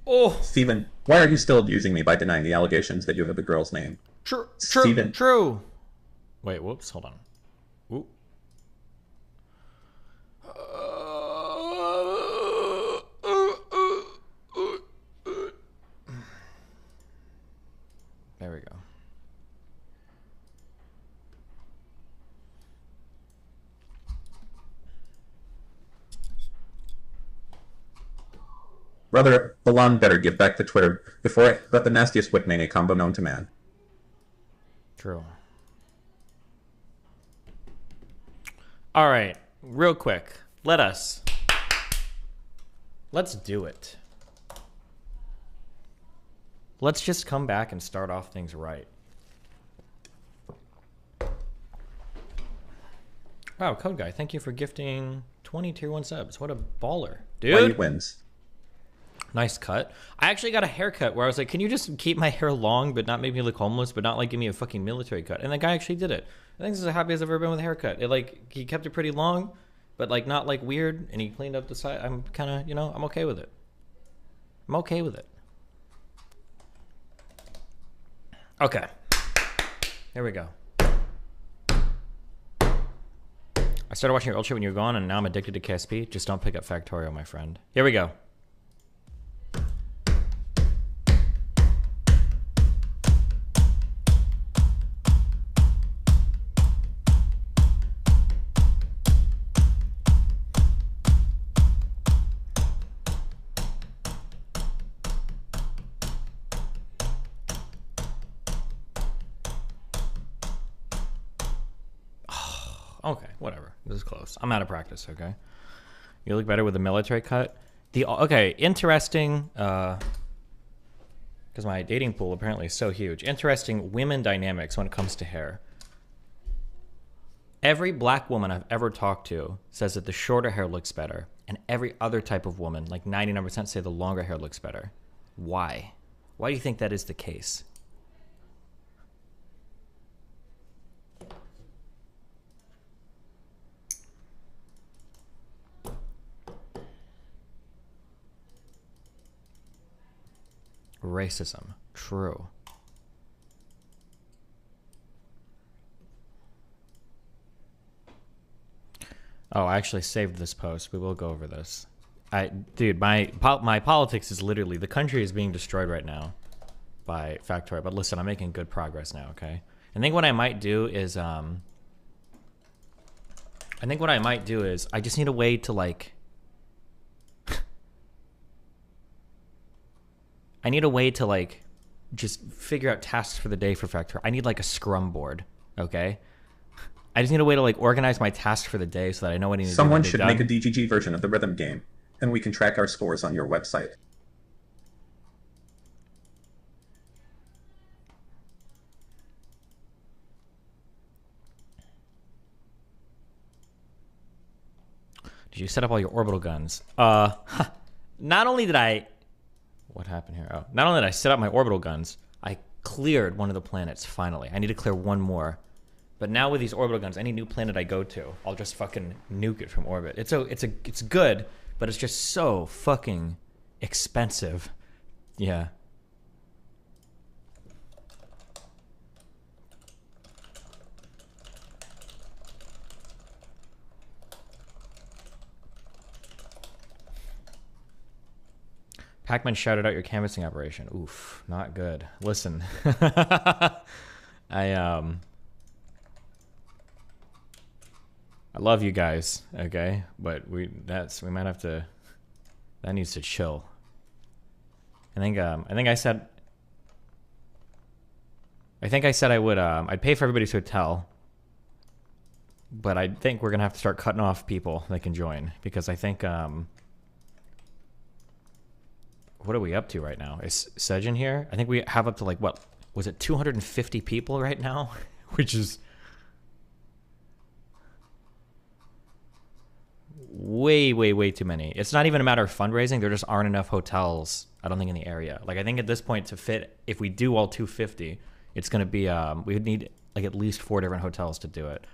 Oh, Steven, why are you still using me by denying the allegations that you have a girl's name? Steven, true. Wait, whoops, hold on. Oop. There we go. brother, Balan better give back the Twitter before I let the nastiest Whitmania combo known to man. True. All right, real quick. Let's do it. Let's just come back and start off things right. Wow, Code Guy, thank you for gifting 20 tier 1 subs. What a baller. Dude. White wins. Nice cut. I actually got a haircut where I was like, can you just keep my hair long but not make me look homeless, but not like give me a fucking military cut? And the guy actually did it. I think this is the happiest I've ever been with a haircut. It like, he kept it pretty long, but like not like weird, and he cleaned up the side. I'm kind of, you know, I'm okay with it. I'm okay with it. Okay. Here we go. I started watching your old shit when you were gone, and now I'm addicted to KSP. Just don't pick up Factorio, my friend. Here we go. Okay, whatever. This is close. I'm out of practice, okay? You look better with a military cut. Okay, interesting, because my dating pool apparently is so huge. Interesting women dynamics when it comes to hair. Every black woman I've ever talked to says that the shorter hair looks better. And every other type of woman, like 99%, say the longer hair looks better. Why? Why do you think that is the case? Racism. True. Oh, I actually saved this post. We will go over this. Dude, my politics is literally, the country is being destroyed right now by Factorio. But listen, I'm making good progress now, okay? I think what I might do is, I just need a way to like, I need a way to like just figure out tasks for the day for Factorio. I need like a scrum board, okay? I just need a way to like organize my tasks for the day so that I know what I need to do. Someone should make a DGG version of the rhythm game, and we can track our scores on your website. Did you set up all your orbital guns? Not only did I... What happened here? Oh, not only did I set up my orbital guns, I cleared one of the planets, finally. I need to clear one more. But now with these orbital guns, any new planet I go to, I'll just fucking nuke it from orbit. It's good, but it's just so fucking expensive. Yeah. Pac-Man shouted out your canvassing operation. Oof, not good. Listen, I love you guys, okay, but we might have to. That needs to chill. I think I said I would I'd pay for everybody's hotel, but I think we're gonna have to start cutting off people that can join because I think what are we up to right now? Is Sedge in here? I think we have up to like, what was it, 250 people right now, which is way too many. It's not even a matter of fundraising. There just aren't enough hotels, I don't think, in the area. Like, I think at this point to fit, if we do all 250, it's going to be we would need like at least 4 different hotels to do it.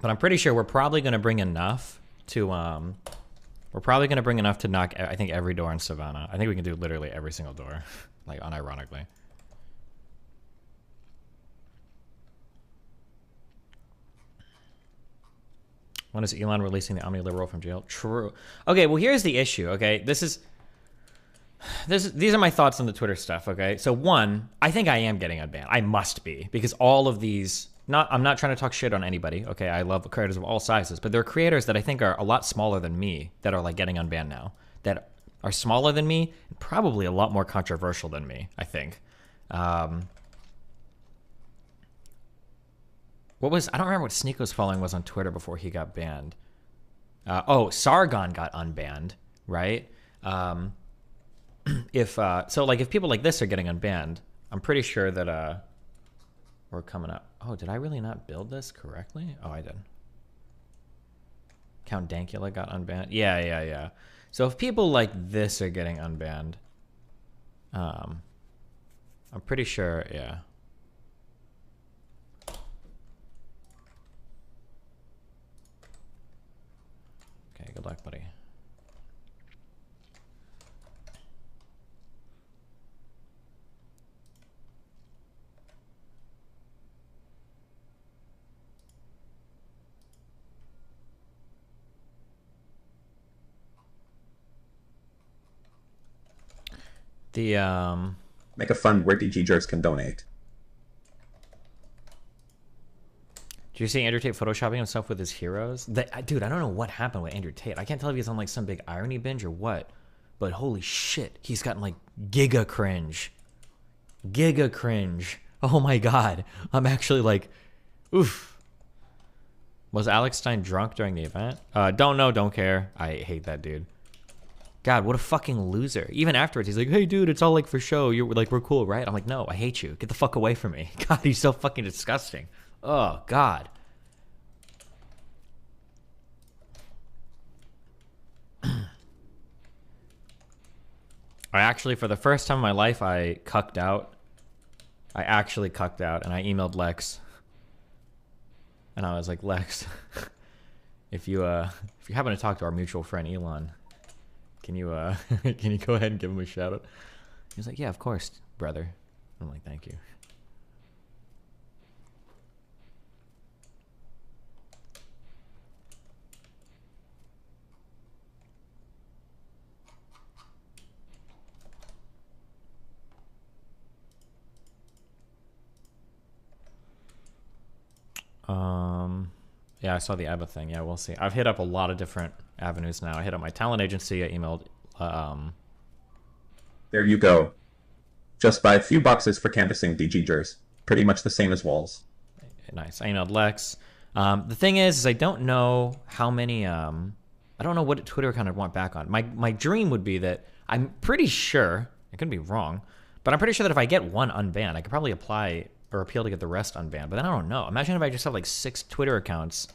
But I'm pretty sure we're probably going to bring enough to we're probably going to bring enough to knock, I think, every door in Savannah. I think we can do literally every single door, like, unironically. When is Elon releasing the Omni Liberal from jail? True. Okay, well, here's the issue, okay? These are my thoughts on the Twitter stuff, okay? So, one, I think I am getting unbanned. I must be, because all of these... I'm not trying to talk shit on anybody, okay? I love creators of all sizes, but there are creators that I think are a lot smaller than me that are like getting unbanned now, that are smaller than me and probably a lot more controversial than me, I think. I don't remember what Sneako's following was on Twitter before he got banned. Sargon got unbanned, right? If people like this are getting unbanned, I'm pretty sure that we're coming up. Oh, did I really not build this correctly? Oh, I did. Count Dankula got unbanned. Yeah. So if people like this are getting unbanned, I'm pretty sure, yeah. Okay, good luck, buddy. Make a fund where DGers can donate. Did you see Andrew Tate photoshopping himself with his heroes? Dude, I don't know what happened with Andrew Tate. I can't tell if he's on like some big irony binge or what, but holy shit, he's gotten like giga cringe. Giga cringe. Oh my god. I'm actually like, oof. Was Alex Stein drunk during the event? Don't know, don't care. I hate that dude. God, what a fucking loser. Even afterwards, he's like, hey, dude, it's all like for show. You're like, we're cool, right? I'm like, no, I hate you. Get the fuck away from me. God, he's so fucking disgusting. Oh, God. I actually, for the first time in my life, I cucked out. I actually cucked out, and I emailed Lex. And I was like, Lex, if you happen to talk to our mutual friend, Elon, can you go ahead and give him a shout out? He was like, yeah, of course, brother. I'm like, thank you. Yeah, I saw the ABBA thing. Yeah, we'll see. I've hit up a lot of different avenues now. I hit up my talent agency. I emailed. There you go. Just buy a few boxes for canvassing DGers. Pretty much the same as walls. Nice. I emailed Lex. The thing is I don't know how many. I don't know what Twitter kind of want back on. My dream would be that I'm pretty sure. I could be wrong, but I'm pretty sure that if I get one unbanned, I could probably apply or appeal to get the rest unbanned. But then I don't know. Imagine if I just have like 6 Twitter accounts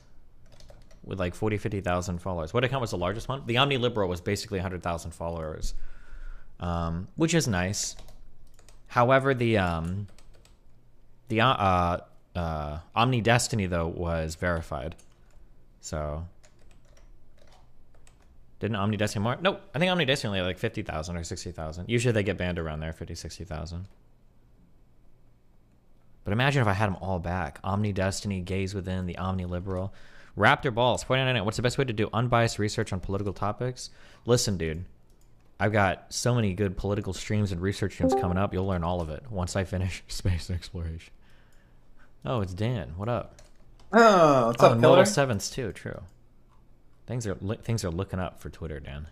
with like 40, 50,000 followers. What account was the largest one? The Omni Liberal was basically 100,000 followers, which is nice. However, the Omni Destiny though was verified. So didn't Omni Destiny more? Nope. I think Omni Destiny only had like 50,000 or 60,000. Usually they get banned around there, 50, 60,000. But imagine if I had them all back. Omni Destiny, Gaze Within, the Omni Liberal. Raptor Balls, 499. What's the best way to do unbiased research on political topics? Listen, dude. I've got so many good political streams and research streams coming up. You'll learn all of it once I finish space exploration. Oh, it's Dan. What up? Oh, what's up, Nodal Killer? 7s too. True. Things are looking up for Twitter, Dan.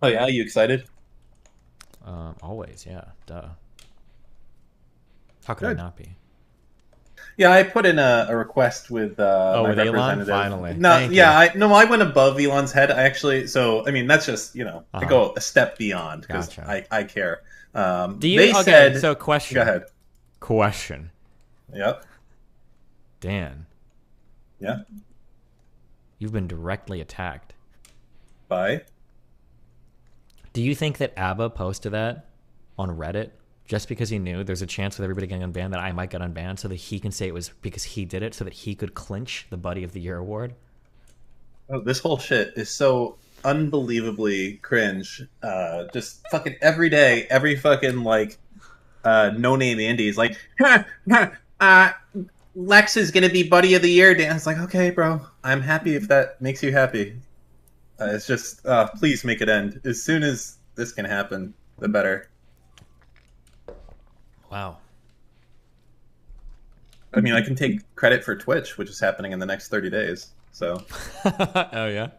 Oh yeah, you excited? Always, yeah. Duh. How could Good. I not be? Yeah, I put in a request with my with Elon? representative. Finally. No, Thank yeah, you. I went above Elon's head. I actually, so I mean, that's just I go a step beyond because Gotcha. I care. Do you? They Okay, said. so question. Go ahead. Question. Yep. Dan, Yeah. you've been directly attacked. Bye. Do you think that ABBA posted that on Reddit just because he knew there's a chance with everybody getting unbanned that I might get unbanned so that he can say it was because he did it so that he could clinch the Buddy of the Year award? Oh, this whole shit is so unbelievably cringe. Just fucking every day, every fucking no-name indies like, Lex is gonna be Buddy of the Year. Dan's like, okay, bro, I'm happy if that makes you happy. It's just, please make it end as soon as this can happen, the better. Wow. I mean, I can take credit for Twitch, which is happening in the next 30 days. So, Oh yeah.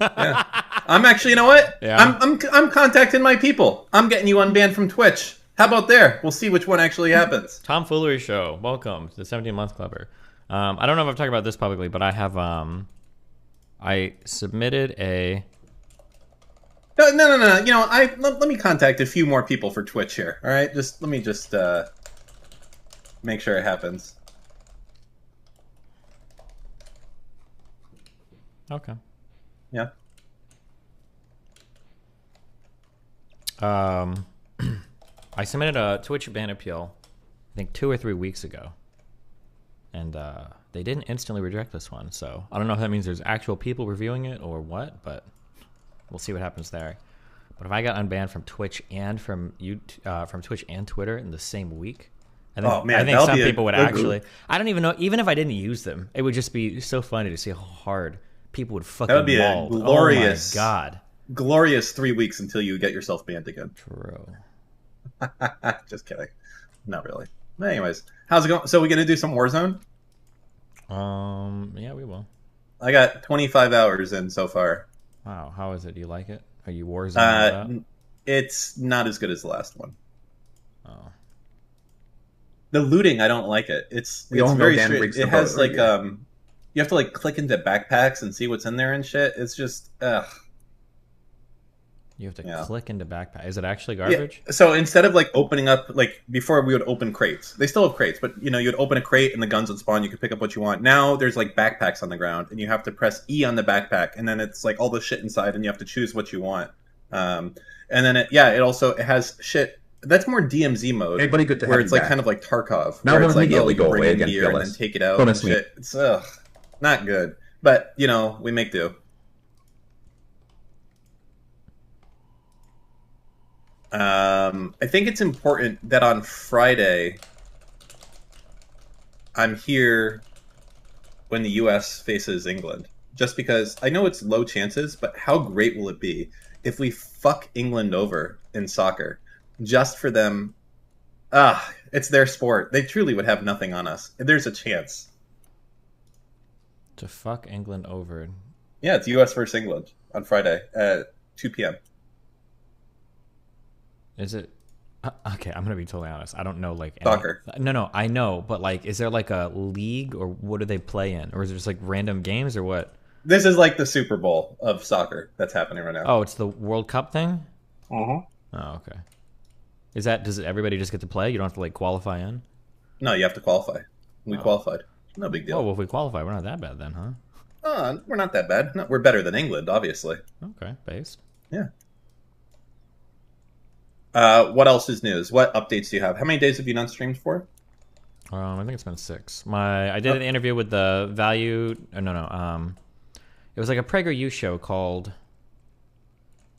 yeah, I'm actually, you know what? Yeah. I'm contacting my people. I'm getting you unbanned from Twitch. How about there? We'll see which one actually happens. Tomfoolery Show. Welcome to the 17-month clubber. I don't know if I've talked about this publicly, but I have I submitted a. No. You know, let me contact a few more people for Twitch here. All right, let me make sure it happens. Okay. Yeah. I submitted a Twitch ban appeal, I think 2 or 3 weeks ago, and they didn't instantly reject this one. So I don't know if that means there's actual people reviewing it or what, but we'll see what happens there. But if I got unbanned from Twitch and from Twitch and Twitter in the same week, I think some people would actually. I don't even know. Even if I didn't use them, it would just be so funny to see how hard people would fucking. That would be a glorious, oh my God, glorious 3 weeks until you get yourself banned again. True. Just kidding. Not really. Anyways, how's it going? So we gonna do some Warzone? Yeah, we will. I got 25 hours in so far. Wow, how is it? Do you like it? Are you Warzone? It's not as good as the last one. Oh. The looting, I don't like it. It's very strange. It has you have to click into backpacks and see what's in there and shit. It's just ugh. You have to click into backpack. Is it actually garbage? Yeah. So instead of opening up before we would open crates, they still have crates, but you'd open a crate and the guns would spawn. You could pick up what you want. Now there's backpacks on the ground, and you have to press E on the backpack, and then it's all the shit inside, and you have to choose what you want. And then it has shit that's more DMZ mode. Hey, buddy, good to where have it's you back. kind of like Tarkov, Now where it's let me you go can bring away in again, gear and then fearless. take it out. Bonus and me. shit. It's not good, but we make do. I think it's important that on Friday I'm here when the U.S. faces England. Just because I know it's low chances, but how great will it be if we fuck England over in soccer just for them? It's their sport. They truly would have nothing on us. There's a chance. To fuck England over. Yeah, it's U.S. versus England on Friday at 2 p.m. Is it? Okay, I'm gonna be totally honest. I don't know soccer. No, I know, but is there a league or what do they play in, or is it just random games or what? This is like the Super Bowl of soccer that's happening right now. Oh, it's the World Cup thing. Uh-huh. Oh, okay. Does everybody just get to play? You don't have to qualify in? No, you have to qualify. We qualified. No big deal. Oh, well, if we qualify, we're not that bad then, huh? We're not that bad. No, we're better than England, obviously. Okay, based. Yeah. What else is news? What updates do you have? How many days have you not streamed for? I think it's been 6. I did an interview with the Value. It was a PragerU show called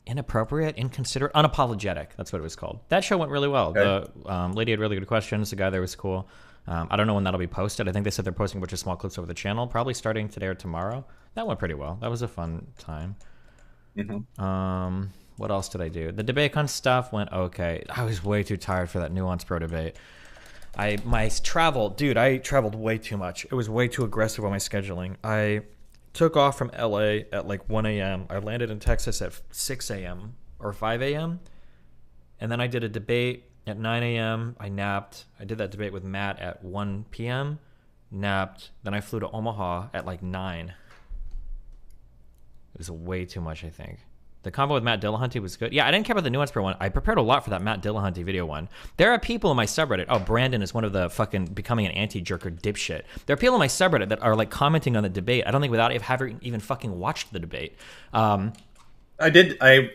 Inappropriate, Inconsiderate, Unapologetic. That's what it was called. That show went really well. Okay. The lady had really good questions. The guy there was cool. I don't know when that'll be posted. I think they said they're posting a bunch of small clips over the channel, probably starting today or tomorrow. That went pretty well. That was a fun time. What else did I do? The DebateCon stuff went okay. I was way too tired for that Nuance Pro debate. My travel, dude, I traveled way too much. It was way too aggressive on my scheduling. I took off from LA at like 1 a.m. I landed in Texas at 6 a.m. or 5 a.m. And then I did a debate at 9 a.m. I napped. I did that debate with Matt at 1 p.m. Napped. Then I flew to Omaha at like 9. It was way too much, I think. The combo with Matt Dillahunty was good. Yeah, I didn't care about the Nuance Pro one. I prepared a lot for that Matt Dillahunty video one. There are people in my subreddit. Oh, Brandon is one of the fucking becoming an anti-jerker dipshit. There are people in my subreddit that are like commenting on the debate. I don't think without having even fucking watched the debate. I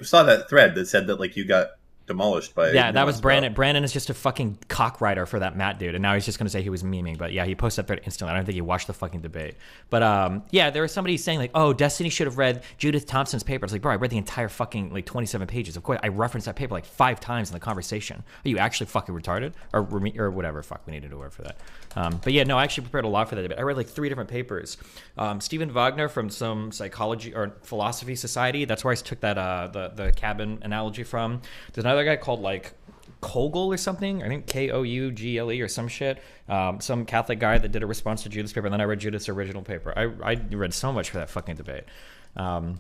saw that thread that said that like you got demolished by that was Brandon. Brandon is just a fucking cockwriter for that Matt dude, and now he's just gonna say he was memeing. But yeah, he posted that thread instantly. I don't think he watched the fucking debate. But yeah, there was somebody saying like, oh, Destiny should have read Judith Thompson's paper. It's like, bro, I read the entire fucking like 27 pages. Of course, I referenced that paper like 5 times in the conversation. Are you actually fucking retarded or whatever? Fuck, we needed a word for that. But yeah, no, I actually prepared a lot for that debate. I read like 3 different papers. Stephen Wagner from some psychology or philosophy society. That's where I took that the cabin analogy from. There's another guy called like Kogel or something. I think Kougle or some shit. Some Catholic guy that did a response to Judith's paper, and then I read Judith's original paper. I read so much for that fucking debate. And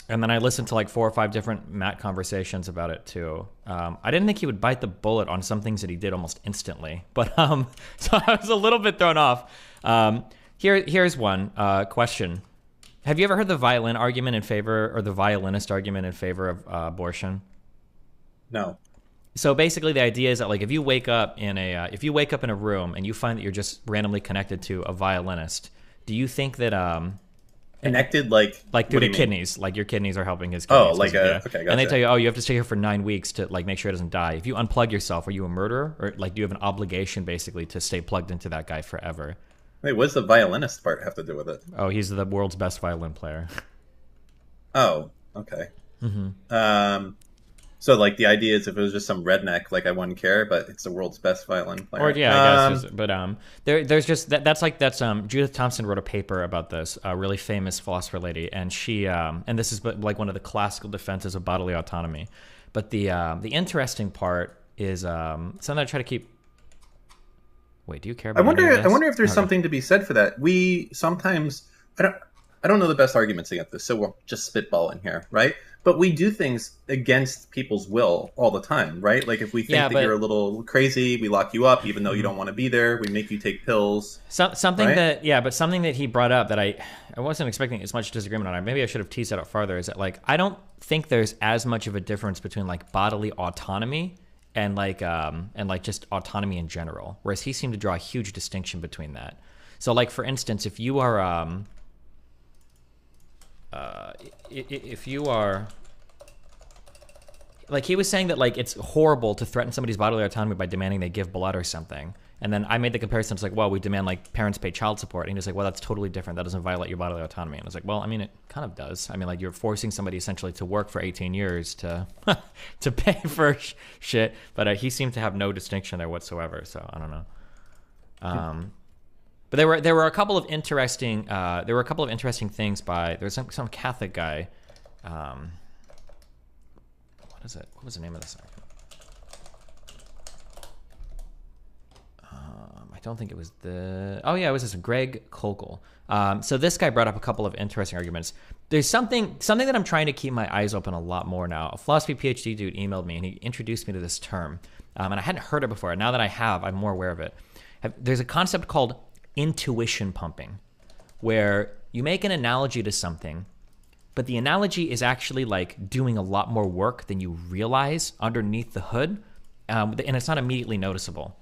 then I listened to like 4 or 5 different Matt conversations about it too. I didn't think he would bite the bullet on some things that he did almost instantly, but so I was a little bit thrown off. Here's one question. Have you ever heard the violin argument in favor, or the violinist argument in favor of abortion? No. So basically, the idea is that like if you wake up in a room and you find that you're just randomly connected to a violinist, do you think that connected like through the kidneys, like your kidneys are helping his kidneys? Oh, like okay, gotcha. And they tell you, oh, you have to stay here for 9 weeks to like make sure it doesn't die. If you unplug yourself, are you a murderer, or like do you have an obligation basically to stay plugged into that guy forever? Wait, what does the violinist part have to do with it? Oh, he's the world's best violin player. Oh, okay. So, like, the idea is if it was just some redneck, like, I wouldn't care, but it's the world's best violin player. Or, yeah, I guess. But there's just... That's Judith Thompson wrote a paper about this, a really famous philosopher lady, and she... and this is, like, one of the classical defenses of bodily autonomy. But the interesting part is something I try to keep... Wait, do you care about I wonder if there's something to be said for that. We sometimes... I don't know the best arguments against this, so we'll just spitball in here, right? But we do things against people's will all the time, right? Like if we think that you're a little crazy, we lock you up even though you don't want to be there. We make you take pills. Something right? But something that he brought up that I wasn't expecting as much disagreement on. Maybe I should have teased that out farther. Is that like I don't think there's as much of a difference between like bodily autonomy and like just autonomy in general. Whereas he seemed to draw a huge distinction between that. So like for instance, if you are if you are like he was saying that like it's horrible to threaten somebody's bodily autonomy by demanding they give blood or something, and then I made the comparison. It's like, well, we demand like parents pay child support, and he was like, well, that's totally different. That doesn't violate your bodily autonomy. And I was like, well, I mean, it kind of does. I mean, like you're forcing somebody essentially to work for 18 years to to pay for shit. But he seemed to have no distinction there whatsoever. So I don't know. But there were a couple of interesting things by there was some Catholic guy. What is it? What was the name of this argument? I don't think it was the. Oh yeah, it was this Greg Kokel. So this guy brought up a couple of interesting arguments. There's something that I'm trying to keep my eyes open a lot more now. A philosophy PhD dude emailed me and he introduced me to this term, and I hadn't heard it before. Now that I have, I'm more aware of it. There's a concept called intuition pumping, where you make an analogy to something, but the analogy is actually like doing a lot more work than you realize underneath the hood, and it's not immediately noticeable.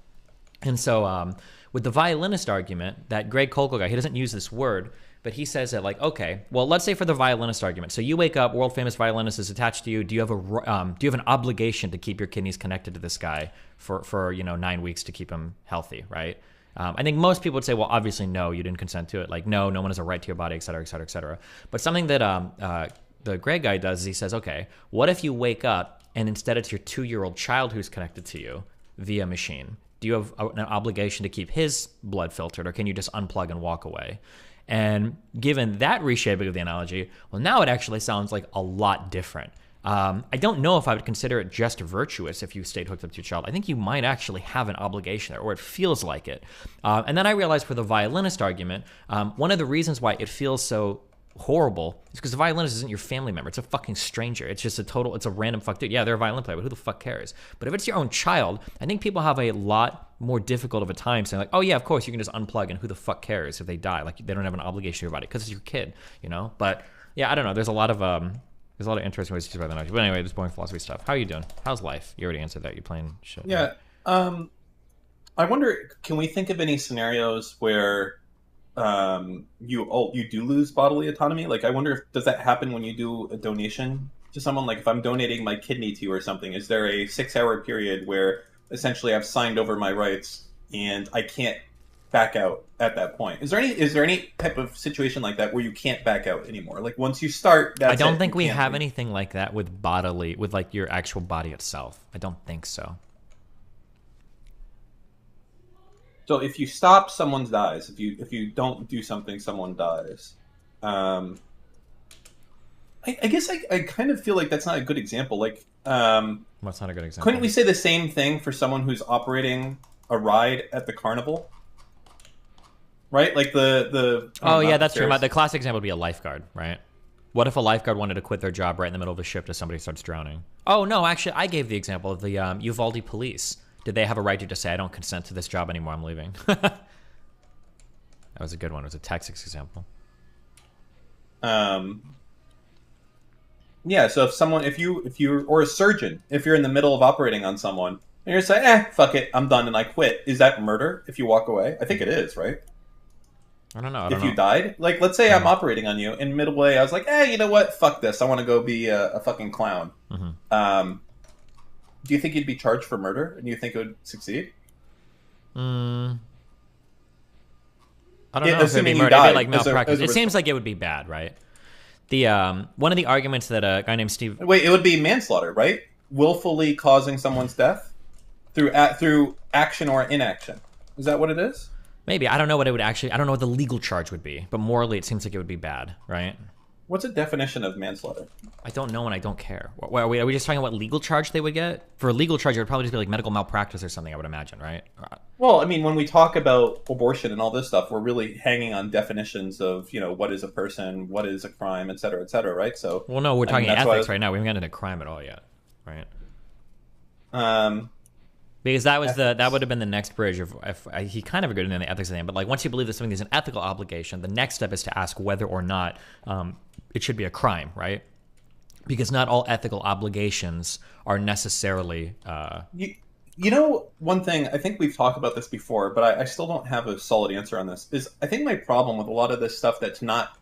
And so with the violinist argument, that Greg Kokel guy, he doesn't use this word, but he says that like, okay, well, let's say for the violinist argument, so you wake up, world famous violinist is attached to you. Do you have an obligation to keep your kidneys connected to this guy for 9 weeks to keep him healthy, right? I think most people would say, well, obviously, no, you didn't consent to it. Like, no one has a right to your body, et cetera, et cetera, et cetera. But something that the Greg guy does is he says, okay, what if you wake up and instead it's your 2-year-old child who's connected to you via machine? Do you have an obligation to keep his blood filtered, or can you just unplug and walk away? And given that reshaping of the analogy, well, now it actually sounds like a lot different. I don't know if I would consider it just virtuous if you stayed hooked up to your child. I think you might actually have an obligation there, or it feels like it. And then I realized for the violinist argument, one of the reasons why it feels so horrible is because the violinist isn't your family member. It's a fucking stranger. It's just it's a random fuck dude. Yeah, they're a violin player, but who the fuck cares? But if it's your own child, I think people have a lot more difficult of a time saying like, oh yeah, of course you can just unplug and who the fuck cares if they die? Like they don't have an obligation to your body because it's your kid, you know? But yeah, I don't know. There's a lot of interesting ways to talk about that. But anyway, this boring philosophy stuff. How are you doing? How's life? You already answered that. You playing shit. Yeah. I wonder, can we think of any scenarios where you do lose bodily autonomy? Like, I wonder if does that happen when you do a donation to someone? Like, if I'm donating my kidney to you or something, is there a 6-hour period where essentially I've signed over my rights and I can't back out at that point? Is there any type of situation like that where you can't back out anymore? Like once you start, that's I don't think we have anything like that with like your actual body itself. I don't think so. So if you stop, someone dies. If you don't do something, someone dies. I guess I kind of feel like that's not a good example. Like, what's not a good example? Couldn't we say the same thing for someone who's operating a ride at the carnival? Right, like the. Oh yeah, that's true. The classic example would be a lifeguard, right? What if a lifeguard wanted to quit their job right in the middle of a shift as somebody starts drowning? Oh no, actually, I gave the example of the Uvalde police. Did they have a right to just say, I don't consent to this job anymore, I'm leaving? That was a good one. It was a Texas example. Yeah, so if you're or a surgeon, if you're in the middle of operating on someone, and you're saying, fuck it, I'm done and I quit, is that murder if you walk away? I think it is, right? I don't know. If you died? Like, let's say I'm operating on you, in midway I was like, you know what, fuck this, I want to go be a fucking clown. Mm-hmm. Do you think you'd be charged for murder, and you think it would succeed? I don't know. Assuming if you died, like malpractice. It seems like it would be bad, right? The one of the arguments that a guy named Steve. Wait, it would be manslaughter, right? Willfully causing someone's death through action or inaction. Is that what it is? Maybe. I don't know what it would actually. I don't know what the legal charge would be, but morally, it seems like it would be bad, right? What's a definition of manslaughter? I don't know, and I don't care. Are we just talking about what legal charge they would get? For a legal charge, it would probably just be like medical malpractice or something, I would imagine, right? Well, I mean, when we talk about abortion and all this stuff, we're really hanging on definitions of, what is a person, what is a crime, et cetera, right? So, well, no, we're talking ethics right now. We haven't gotten into crime at all yet, right? Because that was that would have been the next bridge of he kind of agreed in the ethics thing, but like once you believe that something is an ethical obligation, the next step is to ask whether or not it should be a crime, right? Because not all ethical obligations are necessarily. One thing, I think we've talked about this before, but I still don't have a solid answer on this. Is I think my problem with a lot of this stuff that's not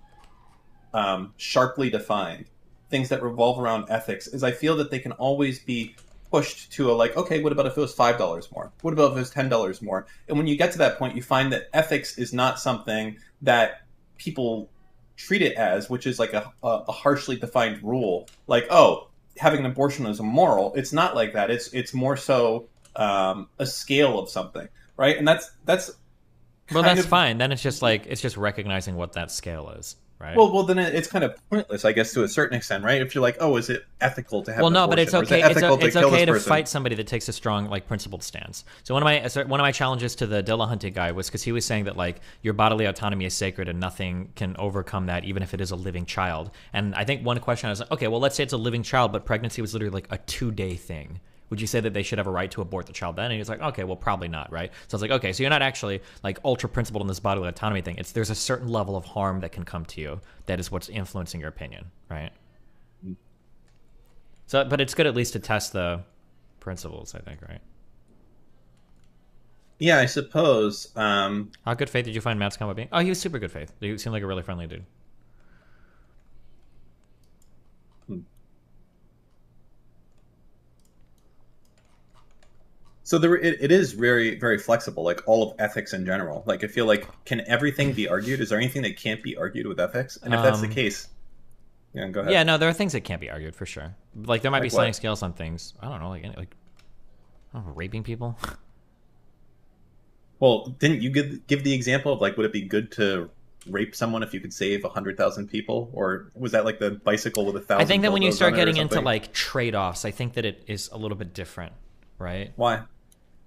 sharply defined, things that revolve around ethics, is I feel that they can always be pushed to okay, what about if it was $5 more? What about if it was $10 more? And when you get to that point, you find that ethics is not something that people treat it as, which is like a harshly defined rule. Like, having an abortion is immoral. It's not like that. It's more so a scale of something, right? And that's fine. Then it's just recognizing what that scale is. Right. Well, then it's kind of pointless, I guess, to a certain extent, right? If you're like, is it ethical to have? Well, no, an but it's abortion? okay. It's okay to fight somebody that takes a strong, principled stance. So one of my challenges to the Dillahunt guy was because he was saying that your bodily autonomy is sacred and nothing can overcome that, even if it is a living child. And I think one question I was like, okay, well, let's say it's a living child, but pregnancy was literally a 2-day thing. Would you say that they should have a right to abort the child then? And he was like, okay, well, probably not, right? So I was like, okay, so you're not actually ultra principled in this bodily autonomy thing. There's a certain level of harm that can come to you that is what's influencing your opinion, right? So, but it's good at least to test the principles, I think, right? Yeah, I suppose. How good faith did you find Matt's comment being? Oh, he was super good faith. He seemed like a really friendly dude. So it is very, very flexible, like all of ethics in general. Like, I feel like, can everything be argued? Is there anything that can't be argued with ethics? And if that's the case, go ahead. Yeah, no, there are things that can't be argued for sure. There might be sliding scales on things. I don't know, raping people. Well, didn't you give the example of like, would it be good to rape someone if you could save 100,000 people, or was that like the bicycle with 1,000? I think that when you start getting into something? like trade-offs, I think that it is a little bit different, right? Why?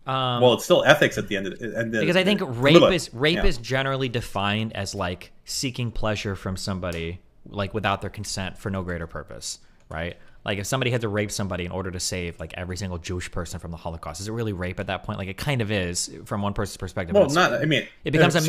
Well, it's still ethics at the end of it. Because I think rape is generally defined as like seeking pleasure from somebody like without their consent for no greater purpose, right? Like if somebody had to rape somebody in order to save like every single Jewish person from the Holocaust, is it really rape at that point? Like it kind of is from one person's perspective. Well, not. I mean, it becomes a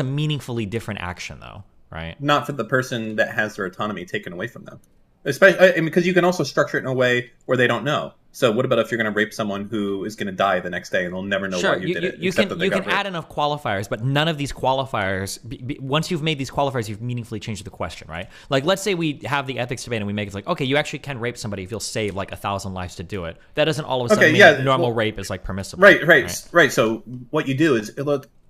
meaningfully different action, though, right? Not for the person that has their autonomy taken away from them. Especially because you can also structure it in a way where they don't know. So what about if you're going to rape someone who is going to die the next day and they'll never know why you did it? You can add enough qualifiers, but none of these qualifiers. Once you've made these qualifiers, you've meaningfully changed the question, right? Like let's say we have the ethics debate and we make it like, okay, you actually can rape somebody if you'll save like 1,000 lives to do it. That doesn't all of a sudden mean normal rape is like permissible. Right. So what you do is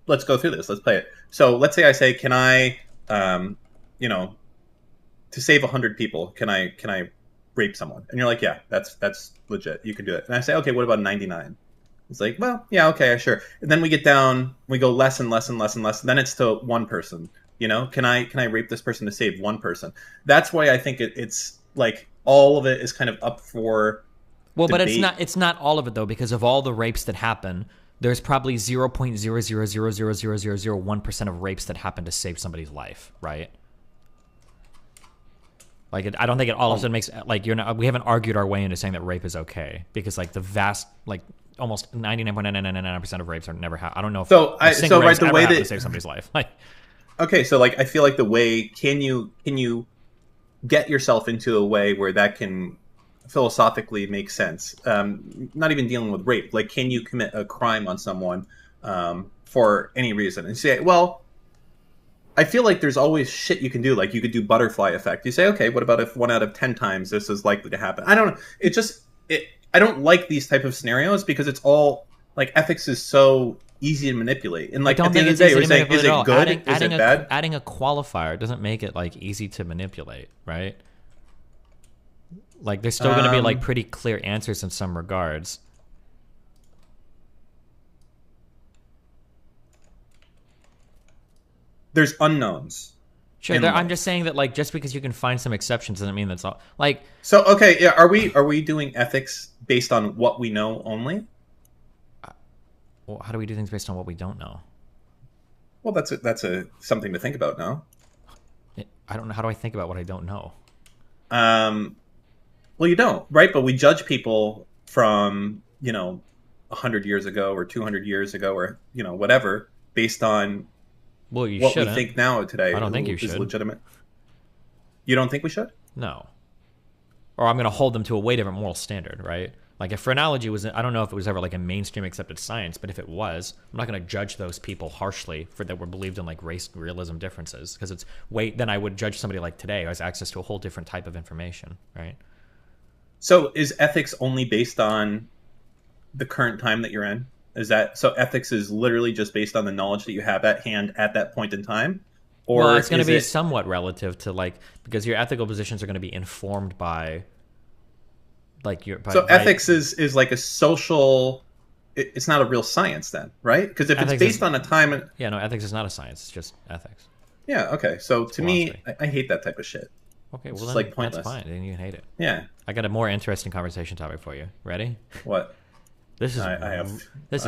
let's go through this. Let's play it. So let's say I say, can I, to save 100 people, can I rape someone? And you're like, yeah, that's legit. You can do it. And I say, okay, what about 99? It's like, well, yeah, okay, sure. And then we get down, we go less and less and less and less. Then it's to one person. Can I rape this person to save one person? That's why I think it's like all of it is kind of up for debate. But it's not all of it though, because of all the rapes that happen, there's probably 0.0000001% of rapes that happen to save somebody's life, right? Like, I don't think it all of a sudden makes like we haven't argued our way into saying that rape is okay, because like the vast, like almost 99.999% of rapes are never I don't know if the way that to save somebody's life. Like, okay, so like I feel like the way can you get yourself into a way where that can philosophically make sense? Not even dealing with rape. Like, can you commit a crime on someone for any reason and say, well, I feel like there's always shit you can do. Like you could do butterfly effect. You say, okay, what about if 1 out of 10 times this is likely to happen? I don't know. I don't like these type of scenarios because it's all like ethics is so easy to manipulate. And like at the end of the day, we're saying, is it good? Is it bad? Adding a qualifier doesn't make it like easy to manipulate, right? Like there's still going to be like pretty clear answers in some regards. There's unknowns. Sure, I'm just saying that like just because you can find some exceptions doesn't mean that's all. Like, so okay, yeah, are we doing ethics based on what we know only? Well, how do we do things based on what we don't know? Well, that's something to think about now. I don't know. How do I think about what I don't know? Well, you don't, right? But we judge people from 100 years ago or 200 years ago or whatever based on. Well, you what shouldn't. We think now today. I don't think you should. Is legitimate. You don't think we should? No. Or I'm going to hold them to a way different moral standard, right? Like if phrenology was, I don't know if it was ever like a mainstream accepted science, but if it was, I'm not going to judge those people harshly for that were believed in like race realism differences, because it's then I would judge somebody like today who has access to a whole different type of information, right? So is ethics only based on the current time that you're in? Is that so? Ethics is literally just based on the knowledge that you have at hand at that point in time, or well, it's going to be somewhat relative to like because your ethical positions are going to be informed by like your. Ethics is like a social. It's not a real science then, right? Because if it's based on a time. Ethics is not a science. It's just ethics. Yeah. Okay. So to me, I hate that type of shit. Okay. Well, it's then like pointless. That's fine. Then you can hate it. Yeah. I got a more interesting conversation topic for you. Ready? What? This is. I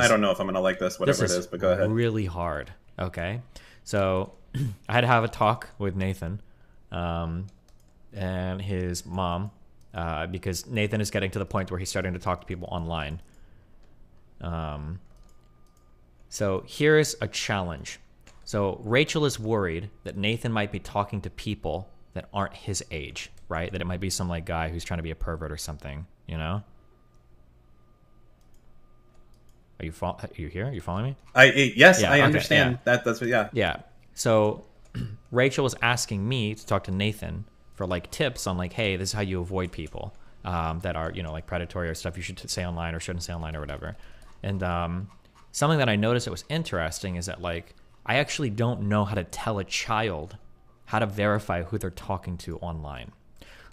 don't know if I'm gonna like this, whatever it is, but go ahead. Really hard. Okay, so I had to have a talk with Nathan, and his mom, because Nathan is getting to the point where he's starting to talk to people online. So here's a challenge. So Rachel is worried that Nathan might be talking to people that aren't his age, right? That it might be some like guy who's trying to be a pervert or something, Are you here? Are you following me? Yes, I understand that. That's what. Yeah. Yeah. So Rachel was asking me to talk to Nathan for like tips on like, hey, this is how you avoid people that are like predatory or stuff you should say online or shouldn't say online or whatever. And something that I noticed that was interesting is that like I actually don't know how to tell a child how to verify who they're talking to online.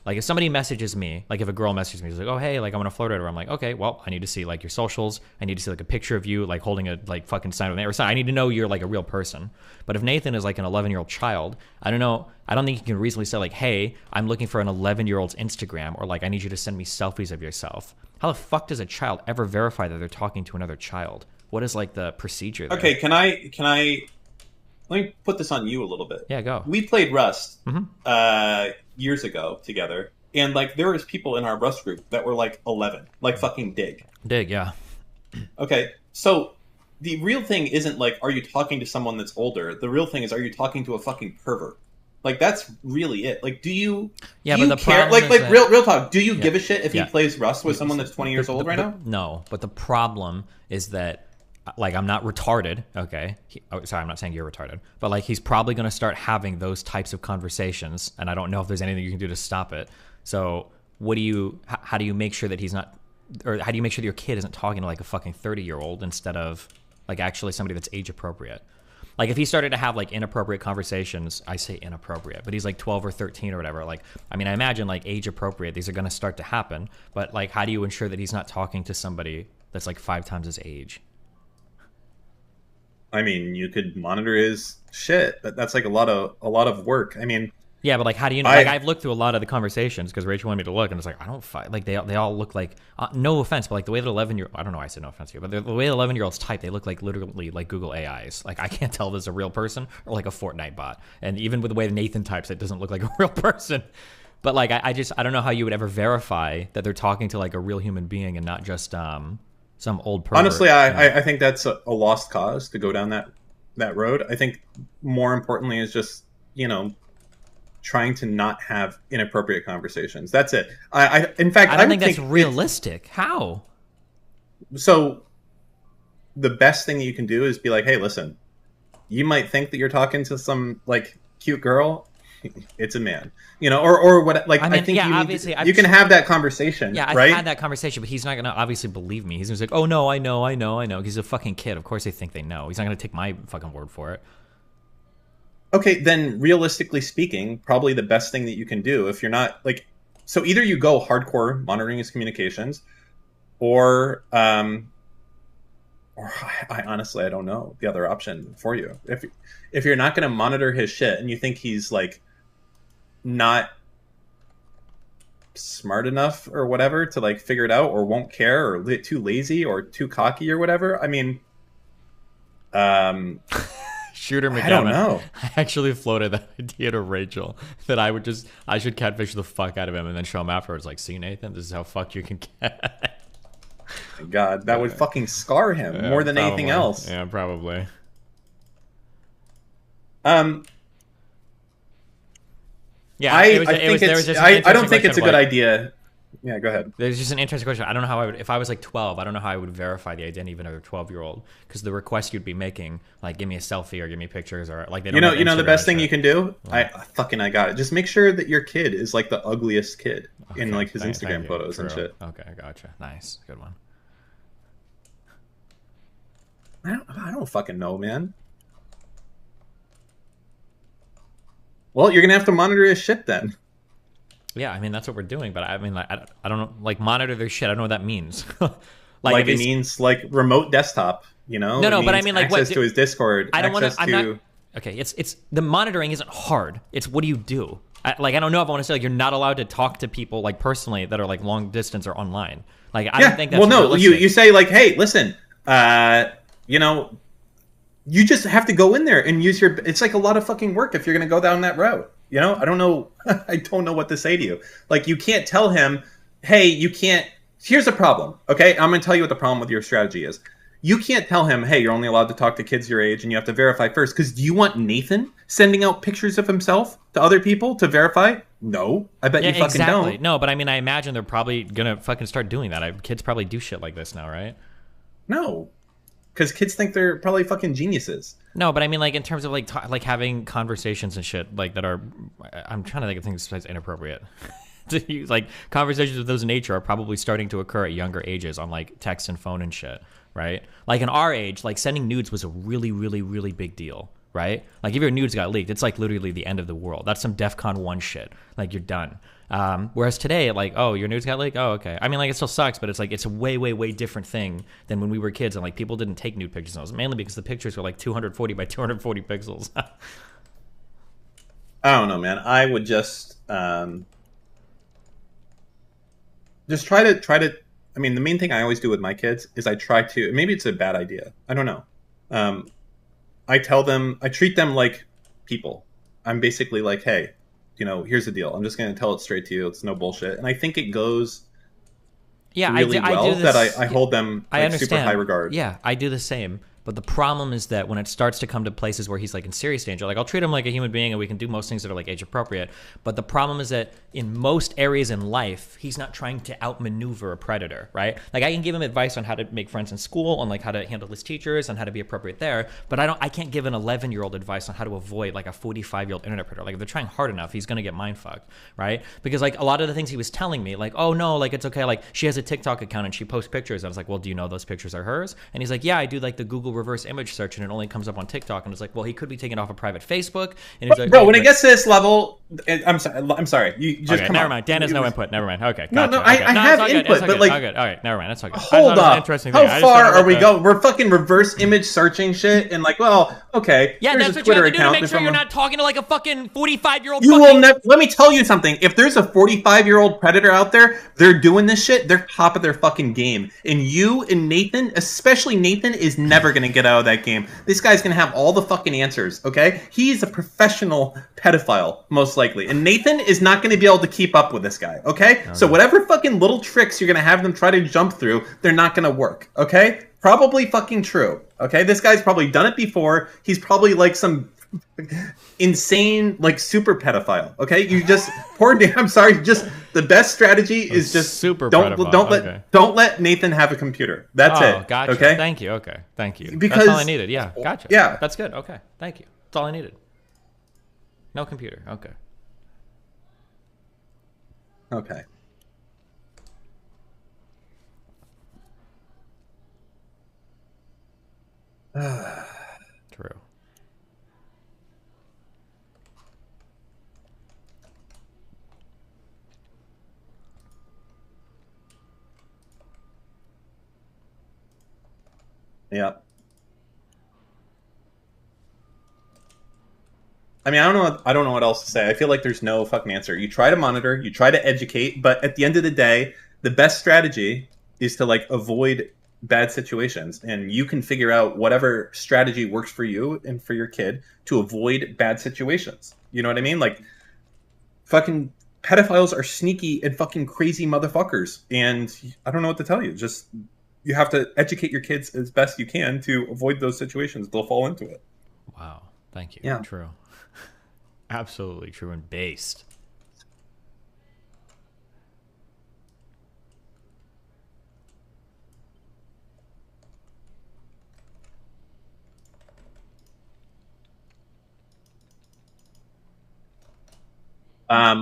Like if somebody messages me, like if a girl messages me, she's like, oh, hey, like I want to flirt with her. I'm like, okay, well, I need to see like your socials. I need to see like a picture of you like holding a like fucking sign with me or something. I need to know you're like a real person. But if Nathan is like an 11-year-old child, I don't know. I don't think you can reasonably say like, hey, I'm looking for an 11-year-old's Instagram, or like I need you to send me selfies of yourself. How the fuck does a child ever verify that they're talking to another child? What is like the procedure there? Okay, can I let me put this on you a little bit. Yeah, go. We played Rust years ago together, and like there was people in our Rust group that were like 11, like fucking Dig. Dig, yeah. Okay, so the real thing isn't like, are you talking to someone that's older? The real thing is, are you talking to a fucking pervert? Like that's really it. Like, do you? Yeah, do but you the care? problem Like, is that- real talk. Do you give a shit if he plays Rust with someone that's 20 years old right now? No, but the problem is that, like, I'm not retarded, okay? Sorry, I'm not saying you're retarded. But, like, he's probably going to start having those types of conversations, and I don't know if there's anything you can do to stop it. So how do you make sure that he's not, or how do you make sure that your kid isn't talking to, like, a fucking 30-year-old instead of, like, actually somebody that's age-appropriate? Like, if he started to have, like, inappropriate conversations, I say inappropriate, but he's, like, 12 or 13 or whatever. Like, I mean, I imagine, like, age-appropriate, these are going to start to happen. But, like, how do you ensure that he's not talking to somebody that's, like, 5 times his age? I mean, you could monitor his shit, but that's like a lot of work. I mean, yeah, but like, how do you know? Like, I've looked through a lot of the conversations because Rachel wanted me to look, and it's like I don't fight. Like they all look like no offense, but like the way that 11-year I don't know why I said no offense here, but the way 11-year-olds type, they look like literally like Google AIs. Like I can't tell if it's a real person or like a Fortnite bot. And even with the way Nathan types, it doesn't look like a real person. But like I don't know how you would ever verify that they're talking to like a real human being and not just some old pervert. Honestly, I think that's a lost cause to go down that road. I think more importantly is just, trying to not have inappropriate conversations. That's it. In fact, I don't think that's realistic. How? So the best thing you can do is be like, hey, listen, you might think that you're talking to some like cute girl. It's a man, or what? Like, I think you can have that conversation. Yeah, I've had that conversation, but he's not gonna obviously believe me. He's gonna be like, "Oh no, I know." He's a fucking kid. Of course, they think they know. He's not gonna take my fucking word for it. Okay, then realistically speaking, probably the best thing that you can do if you're not like, so either you go hardcore monitoring his communications, or I honestly I don't know the other option for you. If you're not gonna monitor his shit and you think he's like not smart enough or whatever to like figure it out, or won't care, or too lazy or too cocky or whatever, I mean, Shooter McGavin. I don't know. I actually floated that idea to Rachel that I should catfish the fuck out of him and then show him afterwards like, see Nathan, this is how fucked you can get. God, that would fucking scar him more than anything else. Yeah, probably. Yeah, I don't think it's a good idea. Yeah, go ahead. There's just an interesting question. I don't know how I would, if I was like 12, I don't know how I would verify the identity of another 12-year-old, because the request you'd be making, like, give me a selfie or give me pictures, or like they don't you know the best thing you can do? I got it. Just make sure that your kid is like the ugliest kid in like his Instagram photos and shit. Okay, gotcha. Nice, good one. I don't fucking know, man. Well, you're gonna have to monitor his shit then. Yeah, I mean that's what we're doing, but I mean, like, I don't know, like monitor their shit. I don't know what that means. like it means like remote desktop, No, but I mean like access to his Discord. I don't want to. Okay, it's the monitoring isn't hard. It's what do you do? I don't know if I want to say like you're not allowed to talk to people like personally that are like long distance or online. Like I don't think that's realistic. You say like, hey, listen, you just have to go in there and use your. It's like a lot of fucking work if you're going to go down that route. I don't know. I don't know what to say to you. Like, you can't tell him, hey, you can't. Here's the problem. Okay, I'm going to tell you what the problem with your strategy is. You can't tell him, hey, you're only allowed to talk to kids your age and you have to verify first. Because do you want Nathan sending out pictures of himself to other people to verify? No, I bet you fucking don't. No, but I mean, I imagine they're probably going to fucking start doing that. Kids probably do shit like this now, right? No. Because kids think they're probably fucking geniuses. No, but I mean, like, in terms of, like, like having conversations and shit, like, that are... I'm trying to think of things that's inappropriate. Like, conversations of those nature are probably starting to occur at younger ages on, like, text and phone and shit, right? Like, in our age, like, sending nudes was a really, really, really big deal, right? Like if your nudes got leaked, it's like literally the end of the world. That's some DEFCON 1 shit. Like you're done. Whereas today, like, oh, your nudes got leaked? Oh, okay. I mean, like, it still sucks, but it's like, it's a way, way, way different thing than when we were kids and like people didn't take nude pictures. And it was mainly because the pictures were like 240 by 240 pixels. I don't know, man. I would just try to. I mean, the main thing I always do with my kids is I try to. Maybe it's a bad idea. I don't know. I tell them, I treat them like people. I'm basically like, hey, you know, here's the deal. I'm just going to tell it straight to you. It's no bullshit. And I think it goes really well I do this, that I hold them like, super high regard. Yeah, I do the same. But the problem is that when it starts to come to places where he's like in serious danger, like I'll treat him like a human being and we can do most things that are like age appropriate. But the problem is that in most areas in life, he's not trying to outmaneuver a predator, right? Like I can give him advice on how to make friends in school, on like how to handle his teachers and how to be appropriate there. But I can't give an 11-year-old advice on how to avoid like a 45-year-old internet predator. Like if they're trying hard enough, he's gonna get mind fucked, right? Because like a lot of the things he was telling me, like, oh no, like it's okay, like she has a TikTok account and she posts pictures. I was like, well, do you know those pictures are hers? And he's like, yeah, I do like the Google reverse image search and it only comes up on TikTok. And it's like, well, he could be taking off a private Facebook. And he's like, bro, when it gets to this level, I'm sorry. You just okay, come never on. mind. Dan has no input. Never mind. Okay. No, Gotcha. no, I have input, but like, all good. All right, never mind. That's okay. Hold up. How far are we going? We're fucking reverse image searching shit, and like, well, okay. Yeah, that's a what Twitter you have to do to account. make sure you're not talking to like a fucking 45-year-old. You will never. Let me tell you something. If there's a 45-year-old predator out there, they're doing this shit. They're top of their fucking game. And you and Nathan, especially Nathan, is never gonna get out of that game. This guy's gonna have all the fucking answers. Okay, he's a professional pedophile, most likely, and Nathan is not gonna be able to keep up with this guy. Okay, so whatever fucking little tricks you're gonna have them try to jump through, they're not gonna work. Okay, probably fucking true. Okay, this guy's probably done it before. He's probably like some insane like super pedophile. Okay, you just I'm sorry, just the best strategy is just super don't let Nathan have a computer. That's it. Gotcha. Okay, thank you. Okay, thank you. Because that's all I needed. Yeah, gotcha. Yeah, that's good. Okay, thank you. That's all I needed. No computer. Okay. Okay. True. Yeah. I mean, I don't know what else to say. I feel like there's no fucking answer. You try to monitor, you try to educate, but at the end of the day, the best strategy is to like avoid bad situations, and you can figure out whatever strategy works for you and for your kid to avoid bad situations. You know what I mean? Like fucking pedophiles are sneaky and fucking crazy motherfuckers, and I don't know what to tell you. Just you have to educate your kids as best you can to avoid those situations. They'll fall into it. Wow. Thank you. Yeah. True. Absolutely true and based.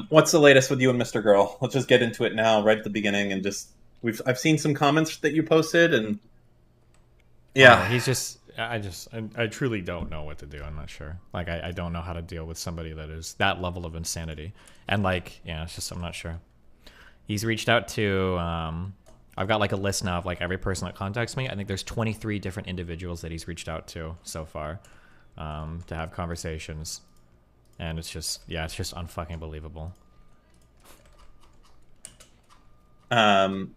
What's the latest with you and Mr. Girl? Let's just get into it now, right at the beginning, and just I've seen some comments that you posted, and yeah, he's just. I truly don't know what to do. I'm not sure. Like, I don't know how to deal with somebody that is that level of insanity. And like, yeah, it's just, I'm not sure. He's reached out to, I've got like a list now of like every person that contacts me. I think there's 23 different individuals that he's reached out to so far, to have conversations. And it's just, yeah, it's just unfucking believable. But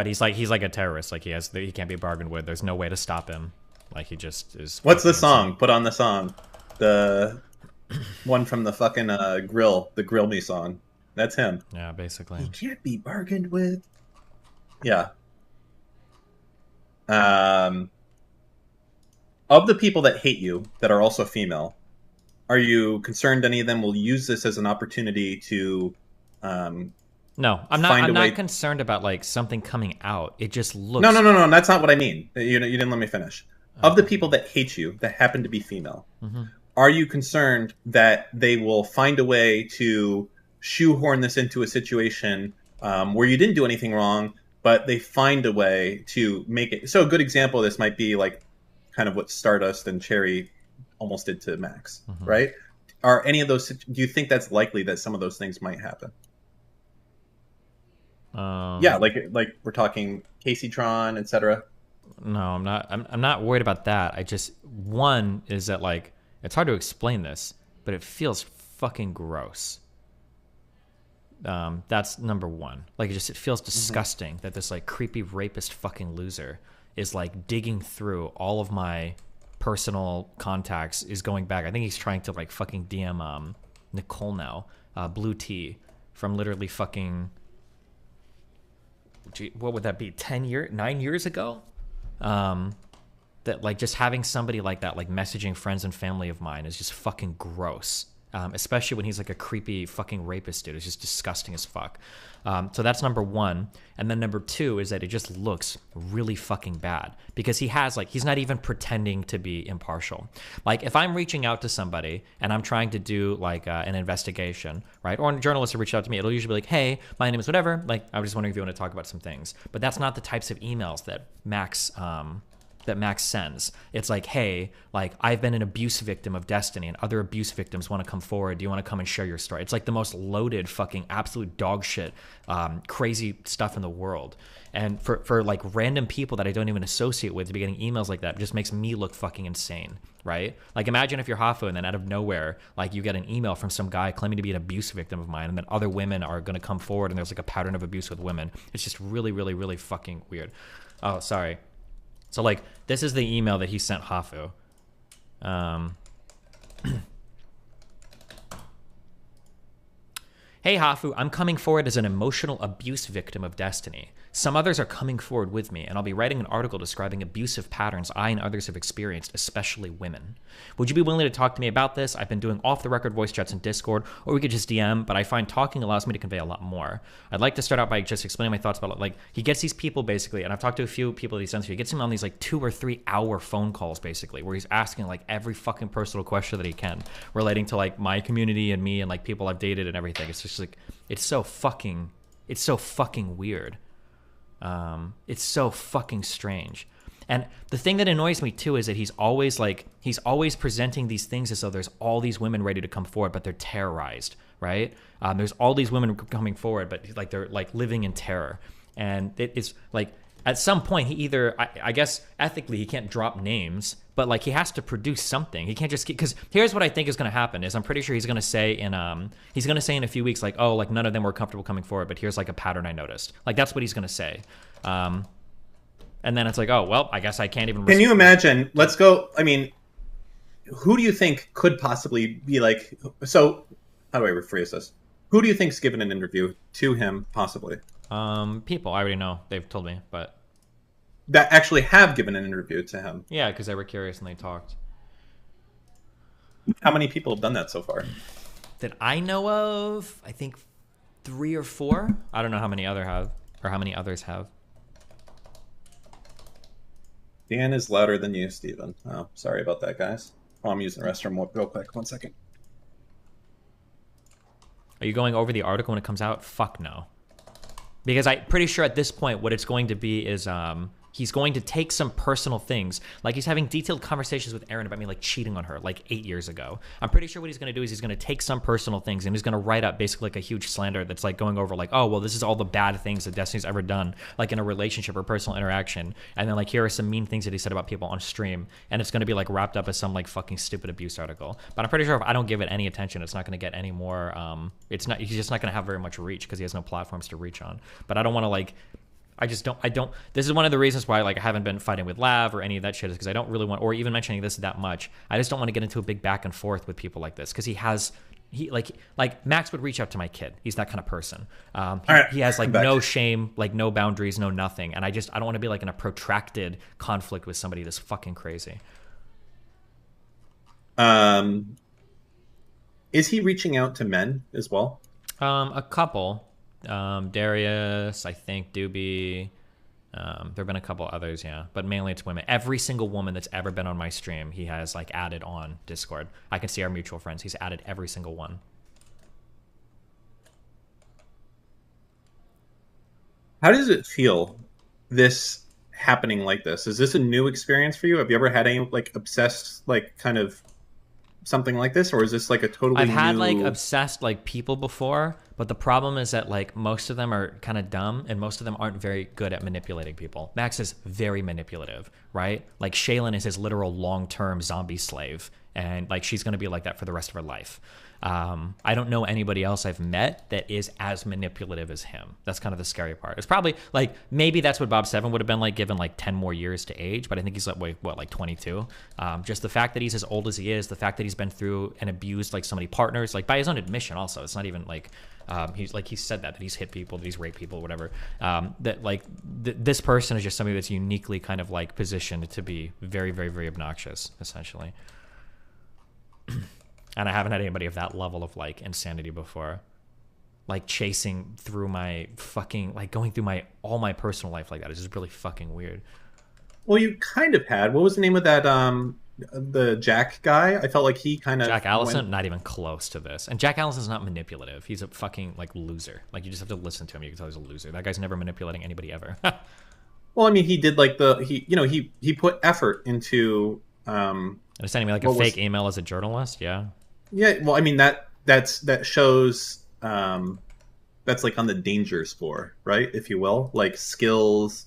he's like a terrorist. Like he can't be bargained with. There's no way to stop him. Like he just is. What's the song? Insane. Put on the song. The one from the fucking grill, the Grill Me song. That's him. Yeah, basically. He can't be bargained with. Yeah. Of the people that hate you, that are also female, are you concerned any of them will use this as an opportunity to? No, I'm not. I'm not concerned about like something coming out. It just looks. No. That's not what I mean. You didn't let me finish. Of the people that hate you, that happen to be female, are you concerned that they will find a way to shoehorn this into a situation where you didn't do anything wrong, but they find a way to make it? So a good example of this might be like kind of what Stardust and Cherry almost did to Max, Mhm. right? Are any of those? Do you think that's likely that some of those things might happen? Yeah, like we're talking Casey Tron, etc. No, I'm not. I'm not worried about that. I just one is that like it's hard to explain this, but it feels fucking gross. That's number one. Like it feels disgusting that this like creepy rapist fucking loser is like digging through all of my personal contacts. Is going back. I think he's trying to like fucking DM Nicole now, Blue Tea from literally fucking. Gee, what would that be? 9 years ago. That like just having somebody like that like messaging friends and family of mine is just fucking gross, especially when he's like a creepy fucking rapist dude. It's just disgusting as fuck. So that's number one. And then number two is that it just looks really fucking bad because he has like he's not even pretending to be impartial. Like if I'm reaching out to somebody and I'm trying to do like an investigation, right, or a journalist will reach out to me, it'll usually be like, hey, my name is whatever, like I was just wondering if you want to talk about some things. But that's not the types of emails that Max sends. It's like, hey, like I've been an abuse victim of Destiny and other abuse victims want to come forward. Do you want to come and share your story? It's like the most loaded fucking absolute dog shit, crazy stuff in the world. And for like random people that I don't even associate with to be getting emails like that just makes me look fucking insane, right? Like imagine if you're Hafu and then out of nowhere, like you get an email from some guy claiming to be an abuse victim of mine and then other women are going to come forward and there's like a pattern of abuse with women. It's just really, really, really fucking weird. Oh, sorry. So, like, this is the email that he sent Hafu. Hey, Hafu, I'm coming forward as an emotional abuse victim of Destiny. Some others are coming forward with me, and I'll be writing an article describing abusive patterns I and others have experienced, especially women. Would you be willing to talk to me about this? I've been doing off-the-record voice chats in Discord, or we could just DM, but I find talking allows me to convey a lot more. I'd like to start out by just explaining my thoughts about it. Like, he gets these people, basically, and I've talked to a few people that he sends to. He gets them on these, like, 2 or 3 hour phone calls, basically, where he's asking, like, every fucking personal question that he can, relating to, like, my community and me and, like, people I've dated and everything. It's just, like, it's so fucking weird. It's so fucking strange. And the thing that annoys me too is that he's always presenting these things as though there's all these women ready to come forward, but they're terrorized, right? There's all these women coming forward, but like they're like living in terror. And it's like at some point he either, I guess ethically he can't drop names, but like he has to produce something. He can't just because here's what I think is going to happen is I'm pretty sure he's going to say in a few weeks like, oh, like none of them were comfortable coming forward, but here's like a pattern I noticed. Like that's what he's going to say. And then it's like, oh, well, I guess I can't even. Can you imagine? Let's go. I mean, who do you think could possibly be like? So, how do I rephrase this? Who do you think's given an interview to him, possibly? People I already know. They've told me, but that actually have given an interview to him. Yeah, because they were curious and they talked. How many people have done that so far? That I know of, I think 3 or 4. I don't know how many others have. Dan is louder than you, Steven. Oh, sorry about that, guys. Oh, I'm using the restroom real quick. 1 second. Are you going over the article when it comes out? Fuck no. Because I'm pretty sure at this point what it's going to be is he's going to take some personal things. Like he's having detailed conversations with Erin about me like cheating on her like 8 years ago. I'm pretty sure what he's going to do is he's going to take some personal things and he's going to write up basically like a huge slander that's like going over like, oh, well, this is all the bad things that Destiny's ever done, like in a relationship or personal interaction. And then like here are some mean things that he said about people on stream. And it's going to be like wrapped up as some like fucking stupid abuse article. But I'm pretty sure if I don't give it any attention, it's not going to get any more. He's just not going to have very much reach because he has no platforms to reach on. But I don't want to like. I don't, this is one of the reasons why like I haven't been fighting with Lav or any of that shit is because I don't really want, or even mentioning this that much. I just don't want to get into a big back and forth with people like this because he like Max would reach out to my kid. He's that kind of person. He has like no shame, like no boundaries, no nothing. And I don't want to be like in a protracted conflict with somebody that's fucking crazy. Is he reaching out to men as well? A couple. Darius, I think, Doobie. There have been a couple others, yeah. But mainly it's women. Every single woman that's ever been on my stream, he has, like, added on Discord. I can see our mutual friends. He's added every single one. How does it feel, this happening like this? Is this a new experience for you? Have you ever had any, like, obsessed, like, kind of something like this, or is this like a totally I've had new... like obsessed like people before, but the problem is that like most of them are kind of dumb and most of them aren't very good at manipulating people. Max is very manipulative, right? Like Shaylin is his literal long-term zombie slave, and like she's gonna be like that for the rest of her life. I don't know anybody else I've met that is as manipulative as him. That's kind of the scary part. It's probably like, maybe that's what Bob Seven would have been like given like 10 more years to age, but I think he's like, what, like 22? Just the fact that he's as old as he is, the fact that he's been through and abused like so many partners, like by his own admission also. It's not even like, he's like, he said that he's hit people, that he's raped people, whatever. That like this person is just somebody that's uniquely kind of like positioned to be very, very, very obnoxious, essentially. And I haven't had anybody of that level of like insanity before, like chasing through my fucking, like going through all my personal life like that. It's just really fucking weird. Well, you kind of had, what was the name of that the Jack guy? I felt like he kind of Jack Allison, not even close to this. And Jack Allison's not manipulative. He's a fucking like loser. Like you just have to listen to him. You can tell he's a loser. That guy's never manipulating anybody ever. Well, I mean, he did like he put effort into and sending me like a fake email as a journalist. Yeah. Yeah, well, I mean that shows that's like on the danger score, right? If you will, like skills,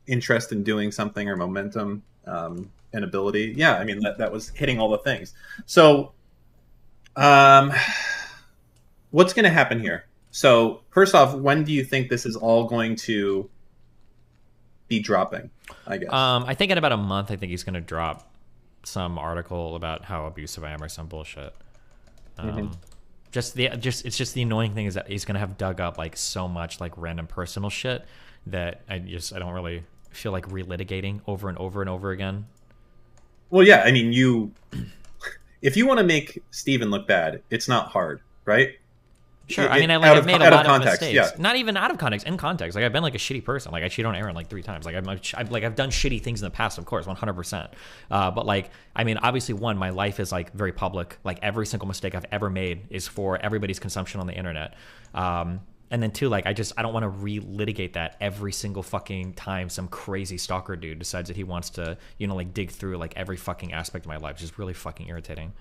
interest in doing something or momentum and ability. Yeah, I mean that was hitting all the things. So, what's going to happen here? So, first off, when do you think this is all going to be dropping? I guess. I think in about a month, I think he's going to drop some article about how abusive I am or some bullshit. It's just the annoying thing is that he's gonna have dug up like so much like random personal shit that I don't really feel like relitigating over and over and over again. Well, yeah, I mean, if you want to make Steven look bad, it's not hard, right? Sure. I mean, I've made a lot of mistakes. Yeah. Not even out of context, in context. Like I've been like a shitty person. Like I cheated on Aaron like 3 times. Like I've done shitty things in the past, of course, 100%. But like, I mean, obviously, one, my life is like very public. Like every single mistake I've ever made is for everybody's consumption on the internet. And then 2, like I don't want to relitigate that every single fucking time some crazy stalker dude decides that he wants to, like dig through like every fucking aspect of my life. It's just really fucking irritating.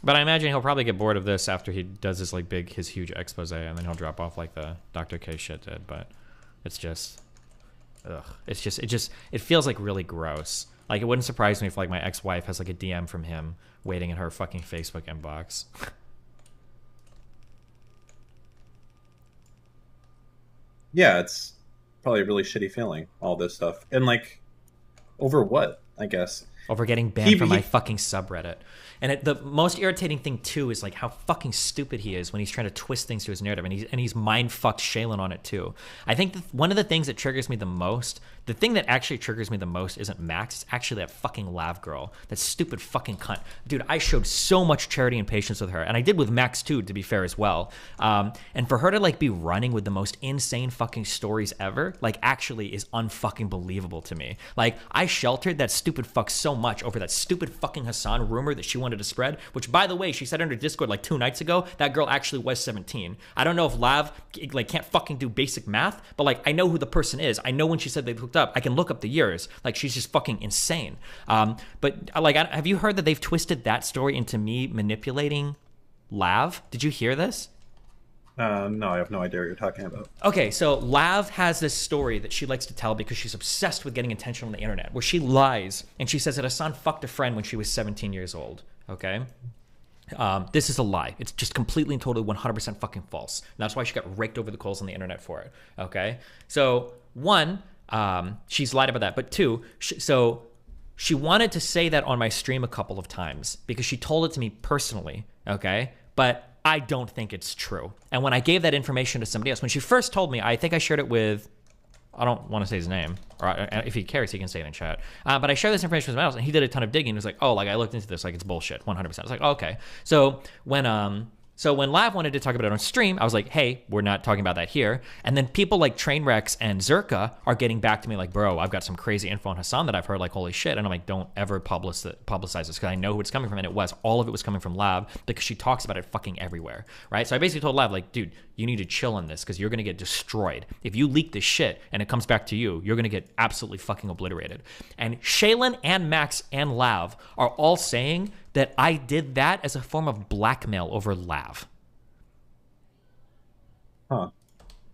But I imagine he'll probably get bored of this after he does this like his huge expose, and then he'll drop off like the Dr. K shit did. But it's just, it feels like really gross. Like it wouldn't surprise me if like my ex-wife has like a DM from him waiting in her fucking Facebook inbox. Yeah, it's probably a really shitty feeling, all this stuff. And like, over what, I guess? Over getting banned from my fucking subreddit. And the most irritating thing too is like how fucking stupid he is when he's trying to twist things to his narrative, and he's mind fucked Shaylin on it too. I think one of the things that triggers me the most, the thing that actually triggers me the most isn't Max, it's actually that fucking Lav girl, that stupid fucking cunt. Dude, I showed so much charity and patience with her, and I did with Max too, to be fair as well. And for her to like be running with the most insane fucking stories ever, like actually is unfucking believable to me. Like I sheltered that stupid fuck so much over that stupid fucking Hassan rumor that she wanted to spread, which by the way, she said in her Discord like 2 nights ago, that girl actually was 17. I don't know if Lav like can't fucking do basic math, but like I know who the person is. I know when she said they hooked up. I can look up the years. Like she's just fucking insane. But like, have you heard that they've twisted that story into me manipulating Lav? Did you hear this? No, I have no idea what you're talking about. Okay, so Lav has this story that she likes to tell because she's obsessed with getting attention on the internet, where she lies and she says that Hassan fucked a friend when she was 17 years old. Okay? This is a lie. It's just completely and totally 100% fucking false. And that's why she got raked over the coals on the internet for it. Okay? So, 1, she's lied about that. But 2, she wanted to say that on my stream a couple of times because she told it to me personally. Okay? But I don't think it's true. And when I gave that information to somebody else, when she first told me, I think I shared it with, I don't want to say his name, or if he cares, he can say it in chat. But I shared this information with somebody else, and he did a ton of digging. He was like, oh, like I looked into this, like it's bullshit, 100%. I was like, oh, okay. So when So when Lav wanted to talk about it on stream, I was like, hey, we're not talking about that here. And then people like Trainwrecks and Zerka are getting back to me like, bro, I've got some crazy info on Hassan that I've heard, like, holy shit. And I'm like, don't ever publicize this because I know who it's coming from. And all of it was coming from Lav because she talks about it fucking everywhere, right? So I basically told Lav, like, dude, you need to chill on this because you're going to get destroyed. If you leak this shit and it comes back to you, you're going to get absolutely fucking obliterated. And Chillin and Max and Lav are all saying that I did that as a form of blackmail over Lav. Huh.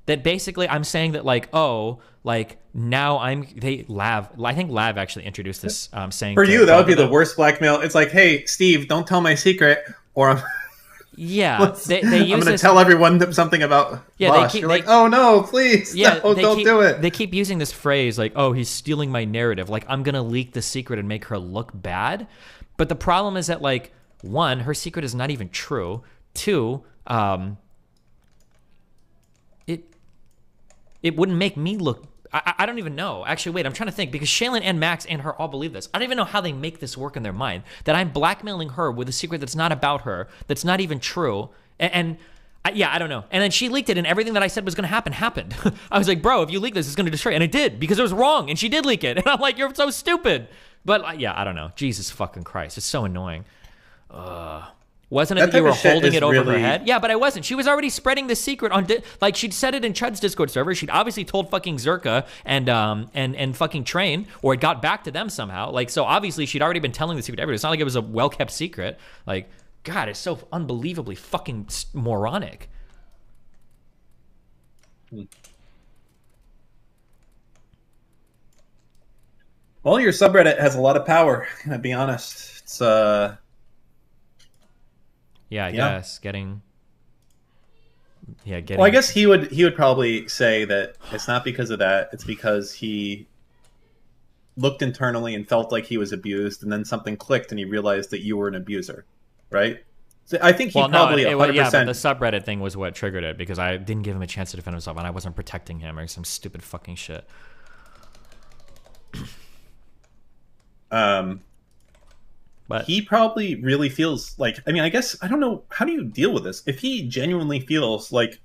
That basically I'm saying that like, oh, like now I think Lav actually introduced this saying for you that would be the worst blackmail. It's like, hey, Steve, don't tell my secret or I'm they use I'm going to tell everyone something about Bosch. You're like, oh no, please, no, don't do it. They keep using this phrase like, oh, he's stealing my narrative. Like I'm going to leak the secret and make her look bad. But the problem is that, like, one, her secret is not even true. Two, it wouldn't make me look... I don't even know. Actually, wait, I'm trying to think, because Chillin and Max and her all believe this. I don't even know how they make this work in their mind, that I'm blackmailing her with a secret that's not about her, that's not even true, and I don't know. And then she leaked it, and everything that I said was going to happen happened. I was like, bro, if you leak this, it's going to destroy it. And it did, because it was wrong, and she did leak it. And I'm like, you're so stupid. But, yeah, I don't know. Jesus fucking Christ. It's so annoying. Wasn't it that you were holding it over her head? Yeah, but I wasn't. She was already spreading the secret on... like, she'd said it in Chud's Discord server. She'd obviously told fucking Zerka and fucking Train, or it got back to them somehow. Like, so obviously she'd already been telling the secret to everybody. It's not like it was a well-kept secret. Like, God, it's so unbelievably fucking moronic. Well, your subreddit has a lot of power, to be honest. It's, yeah, I guess. Getting... Well, I guess he would probably say that it's not because of that. It's because he looked internally and felt like he was abused, and then something clicked and he realized that you were an abuser, right? So I think he probably 100%... Yeah, but the subreddit thing was what triggered it, because I didn't give him a chance to defend himself, and I wasn't protecting him or some stupid fucking shit. But he probably really feels like, I mean, I guess, I don't know, how do you deal with this? If he genuinely feels like,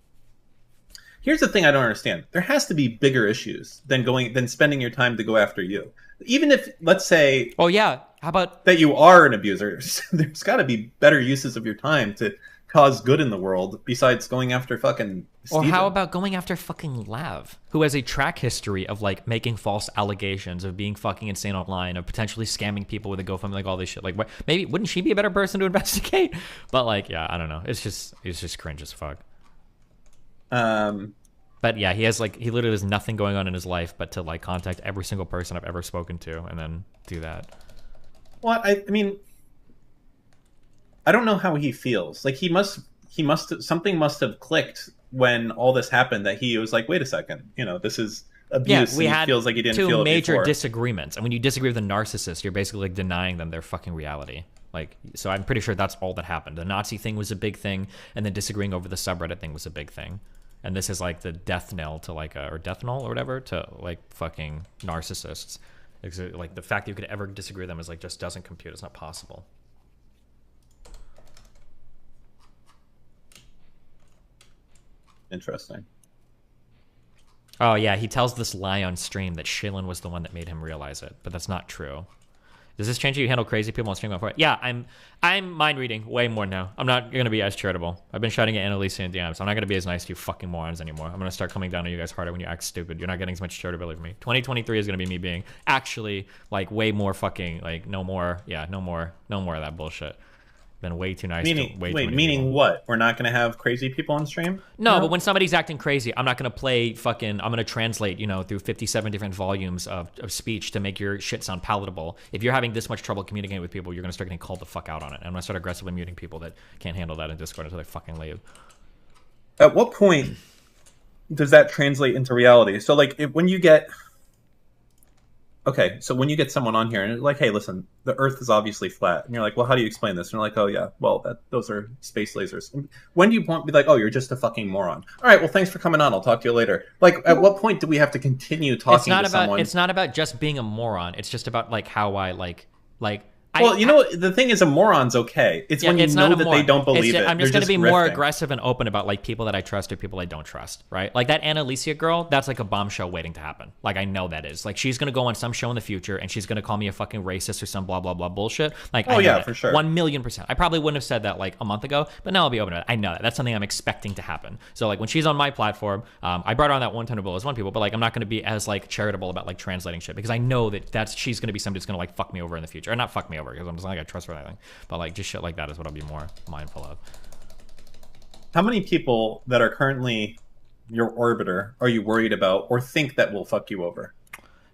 here's the thing I don't understand. There has to be bigger issues than spending your time to go after you. Even if, let's say... Oh, yeah. How about... that you are an abuser. There's got to be better uses of your time to cause good in the world besides going after fucking Steven. Or how about going after fucking Lav, who has a track history of like making false allegations, of being fucking insane online, of potentially scamming people with a GoFundMe, like all this shit. Like, maybe wouldn't she be a better person to investigate? But like, yeah, I don't know. It's just cringe as fuck. But yeah, he literally has nothing going on in his life but to like contact every single person I've ever spoken to and then do that. Well, I mean, I don't know how he feels. Like something must have clicked when all this happened, that he was like, wait a second, this is abuse. Yeah, we had feels like he didn't two feel major disagreements. And when you disagree with a narcissist, you're basically like denying them their fucking reality. Like, so I'm pretty sure that's all that happened. The Nazi thing was a big thing, and then disagreeing over the subreddit thing was a big thing. And this is like the death knell to like or death knell or whatever to like fucking narcissists. Like the fact that you could ever disagree with them is like just doesn't compute. It's not possible. Interesting. Oh yeah, he tells this lie on stream that Chillin was the one that made him realize it, but that's not true. Does this change how you handle crazy people on stream going forward? Yeah, I'm mind reading way more now. I'm not gonna be as charitable. I've been shouting at Annalisa and DMs. I'm not gonna be as nice to you fucking morons anymore. I'm gonna start coming down on you guys harder when you act stupid. You're not getting as much charitability from me. 2023 is gonna be me being actually like way more fucking like no more of that bullshit. Been way too nice. Meaning what? We're not going to have crazy people on stream? No, but when somebody's acting crazy, I'm not going to play fucking... I'm going to translate, through 57 different volumes of speech to make your shit sound palatable. If you're having this much trouble communicating with people, you're going to start getting called the fuck out on it. I'm going to start aggressively muting people that can't handle that in Discord until they fucking leave. At what point does that translate into reality? So, like, when you get... Okay, so when you get someone on here and it's like, hey, listen, the Earth is obviously flat. And you're like, well, how do you explain this? And you're like, oh, yeah, well, those are space lasers. When do you want to be like, oh, you're just a fucking moron? All right, well, thanks for coming on. I'll talk to you later. Like, at what point do we have to continue talking to someone? It's not about just being a moron. It's just about, like, how I, like Well, you know, the thing is, a moron's okay. It's when you know that they don't believe it. I'm just going to be more aggressive and open about like people that I trust or people I don't trust, right? Like that Annalicia girl, that's like a bombshell waiting to happen. Like I know that is. Like she's going to go on some show in the future and she's going to call me a fucking racist or some blah blah blah bullshit. Like oh yeah, for sure, 1,000,000%. I probably wouldn't have said that like a month ago, but now I'll be open to it. I know that. That's something I'm expecting to happen. So like when she's on my platform, I brought her on that one ton of as one people, but like I'm not going to be as like charitable about like translating shit because I know that she's going to be somebody that's going to like fuck me over in the future, or not fuck me over because I'm just like I trust her or anything, but like just shit like that is what I'll be more mindful of. How many people that are currently your orbiter are you worried about or think that will fuck you over?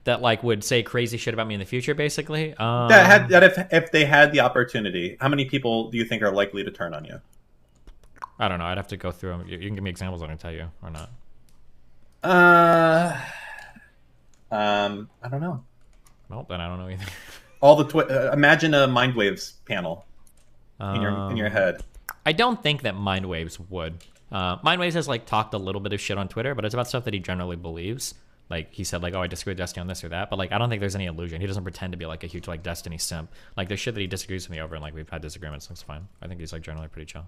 That like would say crazy shit about me in the future, basically. That if they had the opportunity, how many people do you think are likely to turn on you? I don't know. I'd have to go through them. You can give me examples. I can tell you or not. I don't know. Well, then I don't know either. All the imagine a mind waves panel in your head. I don't think that mind waves would. Mind waves has like talked a little bit of shit on Twitter, but it's about stuff that he generally believes. Like he said, like, oh, I disagree with Destiny on this or that, but like I don't think there's any illusion. He doesn't pretend to be like a huge like Destiny simp. Like there's shit that he disagrees with me over, and like we've had disagreements. Looks fine. I think he's like generally pretty chill.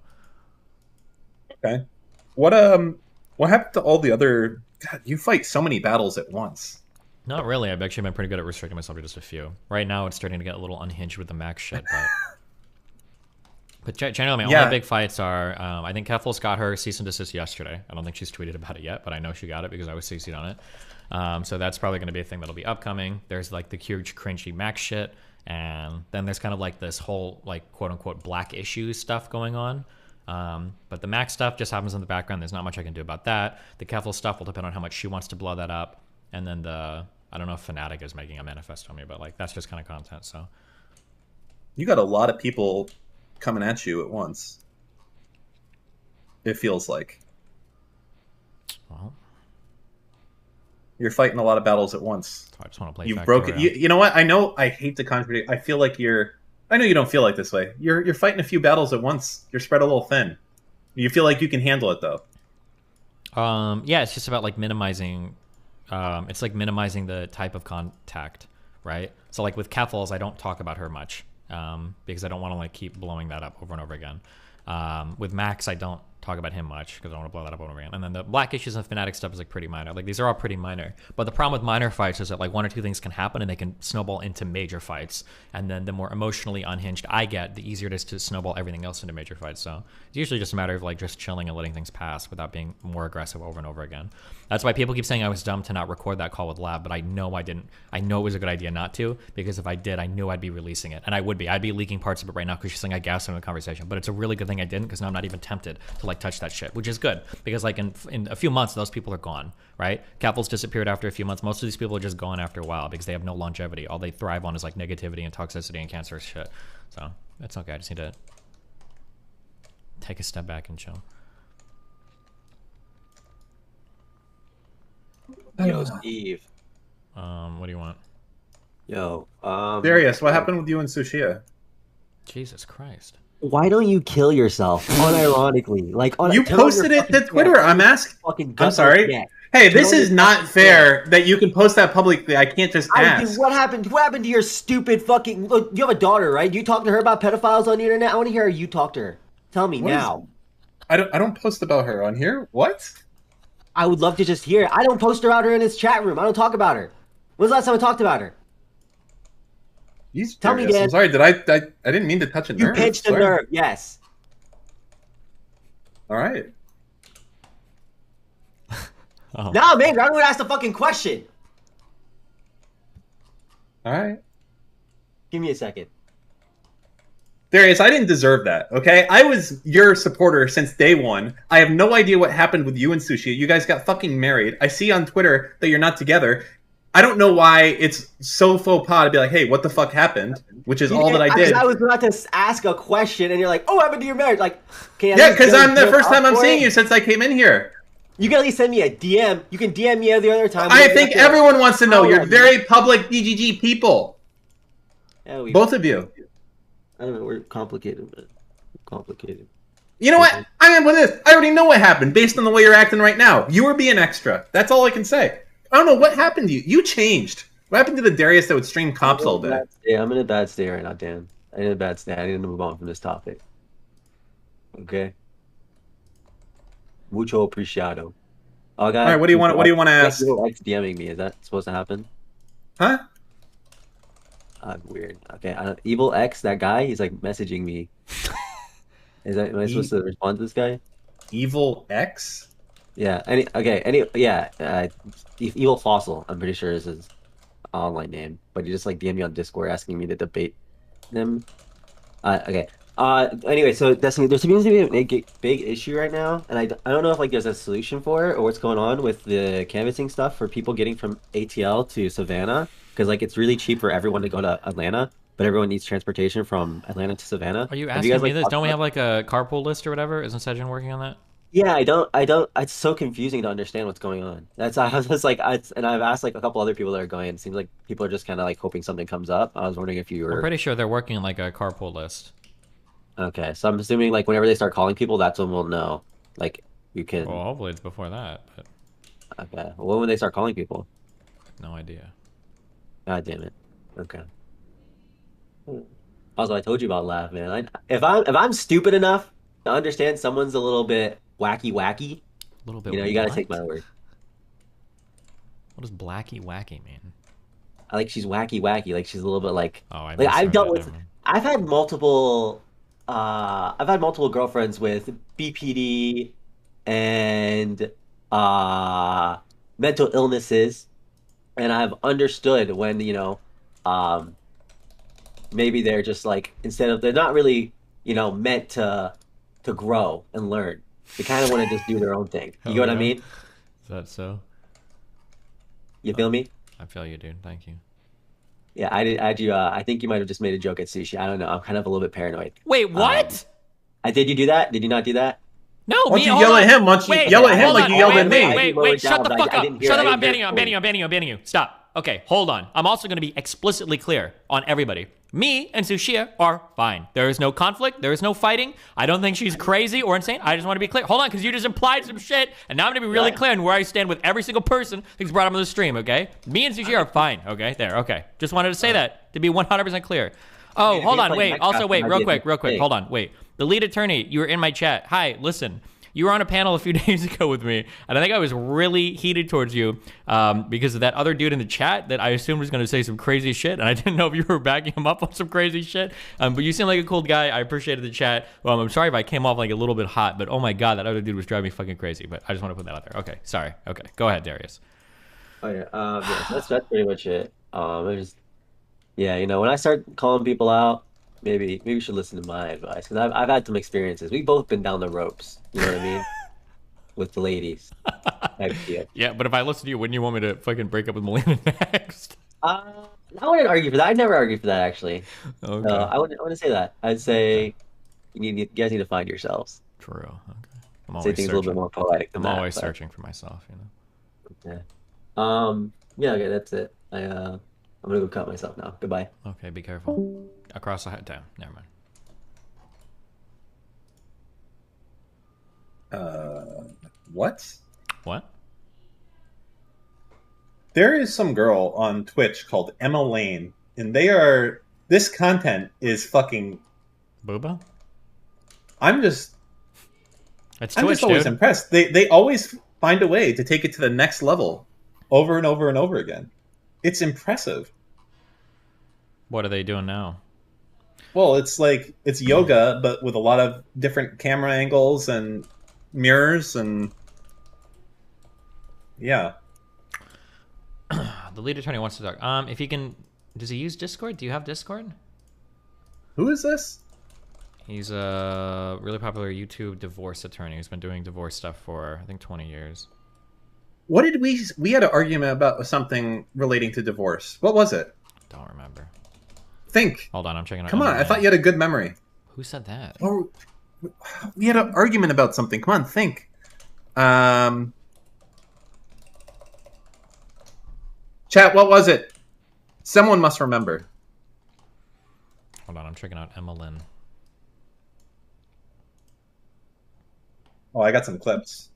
Okay. What happened to all the other? God, you fight so many battles at once. Not really. I've actually been pretty good at restricting myself to just a few. Right now, it's starting to get a little unhinged with the max shit, but generally, my only big fights are, I think Keffel's got her cease and desist yesterday. I don't think she's tweeted about it yet, but I know she got it because I was CC'd on it. So that's probably going to be a thing that'll be upcoming. There's like the huge cringy max shit, and then there's kind of like this whole like quote unquote black issues stuff going on. But the max stuff just happens in the background. There's not much I can do about that. The Keffel stuff will depend on how much she wants to blow that up, and then I don't know if Fnatic is making a manifest on me, but like that's just kind of content. So you got a lot of people coming at you at once. It feels like. Well, you're fighting a lot of battles at once. I just want to play. You've broken. You know what? I know. I hate to contradict. I feel like you're. I know you don't feel like this way. You're fighting a few battles at once. You're spread a little thin. You feel like you can handle it though. Yeah, it's just about like minimizing. It's like minimizing the type of contact, right? So like with Keffels, I don't talk about her much because I don't want to like keep blowing that up over and over again. With Max, I don't talk about him much because I don't want to blow that up over again. And then the black issues and Fnatic stuff is like pretty minor. Like these are all pretty minor. But the problem with minor fights is that like one or two things can happen and they can snowball into major fights. And then the more emotionally unhinged I get, the easier it is to snowball everything else into major fights. So it's usually just a matter of like just chilling and letting things pass without being more aggressive over and over again. That's why people keep saying I was dumb to not record that call with Lab, but I know I didn't. I know it was a good idea not to, because if I did, I knew I'd be releasing it. And I would be. I'd be leaking parts of it right now because she's saying I gassed her in the conversation. But it's a really good thing I didn't, because now I'm not even tempted to like touch that shit, which is good, because like in a few months, those people are gone, right? Capitals disappeared after a few months. Most of these people are just gone after a while because they have no longevity. All they thrive on is like negativity and toxicity and cancerous shit. So it's okay. I just need to take a step back and chill. Yo, Steve. What do you want? Yo, Darius, what happened with you and Sushia? Jesus Christ. Why don't you kill yourself unironically? Like you posted it to Twitter. I'm asking. I'm sorry. Hey, this is not fair that you can post that publicly. I can't just ask. Dude, what happened? What happened to your stupid fucking? Look, you have a daughter, right? You talk to her about pedophiles on the internet. I want to hear you talk to her. Tell me now. I don't post about her on here. What? I would love to just hear it. I don't post about her in this chat room. I don't talk about her. When's the last time I talked about her? Tell me, Dan. I'm sorry. Did I didn't mean to touch a nerve. You pinched a nerve. Yes. All right. Oh. No, man. I'm going to ask the fucking question. All right. Give me a second. Darius, I didn't deserve that, okay? I was your supporter since day one. I have no idea what happened with you and Sushi. You guys got fucking married. I see on Twitter that you're not together. I don't know why it's so faux pas to be like, hey, what the fuck happened? Which is all that I did. I was about to ask a question, and you're like, oh, what happened to your marriage? Like, okay, yeah, because I'm the first time I'm seeing you since I came in here. You can at least send me a DM. You can DM me the other time. I think everyone wants to know. You're very public DGG people. Yeah, both of you. I don't know. We're complicated, but complicated. You know what? I am with this. I already know what happened based on the way you're acting right now. You were being extra. That's all I can say. I don't know what happened to you. You changed. What happened to the Darius that would stream comps all day? Yeah, I'm in a bad state right now, Dan. in a bad state. I need to move on from this topic. Okay. Mucho apreciado. Oh, All right, what do you want? What do you want to ask? X DMing me. Is that supposed to happen? Huh? Weird. Okay. Evil X, that guy, he's like messaging me. Am I supposed to respond to this guy? Evil X? Yeah. Yeah. Evil Fossil, I'm pretty sure is his online name. But he just like DM'd me on Discord asking me to debate them. Okay. Anyway, so Destiny, there seems to be a big issue right now, and I don't know if like there's a solution for it or what's going on with the canvassing stuff for people getting from ATL to Savannah, because like it's really cheap for everyone to go to Atlanta, but everyone needs transportation from Atlanta to Savannah. Are you Have asking guys, me like, this? talked Don't we about- have like a carpool list or whatever? Isn't Sejin working on that? Yeah, I don't. It's so confusing to understand what's going on. I was just like, and I've asked like a couple other people that are going. It seems like people are just kind of like hoping something comes up. I was wondering if you I'm were. pretty sure they're working on like a carpool list. Okay, so I'm assuming like whenever they start calling people, that's when we'll know. Like you can. Well, hopefully it's before that, but Okay. Well, when would they start calling people? no idea. God damn it. Okay. Also, I told you about laugh, man. If I'm stupid enough to understand someone's a little bit wacky, A little bit. you gotta what? take my word. What does blacky wacky mean? I like she's wacky, like she's a little bit like. Oh, I Like I've misheard dealt it, with. never mind. I've had multiple girlfriends with BPD and uh mental illnesses, and I've understood when um maybe they're just like they're not really meant to grow and learn. They kind of want to just do their own thing. You Oh, know what I yeah? mean? Is that so? You feel me? I feel you, dude. Thank you. Yeah, I think you might have just made a joke at sushi. I don't know. I'm kind of a little bit paranoid. Wait, what? Did you do that? Did you not do that? No, Why don't me. you hold yell on. at him? Why don't you Wait, yell at him hold like on. you yelled wait, at me? Wait, Lower shut the down, fuck I up. didn't hear Shut it. up. I I'm didn't banning hear you. I'm banning you. Stop. Okay, hold on. I'm also going to be explicitly clear on everybody. Me and Sushia are fine. There is no conflict. There is no fighting. I don't think she's crazy or insane. I just want to be clear. Hold on, because you just implied some shit, and now I'm going to be really Right. clear on where I stand with every single person who's brought up on the stream, okay? Me and Sushia are fine, okay? There, okay. Just wanted to say that to be 100% clear. Oh, if hold you on, play wait. Minecraft, Also, it wait, might real be a quick, different thing. Hold on, wait. The lead attorney, you were in my chat. Hi, listen. You were on a panel a few days ago with me, and I think I was really heated towards you because of that other dude in the chat that I assumed was going to say some crazy shit, and I didn't know if you were backing him up on some crazy shit. But you seem like a cool guy. I appreciated the chat. I'm sorry if I came off like a little bit hot, but oh my god, that other dude was driving me fucking crazy. But I just want to put that out there. Okay, sorry. Okay, go ahead, Darius. Oh yeah. Yeah, so that's pretty much it. Yeah, when I start calling people out, maybe you should listen to my advice because I've had some experiences. We've both been down the ropes. You know what I mean? With the ladies. Yeah, but if I listen to you, wouldn't you want me to fucking break up with Melina next? I wouldn't argue for that. I'd never argue for that actually. Okay. I wouldn't say that. I'd say you guys need to find yourselves. True. Okay. I'm Say always things a little bit searching. more poetic than I'm that. always but- searching for myself, Yeah. Yeah. Okay. That's it. I'm gonna go cut myself now. Goodbye. Okay, be careful. Across the head down. Never mind. What? What? There is some girl on Twitch called Emma Lane, and this content is fucking. Booba? I'm just Twitch, always dude. impressed. They always find a way to take it to the next level, over and over and over again. It's impressive. What are they doing now? Well, it's yoga, but with a lot of different camera angles and mirrors and yeah. The lead attorney wants to talk. If he can, does he use Discord? Do you have Discord? Who is this? He's a really popular YouTube divorce attorney who's been doing divorce stuff for, I think, 20 years. What did we had an argument about something relating to divorce. What was it? Don't remember. Think. Hold on, I'm checking out. Come on, I thought you had a good memory. Who said that? Oh, we had an argument about something. Come on, think. Chat, what was it? Someone must remember. Hold on, I'm checking out Emma Lynn. Oh, I got some clips.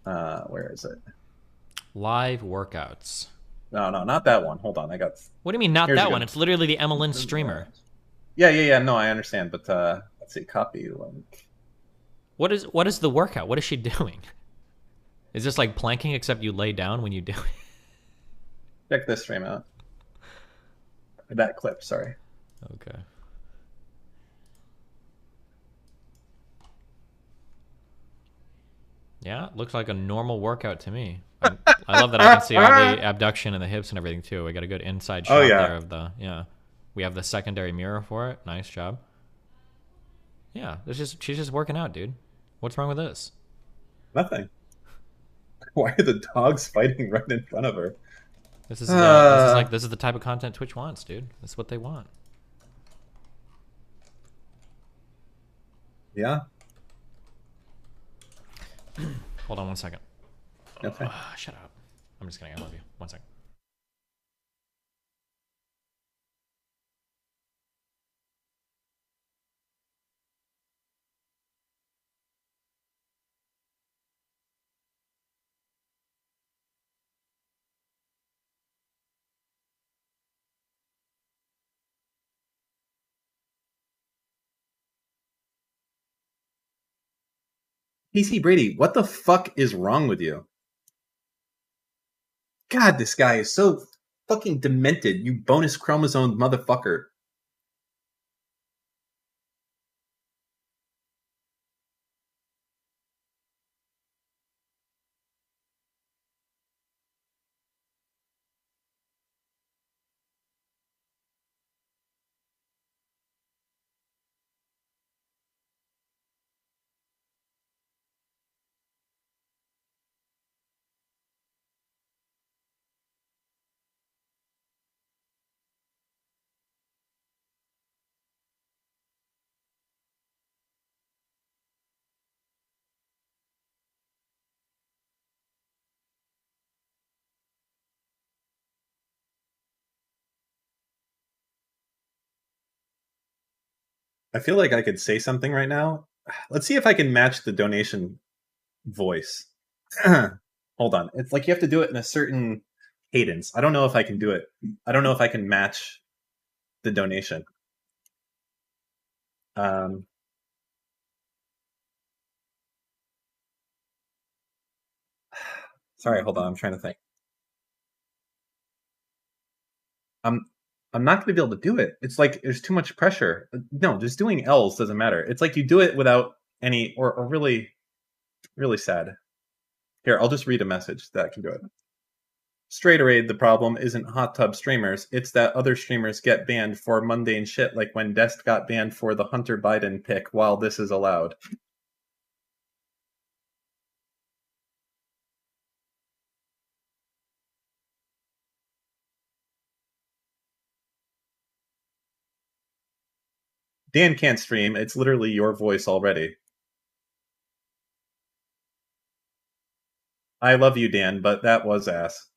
Where is it? Live workouts. No, not that one. Hold on, I got. What do you mean not Here's a that good one? It's literally the MLN streamer. Yeah. No, I understand, but let's see, copy link. What is the workout? What is she doing? Is this like planking except you lay down when you do it? Check this stream out. That clip, sorry. Okay. Yeah, looks like a normal workout to me. I love that I can see all the abduction and the hips and everything too. We got a good inside shot there of the We have the secondary mirror for it. Nice job. Yeah, she's just working out, dude. What's wrong with this? Nothing. Why are the dogs fighting right in front of her? This is the type of content Twitch wants, dude. That's what they want. Yeah. Hold on one second. Okay. Shut up. I'm just kidding. I love you. One second. PC Brady, what the fuck is wrong with you? God, this guy is so fucking demented, you bonus chromosome motherfucker. I feel like I could say something right now. Let's see if I can match the donation voice. Hold on. It's like you have to do it in a certain cadence. I don't know if I can do it. I don't know if I can match the donation. Sorry, hold on. I'm trying to think. I'm not going to be able to do it. It's like there's too much pressure. No, just doing L's doesn't matter. It's like you do it without any, or really, really sad. Here, I'll just read a message that can do it. Straighterade, the problem isn't hot tub streamers. It's that other streamers get banned for mundane shit, like when Dest got banned for the Hunter Biden pick while this is allowed. Dan can't stream. It's literally your voice already. I love you, Dan, but that was ass.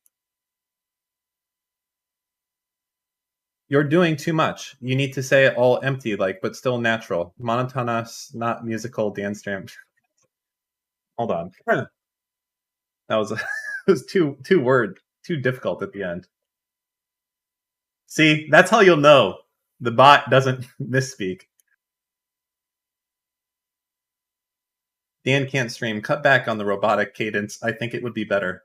You're doing too much. You need to say it all empty, like, but still natural. Monotonous, not musical dance stream. Hold on. That was it was too difficult at the end. See, that's how you'll know the bot doesn't misspeak. Dan can't stream. Cut back on the robotic cadence. I think it would be better.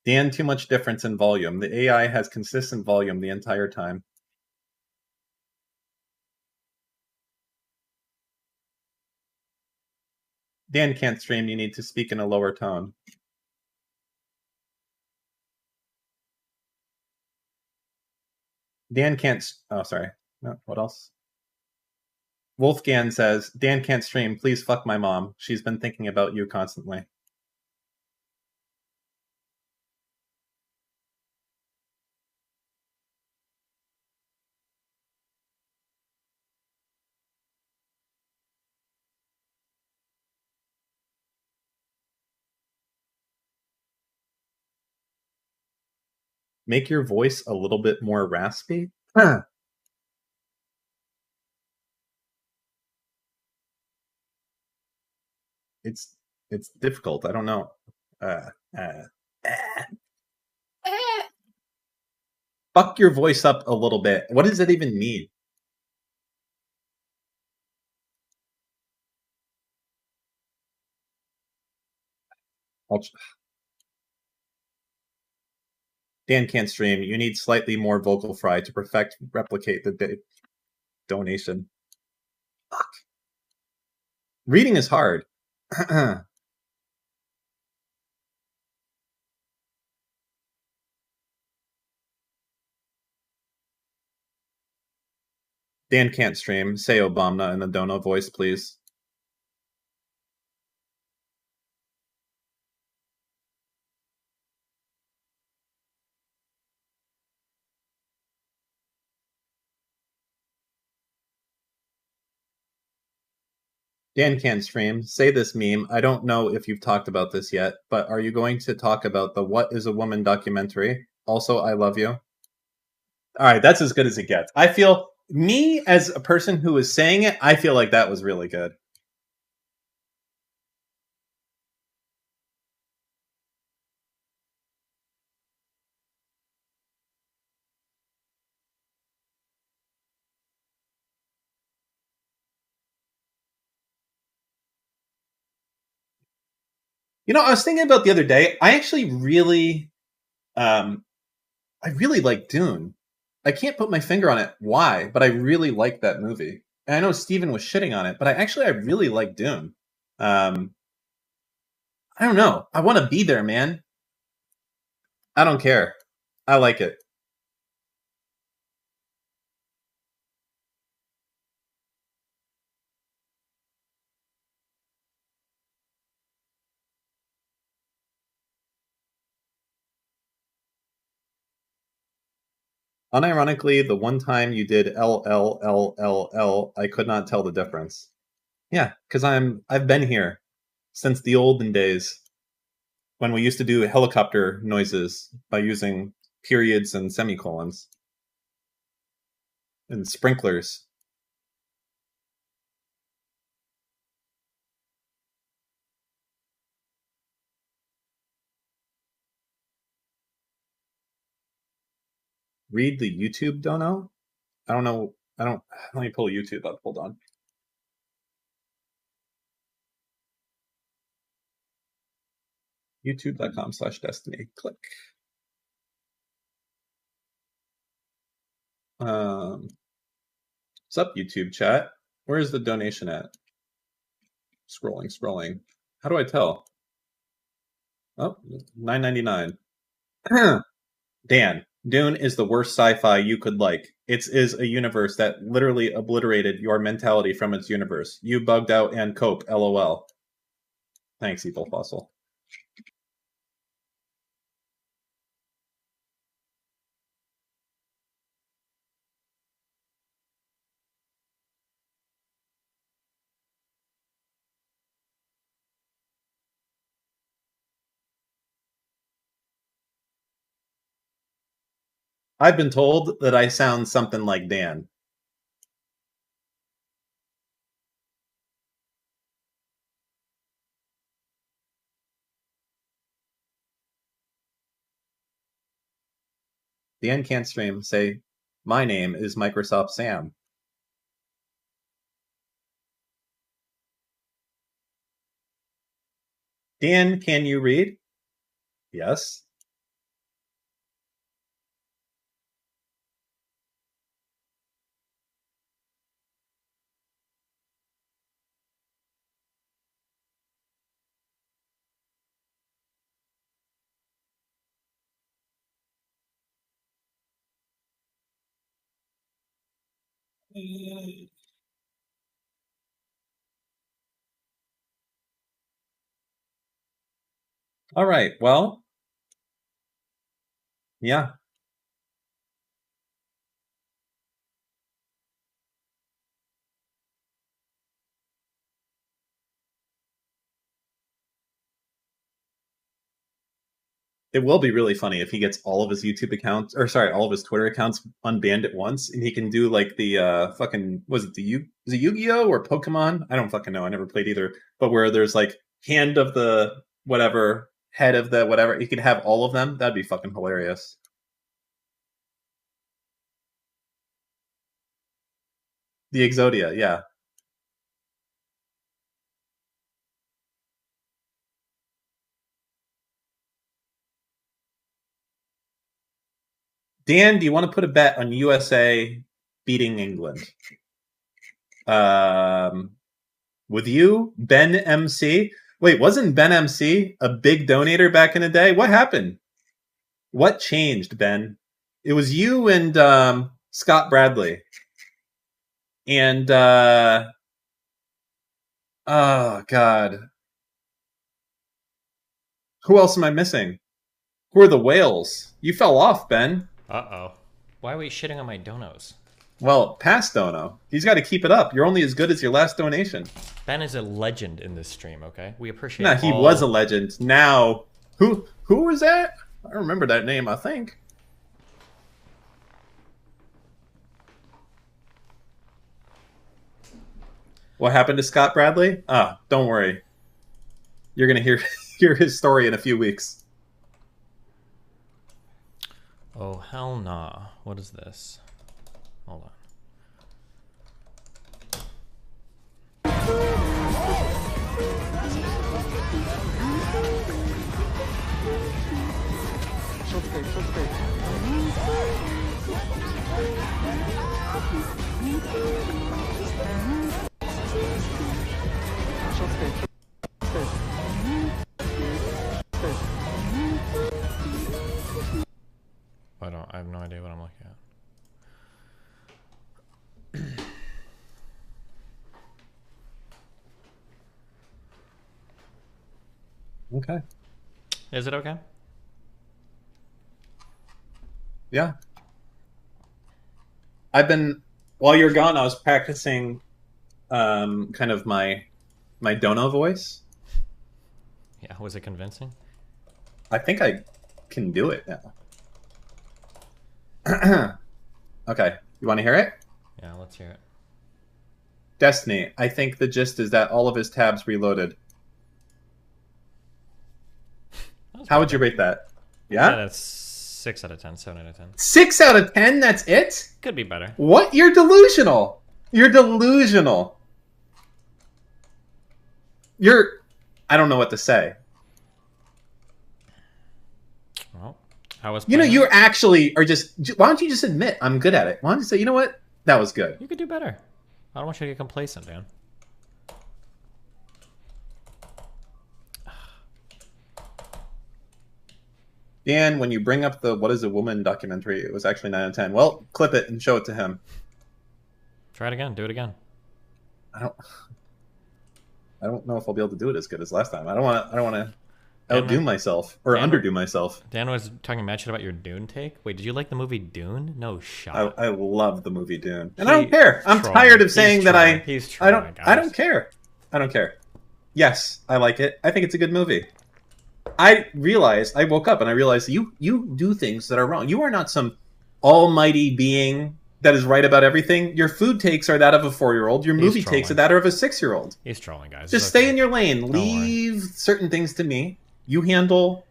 Dan, too much difference in volume. The AI has consistent volume the entire time. Dan can't stream. You need to speak in a lower tone. Dan can't. Oh, sorry. No, what else? Wolfgang says, Dan can't stream. Please fuck my mom. She's been thinking about you constantly. Make your voice a little bit more raspy? It's difficult. I don't know. Uh, Fuck your voice up a little bit. What does that even mean? Dan can't stream. You need slightly more vocal fry to replicate the donation. Fuck. Reading is hard. Dan can't stream. Say Obama in the Dono voice, please. Dan can't stream. Say this meme. I don't know if you've talked about this yet, but are you going to talk about the What is a Woman documentary? Also, I love you. All right, that's as good as it gets. I feel, me as a person who is saying it, I feel like that was really good. You know, I was thinking about the other day. I actually I really like Dune. I can't put my finger on it why, but I really like that movie. And I know Steven was shitting on it, but I really like Dune. I don't know. I want to be there, man. I don't care. I like it. Unironically, the one time you did LLLLL, I could not tell the difference. Yeah, because I've been here since the olden days when we used to do helicopter noises by using periods and semicolons and sprinklers. Read the YouTube dono? I don't know. I don't. Let me pull YouTube up. Hold on. YouTube.com/destiny. Click. What's up, YouTube chat? Where's the donation at? Scrolling. How do I tell? Oh, $9.99. Dan, Dune is the worst sci-fi you could like. It is a universe that literally obliterated your mentality from its universe. You bugged out and cope. LOL. Thanks, Evil Fossil. I've been told that I sound something like Dan. Dan can't stream. Say, my name is Microsoft Sam. Dan, can you read? Yes. All right. Well, yeah. It will be really funny if he gets all of his YouTube accounts, or sorry, all of his Twitter accounts unbanned at once, and he can do like the fucking, was it is it Yu-Gi-Oh or Pokemon? I don't fucking know. I never played either. But where there's like hand of the whatever, head of the whatever. You could have all of them. That'd be fucking hilarious. The Exodia, yeah. Dan, do you want to put a bet on USA beating England? With you, Ben MC. Wait, wasn't Ben MC a big donator back in the day? What happened? What changed, Ben? It was you and Scott Bradley. And oh god. Who else am I missing? Who are the whales? You fell off, Ben. Uh-oh. Why are we shitting on my donos? Well, past dono. He's got to keep it up. You're only as good as your last donation. Ben is a legend in this stream, okay? We appreciate Nah, he was a legend. Now, who was that? I don't remember that name, I think. What happened to Scott Bradley? Ah, don't worry. You're going to hear his story in a few weeks. Oh, hell nah. What is this? Hold on. I have no idea what I'm looking at. Okay. Is it okay? Yeah. While you're gone, I was practicing kind of my dono voice. Yeah, was it convincing? I think I can do it now. Okay, you want to hear it? Yeah, let's hear it. Destiny, I think the gist is that all of his tabs reloaded. How would you rate that? Yeah? That's 6 out of 10, 7 out of 10. 6 out of 10? That's it? Could be better. What? You're delusional. You're delusional. I don't know what to say. Well, how was You know, you actually are just... Why don't you just admit I'm good at it? Why don't you say, you know what? That was good. You could do better. I don't want you to get complacent, man. Dan, when you bring up the What is a Woman documentary, it was actually 9 out of 10. Well, clip it and show it to him. Try it again. Do it again. I don't know if I'll be able to do it as good as last time. I don't want to outdo myself or underdo myself. Dan was talking mad shit about your Dune take. Wait, did you like the movie Dune? No shot. I love the movie Dune, and I don't care. I'm tired of saying that I don't care. I don't care. Yes, I like it. I think it's a good movie. I woke up and I realized you do things that are wrong. You are not some almighty being that is right about everything. Your food takes are that of a 4-year-old. Your movie takes are that of a 6-year-old. He's trolling, guys. Just stay in your lane. Leave certain things to me. You handle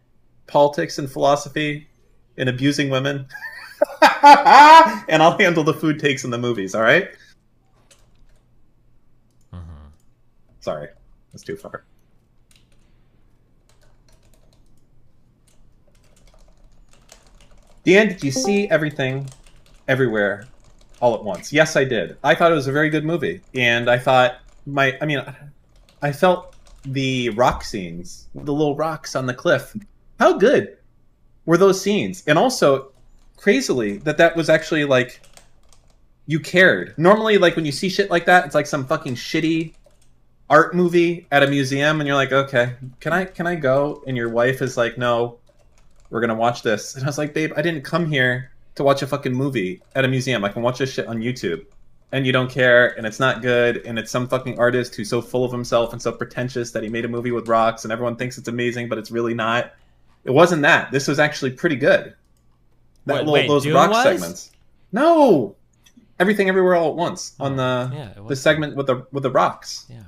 politics and philosophy and abusing women. And I'll handle the food takes in the movies, all right? Sorry. That's too far. Dan, did you see Everything, Everywhere, All at Once? Yes, I did. I thought it was a very good movie. And I thought I felt the rock scenes, the little rocks on the cliff. How good were those scenes? And also, crazily, that was actually, like, you cared. Normally, like, when you see shit like that, it's like some fucking shitty art movie at a museum, and you're like, okay, can I go? And your wife is like, no, we're gonna watch this. And I was like, babe, I didn't come here to watch a fucking movie at a museum. I can watch this shit on YouTube. And you don't care, and it's not good, and it's some fucking artist who's so full of himself and so pretentious that he made a movie with rocks, and everyone thinks it's amazing, but it's really not. It wasn't that. This was actually pretty good. Those Dune rock was? segments. No, Everything Everywhere All at Once on the segment with the rocks. Yeah.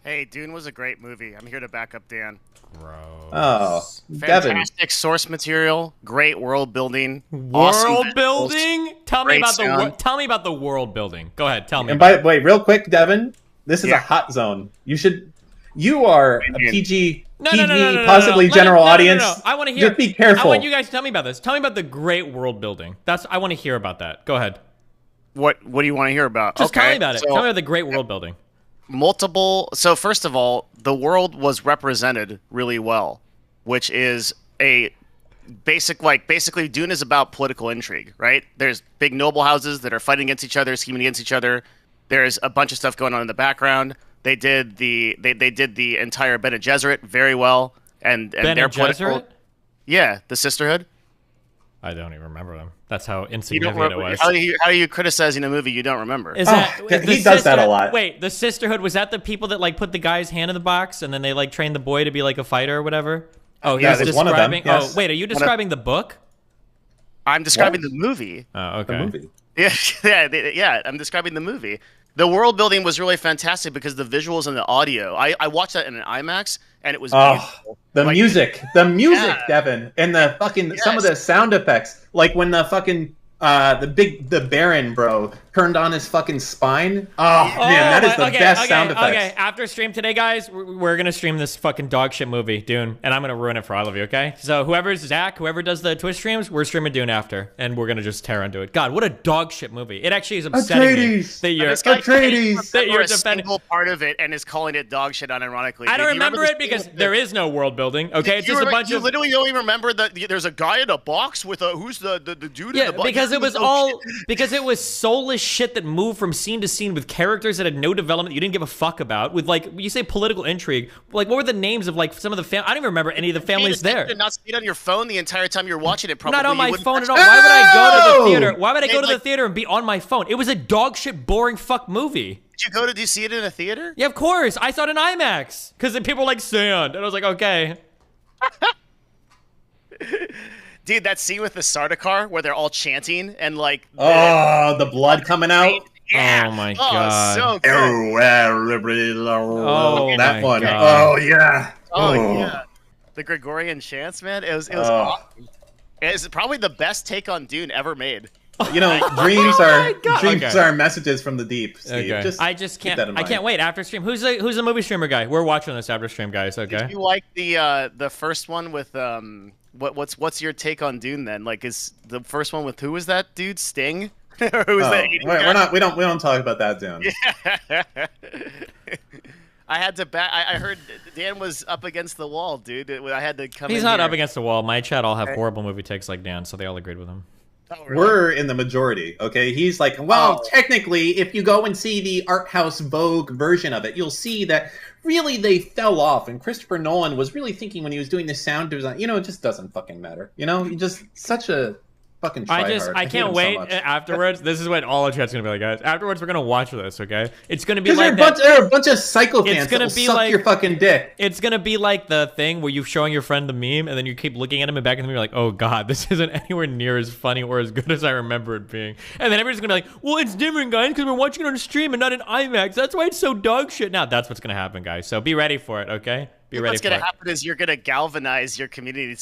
Hey, Dune was a great movie. I'm here to back up Dan. Gross. Oh, Devin. Fantastic source material, great world building, awesome World visuals. building? Tell me great about sound. tell me about the world building. Go ahead, tell me. And about by it. the way, real quick, Devin, this is Yeah. a hot zone. You are a Indian. PG, No, possibly Let general it- audience. No. I want to hear. Just be careful. I want you guys to tell me about this. Tell me about the great world building. I want to hear about that. Go ahead. What do you want to hear about? Just okay, tell me about it. so Tell me about the great world building. So first of all, the world was represented really well, which is a basically Dune is about political intrigue, right? There's big noble houses that are fighting against each other, scheming against each other. There's a bunch of stuff going on in the background. They did the entire Bene Gesserit very well, and Bene their political, Gesserit? yeah, the Sisterhood. I don't even remember them. That's how You don't insignificant it remember, was. how are you criticizing a movie you don't remember? Is that he the does that a sisterhood- lot. Wait, the sisterhood, was that the people that like put the guy's hand in the box and then they like trained the boy to be like a fighter or whatever? Oh, Yeah, he's there's one of them, describing. yes. Oh, wait, are you describing the book? I'm describing What? the movie. Oh, okay. The movie. Yeah, I'm describing the movie. The world building was really fantastic because the visuals and the audio. I watched that in an IMAX and it was Oh, beautiful. the Like, music, Yeah. Devin, and the fucking some of the sound effects, like when the fucking the Baron bro turned on his fucking spine. Oh man, that is the best sound effects. Okay, after stream today, guys, we're gonna stream this fucking dog shit movie, Dune, and I'm gonna ruin it for all of you, okay? So whoever's Zach, whoever does the Twitch streams, we're streaming Dune after, and we're gonna just tear into it. God, what a dog shit movie. It actually is upsetting me Atreides! that you're... This guy can't Atreides! that you're remember a defending... single part of it and is calling it dog shit unironically. I don't Dude, you remember the it because scene there with is no world building, okay? It's you just a remember- bunch you of... literally don't even remember that there's a guy in a box with a who's the dude in Yeah, the box. because You it was don't know all shit. because it was soulless shit that moved from scene to scene with characters that had no development you didn't give a fuck about. With like you say political intrigue, like what were the names of like some of the I don't even remember any of the families Paying there. attention, not staying on your phone the entire time you're watching it. Probably Not on my You wouldn't phone at all. touch- Why would I go to the Oh! theater? Why would I go Hey, to the like- theater and be on my phone? It was a dog shit, boring fuck movie. Did you see it in a theater? Yeah, of course. I saw it in IMAX because people like sand, and I was like, okay. Dude, that scene with the Sardaukar where they're all chanting and like Oh, the blood coming out. yeah. Oh my God. so good. Oh that my one. God. Oh yeah. Oh yeah, the Gregorian chants, man. It was awesome. It's probably the best take on Dune ever made. You know, dreams are God. dreams Okay. are messages from the deep. Steve. Okay. I just keep can't. that in I mind. can't wait after stream. Who's the movie streamer guy? We're watching this after stream, guys. Okay. Did you like the first one with what's your take on Dune then? Like, is the first one with who was that dude? Sting? Or who was Oh, that? wait, we're not. We don't talk about that, Dune. I had to back. I heard Dan was up against the wall, dude. I had to come. He's in not here. up against the wall. My chat all have horrible movie takes like Dan, so they all agreed with him. Oh, really? We're in the majority, okay? He's like, well, Oh. technically, if you go and see the art house Vogue version of it, you'll see that really they fell off. And Christopher Nolan was really thinking when he was doing the sound design, you know, it just doesn't fucking matter. You know, he just such a fucking tryhard. I hate can't him so wait much. afterwards. This is what all of chat's gonna be like, guys. Afterwards, we're gonna watch this, okay? It's gonna be Because like that. there are a bunch of psychophants It's that gonna will be suck like- your fucking dick. It's gonna be like the thing where you're showing your friend the meme, and then you keep looking at him and back at him, and you're like, "Oh God, this isn't anywhere near as funny or as good as I remember it being." And then everybody's gonna be like, "Well, it's different, guys, because we're watching it on a stream and not in IMAX. That's why it's so dog shit." Now that's what's gonna happen, guys. So be ready for it, okay? Be ready What's for gonna it. happen is you're gonna galvanize your community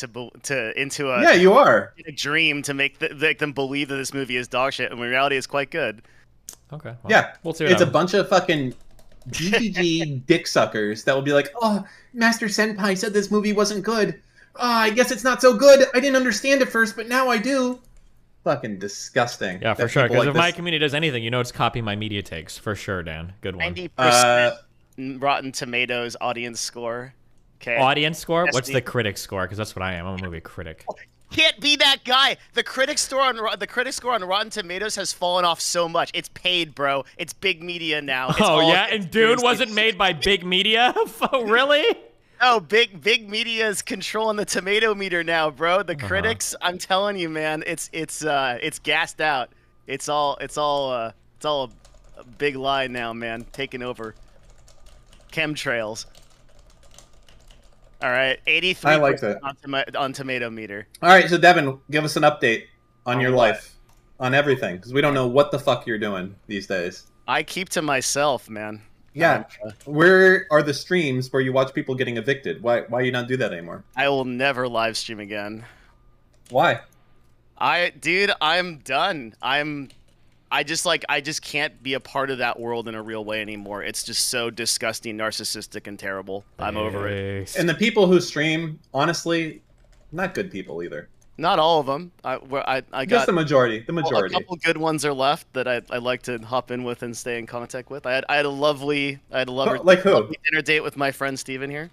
into a Yeah, you are. a dream to make them believe that this movie is dog shit, and in reality, it's quite good. Okay. Well, Yeah, we'll see. What it's a happens. bunch of fucking GGG dick suckers that will be like, "Oh, Master Senpai said this movie wasn't good. Oh, I guess it's not so good. I didn't understand it first, but now I do." Fucking disgusting. Yeah, for that sure. people Because like if my this- community does anything, you know it's copying my media takes for sure, Dan. Good one. 90% Rotten Tomatoes audience score. Okay. Audience score? Yes, What's the- the critic score? Because that's what I am. I'm a movie critic. Can't be that guy. The critic score on Rotten Tomatoes has fallen off so much. It's paid, bro. It's big media now. It's Oh all yeah, against and Dune conspiracy. wasn't made by big media. Oh, really? No, big media is controlling the tomato meter now, bro. The Uh-huh. critics, I'm telling you, man, it's gassed out. It's all a big lie now, man. Taking over. Chemtrails. All right, 83 I like that. on tomato meter. All right, so Devin, give us an update on On your what? life, on everything, because we don't know what the fuck you're doing these days. I keep to myself, man. Yeah. Where are the streams where you watch people getting evicted? Why you not do that anymore? I will never live stream again. Why? Dude, I'm done. I just can't be a part of that world in a real way anymore. It's just so disgusting, narcissistic, and terrible. I'm over it. And the people who stream, honestly, not good people either. Not all of them. I got just the majority. The majority. A couple good ones are left that I like to hop in with and stay in contact with. I had a lovely like who? Lovely dinner date with my friend Steven here.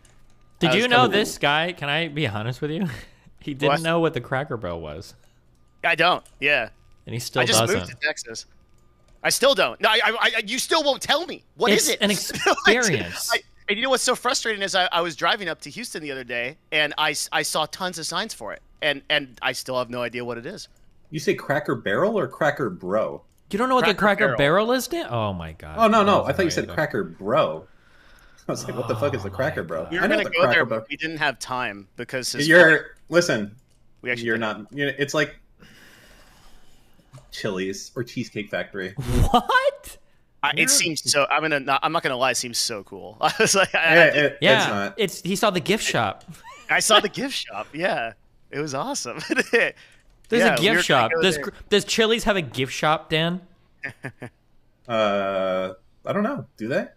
Did you know this guy? Can I be honest with you? He didn't know what the Cracker Barrel was. I don't. Yeah. And he still I just doesn't. moved to Texas. I still don't. No, you still won't tell me. What is it? It's an experience. And you know what's so frustrating is I was driving up to Houston the other day, and I saw tons of signs for it, and I still have no idea what it is. You say Cracker Barrel or Cracker Bro? You don't know what the Cracker Barrel is, Dan? Oh my god. Oh no, I thought you said Cracker Bro. I was like, what the fuck is the Cracker Bro? We were gonna go there, but we didn't have time because listen. You're not. It's like Chili's or Cheesecake Factory. What? It seems so. I'm not gonna lie. It seems so cool. I was like, it's not. He saw the gift shop. I saw the gift shop. Yeah, it was awesome. There's a gift shop. Does Chili's have a gift shop, Dan? I don't know. Do they?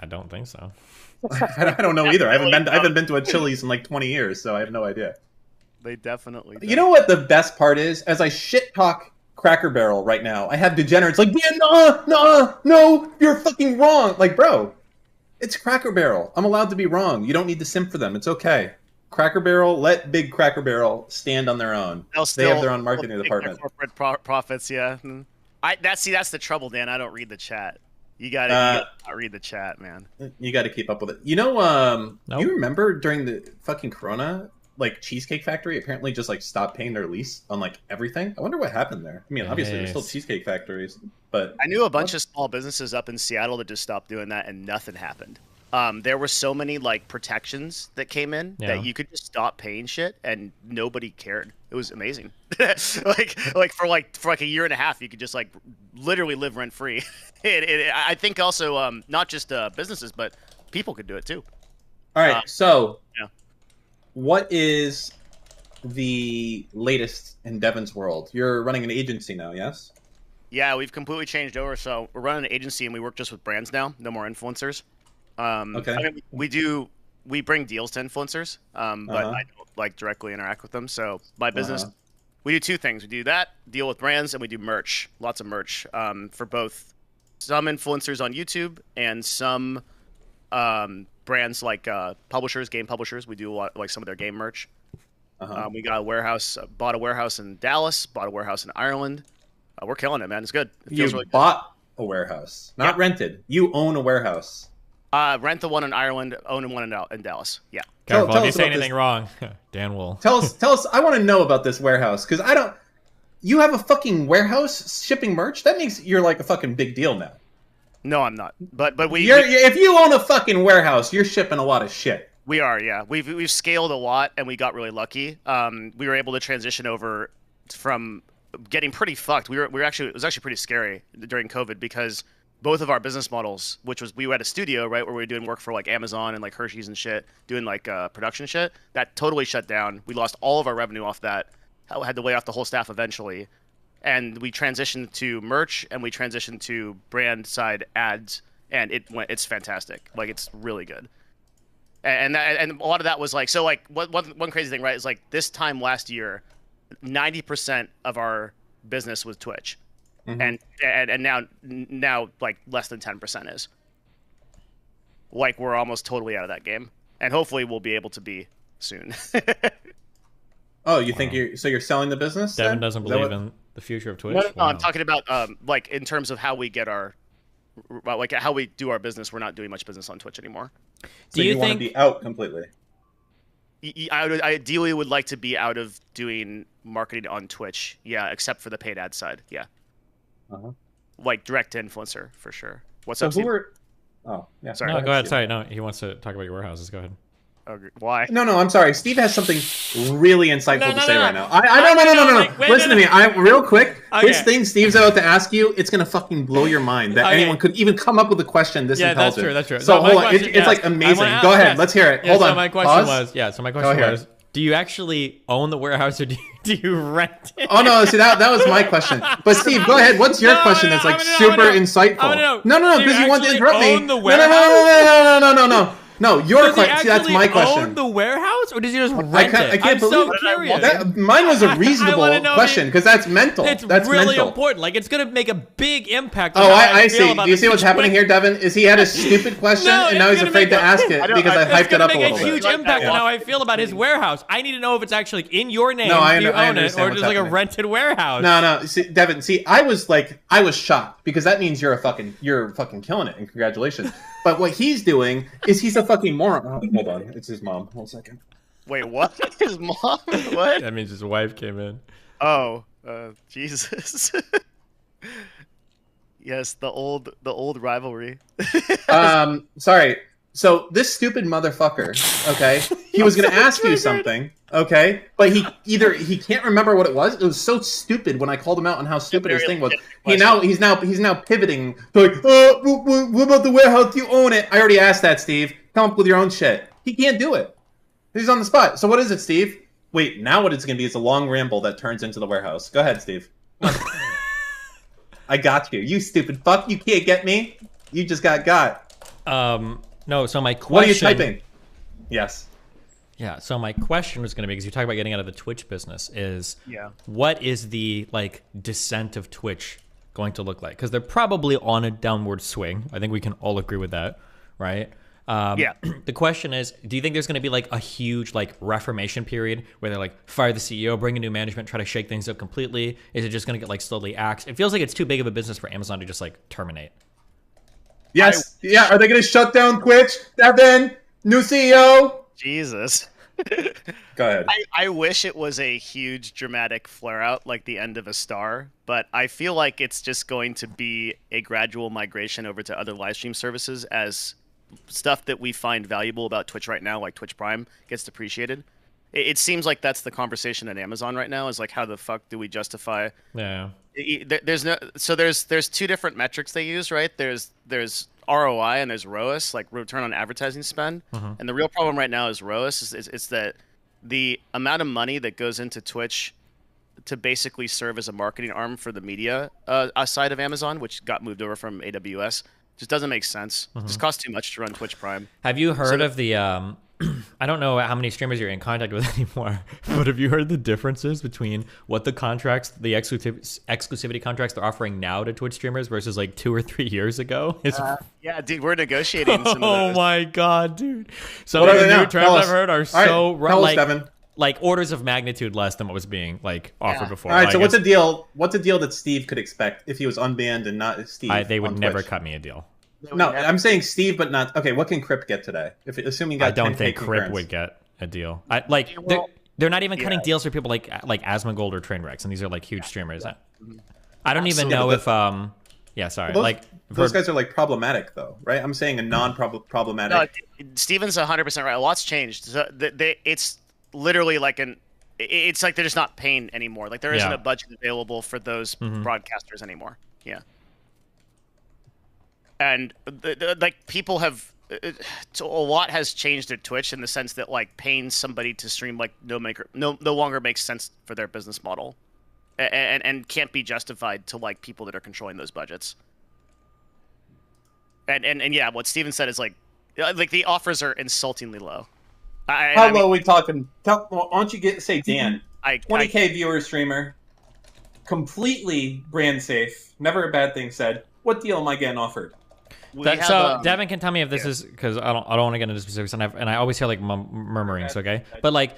I don't think so. I don't know either. I haven't been to a Chili's in like 20 years, so I have no idea. They definitely do. You know what the best part is? As I shit talk Cracker Barrel right now, I have degenerates like, yeah, no, you're fucking wrong. Like, bro, it's Cracker Barrel. I'm allowed to be wrong. You don't need to simp for them. It's okay. Cracker Barrel, let big Cracker Barrel stand on their own. They have their own marketing department. Corporate profits, yeah. That's the trouble, Dan. I don't read the chat. You gotta read the chat, man. You gotta keep up with it. You know, Nope. You remember during the fucking Corona, like Cheesecake Factory apparently just like stopped paying their lease on like everything. I wonder what happened there. I mean, obviously there's still Cheesecake Factories, but I knew a bunch of small businesses up in Seattle that just stopped doing that, and nothing happened. There were so many like protections that came in that you could just stop paying shit and nobody cared. It was amazing. like for a year and a half, you could just like literally live rent free. I think also not just businesses, but people could do it too. All right, so what is the latest in Devin's world? You're running an agency now, yes? Yeah, we've completely changed over. So we're running an agency and we work just with brands now. No more influencers. Okay. I mean, we bring deals to influencers, but I don't like directly interact with them. So my business, we do two things. We do that, deal with brands, and we do merch, lots of merch for both some influencers on YouTube and some brands like publishers, game publishers. We do a lot, like some of their game merch. We got a warehouse, bought a warehouse in Dallas, bought a warehouse in Ireland. We're killing it, man. It's good. It feels really good. Bought a warehouse, not rented. You own a warehouse. Rent the one in Ireland, own one in Dallas. Yeah. Careful, if you say anything wrong, Dan will. Tell us. I want to know about this warehouse because I don't. You have a fucking warehouse shipping merch? That means you're like a fucking big deal now. No, I'm not. But if you own a fucking warehouse, you're shipping a lot of shit. We are, yeah. We've scaled a lot, and we got really lucky. We were able to transition over from getting pretty fucked. It was actually pretty scary during COVID because both of our business models, which was we had a studio, right, where we were doing work for like Amazon and like Hershey's and shit, doing like production shit, that totally shut down. We lost all of our revenue off that. I had to lay off the whole staff eventually. And we transitioned to merch and we transitioned to brand side ads, and it's fantastic. Like, it's really good. And a lot of that was like, so like one crazy thing, right, is like this time last year, 90% of our business was Twitch. And now like less than 10% is. Like, we're almost totally out of that game, and hopefully we'll be able to be soon. Oh, you think you're selling the business? Devin doesn't believe in the future of Twitch. No, I'm talking about like in terms of how we get how we do our business. We're not doing much business on Twitch anymore. So you want to be out completely? I ideally would like to be out of doing marketing on Twitch. Yeah, except for the paid ad side. Yeah. Like direct to influencer for sure. What's up, Steve? Oh, yeah. Sorry. No, go ahead. Sorry, no, he wants to talk about your warehouses. Go ahead. Why? No, I'm sorry. Steve has something really insightful No, to no, say no. right now. No. Listen to me. Real quick. Okay. This thing Steve's about to ask you, it's gonna fucking blow your mind that Okay. anyone could even come up with a question this Yeah, that's intelligent. true. So my hold on. question- It's like amazing. Go ahead. Let's hear it. Hold on. So my question Pause. was, so my Go question here. was, do you actually own the warehouse or do you rent it? Oh no! See that was my question. But Steve, go ahead. What's your question? That's like super insightful. I wanna know. No, Do you because you want to actually interrupt me. own the No. No, your Does he question. See, that's actually my question. own the warehouse, or does he just rent I it? can't I'm so believe curious. Mine was a I reasonable wanna know question because that's mental. It's That's really mental. important. Like, it's going to make a big impact on Oh, how I feel see. about Do you the see what's happening here, situation. Devin? Is he had a stupid question No, and now it's he's gonna afraid make to ask it because I hyped It's it going up to a make little a huge bit. impact on how I feel about his warehouse. I need to know if it's actually in your name, No, I do you own it, understand or what's just like a happening. rented warehouse. No. See, Devin. See, I was shocked because that means you're fucking killing it, and congratulations. But what he's doing is he's a fucking moron. Oh, hold on, it's his mom. Hold a second. Wait, what? His mom? What? That means his wife came in. Oh, Jesus. Yes, the old rivalry. Sorry. So this stupid motherfucker, okay, he was gonna ask you something, okay, but he can't remember what it was. It was so stupid when I called him out on how stupid his thing was. He's now pivoting to like, what about the warehouse? You own it. I already asked that, Steve. Come up with your own shit. He can't do it. He's on the spot. So what is it, Steve? Wait, now what it's gonna be is a long ramble that turns into the warehouse. Go ahead, Steve. I got you. You stupid fuck. You can't get me. You just got. No, so my question... What are you typing? Yes. Yeah, so my question was going to be, because you talk about getting out of the Twitch business, is Yeah. what is the descent of Twitch going to look like? Because they're probably on a downward swing. I think we can all agree with that, right? Yeah. The question is, do you think there's going to be a huge reformation period where they're fire the CEO, bring in new management, try to shake things up completely? Is it just going to get slowly axed? It feels like it's too big of a business for Amazon to just terminate. Yes. Yeah. Are they going to shut down Twitch? Devin, new CEO. Jesus. Go ahead. I wish it was a huge dramatic flare out like the end of a star, but I feel like it's just going to be a gradual migration over to other live stream services as stuff that we find valuable about Twitch right now, like Twitch Prime, gets depreciated. It seems like that's the conversation at Amazon right now, is how the fuck do we justify... Yeah. There's two different metrics they use, right? There's ROI and there's ROAS, return on advertising spend. And the real problem right now is ROAS. It's that the amount of money that goes into Twitch to basically serve as a marketing arm for the media side of Amazon, which got moved over from AWS, just doesn't make sense. It just costs too much to run Twitch Prime. Have you heard of the I don't know how many streamers you're in contact with anymore, but have you heard the differences between what the contracts, the exclusivity contracts they're offering now to Twitch streamers versus 2 or 3 years ago? Yeah, dude, we're negotiating some of those. Oh my god, dude! Some What of are the they new now? terms Tell I've us. heard are All right, so tell us, Devin. orders of magnitude less than what was being offered before. All right. So what's a deal? What's a deal that Steve could expect if he was unbanned and not Steve? They would on never Twitch? cut me a deal. No, I'm saying Steve, but not. Okay, what can Crypt get today? Assuming you got I don't 10K think Crip concurrence. would get a deal. They're not even cutting deals for people like Asmongold or Trainwrecks, and these are huge streamers. I don't even know if those guys are problematic though, right? I'm saying a non-problematic. No, Steven's 100% right. A lot's changed. So it's literally it's like they're just not paying anymore. There isn't a budget available for those broadcasters anymore. Yeah. And people have a lot has changed at Twitch in the sense that paying somebody to stream no longer makes sense for their business model, and can't be justified to people that are controlling those budgets. And yeah, what Steven said is the offers are insultingly low. How low are we talking? Why don't you say Dan? 20K viewer streamer, completely brand safe, never a bad thing said. What deal am I getting offered? Devin can tell me if this is, because I don't want to get into specifics, and I always hear murmurings, okay? But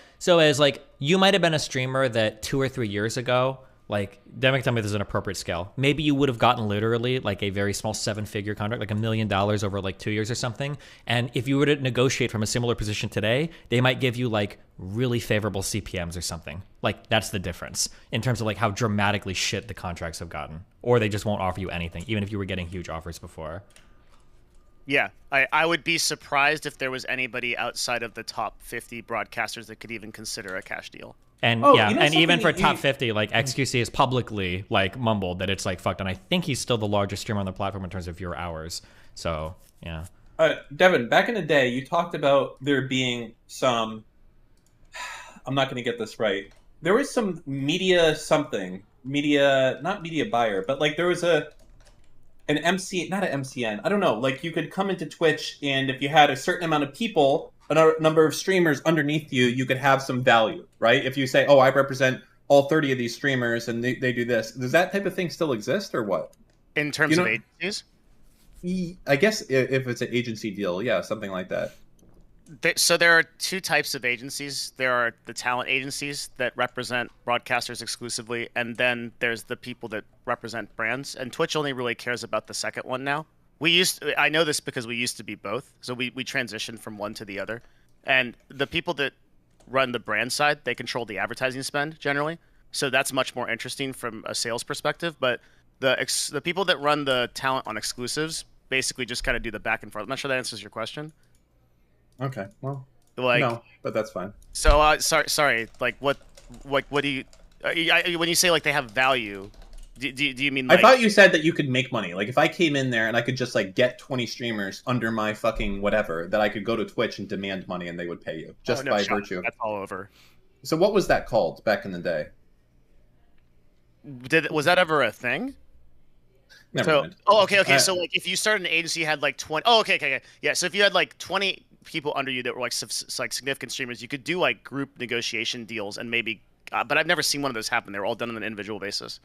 you might have been a streamer that 2 or 3 years ago, Devin can tell me if this is an appropriate scale. Maybe you would have gotten literally a very small 7-figure contract, $1 million over 2 years or something. And if you were to negotiate from a similar position today, they might give you really favorable CPMs or something. That's the difference in terms of how dramatically shit the contracts have gotten, or they just won't offer you anything, even if you were getting huge offers before. Yeah, I would be surprised if there was anybody outside of the top 50 broadcasters that could even consider a cash deal. And Oh, yeah, you know and even for something top 50, like XQC has publicly like mumbled that it's like fucked, and I think he's still the largest streamer on the platform in terms of viewer hours. So yeah. Devin, back in the day, you talked about there being some. I'm not going to get this right. There was some media, not media buyer, but like there was an MC, not an MCN. I don't know. Like you could come into Twitch, and if you had a certain amount of people, a number of streamers underneath you, you could have some value, right? If you say, "Oh, I represent all 30 of these streamers, and they do this," does that type of thing still exist, or what? In terms of agencies? I guess if it's an agency deal, yeah, something like that. So there are two types of agencies. There are the talent agencies that represent broadcasters exclusively, and then there's the people that represent brands. And Twitch only really cares about the second one now. I know this because we used to be both, so we transitioned from one to the other. And the people that run the brand side, they control the advertising spend generally, so that's much more interesting from a sales perspective. But the people that run the talent on exclusives basically just kind of do the back and forth. I'm not sure that answers your question. Okay, well, Like, no, but that's fine. So sorry. Like what do you when you say like they have value? Do you mean like? I thought you said that you could make money. Like if I came in there and I could just like get 20 streamers under my fucking whatever, that I could go to Twitch and demand money and they would pay you just by virtue. That's all over. So what was that called back in the day? Was that ever a thing? Never mind. Oh, okay. So like if you started an agency, you had like 20. Oh, okay. Yeah. So if you had like 20 people under you that were like significant streamers, you could do like group negotiation deals and maybe. But I've never seen one of those happen. They were all done on an individual basis.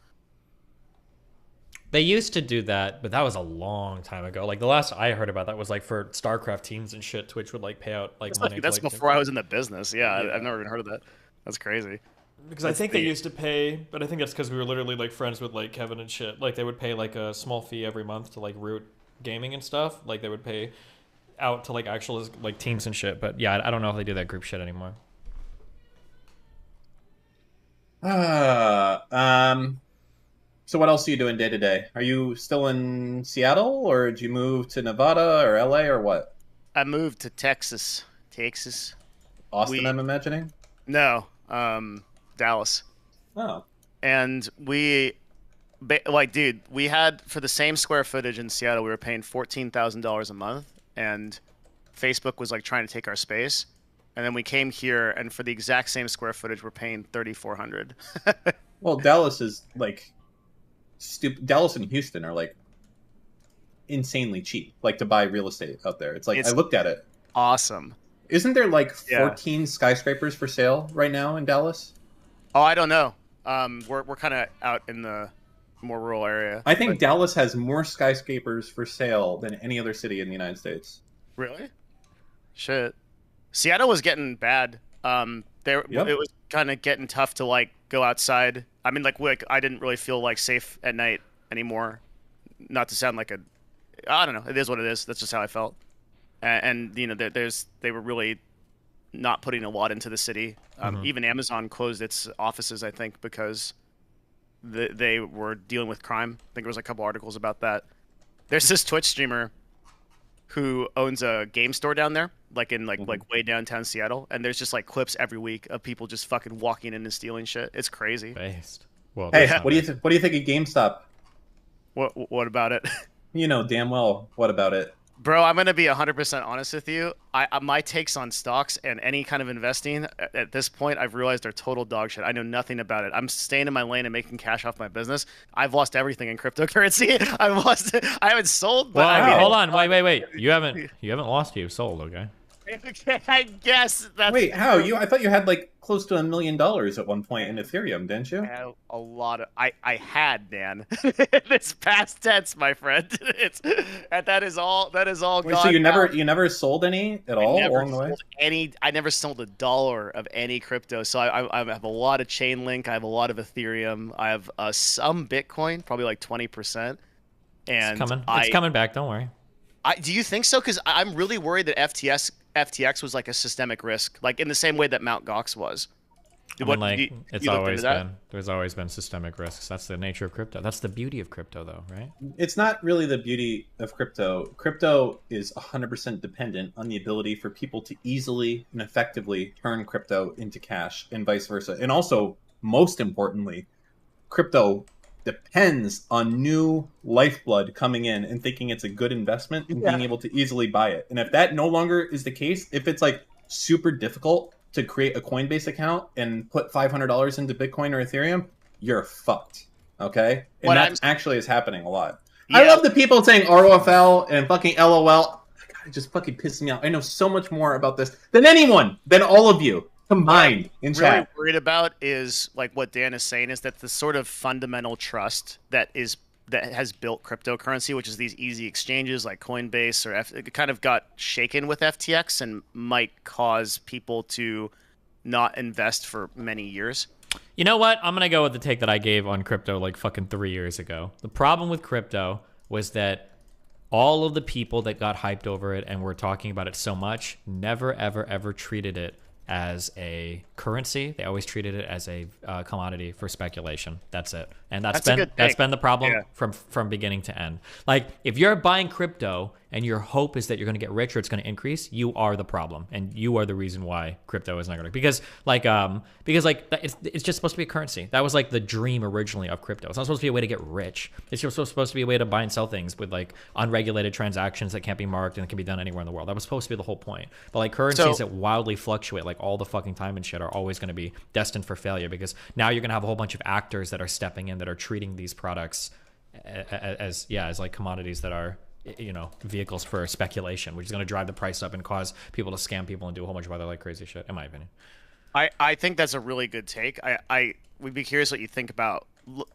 They used to do that, but that was a long time ago. Like the last I heard about that was like for StarCraft teams and shit. Twitch would like pay out like money. That's before I was in the business. Yeah, I've never even heard of that. That's crazy. Because I think they used to pay, but I think that's because we were literally like friends with like Kevin and shit. Like they would pay like a small fee every month to like root gaming and stuff. Like they would pay out to like actual like teams and shit. But yeah, I don't know if they do that group shit anymore. So what else are you doing day to day? Are you still in Seattle, or did you move to Nevada or LA or what? I moved to Texas. Austin, I'm imagining. No, Dallas. Oh. And we had for the same square footage in Seattle, we were paying $14,000 a month, and Facebook was like trying to take our space. And then we came here, and for the exact same square footage, we're paying $3,400. Well, Dallas is like stupid. Dallas and Houston are like insanely cheap, like to buy real estate out there. It's I looked at it. Awesome. Isn't there like 14 skyscrapers for sale right now in Dallas? Oh, I don't know. We're kind of out in the more rural area. I think Dallas has more skyscrapers for sale than any other city in the United States. Really? Shit. Seattle was getting bad. It was kind of getting tough to like go outside. I mean, like I didn't really feel like safe at night anymore. Not to sound like I don't know. It is what it is. That's just how I felt. And you know, they were really not putting a lot into the city. Even Amazon closed its offices, I think, because they were dealing with crime. I think there was a couple articles about that. There's this Twitch streamer who owns a game store down there, like in like way downtown Seattle, and there's just like clips every week of people just fucking walking in and stealing shit. It's crazy. Based. Well, hey, what do you think of GameStop? What about it? You know damn well what about it. Bro, I'm gonna be 100% honest with you. My takes on stocks and any kind of investing at this point, I've realized are total dog shit. I know nothing about it. I'm staying in my lane and making cash off my business. I've lost everything in cryptocurrency. I haven't sold. But well, hold on, wait. You haven't lost. You've sold, okay? I guess that's. Wait, how? I thought you had like close to $1 million at one point in Ethereum, didn't you? I had a lot of. I had, Dan. It's past tense, my friend. That is all. Wait, gone. So you never sold any at all along the way? I never sold $1 of any crypto. So I have a lot of Chainlink. I have a lot of Ethereum. I have some Bitcoin, probably like 20%. And it's coming back. Don't worry. Do you think so? Because I'm really worried that FTX was like a systemic risk, like in the same way that Mt. Gox was. I mean, like, it's always been, there's always been systemic risks. That's the nature of crypto. That's the beauty of crypto, though, right? It's not really the beauty of crypto. Crypto is 100% dependent on the ability for people to easily and effectively turn crypto into cash and vice versa. And also, most importantly, crypto depends on new lifeblood coming in and thinking it's a good investment and being able to easily buy it. And if that no longer is the case, if it's like super difficult to create a Coinbase account and put $500 into Bitcoin or Ethereum, you're fucked. Okay? And that actually is happening a lot. Yeah. I love the people saying ROFL and fucking LOL. God, it just fucking pisses me off. I know so much more about this than anyone, than all of you combined in chat. What I'm really worried about is, like what Dan is saying, is that the sort of fundamental trust that has built cryptocurrency, which is these easy exchanges like Coinbase it kind of got shaken with FTX and might cause people to not invest for many years. You know what? I'm going to go with the take that I gave on crypto like fucking 3 years ago. The problem with crypto was that all of the people that got hyped over it and were talking about it so much never, ever, ever treated it as a currency. They always treated it as a commodity for speculation. That's it. And that's been the problem from beginning to end. Like, if you're buying crypto and your hope is that you're going to get rich or it's going to increase, you are the problem, and you are the reason why crypto is not going to. Because it's just supposed to be a currency. That was like the dream originally of crypto. It's not supposed to be a way to get rich. It's just supposed to be a way to buy and sell things with like unregulated transactions that can't be marked and it can be done anywhere in the world. That was supposed to be the whole point. But like currencies that wildly fluctuate like all the fucking time and shit are always going to be destined for failure, because now you're going to have a whole bunch of actors that are stepping in that are treating these products as like commodities that are, you know, vehicles for speculation, which is going to drive the price up and cause people to scam people and do a whole bunch of other like crazy shit, in my opinion. I think that's a really good take. I would be curious what you think about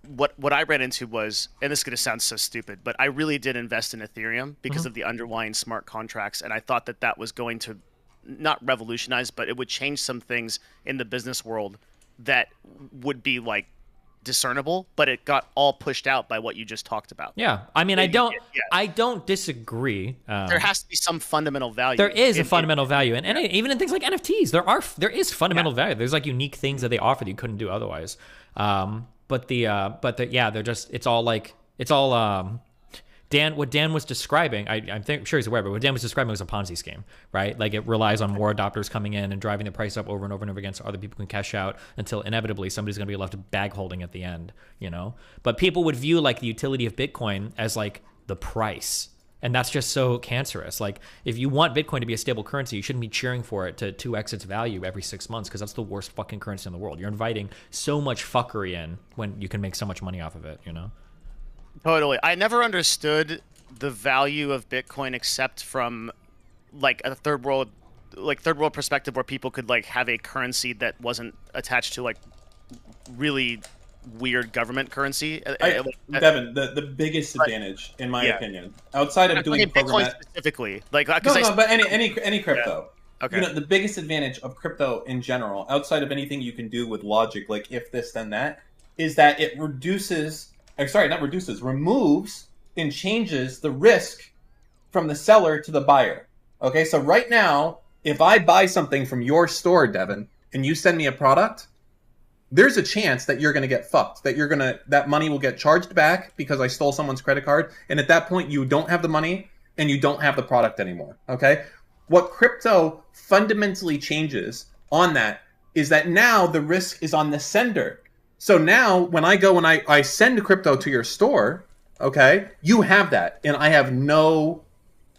what I ran into was, and this is going to sound so stupid, but I really did invest in Ethereum because of the underlying smart contracts, and I thought that was going to not revolutionize, but it would change some things in the business world that would be like discernible, but it got all pushed out by what you just talked about. Yeah, I mean, I don't disagree. There has to be some fundamental value. There is a fundamental value, and even in things like NFTs, there is fundamental value. There's like unique things that they offer that you couldn't do otherwise. But they're just, it's all what Dan was describing, I'm sure he's aware, but what Dan was describing was a Ponzi scheme, right? Like, it relies on more adopters coming in and driving the price up over and over and over again so other people can cash out until inevitably somebody's going to be left bag holding at the end, you know? But people would view like the utility of Bitcoin as like the price. And that's just so cancerous. Like, if you want Bitcoin to be a stable currency, you shouldn't be cheering for it to 2x its value every 6 months, because that's the worst fucking currency in the world. You're inviting so much fuckery in when you can make so much money off of it, you know? Totally. I never understood the value of Bitcoin except from like a third world perspective, where people could like have a currency that wasn't attached to like really weird government currency. Devin, the biggest advantage, in my opinion, outside of doing Bitcoin specifically, like but any crypto. Yeah. Okay. You know, the biggest advantage of crypto in general, outside of anything you can do with logic, like if this then that, is that it removes and changes the risk from the seller to the buyer. Okay, so right now, if I buy something from your store, Devin, and you send me a product, there's a chance that you're going to get fucked, that money will get charged back because I stole someone's credit card, and at that point, you don't have the money and you don't have the product anymore. Okay, what crypto fundamentally changes on that is that now the risk is on the sender. So now when I go and I send crypto to your store, okay, you have that, and I have no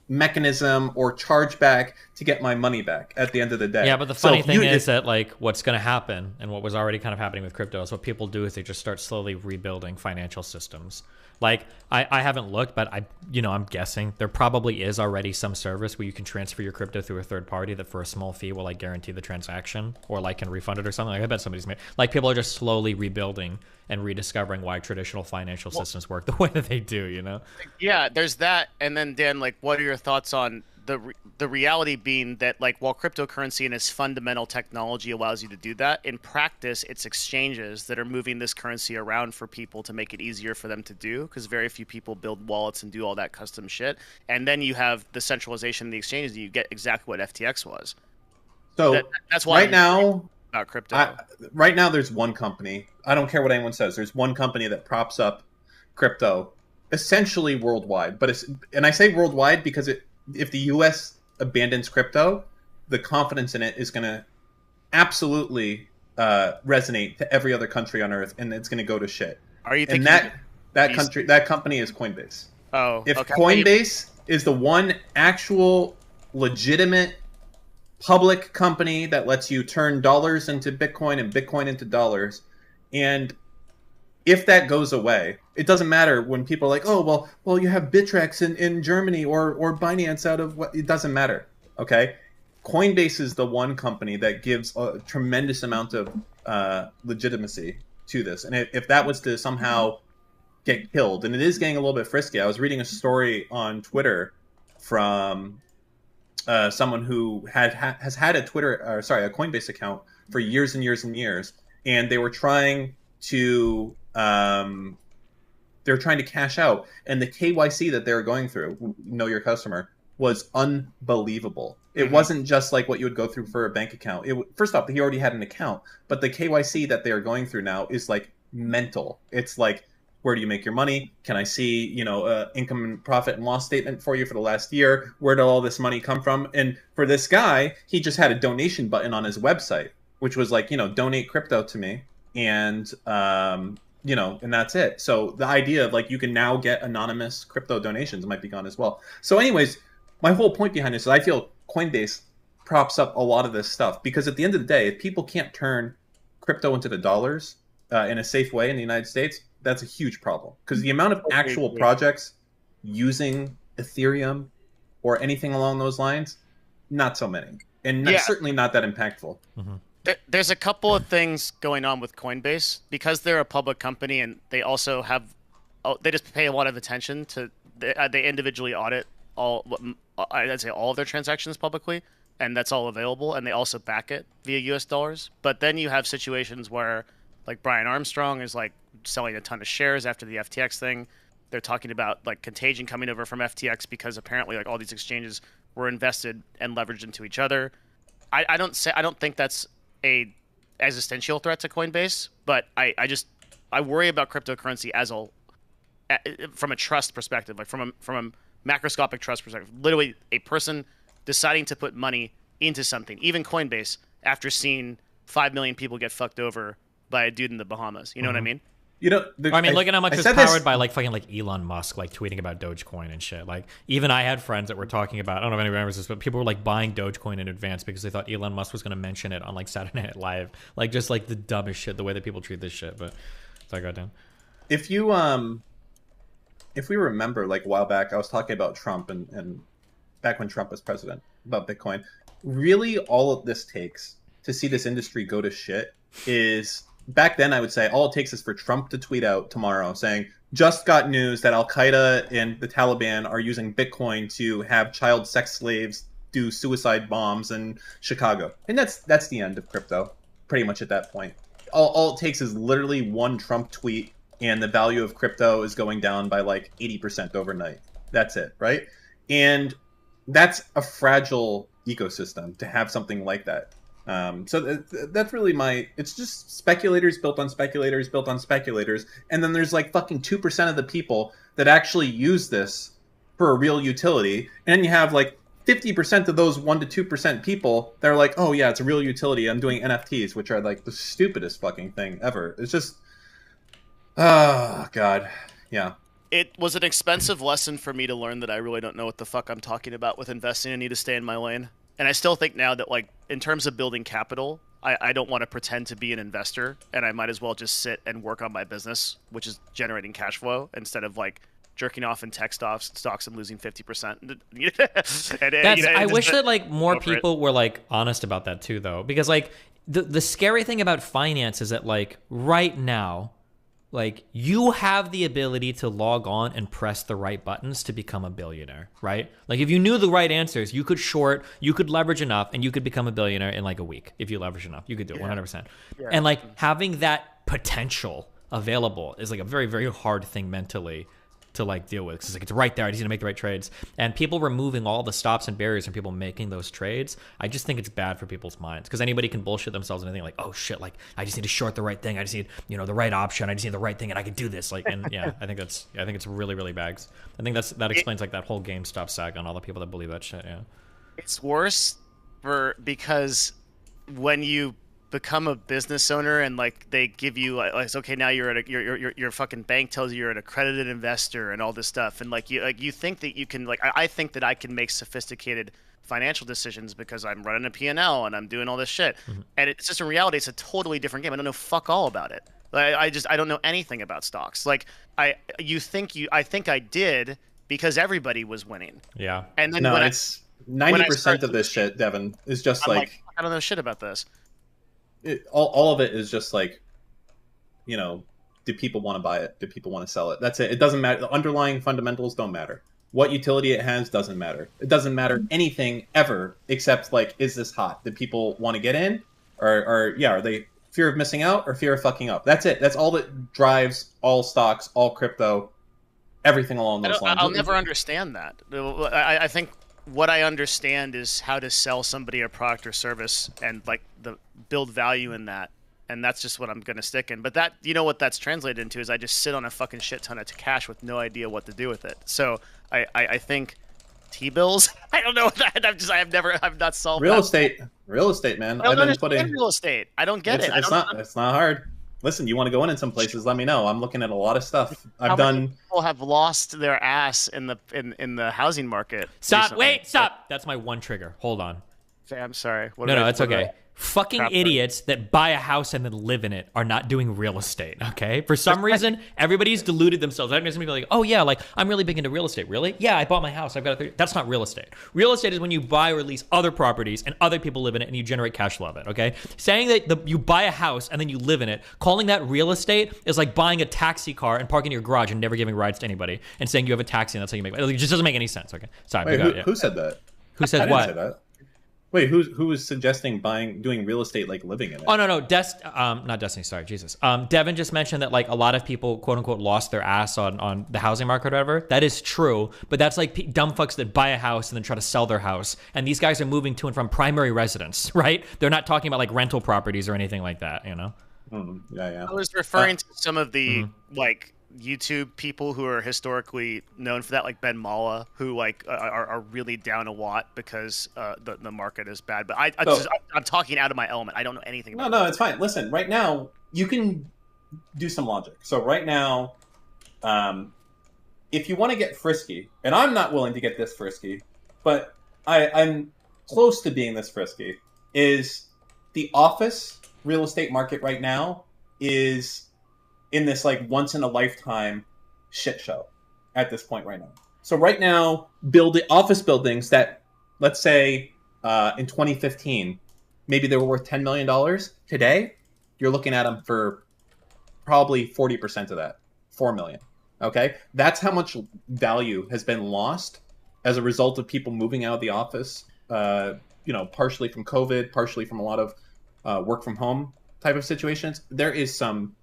mechanism or chargeback to get my money back at the end of the day. Yeah, but the funny thing is that like what's going to happen, and what was already kind of happening with crypto, is what people do is they just start slowly rebuilding financial systems. Like, I haven't looked, but I'm guessing there probably is already some service where you can transfer your crypto through a third party that for a small fee will like guarantee the transaction or like can refund it or something. Like, I bet somebody's made, like, people are just slowly rebuilding and rediscovering why traditional financial systems work the way that they do, you know? Yeah, there's that. And then Dan, like, what are your thoughts on the reality being that, like, while cryptocurrency and its fundamental technology allows you to do that, in practice, it's exchanges that are moving this currency around for people to make it easier for them to do, because very few people build wallets and do all that custom shit. And then you have the centralization of the exchanges, and you get exactly what FTX was. So that's why right now, about crypto. Right now, there's one company. I don't care what anyone says. There's one company that props up crypto, essentially worldwide. And I say worldwide because if the U.S. abandons crypto, the confidence in it is going to absolutely resonate to every other country on Earth, and it's going to go to shit. Are you thinking that company is Coinbase? Oh, if okay. Coinbase is the one actual legitimate public company that lets you turn dollars into Bitcoin and Bitcoin into dollars, and if that goes away, it doesn't matter when people are like, oh, well, you have Bittrex in Germany or Binance out of what? It doesn't matter. Okay, Coinbase is the one company that gives a tremendous amount of legitimacy to this, and if that was to somehow get killed, and it is getting a little bit frisky. I was reading a story on Twitter from someone who has had a Coinbase account for years and years and years, and they were trying to cash out, and the KYC that they were going through, know your customer, was unbelievable. It wasn't just like what you would go through for a bank account. First off, he already had an account, but the KYC that they are going through now is like mental. It's like, where do you make your money? Can I see, income and profit and loss statement for you for the last year? Where did all this money come from? And for this guy, he just had a donation button on his website, which was like, donate crypto to me. And, and that's it. So the idea of like, you can now get anonymous crypto donations might be gone as well. So anyways, my whole point behind this is I feel Coinbase props up a lot of this stuff because at the end of the day, if people can't turn crypto into the dollars in a safe way in the United States, that's a huge problem because the amount of actual projects using Ethereum or anything along those lines, not so many, and certainly not that impactful. There's a couple of things going on with Coinbase because they're a public company and they also have, they just pay a lot of attention to, they individually audit I'd say all of their transactions publicly, and that's all available, and they also back it via US dollars. But then you have situations where like Brian Armstrong is like selling a ton of shares after the FTX thing. They're talking about like contagion coming over from FTX because apparently like all these exchanges were invested and leveraged into each other. I don't think that's a existential threat to Coinbase, but I worry about cryptocurrency from a trust perspective, like from a macroscopic trust perspective. Literally a person deciding to put money into something, even Coinbase, after seeing 5 million people get fucked over by a dude in the Bahamas. You know what I mean? Look at how much it's powered by like fucking like Elon Musk, like tweeting about Dogecoin and shit. Like even I had friends that were talking about, I don't know if anyone remembers this, but people were like buying Dogecoin in advance because they thought Elon Musk was going to mention it on like Saturday Night Live. Like just like the dumbest shit, the way that people treat this shit. But so I got down. If we remember like a while back, I was talking about Trump and back when Trump was president about Bitcoin. Really, all of this takes to see this industry go to shit is, back then I would say all it takes is for Trump to tweet out tomorrow saying, just got news that Al-Qaeda and the Taliban are using Bitcoin to have child sex slaves do suicide bombs in Chicago. And that's the end of crypto, pretty much at that point. All it takes is literally one Trump tweet and the value of crypto is going down by like 80% overnight. That's it, right? And that's a fragile ecosystem to have something like that. So that's really it's just speculators built on speculators built on speculators. And then there's like fucking 2% of the people that actually use this for a real utility. And then you have like 50% of those 1% to 2% people that are like, oh yeah, it's a real utility. I'm doing NFTs, which are like the stupidest fucking thing ever. It's just, oh God. Yeah. It was an expensive lesson for me to learn that I really don't know what the fuck I'm talking about with investing. I need to stay in my lane. And I still think now that, like, in terms of building capital, I don't want to pretend to be an investor, and I might as well just sit and work on my business, which is generating cash flow, instead of, like, jerking off in tech stocks and losing 50%. I wish that, like, more people were, like, honest about that, too, though. Because, like, the scary thing about finance is that, like, right now, like, you have the ability to log on and press the right buttons to become a billionaire, right? Like, if you knew the right answers, you could short, you could leverage enough, and you could become a billionaire in, like, a week. If you leverage enough, you could do it 100%. Yeah. And, like, having that potential available is, like, a very, very hard thing mentally to like deal with, because like it's right there. I just need to make the right trades. And people removing all the stops and barriers from people making those trades, I just think it's bad for people's minds, because anybody can bullshit themselves and think like, oh shit, like I just need to short the right thing. I just need, you know, the right option. I just need the right thing, and I can do this. Like, and yeah, I think it's really, really bags. I think that explains like that whole GameStop saga and all the people that believe that shit. Yeah, it's worse because when you become a business owner and like they give you like okay, now you're at your fucking bank tells you you're an accredited investor and all this stuff, and like you think that you can, like I think that I can make sophisticated financial decisions because I'm running a P&L and I'm doing all this shit. And it's just, in reality, it's a totally different game. I don't know fuck all about it. Like, I don't know anything about stocks. Like I think I did because everybody was winning. Yeah. And then no, it's 90% of this shit, Devin, is just like I don't know shit about this. All of it is just like, you know, do people want to buy it? Do people want to sell it? That's it. It doesn't matter. The underlying fundamentals don't matter. What utility it has doesn't matter. It doesn't matter anything ever except like, is this hot? Do people want to get in? Or are they fear of missing out or fear of fucking up? That's it. That's all that drives all stocks, all crypto, everything along those lines. I'll never understand that. I think what I understand is how to sell somebody a product or service and like build value in that. And that's just what I'm going to stick in. But that, you know what that's translated into is I just sit on a fucking shit ton of cash with no idea what to do with it. So I think T-bills, I don't know what that. I've not solved real that. Real estate, man. I don't understand real estate. I don't get it. It's not hard. Listen, you want to go in some places, let me know. I'm looking at a lot of stuff. Many people have lost their ass in the housing market. Stop. recently. Wait, stop. That's my one trigger. Hold on. I'm sorry. No, it's okay. Fucking idiots that buy a house and then live in it are not doing real estate, okay? For some reason, everybody's deluded themselves. I know some people are like, oh yeah, like I'm really big into real estate. Really? Yeah, I bought my house. I've got a That's not real estate. Real estate is when you buy or lease other properties and other people live in it and you generate cash flow of it, okay? Saying that you buy a house and then you live in it, calling that real estate is like buying a taxi car and parking in your garage and never giving rides to anybody and saying you have a taxi and that's how you make money. It just doesn't make any sense, okay? Sorry. Wait, who said that? Who said I what? didn't say that. Wait, who was suggesting doing real estate like living in it? Oh no, not Destiny. Sorry, Jesus. Devin just mentioned that like a lot of people, quote unquote, lost their ass on the housing market or whatever. That is true, but that's like dumb fucks that buy a house and then try to sell their house. And these guys are moving to and from primary residence, right? They're not talking about like rental properties or anything like that, you know? Yeah. I was referring to some of the like YouTube people who are historically known for that, like Ben Mala, who like are really down a watt because the market is bad. But I'm talking out of my element. I don't know anything about No, it's fine. Listen, right now you can do some logic. So right now, if you want to get frisky, and I'm not willing to get this frisky, but I'm close to being this frisky, is the office real estate market right now is in this like once in a lifetime shit show at this point right now. So right now, office buildings that, let's say in 2015, maybe they were worth $10 million. Today, you're looking at them for probably 40% of that, $4 million. Okay? That's how much value has been lost as a result of people moving out of the office, partially from COVID, partially from a lot of work from home type of situations. There is some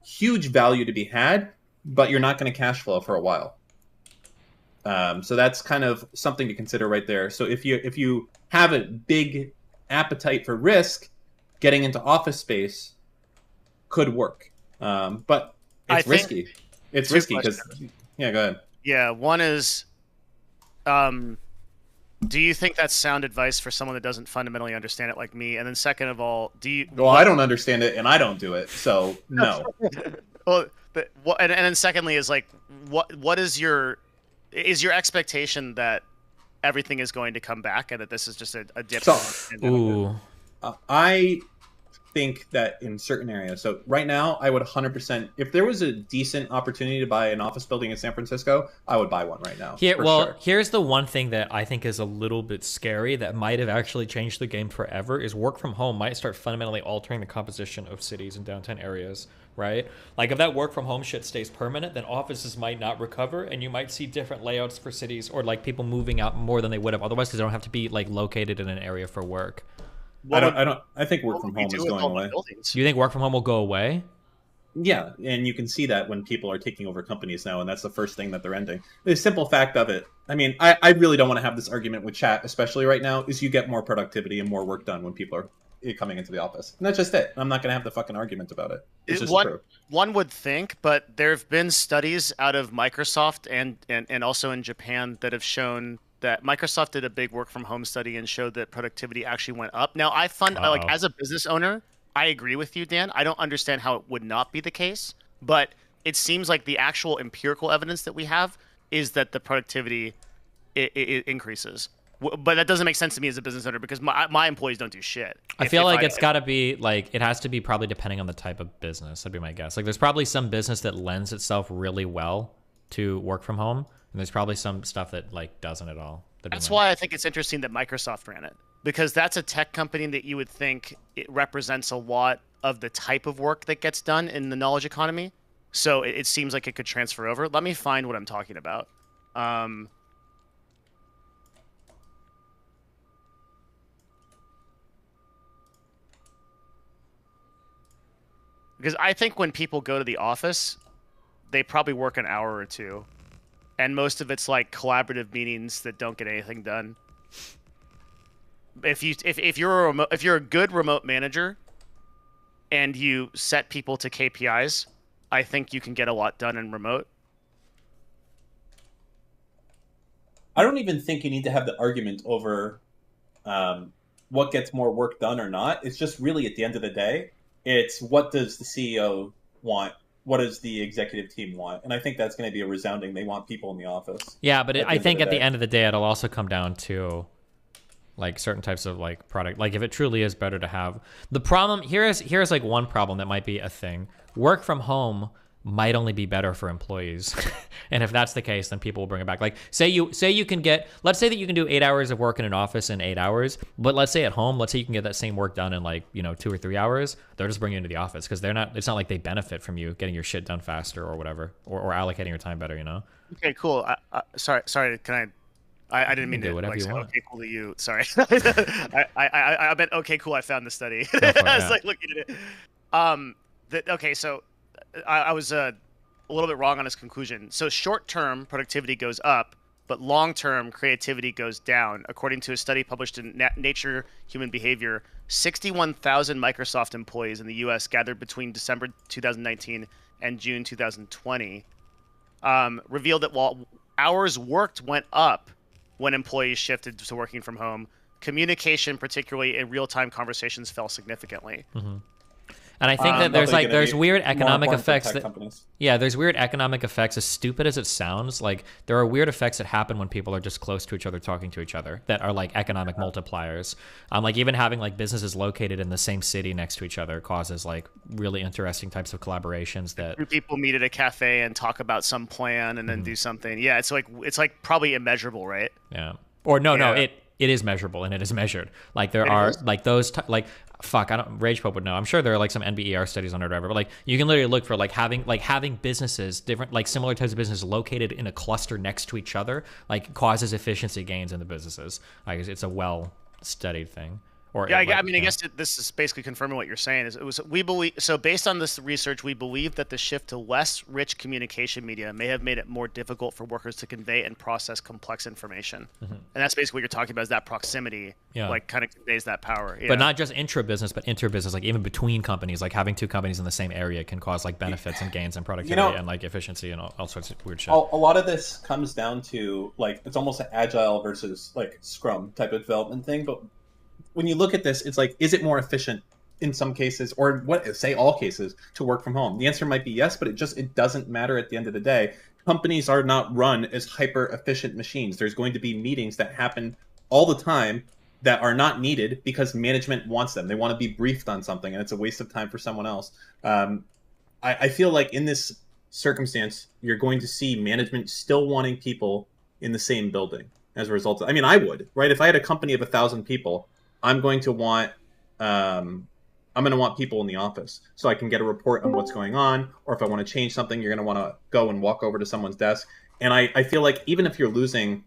huge value to be had, but you're not going to cash flow for a while. So that's kind of something to consider right there. So if you have a big appetite for risk, getting into office space could work. But it's risky. It's risky because, yeah, go ahead. Yeah, one is, do you think that's sound advice for someone that doesn't fundamentally understand it like me? And then second of all, Well, I don't understand it and I don't do it, so no. Well, and then secondly is like, what is your expectation that everything is going to come back and that this is just a dip? I think that in certain areas, so right now I would 100%, if there was a decent opportunity to buy an office building in San Francisco, I would buy one right now. Here's the one thing that I think is a little bit scary that might have actually changed the game forever is work from home might start fundamentally altering the composition of cities and downtown areas, right? Like if that work from home shit stays permanent, then offices might not recover and you might see different layouts for cities or like people moving out more than they would have otherwise because they don't have to be like located in an area for work. I think work from home is going away. You think work from home will go away? Yeah, and you can see that when people are taking over companies now, and that's the first thing that they're ending. The simple fact of it, I mean, I really don't want to have this argument with chat, especially right now, is you get more productivity and more work done when people are coming into the office. And that's just it. I'm not going to have the fucking argument about it. It's just true. One would think, but there have been studies out of Microsoft and also in Japan that have shown that Microsoft did a big work from home study and showed that productivity actually went up. Now, like as a business owner, I agree with you, Dan. I don't understand how it would not be the case, but it seems like the actual empirical evidence that we have is that the productivity it increases. But that doesn't make sense to me as a business owner because my employees don't do shit. I feel like it's got to be like, it has to be probably depending on the type of business. That'd be my guess. Like there's probably some business that lends itself really well to work from home, and there's probably some stuff that like doesn't at all. That's why I think it's interesting that Microsoft ran it, because that's a tech company that you would think it represents a lot of the type of work that gets done in the knowledge economy. So it seems like it could transfer over. Let me find what I'm talking about. Because I think when people go to the office, they probably work an hour or two, and most of it's like collaborative meetings that don't get anything done. If you're a good remote manager, and you set people to KPIs, I think you can get a lot done in remote. I don't even think you need to have the argument over what gets more work done or not. It's just really at the end of the day, it's what does the CEO want? What does the executive team want? And I think that's going to be a resounding, they want people in the office. Yeah, but I think at the end of the day, it'll also come down to like certain types of like product. Like if it truly is better to have the problem here's like one problem that might be a thing. Work from home might only be better for employees. And if that's the case, then people will bring it back. Like say you can get, let's say that you can do 8 hours of work in an office in 8 hours, but let's say at home, let's say you can get that same work done in like, 2 or 3 hours. They'll just bring you into the office because it's not like they benefit from you getting your shit done faster or whatever, or allocating your time better, Okay, cool. Sorry. Can I didn't mean to whatever like you say want. okay, cool to you. Sorry. I meant okay, cool. I found the study. I was like looking at it. Okay, so I was a little bit wrong on his conclusion. So short-term productivity goes up, but long-term creativity goes down. According to a study published in Nature Human Behavior, 61,000 Microsoft employees in the U.S. gathered between December 2019 and June 2020 revealed that while hours worked went up when employees shifted to working from home, communication, particularly in real-time conversations, fell significantly. Mm-hmm. And I think that there's weird economic effects there's weird economic effects, as stupid as it sounds. Like there are weird effects that happen when people are just close to each other, talking to each other, that are like economic multipliers. Like even having like businesses located in the same city next to each other causes like really interesting types of collaborations that two people meet at a cafe and talk about some plan and then do something. Yeah, it's like probably immeasurable, right? Yeah. Or no, it is measurable and it is measured. Like there are like those fuck, I don't, Rage Pope would know. I'm sure there are like some NBER studies on it or whatever, but like you can literally look for like having businesses, different like similar types of businesses located in a cluster next to each other, like causes efficiency gains in the businesses. Like it's a well studied thing. I guess this is basically confirming what you're saying. We believe so. Based on this research, we believe that the shift to less rich communication media may have made it more difficult for workers to convey and process complex information. Mm-hmm. And that's basically what you're talking about. Is that proximity, like kind of conveys that power. Yeah. But not just intra-business, but inter-business. Like even between companies, like having two companies in the same area can cause like benefits and gains and productivity and like efficiency and all sorts of weird shit. A lot of this comes down to like it's almost an agile versus like Scrum type of development thing, but when you look at this, it's like, is it more efficient in some cases, or say all cases, to work from home? The answer might be yes, but it doesn't matter at the end of the day. Companies are not run as hyper efficient machines. There's going to be meetings that happen all the time that are not needed because management wants them. They want to be briefed on something, and it's a waste of time for someone else. I feel like in this circumstance, you're going to see management still wanting people in the same building as a result. I mean, I would, right? If I had a company of 1,000 people, I'm going to want people in the office so I can get a report on what's going on, or if I want to change something, you're going to want to go and walk over to someone's desk. And I feel like even if you're losing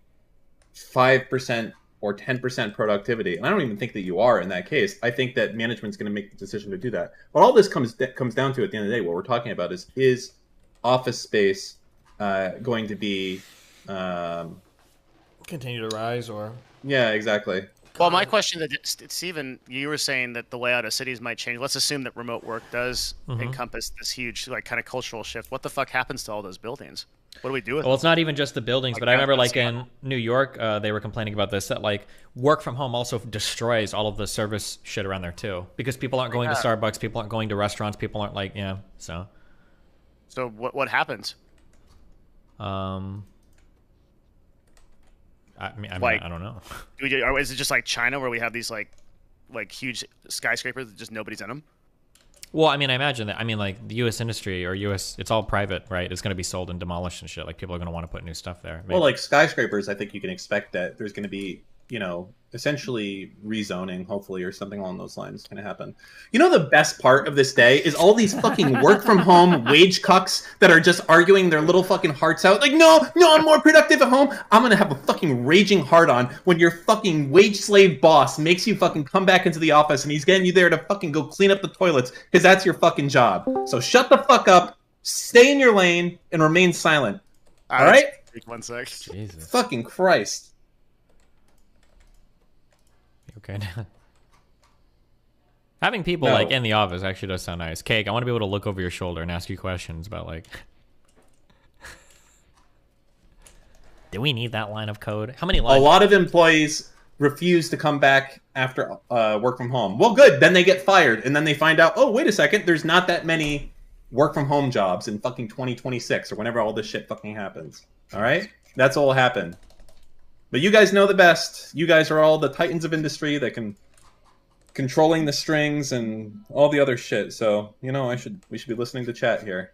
5% or 10% productivity. And I don't even think that you are in that case. I think that management's going to make the decision to do that. But all this comes down to, at the end of the day, what we're talking about is office space going to be continue to rise, or yeah, exactly. Well, my question to Steven, you were saying that the layout of cities might change. Let's assume that remote work does encompass this huge, like, kind of cultural shift. What the fuck happens to all those buildings? What do we do with Well, them? it's not even just the buildings, but I remember, like, in New York, they were complaining about this, that, like, work from home also destroys all of the service shit around there, too. Because people aren't going to Starbucks, people aren't going to restaurants, people aren't, like, so. So what happens? I mean, Like- I don't know. Or is it just like China where we have these like huge skyscrapers that just nobody's in them? Well, I mean, I imagine that. I mean, like, the U.S. industry or U.S., it's all private, right? It's going to be sold and demolished and shit. Like, people are going to want to put new stuff there. Maybe. Well, like skyscrapers, I think you can expect that there's going to be, essentially rezoning, hopefully, or something along those lines going to happen. The best part of this day is all these fucking work from home wage cucks that are just arguing their little fucking hearts out. Like, no, I'm more productive at home. I'm going to have a fucking raging heart on when your fucking wage slave boss makes you fucking come back into the office and he's getting you there to fucking go clean up the toilets because that's your fucking job. So shut the fuck up, stay in your lane, and remain silent. All right? Take 1 sec. Jesus. Fucking Christ. You okay now? Having people, No. like, in the office actually does sound nice. Cake, I want to be able to look over your shoulder and ask you questions about, like... Do we need that line of code? How many A lines? lot of employees refuse to come back after work from home. Well, good. Then they get fired, and then they find out, oh, wait a second, there's not that many work from home jobs in fucking 2026 or whenever all this shit fucking happens. All right? That's all happen. But you guys know the best. You guys are all the titans of industry that can controlling the strings and all the other shit. So, we should be listening to chat here.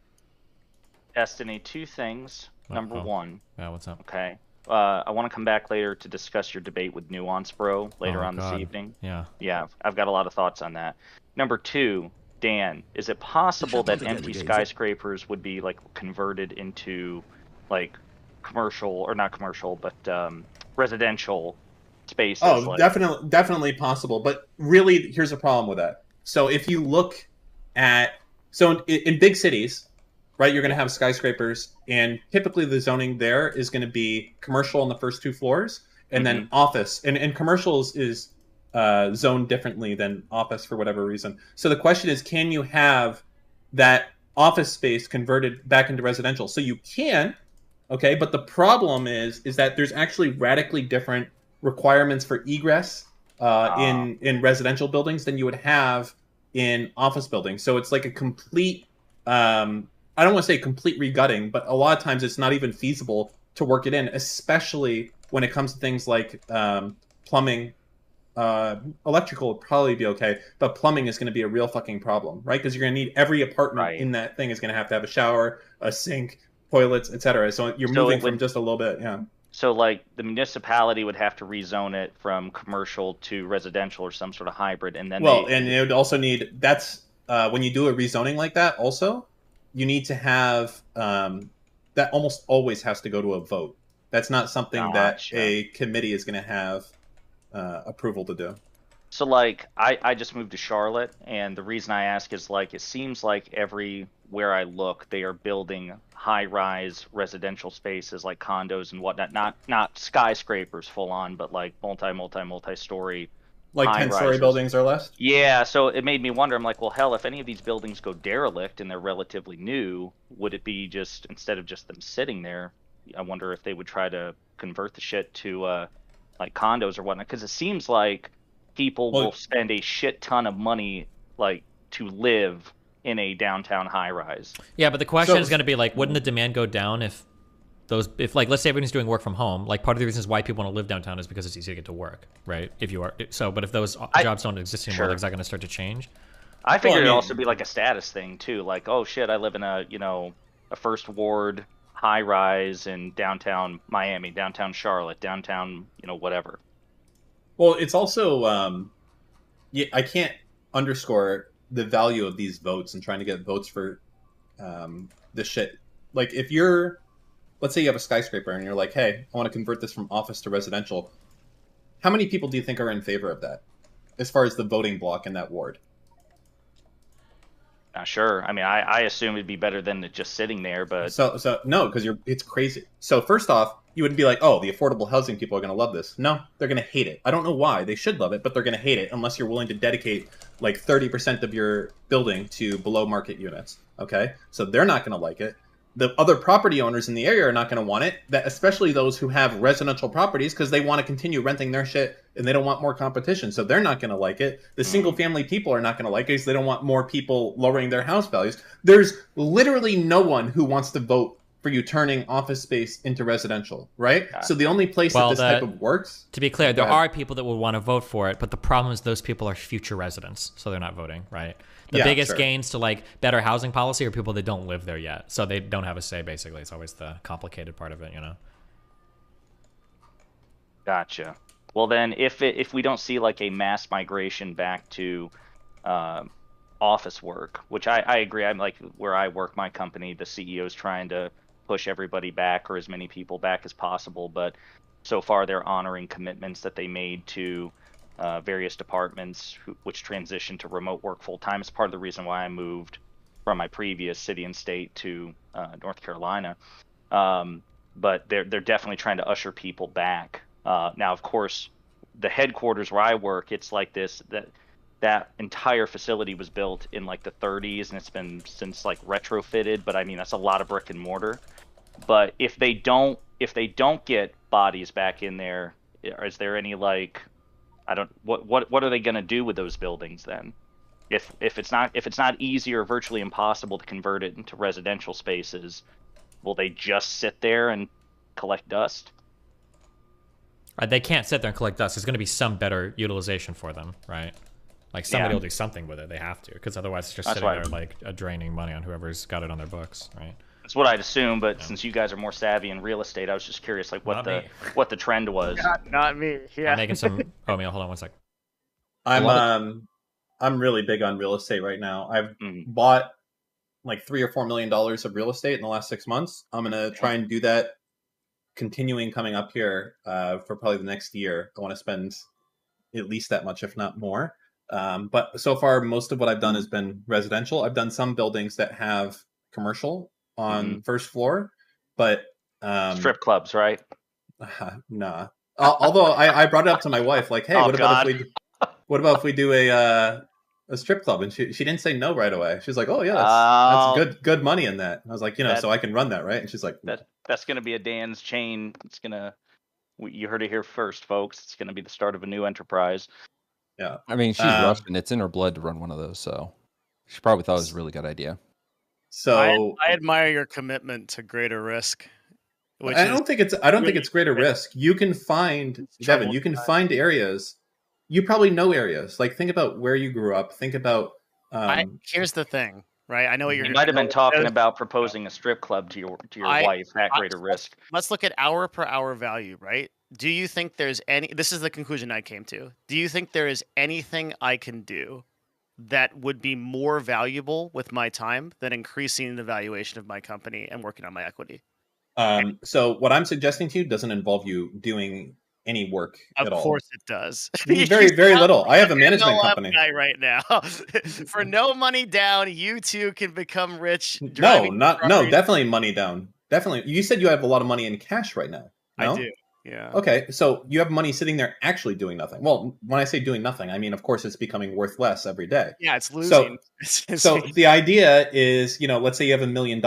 Destiny, two things. Number Uh-oh. one, Yeah, what's up? okay. I want to come back later to discuss your debate with Nuance Bro later Oh, on God. this evening. Yeah. Yeah, I've got a lot of thoughts on that. Number two, Dan, is it possible that empty skyscrapers would be like converted into like commercial, or not commercial, but residential spaces? Oh, like, definitely possible. But really, here's a problem with that. So if you look at, in big cities, right, you're going to have skyscrapers, and typically the zoning there is going to be commercial on the first 2 floors, and then office. And commercials is zoned differently than office for whatever reason. So the question is, can you have that office space converted back into residential? So you can, okay, but the problem is that there's actually radically different requirements for egress in residential buildings than you would have in office buildings. So it's like a complete, I don't want to say complete regutting, but a lot of times it's not even feasible to work it in, especially when it comes to things like plumbing. Electrical would probably be okay, but plumbing is going to be a real fucking problem, right? Because you're going to need every apartment in that thing is going to have a shower, a sink, toilets, etc. So you're moving from just a little bit, yeah. So, like, the municipality would have to rezone it from commercial to residential or some sort of hybrid, and then and it would also need, that's when you do a rezoning like that, also you need to have that almost always has to go to a vote. That's not something that a committee is going to have approval to do. So, like, I just moved to Charlotte, and the reason I ask is, like, it seems like everywhere I look, they are building high-rise residential spaces like condos and whatnot. Not skyscrapers full on, but like multi-story. Like 10-story buildings or less? Yeah, so it made me wonder. I'm like, well, hell, if any of these buildings go derelict and they're relatively new, would it be just, instead of just them sitting there, I wonder if they would try to convert the shit to like condos or whatnot? Because it seems like people will spend a shit ton of money like to live in a downtown high rise. Yeah, but the question is going to be like, wouldn't the demand go down if like, let's say everyone's doing work from home? Like, part of the reasons why people want to live downtown is because it's easy to get to work, right? If you are but if those jobs don't exist anymore, is that going to start to change? I figured it'd also be like a status thing too. Like, oh shit, I live in a a first ward high rise in downtown Miami, downtown Charlotte, downtown whatever. Well, it's also I can't underscore the value of these votes and trying to get votes for this shit. Like, if you're, let's say you have a skyscraper and you're like, hey, I want to convert this from office to residential. How many people do you think are in favor of that, as far as the voting block in that ward? Not sure. I mean, I assume it'd be better than it just sitting there, but So no, because it's crazy. So first off, you would be like, oh, the affordable housing people are going to love this. No, they're going to hate it. I don't know why. They should love it, but they're going to hate it unless you're willing to dedicate like 30% of your building to below market units. Okay, so they're not going to like it. The other property owners in the area are not going to want it, that especially those who have residential properties, because they want to continue renting their shit and they don't want more competition. So they're not going to like it. The single family people are not going to like it because they don't want more people lowering their house values. There's literally no one who wants to vote for you turning office space into residential, right? So the only place that this type of works... To be clear, there are people that would want to vote for it, but the problem is those people are future residents, so they're not voting, right? The biggest gains to like better housing policy are people that don't live there yet, so they don't have a say. Basically, it's always the complicated part of it, you know. Gotcha. Well, then, if we don't see like a mass migration back to office work, which I agree, I'm like where I work, my company, the CEO is trying to push everybody back or as many people back as possible, but so far they're honoring commitments that they made to various departments which transitioned to remote work full time. It's part of the reason why I moved from my previous city and state to North Carolina. But they're definitely trying to usher people back. Now, of course, the headquarters where I work, it's like this that entire facility was built in like the 30s and it's been since like retrofitted. But I mean, that's a lot of brick and mortar. But if they don't get bodies back in there, is there any like what are they going to do with those buildings then? If it's not easy or virtually impossible to convert it into residential spaces, will they just sit there and collect dust? They can't sit there and collect dust. There's going to be some better utilization for them, right? Like somebody will do something with it. They have to, because otherwise it's just sitting there like draining money on whoever's got it on their books, right? That's what I'd assume, but since you guys are more savvy in real estate, I was just curious, like what the trend was. Not me. Yeah. I'm making some. Oh, hold on one sec. I'm really big on real estate right now. I've bought like $3 or $4 million of real estate in the last 6 months. I'm gonna try and do that, continuing coming up here for probably the next year. I want to spend at least that much, if not more. But so far, most of what I've done has been residential. I've done some buildings that have commercial on first floor, but strip clubs, right? Nah. Although I brought it up to my wife, like, hey, what about if we do a strip club? And she didn't say no right away. She's like, oh yeah, that's good money in that. And I was like, so I can run that, right? And she's like, that's gonna be a Dan's chain. You heard it here first, folks. It's gonna be the start of a new enterprise. Yeah. I mean, she's Russian. It's in her blood to run one of those, so she probably thought it was a really good idea. So I admire your commitment to greater risk. I don't think it's greater risk. You can find, Devin, you can find areas. You probably know areas. Like, think about where you grew up. Think about. Here's the thing, right? I know what you're. You might have been talking about proposing a strip club to your wife at greater risk. Let's look at hour per hour value, right? Do you think there's any? This is the conclusion I came to. Do you think there is anything I can do that would be more valuable with my time than increasing the valuation of my company and working on my equity? So what I'm suggesting to you doesn't involve you doing any work at all. Of course it does. Very, very little. I have a management company right now. For no money down, you too can become rich. No, definitely money down. Definitely. You said you have a lot of money in cash right now. No? I do. Yeah. Okay, so you have money sitting there actually doing nothing. Well, when I say doing nothing, I mean, of course, it's becoming worth less every day. Yeah, it's losing. So the idea is, let's say you have $1 million.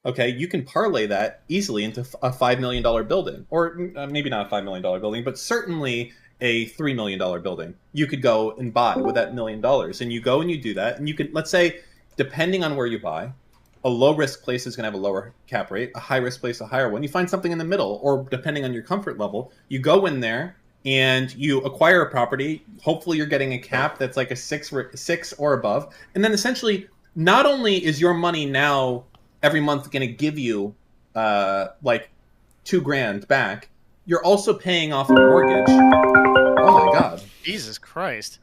Okay, you can parlay that easily into a $5 million building, or maybe not a $5 million building, but certainly a $3 million building. You could go and buy with that $1 million, and you go and you do that, and you can, let's say, depending on where you buy, a low-risk place is going to have a lower cap rate, a high-risk place a higher one. You find something in the middle, or depending on your comfort level, you go in there and you acquire a property. Hopefully you're getting a cap that's like a six or above. And then essentially, not only is your money now every month going to give you like $2,000 back, you're also paying off a mortgage. Oh my God. Jesus Christ.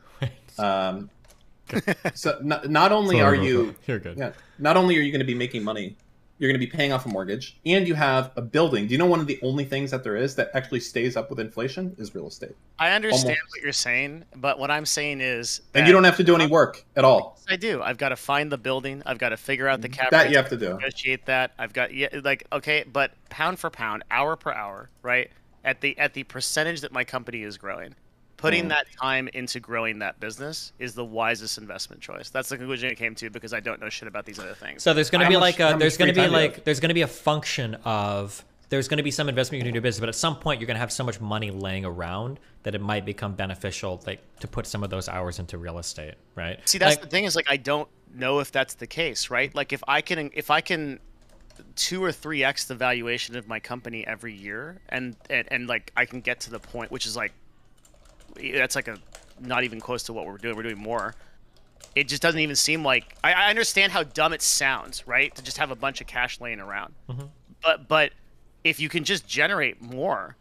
So not only are you You're good. Yeah, not only are you going to be making money you're going to be paying off a mortgage, and you have a building. Do you know one of the only things that there is that actually stays up with inflation is real estate? I understand what you're saying, but what I'm saying is that and you don't have to do any work at all. I do. I've got to find the building. I've got to figure out the cap That rates, you have to do. negotiate that. I've got okay, but pound for pound, hour per hour, right? At the percentage that my company is growing, putting that time into growing that business is the wisest investment choice. That's the conclusion I came to because I don't know shit about these other things. So there's going to be there's going to be a function of there's going to be some investment you can do in your business, but at some point you're going to have so much money laying around that it might become beneficial, like to put some of those hours into real estate, right? See, that's the thing is like I don't know if that's the case, right? Like if I can 2 or 3x the valuation of my company every year, and like I can get to the point, which is like that's like a not even close to what we're doing. We're doing more. It just doesn't even seem like I understand how dumb it sounds, right? To just have a bunch of cash laying around, but if you can just generate more,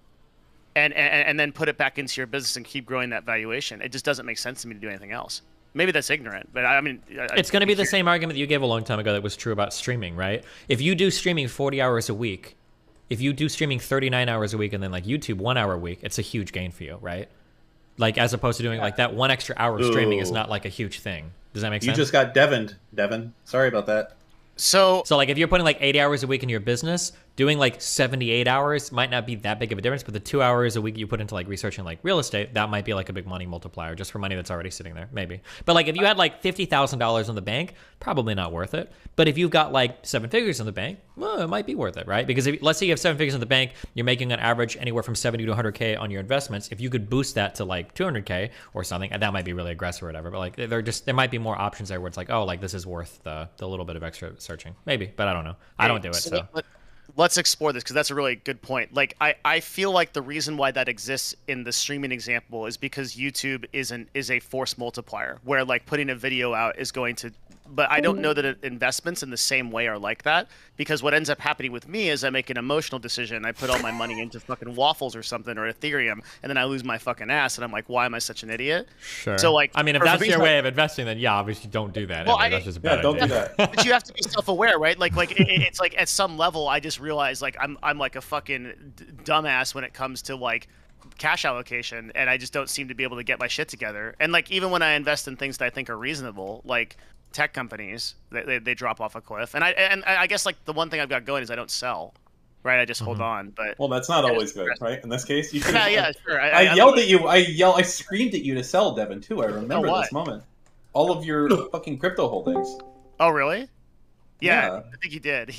and then put it back into your business and keep growing that valuation, it just doesn't make sense to me to do anything else. Maybe that's ignorant, but I mean... It's going to be the same argument that you gave a long time ago that was true about streaming, right? If you do streaming 40 hours a week, if you do streaming 39 hours a week and then like YouTube 1 hour a week, it's a huge gain for you, right? Like as opposed to doing like that 1 extra hour of streaming is not like a huge thing. Does that make sense? You just got Devin. Sorry about that. So like if you're putting like 80 hours a week in your business, doing like 78 hours might not be that big of a difference, but the 2 hours a week you put into like researching like real estate, that might be like a big money multiplier just for money that's already sitting there, maybe. But like if you had like $50,000 in the bank, probably not worth it. But if you've got like 7 figures in the bank, well, it might be worth it, right? Because if, let's say you have 7 figures in the bank, you're making an average anywhere from 70 to 100K on your investments. If you could boost that to like 200K or something, and that might be really aggressive or whatever. But like there might be more options there where it's like, oh, like this is worth the little bit of extra searching, maybe. But I don't know. I don't do it, so. Let's explore this because that's a really good point. Like I feel like the reason why that exists in the streaming example is because YouTube is a force multiplier where like putting a video out is going to, but I don't know that investments in the same way are like that, because what ends up happening with me is I make an emotional decision. I put all my money into fucking waffles or something or Ethereum, and then I lose my fucking ass, and I'm like, why am I such an idiot? Sure. So like, I mean, if that's your way of investing, then yeah, obviously don't do that. Well, that's just a bad don't idea. do that. But you have to be self-aware, right? Like it's like at some level, I just realized like I'm like a fucking dumbass when it comes to like cash allocation, and I just don't seem to be able to get my shit together. And like even when I invest in things that I think are reasonable, like tech companies, they drop off a cliff. And I guess like the one thing I've got going is I don't sell, right? I just hold on. But Well, that's not always good, right? In this case, you should. yeah, sure. I yelled at you. I screamed at you to sell, Devin, too. I remember what? this moment. All of your fucking crypto holdings. Oh, really? Yeah, Yeah. I think you did.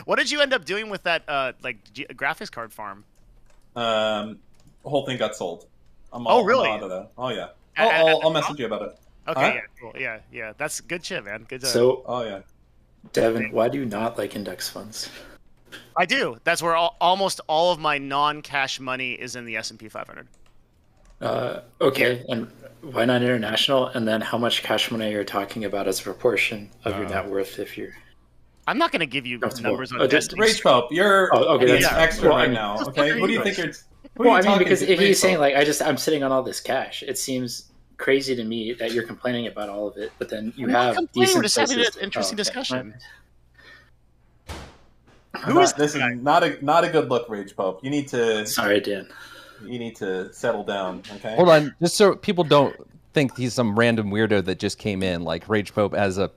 What did you end up doing with that graphics card farm? Whole thing got sold. Really? I'm out of that. Oh yeah. I'll message you about it. Okay, Huh? yeah, cool. Yeah. That's good shit, man. Good job. So, Oh yeah. Devin, why do you not like index funds? I do. That's where almost all of my non-cash money is in the S&P 500. Okay, and why not international? And then how much cash money you're talking about as a proportion of your net worth if you're... I'm not going to give you Comfortable. numbers on Just Rage Pope, you're okay, being that's- extra well, I right mean- now. Okay, who do you think you're? Who are Well, you I mean, talking because to? if Rage he's saying Pope? like, I'm sitting on all this cash, it seems crazy to me that you're complaining about all of it, but then you I'm not have complaining, decent we're just having places an interesting okay. discussion. This is not a good look, Rage Pope. You need to Sorry, Dan. settle down. Okay. Hold on, just so people don't think he's some random weirdo that just came in. Like Rage Pope has a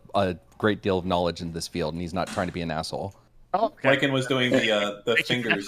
great deal of knowledge in this field, and he's not trying to be an asshole. Oh, okay. Lycan was doing the fingers.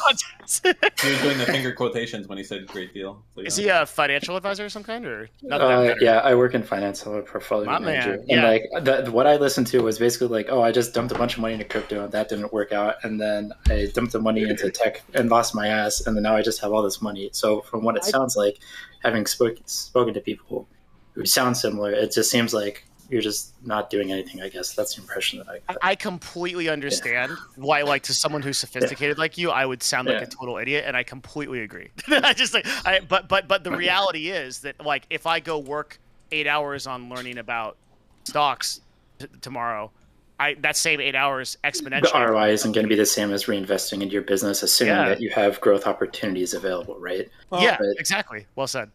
He was doing the finger quotations when he said "great deal." So, Is he a financial advisor of some kind, or not that matter? Yeah, I work in finance. I'm a portfolio My manager. man, yeah. And like what I listened to was basically like, oh, I just dumped a bunch of money into crypto and that didn't work out. And then I dumped the money into tech and lost my ass. And then now I just have all this money. So from what it sounds like, having spoken to people who sound similar, it just seems like you're just not doing anything, I guess. That's the impression that I got. I completely understand why, like, to someone who's sophisticated like you, I would sound like a total idiot, and I completely agree. I just like, but the reality is that, like, if I go work 8 hours on learning about stocks tomorrow, that same 8 hours exponentially. The ROI isn't going to be the same as reinvesting into your business, assuming that you have growth opportunities available, right? Yeah, But- exactly. Well said.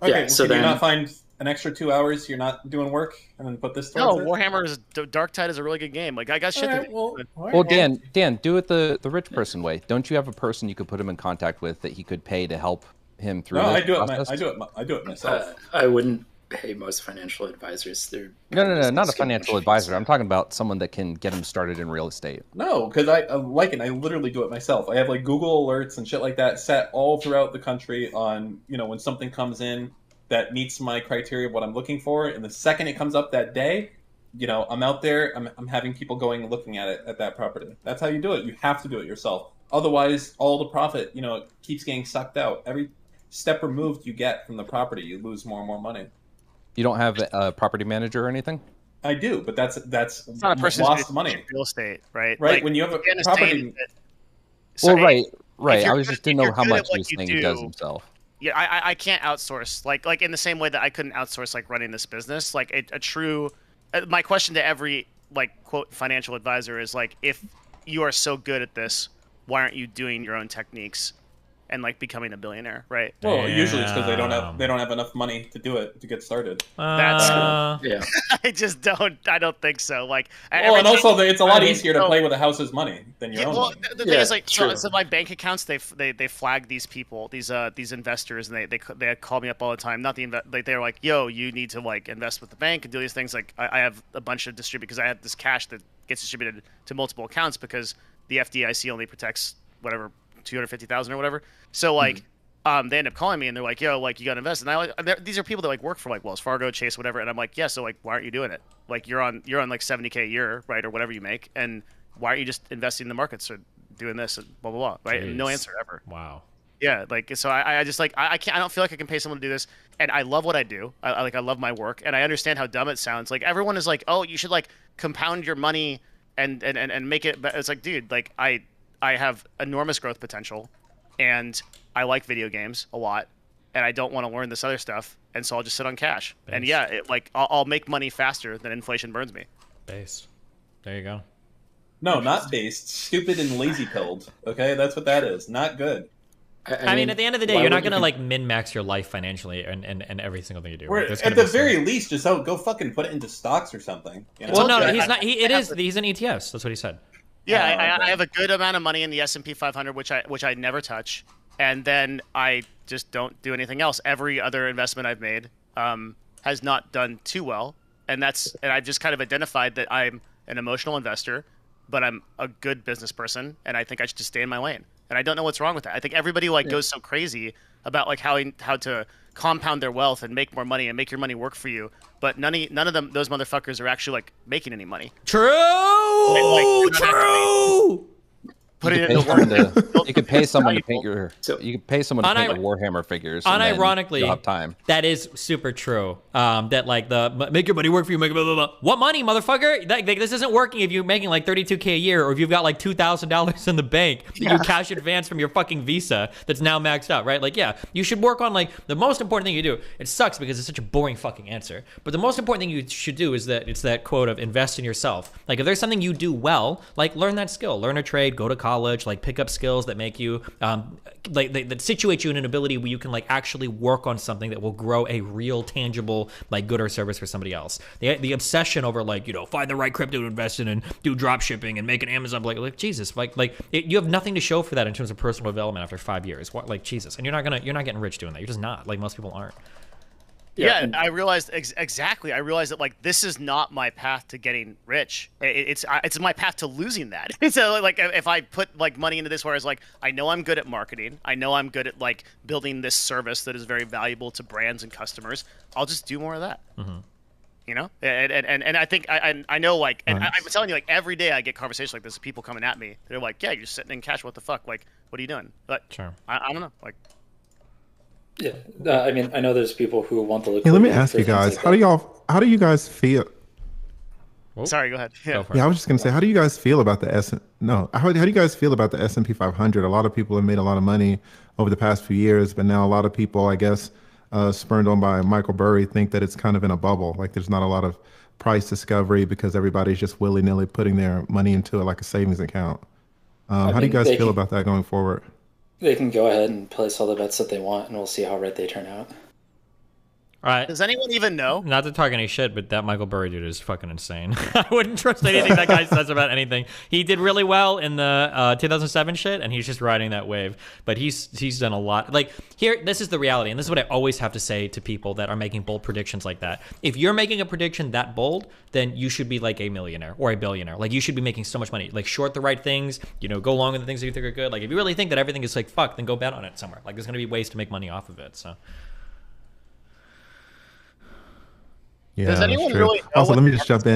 Okay, Yeah, so can you then- not find an extra 2 hours you're not doing work, and then put this No, towards it? Warhammer is Dark Tide is a really good game. Like I got shit to Alright, do. well, Well, Dan, do it the rich person way. Don't you have a person you could put him in contact with that he could pay to help him through No, this I do it. process? I do it myself. I wouldn't pay most financial advisors. They're No, not a just financial skimmer advisor. fees. I'm talking about someone that can get him started in real estate. No, because I like it. I literally do it myself. I have like Google alerts and shit like that set all throughout the country on, you know, when something comes in that meets my criteria of what I'm looking for, and the second it comes up that day, you know, I'm out there. I'm having people going and looking at it at that property. That's how you do it. You have to do it yourself. Otherwise, all the profit, you know, keeps getting sucked out. Every step removed you get from the property, you lose more and more money. You don't have a property manager or anything? I do, but that's It's not a person who's lost good money, at real estate, right? right? Like, When you have a Dan is property, saying that- Well, sorry, right. you're I was good- just didn't if know you're how good at much he what was you saying he does do- himself. Yeah, I can't outsource like in the same way that I couldn't outsource like running this business. Like a true, my question to every like quote financial advisor is like, if you are so good at this, why aren't you doing your own techniques and like becoming a billionaire, right? well, usually it's because they don't Damn. have enough money to do it to get started. That's Yeah. I just don't. I don't think so. Like, Well, every and also time- it's a lot I mean, easier to so- play with a house's money than your Yeah, own well, money. the thing Yeah, is, like, so true. my bank accounts, they flag these people, these investors, and they call me up all the time. Not the like they're like, yo, you need to like invest with the bank and do these things. Like, I have a bunch of because I have this cash that gets distributed to multiple accounts because the FDIC only protects whatever 250,000 or whatever. So like. They end up calling me and they're like, "Yo, like you got to invest." And these are people that like work for like Wells Fargo, Chase, whatever. And I'm like, "Yeah, so like, why aren't you doing it? Like, you're on like 70K a year, right, or whatever you make, and why aren't you just investing in the markets or doing this and blah blah blah, right?" And no Jeez. answer ever. Wow. Yeah, like so I just like I can't. I don't feel like I can pay someone to do this, and I love what I do. I love my work, and I understand how dumb it sounds. Like everyone is like, "Oh, you should like compound your money and make it." But it's like, dude, like I have enormous growth potential, and I like video games a lot. And I don't want to learn this other stuff, and so I'll just sit on cash. And Based. yeah, like I'll make money faster than inflation burns me. Base. There you go. No, not based. Stupid and lazy pilled. Okay, that's what that is. Not good. I mean, at the end of the day, why you're not would gonna you- like min-max your life financially and every single thing you do. Or Like, there's at gonna the be some- very least, just go fucking put it into stocks or something. You know? Well, no, Yeah, he's I- not. I have He's an ETFs. That's what he said. Yeah, okay. I have a good amount of money in the S&P 500, which I never touch, and then I just don't do anything else. Every other investment I've made has not done too well, and I've just kind of identified that I'm an emotional investor, but I'm a good business person, and I think I should just stay in my lane. And I don't know what's wrong with that. I think everybody like goes so crazy about like how to compound their wealth and make more money and make your money work for you, but none of those motherfuckers are actually like making any money. True. Like, True. Put it You into could pay work. someone you could pay someone to paint Valuable. your. So- You could pay someone to paint your Warhammer figures. and then Unironically, you'll have time. that is super true. That like make your money work for you. Make blah, blah, blah. What money, motherfucker? Like, this isn't working if you're making like $32K a year, or if you've got like $2,000 in the bank that you cash advance from your fucking Visa that's now maxed out, right? Like, yeah, you should work on like the most important thing you do. It sucks because it's such a boring fucking answer, but the most important thing you should do is that it's that quote of invest in yourself. Like, if there's something you do well, like learn that skill, learn a trade, go to college, like pick up skills that make you like that situate you in an ability where you can like actually work on something that will grow a real tangible like good or service for somebody else. The obsession over like, you know, find the right crypto to invest in and do drop shipping and make an Amazon, like Jesus, you have nothing to show for that in terms of personal development after 5 years. What, like, Jesus, and you're not getting rich doing that. You're just not. Like, most people aren't. Yeah, I realized exactly. I realized that like this is not my path to getting rich. It's my path to losing that. So like if I put like money into this, where it's like I know I'm good at marketing, I know I'm good at like building this service that is very valuable to brands and customers. I'll just do more of that. Mm-hmm. You know, and I think I know like, and I'm telling you, like every day I get conversations like this, people coming at me. They're like, "Yeah, you're sitting in cash. What the fuck? Like, what are you doing?" But Sure. I don't know. Like, Yeah, I mean, I know there's people who want the Hey, liquidity. let me ask for you things guys, like how do you guys feel? sorry, go ahead. Yeah. Go for it. Yeah, I was just gonna say, how do you guys feel about the how do you guys feel about the S&P 500? A lot of people have made a lot of money over the past few years, but now a lot of people, I guess, spurned on by Michael Burry, think that it's kind of in a bubble. Like, there's not a lot of price discovery because everybody's just willy-nilly putting their money into it like a savings account. How do you mean, guys they feel can- about that going forward? They can go ahead and place all the bets that they want, and we'll see how right they turn out. All right. Does anyone even know? Not to talk any shit, but that Michael Burry dude is fucking insane. I wouldn't trust anything that guy says about anything. He did really well in the 2007 shit, and he's just riding that wave. But he's done a lot. Like, here, this is the reality, and this is what I always have to say to people that are making bold predictions like that. If you're making a prediction that bold, then you should be like a millionaire or a billionaire. Like, you should be making so much money. Like, short the right things, go long on the things that you think are good. Like, if you really think that everything is like fuck, then go bet on it somewhere. Like, there's gonna be ways to make money off of it. So. Yeah, Does anyone really know also, what let me just jump in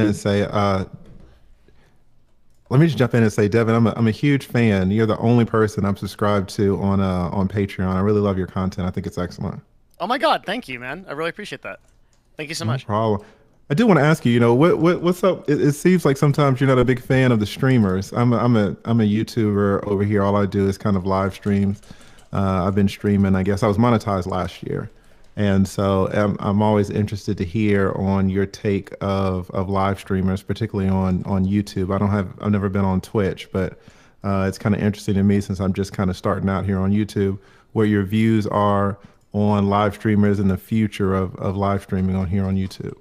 and say, Devin, I'm a huge fan. You're the only person I'm subscribed to on Patreon. I really love your content. I think it's excellent. Oh my God, thank you, man. I really appreciate that. Thank you so much. No problem. I do want to ask you, what's up? It seems like sometimes you're not a big fan of the streamers. I'm a YouTuber over here. All I do is kind of live streams. I've been streaming. I guess I was monetized last year. And so I'm always interested to hear on your take of live streamers, particularly on YouTube. I've never been on Twitch, but it's kind of interesting to me since I'm just kind of starting out here on YouTube, where your views are on live streamers and the future of live streaming on here on YouTube.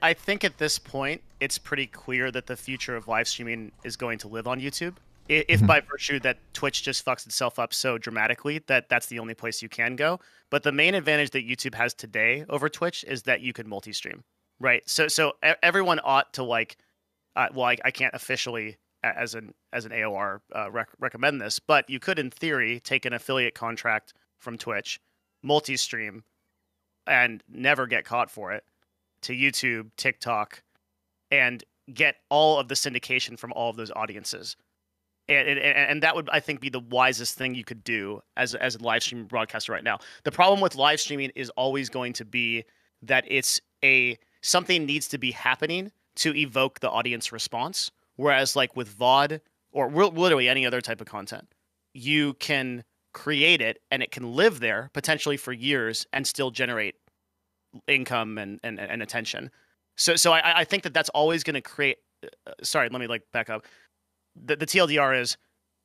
I think at this point, it's pretty clear that the future of live streaming is going to live on YouTube. If by virtue that Twitch just fucks itself up so dramatically that that's the only place you can go. But the main advantage that YouTube has today over Twitch is that you can multi-stream, right? So everyone ought to I can't officially as an AOR recommend this, but you could in theory take an affiliate contract from Twitch, multi-stream, and never get caught for it to YouTube, TikTok, and get all of the syndication from all of those audiences. And that would, I think, be the wisest thing you could do as a live stream broadcaster right now. The problem with live streaming is always going to be that something needs to be happening to evoke the audience response. Whereas like with VOD or literally any other type of content, you can create it and it can live there potentially for years and still generate income and attention. So I think that's always going to create. Sorry, let me back up. The TLDR is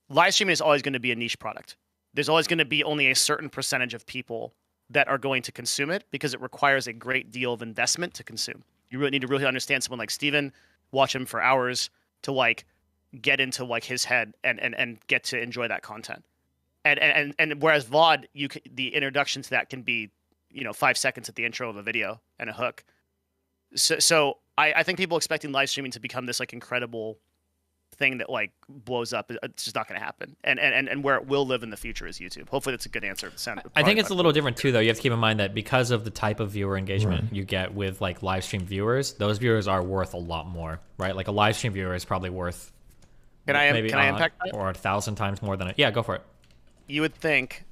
live streaming is always going to be a niche product. There's always going to be only a certain percentage of people that are going to consume it because it requires a great deal of investment to consume. You really need to really understand someone like Steven, watch him for hours to get into his head and get to enjoy that content. And whereas VOD, the introduction to that can be 5 seconds at the intro of a video and a hook. So I think people expecting live streaming to become this incredible thing that blows up, it's just not going to happen. And where it will live in the future is YouTube. Hopefully that's a good answer. I think it's a little different too, though. You have to keep in mind that because of the type of viewer engagement you get with live stream viewers, those viewers are worth a lot more, right? Like a live stream viewer is probably worth can I impact that? Or 1,000 times more than it. Yeah, go for it. You would think.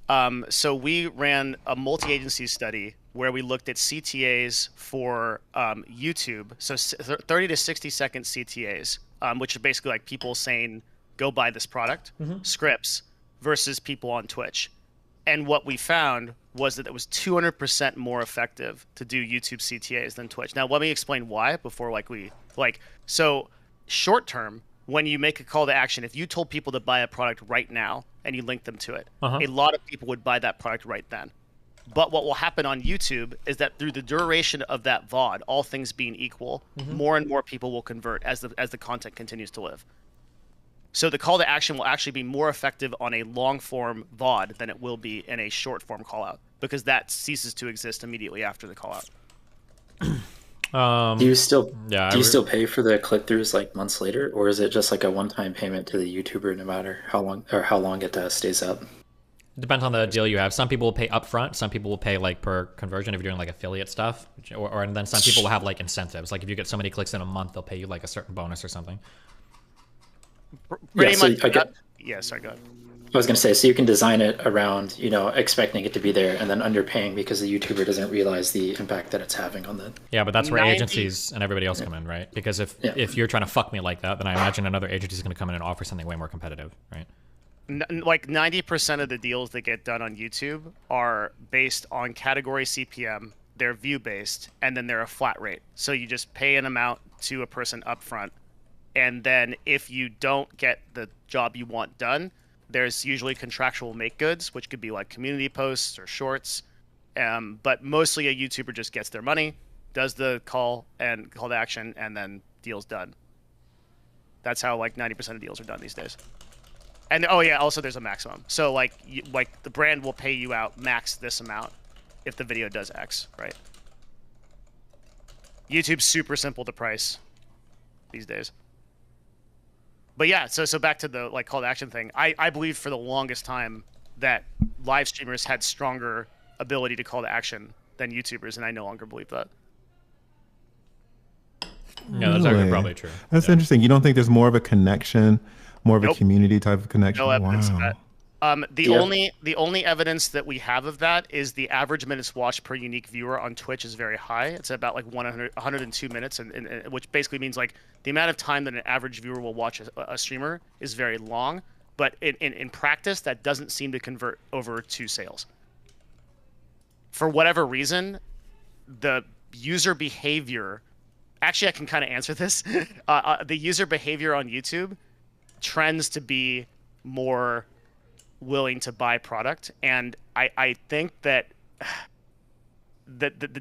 So we ran a multi-agency study where we looked at CTAs for YouTube, so 30 to 60 second CTAs, which are basically people saying, go buy this product, scripts, versus people on Twitch. And what we found was that it was 200% more effective to do YouTube CTAs than Twitch. Now, let me explain why before so short term, when you make a call to action, if you told people to buy a product right now and you link them to it, a lot of people would buy that product right then. But what will happen on YouTube is that through the duration of that VOD, all things being equal, more and more people will convert as the content continues to live. So the call to action will actually be more effective on a long form VOD than it will be in a short form call out, because that ceases to exist immediately after the call out. Do you still pay for the click throughs months later, or is it just a one-time payment to the YouTuber no matter how long it stays up? Depends on the deal you have. Some people will pay upfront. Some people will pay per conversion if you're doing affiliate stuff, and then some people will have incentives. If you get so many clicks in a month, they'll pay you a certain bonus or something. Pretty much. Yeah, sorry, go ahead. I was going to say, so you can design it around, expecting it to be there and then underpaying because the YouTuber doesn't realize the impact that it's having on the... Yeah, but that's where agencies and everybody else come in, right? Because if you're trying to fuck me like that, then I imagine another agency is going to come in and offer something way more competitive, right? 90% of the deals that get done on YouTube are based on category CPM, they're view-based, and then they're a flat rate. So you just pay an amount to a person upfront, and then if you don't get the job you want done, there's usually contractual make goods, which could be community posts or shorts, But mostly a YouTuber just gets their money, does the call to action, and then deal's done. That's how like 90% of deals are done these days. And oh yeah, also there's a maximum. So like the brand will pay you out max this amount if the video does X, right? YouTube's super simple to price these days. But yeah, so back to the like call to action thing. I believe for the longest time that live streamers had stronger ability to call to action than YouTubers, and I no longer believe that. Yeah, that's actually probably true. That's interesting. You don't think there's more of a connection, more of a Nope. community type of connection? No evidence of Wow. that. The only evidence that we have of that is the average minutes watched per unique viewer on Twitch is very high. It's about like 102 minutes, and which basically means like the amount of time that an average viewer will watch a streamer is very long. But in practice, that doesn't seem to convert over to sales. For whatever reason, the user behavior. Actually, I can kind of answer this. The user behavior on YouTube trends to be more willing to buy product, and I think that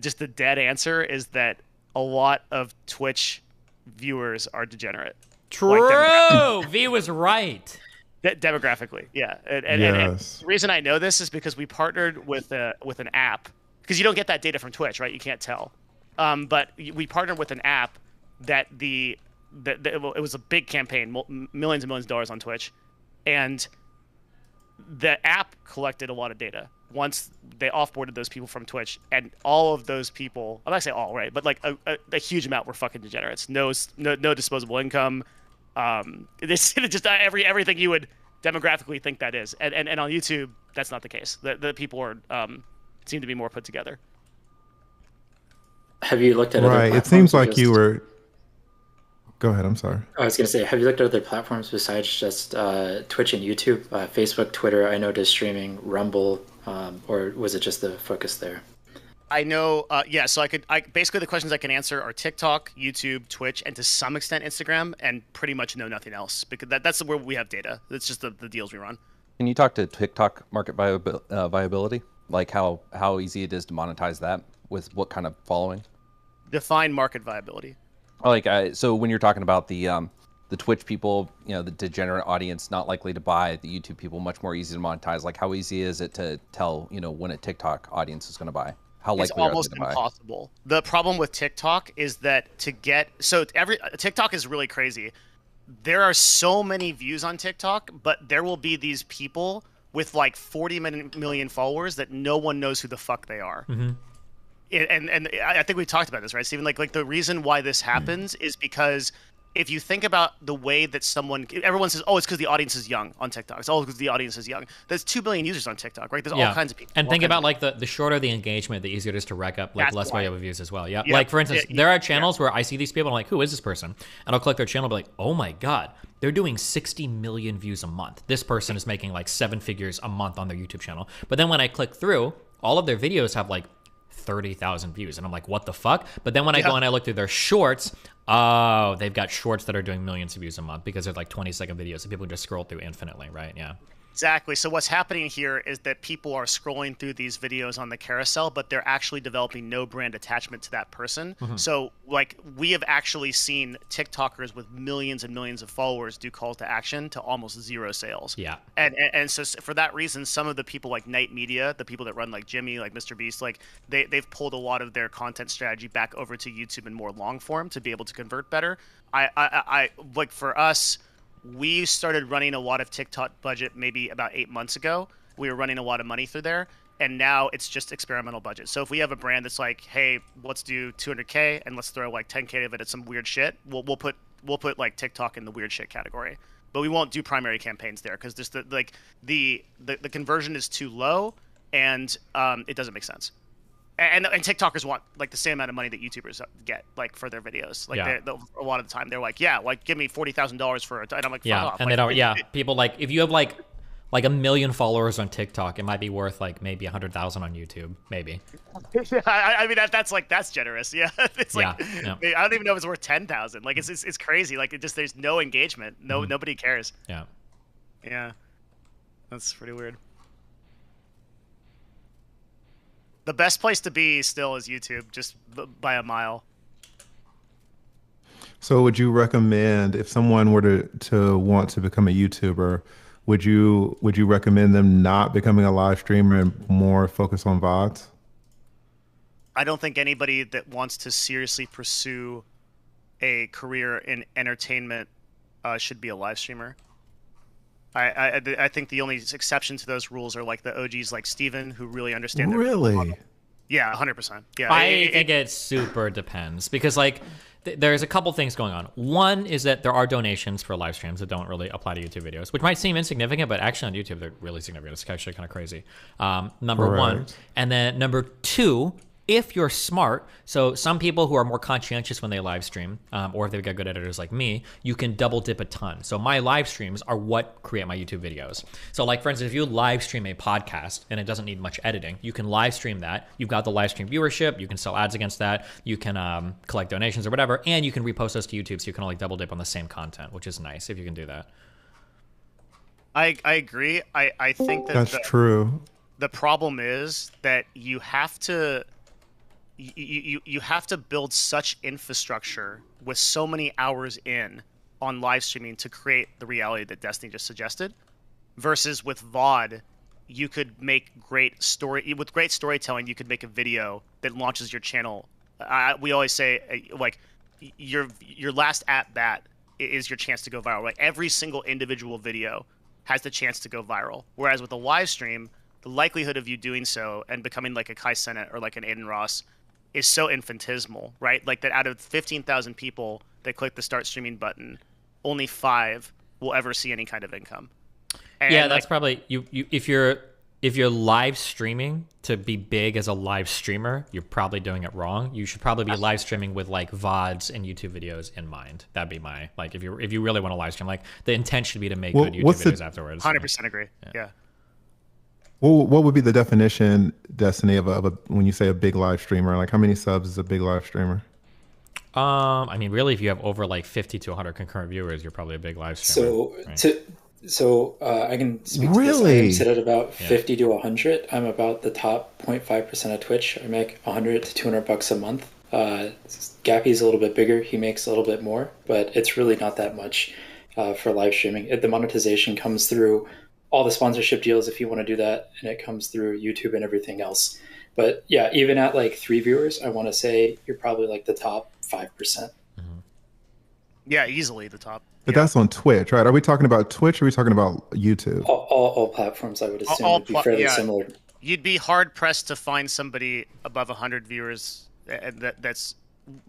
just the dead answer is that a lot of Twitch viewers are degenerate. True. V was right. Demographically, yeah. And Yes. the reason I know this is because we partnered with an app, because you don't get that data from Twitch, right? You can't tell. But we partnered with an app that it was a big campaign, millions and millions of dollars on Twitch, and the app collected a lot of data once they offboarded those people from Twitch, and all of those people, I'm not saying all, right, but like a huge amount were fucking degenerates. No disposable income. This just everything you would demographically think that is, and on YouTube that's not the case. The people are seem to be more put together. Have you looked at other Right. It platforms seems or like just- you were. Go ahead. I'm sorry. I was going to say, have you looked at other platforms besides just Twitch and YouTube? Facebook, Twitter, I know does streaming, Rumble, or was it just the focus there? I know, yeah. So basically the questions I can answer are TikTok, YouTube, Twitch, and to some extent Instagram, and pretty much know nothing else because that's where we have data. That's just the deals we run. Can you talk to TikTok market viability? Like how easy it is to monetize that with what kind of following? Define market viability. Like so when you're talking about the Twitch people, the degenerate audience not likely to buy, the YouTube people much more easy to monetize. Like how easy is it to tell when a TikTok audience is going to buy? How likely It's are they almost to buy? impossible. The problem with TikTok is that TikTok is really crazy. There are so many views on TikTok, but there will be these people with like 40 million followers that no one knows who the fuck they are. Mm-hmm. And I think we talked about this, right, Steven? Like the reason why this happens is because if you think about the way that everyone says, oh, it's because the audience is young on TikTok. It's all because the audience is young. There's 2 billion users on TikTok, right? There's all kinds of people. And think about like the shorter the engagement, the easier it is to rack up like That's less why. valuable views as well. Yeah. Yeah. Like for instance, Yeah. there are channels where I see these people, I'm like, who is this person? And I'll click their channel and be like, oh my God, they're doing 60 million views a month. This person is making like 7 figures a month on their YouTube channel. But then when I click through, all of their videos have like 30,000 views. And I'm like, what the fuck? But then when I go and I look through their shorts, oh, they've got shorts that are doing millions of views a month because they're like 20-second videos and people can just scroll through infinitely, right? Yeah. Exactly. So what's happening here is that people are scrolling through these videos on the carousel, but they're actually developing no brand attachment to that person. Mm-hmm. So like we have actually seen TikTokers with millions and millions of followers do calls to action to almost zero sales. Yeah. And so for that reason, some of the people like Night Media, the people that run like Jimmy, like Mr. Beast, like they've pulled a lot of their content strategy back over to YouTube and more long form to be able to convert better. I like for us, we started running a lot of TikTok budget maybe about 8 months ago. We were running a lot of money through there, and now it's just experimental budget. So if we have a brand that's like, hey, let's do 200K and let's throw like 10K of it at some weird shit, we'll put like TikTok in the weird shit category. But we won't do primary campaigns there because just the conversion is too low and it doesn't make sense. And TikTokers want like the same amount of money that YouTubers get like for their videos. Like a lot of the time they're like, yeah, like give me $40,000 for it. And I'm like, fuck off. And like, they don't. Yeah, people like if you have like 1 million followers on TikTok, it might be worth like maybe 100,000 on YouTube, maybe. I mean that's generous. Yeah, it's like I don't even know if it's worth 10,000. Like it's crazy. Like there's no engagement. Nobody cares. Yeah, that's pretty weird. The best place to be still is YouTube, just by a mile. So would you recommend if someone were to want to become a YouTuber, would you recommend them not becoming a live streamer and more focus on VODs? I don't think anybody that wants to seriously pursue a career in entertainment should be a live streamer. I think the only exception to those rules are like the OGs like Steven, who really understand their Really? Yeah, 100%. Yeah, I think it super depends because like there's a couple things going on. One is that there are donations for live streams that don't really apply to YouTube videos, which might seem insignificant, but actually on YouTube they're really significant. It's actually kind of crazy. Number one, and then number two, if you're smart, so some people who are more conscientious when they live stream, or if they've got good editors like me, you can double dip a ton. So my live streams are what create my YouTube videos. So like, for instance, if you live stream a podcast and it doesn't need much editing, you can live stream that. You've got the live stream viewership. You can sell ads against that. You can collect donations or whatever, and you can repost those to YouTube so you can only double dip on the same content, which is nice if you can do that. I agree. I think that That's true. The problem is that you have to... You have to build such infrastructure with so many hours in on live streaming to create the reality that Destiny just suggested, versus with VOD, you could make great storytelling. You could make a video that launches your channel. We always say like your last at bat is your chance to go viral. Like every single individual video has the chance to go viral. Whereas with a live stream, the likelihood of you doing so and becoming like a Kai Cenat or like an Aiden Ross is so infinitesimal, right? Like that out of 15,000 people that click the start streaming button, only 5 will ever see any kind of income. And yeah, that's probably you. If you're live streaming to be big as a live streamer, you're probably doing it wrong. You should probably be live streaming with like VODs and YouTube videos in mind. That'd be my like if you really want to live stream, like the intent should be to make good YouTube videos afterwards. 100% agree. Yeah. Well, what would be the definition, Destiny, of a when you say a big live streamer? Like, how many subs is a big live streamer? I mean, really, if you have over like 50 to 100 concurrent viewers, you're probably a big live streamer. So I can speak to this. I sit at about 50 to 100. I'm about the top 0.5% of Twitch. I make 100 to 200 bucks a month. Gappy's a little bit bigger. He makes a little bit more, but it's really not that much for live streaming. The monetization comes through all the sponsorship deals if you want to do that, and it comes through YouTube and everything else. But yeah, even at like 3 viewers, I want to say you're probably like the top 5%. Mm-hmm. Yeah, easily the top. But that's on Twitch, right? Are we talking about Twitch or are we talking about YouTube? All platforms, I would assume, would be fairly similar. You'd be hard pressed to find somebody above 100 viewers that's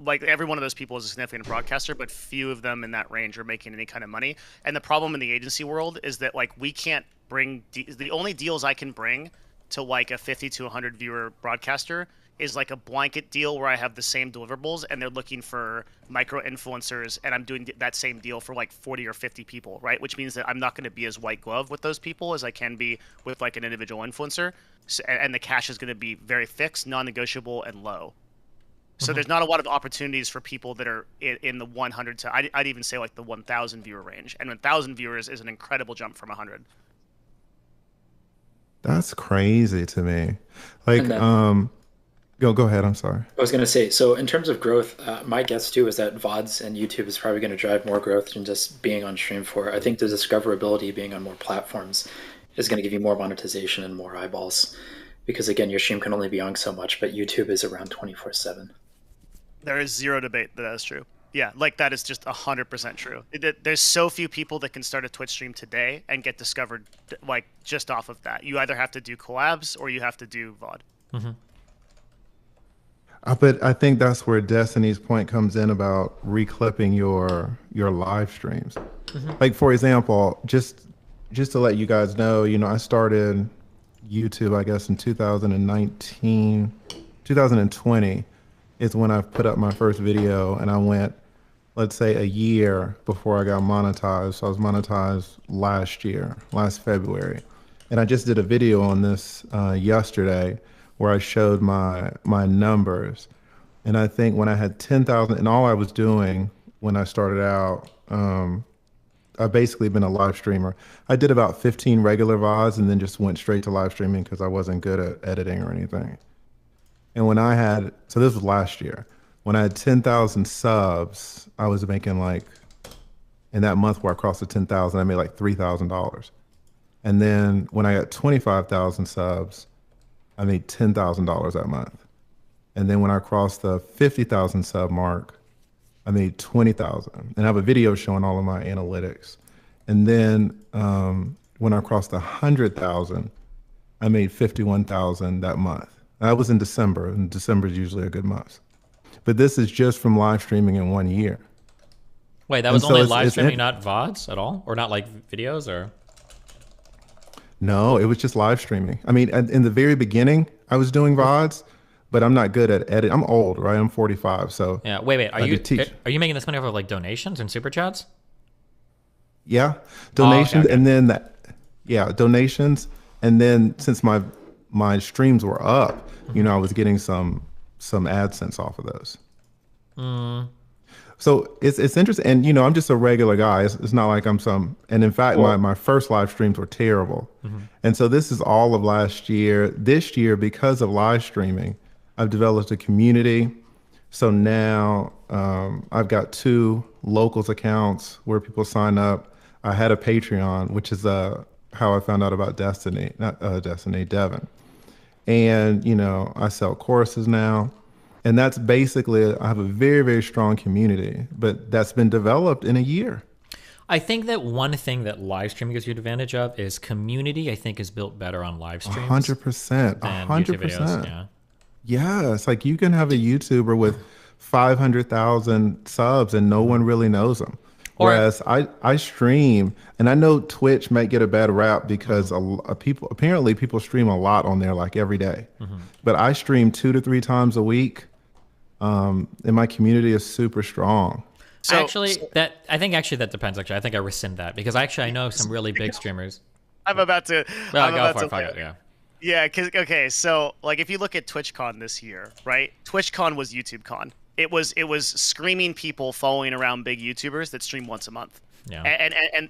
like every one of those people is a significant broadcaster, but few of them in that range are making any kind of money. And the problem in the agency world is that like we can't bring the only deals I can bring to like a 50 to 100 viewer broadcaster is like a blanket deal where I have the same deliverables and they're looking for micro influencers and I'm doing that same deal for like 40 or 50 people, right? Which means that I'm not going to be as white glove with those people as I can be with like an individual influencer. So, and the cash is going to be very fixed, non-negotiable, and low. So there's not a lot of opportunities for people that are in the 100 to, I'd even say like the 1,000 viewer range. And 1,000 viewers is an incredible jump from 100. That's crazy to me. Like, go ahead. I'm sorry. I was going to say, so in terms of growth, my guess too is that VODs and YouTube is probably going to drive more growth than just being on Stream 4. I think the discoverability being on more platforms is going to give you more monetization and more eyeballs. Because again, your stream can only be on so much, but YouTube is around 24/7. There is zero debate that is true. Yeah, like that is just 100% true. There's so few people that can start a Twitch stream today and get discovered like just off of that. You either have to do collabs or you have to do VOD. Mm-hmm. But I think that's where Destiny's point comes in about reclipping your live streams. Mm-hmm. Like for example, just to let you guys know, I started YouTube, I guess in 2020 is when I put up my first video, and I went, let's say, a year before I got monetized. So I was monetized last February. And I just did a video on this yesterday where I showed my numbers. And I think when I had 10,000, and all I was doing when I started out, I've basically been a live streamer. I did about 15 regular VODs and then just went straight to live streaming because I wasn't good at editing or anything. And so this was last year. When I had 10,000 subs, I was making like, in that month where I crossed the 10,000, I made like $3,000. And then when I got 25,000 subs, I made $10,000 that month. And then when I crossed the 50,000 sub mark, I made 20,000. And I have a video showing all of my analytics. And then when I crossed 100,000, I made 51,000 that month. That was in December, and December is usually a good month. But this is just from live streaming in 1 year. Wait, that was only live streaming, not VODs at all? Or not like videos, or? No, it was just live streaming. I mean, in the very beginning, I was doing VODs, but I'm not good at edit. I'm old, right? I'm 45, so. Yeah, wait. Are you making this money off of like donations and super chats? Yeah, donations, okay. and then donations, and then since my streams were up, I was getting some AdSense off of those. So it's interesting, and I'm just a regular guy. It's not like I'm some. And in fact, my first live streams were terrible, and so this is all of last year. This year, because of live streaming, I've developed a community. So now I've got 2 locals accounts where people sign up. I had a Patreon, which is how I found out about Devin. And, I sell courses now. And that's basically, I have a very, very strong community, but that's been developed in a year. I think that one thing that live streaming gives you advantage of is community, I think, is built better on live streams. 100%. Than YouTube videos, 100%. yeah. Yeah, it's like you can have a YouTuber with 500,000 subs and no one really knows them. Whereas I stream, and I know Twitch might get a bad rap because people stream a lot on there, like every day. But I stream 2 to 3 times a week, and my community is super strong. So, I think that depends. Actually, I think I rescind that because I know some really big streamers. I'm about to. Yeah. Yeah, okay, so like if you look at TwitchCon this year, right? TwitchCon was YouTubeCon. It was screaming people following around big YouTubers that stream once a month. Yeah.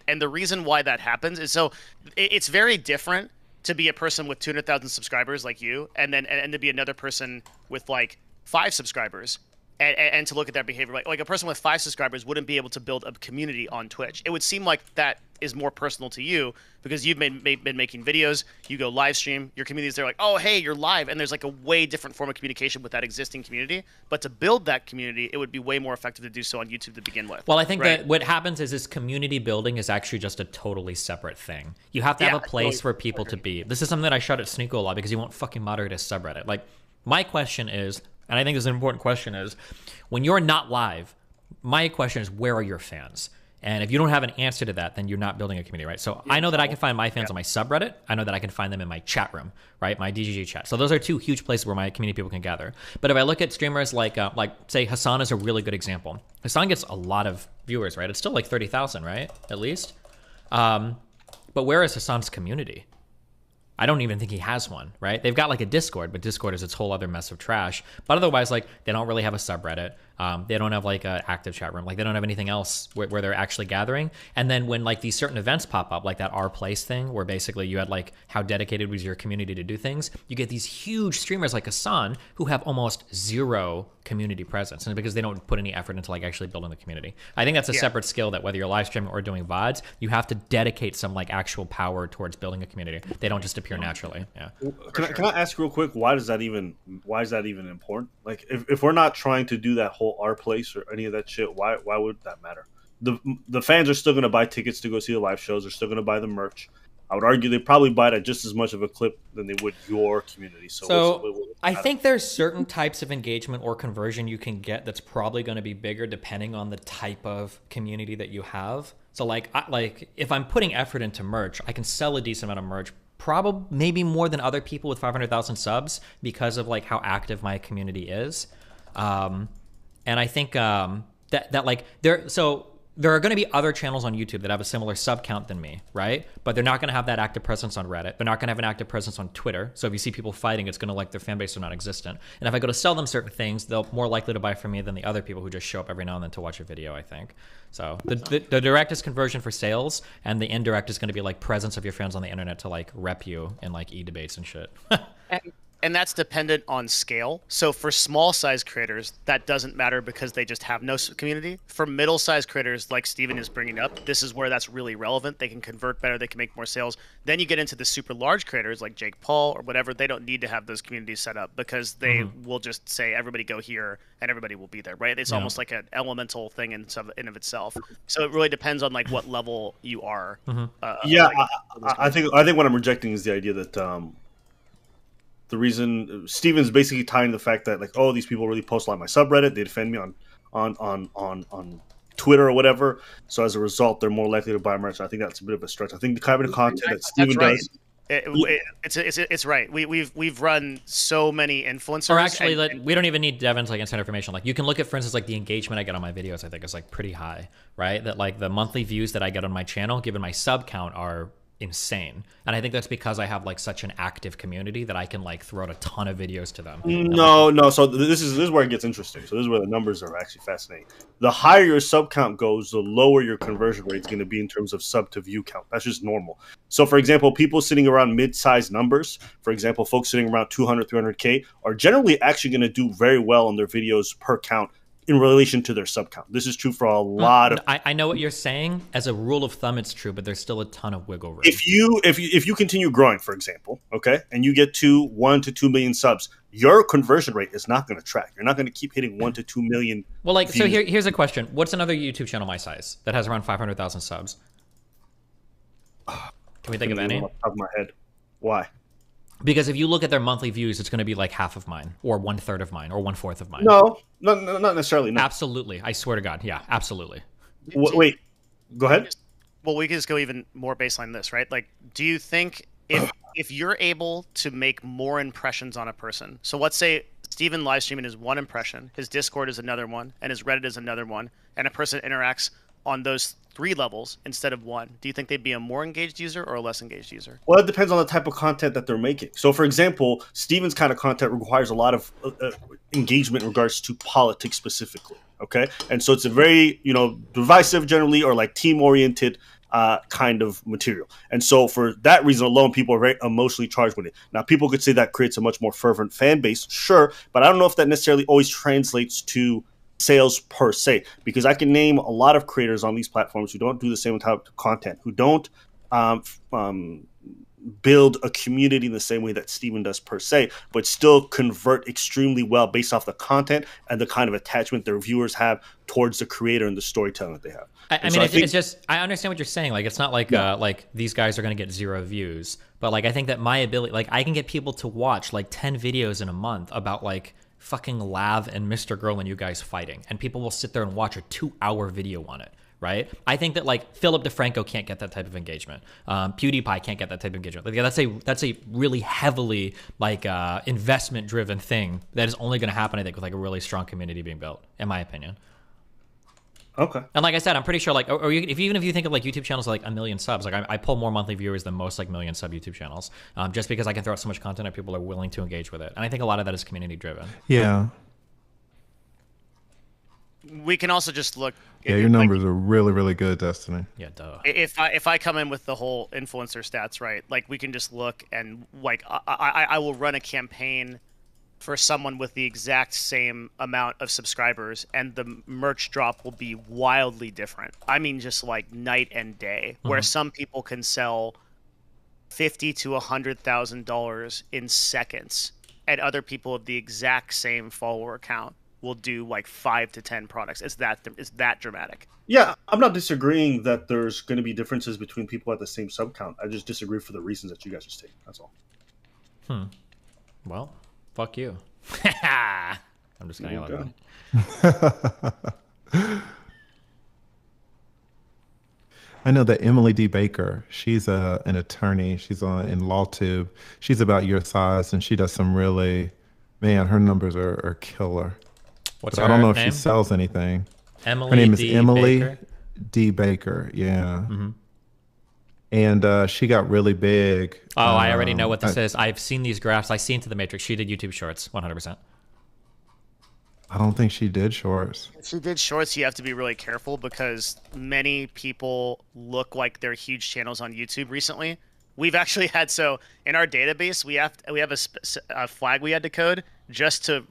And the reason why that happens is so it's very different to be a person with 200,000 subscribers like you, and to be another person with like 5 subscribers. And to look at their behavior, like a person with 5 subscribers wouldn't be able to build a community on Twitch. It would seem like that is more personal to you because you've been making videos. You go live stream. Your community is there, like, oh hey, you're live, and there's like a way different form of communication with that existing community. But to build that community, it would be way more effective to do so on YouTube to begin with. Well, I think that what happens is this community building is actually just a totally separate thing. You have to have a place for people to be. This is something that I shout at Sneeko a lot because you won't fucking moderate a subreddit. Like, my question is, and I think this is an important question, is when you're not live, my question is, where are your fans? And if you don't have an answer to that, then you're not building a community, right? So I know that I can find my fans on my subreddit. I know that I can find them in my chat room, right? My DGG chat. So those are 2 huge places where my community people can gather. But if I look at streamers like say Hassan is a really good example. Hassan gets a lot of viewers, right? It's still like 30,000, right? At least. But where is Hassan's community? I don't even think he has one, right? They've got like a Discord, but Discord is its whole other mess of trash. But otherwise, like, they don't really have a subreddit. They don't have like an active chat room. Like, they don't have anything else where they're actually gathering. And then when like these certain events pop up, like that Our Place thing, where basically you had like how dedicated was your community to do things, you get these huge streamers like Hassan who have almost 0 community presence, and because they don't put any effort into like actually building the community. I think that's a separate skill that whether you're live streaming or doing VODs, you have to dedicate some like actual power towards building a community. They don't just appear naturally. Yeah. Can I ask real quick, why is that even important? Like, if we're not trying to do that whole Our Place or any of that shit, why would that matter? The fans are still going to buy tickets to go see the live shows. They're still going to buy the merch. I would argue they probably buy it at just as much of a clip than they would your community. So I think there's certain types of engagement or conversion you can get that's probably going to be bigger depending on the type of community that you have. So like if I'm putting effort into merch, I can sell a decent amount of merch, probably maybe more than other people with 500,000 subs because of like how active my community is. And I think that like there are going to be other channels on YouTube that have a similar sub count than me, right? But they're not going to have that active presence on Reddit. They're not going to have an active presence on Twitter. So if you see people fighting, it's going to like their fan base are not existent. And if I go to sell them certain things, they're more likely to buy from me than the other people who just show up every now and then to watch a video, I think. So the direct is conversion for sales, and the indirect is going to be like presence of your friends on the internet to like rep you in like e-debates and shit. And that's dependent on scale. So for small size creators, that doesn't matter because they just have no community. For middle size creators, like Steven is bringing up, this is where that's really relevant. They can convert better. They can make more sales. Then you get into the super large creators like Jake Paul or whatever. They don't need to have those communities set up because they will just say, everybody go here and everybody will be there, right? It's almost like an elemental thing in of itself. So it really depends on like what level you are. I think what I'm rejecting is the idea that the reason Steven's basically tying the fact that like, oh, these people really post a lot on my subreddit, they defend me on Twitter or whatever, so as a result they're more likely to buy merch. I think that's a bit of a stretch. I think the kind of content that Steven does, it's right. We've run so many influencers. Or actually, we don't even need Devin's like inside information. Like you can look at, for instance, like the engagement I get on my videos. I think is like pretty high, right? That like the monthly views that I get on my channel, given my sub count, are insane. And I think that's because I have like such an active community that I can like throw out a ton of videos to them. No. So this is where it gets interesting. So this is where the numbers are actually fascinating. The higher your sub count goes, the lower your conversion rate is going to be in terms of sub to view count. That's just normal. So for example, people sitting around mid-sized numbers, for example, folks sitting around 200, 300K are generally actually going to do very well on their videos per count in relation to their sub count. This is true for a lot of. I know what you're saying. As a rule of thumb, it's true, but there's still a ton of wiggle room. If you continue growing, for example, okay, and you get to 1 to 2 million subs, your conversion rate is not going to track. You're not going to keep hitting 1 to 2 million. Well, like, views. so here's a question: what's another YouTube channel my size that has around 500,000 subs? Can we think of any? Off the top of my head, why? Because if you look at their monthly views, it's going to be like half of mine, or 1/3 of mine, or 1/4 of mine. No, not necessarily. No. Absolutely, I swear to God, yeah, absolutely. Wait, go ahead. Well, we can just go even more baseline this, right? Like, do you think if you're able to make more impressions on a person, so let's say Steven live streaming is one impression, his Discord is another one, and his Reddit is another one, and a person interacts on those 3 levels instead of 1, do you think they'd be a more engaged user or a less engaged user? Well, it depends on the type of content that they're making. So, for example, Steven's kind of content requires a lot of engagement in regards to politics specifically, okay? And so it's a very, divisive generally, or like team-oriented kind of material. And so for that reason alone, people are very emotionally charged with it. Now, people could say that creates a much more fervent fan base, sure, but I don't know if that necessarily always translates to sales per se, because I can name a lot of creators on these platforms who don't do the same type of content, who don't build a community in the same way that Steven does per se, but still convert extremely well based off the content and the kind of attachment their viewers have towards the creator and the storytelling that they have. It's just, I understand what you're saying. Like, it's not like like these guys are going to get 0 views, but like I think that my ability, like I can get people to watch like 10 videos in a month about like fucking Lav and Mr. Girl and you guys fighting, and people will sit there and watch a 2-hour video on it, right? I think that like Philip DeFranco can't get that type of engagement. PewDiePie can't get that type of engagement. Like that's a really heavily like investment driven thing that is only going to happen, I think, with like a really strong community being built, in my opinion. Okay. And like I said, I'm pretty sure like, or even if you think of like YouTube channels like 1 million subs, like I pull more monthly viewers than most like million sub YouTube channels, just because I can throw out so much content and people are willing to engage with it. And I think a lot of that is community driven. Yeah. We can also just look. Yeah, your numbers are really, really good, Destiny. Yeah, duh. If I come in with the whole influencer stats, right? Like we can just look and like I will run a campaign for someone with the exact same amount of subscribers, and the merch drop will be wildly different. I mean, just like night and day, where some people can sell $50,000 to $100,000 in seconds, and other people of the exact same follower count will do like 5 to 10 products. It's that dramatic. Yeah, I'm not disagreeing that there's going to be differences between people at the same sub count. I just disagree for the reasons that you guys are stating. That's all. Well, fuck you. I'm just gonna yell at them. I know that Emily D. Baker, she's an attorney. She's in LawTube. She's about your size, and she does some really, man, her numbers are killer. What's but her I don't know name? if she sells anything. Emily her name is D. Emily Baker? D. Baker. Yeah. And she got really big. Oh, I already know what this is. I've seen these graphs. I see Into the Matrix. She did YouTube Shorts, 100%. I don't think she did shorts. If she did shorts, you have to be really careful because many people look like they're huge channels on YouTube recently we've actually had, so in our database we have a flag we had to code just to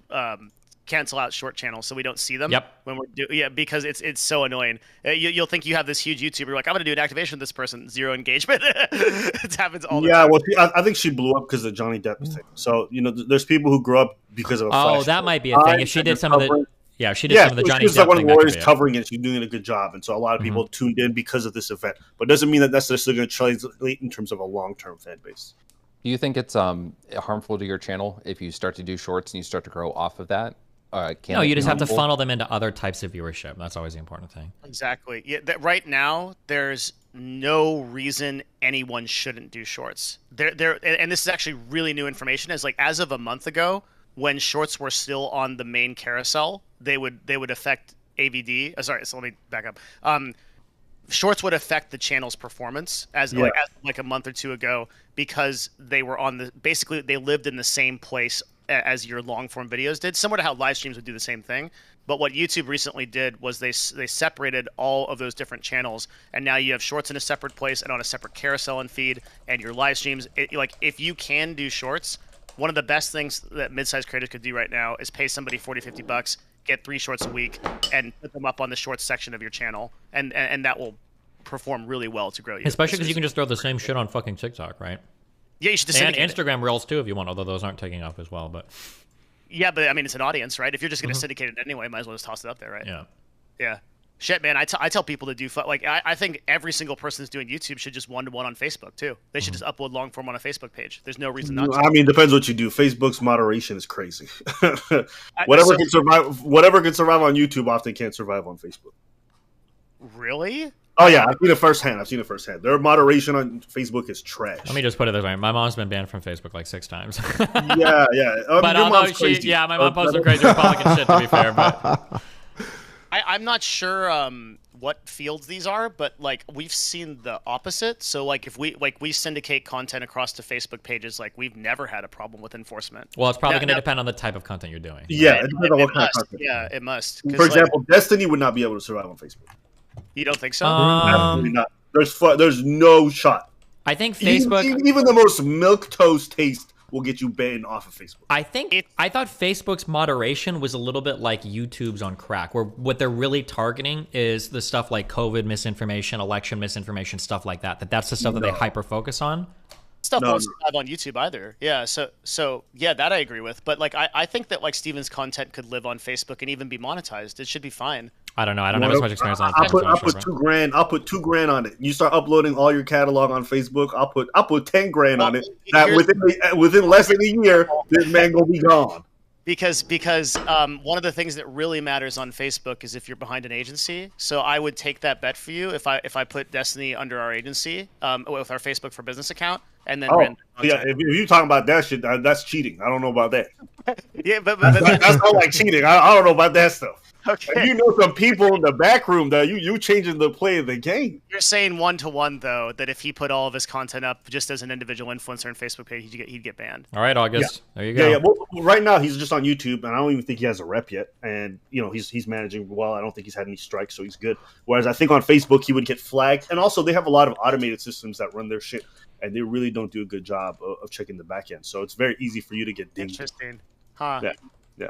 cancel out short channels so we don't see them. Yep. When we're because it's so annoying. You'll think you have this huge YouTuber, like I'm gonna do an activation with this person, 0 engagement. It happens all the time. Yeah, well, I think she blew up because of Johnny Depp thing. So there's people who grew up because of a Oh, flash that flood. might be a thing. If she did some of the, yeah, if she did some of the Johnny she's like Depp one thing, of that the could lawyers be it. covering it. She's doing a good job, and so a lot of people tuned in because of this event. But it doesn't mean that that's necessarily going to translate in terms of a long-term fan base. Do you think it's harmful to your channel if you start to do shorts and you start to grow off of that? No, you just have to funnel them into other types of viewership. That's always the important thing. Exactly. Yeah. Right now, there's no reason anyone shouldn't do shorts. And this is actually really new information. Is like as of a month ago, when shorts were still on the main carousel, they would affect AVD. Sorry, so let me back up. Shorts would affect the channel's performance as a month or two ago because they were basically they lived in the same place as your long form videos did, similar to how live streams would do the same thing. But what YouTube recently did was they separated all of those different channels, and now you have shorts in a separate place and on a separate carousel and feed, and your live streams. Like if you can do shorts, one of the best things that mid-sized creators could do right now is pay somebody $40-50, get 3 shorts a week, and put them up on the shorts section of your channel, and that will perform really well to grow you. Especially because you can just throw the same shit on fucking TikTok, right? Yeah, you should and Instagram Reels too if you want, although those aren't taking up as well. But yeah, but I mean, it's an audience, right? If you're just going to syndicate it anyway, might as well just toss it up there, right? Yeah. Yeah. Shit, man. I tell people to do like I think every single person who's doing YouTube should just one-to-one on Facebook too. They should just upload long form on a Facebook page. There's no reason not to. I mean, depends what you do. Facebook's moderation is crazy. Whatever can survive on YouTube often can't survive on Facebook. Really? Oh yeah, I've seen it firsthand. Their moderation on Facebook is trash. Let me just put it this way: my mom's been banned from Facebook like 6 times. yeah. But although my mom posts some crazy Republican shit. To be fair, but I'm not sure what fields these are, but like we've seen the opposite. So like if we syndicate content across to Facebook pages, like we've never had a problem with enforcement. Well, it's probably going to depend on the type of content you're doing. Yeah, it depends on what kind of content. Yeah, it must. For example, Destiny would not be able to survive on Facebook. You don't think so? Absolutely not. There's no shot. I think Facebook, even the most milquetoast taste, will get you banned off of Facebook. I thought Facebook's moderation was a little bit like YouTube's on crack, where what they're really targeting is the stuff like COVID misinformation, election misinformation, stuff like that. That's the stuff that they hyper focus on. Stuff won't survive on YouTube either. Yeah, so yeah, that I agree with. But like I think that like Steven's content could live on Facebook and even be monetized. It should be fine. I don't know. I don't have as much experience on it. I'll put $2,000. I'll put $2,000 on it. You start uploading all your catalog on Facebook. I'll put $10,000 on it. That within less than a year, this man gonna be gone. Because one of the things that really matters on Facebook is if you're behind an agency. So I would take that bet for you if I put Destiny under our agency with our Facebook for Business account, and then yeah, if you're talking about that shit, that's cheating. I don't know about that. Yeah, but that's not like cheating. I don't know about that stuff. Okay. You know some people in the back room that you changing the play of the game. You're saying 1-to-1 though that if he put all of his content up just as an individual influencer on Facebook page, he'd get banned. All right, August. Yeah. There you go. Yeah. Well, right now he's just on YouTube, and I don't even think he has a rep yet. And he's managing well. I don't think he's had any strikes, so he's good. Whereas I think on Facebook he would get flagged, and also they have a lot of automated systems that run their shit, and they really don't do a good job of checking the back end. So it's very easy for you to get dinged. Interesting, huh? Yeah.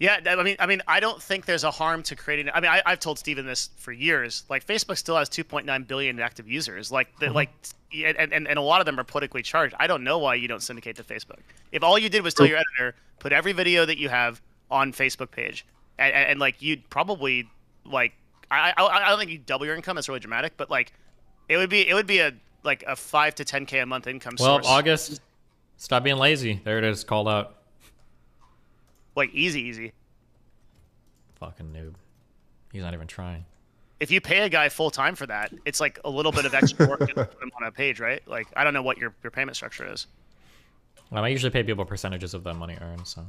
Yeah, I mean, I don't think there's a harm to creating. I mean, I've told Steven this for years. Like, Facebook still has 2.9 billion active users. Like, and a lot of them are politically charged. I don't know why you don't syndicate to Facebook. If all you did was tell your editor, put every video that you have on Facebook page, and like you'd probably like, I don't think you'd double your income. That's really dramatic, but like, it would be a 5 to 10K a month income source. Well, August, stop being lazy. There it is, called out. Like easy. Fucking noob. He's not even trying. If you pay a guy full time for that, it's like a little bit of extra work to put him on a page, right? Like I don't know what your payment structure is. Well, I usually pay people percentages of the money earned, so.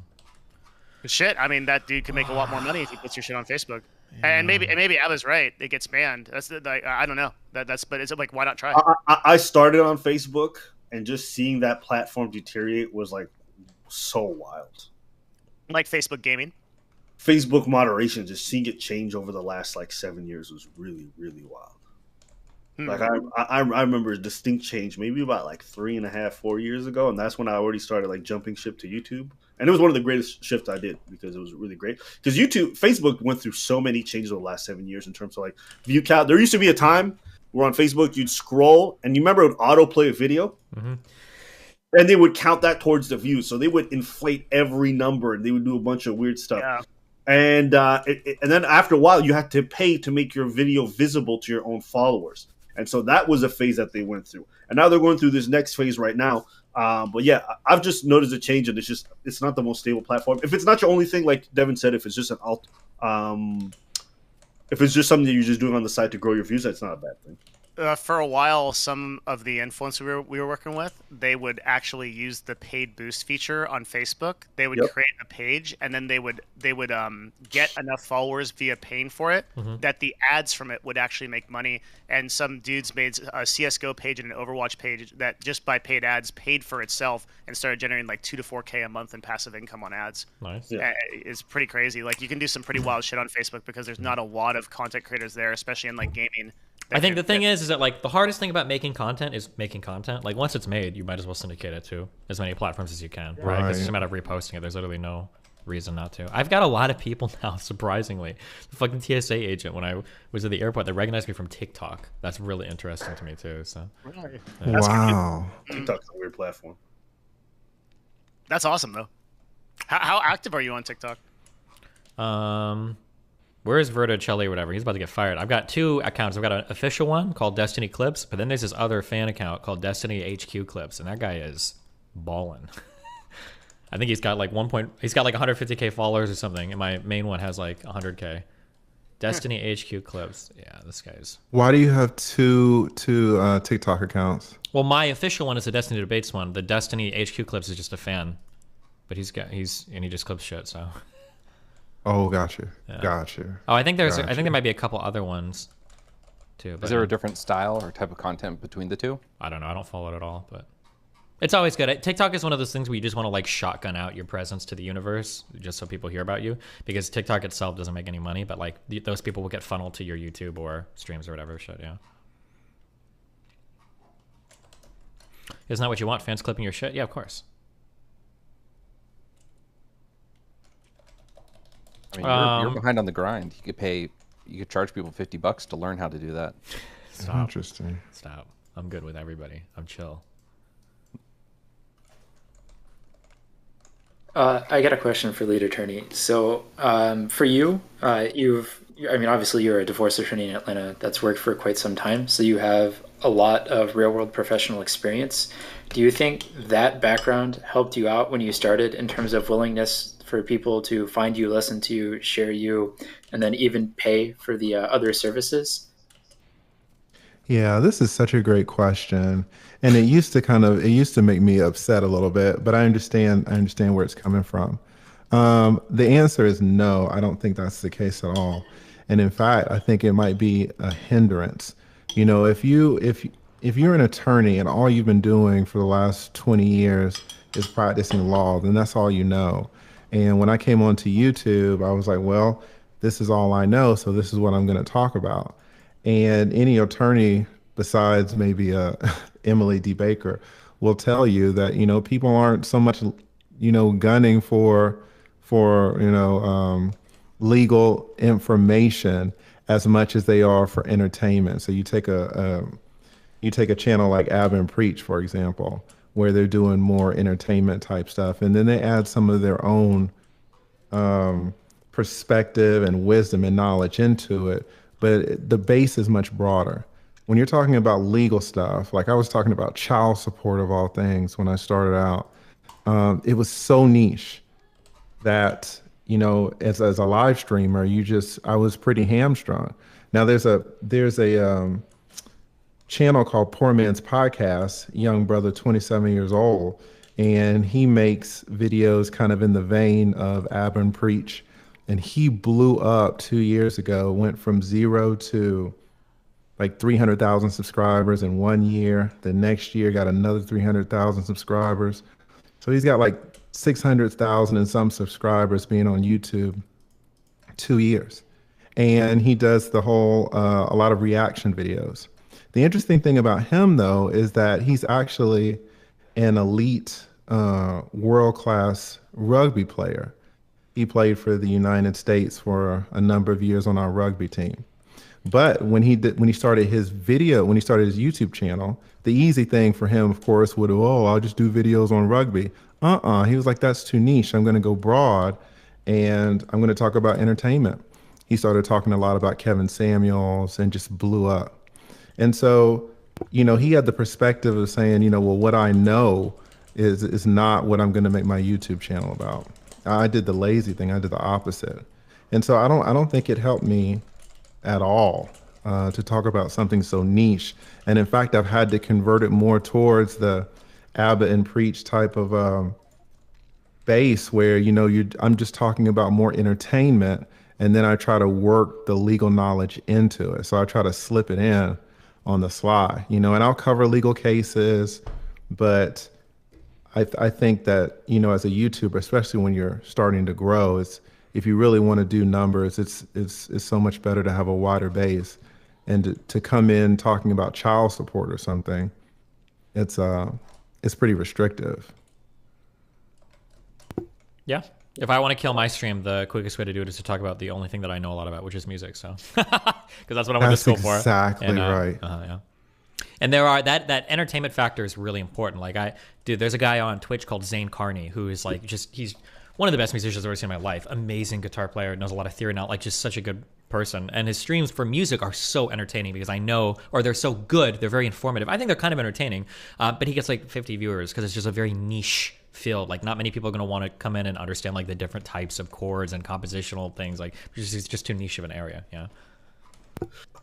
Shit, I mean that dude could make a lot more money if he puts your shit on Facebook. Yeah. And maybe Abba's right. It gets banned. That's like I don't know. But it's like why not try? I started on Facebook, and just seeing that platform deteriorate was like so wild. Like Facebook gaming. Facebook moderation, just seeing it change over the last like 7 years was really, really wild. Like I remember a distinct change, maybe about like 3.5, 4 years ago, and that's when I already started like jumping ship to YouTube, and it was one of the greatest shifts I did because it was really great. Because Facebook went through so many changes over the last 7 years in terms of like view count. There used to be a time where on Facebook you'd scroll, and you remember it would autoplay a video, and they would count that towards the views, so they would inflate every number, and they would do a bunch of weird stuff. Yeah. And and then after a while, you had to pay to make your video visible to your own followers. And so that was a phase that they went through. And now they're going through this next phase right now. But yeah, I've just noticed a change, and it's not the most stable platform. If it's not your only thing, like Devin said, if it's just an alt, if it's just something that you're just doing on the side to grow your views, that's not a bad thing. For a while, some of the influencers we were working with, they would actually use the paid boost feature on Facebook. They would create a page, and then they would get enough followers via paying for it that the ads from it would actually make money. And some dudes made a CS:GO page and an Overwatch page that just by paid ads paid for itself and started generating like 2 to 4K a month in passive income on ads. Nice. Yeah. It's pretty crazy. Like you can do some pretty wild shit on Facebook because there's not a lot of content creators there, especially in like gaming. I think the thing is that like the hardest thing about making content is making content. Like once it's made, you might as well syndicate it to as many platforms as you can, right? It's just a matter of reposting it. There's literally no reason not to. I've got a lot of people now, surprisingly. The fucking TSA agent, when I was at the airport, they recognized me from TikTok. That's really interesting to me too. So, Really? Wow. TikTok's a weird platform. That's awesome though. How active are you on TikTok? Where is Verticelli or whatever? He's about to get fired. I've got 2 accounts. I've got an official one called Destiny Clips, but then there's this other fan account called Destiny HQ Clips, and that guy is ballin'. I think he's got like 150K followers or something, and my main one has like 100K. Destiny HQ Clips. Yeah, this guy's. Why do you have two TikTok accounts? Well, my official one is the Destiny Debates one. The Destiny HQ Clips is just a fan, but he just clips shit. So. Oh, gotcha. Yeah. Gotcha. Oh, I think there might be a couple other ones too. But Is there a different style or type of content between the two? I don't know. I don't follow it at all, but it's always good. TikTok is one of those things where you just want to like shotgun out your presence to the universe just so people hear about you, because TikTok itself doesn't make any money, but like those people will get funneled to your YouTube or streams or whatever shit. Yeah. Isn't that what you want? Fans clipping your shit? Yeah, of course. I mean, you're behind on the grind. You could charge people $50 to learn how to do that. Stop. Interesting. Stop. I'm good with everybody. I'm chill. I got a question for lead attorney. So for you, obviously you're a divorce attorney in Atlanta that's worked for quite some time. So you have a lot of real world professional experience. Do you think that background helped you out when you started in terms of willingness for people to find you, listen to you, share you, and then even pay for the other services? Yeah, this is such a great question. And it used to make me upset a little bit, but I understand where it's coming from. The answer is no, I don't think that's the case at all. And in fact, I think it might be a hindrance. You know, if you're an attorney and all you've been doing for the last 20 years is practicing law, then that's all you know. And when I came onto YouTube, I was like, well, this is all I know, so this is what I'm going to talk about. And any attorney besides maybe Emily D. Baker will tell you that, you know, people aren't so much, you know, gunning for legal information as much as they are for entertainment. So you take a channel like Ab and Preach, for example, where they're doing more entertainment type stuff, and then they add some of their own perspective and wisdom and knowledge into it. But the base is much broader. When you're talking about legal stuff, like I was talking about child support of all things when I started out, it was so niche that, you know, as a live streamer, I was pretty hamstrung. Now there's a channel called Poor Man's Podcast, young brother, 27 years old, and he makes videos kind of in the vein of Ab and Preach. And he blew up 2 years ago, went from 0 to like 300,000 subscribers in 1 year. The next year got another 300,000 subscribers. So he's got like 600,000 and some subscribers being on YouTube 2 years. And he does a lot of reaction videos. The interesting thing about him, though, is that he's actually an elite, world class rugby player. He played for the United States for a number of years on our rugby team. But when he started his YouTube channel, the easy thing for him, of course, would, oh, I'll just do videos on rugby. He was like, that's too niche. I'm going to go broad, and I'm going to talk about entertainment. He started talking a lot about Kevin Samuels and just blew up. And so, he had the perspective of saying, well, what I know is not what I'm going to make my YouTube channel about. I did the lazy thing. I did the opposite. And so I don't think it helped me at all to talk about something so niche. And in fact, I've had to convert it more towards the Abbott and Preach type of base where, I'm just talking about more entertainment, and then I try to work the legal knowledge into it. So I try to slip it in on the sly, and I'll cover legal cases, but I think that, as a YouTuber, especially when you're starting to grow, if you really want to do numbers, it's so much better to have a wider base. And to come in talking about child support or something, it's pretty restrictive. Yeah. If I want to kill my stream, the quickest way to do it is to talk about the only thing that I know a lot about, which is music. So, because that's what I went to school for. Exactly right. Yeah. And there are that entertainment factor is really important. Like there's a guy on Twitch called Zane Carney who is like he's one of the best musicians I've ever seen in my life. Amazing guitar player, knows a lot of theory now, like just such a good person. And his streams for music are so entertaining because they're so good. They're very informative. I think they're kind of entertaining, but he gets like 50 viewers because it's just a very niche field. Like not many people are going to want to come in and understand like the different types of chords and compositional things. Like it's just too niche of an area. Yeah.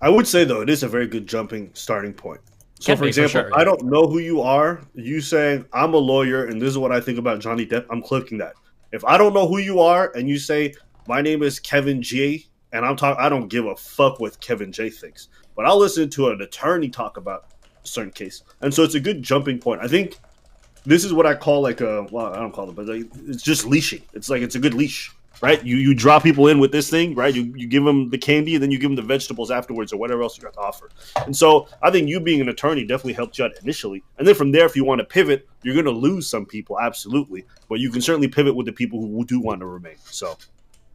I would say though, it is a very good starting point. So for example, sure, yeah. I don't know who you are. You saying I'm a lawyer and this is what I think about Johnny Depp. I'm clicking that. If I don't know who you are and you say my name is Kevin J and I don't give a fuck what Kevin J thinks, but I'll listen to an attorney talk about a certain case. And so it's a good jumping point. I think this is what I call I don't call it, but it's just leashing. It's like it's a good leash, right? You draw people in with this thing, right? You give them the candy and then you give them the vegetables afterwards or whatever else you have to offer. And so I think you being an attorney definitely helped you out initially. And then from there, if you want to pivot, you're going to lose some people, absolutely. But you can certainly pivot with the people who do want to remain. So,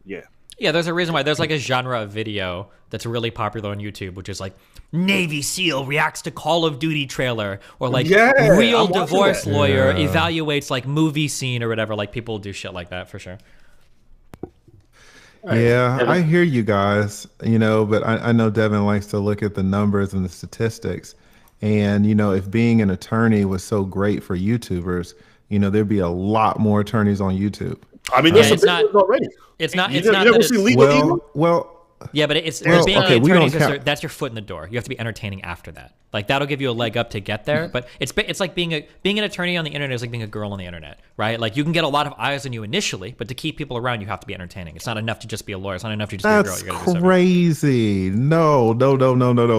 yeah. Yeah, there's a reason why there's like a genre of video that's really popular on YouTube, which is like Navy SEAL reacts to Call of Duty trailer, or like real divorce lawyer evaluates like movie scene or whatever. Like people do shit like that for sure. Yeah, I hear you guys, but I know Devin likes to look at the numbers and the statistics. And, if being an attorney was so great for YouTubers, there'd be a lot more attorneys on YouTube. I mean, there's some big ones already. It's not. You It's not. never That seen it's, legal either? Well, yeah, but it's Well, being okay, an we attorney. don't That's your foot in the door. You have to be entertaining after that. Like that'll give you a leg up to get there. But it's like being an attorney on the internet is like being a girl on the internet, right? Like you can get a lot of eyes on you initially, but to keep people around, you have to be entertaining. It's not enough to just be a lawyer. It's not enough to just be a girl. that's You gotta do crazy. No.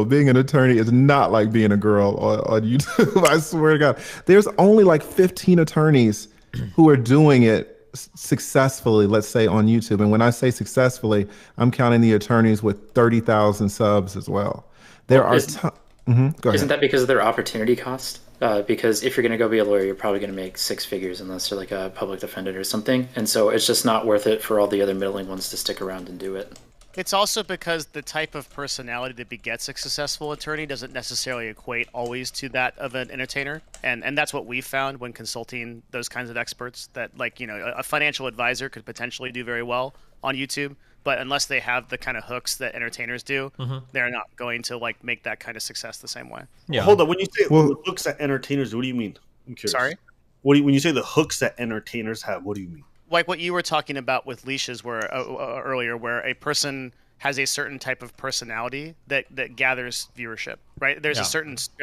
Being an attorney is not like being a girl on YouTube. I swear to God. There's only like 15 attorneys who are doing it successfully, let's say on YouTube. And when I say successfully, I'm counting the attorneys with 30,000 subs as well. There are go ahead. Isn't that because of their opportunity cost? Because if you're going to go be a lawyer, you're probably going to make six figures unless you're like a public defender or something. And so it's just not worth it for all the other middling ones to stick around and do it. It's also because the type of personality that begets a successful attorney doesn't necessarily equate always to that of an entertainer. And that's what we've found when consulting those kinds of experts, that like, a financial advisor could potentially do very well on YouTube, but unless they have the kind of hooks that entertainers do, they're not going to like make that kind of success the same way. Yeah. Hold on. When you say the hooks that entertainers, what do you mean? I'm curious. Sorry? When you say the hooks that entertainers have, what do you mean? Like what you were talking about with leashes earlier, where a person has a certain type of personality that gathers viewership, right? There's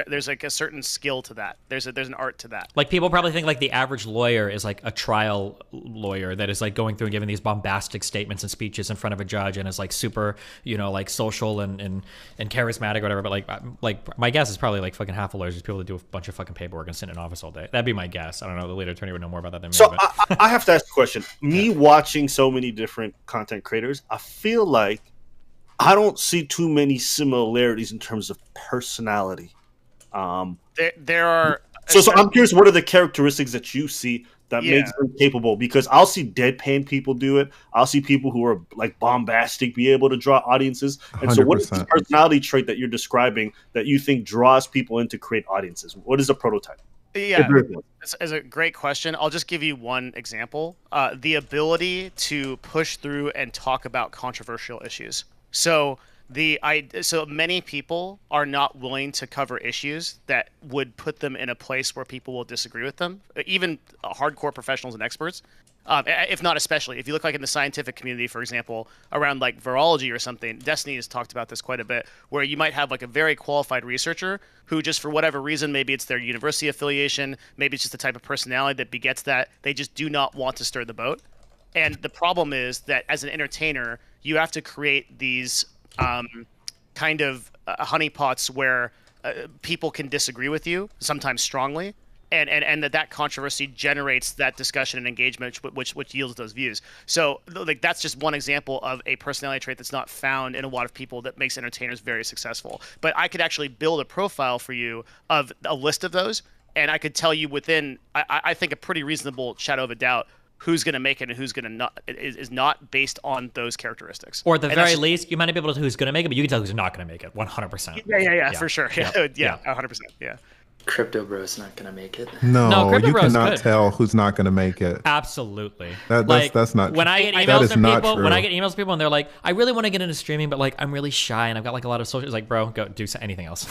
there's a certain skill to that. There's an art to that. Like people probably think like the average lawyer is like a trial lawyer that is like going through and giving these bombastic statements and speeches in front of a judge and is like super, like social and charismatic or whatever. But like my guess is probably like fucking half of lawyers, just people that do a bunch of fucking paperwork and sit in an office all day. That'd be my guess. I don't know. The lead attorney would know more about that than me. So but. I have to ask a question. Me watching so many different content creators, I feel like I don't see too many similarities in terms of personality. There are. So I'm curious, what are the characteristics that you see that Yeah. makes them capable? Because I'll see deadpan people do it. I'll see people who are like bombastic be able to draw audiences. And so what is the 100%. personality trait that you're describing that you think draws people in to create audiences? What is a prototype? Yeah, it's a great question. I'll just give you one example. The ability to push through and talk about controversial issues. So so many people are not willing to cover issues that would put them in a place where people will disagree with them, even hardcore professionals and experts. If not especially, if you look like in the scientific community, for example, around like virology or something, Destiny has talked about this quite a bit, where you might have like a very qualified researcher who just for whatever reason, maybe it's their university affiliation, maybe it's just the type of personality that begets that, they just do not want to stir the boat. And the problem is that as an entertainer, you have to create these kind of honeypots where people can disagree with you, sometimes strongly, and that controversy generates that discussion and engagement, which yields those views. So like that's just one example of a personality trait that's not found in a lot of people that makes entertainers very successful. But I could actually build a profile for you of a list of those, and I could tell you within, I think, a pretty reasonable shadow of a doubt who's going to make it and who's going to not is not based on those characteristics. Or at the very least, you might not be able to tell who's going to make it, but you can tell who's not going to make it. 100%. Yeah, for sure. Yeah, 100%. Yeah. Crypto Bro's not gonna make it. No, Crypto you Bros cannot could. tell who's not going to make it. Absolutely. That's not. When I get that emails is from not people, true. when I get emails from people and they're like, I really want to get into streaming, but like I'm really shy and I've got like a lot of social. It's like, bro, go do anything else.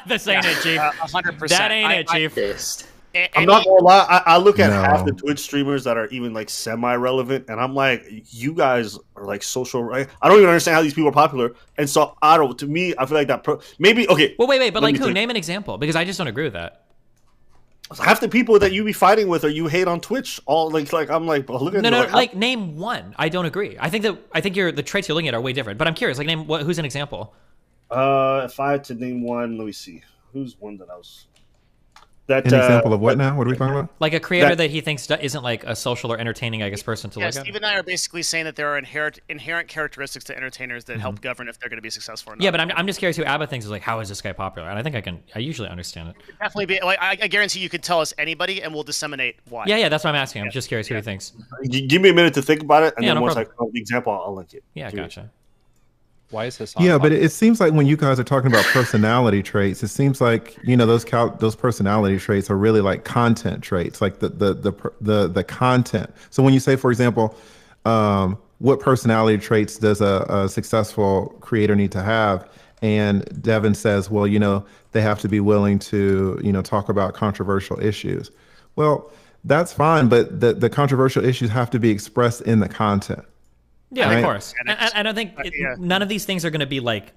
This ain't it, chief. 100%. That ain't it, chief. Based. I'm not gonna lie. I look at No. half the Twitch streamers that are even like semi-relevant, and I'm like, you guys are like social. Right? I don't even understand how these people are popular. And so I don't. To me, I feel like that. Maybe okay. Well, wait, but let like me who? think. Name an example, because I just don't agree with that. Half the people that you be fighting with or you hate on Twitch, all like I'm like, look at No, you, like name one. I don't agree. I think the traits you're looking at are way different. But I'm curious. Like name who's an example? If I had to name one, let me see. Who's one that I was. That An example of what now? What are we talking about? Like a creator that he thinks isn't like a social or entertaining, I guess, person to Yeah, look at. Steve and I are basically saying that there are inherent characteristics to entertainers that help govern if they're going to be successful or not. Yeah, but I'm just curious who Abba thinks is like, how is this guy popular? And I think I usually understand it. Definitely be like I guarantee you could tell us anybody and we'll disseminate why. Yeah, that's what I'm asking. I'm just curious who he thinks. Give me a minute to think about it, and Yeah, then no once problem. I come up with the example, I'll link it. Yeah, gotcha. Why is this? Yeah, but it seems like when you guys are talking about personality traits, it seems like those personality traits are really like content traits, like the content. So when you say, for example, what personality traits does a successful creator need to have? And Devin says, well, they have to be willing to talk about controversial issues. Well, that's fine, but the controversial issues have to be expressed in the content. Yeah, Right. of course. And I think none of these things are going to be like,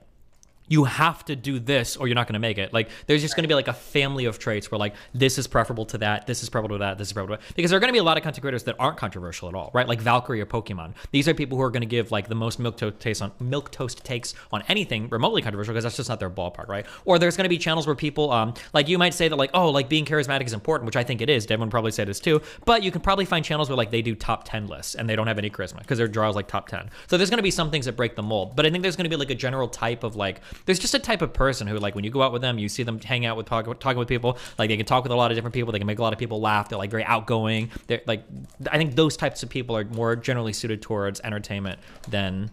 you have to do this or you're not going to make it. Like, there's just going to be like a family of traits where like, this is preferable to that, this is preferable to that, this is preferable to that. Because there are going to be a lot of content creators that aren't controversial at all, right? Like Valkyrie or Pokemon. These are people who are going to give like the most milquetoast takes on anything remotely controversial because that's just not their ballpark, right? Or there's going to be channels where people, like you might say that like, oh, like being charismatic is important, which I think it is. Devin would probably say this too. But you can probably find channels where like they do top 10 lists and they don't have any charisma because their draw is like top 10. So there's going to be some things that break the mold. But I think there's going to be like a general type of like, there's just a type of person who like when you go out with them, you see them hang out with talking with people, like they can talk with a lot of different people, they can make a lot of people laugh, they're like very outgoing. They're like, I think those types of people are more generally suited towards entertainment than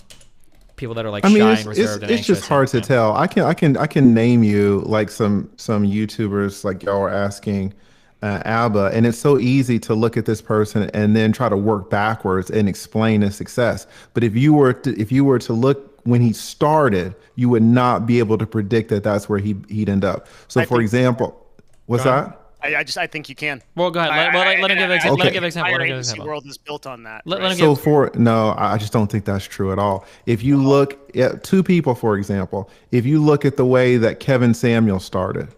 people that are like shy and reserved and it's anxious. just hard to tell. I can name you like some YouTubers like y'all are asking Abba, and it's so easy to look at this person and then try to work backwards and explain his success. But if you were to look when he started, you would not be able to predict that that's where he'd end up. So, for example, what's that? I think you can. Well, go ahead. Let him give an example. Let him give an example. Entire agency world is built on that. I just don't think that's true at all. If you look at two people, for example, if you look at the way that Kevin Samuel started,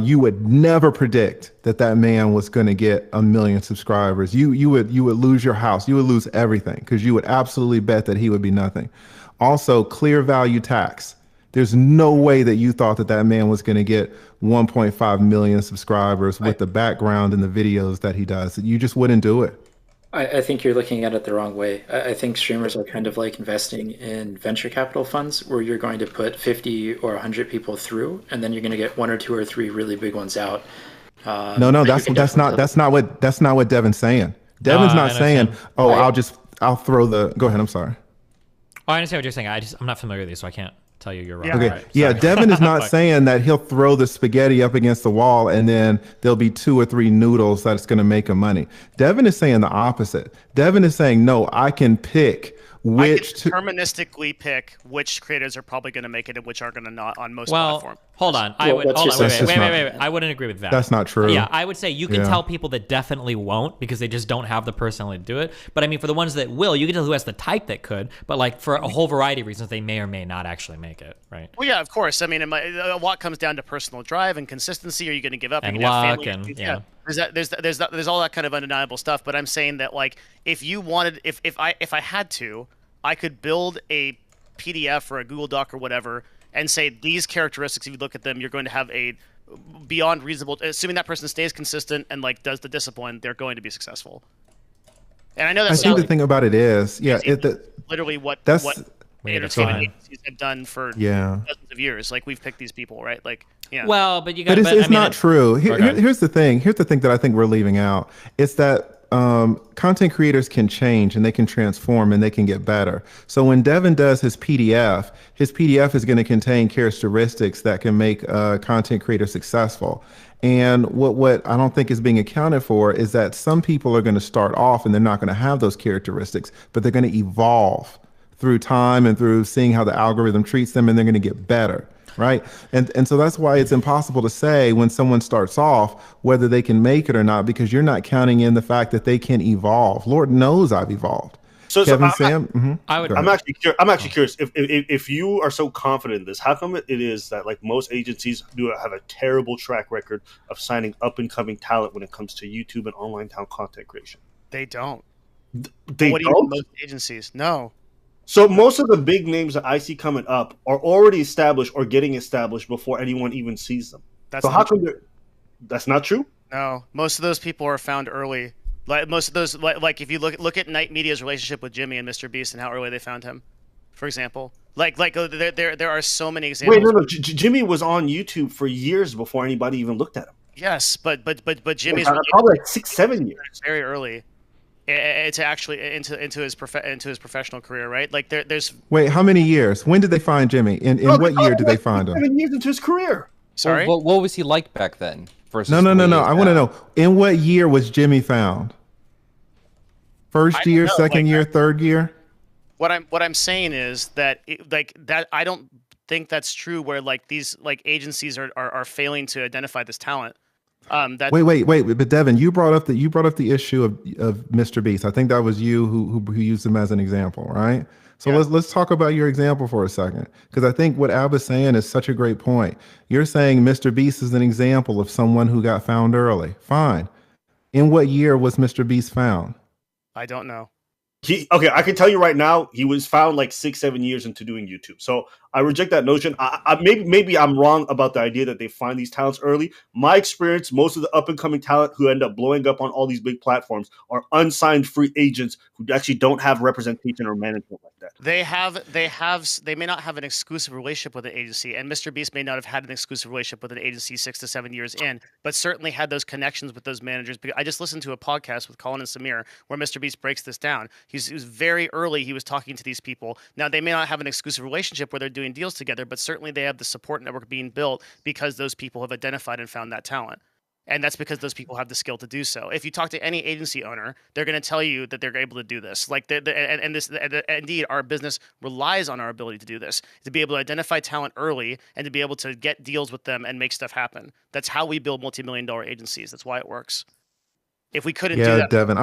you would never predict that man was going to get 1 million subscribers. You would lose your house. You would lose everything because you would absolutely bet that he would be nothing. Also, clear value tax. There's no way that you thought that man was going to get 1.5 million subscribers with the background and the videos that he does. You just wouldn't do it. I think you're looking at it the wrong way. I think streamers are kind of like investing in venture capital funds where you're going to put 50 or 100 people through, and then you're going to get one or two or three really big ones out. No, But you that's not what Devin's saying. No, Devin's I not saying, understand. "Oh, Right. I'll throw the." Go ahead. I'm sorry. Oh, I understand what you're saying. I'm not familiar with these, so I can't tell you you're wrong. Yeah. Okay. Right, Yeah, sorry. Devin is not But- saying that he'll throw the spaghetti up against the wall and then there'll be 2 or 3 noodles that's going to make him money. Devin is saying the opposite. Devin is saying, no, I can pick I which. can deterministically pick which creators are probably going to make it and which are going to not on most Well, platforms. hold on. I Well, would what's hold your on. sense? Wait. I wouldn't agree with that. That's not true. Yeah, I would say you can Yeah. tell people that definitely won't because they just don't have the personality to do it. But I mean, for the ones that will, you can tell who has the type that could. But like for a whole variety of reasons, they may or may not actually make it. Right. Well, yeah, of course. I mean, a lot comes down to personal drive and consistency. Are you going to give up? And Are you gonna have luck family? and- yeah. There's all that kind of undeniable stuff. But I'm saying that like if you wanted, if I had to, I could build a PDF or a Google Doc or whatever and say these characteristics. If you look at them, you're going to have a beyond reasonable. Assuming that person stays consistent and like does the discipline, they're going to be successful. And I know I that's think the thing about it is, yeah, literally what that's- Wait, entertainment fine. agencies have done for yeah. dozens of years. Like we've picked these people, right? Like, yeah. Well, but you got. But it's I mean, not true. Okay. Here's the thing. Here's the thing that I think we're leaving out. It's that content creators can change and they can transform and they can get better. So when Devin does his PDF is going to contain characteristics that can make a content creator successful. And what I don't think is being accounted for is that some people are going to start off and they're not going to have those characteristics, but they're going to evolve through time and through seeing how the algorithm treats them, and they're going to get better. Right. And so that's why it's impossible to say when someone starts off whether they can make it or not, because you're not counting in the fact that they can evolve. Lord knows I've evolved. So Kevin, Sam, mhm. I would. Go I'm ahead. actually curious if you are so confident in this, how come it is that like most agencies do have a terrible track record of signing up and coming talent when it comes to YouTube and online town content creation? They don't. They What do you don't. mean most agencies? No. So most of the big names that I see coming up are already established or getting established before anyone even sees them. That's So how not come that's not true? No, most of those people are found early. Like most of those, like if you look at Night Media's relationship with Jimmy and Mr. Beast and how early they found him, for example. There are so many examples. Wait, no. Jimmy was on YouTube for years before anybody even looked at him. Yes, but Jimmy's Probably like 6-7 years. very early. To actually into his professional career, right? Like there's Wait, how many years? When did they find Jimmy? In what year did they find him? 7 years into his career. sorry. What was he like back then? Versus No. the way he is I want to now? know, in what year was Jimmy found? First I don't year, know, second year, third year? What I'm saying is that that I don't think that's true. Where like these like agencies are failing to identify this talent. That Wait. But Devin, you brought up the issue of Mr. Beast. I think that was you who used him as an example, right? So Yeah. let's talk about your example for a second, because I think what Ab is saying is such a great point. You're saying Mr. Beast is an example of someone who got found early. Fine. In what year was Mr. Beast found? I don't know. Okay, I can tell you right now, he was found like 6-7 years into doing YouTube. So I reject that notion. Maybe I'm wrong about the idea that they find these talents early. My experience, most of the up and coming talent who end up blowing up on all these big platforms are unsigned free agents who actually don't have representation or management like that. They may not have an exclusive relationship with an agency, and Mr. Beast may not have had an exclusive relationship with an agency 6 to 7 years in, but certainly had those connections with those managers. I just listened to a podcast with Colin and Samir where Mr. Beast breaks this down. He was very early. He was talking to these people. Now they may not have an exclusive relationship where they're doing deals together, but certainly they have the support network being built because those people have identified and found that talent. And that's because those people have the skill to do so. If you talk to any agency owner, they're going to tell you that they're able to do this. Indeed, our business relies on our ability to do this, to be able to identify talent early and to be able to get deals with them and make stuff happen. That's how we build multi-million-dollar agencies. That's why it works. If we couldn't do Yeah, that, Devin,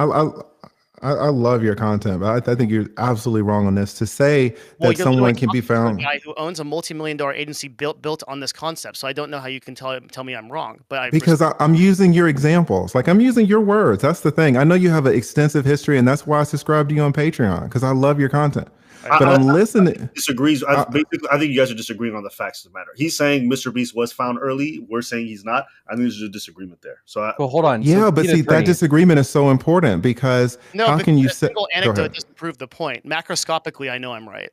I love your content, but I think you're absolutely wrong on this. To say well, that you're someone literally can be talking to a found. guy who owns a multi-million-dollar agency built on this concept. So I don't know how you can tell me I'm wrong. But Because I'm using your examples. Like, I'm using your words. That's the thing. I know you have an extensive history, and that's why I subscribe to you on Patreon, because I love your content. but I'm listening. Disagrees. Basically, I think you guys are disagreeing on the facts of the matter. He's saying Mr. Beast was found early. We're saying he's not. I think there's a disagreement there. So, well, hold on. Yeah, So but be see, an that attorney. disagreement is so important because how can you say? Single anecdote doesn't prove the point. Macroscopically, I know I'm right.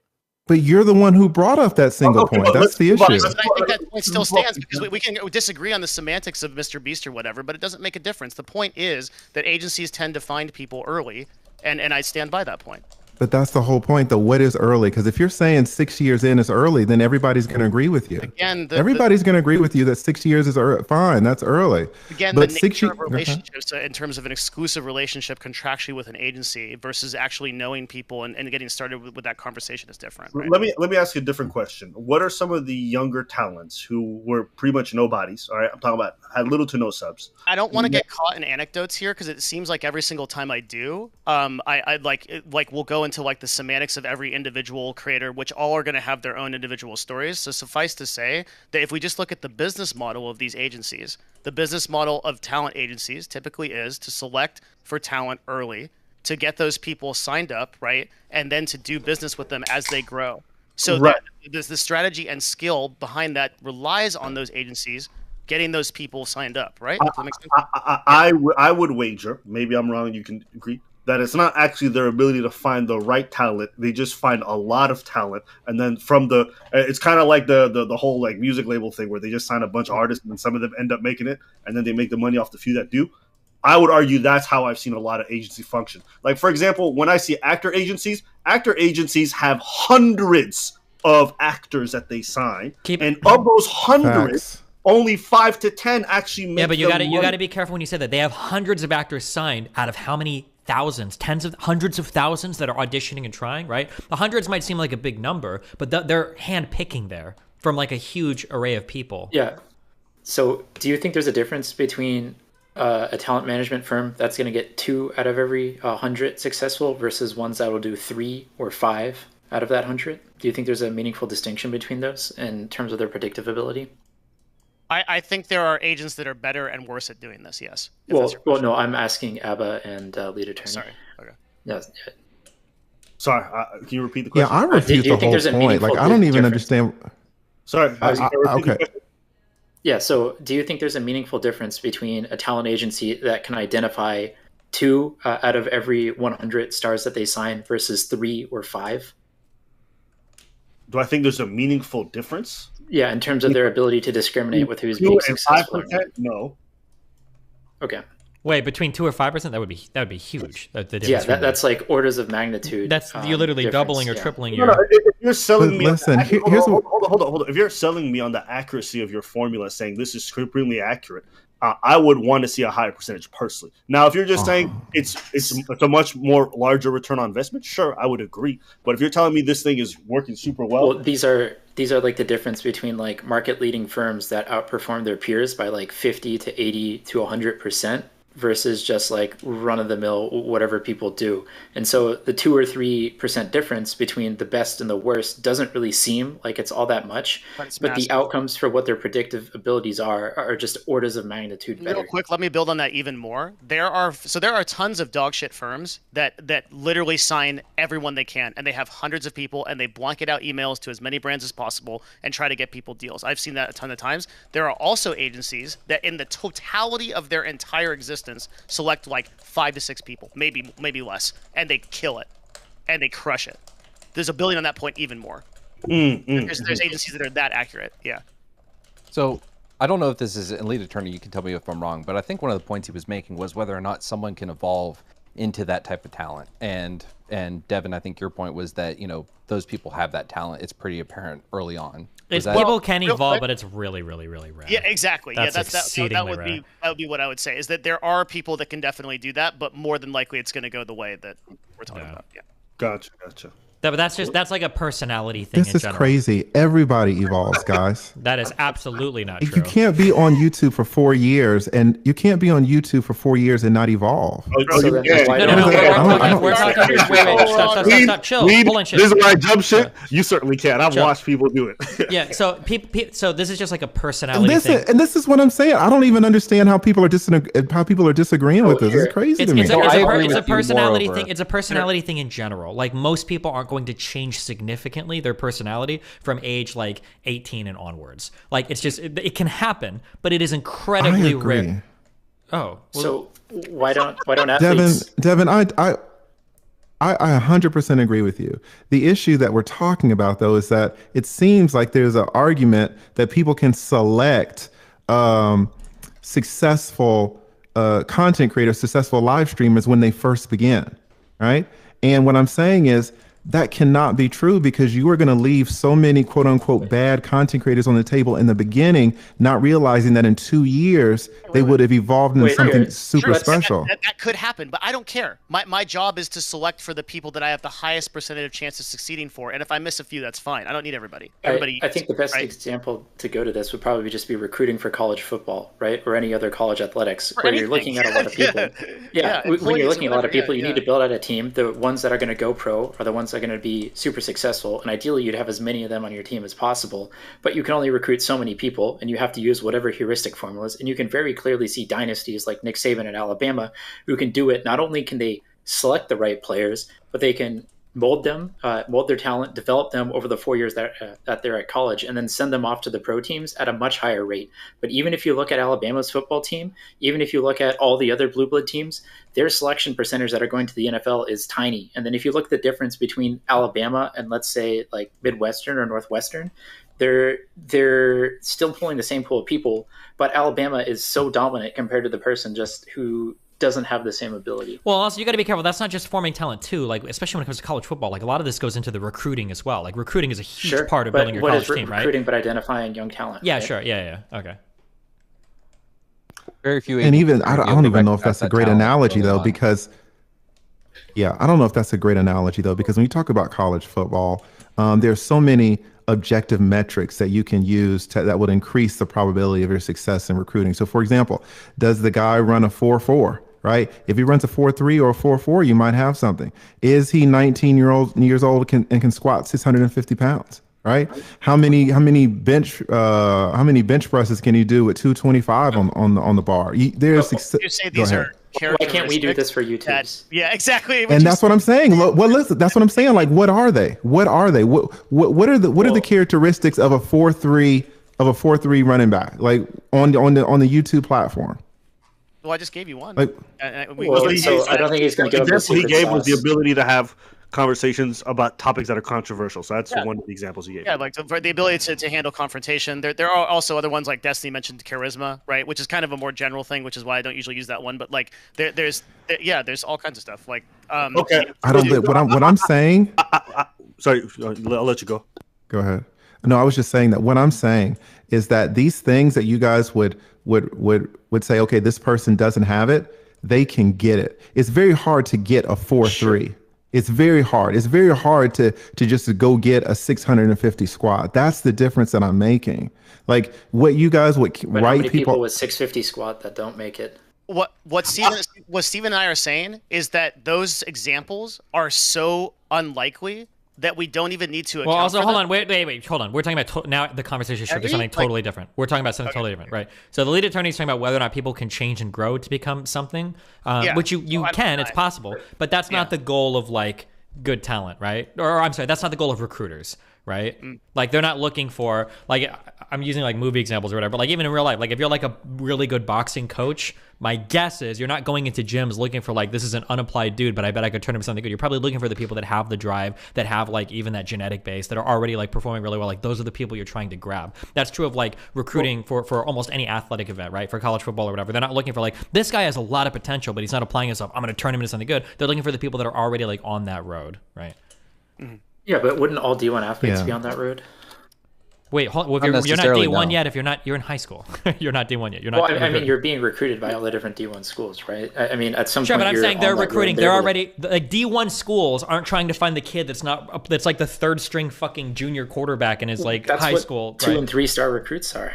But you're the one who brought up that single point. That's the issue. I think that point still stands because we can disagree on the semantics of Mr. Beast or whatever, but it doesn't make a difference. The point is that agencies tend to find people early, and I stand by that point. But that's the whole point, though. What is early? Because if you're saying 6 years in is early, then everybody's going to agree with you. Again, everybody's going to agree with you that 6 years is fine. That's early. Again, but the nature of relationships in terms of an exclusive relationship contractually with an agency versus actually knowing people and getting started with that conversation is different. Right? Let me ask you a different question. What are some of the younger talents who were pretty much nobodies? All right, I'm talking about had little to no subs. I don't want to get caught in anecdotes here because it seems like every single time I do, I we'll go into like the semantics of every individual creator, which all are going to have their own individual stories. So suffice to say that if we just look at the business model of these agencies, the business model of talent agencies typically is to select for talent early, to get those people signed up, right, and then to do business with them as they grow. So right. the strategy and skill behind that relies on those agencies getting those people signed up, right? I would wager, maybe I'm wrong, you can agree, that it's not actually their ability to find the right talent. They just find a lot of talent, and then it's kind of like the whole like music label thing where they just sign a bunch of artists and some of them end up making it, and then they make the money off the few that do. I would argue that's how I've seen a lot of agency function. Like, for example, when I see actor agencies have hundreds of actors that they sign, and of those hundreds, only 5 to 10 actually make. Yeah, but you got to be careful when you say that. They have hundreds of actors signed out of how many thousands, hundreds of thousands that are auditioning and trying, right? The hundreds might seem like a big number, but they're hand-picking there from like a huge array of people. Yeah. So do you think there's a difference between a talent management firm that's going to get 2 out of every 100 successful versus ones that will do 3 or 5 out of that 100? Do you think there's a meaningful distinction between those in terms of their predictive ability? I think there are agents that are better and worse at doing this, yes. Well, no, I'm asking Abba and lead attorney. Sorry. Okay. Yeah. Sorry, can you repeat the question? Yeah, I refute the whole point. Like, I don't even understand. Sorry. Okay. Yeah, so do you think there's a meaningful difference between a talent agency that can identify 2 out of every 100 stars that they sign versus 3 or 5? Do I think there's a meaningful difference? Yeah, in terms of their ability to discriminate with who's being successful. 5%? No. Okay. Wait, between 2 or 5%, that would be huge. That's like orders of magnitude. That's you're literally doubling or tripling your. your. If you're selling me, listen. Hold on. If you're selling me on the accuracy of your formula, saying this is supremely accurate, I would want to see a higher percentage personally. Now, if you're just saying it's a much more larger return on investment, sure, I would agree. But if you're telling me this thing is working super well, these are like the difference between like market leading firms that outperform their peers by like 50 to 80 to 100%. Versus just like run of the mill, whatever people do. And so the 2 or 3% difference between the best and the worst doesn't really seem like it's all that much, but the outcomes for what their predictive abilities are just orders of magnitude better. Real quick, let me build on that even more. There are tons of dog shit firms that literally sign everyone they can, and they have hundreds of people, and they blanket out emails to as many brands as possible and try to get people deals. I've seen that a ton of times. There are also agencies that in the totality of their entire existence select like 5 to 6 people, maybe less, and they kill it and they crush it. There's a billion on that point even more. There's agencies that are that accurate. Yeah. So I don't know if this is, and lead attorney, you can tell me if I'm wrong, but I think one of the points he was making was whether or not someone can evolve into that type of talent. And Devin, I think your point was that, those people have that talent. It's pretty apparent early on. People can evolve, but it's really, really, really rare. Yeah, exactly. That would be what I would say, is that there are people that can definitely do that, but more than likely it's going to go the way that we're talking about. Yeah. Gotcha. But that's like a personality thing. This is crazy. Everybody evolves, guys. That is absolutely not true. You can't be on YouTube for 4 years, and not evolve. We're talking. Wait, stop, chill. Hold on, shit. This is where I jump shit. You certainly can. I've watched people do it. Yeah. So this is just like a personality thing. And this is what I'm saying. I don't even understand how people are disagreeing with this. It's crazy to me. It's a personality thing. It's a personality thing in general. Like, most people aren't going going to change significantly their personality from age like 18 and onwards. Like it's just it can happen, but it is incredibly rare. Oh, well, so why don't athletes? Devin, I 100% agree with you. The issue that we're talking about, though, is that it seems like there's an argument that people can select successful content creators, successful live streamers when they first begin, right? And what I'm saying is that cannot be true, because you are going to leave so many quote unquote bad content creators on the table in the beginning, not realizing that in 2 years they would have evolved into something super special. That could happen, but I don't care. My job is to select for the people that I have the highest percentage of chance of succeeding for, and if I miss a few, that's fine. I don't need everybody. I think the best example to go to this would probably just be recruiting for college football, right, or any other college athletics, where you're looking at a lot of people. When you're looking at a lot of people, you need to build out a team. The ones that are going to go pro are the ones that are going to be super successful, and ideally you'd have as many of them on your team as possible, but you can only recruit so many people, and you have to use whatever heuristic formulas. And you can very clearly see dynasties like Nick Saban at Alabama who can do it. Not only can they select the right players, but they can mold them, mold their talent, develop them over the 4 years that they're at college, and then send them off to the pro teams at a much higher rate. But even if you look at Alabama's football team, even if you look at all the other blue blood teams, their selection percentage that are going to the NFL is tiny. And then if you look at the difference between Alabama and, let's say, like Midwestern or Northwestern, they're still pulling the same pool of people, but Alabama is so dominant compared to the person just who doesn't have the same ability. Well, also you got to be careful. That's not just forming talent too. Like especially when it comes to college football, like a lot of this goes into the recruiting as well. Like recruiting is a huge part of building your college team, right? Recruiting, but identifying young talent. Yeah, right? sure. Yeah. Okay. Very few. And even I don't even know if that's a great analogy though, because I don't know if that's a great analogy though, because when you talk about college football, there's so many objective metrics that you can use that would increase the probability of your success in recruiting. So for example, does the guy run a 4.4? Right? If he runs a 4.3 or a 4.4, you might have something. Is he 19 years old and can squat 650 pounds? Right? How many bench presses can you do with 225 on the bar? There's you say these are why can't we do this for YouTubes? Yeah, exactly. And that's what I'm saying. Well, listen, that's what I'm saying. Like, what are they? What are they? What are the characteristics of a 4.3 running back? Like on the YouTube platform? Well, I just gave you one. So I don't think he's going to give the up the example he gave sauce. was the ability to have conversations about topics that are controversial. So that's one of the examples he gave. Yeah, like the ability to handle confrontation. There are also other ones like Destiny mentioned charisma, right? Which is kind of a more general thing, which is why I don't usually use that one. But like there's all kinds of stuff. Like okay, I don't. What I'm saying. Sorry, I'll let you go. Go ahead. No, I was just saying that what I'm saying is that these things that you guys would say, okay, this person doesn't have it, they can get it. It's very hard to get a 4.3. Sure. It's very hard. It's very hard to just go get a 650 squat. That's the difference that I'm making. Like what you guys would but write how many people with 650 squat that don't make it. What Steven and I are saying is that those examples are so unlikely that we don't even need to account Well, also, for hold them. on, wait, hold on. We're talking about now the conversation shifted to something totally different. We're talking about something totally different, right? So the lead attorney is talking about whether or not people can change and grow to become something, which you can, it's possible, but that's not the goal of like good talent, right? Or I'm sorry, that's not the goal of recruiters, right? Like they're not looking for, like, I'm using like movie examples or whatever, but like even in real life, like if you're like a really good boxing coach, my guess is you're not going into gyms looking for like, this is an unapplied dude, but I bet I could turn him into something good. You're probably looking for the people that have the drive, that have like even that genetic base, that are already like performing really well. Like those are the people you're trying to grab. That's true of like recruiting for almost any athletic event, right? For college football or whatever. They're not looking for like, this guy has a lot of potential, but he's not applying himself. I'm going to turn him into something good. They're looking for the people that are already like on that road, right? Yeah, but wouldn't all D1 athletes be on that road? Wait, hold, well, if you're not D1 yet. If you're in high school, you're not D1 yet. You're not. Well, I mean, you're being recruited by all the different D1 schools, right? I mean, at some point. Sure, but I'm saying they're recruiting. They're already like D1 schools aren't trying to find the kid that's like the third string fucking junior quarterback in his like high school. That's what 2- and 3-star recruits are.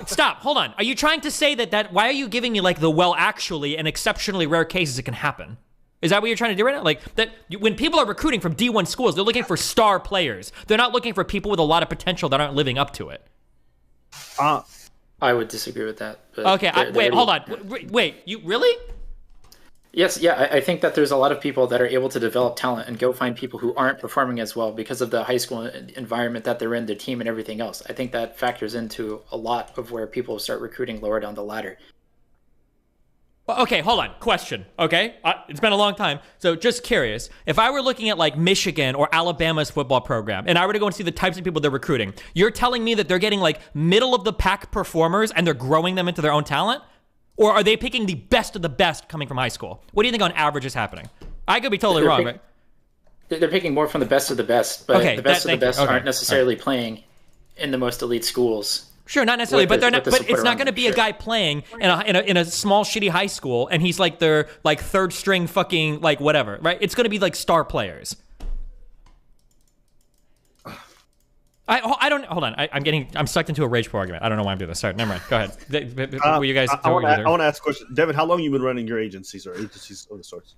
Stop. Hold on. Are you trying to say that? Why are you giving me like the actually in exceptionally rare cases it can happen? Is that what you're trying to do right now? Like that when people are recruiting from D1 schools, they're looking for star players. They're not looking for people with a lot of potential that aren't living up to it. I would disagree with that. But okay, wait, hold on. Wait, you really? Yes, yeah, I think that there's a lot of people that are able to develop talent and go find people who aren't performing as well because of the high school environment that they're in, their team, and everything else. I think that factors into a lot of where people start recruiting lower down the ladder. Well, okay, hold on. Question. Okay, it's been a long time, so just curious. If I were looking at like Michigan or Alabama's football program, and I were to go and see the types of people they're recruiting, you're telling me that they're getting like middle of the pack performers and they're growing them into their own talent, or are they picking the best of the best coming from high school? What do you think on average is happening? I could be totally wrong, right? They're picking more from the best of the best, but Okay, the best of the best okay. aren't necessarily playing in the most elite schools. Sure, not necessarily, but they're not. But it's not going to be a Sure. guy playing in a small shitty high school, and he's like their like third string fucking like whatever, right? It's going to be like star players. I don't hold on. I'm sucked into a rage pro argument. I don't know why I'm doing this. Sorry, never mind. Go ahead. Will you guys? I want to ask a question, Devin. How long have you been running your agencies or agencies of the sorts?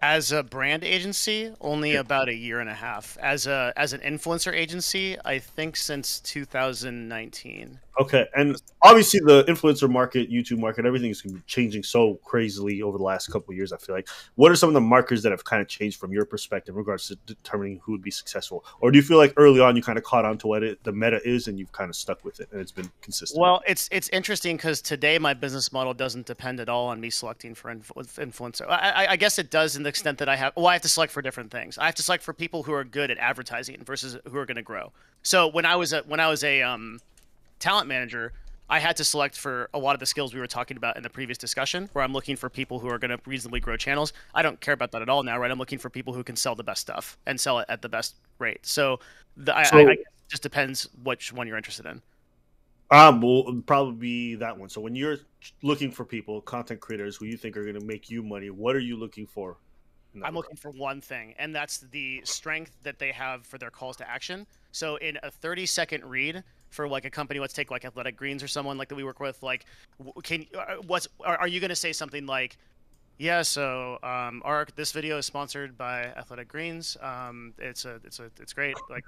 As a brand agency, only about a year and a half. As an influencer agency, I think since 2019. Okay, and obviously the influencer market, YouTube market, everything is changing so crazily over the last couple of years. I feel like, what are some of the markers that have kind of changed from your perspective in regards to determining who would be successful, or do you feel like early on you kind of caught on to what the meta is and you've kind of stuck with it and it's been consistent? Well, it's interesting because today my business model doesn't depend at all on me selecting for influencer. I guess it does in the extent that I have to select for different things. I have to select for people who are good at advertising versus who are going to grow. So when I was a talent manager, I had to select for a lot of the skills we were talking about in the previous discussion, where I'm looking for people who are going to reasonably grow channels. I don't care about that at all now, right? I'm looking for people who can sell the best stuff and sell it at the best rate. So I guess it just depends which one you're interested in. Will probably be that one. So when you're looking for people, content creators who you think are going to make you money, what are you looking for? I'm looking for one thing, and that's the strength that they have for their calls to action. So in a 30-second read for like a company, let's take like Athletic Greens or someone like that we work with, like, are you going to say something like, yeah, so this video is sponsored by Athletic Greens. It's great. Like,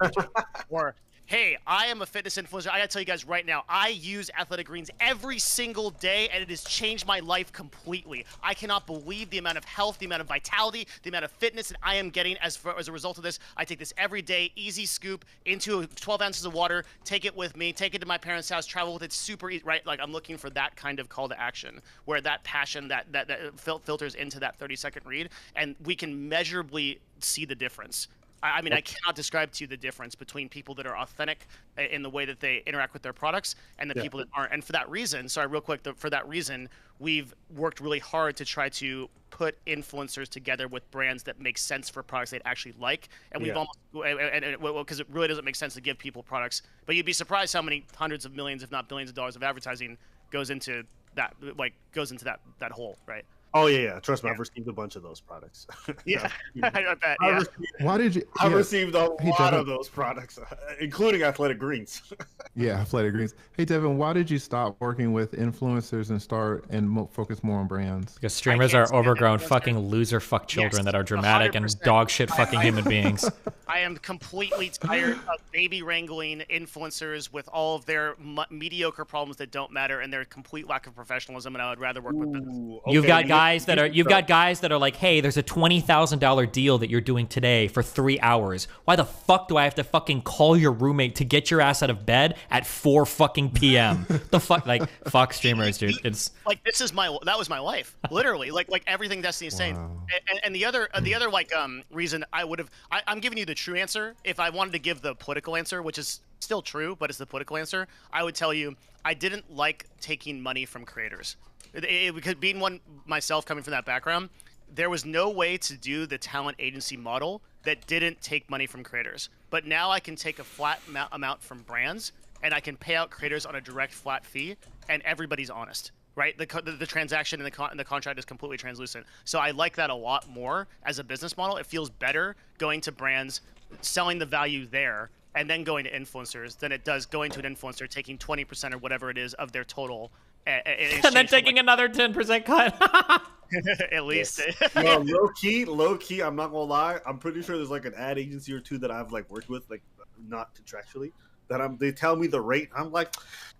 or hey, I am a fitness influencer. I gotta tell you guys right now, I use Athletic Greens every single day, and it has changed my life completely. I cannot believe the amount of health, the amount of vitality, the amount of fitness that I am getting as a result of this. I take this every day, easy scoop into 12 ounces of water, take it with me, take it to my parents' house, travel with it, super easy, right? Like, I'm looking for that kind of call to action, where that passion, that filters into that 30-second read, and we can measurably see the difference. I mean, I cannot describe to you the difference between people that are authentic in the way that they interact with their products and the people that aren't. And for that reason, for that reason, we've worked really hard to try to put influencers together with brands that make sense for products they'd actually like. And we've because it really doesn't make sense to give people products. But you'd be surprised how many hundreds of millions, if not billions of dollars of advertising goes into that hole, right? Oh yeah. Trust me, I've received a bunch of those products. Yeah, I bet. Yeah. Why did you? I've received a lot of those products, including Athletic Greens. Yeah, Athletic Greens. Hey Devin, why did you stop working with influencers and start and focus more on brands? Because streamers are overgrown fucking loser fuck children that are dramatic 100%. And dog shit fucking human beings. I am completely tired of baby wrangling influencers with all of their mediocre problems that don't matter and their complete lack of professionalism, and I would rather work with them. Okay. You've got guys that are like, hey, there's a $20,000 deal that you're doing today for 3 hours. Why the fuck do I have to fucking call your roommate to get your ass out of bed at 4 fucking p.m.? The fuck, like, fuck streamers, dude. It's like, that was my life, literally. like everything Destiny's saying. And the other reason I'm giving you the true answer. If I wanted to give the political answer, which is still true, but it's the political answer, I would tell you I didn't like taking money from creators. Because being one myself, coming from that background, there was no way to do the talent agency model that didn't take money from creators. But now I can take a flat amount from brands, and I can pay out creators on a direct flat fee, and everybody's honest, right? The transaction and the contract is completely translucent. So I like that a lot more as a business model. It feels better going to brands, selling the value there, and then going to influencers than it does going to an influencer, taking 20% or whatever it is of their total. And then taking another 10% cut. At least. No, low key, I'm not gonna lie. I'm pretty sure there's like an ad agency or two that I've like worked with, like not contractually, that they tell me the rate. I'm like,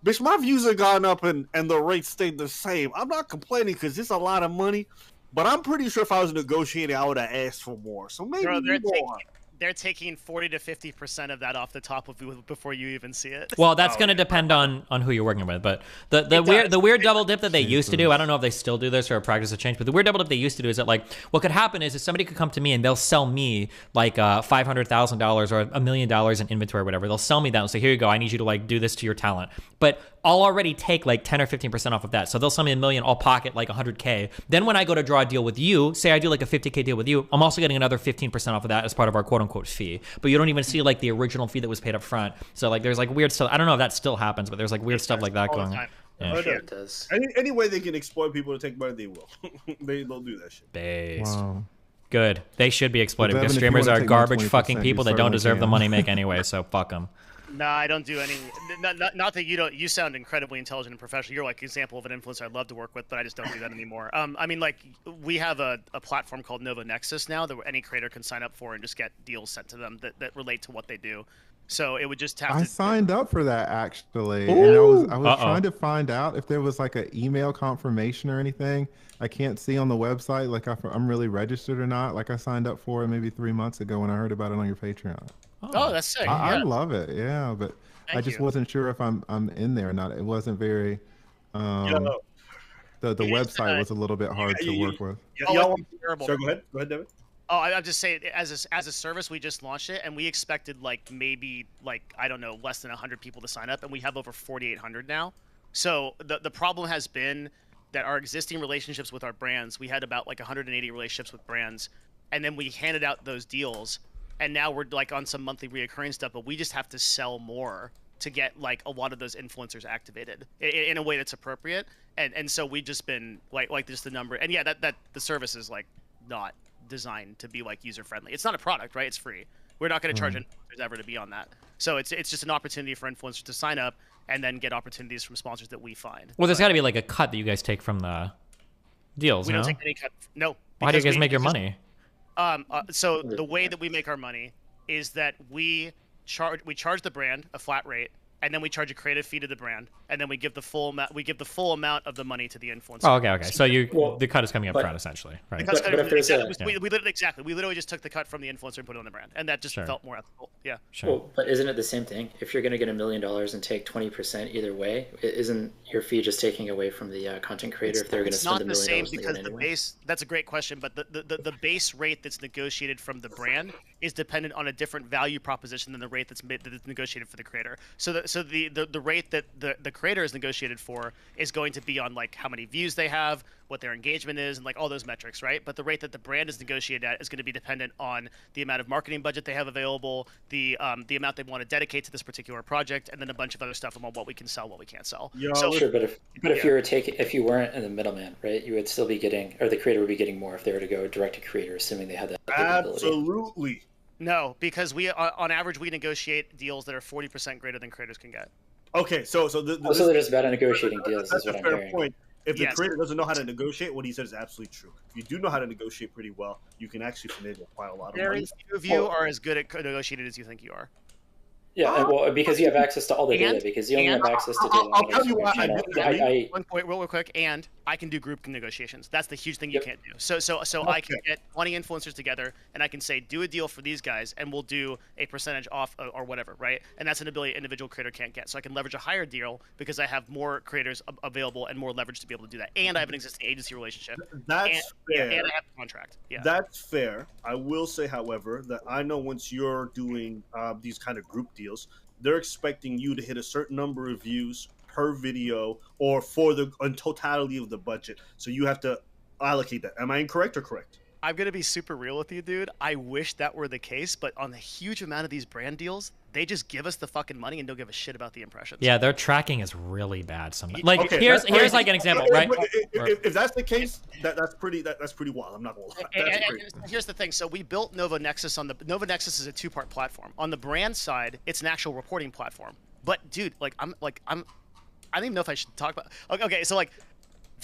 bitch, my views have gone up and the rate stayed the same. I'm not complaining because it's a lot of money, but I'm pretty sure if I was negotiating, I would have asked for more. So maybe Bro, more. they're taking 40 to 50% of that off the top of you before you even see it. Well, that's going to depend on who you're working with. But the weird double dip that they used to do, I don't know if they still do this or a practice has changed, but the weird double dip they used to do is that, like, what could happen is somebody could come to me and they'll sell me like $500,000 or $1 million in inventory or whatever. They'll sell me that and say, here you go, I need you to like do this to your talent. But I'll already take like 10 or 15% off of that. So they'll sell me $1 million, I'll pocket like 100K. Then when I go to draw a deal with you, say I do like a 50K deal with you, I'm also getting another 15% off of that as part of our quote unquote fee. But you don't even see like the original fee that was paid up front. So like there's like weird stuff. I don't know if that still happens, but there's like weird stuff like that all the going on. time. Yeah. Sure it does. Any way they can exploit people to take money, they will. They'll do that shit. Based. Wow. Good. They should be exploited Devin, because if you streamers wanna are take my garbage 20%, fucking you people that don't certainly deserve the can. money make anyway. So fuck them. No, I don't do any. Not that you don't. You sound incredibly intelligent and professional. You're like an example of an influencer I'd love to work with, but I just don't do that anymore. I mean, like we have a platform called Nova Nexus now that any creator can sign up for and just get deals sent to them that relate to what they do. So it would just have I to. signed up for that actually, and I was Uh-oh. trying to find out if there was like an email confirmation or anything. I can't see on the website like I'm really registered or not. Like I signed up for it maybe 3 months ago when I heard about it on your Patreon. Oh, that's sick. I Yeah. love it, yeah, but I Thank just you. wasn't sure if I'm in there or not. It wasn't very. The It is, website was a little bit hard to work with. Oh, Y'all it's terrible. Sorry, go ahead, David. Oh, I'm just saying, as a service, we just launched it, and we expected like maybe like I don't know, less than 100 people to sign up, and we have over 4,800 now. So the problem has been that our existing relationships with our brands, we had about like 180 relationships with brands, and then we handed out those deals, and now we're like on some monthly reoccurring stuff, but we just have to sell more to get like a lot of those influencers activated in a way that's appropriate, and so we've just been like just the number, and yeah, that the service is like not designed to be like user friendly. It's not a product, right? It's free. We're not going to charge influencers ever to be on that. So it's just an opportunity for influencers to sign up and then get opportunities from sponsors that we find. Well, there's got to be like a cut that you guys take from the deals, We no? don't take any cut. No. Why do you because guys make your just- money? So the way that we make our money is that we charge the brand a flat rate, and then we charge a creative fee to the brand, and then we give the full amount of the money to the influencer. Oh, okay. So Well, the cut is coming up but- front essentially, right? Because But if there's a- we literally just took the cut from the influencer and put it on the brand, and that just Sure. felt more ethical. Yeah. Sure. Well, but isn't it the same thing? If you're going to get $1 million and take 20% either way, isn't your fee just taking away from the content creator if they're going to It's spend not $1 the million same in because it the anyway? base. That's a great question, but the base rate that's negotiated from the brand is dependent on a different value proposition than the rate that's negotiated for the creator. So the rate that the creator is negotiated for is going to be on like how many views they have, what their engagement is, and like all those metrics, right? But the rate that the brand is negotiated at is going to be dependent on the amount of marketing budget they have available, the amount they want to dedicate to this particular project, and then a bunch of other stuff about what we can sell, what we can't sell. Sure, but if you weren't in the middleman, right, you would still be getting, or the creator would be getting more if they were to go direct to creator, assuming they had that capability. Absolutely. No, because we on average we negotiate deals that are 40% greater than creators can get. Okay, so So they're just bad at negotiating deals, that's is what a I'm fair hearing. point. If the Yes. creator doesn't know how to negotiate, what he said is absolutely true. If you do know how to negotiate pretty well, you can actually finagle quite a lot of Very money. few of you are as good at negotiating as you think you are. Yeah, and, well, because you have access to all the data, And- because you only and- have access to data. I'll tell you why I know, did that. One point, real quick, and I can do group negotiations. That's the huge thing you can't do. So I can get 20 influencers together, and I can say, do a deal for these guys, and we'll do a percentage off or whatever, right? And that's an ability an individual creator can't get. So I can leverage a higher deal because I have more creators available and more leverage to be able to do that. And I have an existing agency relationship. That's fair. And I have a contract. Yeah. That's fair. I will say, however, that I know once you're doing these kind of group deals, they're expecting you to hit a certain number of views per video or for the totality of the budget. So you have to allocate that. Am I incorrect or correct? I'm going to be super real with you, dude. I wish that were the case, but on the huge amount of these brand deals, they just give us the fucking money and don't give a shit about the impressions. Yeah, their tracking is really bad sometimes. Like Okay, here's that's- like an example, right? If that's the case, that's pretty wild. I'm not gonna lie. That's crazy. And here's the thing. So we built Nova Nexus Nova Nexus is a two-part platform. On the brand side, it's an actual reporting platform. But dude, I don't even know if I should talk about. Okay, so like,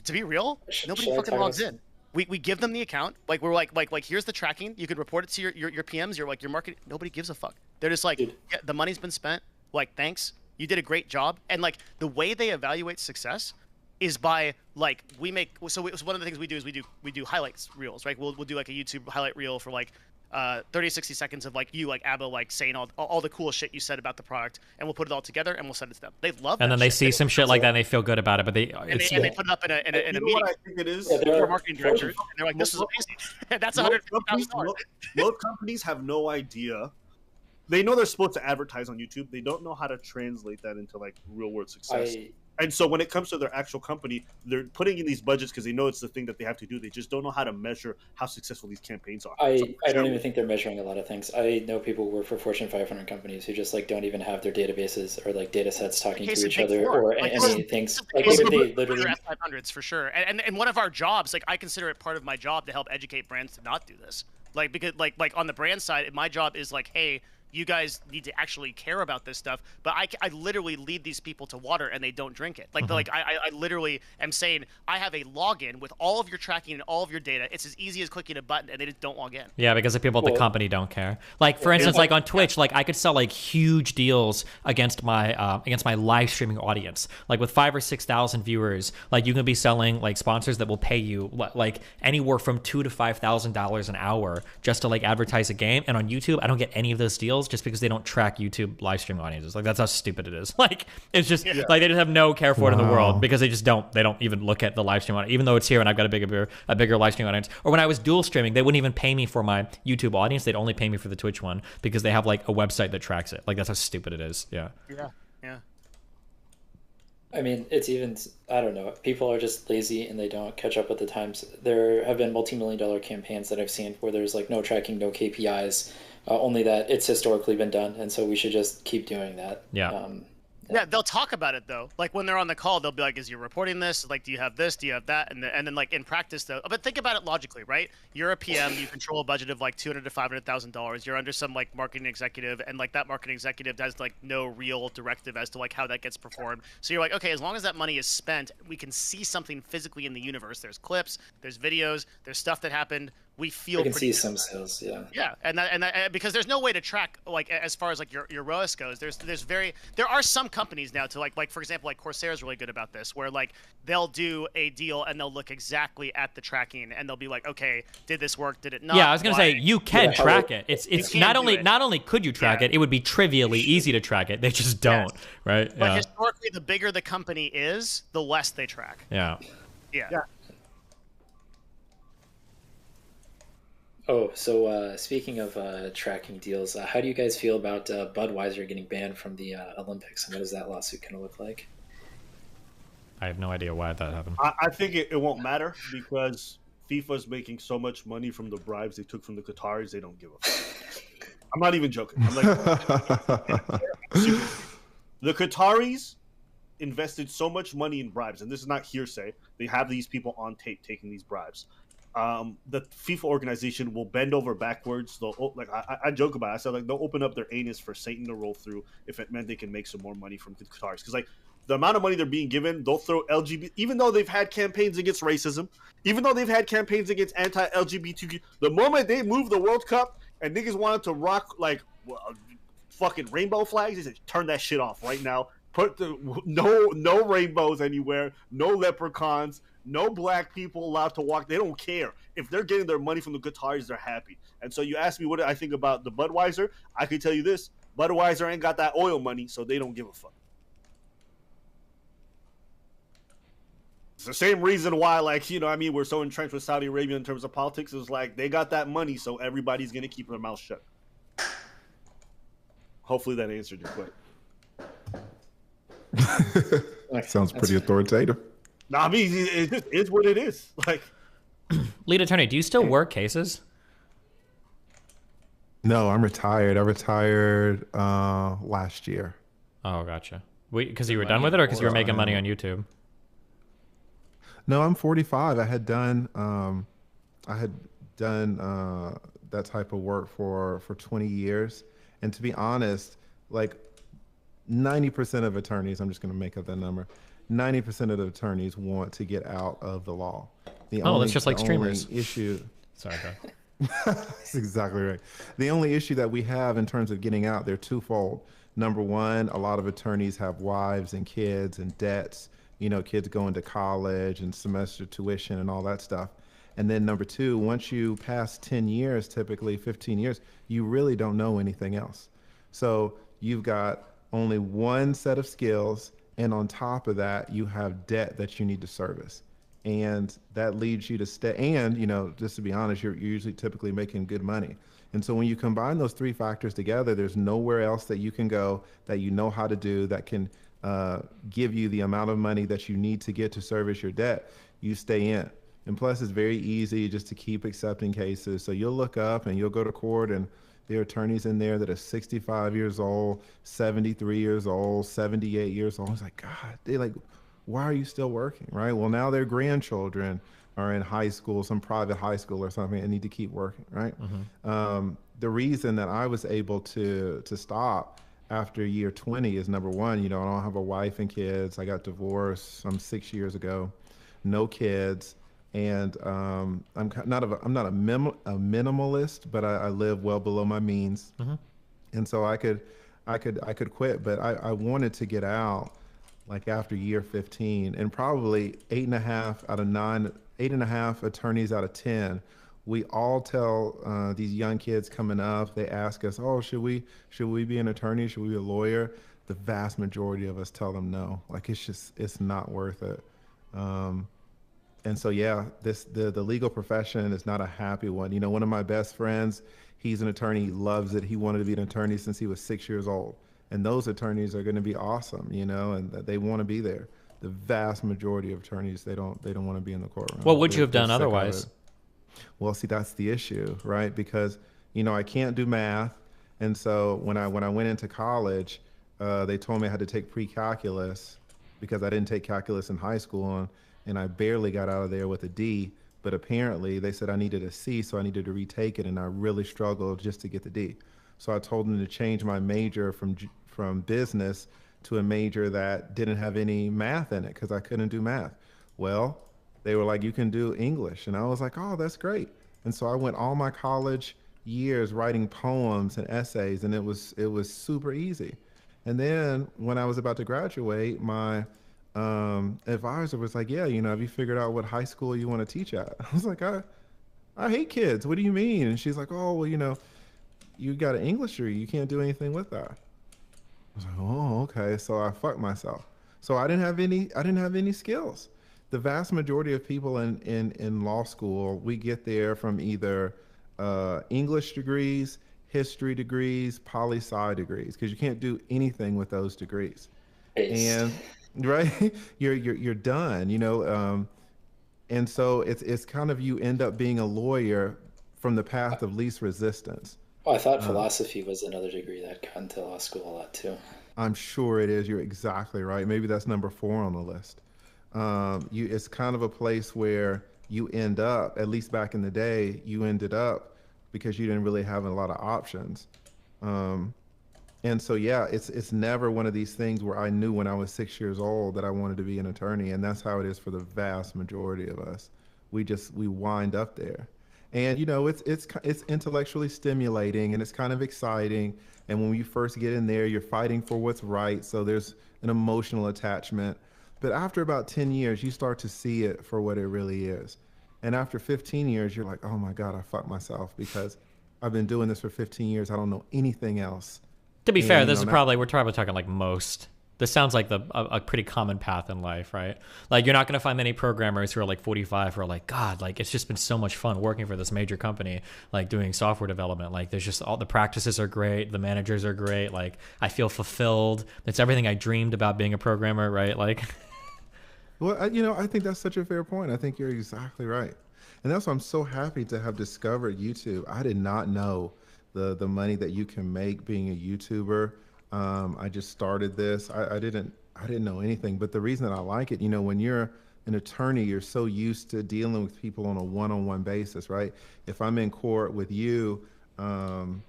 to be real, nobody should I fucking talk logs about- in. We give them the account. Like we're like here's the tracking. You could report it to your PMs. Your market. Nobody gives a fuck. They're just like, Dude. yeah, the money's been spent. Like, thanks. You did a great job. And like the way they evaluate success is by like one of the things we do is we do highlights reels, right? We'll do like a YouTube highlight reel for like 30 60 seconds of like you, like Abba, like saying all the cool shit you said about the product, and we'll put it all together and we'll send it to them. They love it. And then they see some shit like that and they feel good about it, but they put it up in a You know meeting. what I think it is? They're marketing directors, and they're like, "This is amazing." That's $150,000. Most companies have no idea. They know they're supposed to advertise on YouTube. They don't know how to translate that into like real world success. And so when it comes to their actual company, they're putting in these budgets because they know it's the thing that they have to do. They just don't know how to measure how successful these campaigns are. I don't even think they're measuring a lot of things. I know people who work for Fortune 500 companies who just like don't even have their databases or like data sets talking to each other or any things. Like they literally S500s for sure. And one of our jobs, like I consider it part of my job to help educate brands to not do this. Like because like on the brand side, my job is like, hey, you guys need to actually care about this stuff, but I literally lead these people to water and they don't drink it. Like, I literally am saying I have a login with all of your tracking and all of your data. It's as easy as clicking a button and they just don't log in. Yeah, because the people at the company don't care. Like, for instance, like on Twitch, like I could sell like huge deals against my live streaming audience. Like with 5,000 or 6,000 viewers, like you can be selling like sponsors that will pay you like anywhere from $2,000 to $5,000 an hour just to like advertise a game. And on YouTube, I don't get any of those deals just because they don't track YouTube live stream audiences. Like that's how stupid it is. Like it's just like they just have no care for it in the world because they don't even look at the live stream audience, even though it's here and I've got a bigger live stream audience. Or when I was dual streaming, they wouldn't even pay me for my YouTube audience. They'd only pay me for the Twitch one because they have like a website that tracks it. Like that's how stupid it is. Yeah. I mean, it's even, I don't know, people are just lazy and they don't catch up with the times. There have been multi-million-dollar campaigns that I've seen where there's like no tracking, no KPIs, only that it's historically been done, and so we should just keep doing that. Yeah, they'll talk about it though. Like when they're on the call, they'll be like, "Is you reporting this? Like, do you have this? Do you have that?" And then like in practice though, but think about it logically, right? You're a PM, you control a budget of like $200,000 to $500,000. You're under some like marketing executive, and like that marketing executive has like no real directive as to like how that gets performed. So you're like, okay, as long as that money is spent, we can see something physically in the universe. There's clips, there's videos, there's stuff that happened. We feel. I can see some sales, yeah. Yeah, and that because there's no way to track like as far as like your ROAS goes. There are some companies now to like for example like Corsair is really good about this, where like they'll do a deal and they'll look exactly at the tracking and they'll be like, okay, did this work? Did it not? Yeah, I was gonna say you can track it. It's not only could you track it, it would be trivially easy to track it. They just don't, right? But historically, the bigger the company is, the less they track. Yeah. Oh, so speaking of tracking deals, how do you guys feel about Budweiser getting banned from the Olympics, and what does that lawsuit kind of look like? I have no idea why that happened. I think it won't matter because FIFA's making so much money from the bribes they took from the Qataris, they don't give a fuck. I'm not even joking. I'm like, the Qataris invested so much money in bribes, and this is not hearsay. They have these people on tape taking these bribes. The FIFA organization will bend over backwards. They'll I joke about it. I said like they'll open up their anus for Satan to roll through if it meant they can make some more money from Qataris. Because like the amount of money they're being given, they'll throw LGBT. Even though they've had campaigns against racism, even though they've had campaigns against anti-LGBTQ, the moment they move the World Cup and niggas wanted to rock like fucking rainbow flags, they said turn that shit off right now. Put no rainbows anywhere, no leprechauns, no black people allowed to walk. They don't care. If they're getting their money from the Qataris, they're happy. And so you ask me what I think about the Budweiser, I can tell you this. Budweiser ain't got that oil money, so they don't give a fuck. It's the same reason why, like, you know, I mean, we're so entrenched with Saudi Arabia in terms of politics. It's like they got that money, so everybody's going to keep their mouth shut. Hopefully that answered your question. Sounds pretty authoritative. No, I mean, it's what it is. Like, lead attorney, do you still work cases? No, I'm retired. I retired last year. Oh, gotcha. Because you were done with it, or because you were making money on YouTube? No, I'm 45. I had done that type of work for 20 years, and to be honest, like 90% of attorneys, I'm just going to make up that number, 90% of the attorneys want to get out of the law. That's just like streamers. Issue. Sorry, bro. That's exactly right. The only issue that we have in terms of getting out, they're twofold. Number one, a lot of attorneys have wives and kids and debts kids going to college and semester tuition and all that stuff. And then number two, once you pass 10 years, typically 15 years, you really don't know anything else. So you've got only one set of skills, and on top of that, you have debt that you need to service. And that leads you to stay. And, just to be honest, you're usually typically making good money. And so when you combine those three factors together, there's nowhere else that you can go that you know how to do that can give you the amount of money that you need to get to service your debt. You stay in. And plus, it's very easy just to keep accepting cases. So you'll look up and you'll go to court, and there are attorneys in there that are 65 years old, 73 years old, 78 years old. It's like, God, why are you still working, right? Well, now their grandchildren are in high school, some private high school or something, and need to keep working, right? The reason that I was able to stop after year 20 is, number one, I don't have a wife and kids. I got divorced some 6 years ago, no kids. And I'm not a minimalist, but I live well below my means, and so I could quit, but I wanted to get out like after year 15, and probably 8.5 attorneys out of 10. We all tell these young kids coming up, they ask us, oh, should we be an attorney? Should we be a lawyer? The vast majority of us tell them no. Like, it's not worth it. And so, yeah, the legal profession is not a happy one. One of my best friends, he's an attorney. He loves it. He wanted to be an attorney since he was 6 years old. And those attorneys are going to be awesome, and they want to be there. The vast majority of attorneys, they don't want to be in the courtroom. What would you have done otherwise? Well, see, that's the issue, right? Because, I can't do math. And so when I went into college, they told me I had to take pre-calculus because I didn't take calculus in high school. And I barely got out of there with a D, but apparently they said I needed a C, so I needed to retake it, and I really struggled just to get the D. So I told them to change my major from business to a major that didn't have any math in it because I couldn't do math. Well, they were like, you can do English, and I was like, oh, that's great. And so I went all my college years writing poems and essays, and it was super easy. And then when I was about to graduate, my advisor was like, yeah, have you figured out what high school you want to teach at? I was like, I hate kids. What do you mean? And she's like, oh, well, you got an English degree. You can't do anything with that. I was like, oh, okay. So I fucked myself. So I didn't have any skills. The vast majority of people in law school, we get there from either English degrees, history degrees, poli-sci degrees, because you can't do anything with those degrees. And right, you're done, and so it's kind of, you end up being a lawyer from the path of least resistance. Oh, I thought philosophy was another degree that got into law school a lot too. I'm sure it is. You're exactly right. Maybe that's number 4 on the list. It's kind of a place where you end up, at least back in the day, you ended up because you didn't really have a lot of options. And so, yeah, it's never one of these things where I knew when I was 6 years old that I wanted to be an attorney, and that's how it is for the vast majority of us. We wind up there, and it's intellectually stimulating and it's kind of exciting. And when you first get in there, you're fighting for what's right, so there's an emotional attachment. But after about 10 years, you start to see it for what it really is. And after 15 years, you're like, oh my God, I fucked myself because I've been doing this for 15 years. I don't know anything else. To be fair, we're probably talking like most. This sounds like a pretty common path in life, right? Like, you're not going to find many programmers who are like 45 who are like, God, like, it's just been so much fun working for this major company, like doing software development. Like, there's just all the practices are great. The managers are great. Like, I feel fulfilled. It's everything I dreamed about being a programmer, right? Like, well, I think that's such a fair point. I think you're exactly right. And that's why I'm so happy to have discovered YouTube. I did not know the money that you can make being a YouTuber. I just started this. I didn't know anything, but the reason that I like it, when you're an attorney, you're so used to dealing with people on a one-on-one basis, right? If I'm in court with you, then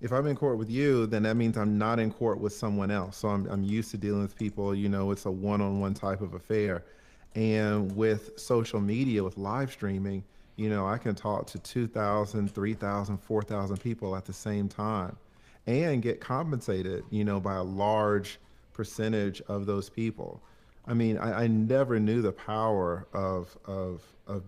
that means I'm not in court with someone else. So I'm used to dealing with people, it's a one-on-one type of affair. And with social media, with live streaming, I can talk to 2,000, 3,000, 4,000 people at the same time and get compensated, by a large percentage of those people. I mean, I never knew the power of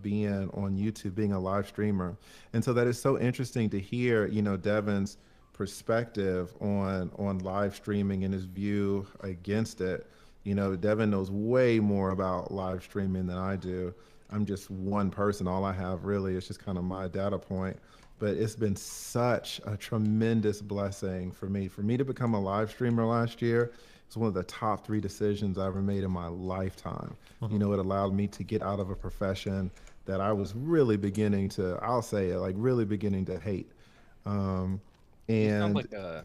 being on YouTube, being a live streamer. And so that is so interesting to hear, Devin's perspective on live streaming and his view against it. Devin knows way more about live streaming than I do. I'm just one person. All I have really is just kind of my data point. But it's been such a tremendous blessing for me. For me to become a live streamer last year, it's one of the top 3 decisions I ever made in my lifetime. It allowed me to get out of a profession that I was really beginning to, I'll say it, like really beginning to hate. You And sound like a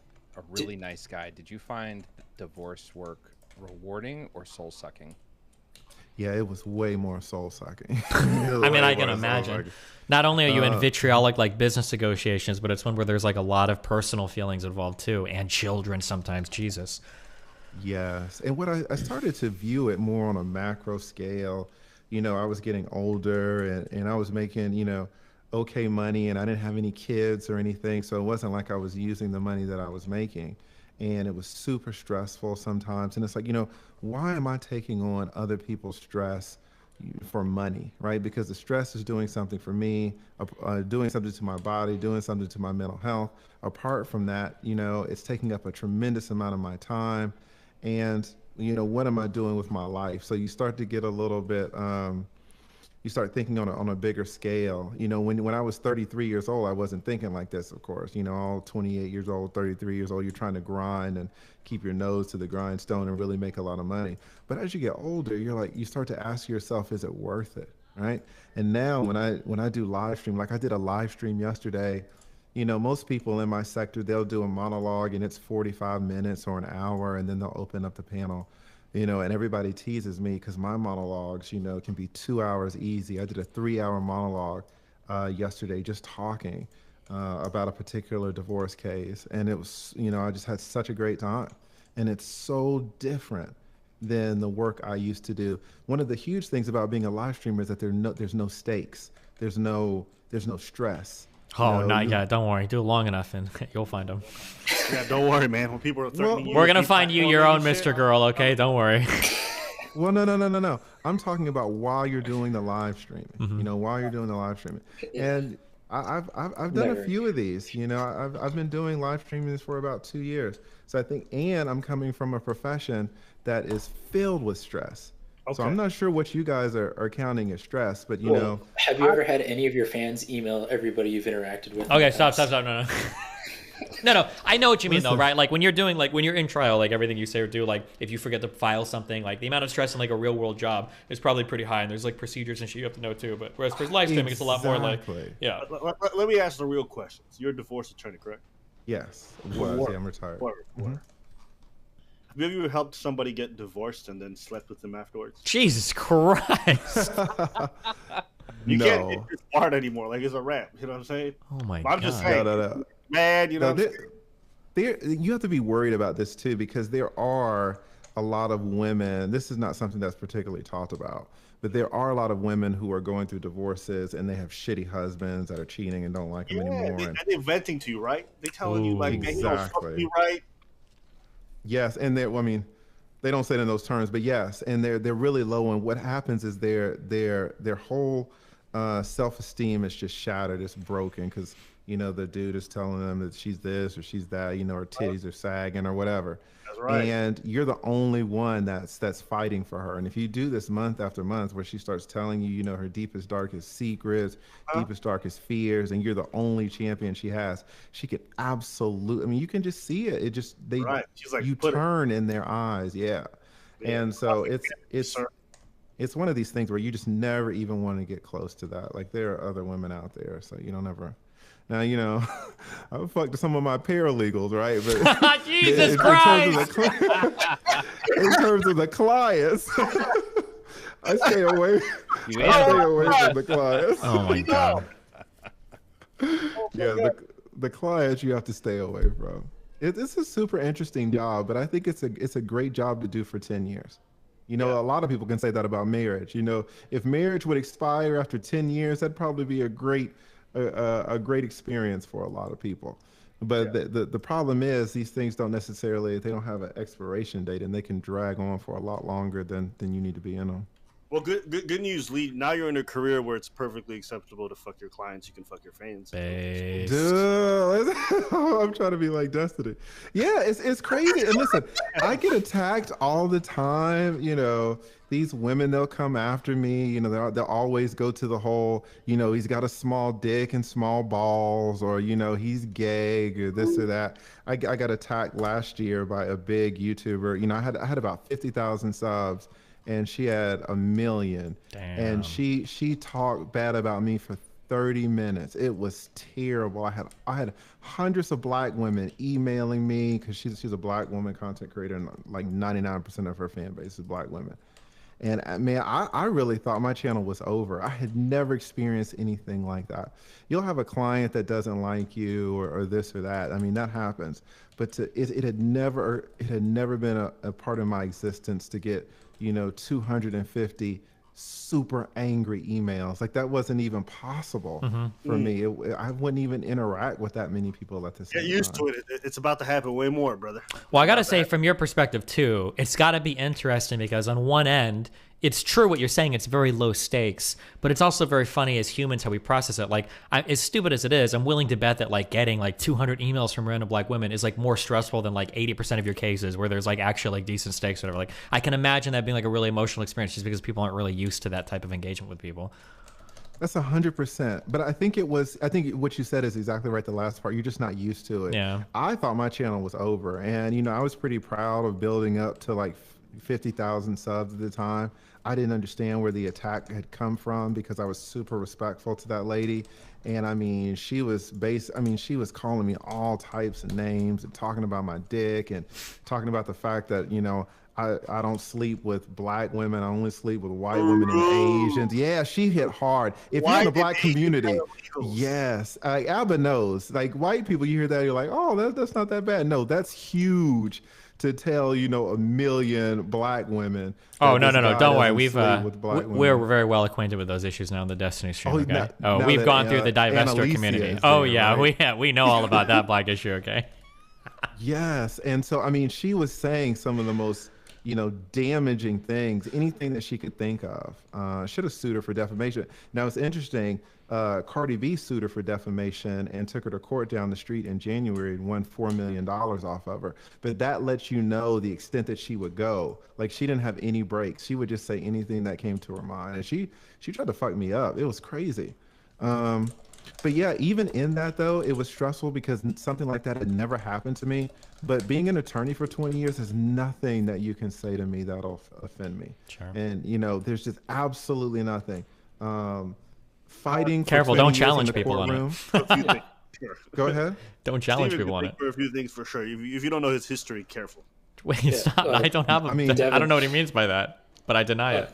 really nice guy. Did you find divorce work rewarding or soul sucking? yeah, it was way more soul sucking. I mean, I can imagine. Not only are you in vitriolic like business negotiations, but it's one where there's like a lot of personal feelings involved too, and children sometimes. Jesus. Yes. And what I started to view it more on a macro scale. I was getting older and I was making, okay money, and I didn't have any kids or anything. So it wasn't like I was using the money that I was making. And it was super stressful sometimes. And it's like, why am I taking on other people's stress for money, right? Because the stress is doing something for me, doing something to my body, doing something to my mental health. Apart from that, it's taking up a tremendous amount of my time. And, what am I doing with my life? So you start to get a little bit, you start thinking on a bigger scale. When I was 33 years old, I wasn't thinking like this, of course. All 28 years old, 33 years old, you're trying to grind and keep your nose to the grindstone and really make a lot of money. But as you get older, you start to ask yourself, is it worth it, right? And now when I do live stream, like I did a live stream yesterday, most people in my sector, they'll do a monologue and it's 45 minutes or an hour, and then they'll open up the panel. And everybody teases me because my monologues, can be 2 hours easy. I did a 3-hour monologue yesterday just talking about a particular divorce case. And it was, I just had such a great time. And it's so different than the work I used to do. One of the huge things about being a live streamer is that there's no stakes. There's no stress. Oh, not yet. Don't worry. Do it long enough and you'll find them. Yeah, don't worry, man. When people are threatening you, we're going to find you your own Mr. Girl, okay? Don't worry. Well, no. I'm talking about while you're doing the live streaming, while you're doing the live streaming. And I've done a few of these, I've been doing live streaming for about 2 years. So I think, and I'm coming from a profession that is filled with stress. Okay. So I'm not sure what you guys are counting as stress, but have you ever had any of your fans email everybody you've interacted with? Okay, stop. No. No, I know what you mean though, right? Like when you're in trial, like everything you say or do, like if you forget to file something, like the amount of stress in like a real world job is probably pretty high, and there's like procedures and shit you have to know too. But whereas for live streaming, it's a lot more like, yeah. Let me ask the real questions. You're a divorce attorney, correct? Yes, I'm retired. Have you ever helped somebody get divorced and then slept with them afterwards? Jesus Christ! You can't get this part anymore. Like it's a wrap. You know what I'm saying? Oh my God! I'm just saying, man. You have to be worried about this too, because there are a lot of women. This is not something that's particularly talked about, but there are a lot of women who are going through divorces and they have shitty husbands that are cheating and don't like them anymore. They're venting to you, right? They're telling you like, man, you don't fuck me right. Yes, and they don't say it in those terms, but yes, and they're really low. And what happens is their whole self-esteem is just shattered. It's broken because the dude is telling them that she's this or she's that. Her titties are sagging or whatever. That's right. And you're the only one that's fighting for her. And if you do this month after month, where she starts telling you, her deepest, darkest secrets, deepest, darkest fears, and you're the only champion she has, she could absolutely. I mean, you can just see it. It just She's like, you turn in their eyes, yeah. And so it's one of these things where you just never even want to get close to that. Like there are other women out there, so you don't ever. Now, I've fucked some of my paralegals, right? But Jesus Christ! In terms of the clients, I stay away from the clients. Oh my God. Yeah, the clients you have to stay away from. It's a super interesting job, but I think it's a great job to do for 10 years. A lot of people can say that about marriage. If marriage would expire after 10 years, that'd probably be a great experience for a lot of people. But the problem is these things don't necessarily, they don't have an expiration date, and they can drag on for a lot longer than you need to be in them. Well, good news, Lee. Now you're in a career where it's perfectly acceptable to fuck your clients. You can fuck your fans. Based. Dude, I'm trying to be like Destiny. Yeah, it's crazy. And listen, I get attacked all the time. You know, these women, they'll come after me. You know, they'll always go to the whole, you know, he's got a small dick and small balls, or, you know, he's gay, or this or that. I got attacked last year by a big YouTuber. You know, I had about 50,000 subs, and she had 1 million. Damn. And she talked bad about me for 30 minutes. It was terrible. I had hundreds of black women emailing me, because she's a black woman content creator, and like 99% of her fan base is black women. And man, I really thought my channel was over. I had never experienced anything like that. You'll have a client that doesn't like you, or this or that. I mean, that happens. But it had never been a part of my existence to get, you know, 250 super angry emails. Like, that wasn't even possible for me. I wouldn't even interact with that many people at the same time. Get used to it. It's about to happen way more, brother. Well, I got to say, from your perspective, too, it's got to be interesting, because on one end, it's true what you're saying. It's very low stakes, but it's also very funny as humans how we process it. Like, as stupid as it is, I'm willing to bet that like getting like 200 emails from random black women is like more stressful than like 80% of your cases where there's like actually like decent stakes or whatever. Like, I can imagine that being like a really emotional experience, just because people aren't really used to that type of engagement with people. That's 100%. But I think what you said is exactly right. The last part, you're just not used to it. Yeah. I thought my channel was over, and you know, I was pretty proud of building up to like 50,000 subs at the time. I didn't understand where the attack had come from, because I was super respectful to that lady. And I mean, she was calling me all types of names and talking about my dick and talking about the fact that, you know, I don't sleep with black women. I only sleep with white women and Asians. Yeah, she hit hard. If you're in the black community, yes, Alba knows. Like, white people, you hear that, you're like, oh, that's not that bad. No, that's huge to tell, you know, 1 million black women. Oh, no, don't worry. We're very well acquainted with those issues now in the Destiny stream. Okay. We've gone through the divestor community. Oh, yeah, right? we know all about that black issue. Okay. Yes, and so I mean, she was saying some of the most, you know, damaging things, anything that she could think of. Should have sued her for defamation. Now, it's interesting, Cardi B sued her for defamation and took her to court down the street in January and won $4 million off of her. But that lets you know the extent that she would go. Like, she didn't have any breaks. She would just say anything that came to her mind. And she tried to fuck me up. It was crazy. But yeah, even in that, though, it was stressful because something like that had never happened to me. But being an attorney for 20 years, there's nothing that you can say to me that'll offend me. Sure. And, you know, there's just absolutely nothing. Fighting. Careful, don't challenge people on it. Go ahead. Don't challenge people on it. For a few things, for sure. If you don't know his history, careful. Wait, stop. I don't have I don't know what he means by that, but I deny it.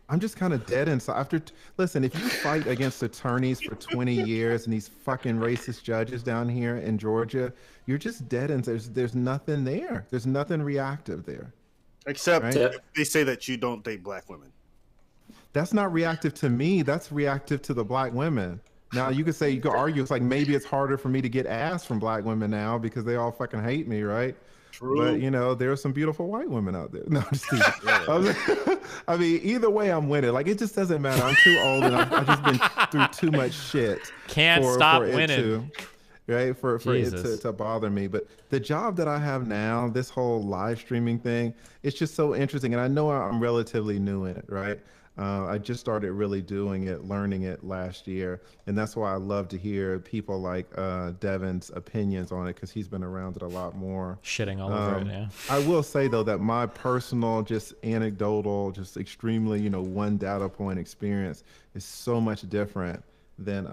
I'm just kind of dead inside. Listen, if you fight against attorneys for 20 years and these fucking racist judges down here in Georgia, you're just dead inside. There's nothing there. There's nothing reactive there. Except if they say that you don't date black women. That's not reactive to me. That's reactive to the black women. Now, you could argue, it's like maybe it's harder for me to get ass from black women now because they all fucking hate me, right? True. But, you know, there are some beautiful white women out there. No, I'm just teasing. I mean, either way, I'm winning. Like, it just doesn't matter. I'm too old, and I've just been through too much shit. Can't stop winning. For it to bother me. But the job that I have now, this whole live streaming thing, it's just so interesting. And I know I'm relatively new in it, right? I just started really doing it, learning it last year. And that's why I love to hear people like Devin's opinions on it, because he's been around it a lot more. Shitting all over it, yeah. I will say, though, that my personal, just anecdotal, just extremely, you know, one data point experience is so much different than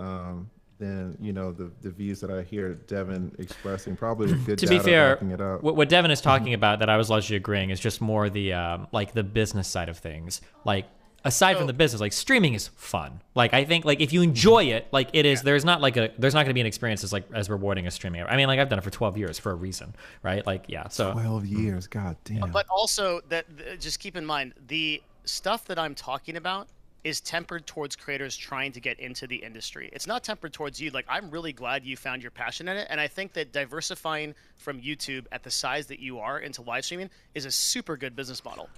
you know, the views that I hear Devin expressing. Probably a good to data be fair, backing it up. What Devin is talking about that I was largely agreeing is just more the like the business side of things. Like, aside from the business, like, streaming is fun. Like, I think, like, if you enjoy it, like, it is, there's not going to be an experience as rewarding as streaming. I mean, like, I've done it for 12 years for a reason, right? Like, yeah, so 12 years, god damn. But also, that just keep in mind, the stuff that I'm talking about is tempered towards creators trying to get into the industry. It's not tempered towards you. Like, I'm really glad you found your passion in it, and I think that diversifying from YouTube at the size that you are into live streaming is a super good business model.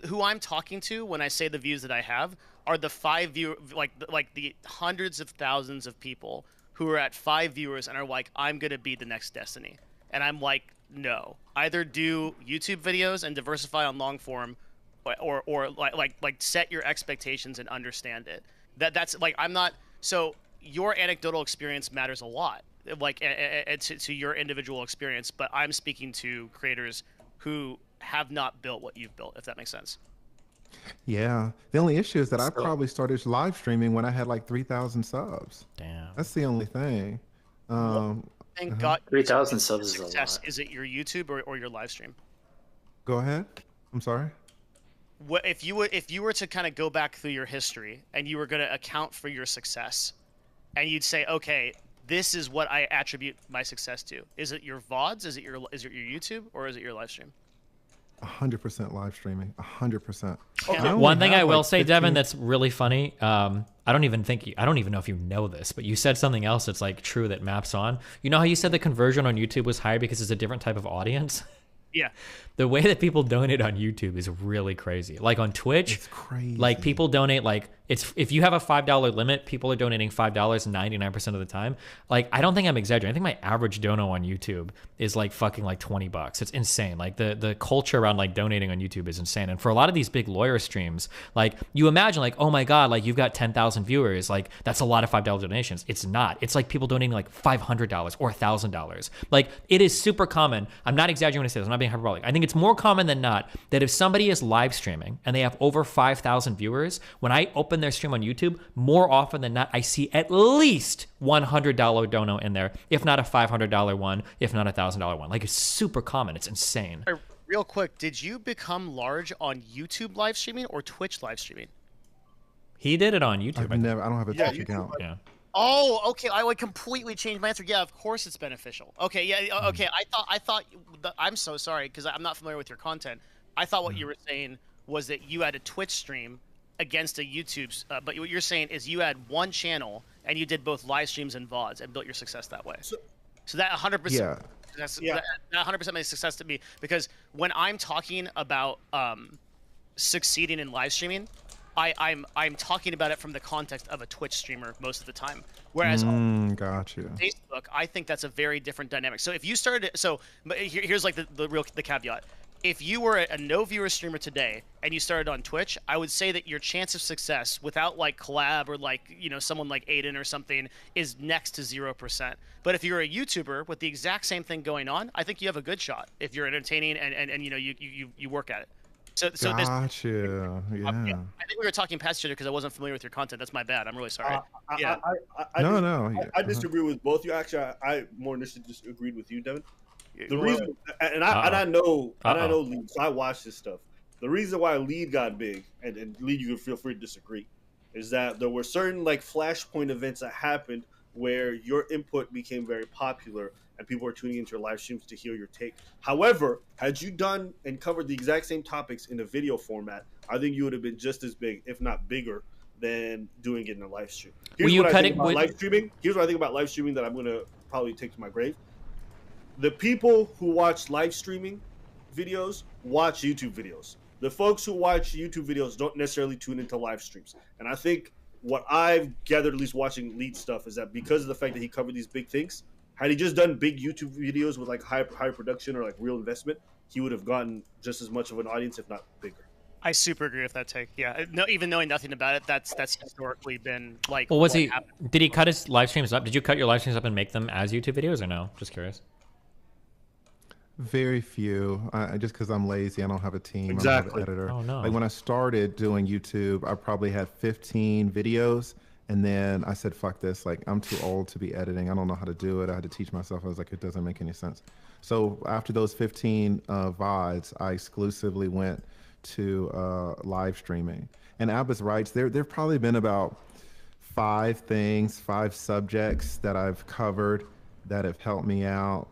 Who I'm talking to when I say the views that I have are the 5 like the hundreds of thousands of people who are at 5 viewers and are like, I'm gonna be the next Destiny, and I'm like, no, either do YouTube videos and diversify on long form, or like set your expectations and understand it. That's like, I'm not. So your anecdotal experience matters a lot, like to your individual experience. But I'm speaking to creators who have not built what you've built, if that makes sense. Yeah. The only issue is that I probably started live streaming when I had like 3,000 subs. Damn. That's the only thing. And got 3,000 subs is a success. lot. Is it your YouTube or your live stream? Go ahead. I'm sorry. What if you were to kind of go back through your history and you were going to account for your success, and you'd say, okay, this is what I attribute my success to. Is it your VODs? Is it your YouTube? Or is it your live stream? 100% live streaming. 100%. One thing I will say, Devin, that's really funny. I don't even know if you know this, but you said something else that's like true that maps on. You know how you said the conversion on YouTube was higher because it's a different type of audience? Yeah. The way that people donate on YouTube is really crazy. Like on Twitch, It's crazy. like people donate like if you have a $5 limit, people are donating $5 99% of the time. Like, I don't think I'm exaggerating. I think my average dono on YouTube is like fucking like $20. It's insane. Like the culture around like donating on YouTube is insane. And for a lot of these big lawyer streams, like you imagine like, oh my God, like you've got 10,000 viewers. Like that's a lot of $5 donations. It's not. It's like people donating like $500 or $1,000. Like it is super common. I'm not exaggerating when I say this. I'm not being hyperbolic. I think it's more common than not that if somebody is live streaming and they have over 5,000 viewers, when I open their stream on YouTube, more often than not, I see at least $100 dono in there, if not a $500 one, if not a $1,000 one. Like it's super common. It's insane. Real quick, did you become large on YouTube live streaming or Twitch live streaming? He did it on YouTube. I don't have a Twitch account. Yeah. Oh, okay. I would completely change my answer. Yeah, of course it's beneficial. Okay, yeah, okay. I thought. I'm so sorry because I'm not familiar with your content. I thought what you were saying was that you had a Twitch stream against a YouTube. But what you're saying is you had one channel and you did both live streams and VODs and built your success that way. So that 100%. Yeah. That 100% makes success to me, because when I'm talking about succeeding in live streaming, I'm talking about it from the context of a Twitch streamer most of the time. Whereas gotcha. Facebook, I think that's a very different dynamic. So if you started, here's like the caveat. If you were a no viewer streamer today and you started on Twitch, I would say that your chance of success without like collab or like, you know, someone like Aiden or something is next to 0%. But if you're a YouTuber with the exact same thing going on, I think you have a good shot if you're entertaining and you know you work at it. So gotcha. Yeah. I think we were talking past each other because I wasn't familiar with your content. That's my bad. I'm really sorry. I disagree with both you. Actually, I more initially disagreed with you, Devin. The reason, and I know Lead, so I watch this stuff. The reason why Lead got big, and Lead, you can feel free to disagree, is that there were certain like flashpoint events that happened where your input became very popular and people were tuning into your live streams to hear your take. However, had you done and covered the exact same topics in a video format, I think you would have been just as big, if not bigger, than doing it in a live stream. Here's what I think about live streaming. Here's what I think about live streaming that I'm going to probably take to my grave. The people who watch live streaming videos watch YouTube videos. The folks who watch YouTube videos don't necessarily tune into live streams. And I think what I've gathered, at least watching Lead stuff, is that because of the fact that he covered these big things, had he just done big YouTube videos with like high production or like real investment, he would have gotten just as much of an audience, if not bigger. I super agree with that take. Yeah, no, even knowing nothing about it, that's historically been like. Well, did he cut his live streams up? Did you cut your live streams up and make them as YouTube videos or no? Just curious. Very few. Just because I'm lazy, I don't have a team. Exactly. I don't have an editor. Oh no. Like when I started doing YouTube, I probably had 15 videos, and then I said, "Fuck this! Like I'm too old to be editing. I don't know how to do it." I had to teach myself. I was like, "It doesn't make any sense." So after those 15 VODs, I exclusively went to live streaming. And Abbas writes, there've probably been about 5 subjects that I've covered that have helped me out.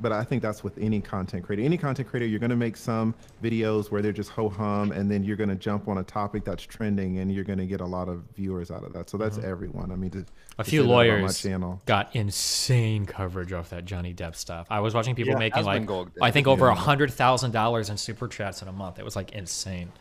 but I think that's with any content creator. Any content creator, you're going to make some videos where they're just ho-hum, and then you're going to jump on a topic that's trending, and you're going to get a lot of viewers out of that. So that's everyone. I mean, a few lawyers got insane coverage off that Johnny Depp stuff. I was watching people making like, I think over $100,000 in super chats in a month. It was like insane.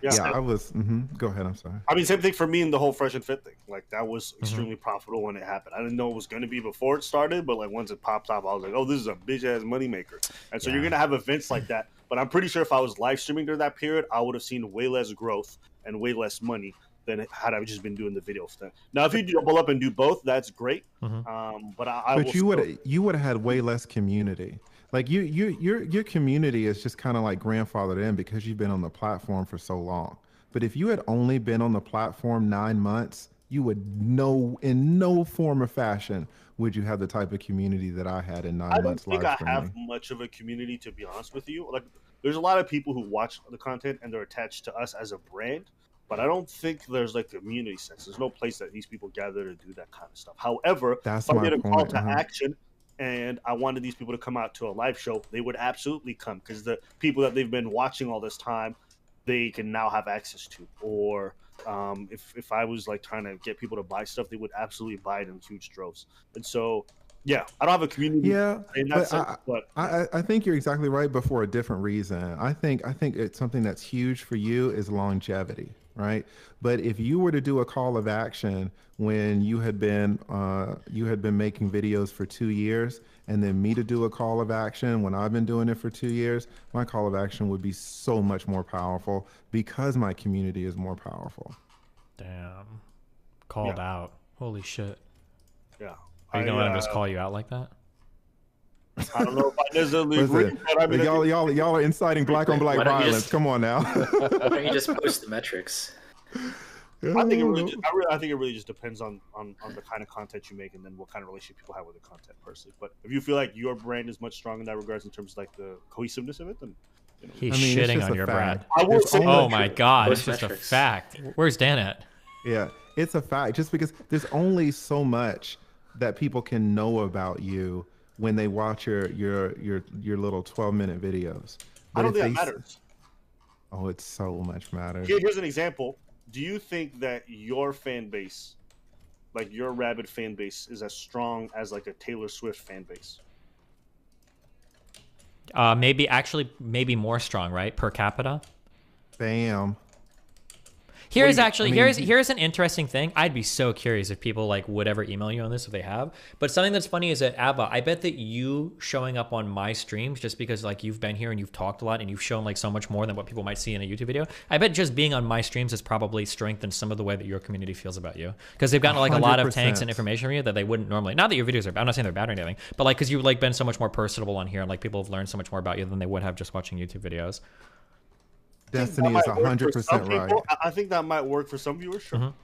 Yeah, I was. Go ahead. I'm sorry. I mean, same thing for me in the whole Fresh and Fit thing. Like that was extremely profitable when it happened. I didn't know it was going to be before it started, but like once it popped up, I was like, oh, this is a bitch ass moneymaker. And so you're going to have events like that. But I'm pretty sure if I was live streaming during that period, I would have seen way less growth and way less money than had I just been doing the video thing. Now, if you double up and do both, that's great. But you would have had way less community. Like your community is just kind of like grandfathered in because you've been on the platform for so long. But if you had only been on the platform 9 months, you would know in no form or fashion would you have the type of community that I had in 9 months. I don't think I have much of a community, to be honest with you. Like, there's a lot of people who watch the content and they're attached to us as a brand, but I don't think there's like a community sense. There's no place that these people gather to do that kind of stuff. However, if I did a call to action and I wanted these people to come out to a live show, they would absolutely come because the people that they've been watching all this time, they can now have access to. Or if I was like trying to get people to buy stuff, they would absolutely buy it in huge droves. And so, yeah, I don't have a community. Yeah, in that sense, but I think you're exactly right, but for a different reason. I think it's something that's huge for you is longevity, right? But if you were to do a call of action when you had been making videos for 2 years, and then me to do a call of action when I've been doing it for 2 years, my call of action would be so much more powerful because my community is more powerful. Damn, called out. Holy shit. Yeah. Are you gonna let him just call you out like that? I don't know if I necessarily agree. I mean, y'all are inciting black on black violence. Come on now. Why don't you just post the metrics? I think it really just depends on the kind of content you make and then what kind of relationship people have with the content personally. But if you feel like your brand is much stronger in that regards in terms of like the cohesiveness of it, then he's shitting on your brand. Oh my god, it's just a fact. Where's Dan at? Yeah, it's a fact. Just because there's only so much that people can know about you when they watch your little 12-minute videos. But I don't think that matters. Oh, it so much matters. Here's an example. Do you think that your fan base, like your rabid fan base, is as strong as like a Taylor Swift fan base? Maybe more strong, right? Per capita. Bam. Here's an interesting thing. I'd be so curious if people like would ever email you on this if they have. But something that's funny is that Abba, I bet that you showing up on my streams just because like you've been here and you've talked a lot and you've shown like so much more than what people might see in a YouTube video. I bet just being on my streams has probably strengthened some of the way that your community feels about you because they've gotten like a lot of tanks and information from you that they wouldn't normally. Not that your videos are. I'm not saying they're bad or anything, but like because you've like been so much more personable on here and like people have learned so much more about you than they would have just watching YouTube videos. Destiny is 100% right. I think that might work for some viewers. Sure.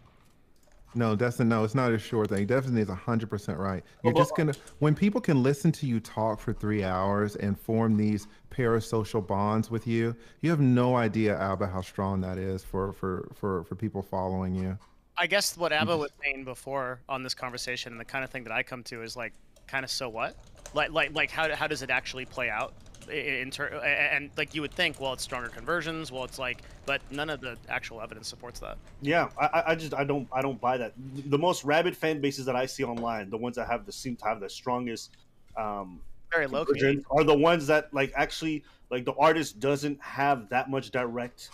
No, Destiny, no, it's not a sure thing. Destiny is 100% right. You're just gonna when people can listen to you talk for 3 hours and form these parasocial bonds with you, you have no idea, Alba, how strong that is for people following you. I guess what Abba was saying before on this conversation and the kind of thing that I come to is like kind of so what? Like how does it actually play out? And like you would think, well, it's stronger conversions. Well, it's like, but none of the actual evidence supports that. Yeah, I don't buy that. The most rabid fan bases that I see online, the ones that seem to have the strongest, very low community, are the ones that like actually like the artist doesn't have that much direct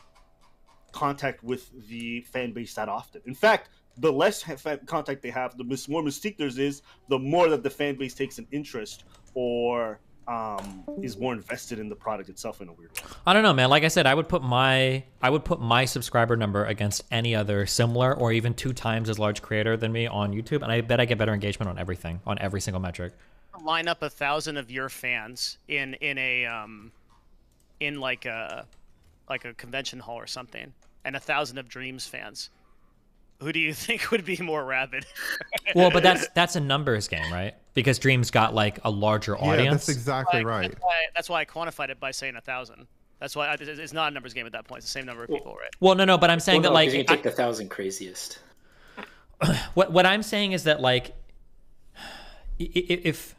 contact with the fan base that often. In fact, the less contact they have, the more mystique there is, the more that the fan base takes an interest or is more invested in the product itself in a weird way. I don't know, man. Like I said, I would put my subscriber number against any other similar or even 2 times as large creator than me on YouTube, and I bet I get better engagement on everything, on every single metric. Line up 1,000 of your fans in like a convention hall or something, and 1,000 of Dreams fans. Who do you think would be more rabid? Well, but that's a numbers game, right? Because Dreams got like a larger audience. Yeah, that's exactly right. That's why I quantified it by saying 1,000. That's why it's not a numbers game at that point. It's the same number of people, right? Well, no, but I'm saying that like you take the 1,000 craziest. What I'm saying is that like if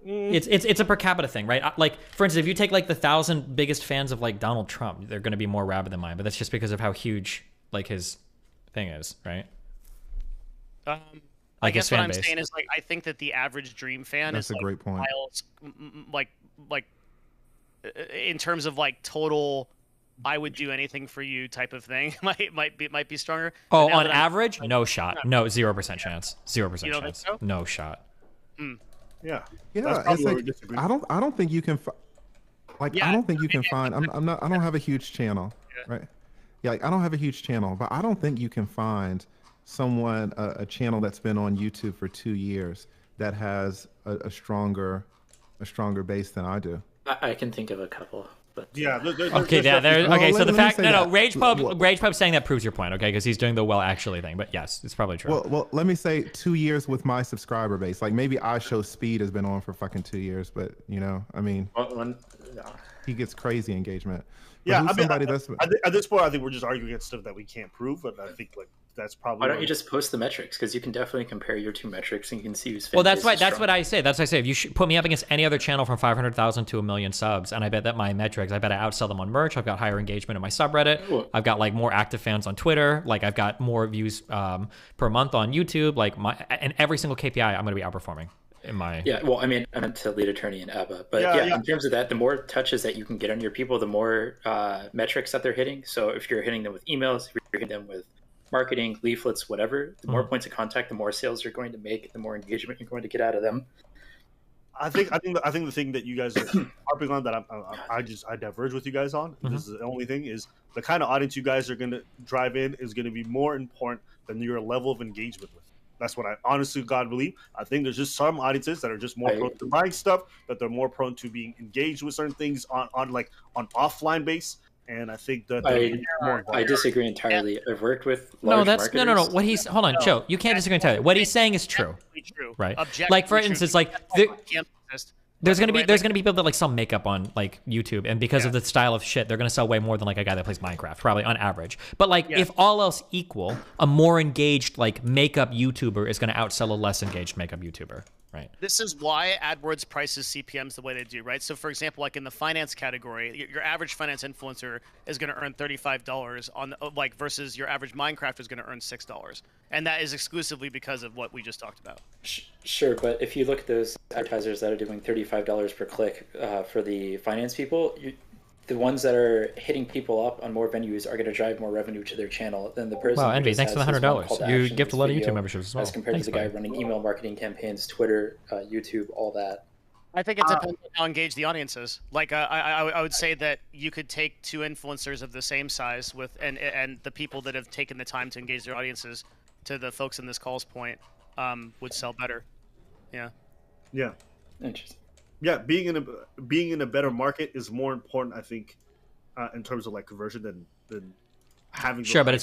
It's a per capita thing, right? Like, for instance, if you take like the 1,000 biggest fans of like Donald Trump, they're going to be more rabid than mine, but that's just because of how huge like his thing is, right? I guess what I'm saying is, like, I think that the average Dream fan That's is a great point. like in terms of like total, I would do anything for you type of thing might be stronger. Oh, on average, no shot, no 0% chance, 0% chance, so? no shot. Yeah, it's like I don't think you can. I don't think you can find. I'm not. I don't have a huge channel, right? Yeah, like, I don't have a huge channel, but I don't think you can find someone a channel that's been on YouTube for 2 years that has a stronger base than I do. I can think of a couple. But okay, so the fact Rage Pub saying that proves your point, okay, because he's doing the well actually thing. But yes, it's probably true. Well, let me say 2 years with my subscriber base. Like maybe I Show Speed has been on for fucking 2 years, but I mean, he gets crazy engagement. Yeah, I mean, at this point, I think we're just arguing against stuff that we can't prove, but I think like that's probably. Why don't you just post the metrics? Because you can definitely compare your two metrics, and you can see who's. Well, that's what I say. That's what I say. If you put me up against any other channel from 500,000 to 1 million subs, and I bet that my metrics, I bet I outsell them on merch. I've got higher engagement in my subreddit. Cool. I've got like more active fans on Twitter. Like I've got more views per month on YouTube. Like and every single KPI, I'm going to be outperforming. Well, I mean, I meant to lead attorney in ABBA, but in terms of that, the more touches that you can get on your people, the more metrics that they're hitting. So if you're hitting them with emails, if you're hitting them with marketing, leaflets, whatever, the more points of contact, the more sales you're going to make, the more engagement you're going to get out of them. I think the thing that you guys are harping on that I diverge with you guys on. This is the only thing is the kind of audience you guys are going to drive in is going to be more important than your level of engagement with. That's what I honestly, God, believe. I think there's just some audiences that are just more prone to buying stuff, that they're more prone to being engaged with certain things on offline base. And I think that I disagree entirely. I've worked with no. What he's hold on, Joe. You can't disagree entirely. What he's saying is true, right? Like for instance, like there's gonna be people that like sell makeup on like YouTube, and because of the style of shit, they're gonna sell way more than like a guy that plays Minecraft, probably on average. But like if all else equal, a more engaged like makeup YouTuber is gonna outsell a less engaged makeup YouTuber, right? This is why AdWords prices CPMs the way they do, right? So for example, like in the finance category, your average finance influencer is gonna earn $35 on like versus your average Minecraft is gonna earn $6, and that is exclusively because of what we just talked about. Sure, but if you look at those advertisers that are doing $35 per click for the finance people, the ones that are hitting people up on more venues are going to drive more revenue to their channel than the person. Wow, Envy, thanks for the $100. You gift a lot of YouTube memberships as well. As compared to the guy running email marketing campaigns, Twitter, YouTube, all that. I think it depends on how engaged the audience is. Like I would say that you could take two influencers of the same size with and the people that have taken the time to engage their audiences, to the folks in this call's point, would sell better. Yeah. Interesting. Yeah, being in a better market is more important, I think, in terms of like conversion than having. Sure, but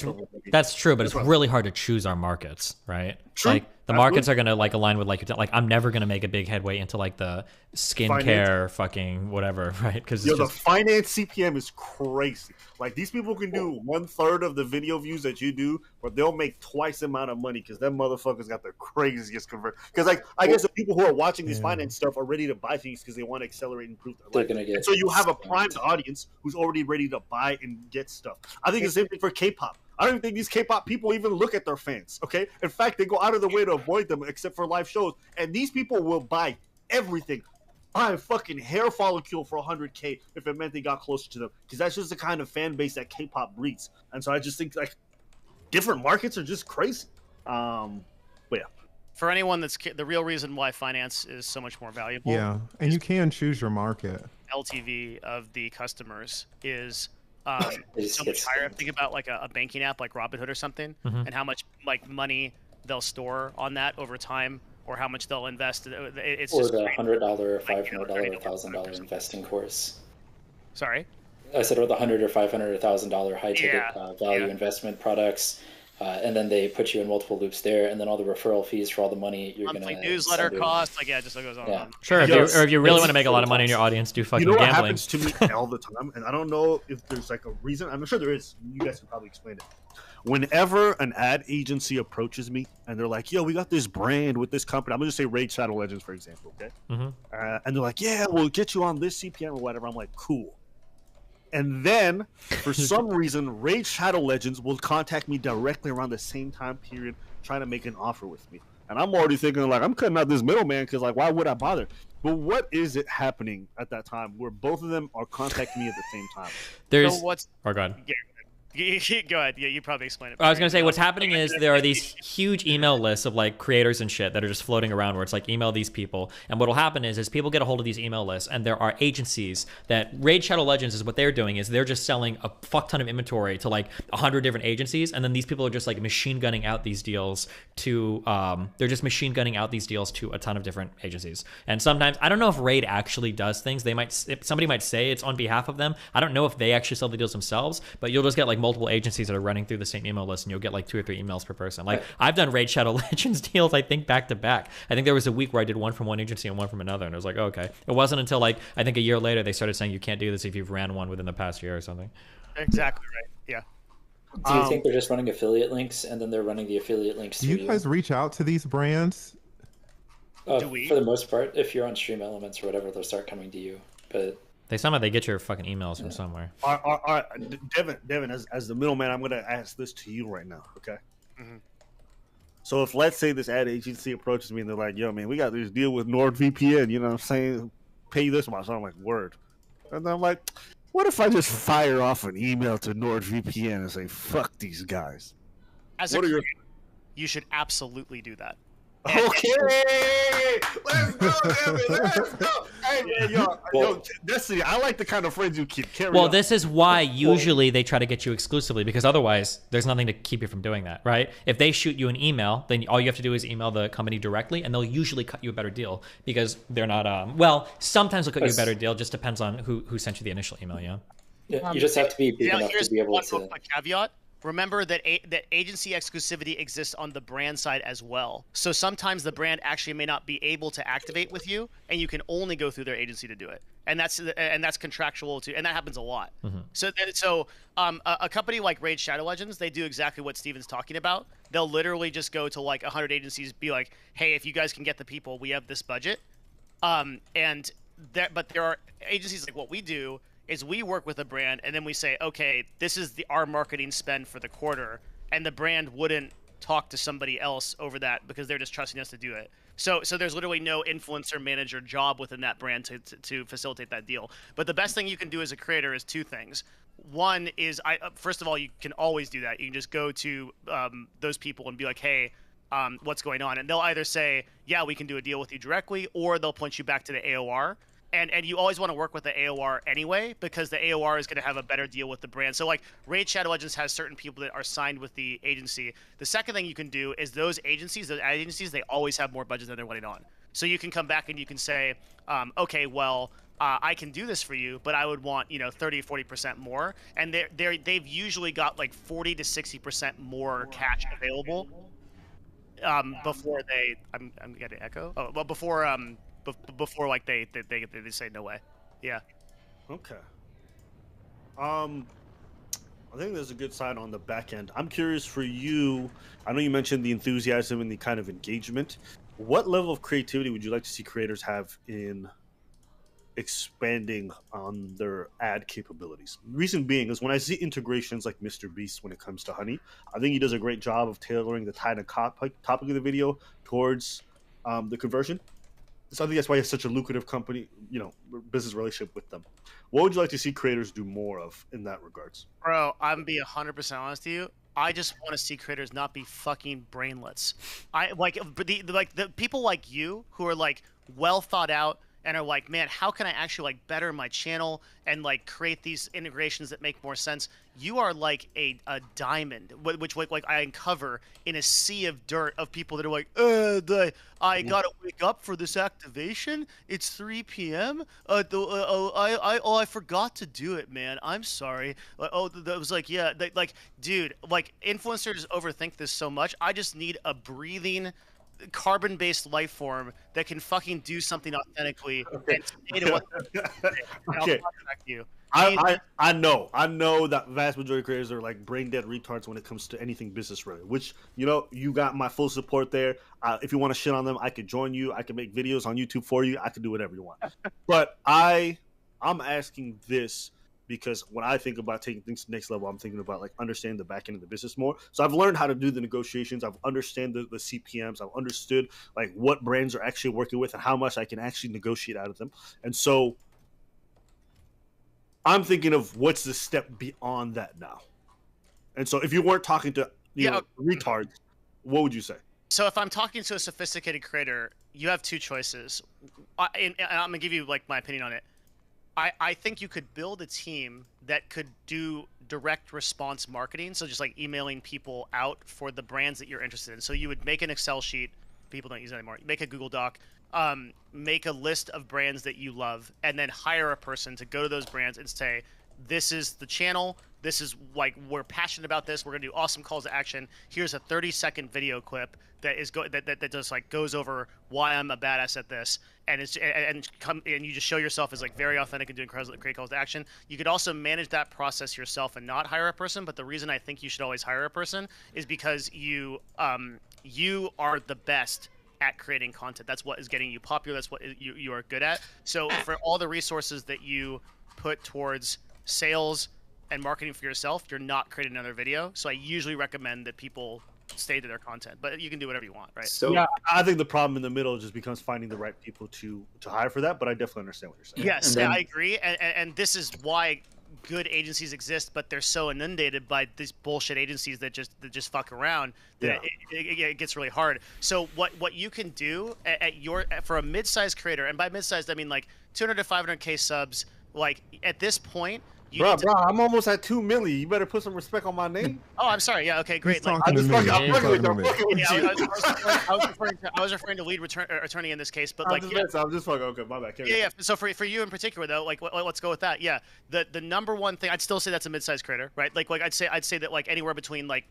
that's true, but it's really hard to choose our markets, right? True. Like the markets are gonna like align with like I'm never gonna make a big headway into like the skincare fucking whatever, right? Because the finance CPM is crazy. Like these people can do 1/3 of the video views that you do, but they'll make twice the amount of money because them motherfuckers got the craziest conversion. Because like I guess the people who are watching this finance stuff are ready to buy things because they want to accelerate and improve their life. And so you have a primed audience who's already ready to buy and get stuff. I think the same thing for K-pop. I don't even think these K-pop people even look at their fans, okay? In fact, they go out of their way to avoid them except for live shows. And these people will buy everything. Buy a fucking hair follicle for $100K if it meant they got closer to them. Because that's just the kind of fan base that K-pop breeds. And so I just think, like, different markets are just crazy. But yeah. For anyone that's the real reason why finance is so much more valuable. Yeah, and you can choose your market. LTV of the customers is... so much higher. Think about like a banking app like Robinhood or something, and how much like money they'll store on that over time, or how much they'll invest. It's or just the $100, $500, $1,000 investing course. Sorry, I said, or the $100 or $500 or $1,000 high ticket value investment products. And then they put you in multiple loops there, and then all the referral fees for all the money you're going to newsletter cost, like it just goes on. And on. Sure, if you really want to make a lot of money in your audience, do fucking gambling. What happens to me all the time, and I don't know if there's like a reason. I'm sure there is. You guys can probably explain it. whenever an ad agency approaches me and they're like, "Yo, we got this brand with this company," I'm gonna just say Raid Shadow Legends, for example, okay? And they're like, "Yeah, we'll get you on this CPM or whatever." I'm like, "Cool." And then, for some reason, Raid Shadow Legends will contact me directly around the same time period, trying to make an offer with me. And I'm already thinking, like, I'm cutting out this middleman because, like, why would I bother? But what is it happening at that time where both of them are contacting me at the same time? There's. So what's? Oh, go ahead. Go ahead. Yeah, you probably explain it. I was going to say what's happening is there are these huge email lists of like creators and shit that are just floating around where it's like email these people. And what will happen is people get a hold of these email lists and there are agencies that Raid Shadow Legends is what they're doing is they're just selling a fuck ton of inventory to like 100 different agencies. And then these people are just like machine gunning out these deals to, they're just machine gunning out these deals to a ton of different agencies. And sometimes, I don't know if Raid actually does things. Somebody might say it's on behalf of them. I don't know if they actually sell the deals themselves, but you'll just get like multiple agencies that are running through the same email list and you'll get like 2 or 3 emails per person. Like I've done Raid Shadow Legends deals, I think back to back. I think there was a week where I did one from one agency and one from another and it was like, oh, okay. It wasn't until like, I think a year later, they started saying you can't do this if you've ran one within the past year or something. Exactly right. Yeah. Do you think they're just running affiliate links and then they're running the affiliate links Do you guys reach out to these brands? Do we? For the most part, if you're on Stream Elements or whatever, they'll start coming to you. But they get your fucking emails from somewhere. Devin, as the middleman, I'm going to ask this to you right now, okay? So if, let's say, this ad agency approaches me and they're like, "Yo, man, we got this deal with NordVPN, you know what I'm saying? Pay you this much." So I'm like, "Word." And then I'm like, what if I just fire off an email to NordVPN and say, "Fuck these guys"? You should absolutely do that. Okay, let's go, Devin. Let's go. Hey, man, yo, Destiny, I like the kind of friends you keep. Well, this is why usually they try to get you exclusively because otherwise there's nothing to keep you from doing that, right? If they shoot you an email, then all you have to do is email the company directly, and they'll usually cut you a better deal because they're not. Well, sometimes they'll cut you a better deal. Just depends on who sent you the initial email. Yeah. You just have to be big enough to be able one to. quick caveat. Remember that that agency exclusivity exists on the brand side as well. So sometimes the brand actually may not be able to activate with you, and you can only go through their agency to do it. And that's contractual too, and that happens a lot. So a company like Raid Shadow Legends, they do exactly what Steven's talking about. They'll literally just go to like 100 agencies, be like, "Hey, if you guys can get the people, we have this budget." But there are agencies like what we do. Is we work with a brand and then we say, okay, this is our marketing spend for the quarter, and the brand wouldn't talk to somebody else over that because they're just trusting us to do it. So there's literally no influencer manager job within that brand to facilitate that deal. But the best thing you can do as a creator is 2 things. One is, first of all, you can always do that. You can just go to those people and be like, hey, what's going on? And they'll either say, yeah, we can do a deal with you directly, or they'll point you back to the AOR. And you always want to work with the AOR anyway, because the AOR is going to have a better deal with the brand. So like Raid Shadow Legends has certain people that are signed with the agency. The second thing you can do is those ad agencies, they always have more budget than they're letting on. So you can come back and you can say, okay, well, I can do this for you, but I would want 30 or 40% more. And they've usually got like 40 to 60% more cash available before they. I'm getting echo. Oh well, before like they say no way. Yeah. Okay. I think there's a good sign on the back end. I'm curious for you. I know you mentioned the enthusiasm and the kind of engagement. What level of creativity would you like to see creators have in expanding on their ad capabilities? Reason being is when I see integrations like Mr. Beast when it comes to Honey, I think he does a great job of tailoring the topic of the video towards the conversion. So I think that's why he has such a lucrative company, business relationship with them. What would you like to see creators do more of in that regards? Bro, I'm gonna be 100% honest to you. I just want to see creators not be fucking brainlets. I like the people like you who are like well thought out and are like, man, how can I actually like better my channel and like create these integrations that make more sense? You are like a diamond, which like I uncover in a sea of dirt of people that are like, I gotta wake up for this activation. It's 3 p.m. I forgot to do it, man. I'm sorry. That was like, yeah, dude, like influencers overthink this so much. I just need a breathing, carbon-based life form that can fucking do something authentically and say to what I'll contact you. I know that vast majority of creators are like brain dead retards when it comes to anything business related. Which you got my full support there. If you want to shit on them, I could join you. I can make videos on YouTube for you. I can do whatever you want. But I'm asking this because when I think about taking things to the next level, I'm thinking about like understanding the back end of the business more. So I've learned how to do the negotiations. I've understand the CPMs. I've understood like what brands are actually working with and how much I can actually negotiate out of them. And so I'm thinking of what's the step beyond that now. And so if you weren't talking to retards, what would you say? So if I'm talking to a sophisticated creator, you have two choices. And I'm gonna give you like my opinion on it. I think you could build a team that could do direct response marketing, so just like emailing people out for the brands that you're interested in. So you would make an Excel sheet. People don't use it anymore. You make a Google Doc. Make a list of brands that you love, and then hire a person to go to those brands and say, this is the channel. This is like, we're passionate about this. We're gonna do awesome calls to action. Here's a 30-second video clip that is that just like goes over why I'm a badass at this, and you just show yourself as like very authentic and doing great calls to action. You could also manage that process yourself and not hire a person. But the reason I think you should always hire a person is because you are the best at creating content. That's what is getting you popular. That's what you are good at. So for all the resources that you put towards sales and marketing for yourself, you're not creating another video. So I usually recommend that people stay to their content, but you can do whatever you want, right? So yeah, I think the problem in the middle just becomes finding the right people to hire for that, but I definitely understand what you're saying. Yes, then, I agree. And this is why good agencies exist, but they're so inundated by these bullshit agencies that just fuck around that it gets really hard. So what you can do for a mid-sized creator, and by mid-sized I mean like 200 to 500K subs, like at this point, bro, I'm almost at 2 million. You better put some respect on my name. Oh, I'm sorry. Yeah, okay, great. I'm fucking with you. I was referring to lead attorney in this case, but like, I'm just fucking okay. My bad. Yeah. So for you in particular, though, like, let's go with that. Yeah, the number one thing, I'd still say that's a mid-sized creator, right? Like I'd say that like anywhere between like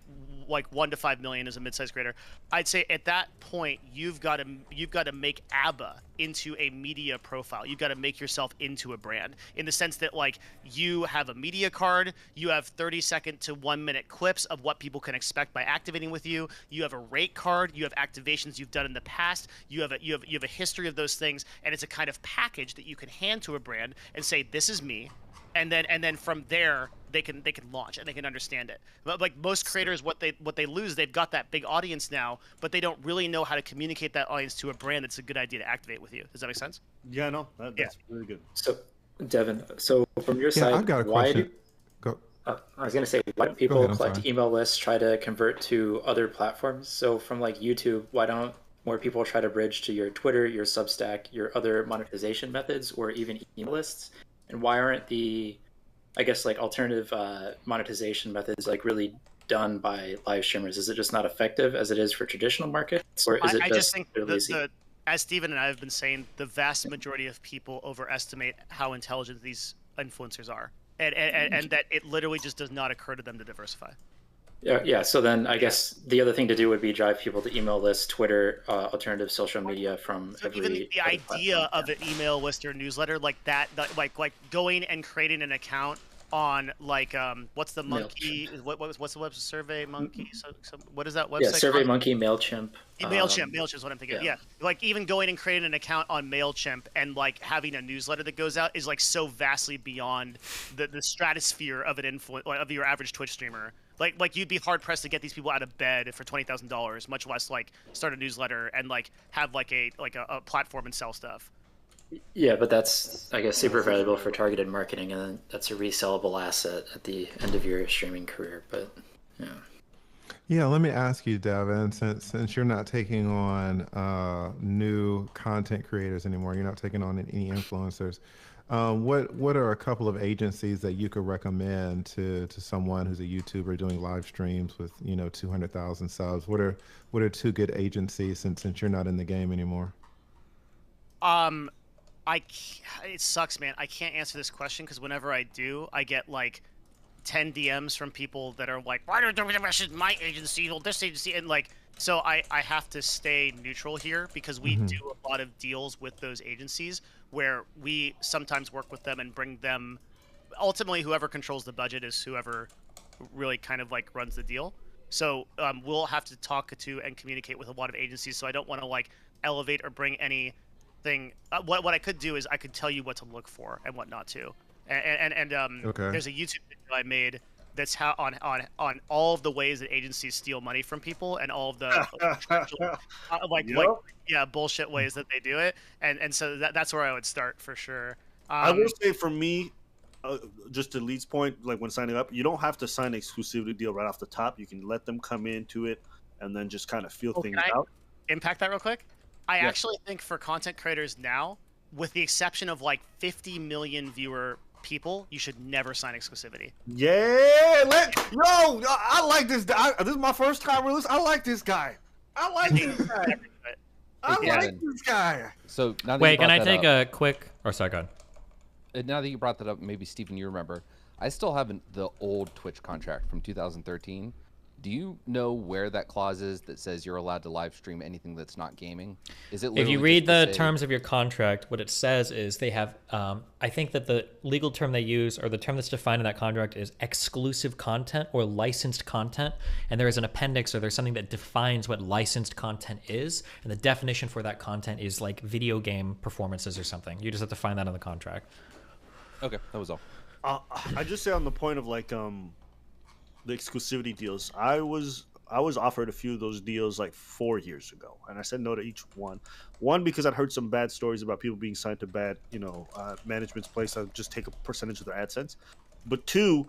1 to 5 million is a mid-sized creator. I'd say at that point you've got to make ABBA into a media profile. You've got to make yourself into a brand in the sense that like you have a media card, you have 30-second to 1-minute clips of what people can expect by activating with you. You have a rate card, you have activations you've done in the past, you have a history of those things, and it's a kind of package that you can hand to a brand and say, this is me. And then from there they can launch and they can understand it. But like most creators, what they lose, they've got that big audience now, but they don't really know how to communicate that audience to a brand that's a good idea to activate with you. Does that make sense? Yeah, no, that's really good. So, Devin, from your side, I've got a question. Go. I was going to say, why don't people collect email lists, try to convert to other platforms? So from like YouTube, why don't more people try to bridge to your Twitter, your Substack, your other monetization methods, or even email lists? And why aren't the, I guess, like alternative monetization methods like really done by live streamers? Is it just not effective as it is for traditional markets, or is it just think as Steven and I have been saying, the vast majority of people overestimate how intelligent these influencers are, and that it literally just does not occur to them to diversify. Yeah. So then I guess the other thing to do would be drive people to email lists, Twitter, alternative social media from every. Even the idea of an email list or newsletter like that, like going and creating an account on like what's the monkey? What's the website? Survey Monkey. So what is that website? Yeah, Survey Monkey, Mailchimp. Mailchimp is what I'm thinking. Yeah, like even going and creating an account on Mailchimp and like having a newsletter that goes out is like so vastly beyond the stratosphere of an of your average Twitch streamer. Like you'd be hard pressed to get these people out of bed for $20,000, much less like start a newsletter and like have like a platform and sell stuff. Yeah, but that's, I guess, super valuable for targeted marketing, and then that's a resellable asset at the end of your streaming career. But yeah, let me ask you, Devin, since you're not taking on new content creators anymore, you're not taking on any influencers. What are a couple of agencies that you could recommend to someone who's a YouTuber doing live streams with 200,000 subs? What are two good agencies since you're not in the game anymore? It sucks, man. I can't answer this question because whenever I do, I get like 10 DMs from people that are like, "Why don't you message my agency? Well, this agency," and like, so I have to stay neutral here because we do a lot of deals with those agencies where we sometimes work with them and bring them ultimately whoever controls the budget is whoever really kind of like runs the deal. So we'll have to talk to and communicate with a lot of agencies. So I don't want to like elevate or bring anything. What I could do is I could tell you what to look for and what not to. And Okay. there's a YouTube video I made that's how on all of the ways that agencies steal money from people and all of the bullshit ways that they do it. And so that's where I would start for sure. I will say for me, just to Lee's point, like when signing up, you don't have to sign an exclusivity deal right off the top. You can let them come into it and then just kind of feel things out. Impact that real quick. I actually think for content creators now, with the exception of like 50 million viewer people, you should never sign exclusivity. Yeah, I like this. This is my first time release. I like this guy. I like this guy. So now that Wait, you can brought I that take up, a quick? Or sorry, go ahead. Now that you brought that up, maybe Stephen, you remember. I still have the old Twitch contract from 2013. Do you know where that clause is that says you're allowed to live stream anything that's not gaming? Is it? If you read the terms of your contract, what it says is they have. I think that the legal term they use, or the term that's defined in that contract, is exclusive content or licensed content. And there is an appendix, or there's something that defines what licensed content is. And the definition for that content is like video game performances or something. You just have to find that in the contract. Okay, that was all. I just say on the point of like the exclusivity deals, I was offered a few of those deals like 4 years ago, and I said no to each one. One, because I'd heard some bad stories about people being signed to bad, management's place. I'd just take a percentage of their AdSense. But two,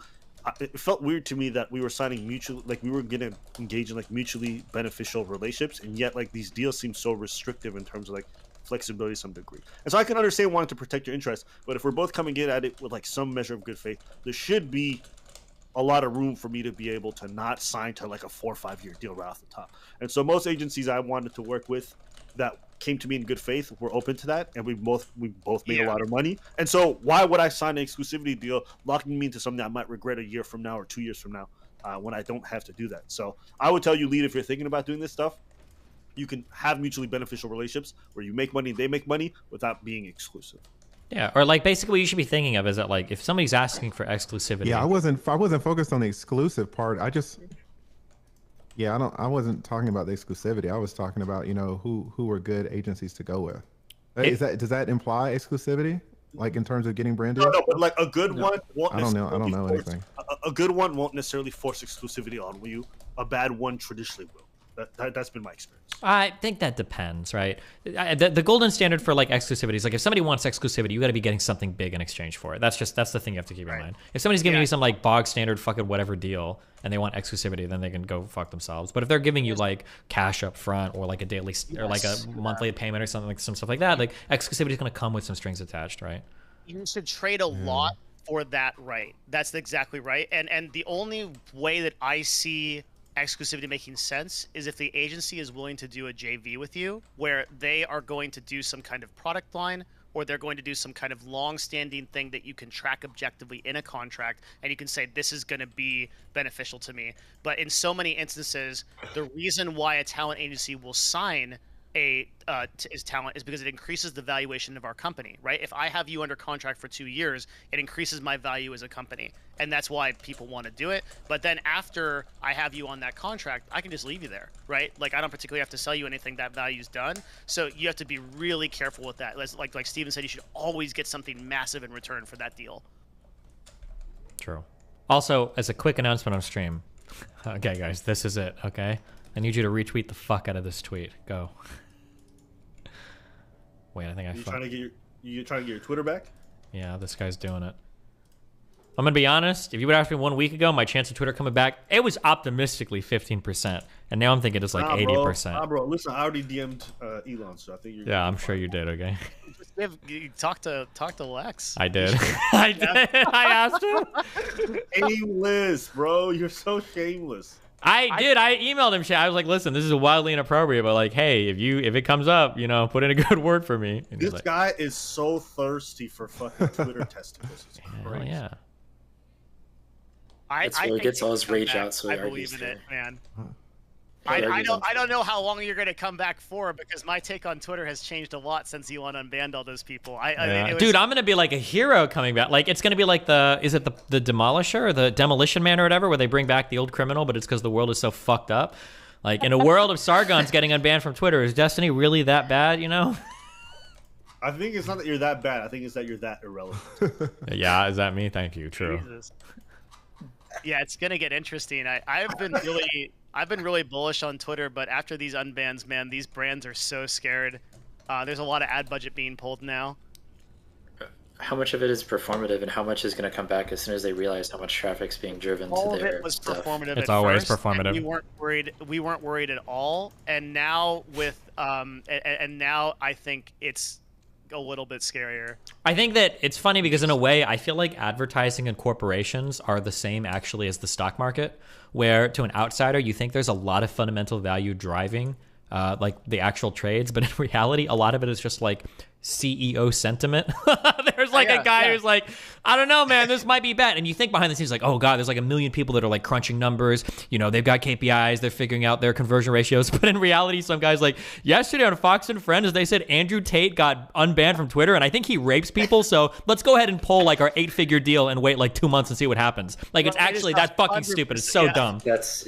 it felt weird to me that we were signing mutually, like we were going to engage in like mutually beneficial relationships, and yet like these deals seem so restrictive in terms of like flexibility to some degree. And so I can understand wanting to protect your interests, but if we're both coming in at it with like some measure of good faith, there should be a lot of room for me to be able to not sign to like a 4 or 5 year deal right off the top. And so most agencies I wanted to work with that came to me in good faith were open to that, and we both made a lot of money. And so why would I sign an exclusivity deal locking me into something I might regret a year from now or 2 years from now when I don't have to do that? So I would tell you, Lead, if you're thinking about doing this stuff, you can have mutually beneficial relationships where you make money, they make money without being exclusive. Yeah, or like basically what you should be thinking of is that like if somebody's asking for exclusivity. Yeah, I wasn't focused on the exclusive part. I wasn't talking about the exclusivity. I was talking about, who were good agencies to go with. Does that imply exclusivity? Like in terms of getting brand deals? No, but like a good one won't I don't know anything. A good one won't necessarily force exclusivity on you. A bad one traditionally will. That's been my experience. I think that depends, right? The golden standard for like exclusivity is like if somebody wants exclusivity, you got to be getting something big in exchange for it. That's the thing you have to keep in mind. If somebody's giving you some like bog standard fucking whatever deal and they want exclusivity, then they can go fuck themselves. But if they're giving you like cash up front or like a daily or like a monthly payment or something, like some stuff like that, like exclusivity is going to come with some strings attached, right? You should trade a lot for that, right? That's exactly right. And the only way that I see exclusivity making sense is if the agency is willing to do a JV with you where they are going to do some kind of product line or they're going to do some kind of long-standing thing that you can track objectively in a contract and you can say this is going to be beneficial to me. But in so many instances, the reason why a talent agency will sign is talent is because it increases the valuation of our company, right? If I have you under contract for 2 years, it increases my value as a company, and that's why people want to do it. But then after I have you on that contract, I can just leave you there, right? Like I don't particularly have to sell you anything. That value's done. So you have to be really careful with that. Like Steven said, you should always get something massive in return for that deal. True. Also, as a quick announcement on stream, okay, guys, this is it. Okay, I need you to retweet the fuck out of this tweet. Go. Wait, I think you trying to get your Twitter back? Yeah, this guy's doing it. I'm gonna be honest. If you would ask me 1 week ago, my chance of Twitter coming back, it was optimistically 15%, and now I'm thinking it's like 80%. Nah, bro. Listen, I already DM'd Elon, so I think you're. Yeah, I'm sure you did. Okay. You talk to Lex. I did. I did. I asked him. Shameless, bro. You're so shameless. I did. I emailed him. I was like, "Listen, this is wildly inappropriate, but like, hey, if it comes up, put in a good word for me." And this guy is so thirsty for fucking Twitter testicles. Hell yeah. That's where he gets all his rage out. So I believe in it, man. I don't know how long you're going to come back for, because my take on Twitter has changed a lot since Elon unbanned all those people. Dude, I'm going to be like a hero coming back. Like, it's going to be like is it the Demolisher or the Demolition Man or whatever, where they bring back the old criminal, but it's because the world is so fucked up. Like, in a world of Sargons getting unbanned from Twitter, is Destiny really that bad, you know? I think it's not that you're that bad. I think it's that you're that irrelevant. Yeah, is that me? Thank you. True. Jesus. Yeah, it's gonna get interesting. I've been really bullish on Twitter, but after these unbans, man, these brands are so scared. There's a lot of ad budget being pulled now. How much of it is performative, and how much is going to come back as soon as they realize how much traffic's being driven all to of their it was stuff? performative. It's at always first, performative. And we weren't worried at all. And now with and now I think it's a little bit scarier. I think that it's funny because in a way, I feel like advertising and corporations are the same actually as the stock market, where to an outsider, you think there's a lot of fundamental value driving like the actual trades, but in reality, a lot of it is just like CEO sentiment. There's like a guy who's like, I don't know, man, this might be bad. And you think behind the scenes, like, oh God, there's like 1 million people that are like crunching numbers. You know, they've got KPIs, they're figuring out their conversion ratios. But in reality, some guys like yesterday on Fox and Friends, they said Andrew Tate got unbanned from Twitter, and I think he rapes people. So let's go ahead and pull like our 8-figure deal and wait like 2 months and see what happens. Like, it's actually that fucking stupid. It's so dumb. That's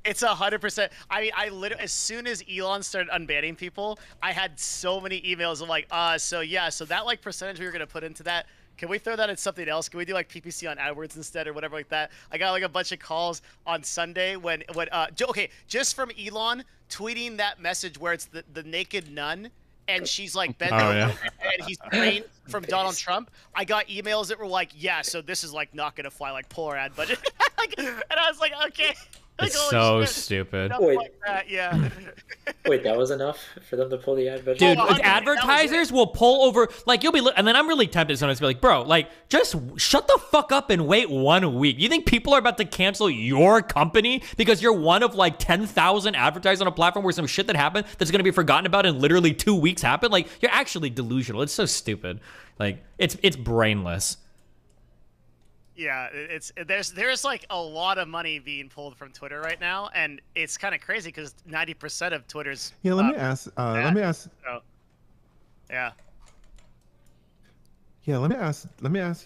It's 100%. I literally, as soon as Elon started unbanning people, I had so many emails of like, so that like percentage we were gonna put into that, can we throw that at something else? Can we do like PPC on AdWords instead or whatever like that? I got like a bunch of calls on Sunday when okay, just from Elon tweeting that message where it's the naked nun and she's like bent over and he's praying from Donald Trump. I got emails that were like, yeah, so this is like not gonna fly, like pull our ad budget. And I was like, okay. It's so stupid. Wait, like that, yeah. Wait, that was enough for them to pull the ad budget? Dude, advertisers will pull over, like, you'll be, and then I'm really tempted sometimes to be like, bro, like, just shut the fuck up and wait 1 week. You think people are about to cancel your company because you're one of like 10,000 advertisers on a platform where some shit that happened that's going to be forgotten about in literally 2 weeks happened? Like, you're actually delusional. It's so stupid. Like, it's brainless. Yeah, there's like a lot of money being pulled from Twitter right now, and it's kind of crazy because 90% of Twitter's let me ask. Let me ask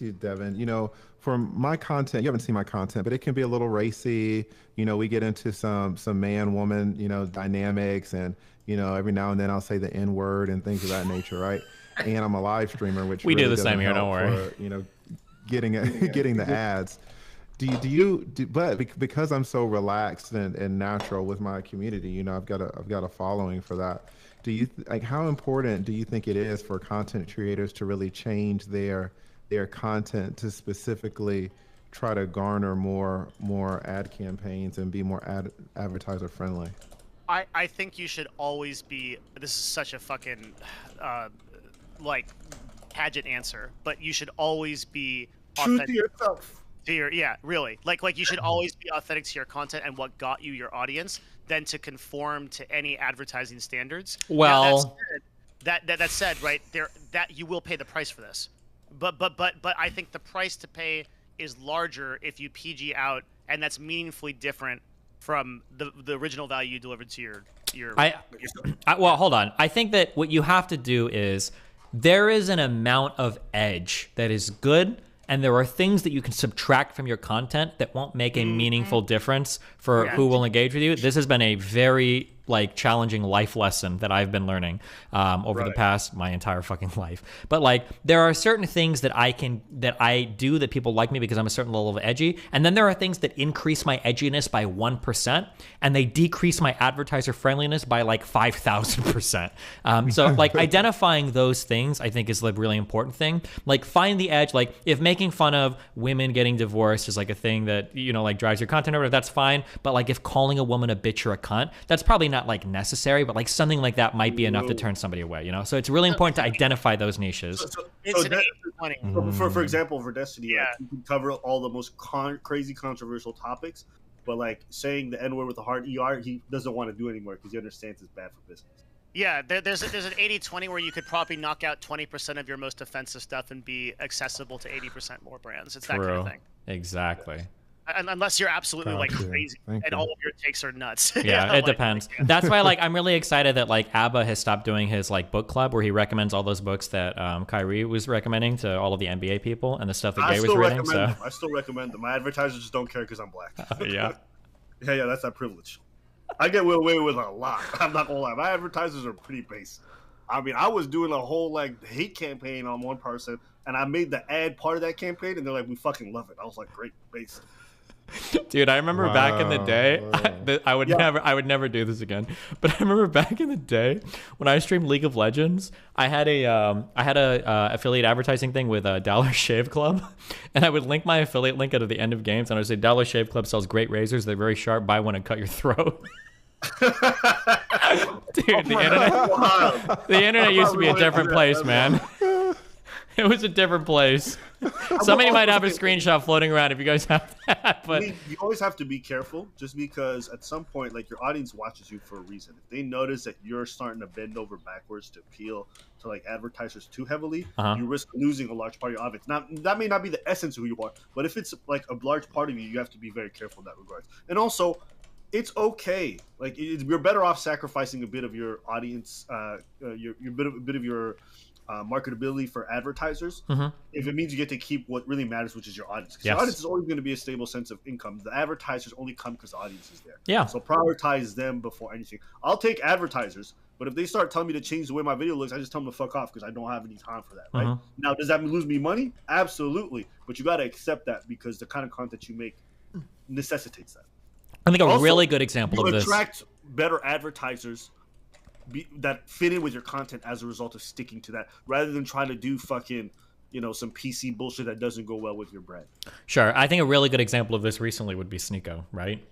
you, Devin. You know, for my content, you haven't seen my content, but it can be a little racy. You know, we get into some man-woman, you know, dynamics, and you know, every now and then I'll say the N-word and things of that nature, right? And I'm a live streamer, which we really do the same here. Don't worry. For, you know, getting the ads. But because I'm so relaxed and natural with my community, you know, I've got a following for that. How important do you think it is for content creators to really change their content to specifically try to garner more ad campaigns and be more advertiser friendly? I think you should always be, this is such a fucking like pageant answer, but you should always be true to yourself. Really. Like you should always be authentic to your content and what got you your audience, than to conform to any advertising standards. Well, now, that said, right there, that you will pay the price for this, but I think the price to pay is larger if you PG out, and that's meaningfully different from the original value you delivered to your. Well, hold on. I think that what you have to do is, there is an amount of edge that is good, and there are things that you can subtract from your content that won't make a meaningful difference for who will engage with you. This has been a very challenging life lesson that I've been learning over the past my entire fucking life. But there are certain things that I do that people like me because I'm a certain level of edgy, and then there are things that increase my edginess by 1%, and they decrease my advertiser friendliness by 5,000%. So identifying those things, I think, is the really important thing. Find the edge. If making fun of women getting divorced is a thing that drives your content or whatever, that's fine. But if calling a woman a bitch or a cunt, that's probably not necessary, but something like that might be enough to turn somebody away, so it's really important to identify those niches. For example, for Destiny, you can cover all the most crazy controversial topics, but saying the N-word with a hard ER, he doesn't want to do anymore because he understands it's bad for business. Yeah, there's an 80-20 where you could probably knock out 20% of your most offensive stuff and be accessible to 80% more brands. It's that kind of thing. Exactly. Unless you're absolutely like Gotcha. crazy Thank and you. all of your takes are nuts. Yeah, it depends. That's why like I'm really excited that like Abba has stopped doing his like book club where he recommends all those books that Kyrie was recommending to all of the NBA people and the stuff that I Gay was still reading. recommend So them. I still recommend them. My advertisers just don't care because I'm black. yeah. Yeah, that's that privilege. I get away with a lot. I'm not gonna lie. My advertisers are pretty basic. I mean, I was doing a whole like hate campaign on one person, and I made the ad part of that campaign, and they're like, "We fucking love it." I was like, "Great, basic." Dude, I remember back in the day, Wow. I would never do this again. But I remember back in the day when I streamed League of Legends, I had a affiliate advertising thing with Dollar Shave Club, and I would link my affiliate link at the end of games, and I would say Dollar Shave Club sells great razors. They're very sharp. Buy one and cut your throat. Dude, the internet used to be a different place, man. It was a different place. Somebody might have a screenshot floating around if you guys have that. But I mean, you always have to be careful, just because at some point, like, your audience watches you for a reason. If they notice that you're starting to bend over backwards to appeal to like advertisers too heavily, you risk losing a large part of your audience. Now, that may not be the essence of who you are, but if it's like a large part of you, you have to be very careful in that regard. And also, it's okay. Like, you're better off sacrificing a bit of your audience, your bit of your marketability for advertisers if it means you get to keep what really matters, which is your audience. Because your audience is always going to be a stable sense of income. The advertisers only come because the audience is there. Yeah. So prioritize them before anything. I'll take advertisers, but if they start telling me to change the way my video looks, I just tell them to fuck off because I don't have any time for that. Right? Now, does that lose me money? Absolutely. But you got to accept that because the kind of content you make necessitates that. I think Also, really good example of this. Attract better advertisers that fit in with your content as a result of sticking to that, rather than trying to do fucking, some PC bullshit that doesn't go well with your brand. Sure. I think a really good example of this recently would be Sneeko, right?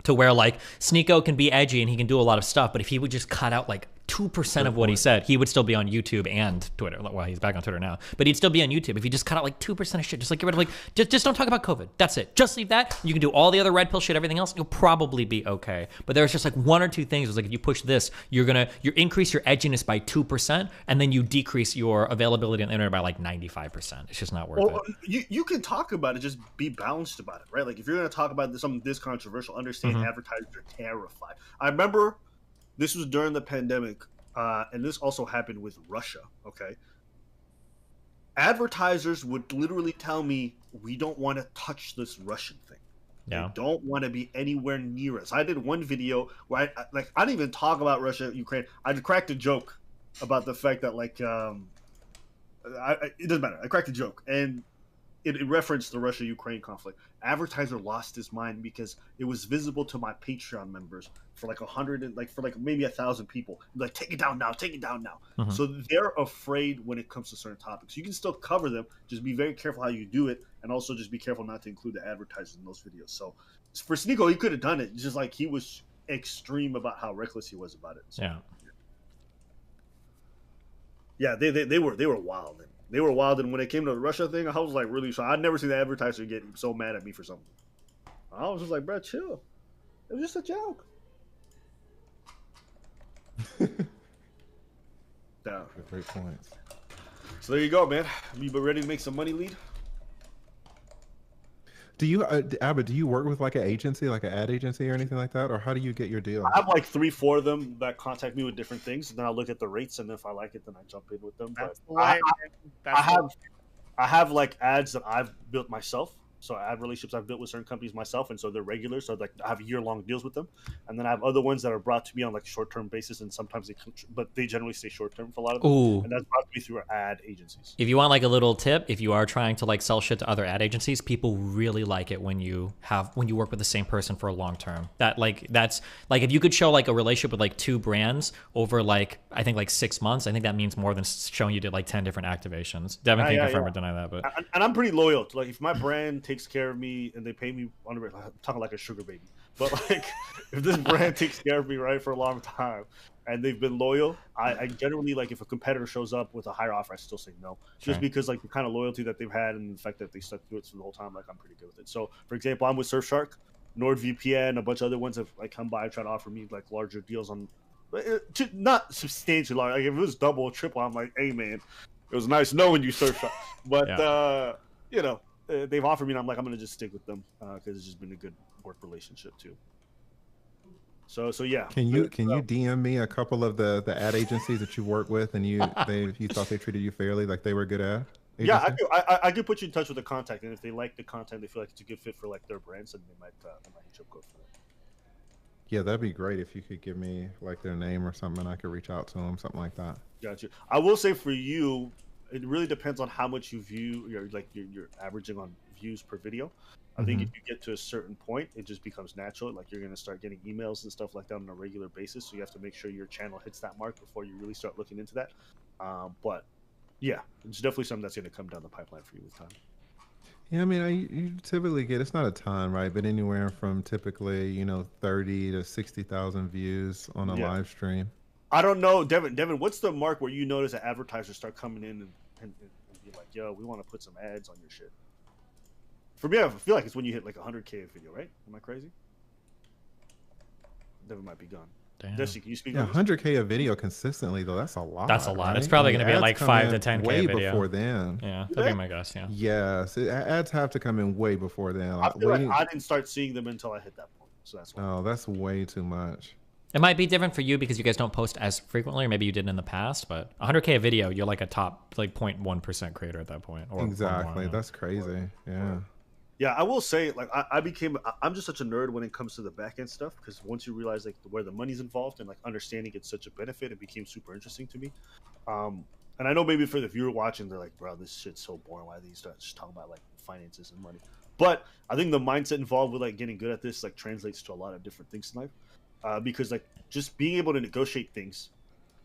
To where like Sneeko can be edgy and he can do a lot of stuff, but if he would just cut out like 2% of what he said, he would still be on YouTube and Twitter. Well, he's back on Twitter now, but he'd still be on YouTube if he just cut out like 2% of shit. Just like get rid of like, just don't talk about COVID. That's it. Just leave that. You can do all the other red pill shit, everything else. You'll probably be okay. But there's just like one or two things. It's like if you push this, you increase your edginess by 2%, and then you decrease your availability on the internet by like 95%. It's just not worth it. You can talk about it, just be balanced about it, right? Like if you're going to talk about something this controversial, understand advertisers are terrified. I remember this was during the pandemic, and this also happened with Russia, okay? Advertisers would literally tell me, we don't want to touch this Russian thing. Yeah. They don't want to be anywhere near us. I did one video where I didn't even talk about Russia, Ukraine. I cracked a joke about the fact that, like, it doesn't matter. I cracked a joke, and it referenced the Russia-Ukraine conflict. Advertiser lost his mind because it was visible to my Patreon members for like 100 and like for like maybe 1,000 people. Like, take it down now, take it down now. So they're afraid when it comes to certain topics. You can still cover them, just be very careful how you do it, and also just be careful not to include the advertisers in those videos. So for Sneeko, he could have done it. It's just like he was extreme about how reckless he was about it. So, yeah, they were wild. They were wild, and when it came to the Russia thing, I was like really shocked. I'd never seen the advertiser get so mad at me for something. I was just like, bro, chill. It was just a joke. Yeah. Great points. So there you go, man. You ready to make some money, Lead? Do you, Abba, do you work with like an agency, like an ad agency or anything like that? Or how do you get your deal? I have like 3-4 of them that contact me with different things. And then I look at the rates, and if I like it, then I jump in with them. That's But I have like ads that I've built myself. So ad relationships I've built with certain companies myself, and so they're regular. So like I have year-long deals with them, and then I have other ones that are brought to me on like a short-term basis, and sometimes they generally stay short-term for a lot of them. Ooh. And that's brought to me through ad agencies. If you want like a little tip, if you are trying to like sell shit to other ad agencies, people really like it when you work with the same person for a long term. That's like if you could show like a relationship with like 2 brands over like I think like 6 months, I think that means more than showing you did like 10 different activations. Devin can confirm or deny that, but and I'm pretty loyal to, like, if my brand takes care of me and they pay me I'm talking like a sugar baby, but like if this brand takes care of me right for a long time and they've been loyal, I generally, like, if a competitor shows up with a higher offer, I still say no, just because like the kind of loyalty that they've had and the fact that they stuck through it through the whole time, like I'm pretty good with it. So for example, I'm with Surfshark, NordVPN, a bunch of other ones have like come by and try to offer me like larger deals on, not substantially large. Like if it was double or triple, I'm like, hey man, it was nice knowing you, Surfshark, but you know, they've offered me, and I'm like, I'm gonna just stick with them because it's just been a good work relationship too. So yeah. Can you DM me a couple of the ad agencies that you work with, and you thought they treated you fairly, like they were good ad? Yeah, agency? I could put you in touch with a contact, and if they like the content, they feel like it's a good fit for like their brands, and they might hit you up code for that. Yeah, that'd be great if you could give me like their name or something, and I could reach out to them, something like that. Gotcha. I will say for you, it really depends on how much you view. You're averaging on views per video. I think if you get to a certain point, it just becomes natural. Like you're going to start getting emails and stuff like that on a regular basis. So you have to make sure your channel hits that mark before you really start looking into that. But yeah, it's definitely something that's going to come down the pipeline for you with time. Yeah, I mean, you typically get, it's not a ton, right? But anywhere from typically, 30 to 60,000 views on a live stream. I don't know, Devin, what's the mark where you notice that advertisers start coming in and be like, yo, we want to put some ads on your shit? For me, I feel like it's when you hit like 100K a video, right? Am I crazy? Devin might be gone. Damn. Desi, can you speak? Yeah, 100K a video consistently though. That's a lot. That's a lot. Right? It's probably going to be like 5 to 10K way a video. before then. Yeah, that'd be my guess. Yeah. Yes, ads have to come in way before then. I feel like I didn't start seeing them until I hit that point, so that's why. Oh, that's way too much. It might be different for you because you guys don't post as frequently, or maybe you did in the past. But 100K a video, you're like a top 0.1% creator at that point. Or exactly, more, that's crazy. Yeah. Yeah, I will say, like, I'm just such a nerd when it comes to the back end stuff, because once you realize like where the money's involved and like understanding it's such a benefit, it became super interesting to me. And I know maybe for the viewer watching, they're like, bro, this shit's so boring. Why do you start just talking about like finances and money? But I think the mindset involved with like getting good at this like translates to a lot of different things in life, because like just being able to negotiate things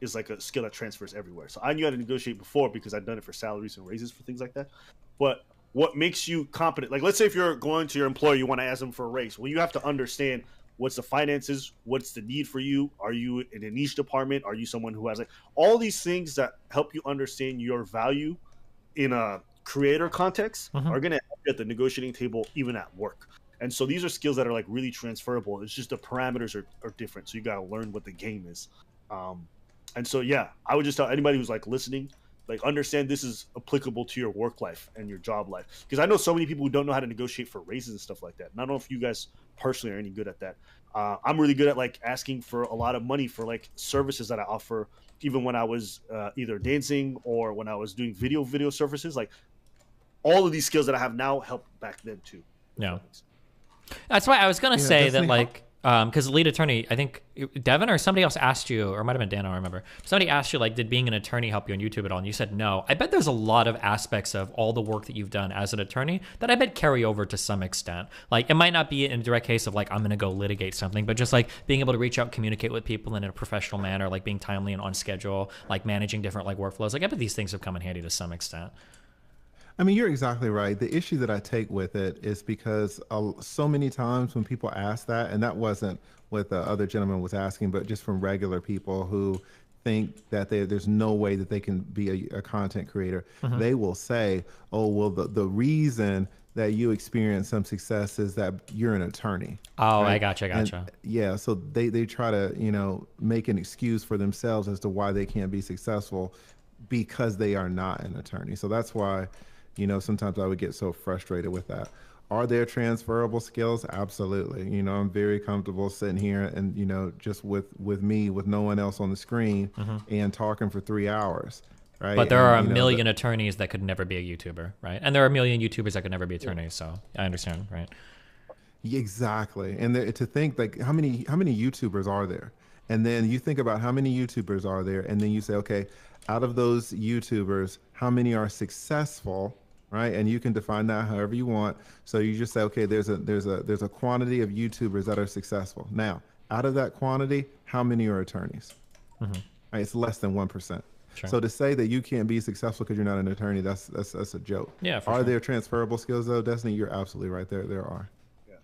is like a skill that transfers everywhere. So I knew how to negotiate before because I'd done it for salaries and raises for things like that. But what makes you competent? Like, let's say if you're going to your employer, you want to ask them for a raise. Well, you have to understand what's the finances, what's the need for you. Are you in a niche department? Are you someone who has like all these things that help you understand your value in a creator context are going to help you at the negotiating table, even at work. And so these are skills that are like really transferable. It's just the parameters are different. So you got to learn what the game is. And so, yeah, I would just tell anybody who's like listening, like understand this is applicable to your work life and your job life. Because I know so many people who don't know how to negotiate for raises and stuff like that. And I don't know if you guys personally are any good at that. I'm really good at like asking for a lot of money for like services that I offer, even when I was either dancing or when I was doing video services. Like all of these skills that I have now help back then too. Yeah. That's why I was going to say that like, because lead attorney, I think Devin or somebody else asked you, or it might have been Dan, I don't remember. Somebody asked you, like, did being an attorney help you on YouTube at all? And you said no. I bet there's a lot of aspects of all the work that you've done as an attorney that I bet carry over to some extent. Like, it might not be in a direct case of, like, I'm going to go litigate something, but just, like, being able to reach out, communicate with people in a professional manner, like being timely and on schedule, like managing different, like, workflows. Like, I bet these things have come in handy to some extent. I mean, you're exactly right. The issue that I take with it is because so many times when people ask that, and that wasn't what the other gentleman was asking, but just from regular people who think that there's no way that they can be a content creator, they will say, oh, well, the reason that you experience some success is that you're an attorney. Oh, right? I gotcha. And, yeah, so they try to, make an excuse for themselves as to why they can't be successful because they are not an attorney. So that's why sometimes I would get so frustrated with that. Are there transferable skills? Absolutely. I'm very comfortable sitting here and, just with me, with no one else on the screen and talking for 3 hours. Right. But there are a million attorneys that could never be a YouTuber, right? And there are a million YouTubers that could never be attorneys. So I understand, right? Exactly. And to think like how many YouTubers are there? And then you think about how many YouTubers are there, and then you say, okay, out of those YouTubers, how many are successful? Right, and you can define that however you want. So you just say, okay, there's a quantity of YouTubers that are successful. Now, out of that quantity, how many are attorneys? Right, it's less than 1%. Sure. So to say that you can't be successful because you're not an attorney, that's a joke. Yeah. Are there transferable skills though, Destiny? You're absolutely right. There are. Yeah.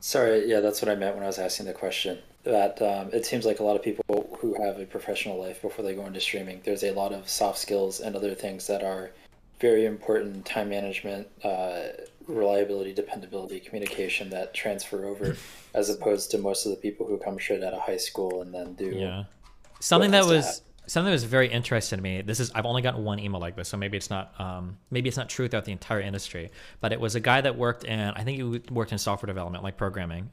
Sorry, yeah, that's what I meant when I was asking the question. That it seems like a lot of people who have a professional life before they go into streaming, there's a lot of soft skills and other things that are very important: time management, reliability, dependability, communication that transfer over, as opposed to most of the people who come straight out of high school and then do. Yeah. Something that was Something that was very interesting to me. I've only gotten one email like this, so maybe it's not true throughout the entire industry. But it was a guy that worked in, I think he worked in software development, like programming,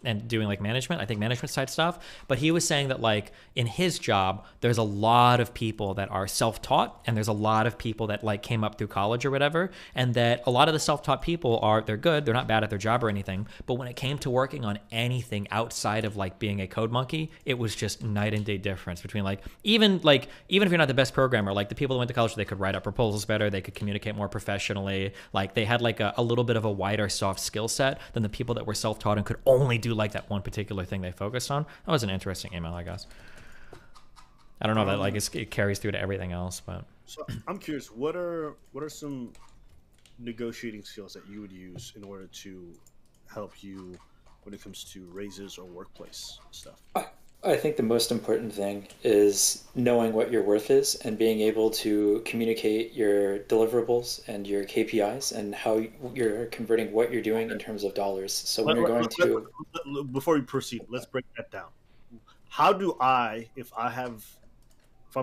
and doing like management. I think management side stuff. But he was saying that like in his job, there's a lot of people that are self-taught, and there's a lot of people that like came up through college or whatever, and that a lot of the self-taught people they're good, they're not bad at their job or anything. But when it came to working on anything outside of like being a code monkey, it was just night and day difference between like even if you're not the best programmer, like the people that went to college, they could write up proposals better, they could communicate more professionally, like they had like a little bit of a wider soft skill set than the people that were self-taught and could only do like that one particular thing they focused on. That was an interesting email, I guess. I don't know if that like it carries through to everything else, but so I'm curious, what are some negotiating skills that you would use in order to help you when it comes to raises or workplace stuff? I think the most important thing is knowing what your worth is and being able to communicate your deliverables and your KPIs and how you're converting what you're doing in terms of dollars. So when you're going to... Before we proceed, let's break that down. How do I, if I'm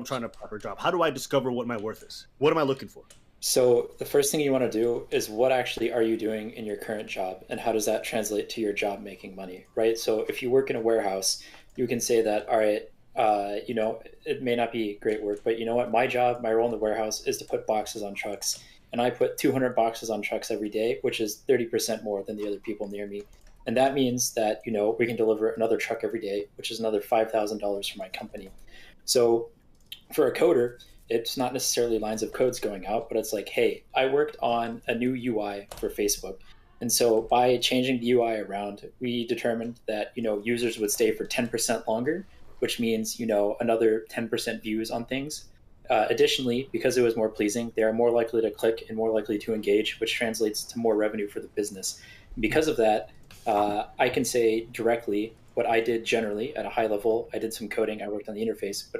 trying to apply for a job, how do I discover what my worth is? What am I looking for? So the first thing you want to do is what actually are you doing in your current job and how does that translate to your job making money, right? So if you work in a warehouse, you can say that, all right, it may not be great work, but you know what? My job, my role in the warehouse is to put boxes on trucks. And I put 200 boxes on trucks every day, which is 30% more than the other people near me. And that means that, we can deliver another truck every day, which is another $5,000 for my company. So for a coder, it's not necessarily lines of codes going out, but it's like, hey, I worked on a new UI for Facebook. And so by changing the UI around, we determined that, users would stay for 10% longer, which means, another 10% views on things. Additionally, because it was more pleasing, they are more likely to click and more likely to engage, which translates to more revenue for the business. Because of that, I can say directly what I did generally at a high level. I did some coding, I worked on the interface,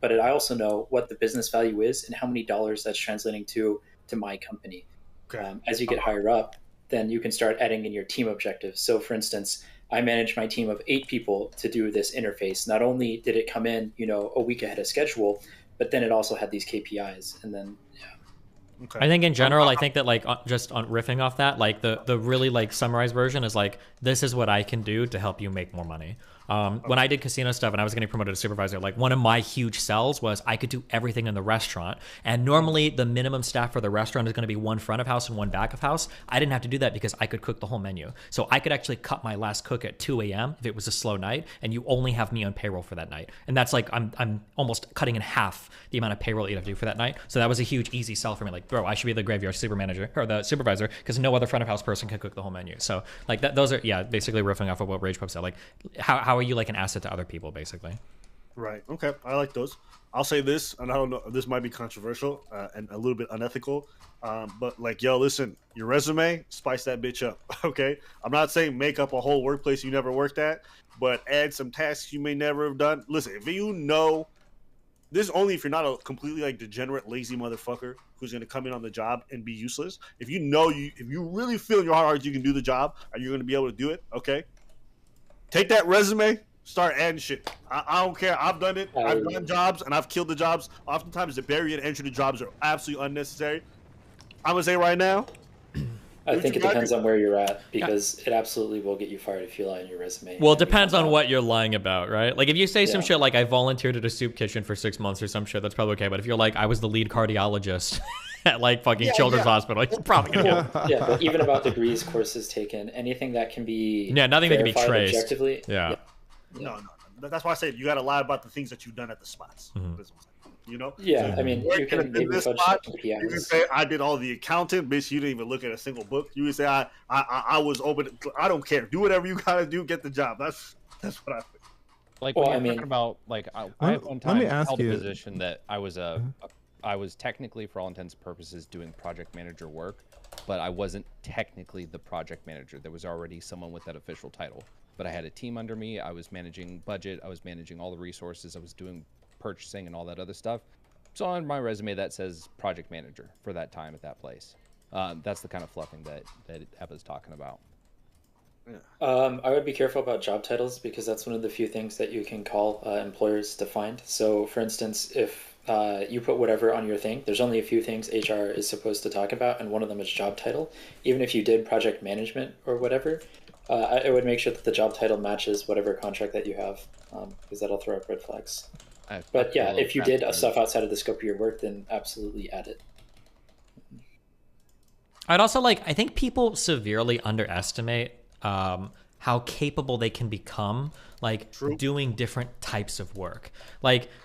but I also know what the business value is and how many dollars that's translating to my company. Okay. As you get higher up, then you can start adding in your team objectives. So for instance, I managed my team of 8 people to do this interface. Not only did it come in, a week ahead of schedule, but then it also had these KPIs. And then, yeah. Okay. I think in general, I think that like just on riffing off that, like the really like summarized version is like, this is what I can do to help you make more money. When I did casino stuff and I was getting promoted to supervisor, like one of my huge sells was I could do everything in the restaurant. And normally the minimum staff for the restaurant is going to be one front of house and one back of house. I didn't have to do that because I could cook the whole menu. So I could actually cut my last cook at 2 a.m. if it was a slow night, and you only have me on payroll for that night. And that's like, I'm almost cutting in half the amount of payroll you have to do for that night. So that was a huge, easy sell for me. Like, bro, I should be the graveyard super manager or the supervisor because no other front of house person can cook the whole menu. So like those are, yeah, basically riffing off of what Rage Pub said. Like, how are you like an asset to other people, basically? Right. Okay. I like those. I'll say this, and I don't know, this might be controversial and a little bit unethical, but like, yo, listen, your resume, spice that bitch up, okay? I'm not saying make up a whole workplace you never worked at, but add some tasks you may never have done. Listen, if you know, this is only if you're not a completely like degenerate, lazy motherfucker who's going to come in on the job and be useless. If you know, if you really feel in your heart you can do the job and you're going to be able to do it, okay? Take that resume, start adding shit. I don't care. I've done it. I've done jobs and I've killed the jobs. Oftentimes the barrier to entry to jobs are absolutely unnecessary. I'm going to say right now, I think it depends on where you're at, because it absolutely will get you fired if you lie on your resume. Well, it depends on what you're lying about, right? Like if you say some shit like I volunteered at a soup kitchen for 6 months or some shit, that's probably okay. But if you're like I was the lead cardiologist at like fucking Children's Hospital, you're probably gonna get... Yeah, but even about degrees, courses taken, anything that can be nothing that can be traced objectively. No. That's why I say you got to lie about the things that you've done at the spots. Mm-hmm. You know? Yeah, I mean, you can maybe fudge KPIs. You can say I did all the accounting, bitch. You didn't even look at a single book. You can say I was open. I don't care. Do whatever you gotta do. Get the job. That's what I think. Like when you're talking about like I at one time held a position that I was technically, for all intents and purposes, doing project manager work, but I wasn't technically the project manager. There was already someone with that official title, but I had a team under me. I was managing budget. I was managing all the resources. I was doing purchasing and all that other stuff. So on my resume that says project manager for that time at that place. That's the kind of fluffing that Eva's talking about. I would be careful about job titles because that's one of the few things that you can call employers to find. So, for instance, if you put whatever on your thing, there's only a few things HR is supposed to talk about, and one of them is job title. Even if you did project management or whatever, I would make sure that the job title matches whatever contract that you have, because that'll throw up red flags. But yeah, if you did stuff outside of the scope of your work, then absolutely add it. I'd also I think people severely underestimate how capable they can become, doing different types of work.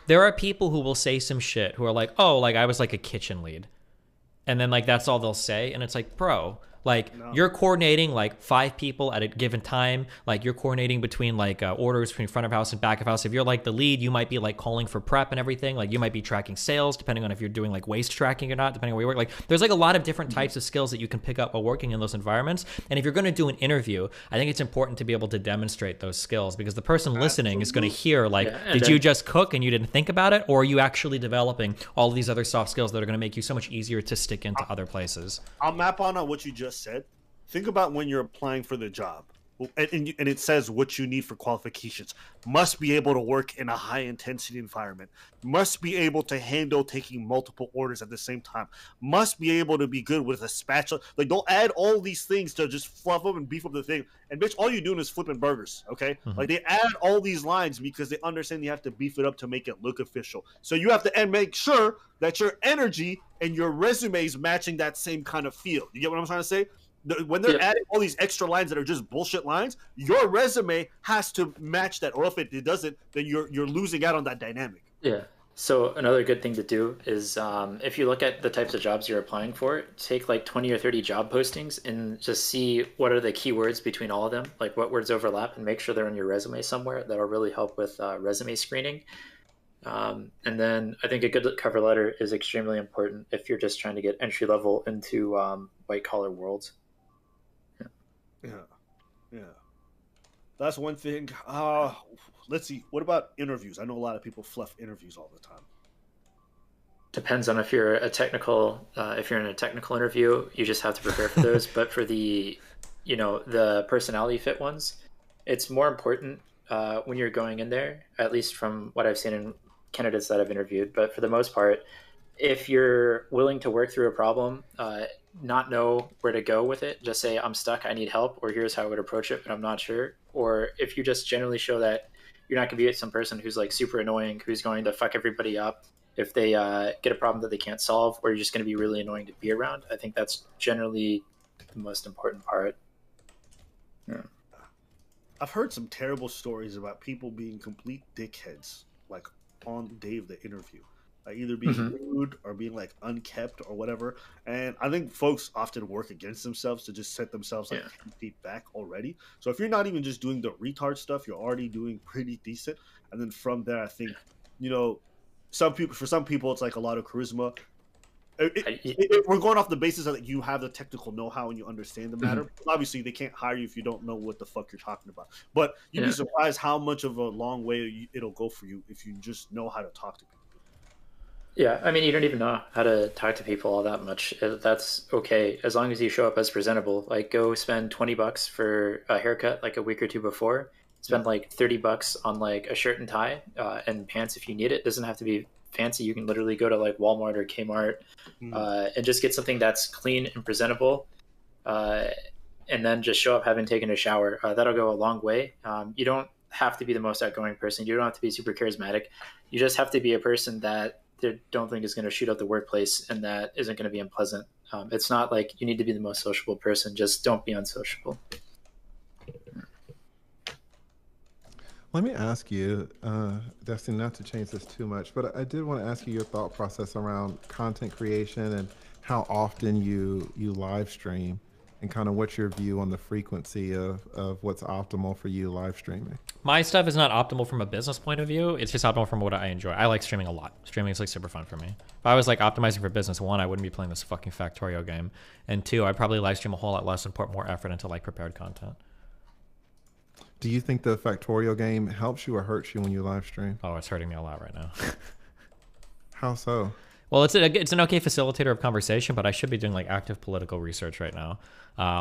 There are people who will say some shit who are like, oh, I was a kitchen lead. And then that's all they'll say. And it's bro, you're coordinating 5 people at a given time. You're coordinating between orders between front of house and back of house. If you're the lead, you might be calling for prep and everything. You might be tracking sales, depending on if you're doing waste tracking or not, depending on where you work. There's a lot of different types of skills that you can pick up while working in those environments. And if you're going to do an interview, I think it's important to be able to demonstrate those skills, because the person listening is going to hear did you just cook and you didn't think about it, or are you actually developing all of these other soft skills that are going to make you so much easier to stick into other places? I'll map on what you just said. Think about when you're applying for the job, and it says what you need for qualifications. Must be able to work in a high-intensity environment. Must be able to handle taking multiple orders at the same time. Must be able to be good with a spatula. Don't add all these things to just fluff up and beef up the thing. And bitch, all you're doing is flipping burgers, okay? Mm-hmm. They add all these lines because they understand you have to beef it up to make it look official. So you have to make sure that your energy and your resume is matching that same kind of feel. You get what I'm trying to say? When they're adding all these extra lines that are just bullshit lines, your resume has to match that. Or if it doesn't, then you're losing out on that dynamic. Yeah. So another good thing to do is if you look at the types of jobs you're applying for, take 20 or 30 job postings and just see what are the keywords between all of them, what words overlap, and make sure they're on your resume somewhere. That'll really help with resume screening. And then I think a good cover letter is extremely important if you're just trying to get entry level into white collar worlds. Yeah. That's one thing. Let's see. What about interviews? I know a lot of people fluff interviews all the time. Depends on if you're a technical. If you're in a technical interview, you just have to prepare for those. But for the personality fit ones, it's more important when you're going in there. At least from what I've seen in candidates that I've interviewed. But for the most part, if you're willing to work through a problem, not know where to go with it, just say, I'm stuck, I need help, or here's how I would approach it, but I'm not sure. Or if you just generally show that you're not going to be some person who's super annoying, who's going to fuck everybody up if they get a problem that they can't solve, or you're just going to be really annoying to be around. I think that's generally the most important part. Yeah. I've heard some terrible stories about people being complete dickheads, on the day of the interview. Either being rude or being unkept or whatever. And I think folks often work against themselves to just set themselves 10 feet back already. So if you're not even just doing the retard stuff, you're already doing pretty decent. And then from there, I think, for some people, it's a lot of charisma. We're going off the basis that you have the technical know-how and you understand the matter. Obviously, they can't hire you if you don't know what the fuck you're talking about. But you'd be surprised how much of a long way it'll go for you if you just know how to talk to people. Yeah, I mean, you don't even know how to talk to people all that much. That's okay, as long as you show up as presentable. Go spend $20 for a haircut a week or two before. Spend $30 on a shirt and tie and pants if you need it. It doesn't have to be fancy. You can literally go to Walmart or Kmart and just get something that's clean and presentable, and then just show up having taken a shower. That'll go a long way. You don't have to be the most outgoing person. You don't have to be super charismatic. You just have to be a person that they don't think is going to shoot up the workplace and that isn't going to be unpleasant. It's not you need to be the most sociable person. Just don't be unsociable. Let me ask you, Dustin, not to change this too much, but I did want to ask you your thought process around content creation and how often you live stream, and kind of what's your view on the frequency of what's optimal for you live streaming. My stuff is not optimal from a business point of view. It's just optimal from what I enjoy. I like streaming a lot. Streaming is super fun for me. If I was optimizing for business, one, I wouldn't be playing this fucking Factorio game. And two, I'd probably live stream a whole lot less and put more effort into prepared content. Do you think the Factorio game helps you or hurts you when you live stream? Oh, it's hurting me a lot right now. How so? Well, it's an okay facilitator of conversation, but I should be doing like active political research right now.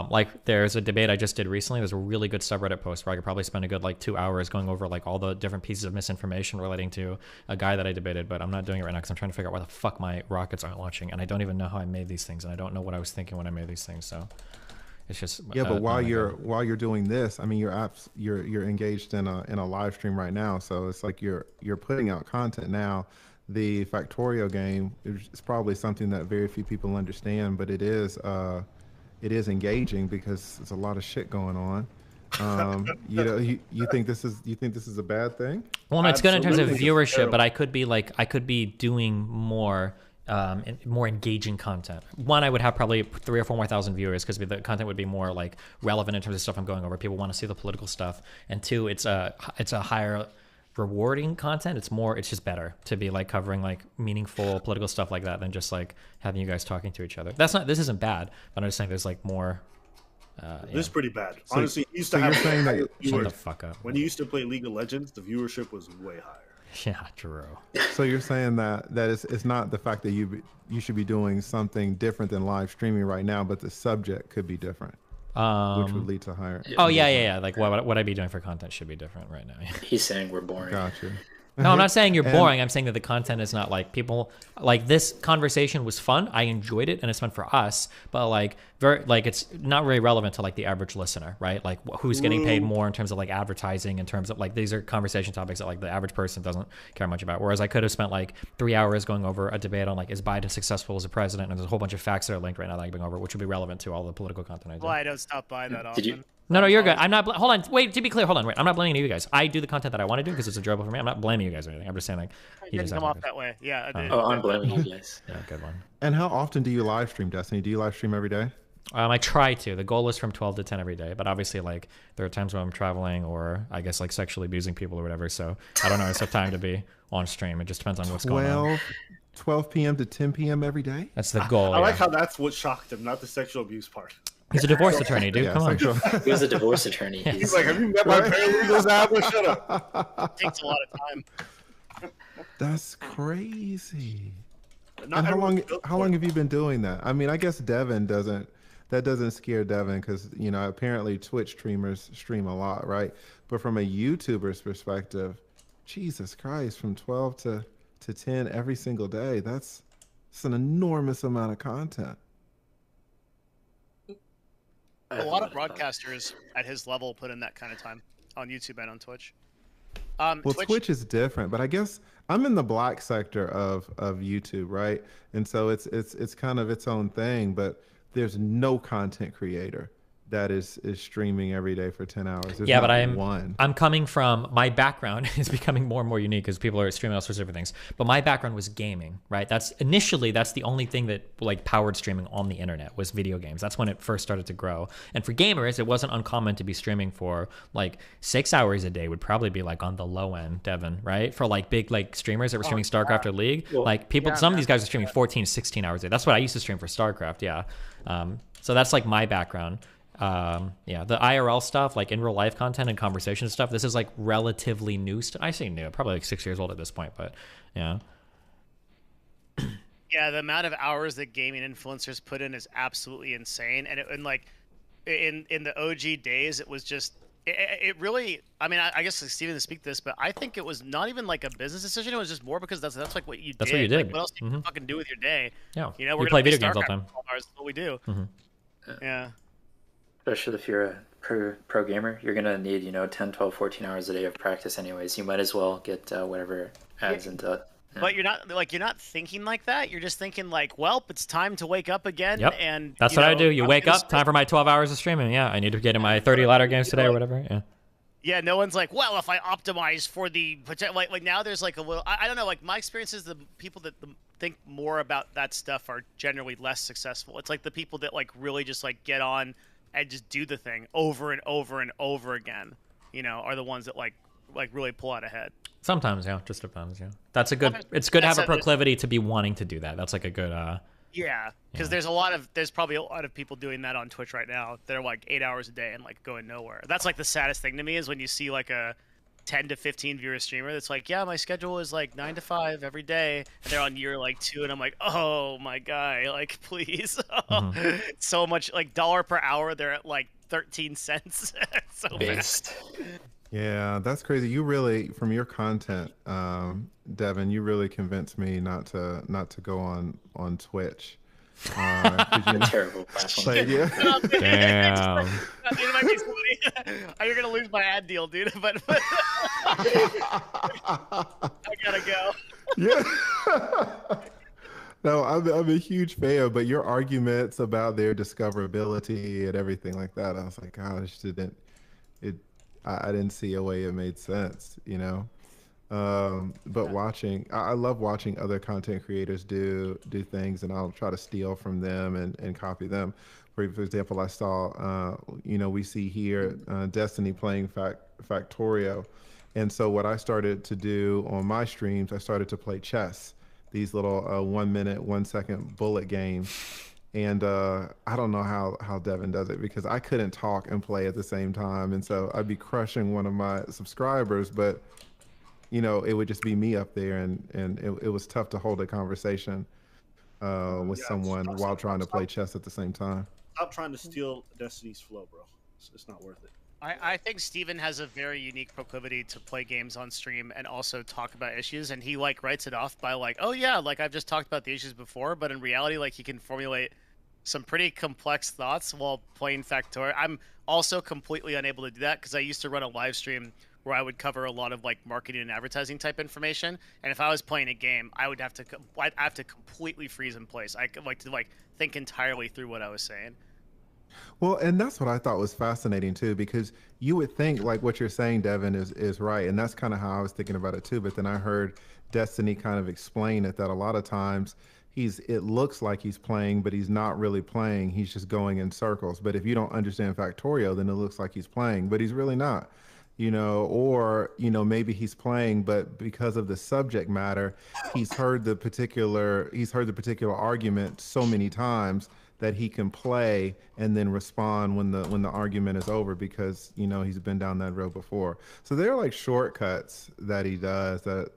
Like there's a debate I just did recently. There's a really good subreddit post where I could probably spend a good like 2 hours going over like all the different pieces of misinformation relating to a guy that I debated, but I'm not doing it right now because I'm trying to figure out why the fuck my rockets aren't launching, and I don't even know how I made these things, and I don't know what I was thinking when I made these things. So it's just Yeah, but while you're doing this, I mean, you're engaged in a live stream right now, so it's like you're putting out content now. The Factorio game is probably something that very few people understand, but it is engaging because there's a lot of shit going on. You think this is a bad thing? Well, no, it's good in terms of Absolutely. viewership, but I could be doing more more engaging content. One, I would have probably 3,000 or 4,000 viewers because the content would be more like relevant in terms of stuff I'm going over. People want to see the political stuff, and two, it's a higher rewarding content. It's just better to be like covering like meaningful political stuff like that than just like having you guys talking to each other. This isn't bad, but I'm just saying there's like more. This is pretty bad. So- Honestly, you used so to you're have saying that- Shut the viewers. fuck up. When you used to play League of Legends, the viewership was way higher. Yeah, Drew. So you're saying that it's not the fact that you should be doing something different than live streaming right now, but the subject could be different, which would lead to higher. Oh yeah. Like what I'd be doing for content should be different right now. He's saying we're boring. Gotcha. No, I'm not saying you're boring. I'm saying that the content is not like people like this conversation was fun. I enjoyed it and it's fun for us, but like it's not really relevant to like the average listener, right? Like who's getting paid more in terms of like advertising, in terms of like these are conversation topics that like the average person doesn't care much about. Whereas I could have spent like 3 hours going over a debate on like is Biden successful as a president, and there's a whole bunch of facts that are linked right now that I can bring over, which would be relevant to all the political content I do. Well, I don't stop by that often. Did you? No, you're good. I'm not. Hold on. Wait. To be clear, hold on. Wait. I'm not blaming you guys. I do the content that I want to do because it's enjoyable for me. I'm not blaming you guys or anything. I'm just saying like It he didn't just come has off it. that way. Yeah. I did. Oh, I'm blaming you guys. Yeah, good one. And how often do you live stream, Destiny? Do you live stream every day? I try to. The goal is from 12 to 10 every day, but obviously like there are times when I'm traveling or I guess like sexually abusing people or whatever. So I don't always have time to be on stream. It just depends on what's going on. 12 p.m. to 10 p.m. every day? That's the goal. I like yeah. how that's what shocked him, not the sexual abuse part. He's a divorce attorney, dude. Yeah, Come on. sexual. He was a divorce attorney. He's like, have you met my paralegals? Abba? Shut up. It takes a lot of time. That's crazy. Not And everyone's built how for long it. have you been doing that? I mean, I guess Devin doesn't scare Devin because, apparently Twitch streamers stream a lot, right? But from a YouTuber's perspective, Jesus Christ, from 12 to 10 every single day, that's an enormous amount of content. A lot of broadcasters at his level put in that kind of time on YouTube and on Twitch. Well, Twitch is different, but I guess I'm in the black sector of YouTube, right? And so it's kind of its own thing, but there's no content creator that is streaming every day for 10 hours. There's Yeah, but one. I'm coming from, my background is becoming more and more unique because people are streaming all sorts of different things. But my background was gaming, right? That's the only thing that like powered streaming on the internet was video games. That's when it first started to grow. And for gamers, it wasn't uncommon to be streaming for like 6 hours a day would probably be like on the low end, Devin, right? For like big like streamers that were streaming StarCraft or League, like people, some of these guys are streaming 14, 16 hours a day. That's what I used to stream for StarCraft. Yeah. So that's like my background. The IRL stuff, like in real life content and conversation stuff, this is like relatively new. I say new, probably like 6 years old at this point, but yeah. Yeah, the amount of hours that gaming influencers put in is absolutely insane. And like in the OG days, it was just it really. I mean, I guess like Steven to speak this, but I think it was not even like a business decision. It was just more because that's like what you did. That's what you did. Like, what else do you fucking do with your day? Yeah, we're we gonna play video games all the StarCraft time. for 12 hours. That's what we do. Yeah. Especially if you're a pro gamer, you're going to need, 10, 12, 14 hours a day of practice anyways. You might as well get whatever adds into it. Yeah. But you're not thinking like that. You're just thinking like, well, it's time to wake up again. Yep. And That's what I do. You wake up, time for my 12 hours of streaming. Yeah, I need to get in my 30 ladder games today or whatever. Yeah. Yeah, no one's like, well, if I optimize for the potential, like now there's like a little, I don't know, like my experience is the people that think more about that stuff are generally less successful. It's like the people that like really just like get on and just do the thing over and over and over again, are the ones that like really pull out ahead. Sometimes, yeah, just depends. Yeah, it's good to have a proclivity to be wanting to do that. That's like a good. Yeah, because there's probably a lot of people doing that on Twitch right now. They're like 8 hours a day and like going nowhere. That's like the saddest thing to me is when you see like a 10 to 15 viewer streamer that's like, yeah, my schedule is like 9 to 5 every day, and they're on year like 2, and I'm like, oh my guy, like please. So much, like dollar per hour, they're at like 13 cents. So fast. Yeah, that's crazy. You really, from your content, Devin, you really convinced me not to go on Twitch. Terrible platform. Like, yeah. Damn. It might be funny. You're gonna lose my ad deal, dude. But I gotta go. Yeah. No, I'm a huge fan, but your arguments about their discoverability and everything like that, I was like, gosh, I didn't see a way it made sense, you know. But I love watching other content creators do things, and I'll try to steal from them and copy them. For example, I saw, we see here Destiny playing Factorio, and so what I started to do on my streams, I started to play chess, these little 1 minute, 1 second bullet games. And I don't know how Devin does it, because I couldn't talk and play at the same time, and so I'd be crushing one of my subscribers, but it would just be me up there, and it was tough to hold a conversation with someone while trying to play chess at the same time. Stop trying to steal Destiny's flow, bro. It's not worth it. I think Steven has a very unique proclivity to play games on stream and also talk about issues, and he like writes it off by like, oh yeah, like I've just talked about the issues before, but in reality, like he can formulate some pretty complex thoughts while playing Factorio. I'm also completely unable to do that because I used to run a live stream where I would cover a lot of like marketing and advertising type information, and if I was playing a game, I'd have to completely freeze in place. I could like to think entirely through what I was saying. Well, and that's what I thought was fascinating too, because you would think like what you're saying, Devin, is right, and that's kind of how I was thinking about it too. But then I heard Destiny kind of explain it, that a lot of times it looks like he's playing, but he's not really playing. He's just going in circles. But if you don't understand Factorio, then it looks like he's playing, but he's really not. Or maybe he's playing, but because of the subject matter, he's heard the particular argument so many times that he can play and then respond when the argument is over, because he's been down that road before. So there are like shortcuts that he does that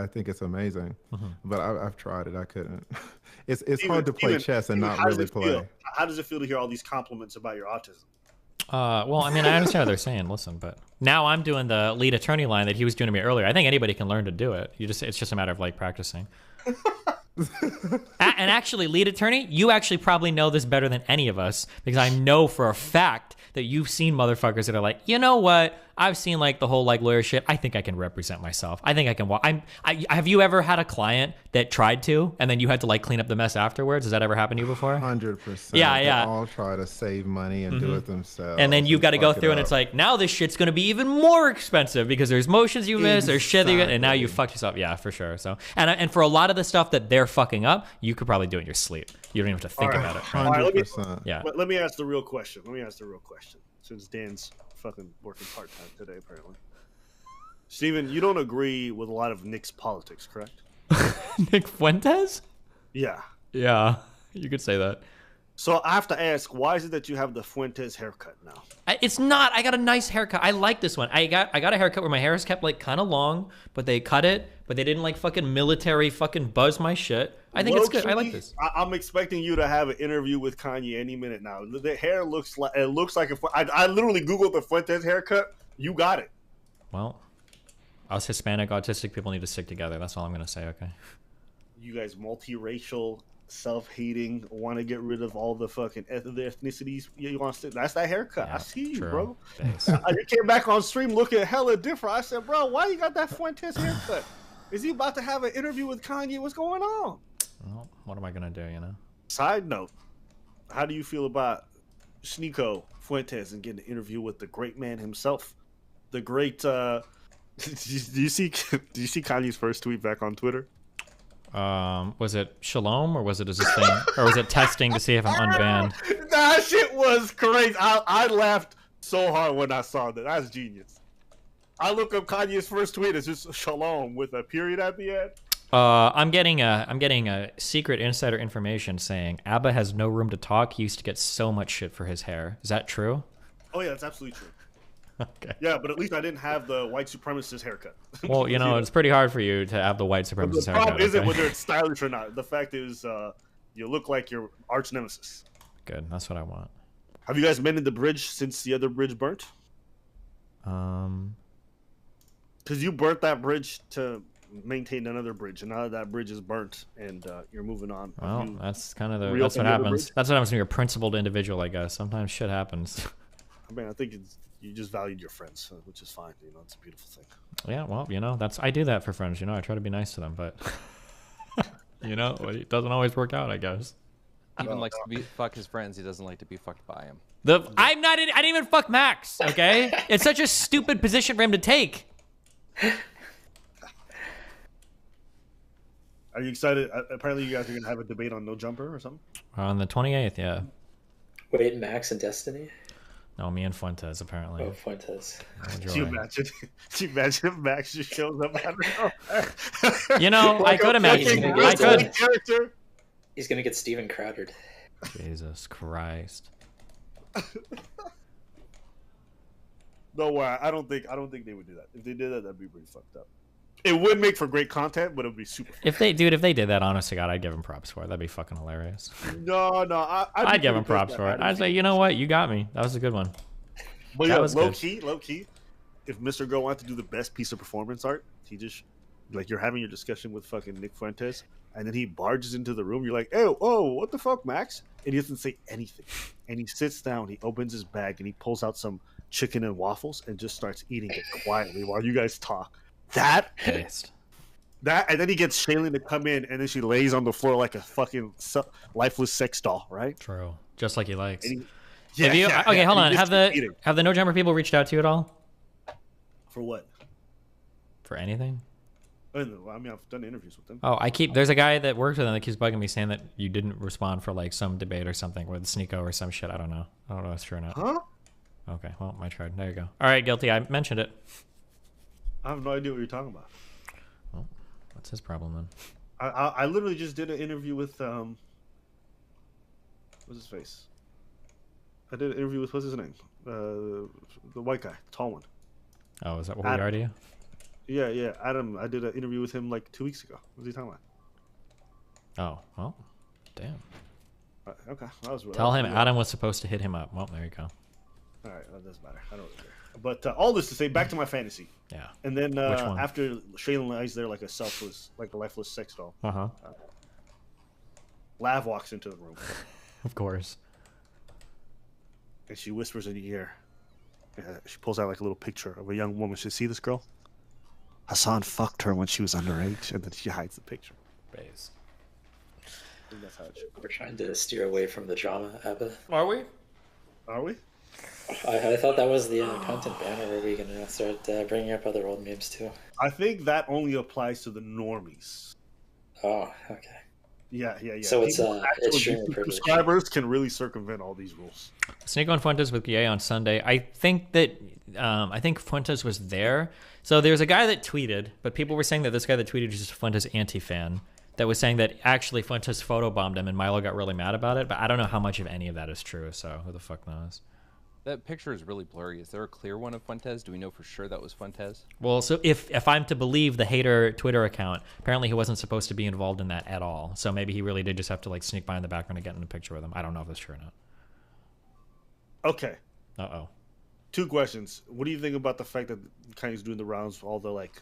I think it's amazing. But I've tried it, I couldn't. It's hard to play chess and not really play. How does it feel to hear all these compliments about your autism? Well, I mean, I understand what they're saying. Listen, but now I'm doing the lead attorney line that he was doing to me earlier. I think anybody can learn to do it. It's just a matter of like practicing. And actually, lead attorney, you actually probably know this better than any of us, because I know for a fact that you've seen motherfuckers that are like, you know what? I've seen like the whole like lawyer shit. I think I can represent myself. I think I can walk. Have you ever had a client that tried to, and then you had to like clean up the mess afterwards? Has that ever happened to you before? 100%. Yeah. They all try to save money and do it themselves. And then you've got to go through, and it's like, now this shit's going to be even more expensive because there's motions you missed, there's shit that you, and now you fucked yourself. Yeah, for sure. So, and for a lot of the stuff that they're fucking up, you could probably do it in your sleep. You don't even have to think about it. 100%. Let me ask the real question. Since Dan's fucking working part-time today, apparently. Steven, you don't agree with a lot of Nick's politics, correct? Nick Fuentes? Yeah. Yeah, you could say that. So I have to ask, why is it that you have the Fuentes haircut now? It's not. I got a nice haircut. I like this one. I got a haircut where my hair is kept like kind of long, but they cut it, but they didn't like fucking military fucking buzz my shit. I think it's good. I like this. I'm expecting you to have an interview with Kanye any minute now. The hair looks like I literally Googled the Fuentes haircut. You got it. Well, us Hispanic autistic people need to stick together. That's all I'm gonna say. Okay. You guys multiracial, self-hating, want to get rid of all the fucking ethnicities. You want to? That's that haircut. Yeah, I see you, bro. You came back on stream looking hella different. I said, bro, why you got that Fuentes haircut? Is he about to have an interview with Kanye? What's going on? Well, what am I gonna do? Side note: how do you feel about Sneeko Fuentes and getting an interview with the great man himself, the great? Do you see Kanye's first tweet back on Twitter? Was it Shalom, or was it his thing, or was it testing to see if I'm unbanned? That shit was crazy. I laughed so hard when I saw that. That's genius. I look up Kanye's first tweet. It's just Shalom with a period at the end. I'm getting a secret insider information saying Abba has no room to talk. He used to get so much shit for his hair. Is that true? Oh yeah, that's absolutely true. Okay. Yeah, but at least I didn't have the white supremacist haircut. Well, you know, it's pretty hard for you to have the white But supremacist the haircut. problem isn't Okay? whether it's stylish or not. The fact is, you look like your arch nemesis. Good. That's what I want. Have you guys mended the bridge since the other bridge burnt? Because you burnt that bridge to maintain another bridge, and now that bridge is burnt, and you're moving on. Well, that's kind of reopened that's what the other happens. bridge? That's what happens when you're a principled individual, I guess. Sometimes shit happens. I mean, I think you just valued your friends, which is fine. You know, it's a beautiful thing. Yeah, well, you know, I do that for friends. You know, I try to be nice to them, but you know, it doesn't always work out, I guess. He even likes to fuck his friends. He doesn't like to be fucked by him. I didn't even fuck Max. Okay, it's such a stupid position for him to take. Are you excited? Apparently, you guys are gonna have a debate on No Jumper or something. On the 28th, yeah. Wait, Max and Destiny? No, me and Fuentes apparently. Oh, Fuentes. Can you imagine? Can you imagine if Max just shows up? I don't know. You know, I could imagine. I could. Character. He's gonna get Steven Crowdered. Jesus Christ. No, I don't think they would do that. If they did that, that'd be pretty fucked up. It would make for great content, but it would be super. If they did that, honest to God, I'd give him props for it. That'd be fucking hilarious. No, I'd give him props for it. I'd say, you know what, you got me. That was a good one. But That yeah, was low good. key. If Mr. Go wanted to do the best piece of performance art, he just like you're having your discussion with fucking Nick Fuentes, and then he barges into the room. You're like, oh, what the fuck, Max? And he doesn't say anything. And he sits down, he opens his bag, and he pulls out some chicken and waffles and just starts eating it quietly while you guys talk. That, and then he gets Shaylin to come in, and then she lays on the floor like a fucking lifeless sex doll, right? True. Just like he likes. Yeah, okay, hold on. He Have just keeps eating. the No Jumper people reached out to you at all? For what? For anything? I mean, I've done interviews with them. Oh, there's a guy that works with them that keeps bugging me saying that you didn't respond for like some debate or something with Sneeko or some shit. I don't know if that's true or not. Huh? Okay, well, I tried. There you go. All right, Guilty. I mentioned it. I have no idea what you're talking about. Well, what's his problem then? I literally just did an interview with what's his face? I did an interview with what's his name? The white guy, the tall one. Oh, is that what we already do? Yeah, Adam. I did an interview with him like 2 weeks ago. What was he talking about? Oh, well, damn. Okay, that was. Tell him Adam was supposed to hit him up. Well, there you go. All right, that doesn't matter. I don't really care. But all this to say, back to my fantasy. Yeah. And then Which one? after Shaylin lies there like a lifeless sex doll. Lav walks into the room. Of course. And she whispers in your ear. She pulls out like a little picture of a young woman. She see this girl? Hassan fucked her when she was underage, and then she hides the picture. Base. I think that's how it should. We're trying to steer away from the drama, Abba. Are we? Are we? I thought that was the content ban, or are we going to start bringing up other old memes too? I think that only applies to the normies. Oh, okay. Yeah. So it's extremely YouTube privileged. subscribers can really circumvent all these rules. Sneeko and Fuentes with Guille on Sunday. I think Fuentes was there. So there's a guy that tweeted, but people were saying that this guy that tweeted is just a Fuentes anti-fan that was saying that actually Fuentes photobombed him and Milo got really mad about it, but I don't know how much of any of that is true, so who the fuck knows? That picture is really blurry. Is there a clear one of Fuentes? Do we know for sure that was Fuentes? Well, so if I'm to believe the hater Twitter account, apparently he wasn't supposed to be involved in that at all. So maybe he really did just have to like sneak by in the background and get in a picture with him. I don't know if that's true or not. Okay. Uh-oh. 2 questions. What do you think about the fact that Kanye's doing the rounds for all the like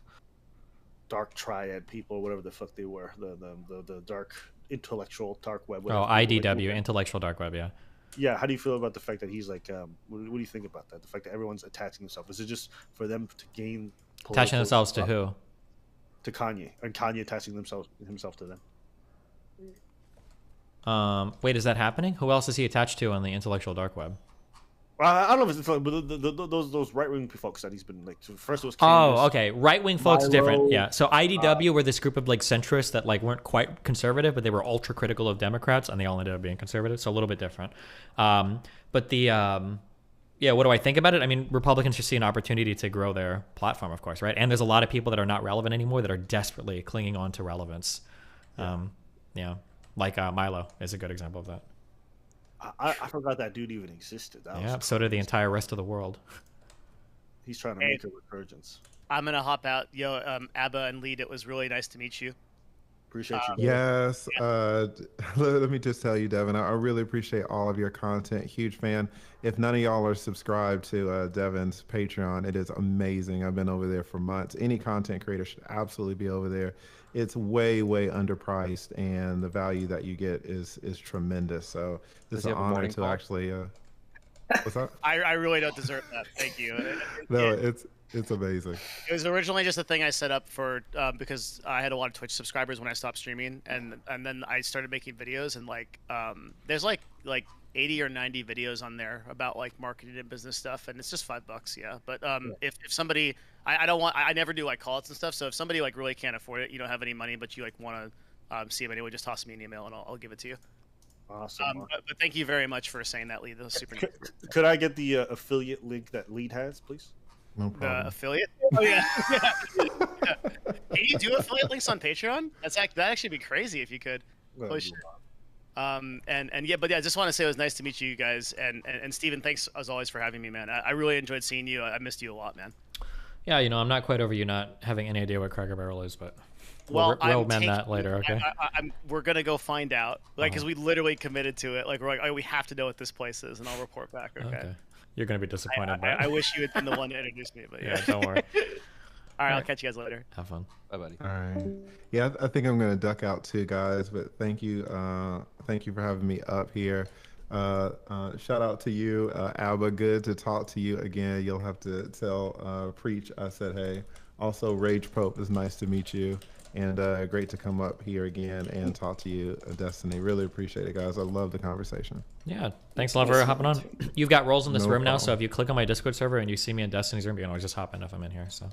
dark triad people, whatever the fuck they were, the dark intellectual dark web? Oh, IDW, intellectual dark web, yeah. Yeah, how do you feel about the fact that he's like, what do you think about that? The fact that everyone's attaching themselves. Is it just for them to gain Attaching themselves to who? To Kanye, and Kanye attaching himself to them. Wait, is that happening? Who else is he attached to on the intellectual dark web? I don't know if it's but those right wing folks that he's been like. First it was Candace, Candace, okay, right wing folks Milo, different, yeah. So IDW were this group of like centrists that like weren't quite conservative, but they were ultra critical of Democrats, and they all ended up being conservative, so a little bit different. But the yeah, what do I think about it? I mean, Republicans just see an opportunity to grow their platform, of course, right? And there's a lot of people that are not relevant anymore that are desperately clinging on to relevance. Yeah, like Milo is a good example of that. I forgot that dude even existed. Yeah, so did the entire rest of the world. He's trying to make a recurgence. I'm gonna hop out. Yo, Abba and Lead, it was really nice to meet you. Appreciate you. Yes. Let me just tell you, Devin, I really appreciate all of your content. Huge fan. If none of y'all are subscribed to Devin's Patreon, it is amazing. I've been over there for months. Any content creator should absolutely be over there. It's way, way underpriced, and the value that you get is tremendous. So Does it's he an have a honor morning to call? actually. What's that? I really don't deserve that. Thank you. No, it's amazing. It was originally just a thing I set up for because I had a lot of Twitch subscribers when I stopped streaming, and then I started making videos, and like there's like 80 or 90 videos on there about like marketing and business stuff, and it's just $5, yeah. But if somebody, I never do like call outs and stuff, so if somebody like really can't afford it, you don't have any money, but you like want to see them anyway, just toss me an email and I'll give it to you. Awesome. But thank you very much for saying that, Lead. That was super nice. Could I get the affiliate link that Lead has, please? No problem. The affiliate? Oh yeah. Yeah. Can you do affiliate links on Patreon? That'd actually be crazy if you could. Holy shit. And yeah, but yeah, I just want to say it was nice to meet you guys, and Steven, thanks as always for having me, man. I really enjoyed seeing you. I missed you a lot, man. Yeah, I'm not quite over you not having any idea what Cracker Barrel is, but Well, we'll mend that later, okay? We're gonna go find out, like, because we literally committed to it. Like, we're like, oh, we have to know what this place is, and I'll report back. Okay. You're gonna be disappointed. But I wish you had been the one to introduce me, but yeah. Don't worry. All right, I'll catch you guys later. Have fun. Bye, buddy. All right. Yeah, I think I'm gonna duck out too, guys. But thank you for having me up here. Shout out to you, Abba. Good to talk to you again. You'll have to tell Preach I said hey. Also, Rage Pope, it's nice to meet you, and great to come up here again and talk to you, Destiny. Really appreciate it, guys. I love the conversation. Yeah, thanks a lot for hopping on. You've got roles in this No room now, problem. so if you click on my Discord server and you see me in Destiny's room, you can always just hop in if I'm in here. So.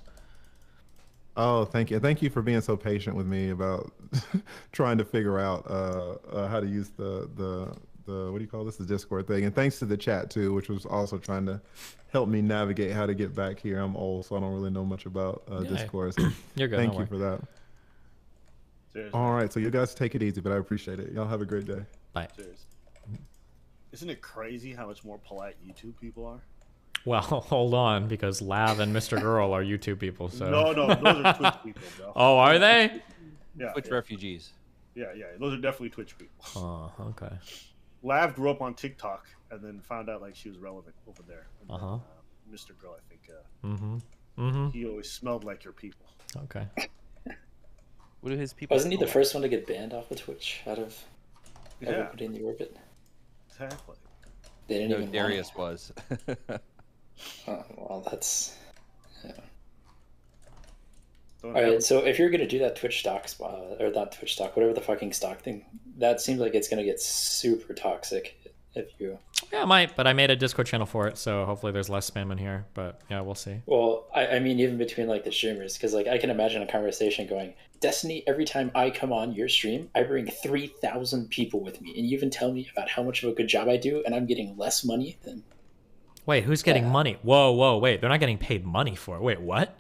Oh, thank you. Thank you for being so patient with me about trying to figure out how to use the what do you call this, the Discord thing. And thanks to the chat too, which was also trying to help me navigate how to get back here. I'm old, so I don't really know much about Discord. So You're good. thank don't you worry. for that. Cheers. All right, so you guys take it easy, but I appreciate it. Y'all have a great day. Bye. Cheers. Isn't it crazy how much more polite YouTube people are? Well, hold on, because Lav and Mr. Girl are YouTube people. So. No, those are Twitch people, bro. Oh, are they? Yeah, Twitch refugees. Yeah, those are definitely Twitch people. Oh, okay. Lav grew up on TikTok and then found out like she was relevant over there. And then, Mr. Girl, I think. He always smelled like your people. Okay. What do his people? Wasn't he the first one to get banned off of Twitch out of Yeah, everybody in the orbit? exactly. They didn't even Darius was. Oh, well, that's. Yeah. Don't All ever- right, so if you're gonna do that Twitch stock spot or that Twitch stock, whatever the fucking stock thing, that seems like it's gonna get super toxic if you. Yeah, I might, but I made a Discord channel for it, so hopefully there's less spam in here. But yeah, we'll see. Well, I mean, even between like the streamers, because like I can imagine a conversation going, Destiny. Every time I come on your stream, I bring 3,000 people with me, and you even tell me about how much of a good job I do, and I'm getting less money than. Wait, who's getting money? Whoa, wait, they're not getting paid money for it. Wait, what?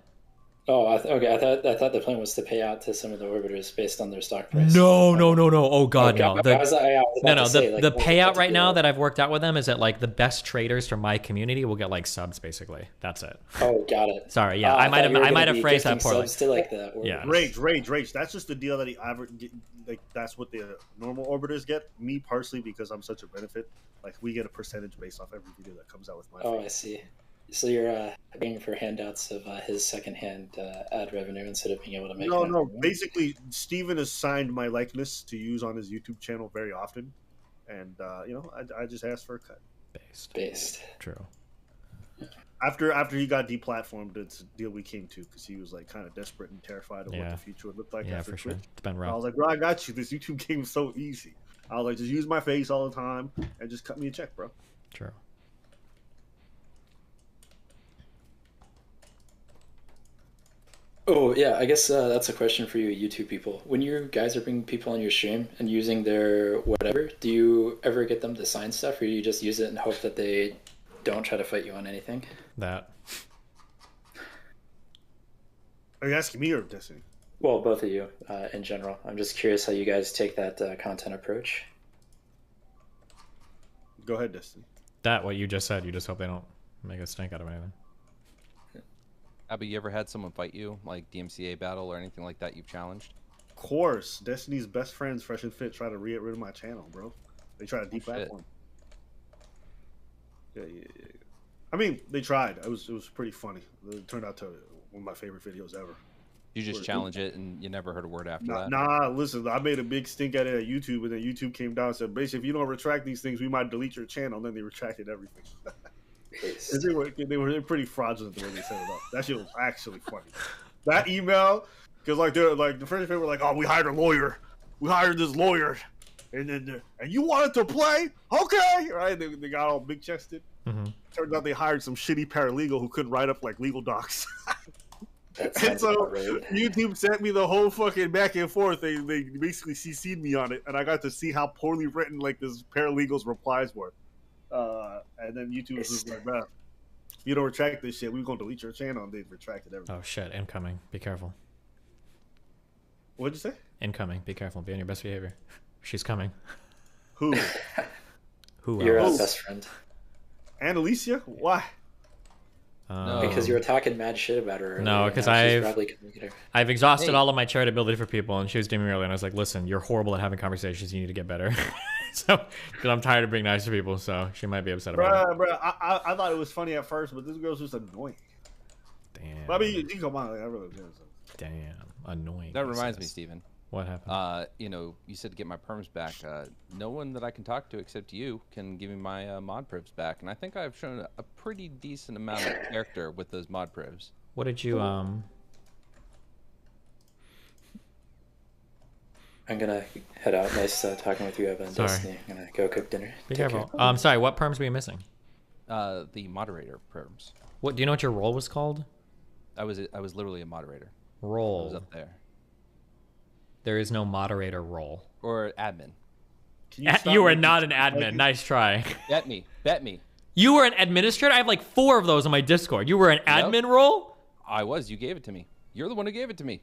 Oh, okay. I thought the plan was to pay out to some of the orbiters based on their stock price. No. Oh God, no. The Payout right now that I've worked out with them is that like the best traders from my community will get like subs, basically. That's it. Oh, got it. Sorry, yeah, I might have phrased that poorly. To like the Yeah. Rage. That's just the deal that like that's what the normal orbiters get. Me personally, because I'm such a benefit, like we get a percentage based off every video that comes out with my. Oh, I see. So you're paying for handouts of his secondhand ad revenue instead of being able to make. No. Basically, Steven has signed my likeness to use on his YouTube channel very often, and I just asked for a cut. Based. True. After he got deplatformed, it's a deal we came to because he was like kind of desperate and terrified of what Yeah. the future would look like. Yeah, after for sure. Twitch. It's been I rough. was like, bro, I got you. This YouTube game is so easy. I was like, just use my face all the time and just cut me a check, bro. True. Oh yeah, I guess that's a question for you, YouTube people. When you guys are bringing people on your stream and using their whatever, do you ever get them to sign stuff, or do you just use it and hope that they don't try to fight you on anything? That. Are you asking me or Destiny? Well, both of you in general. I'm just curious how you guys take that content approach. Go ahead, Destiny. That what you just said. You just hope they don't make a stink out of anything. Abby, you ever had someone fight you, like DMCA battle or anything like that you've challenged? Of course, Destiny's best friends, Fresh and Fit, try to get rid of my channel, bro. They try to deplatform. Yeah. I mean, they tried. It was pretty funny. It turned out to one of my favorite videos ever. You just challenge it, and you never heard a word after that? Nah, listen, I made a big stink at it at YouTube, and then YouTube came down and said, basically, if you don't retract these things, we might delete your channel. And then they retracted everything. They were pretty fraudulent the way they set it up. That shit was actually funny. That email, because the first people were like, oh, we hired a lawyer. We hired this lawyer. And you wanted to play? Okay. Right? They got all big chested. Mm-hmm. Turns out they hired some shitty paralegal who couldn't write up like legal docs. And so YouTube sent me the whole fucking back and forth. They basically CC'd me on it, and I got to see how poorly written like this paralegal's replies were. And then YouTube was just like, "Bro, if you don't retract this shit, we're gonna delete your channel." And they retracted everything. Oh shit! Incoming. Be careful. What'd you say? Incoming. Be careful. Be on your best behavior. She's coming. Who? Who? Your else? best friend. And Alicia? Why? Because you were talking mad shit about her earlier. No, because I've exhausted all of my charitability for people, and she was DMing me earlier, and I was like, listen, you're horrible at having conversations. You need to get better. So, because I'm tired of being nice to people, so she might be upset about it. Bro, I thought it was funny at first, but this girl's just annoying. Damn. But I mean, you come on, I really do. Damn, annoying. That reminds me, Steven. What happened? You said to get my perms back. No one that I can talk to except you can give me my mod privs back, and I think I've shown a pretty decent amount of character with those mod privs. What did you I'm gonna head out. Nice talking with you, Evan and Destiny. I'm gonna go cook dinner. Be Take careful. care. Sorry, what perms were you missing? The moderator perms. What do you know what your role was called? I was literally a moderator. Role. I was up there. There is no moderator role. Or admin. You were not an admin. Nice try. Bet me. You were an administrator? I have like 4 of those on my Discord. You were an admin role? I was. You gave it to me. You're the one who gave it to me.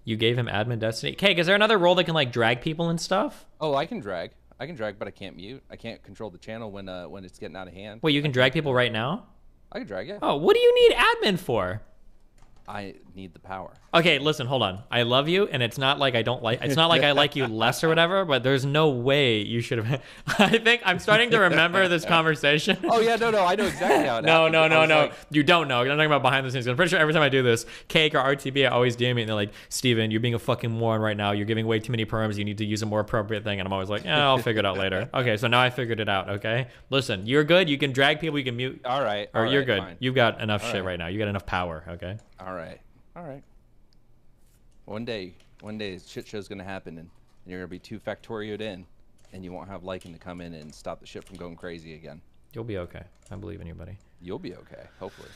You gave him admin Destiny? Okay, is there another role that can like drag people and stuff? Oh, I can drag, but I can't mute. I can't control the channel when it's getting out of hand. Wait, you can drag people right now? I can drag, yeah. Oh, what do you need admin for? I need the power. Okay, listen, hold on. I love you, and it's not like I don't like. It's not like I like you less or whatever. But there's no way you should have. I think I'm starting to remember this conversation. Oh yeah, no, I know exactly how it No. Like, you don't know. I'm talking about behind the scenes. I'm pretty sure every time I do this, Cake or RTB, I always DM me, and they're like, "Steven, you're being a fucking moron right now. You're giving way too many perms. You need to use a more appropriate thing." And I'm always like, "Yeah, I'll figure it out later." Okay, so now I figured it out. Okay, listen, you're good. You can drag people. You can mute. All right. Or you're good. Fine. You've got enough shit right now. You got enough power. Okay. All right. One day, shit show's gonna happen, and you're gonna be 2 factorioed in, and you won't have Lycan to come in and stop the shit from going crazy again. You'll be okay. I believe in you, buddy. You'll be okay, hopefully.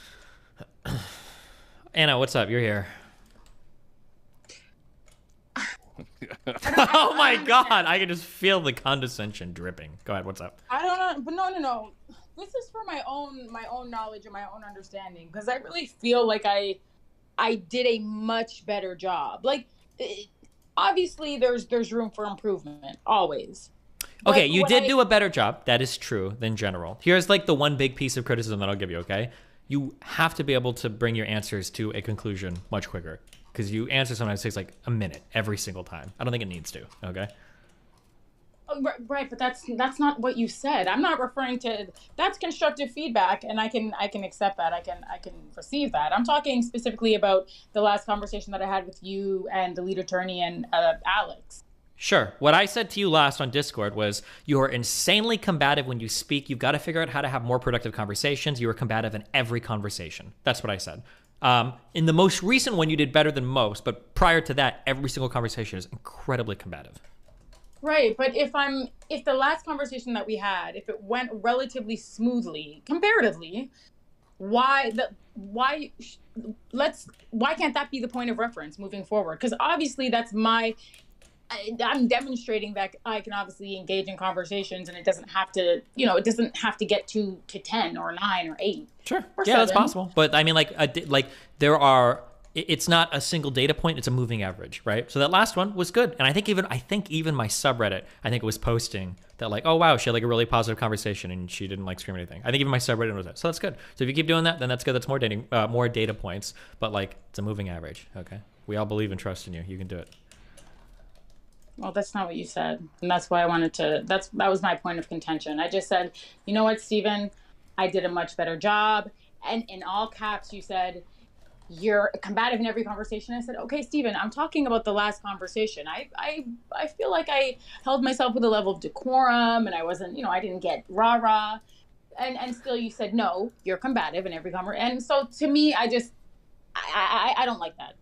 Anna, what's up? You're here. Oh my god! I can just feel the condescension dripping. Go ahead. What's up? I don't know, but no. This is for my own knowledge and my own understanding, because I really feel like I did a much better job. Like, obviously, there's room for improvement, always. Okay, you did do a better job. That is true than general. Here's like the one big piece of criticism that I'll give you, okay? You have to be able to bring your answers to a conclusion much quicker, because you answer sometimes takes like a minute every single time. I don't think it needs to, okay? Oh, right, but that's not what you said. I'm not referring to that's constructive feedback, and I can accept that. I can receive that. I'm talking specifically about the last conversation that I had with you and the lead attorney and Alex. Sure. What I said to you last on Discord was you are insanely combative when you speak. You've got to figure out how to have more productive conversations. You are combative in every conversation. That's what I said. In the most recent one, you did better than most, but prior to that, every single conversation is incredibly combative. Right, but if the last conversation that we had, if it went relatively smoothly, comparatively, why can't that be the point of reference moving forward? Because obviously I'm demonstrating that I can obviously engage in conversations, and it doesn't have to, it doesn't have to get to 10 or 9 or 8. Sure. Or yeah, 7. That's possible. But I mean, there are it's not a single data point, it's a moving average, right? So that last one was good. And I think even my subreddit, I think it was posting that like, oh wow, she had like a really positive conversation and she didn't like scream anything. I think even my subreddit was that. So that's good. So if you keep doing that, then that's good. That's more data points, but like it's a moving average. Okay. We all believe and trust in you. You can do it. Well, that's not what you said. And that's why I wanted to, that was my point of contention. I just said, you know what, Steven, I did a much better job. And in all caps, you said, you're combative in every conversation. I said, okay, Steven, I'm talking about the last conversation. I feel like I held myself with a level of decorum and I wasn't, I didn't get rah-rah. And still you said, no, you're combative in every conversation. And so to me, I don't like that.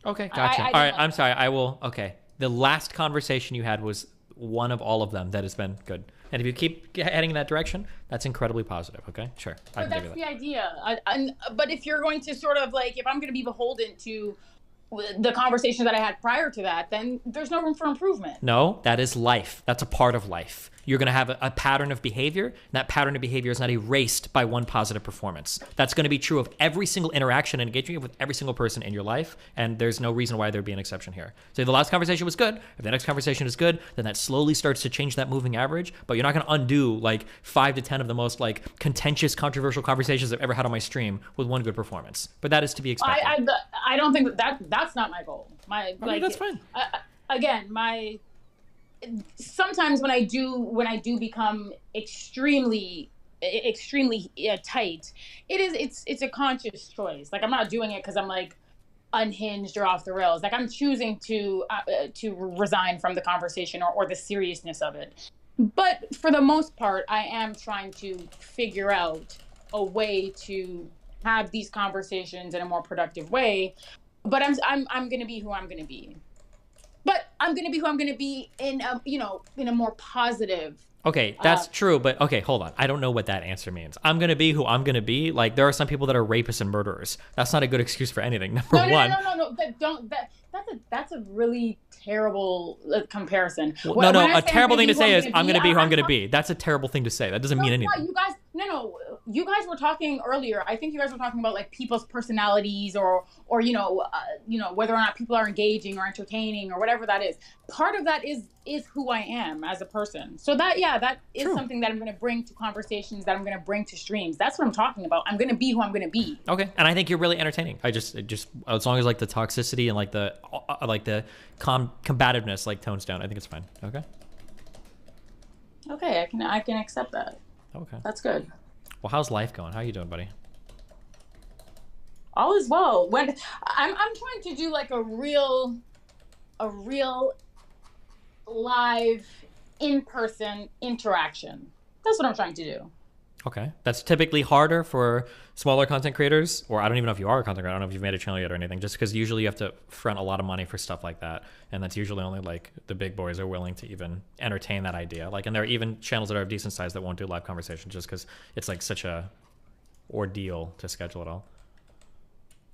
Okay, gotcha. All right, I'm sorry. I will, okay. The last conversation you had was one of all of them that has been good. And if you keep heading in that direction, that's incredibly positive, okay? Sure. But that's the idea. But if you're going to sort of like, if I'm going to be beholden to the conversation that I had prior to that, then there's no room for improvement. No, that is life. That's a part of life. You're going to have a pattern of behavior. And that pattern of behavior is not erased by one positive performance. That's going to be true of every single interaction and engagement with every single person in your life. And there's no reason why there'd be an exception here. So if the last conversation was good, if the next conversation is good, then that slowly starts to change that moving average. But you're not going to undo like 5 to 10 of the most like contentious, controversial conversations I've ever had on my stream with one good performance. But that is to be expected. I don't think that's not my goal. That's fine. Again, sometimes when I do become extremely tight, it's a conscious choice. Like I'm not doing it because I'm like unhinged or off the rails. Like I'm choosing to resign from the conversation or the seriousness of it. But for the most part, I am trying to figure out a way to have these conversations in a more productive way. But I'm going to be who I'm going to be. But I'm going to be who I'm going to be in a more positive. Okay, that's true, but okay, hold on. I don't know what that answer means. I'm going to be who I'm going to be. Like there are some people that are rapists and murderers. That's not a good excuse for anything. Number one. No. That's a really terrible comparison. A terrible thing to say is I'm going to be who I'm going to be. That's a terrible thing to say. That doesn't mean anything. You guys were talking earlier. I think you guys were talking about like people's personalities or whether or not people are engaging or entertaining or whatever that is. Part of that is who I am as a person. So that is True. Something that I'm going to bring to conversations, that I'm going to bring to streams. That's what I'm talking about. I'm going to be who I'm going to be. Okay, and I think you're really entertaining. I just as long as like the toxicity and like the combativeness like tones down, I think it's fine. Okay. Okay, I can accept that. Okay. That's good. Well, how's life going? How are you doing, buddy? All is well. When I'm trying to do like a real live in-person interaction. That's what I'm trying to do. Okay. That's typically harder for smaller content creators, or I don't even know if you are a content creator. I don't know if you've made a channel yet or anything, just because usually you have to front a lot of money for stuff like that. And that's usually only like the big boys are willing to even entertain that idea. Like, and there are even channels that are of decent size that won't do live conversations just because it's like such a ordeal to schedule it all.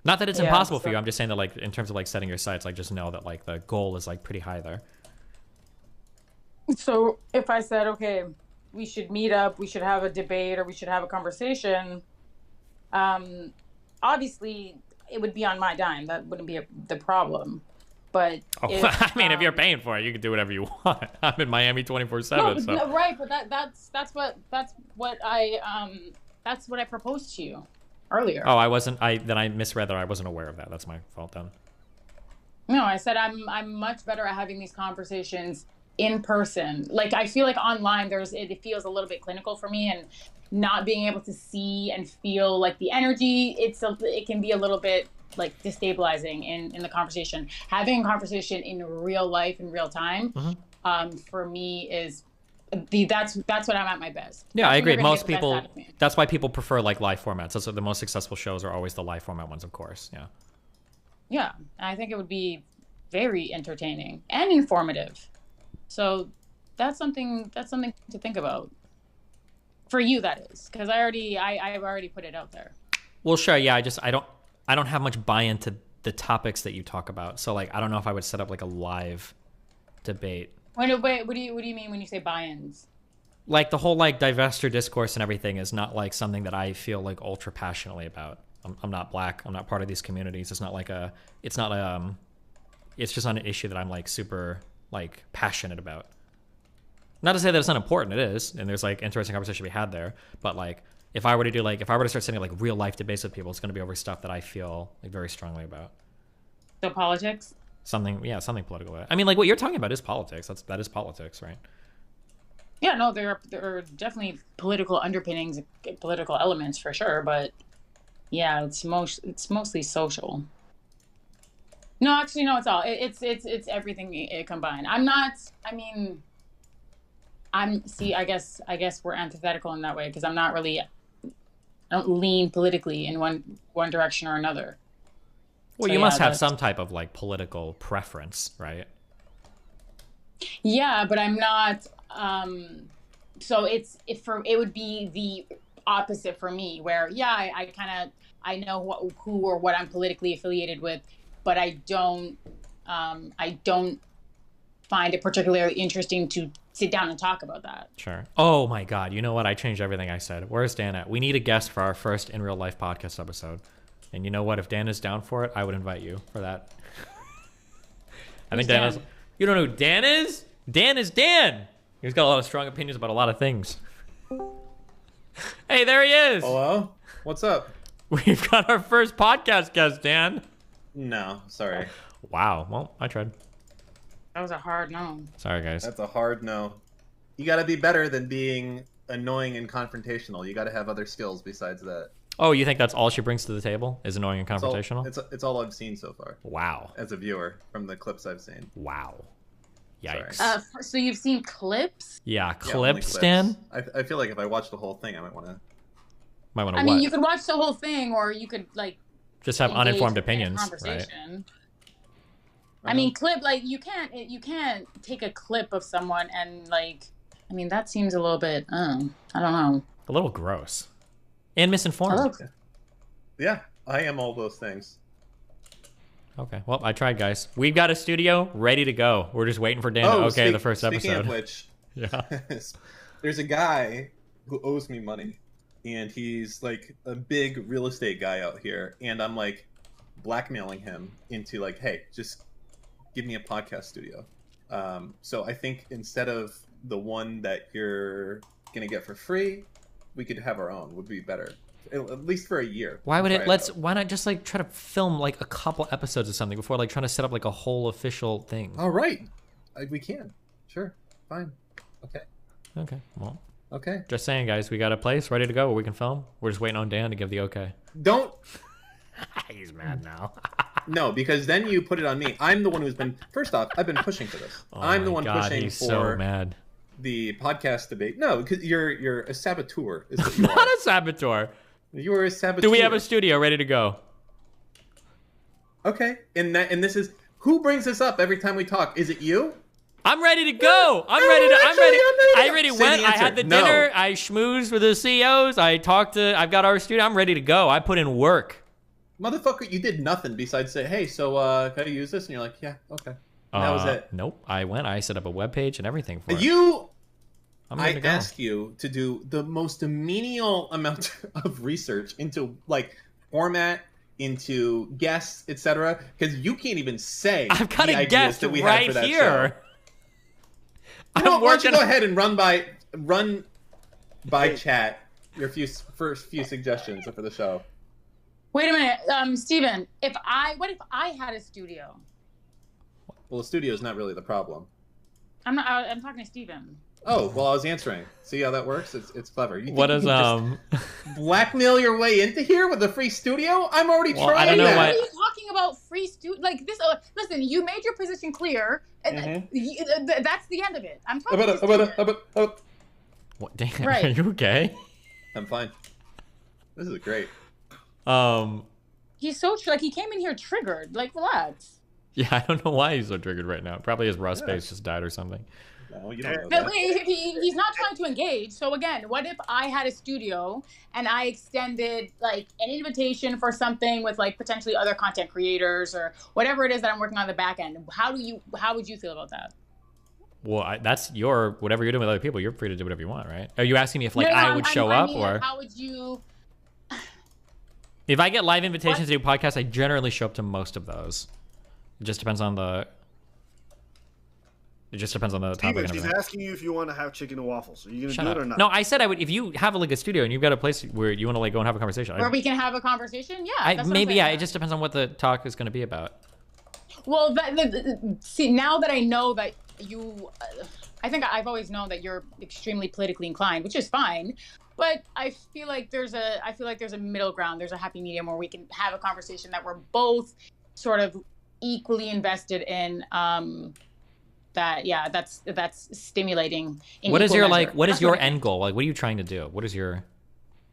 Not that it's impossible for you. I'm just saying that like in terms of like setting your sights, like just know that like the goal is like pretty high there. So if I said, okay, we should meet up, we should have a debate, or we should have a conversation, obviously it would be on my dime. That wouldn't be the problem. But if you're paying for it, you can do whatever you want. I'm in Miami 24/7. No, right, but that's what I proposed to you earlier. Oh, I misread that. I wasn't aware of that. That's my fault then. No, I said I'm much better at having these conversations in person. Like I feel like online it feels a little bit clinical for me, and not being able to see and feel like the energy, it can be a little bit like destabilizing in the conversation. Having a conversation in real life in real time, for me is that's when I'm at my best. Yeah, I agree. Most people, that's why people prefer like live formats. That's what the most successful shows are always the live format ones, of course. Yeah. Yeah, and I think it would be very entertaining and informative. So that's something to think about for you. That is because I've already put it out there. Well, sure. Yeah, I don't have much buy-in to the topics that you talk about. So like, I don't know if I would set up like a live debate. Wait, what do you mean when you say buy-ins? Like the whole like divestor discourse and everything is not like something that I feel like ultra passionately about. I'm not black. I'm not part of these communities. It's not like a. It's not it's just not an issue that I'm like super like passionate about. Not to say that it's not important. It is, and there's like interesting conversation to be had there. But like, if I were to start setting like real life debates with people, it's going to be over stuff that I feel like very strongly about. So politics. Something political. I mean, like what you're talking about is politics. That is politics, right? Yeah, no, there are definitely political underpinnings, political elements for sure, but yeah, it's mostly social. No, actually, no, it's all it's everything combined. I guess we're antithetical in that way because I don't lean politically in one direction or another. Well, So, you yeah, must have that's- some type of like political preference, right? Yeah, but I'm not. So it would be the opposite for me, where I know who or what I'm politically affiliated with, but I don't find it particularly interesting to sit down and talk about that. Sure. Oh my God! You know what? I changed everything I said. Where's Dan at? We need a guest for our first in real life podcast episode. And you know what? If Dan is down for it, I would invite you for that. I think Dan is. You don't know who Dan is? Dan is Dan. He's got a lot of strong opinions about a lot of things. Hey, there he is. Hello? What's up? We've got our first podcast guest, Dan. No, sorry. Wow. Well, I tried. That was a hard no. Sorry, guys. That's a hard no. You gotta be better than being annoying and confrontational. You gotta have other skills besides that. Oh, you think that's all she brings to the table? Is annoying and confrontational? It's all I've seen so far. Wow. As a viewer, from the clips I've seen. Wow. Yikes. So you've seen clips? Yeah, only clips, Dan? I feel like if I watched the whole thing, I might want to... I mean, you could watch the whole thing, or you could, like... just have engage uninformed in a opinions, right? conversation. I mean, clip, like, you can't take a clip of someone and, like... I mean, that seems a little bit, I don't know. A little gross. And misinformed. Yeah, I am all those things. Okay, well, I tried, guys. We've got a studio ready to go. We're just waiting for Dan to okay the first episode. Speaking of which, yeah, there's a guy who owes me money, and he's like a big real estate guy out here, and I'm like blackmailing him into like, hey, just give me a podcast studio. So I think instead of the one that you're gonna get for free, we could have our own. Would be better. At least for a year. Why would it? Why not just like try to film like a couple episodes of something before like trying to set up like a whole official thing? All right, we can. Sure, fine. Okay. Okay. Well. Okay. Just saying, guys, we got a place ready to go where we can film. We're just waiting on Dan to give the okay. Don't. He's mad now. No, because then you put it on me. I'm the one who's been. First off, I've been pushing for this. Oh I'm the one God, pushing he's for so mad. The podcast debate. No, because you're a saboteur. Is what you Not a saboteur. You are a saboteur. Do we have a studio ready to go? Okay, and this is who brings this up every time we talk? Is it you? I'm ready to go. I'm ready. I already went. I had the dinner. I schmoozed with the CEOs. I've got our studio. I'm ready to go. I put in work. Motherfucker, you did nothing besides say, hey, so can I use this? And you're like, yeah, okay. And that was it. Nope. I went. I set up a webpage and everything for it. I asked you to do the most menial amount of research into like format, into guests, etc. Because you can't even say I've got a guest that we right had for that here. Why don't you go ahead and run by chat your first few suggestions for the show? Wait a minute, Steven. What if I had a studio? Well, the studio is not really the problem. I'm talking to Steven. Oh, well, I was answering. See how that works? It's clever. You what is just blackmail your way into here with a free studio? I'm already trying. I don't know What are you talking about? Free studio? Like this? Listen, you made your position clear, and that's the end of it. I'm talking about. What? Damn, right. Are you okay? I'm fine. This is great. He's so like he came in here triggered. Like, relax. Yeah, I don't know why he's so triggered right now. Probably his raw space just died or something. No, you don't know that. He's not trying to engage. So again, what if I had a studio and I extended like an invitation for something with like potentially other content creators or whatever it is that I'm working on the back end? How would you feel about that? Well, that's whatever you're doing with other people. You're free to do whatever you want, right? Are you asking me if like I would show up or how would you? If I get live invitations to do podcasts, I generally show up to most of those. It just depends on the. It just depends on the topic. Steven, and she's everything. asking you if you want to have chicken and waffles. Are you gonna Shut do up. it or not? No, I said I would. If you have like a studio and you've got a place where you want to like go and have a conversation, Where we can have a conversation? Yeah. That's what I'm maybe saying. It just depends on what the talk is going to be about. Well, see, now that I know that you, I think I've always known that you're extremely politically inclined, which is fine. But I feel like there's a middle ground. There's a happy medium where we can have a conversation that we're both sort of equally invested in. That's stimulating. What is your like? What is your end goal? Like, what are you trying to do? What is your,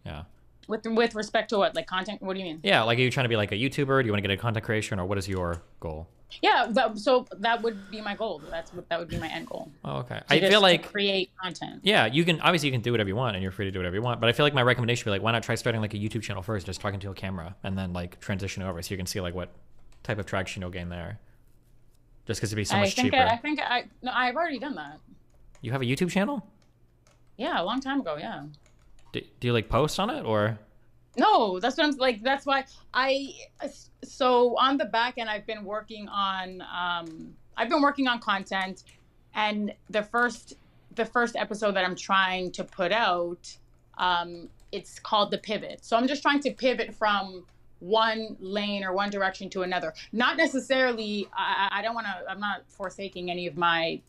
yeah. With respect to what, like content? What do you mean? Yeah, like are you trying to be like a YouTuber? Do you want to get into content creation, or what is your goal? Yeah, so that would be my goal. That would be my end goal. Oh, okay. I feel like create content. Yeah, you can do whatever you want, and you're free to do whatever you want. But I feel like my recommendation would be like, why not try starting like a YouTube channel first, just talking to a camera, and then like transition over, so you can see like what type of traction you'll gain there. Just because it'd be so much cheaper. I've already done that. You have a YouTube channel? Yeah, a long time ago. Yeah. Do you like post on it or? No, that's what I'm like. That's why so on the back end, I've been working on content, and the first episode that I'm trying to put out, it's called The Pivot. So I'm just trying to pivot from one lane or one direction to another. Not necessarily, I'm not forsaking any of my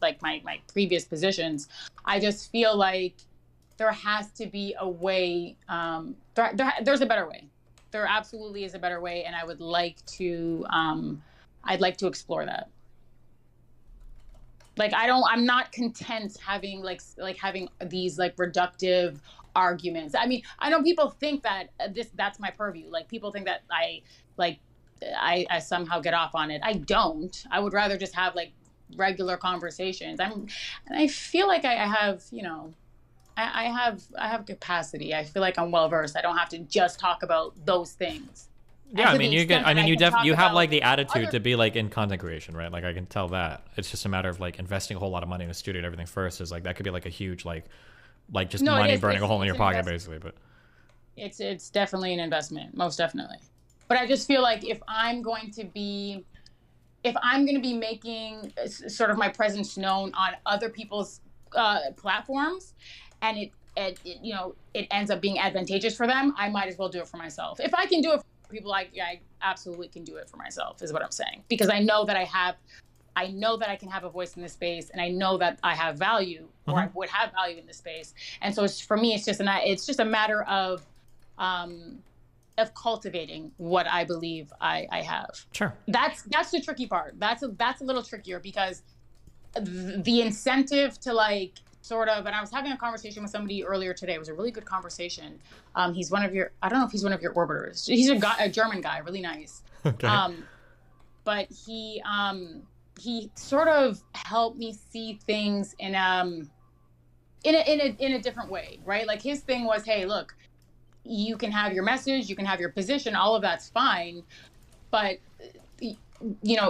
previous positions. I just feel like there has to be a way, there's a better way. There absolutely is a better way, and I would like to, I'd like to explore that. Like, I'm not content having having these like reductive arguments. I mean, I know people think that that's my purview. Like, people think that I somehow get off on it. I don't. I would rather just have like regular conversations. And I feel like I have, I have capacity. I feel like I'm well versed. I don't have to just talk about those things. Yeah, I mean, you have like the attitude to be like in content creation, right? Like I can tell that. It's just a matter of like investing a whole lot of money in a studio and everything first. Is like that could be like a huge like just money burning a hole in your pocket basically. But it's definitely an investment, most definitely. But I just feel like if I'm going to be making sort of my presence known on other people's platforms, and it ends up being advantageous for them, I might as well do it for myself. If I can do it for people, I absolutely can do it for myself, is what I'm saying. Because I know that I can have a voice in this space, and I know that I have value, or I would have value in this space. And so for me, it's just a matter of cultivating what I believe I have. Sure. That's the tricky part. That's a little trickier, because the incentive to like sort of, and I was having a conversation with somebody earlier today. It was a really good conversation. He's I don't know if he's one of your orbiters. He's a German guy, really nice. Okay. But he sort of helped me see things in a different way, right? Like, his thing was, hey, look, you can have your message, you can have your position, all of that's fine, but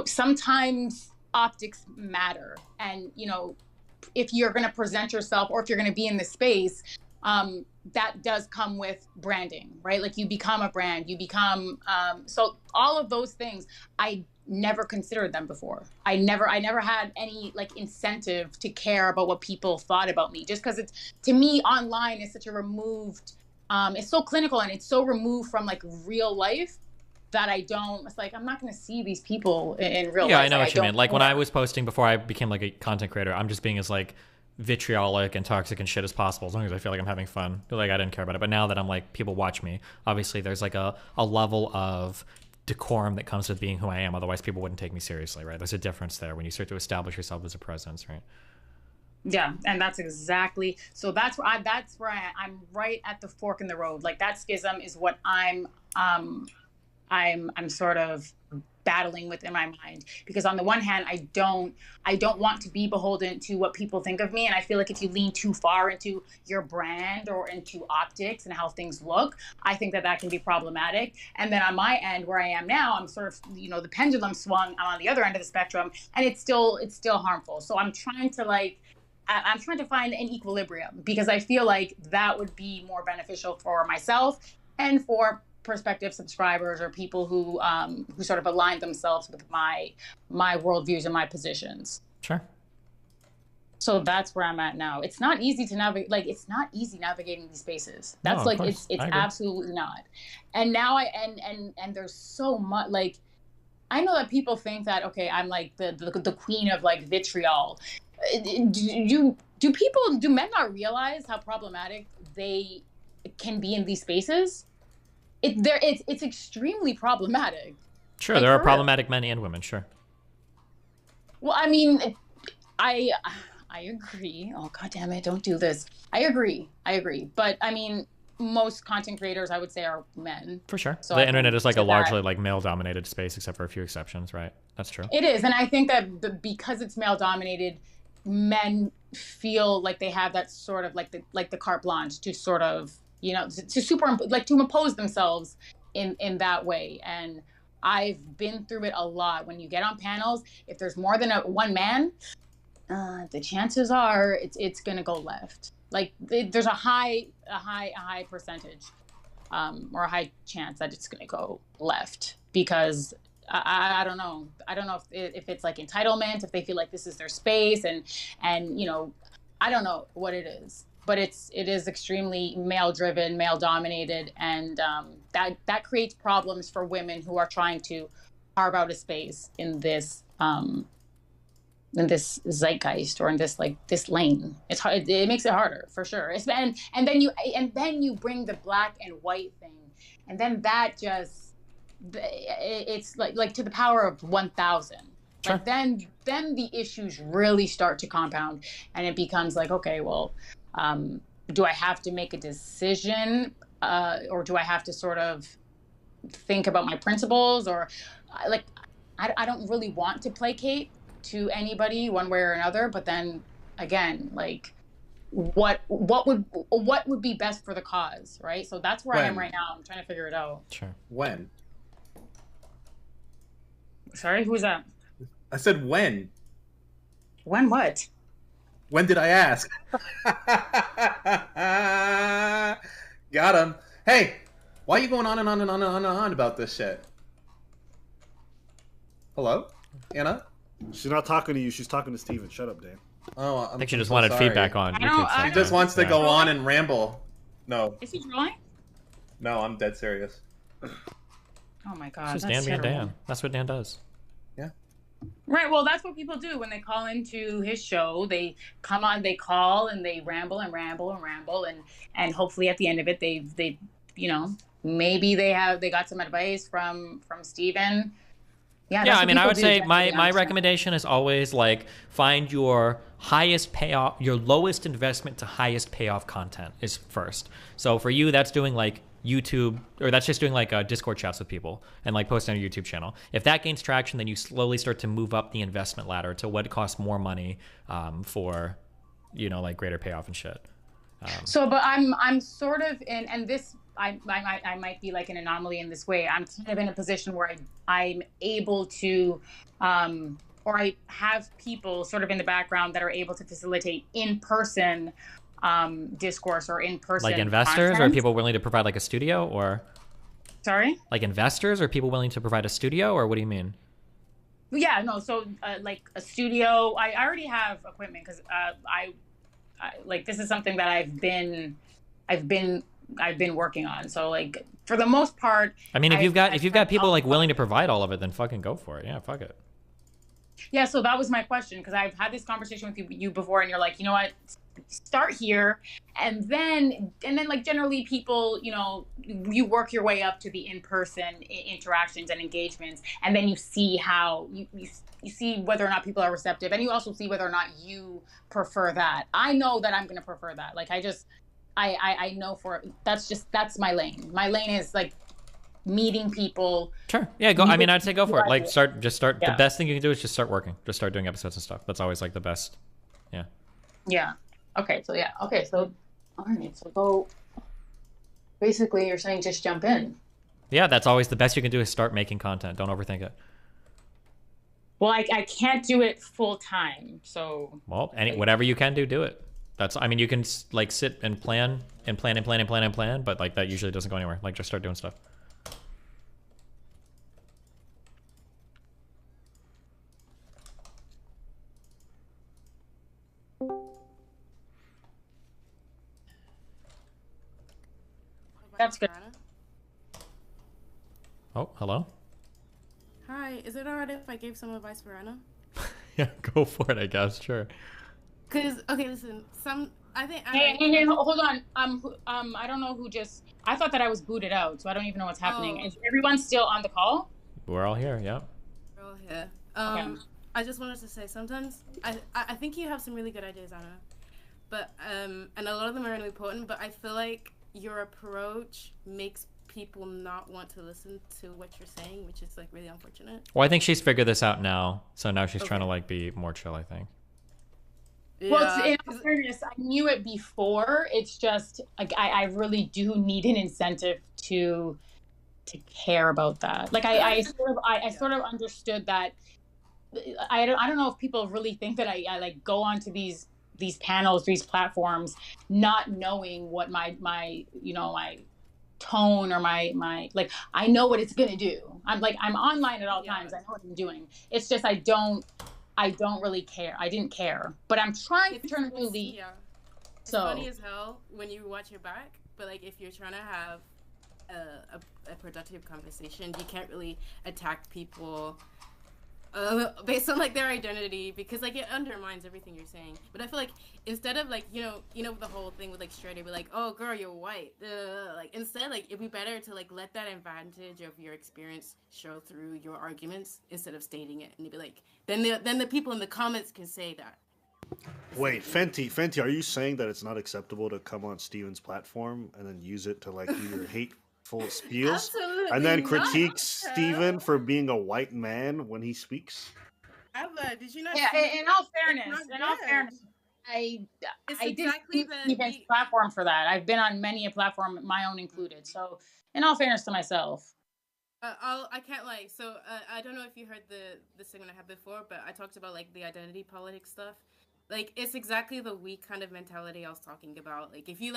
sometimes optics matter, and if you're going to present yourself, or if you're going to be in the space, that does come with branding, right? Like, you become a brand, you become, so all of those things, I never considered them before. I never had any like incentive to care about what people thought about me, just because to me, online is such a removed, it's so clinical, and it's so removed from like real life that it's like, I'm not going to see these people in real life. Yeah, I know what you mean. Like, when I was posting before I became like a content creator, I'm just being as like vitriolic and toxic and shit as possible, as long as I feel like I'm having fun. Like, I didn't care about it. But now that I'm like, people watch me, obviously there's like a level of decorum that comes with being who I am. Otherwise people wouldn't take me seriously, right? There's a difference there when you start to establish yourself as a presence, right? Yeah, and that's exactly, so that's where I'm right at the fork in the road. Like, that schism is what I'm sort of battling with in my mind, because on the one hand, I don't want to be beholden to what people think of me, and I feel like if you lean too far into your brand or into optics and how things look, I think that can be problematic. And then on my end, where I am now, I'm sort of, the pendulum swung. I'm on the other end of the spectrum, and it's still harmful. So I'm trying to find an equilibrium, because I feel like that would be more beneficial for myself and for prospective subscribers or people who sort of align themselves with my worldviews and my positions. Sure. So that's where I'm at now. It's not easy to navigate. Like, it's not easy navigating these spaces. That's No, like, of course. it's I agree. absolutely not. And now and there's so much, like, I know that people think that, okay, I'm like the queen of like vitriol. Do men not realize how problematic they can be in these spaces? It's extremely problematic. Sure, Like, there are for real. problematic men and women. Sure. Well, I mean, I agree. Oh, God damn it. Don't do this. I agree. But I mean, most content creators, I would say, are men. For sure. So The I internet think is like a to that- largely like male dominated space, except for a few exceptions, right? That's true. It is. And I think that because it's male dominated, men feel like they have that sort of like the carte blanche to sort of, you know, to impose themselves in that way. And I've been through it a lot. When you get on panels, if there's more than one man, the chances are it's gonna go left. Like there's a high percentage, or a high chance that it's gonna go left, because I don't know. I don't know if it's like entitlement, if they feel like this is their space, and you know, I don't know what it is, but it is extremely male driven, male dominated, and that creates problems for women who are trying to carve out a space in this zeitgeist, or in this lane. It's hard. It makes it harder for sure. And then you bring the black and white thing, and then that just, it's like to the power of 1,000. Sure. Like then the issues really start to compound, and it becomes like, okay, well, do I have to make a decision, or do I have to sort of think about my principles, or I don't really want to placate to anybody one way or another, but then again, like what would be best for the cause, right? So that's where I am right now. I'm trying to figure it out. Sure. When? Sorry, who's that? I said when. When what? When did I ask? Got him. Hey, why are you going on and on and on and on and on about this shit? Hello? Anna? She's not talking to you. She's talking to Steven. Shut up, Dan. Oh, I think she just wanted feedback on YouTube. She just wants to go on and ramble. No. Is he trolling? No, I'm dead serious. Oh my God. It's just that's Dan being terrible. Dan. That's what Dan does. Yeah. Right. Well, that's what people do when they call into his show. They come on, they call, and they ramble and ramble and ramble, and hopefully at the end of it, they you know, maybe they got some advice from Steven. Yeah, I mean, I would say my recommendation is always like find your highest payoff, your lowest investment to highest payoff content is first. So for you, that's doing like YouTube, or that's just doing like Discord chats with people and like posting on your YouTube channel. If that gains traction, then you slowly start to move up the investment ladder to what costs more money for, you know, like greater payoff and shit. So, but I'm sort of in, and this, I might be like an anomaly in this way. I'm kind of in a position where I'm able to, or I have people sort of in the background that are able to facilitate in-person discourse or in-person Like investors content. or people willing to provide like a studio, or Sorry? like investors or people willing to provide a studio, or what do you mean? Yeah, no. So like a studio, I already have equipment because I like, this is something that I've been working on. So like for the most part, I mean, if you've got people like willing to provide all of it, then fucking go for it. Yeah, fuck it. yeah. So that was my question, because I've had this conversation with you before, and you're like, you know what, start here, and then like generally people, you know, you work your way up to the in-person interactions and engagements, and then you see how you see whether or not people are receptive, and you also see whether or not you prefer that. I know that I'm going to prefer that. Like I know that's my lane. My lane is like meeting people. Sure. Yeah, go. I mean, I'd say go for it. Like start. Yeah. The best thing you can do is just start working. Just start doing episodes and stuff. That's always like the best. Yeah. Yeah. Okay. So yeah. Okay. So all right. So go. Basically, you're saying just jump in. Yeah, that's always the best you can do is start making content. Don't overthink it. Well, I can't do it full time. So. Well, whatever you can do it. I mean, you can like sit and plan, but like that usually doesn't go anywhere. Like just start doing stuff. That's good. Oh, hello. Hi, is it alright if I gave some advice for Anna? Yeah, go for it. I guess. Sure. Cause okay, listen, I think Anna. Hey, hold on. I don't know who just. I thought that I was booted out, so I don't even know what's happening. Oh. Is everyone still on the call? We're all here. Yeah. We're all here. Okay. I just wanted to say sometimes I think you have some really good ideas, Anna, but and a lot of them are really important. But I feel like your approach makes people not want to listen to what you're saying, which is like really unfortunate. Well, I think she's figured this out now, so now she's trying to like be more chill. I think. Yeah. Well, in all fairness, I knew it before. It's just like I really do need an incentive to care about that. Like I sort of understood that. I don't know if people really think that I like go onto these panels, these platforms, not knowing what my tone or my like I know what it's gonna do. I'm online at all times. I know what I'm doing. It's just I don't really care. I didn't care, but I'm trying to turn a new leaf. Yeah. It's So funny as hell when you watch your back, but like if you're trying to have a productive conversation, you can't really attack people based on like their identity, because like it undermines everything you're saying. But I feel like instead of like you know the whole thing with like straight, it'd be like, oh girl, you're white. Like instead, like it'd be better to like let that advantage of your experience show through your arguments instead of stating it, and you'd be like, then the people in the comments can say that. Wait, Fenty, are you saying that it's not acceptable to come on Steven's platform and then use it to like do your hateful spiels, Absolutely and then not. critique Steven for being a white man when he speaks? Ava, did you not? yeah, see in all it's fairness, not good. I It's didn't exactly use the Steven's platform for that. I've been on many a platform, my own included. So, in all fairness to myself, I can't lie. So I don't know if you heard the segment I had before, but I talked about like the identity politics stuff. Like it's exactly the weak kind of mentality I was talking about. Like if you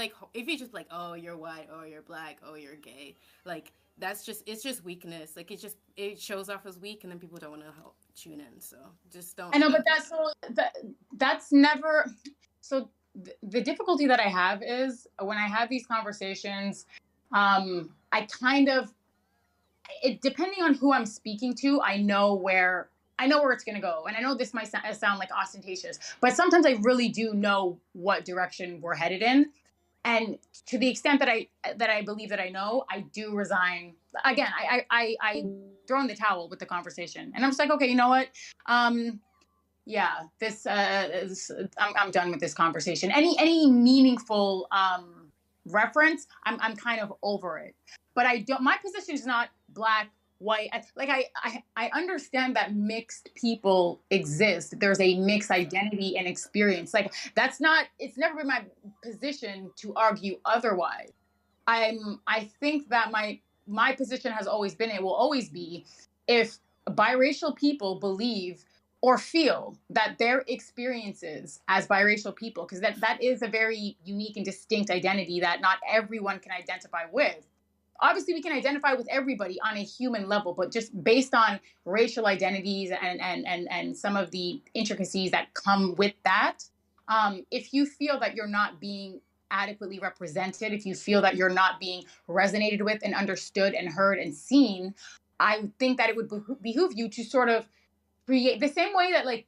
just like, oh you're white, oh you're black, oh you're gay, like it's just weakness. Like it shows off as weak, and then people don't want to tune in. So just don't. I know, but that's never. So the difficulty that I have is when I have these conversations, I kind of, depending on who I'm speaking to, I know where it's going to go. And I know this might sound like ostentatious, but sometimes I really do know what direction we're headed in. And to the extent that I believe that I know, I do resign. Again, I throw in the towel with the conversation, and I'm just like, okay, you know what? Yeah, I'm done with this conversation. Any meaningful reference, I'm kind of over it. But my position is not black, white. Like I understand that mixed people exist. There's a mixed identity and experience. Like it's never been my position to argue otherwise. I think that my position has always been, it will always be, if biracial people believe or feel that their experiences as biracial people, because that is a very unique and distinct identity that not everyone can identify with. Obviously, we can identify with everybody on a human level, but just based on racial identities and some of the intricacies that come with that, if you feel that you're not being adequately represented, if you feel that you're not being resonated with and understood and heard and seen, I think that it would behoove you to sort of create the same way that like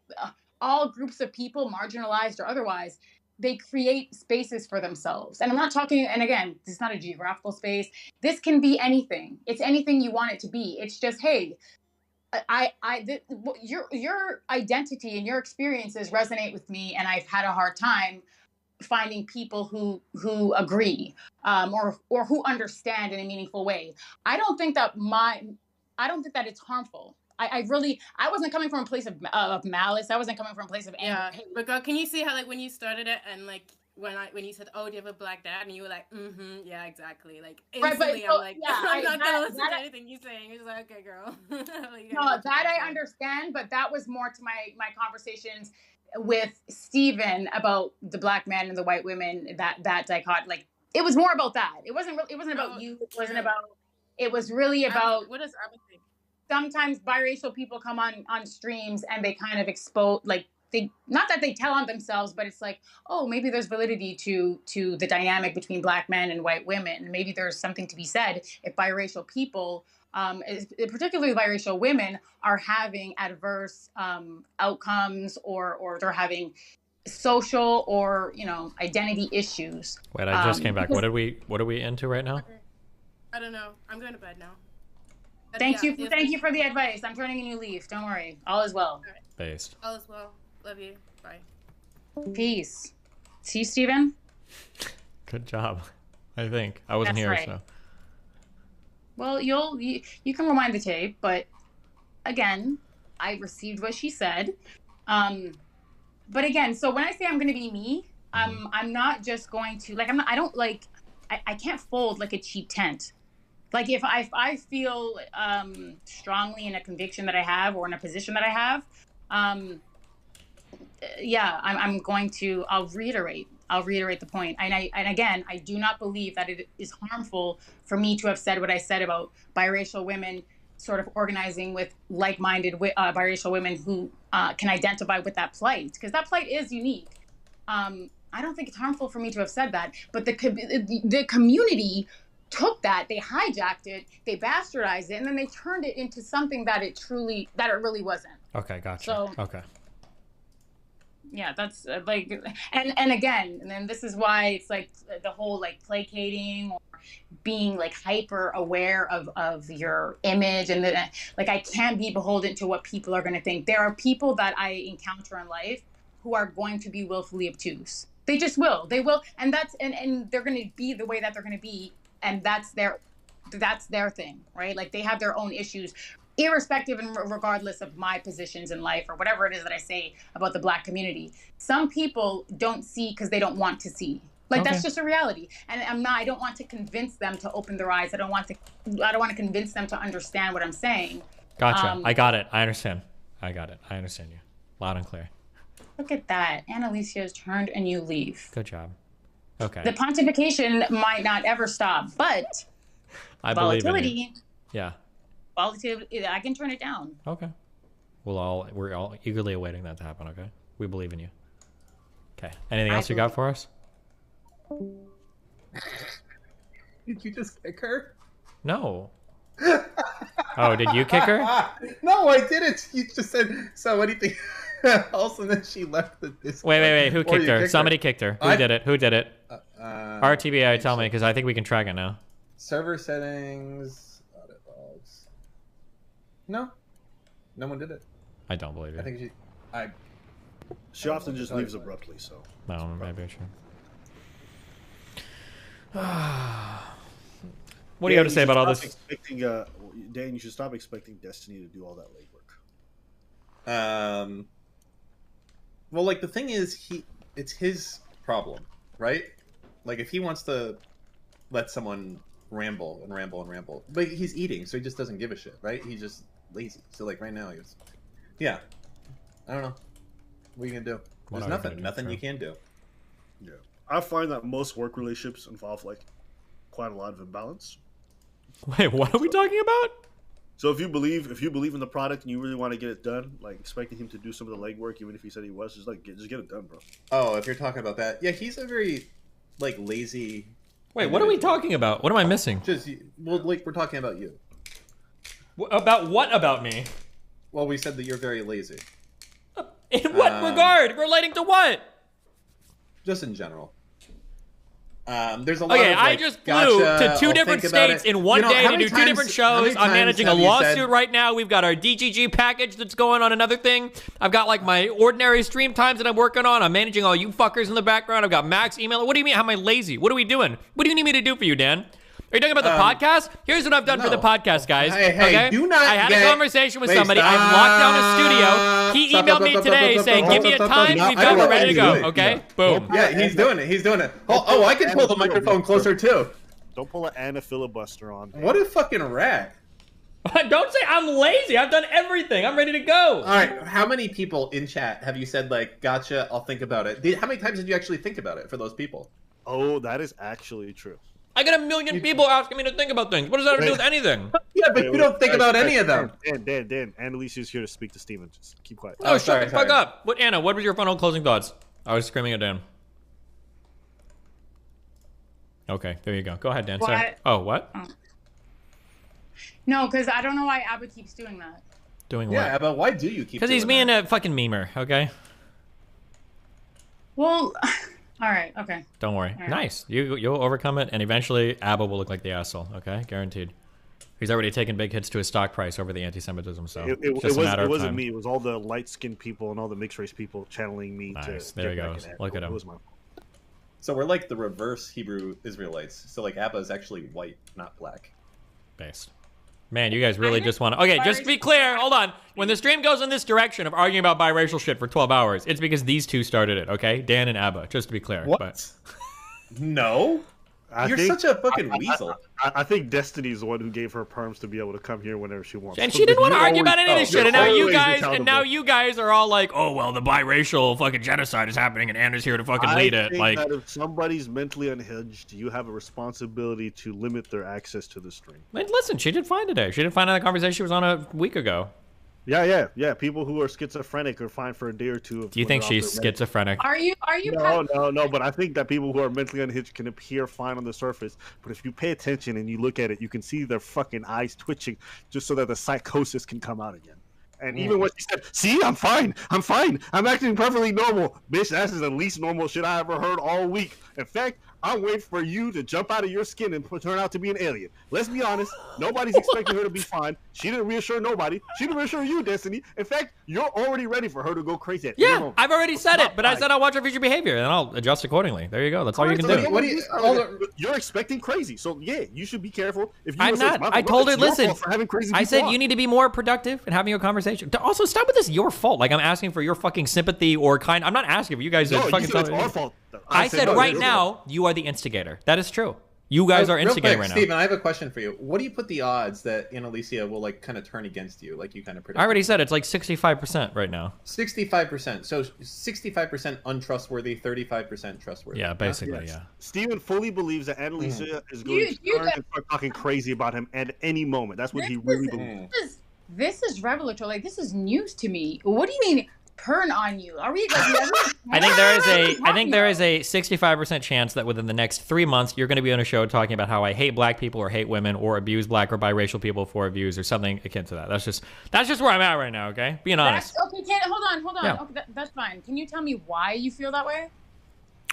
all groups of people, marginalized or otherwise, they create spaces for themselves. And I'm not talking, and again, this is not a geographical space. This can be anything. It's anything you want it to be. It's just, hey, your identity and your experiences resonate with me, and I've had a hard time finding people who agree or who understand in a meaningful way. I don't think that it's harmful. I wasn't coming from a place of malice. I wasn't coming from a place of anger. Yeah, but girl, can you see how like when you started it and like when you said, "Oh, do you have a black dad?" and you were like, yeah, exactly. Like instantly, right, I'm like, yeah, I'm not gonna listen to anything you're saying. You're just like, okay, girl. Like, no, that I understand, but that was more to my conversations with Steven about the black man and the white women. That dichotomy, like it was more about that. It wasn't about you. It wasn't about. It was really about what does Abba think? Sometimes biracial people come on streams and they kind of expose, like not that they tell on themselves, but it's like, oh, maybe there's validity to the dynamic between Black men and white women. Maybe there's something to be said if biracial people, particularly biracial women, are having adverse outcomes, or they're having social or identity issues. Wait, I just came back. What are we into right now? I don't know. I'm going to bed now. Thank you for the advice. I'm turning a new leaf. Don't worry. All is well. Based. All is well. Love you. Bye. Peace. See you, Steven? Good job. I think I wasn't That's here, right. so. Well, you can rewind the tape, but again, I received what she said. But again, so when I say I'm going to be me, I'm not just going to I can't fold like a cheap tent. Like if I feel strongly in a conviction that I have, or in a position that I have, I'll reiterate the point. And again, I do not believe that it is harmful for me to have said what I said about biracial women sort of organizing with like-minded biracial women who can identify with that plight, because that plight is unique. I don't think it's harmful for me to have said that, but the community took that, they hijacked it, they bastardized it, and then they turned it into something that it really wasn't. Okay, gotcha. So, okay. Yeah, that's and again, and then this is why it's like the whole like placating or being like hyper aware of your image, and then like I can't be beholden to what people are going to think. There are people that I encounter in life who are going to be willfully obtuse. They just will. They will, and they're going to be the way that they're going to be, and that's their thing, right? Like they have their own issues, irrespective and regardless of my positions in life or whatever it is that I say about the Black community. Some people don't see because they don't want to see. Like that's just a reality. And I don't want to convince them to open their eyes. I don't want to convince them to understand what I'm saying. Gotcha. I got it. I understand. I got it. I understand you. Loud and clear. Look at that. Annalicia has turned a new leaf. Good job. Okay. The pontification might not ever stop, but I believe in you. volatility. Yeah. Volatility, I can turn it down. Okay. We're all eagerly awaiting that to happen, okay? We believe in you. Okay. Anything else you got for us? Did you just kick her? No. Oh, did you kick her? No, I didn't. You just said, so anything else, and then she left the Discord. Wait. Who kicked her? Somebody kicked her. Who did it? Who did it? RTBI, tell me, because I think we can track it now. Server settings, audit logs. No one did it. I don't believe you. I think she often just leaves abruptly, so. No, maybe sure. What do you have to say about all this? Dan, you should stop expecting Destiny to do all that legwork. Well, like the thing is, it's his problem, right? Like if he wants to let someone ramble, but he's eating, so he just doesn't give a shit, right? He's just lazy. So like right now, I don't know. What are you gonna do? There's nothing you can do. Yeah, I find that most work relationships involve like quite a lot of imbalance. Wait, what are we talking about? So if you believe in the product and you really want to get it done, like expecting him to do some of the legwork, even if he said he was, just get it done, bro. Oh, if you're talking about that, yeah, he's a very like lazy. Wait, what are we talking about? What am I missing? Like we're talking about you. About what about me? Well, we said that you're very lazy. In what regard? Relating to what? Just in general. There's a lot okay, of, like, I just flew to two different states in one day to do two different shows. I'm managing a lawsuit right now. We've got our DGG package that's going on another thing. I've got like my ordinary stream times that I'm working on. I'm managing all you fuckers in the background. I've got Max emailing. What do you mean? How am I lazy? What are we doing? What do you need me to do for you, Dan? Are you talking about the podcast? Here's what I've done for the podcast, guys. Hey, okay? do not I had a conversation with somebody. I've locked down a studio. He emailed me today saying, give me a time. We've got it ready to go. Okay? Boom. Yeah, he's doing it. Oh, I can pull the microphone closer, too. Don't pull an Anna filibuster on. What a fucking rat. Don't say I'm lazy. I've done everything. I'm ready to go. All right. How many people in chat have you said, like, gotcha, I'll think about it? How many times did you actually think about it for those people? Oh, that is actually true. I get a million people asking me to think about things. What does that have to do with anything? Yeah, but you don't think about any of them. Dan. Annalise's here to speak to Steven. Just keep quiet. Oh, shut the fuck up. What, Anna, what was your final closing thoughts? I was screaming at Dan. Okay, there you go. Go ahead, Dan. Sorry. What? What? Oh. No, because I don't know why Abba keeps doing that. Doing what? Yeah, but why do you keep? Because he's being a fucking memer, okay? Well, all right, okay. Don't worry. All right. Nice. You'll overcome it, and eventually Abba will look like the asshole, okay? Guaranteed. He's already taken big hits to his stock price over the anti-Semitism, so it's just a matter of time. It wasn't me. It was all the light-skinned people and all the mixed-race people channeling me. Nice. To there he get goes. back at Look at him. It was my fault. So we're like the reverse Hebrew Israelites. So like Abba is actually white, not black. Based. Man, you guys really just want to... Okay, just to be clear, hold on. When the stream goes in this direction of arguing about biracial shit for 12 hours, it's because these two started it, okay? Dan and Abba, just to be clear. What? But... No. You're such a fucking weasel. I think Destiny's the one who gave her perms to be able to come here whenever she wants. And she didn't want to argue about any of this shit. And now you're you guys are all like, oh well, the biracial fucking genocide is happening, and Anna's here to fucking lead it. Think Like, that if somebody's mentally unhinged, you have a responsibility to limit their access to the stream. listen, she did fine today. She did fine on the conversation she was on a week ago. Yeah. People who are schizophrenic are fine for a day or two. Do you think she's schizophrenic? Are you? No. But I think that people who are mentally unhinged can appear fine on the surface. But if you pay attention and you look at it, you can see their fucking eyes twitching just so that the psychosis can come out again. And even when she said, "See, I'm fine. I'm acting perfectly normal," bitch, that's the least normal shit I ever heard all week. In fact, I'm waiting for you to jump out of your skin and turn out to be an alien. Let's be honest. Nobody's expecting her to be fine. She didn't reassure nobody. She didn't reassure you, Destiny. In fact, you're already ready for her to go crazy. Yeah, I've already said it, but I said I'll watch her future behavior and I'll adjust accordingly. There you go. That's all you can do. You're expecting crazy, so yeah, you should be careful. If you I'm not. I told her, listen. For having crazy I said on. you need to be more productive and having a conversation. Also, stop with this. Your fault. Like I'm asking for your fucking sympathy or kind. I'm not asking for you guys to No, fucking. you said it's our fault. I said no, right it's now you are the instigator. That is true. You guys are instigating right now. Steven, I have a question for you. What do you put the odds that Annalicia will like kind of turn against you, like you kind of predicted? I already said it's like 65% right now. 65%. So 65% untrustworthy, 35% trustworthy. Yeah, basically, Yes. yeah. Steven fully believes that Annalicia is going to turn and start talking crazy about him at any moment. That's what he really believes. This is revelatory. Like this is news to me. What do you mean turn on you? Are we? Like, I think there is a 65% chance that within the next 3 months you're going to be on a show talking about how I hate black people or hate women or abuse black or biracial people for views or something akin to that. That's just where I'm at right now. Okay, being honest. Okay, hold on. Yeah. Okay, that's fine. Can you tell me why you feel that way?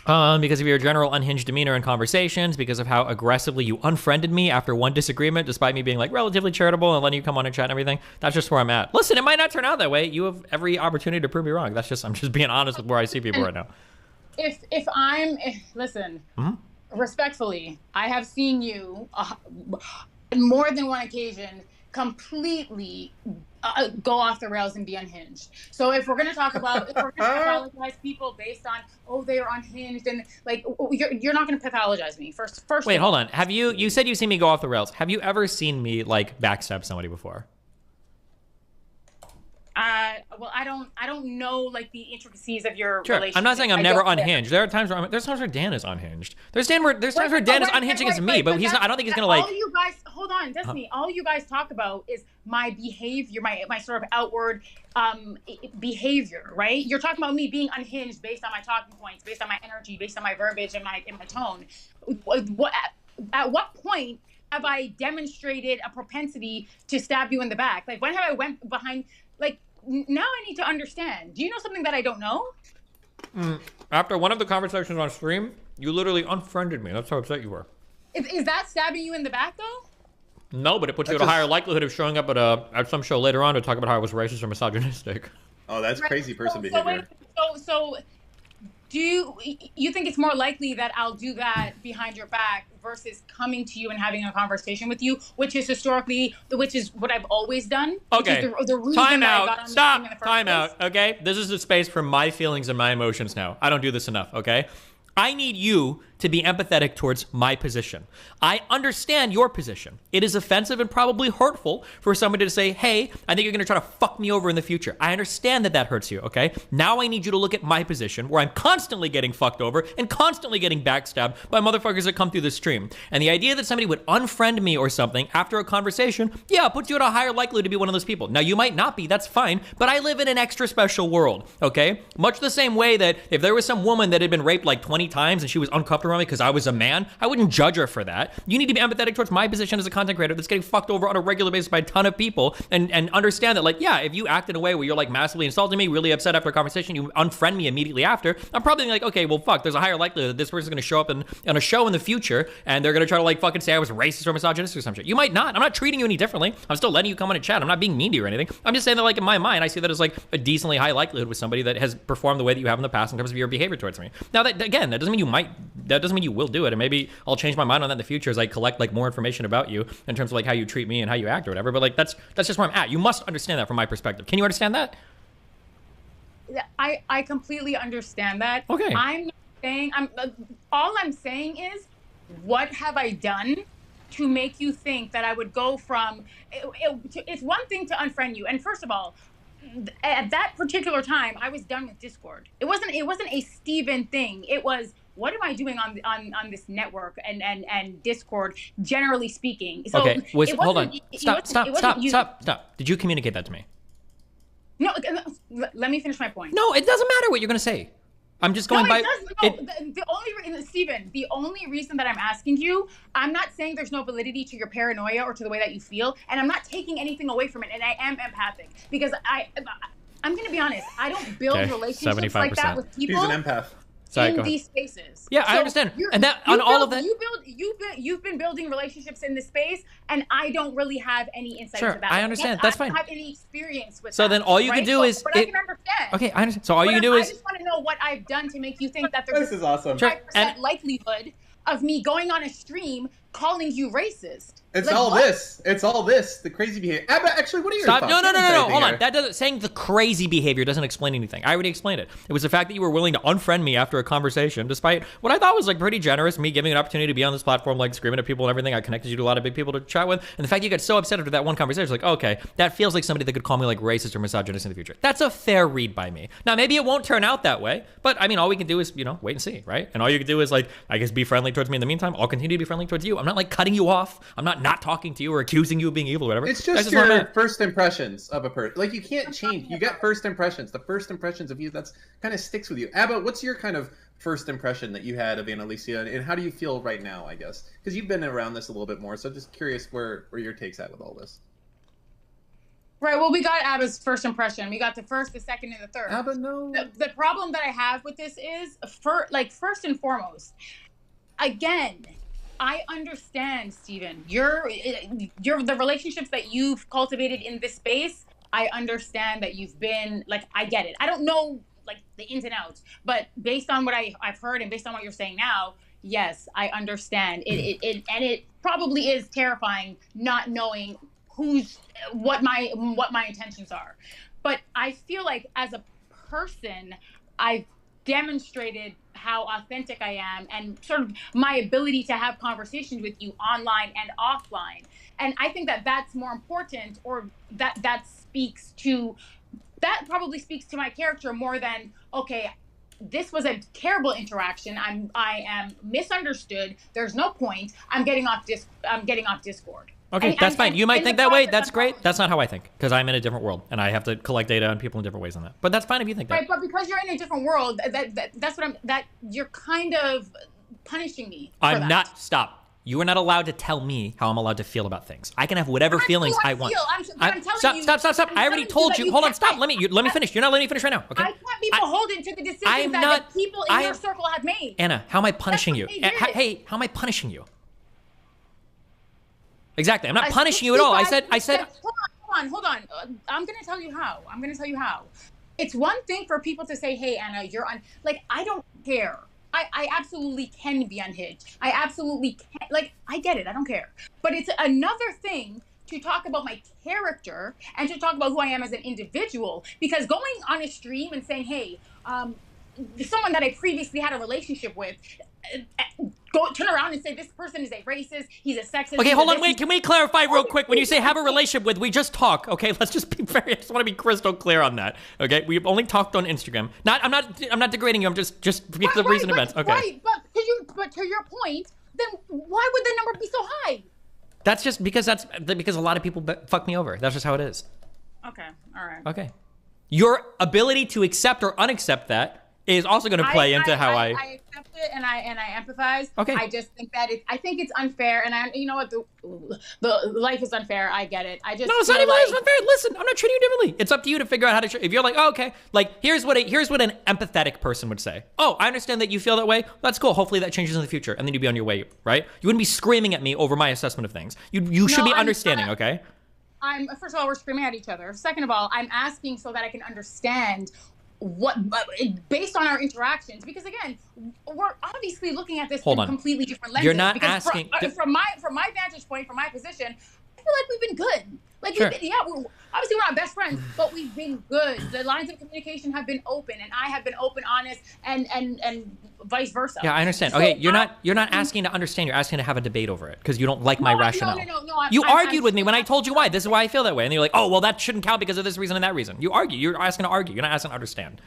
Because of your general unhinged demeanor in conversations, because of how aggressively you unfriended me after one disagreement, despite me being like relatively charitable and letting you come on and chat and everything. That's just where I'm at. Listen, it might not turn out that way. You have every opportunity to prove me wrong. I'm just being honest with where I see people right now. Listen, respectfully, I have seen you on more than one occasion completely go off the rails and be unhinged. So if we're going to talk about, if we're going to pathologize people based on, oh, they are unhinged, and like, you're not going to pathologize me. First. Wait, hold on. Have you said you've seen me go off the rails. Have you ever seen me like backstab somebody before? Well, I don't know like the intricacies of your relationship. I'm not saying I'm never unhinged. There are times where Dan is unhinged. There's times where Dan is unhinged against me, but he's not. I don't think he's gonna like. All you guys, hold on, Destiny. All you guys talk about is my behavior, my sort of outward behavior, right? You're talking about me being unhinged based on my talking points, based on my energy, based on my verbiage and my tone. At what point have I demonstrated a propensity to stab you in the back? Like when have I went behind? Like now I need to understand. Do you know something that I don't know? After one of the conversations on stream, you literally unfriended me. That's how upset you were. Is that stabbing you in the back though? No, but it puts you at a higher likelihood of showing up at some show later on to talk about how I was racist or misogynistic. Oh, that's crazy person behavior. So do you think it's more likely that I'll do that behind your back versus coming to you and having a conversation with you, which is what I've always done? Okay. The reason Time that I out. got on Stop. Time out. Okay. This is the space for my feelings and my emotions now. I don't do this enough. Okay. I need you to be empathetic towards my position. I understand your position. It is offensive and probably hurtful for somebody to say, hey, I think you're going to try to fuck me over in the future. I understand that that hurts you, okay? Now I need you to look at my position where I'm constantly getting fucked over and constantly getting backstabbed by motherfuckers that come through the stream. And the idea that somebody would unfriend me or something after a conversation, yeah, puts you at a higher likelihood to be one of those people. Now, you might not be, that's fine, but I live in an extra special world, okay? Much the same way that if there was some woman that had been raped like 20 times and she was uncomfortable around me because I was a man, I wouldn't judge her for that. You need to be empathetic towards my position as a content creator that's getting fucked over on a regular basis by a ton of people and understand that, like, yeah, if you act in a way where you're like massively insulting me, really upset after a conversation, you unfriend me immediately after, I'm probably like, okay, well, fuck, there's a higher likelihood that this person's gonna show up on a show in the future and they're gonna try to like fucking say I was racist or misogynistic or some shit. You might not. I'm not treating you any differently. I'm still letting you come on and chat. I'm not being mean to you or anything. I'm just saying that, like, in my mind, I see that as like a decently high likelihood with somebody that has performed the way that you have in the past in terms of your behavior towards me. Now, that again, that doesn't mean you will do it, and maybe I'll change my mind on that in the future as I collect like more information about you in terms of like how you treat me and how you act or whatever. But like that's just where I'm at. You must understand that from my perspective. Can you understand that? I completely understand that. Okay. I'm not saying all I'm saying is, what have I done to make you think that I would go from? It's one thing to unfriend you, and first of all, at that particular time, I was done with Discord. It wasn't a Steven thing. It was, what am I doing on this network and Discord, generally speaking? So okay, hold on. Stop. Did you communicate that to me? No, let me finish my point. No, it doesn't matter what you're going to say. I'm just going by... Steven, the only reason that I'm asking you, I'm not saying there's no validity to your paranoia or to the way that you feel, and I'm not taking anything away from it, and I am empathic, because I'm going to be honest, I don't build relationships 75%. Like that with people. He's an empath. In these spaces. Yeah, I understand. And that on all of that, you've been building relationships in this space, and I don't really have any insight into that. I understand. That's fine. I don't have any experience with so that. Then all you can do is... But I can understand. Okay, I understand. So all you can do is... I just want to know what I've done to make you think that there's this is awesome. 5% likelihood of me going on a stream calling you racist. It's like, all what? This. It's all this. The crazy behavior. Actually, what are your thoughts? No. Hold on. That doesn't saying the crazy behavior doesn't explain anything. I already explained it. It was the fact that you were willing to unfriend me after a conversation, despite what I thought was like pretty generous, me giving an opportunity to be on this platform, like screaming at people and everything. I connected you to a lot of big people to chat with, and the fact you got so upset after that one conversation, like, okay, that feels like somebody that could call me like racist or misogynist in the future. That's a fair read by me. Now maybe it won't turn out that way, but I mean, all we can do is wait and see, right? And all you can do is like, I guess, be friendly towards me in the meantime. I'll continue to be friendly towards you. I'm not like cutting you off. I'm not talking to you or accusing you of being evil or whatever. It's just your first impressions of a person. Like, you can't change. You get first impressions. The first impressions of you, that's kind of sticks with you. Abba, what's your kind of first impression that you had of Annalicia, and how do you feel right now, I guess? Because you've been around this a little bit more, so just curious where your take's at with all this. Right, well, we got Abba's first impression. We got the first, the second, and the third. Abba, no. The problem that I have with this is, first and foremost, again, I understand, Steven. You're the relationships that you've cultivated in this space. I understand that you've been I get it. I don't know the ins and outs, but based on what I've heard and based on what you're saying now, yes, I understand. It probably is terrifying not knowing what my intentions are. But I feel like as a person, I've demonstrated how authentic I am and sort of my ability to have conversations with you online and offline. And I think that that's more important, or that probably speaks to my character more than, okay, this was a terrible interaction. I am misunderstood. There's no point. I'm getting off Discord. Okay, that's fine. You might think that way. That's great. That's not how I think, because I'm in a different world and I have to collect data on people in different ways than that. But that's fine if you think that. Right, but because you're in a different world, you're kind of punishing me. I'm not. Stop. You are not allowed to tell me how I'm allowed to feel about things. I can have whatever feelings I want. I'm telling you. Stop. I already told you. Hold on. Stop. Let me finish. You're not letting me finish right now. Okay. I can't be beholden to the decisions that the people in your circle have made. Anna, how am I punishing you? Hey, how am I punishing you? Exactly. I'm not punishing you at all. I said. Hold on. I'm going to tell you how. It's one thing for people to say, hey, Anna, you're on. I don't care. I absolutely can be unhinged. I absolutely can. I get it. I don't care. But it's another thing to talk about my character and to talk about who I am as an individual. Because going on a stream and saying, hey, someone that I previously had a relationship with go turn around and say this person is a racist, he's a sexist. Okay, hold on, wait. Can we clarify real quick? When you say have a relationship with, we just talk. Okay, let's just be very. I just want to be crystal clear on that. Okay, we've only talked on Instagram. I'm not degrading you. I'm just because of recent events. Okay. Right, but to your point, then why would the number be so high? That's just because because a lot of people fuck me over. That's just how it is. Okay, all right. Okay. Your ability to accept or unaccept that is also going to play into how I accept it and I empathize. Okay. I just think that I think it's unfair, and you know what, the life is unfair. I get it. I just no, it's not even unfair. Listen, I'm not treating you differently. It's up to you to figure out how to. If you're like, oh, okay, like here's what an empathetic person would say. Oh, I understand that you feel that way. That's cool. Hopefully that changes in the future, and then you'd be on your way, right? You wouldn't be screaming at me over my assessment of things. You should be understanding, okay? First of all, we're screaming at each other. Second of all, I'm asking so that I can understand what based on our interactions, because again, we're obviously looking at this from completely different lenses. You're not asking from my vantage point, from my position, I feel like we've been good. Like, sure. we're not best friends, but we've been good. The lines of communication have been open, and I have been open, honest, and vice versa. Yeah, I understand. So okay, you're not asking to understand. You're asking to have a debate over it because you don't like my rationale. No. You argued with me when I told you why. This is why I feel that way, and you're like, oh, well, that shouldn't count because of this reason and that reason. You argue. You're asking to argue. You're not asking to understand.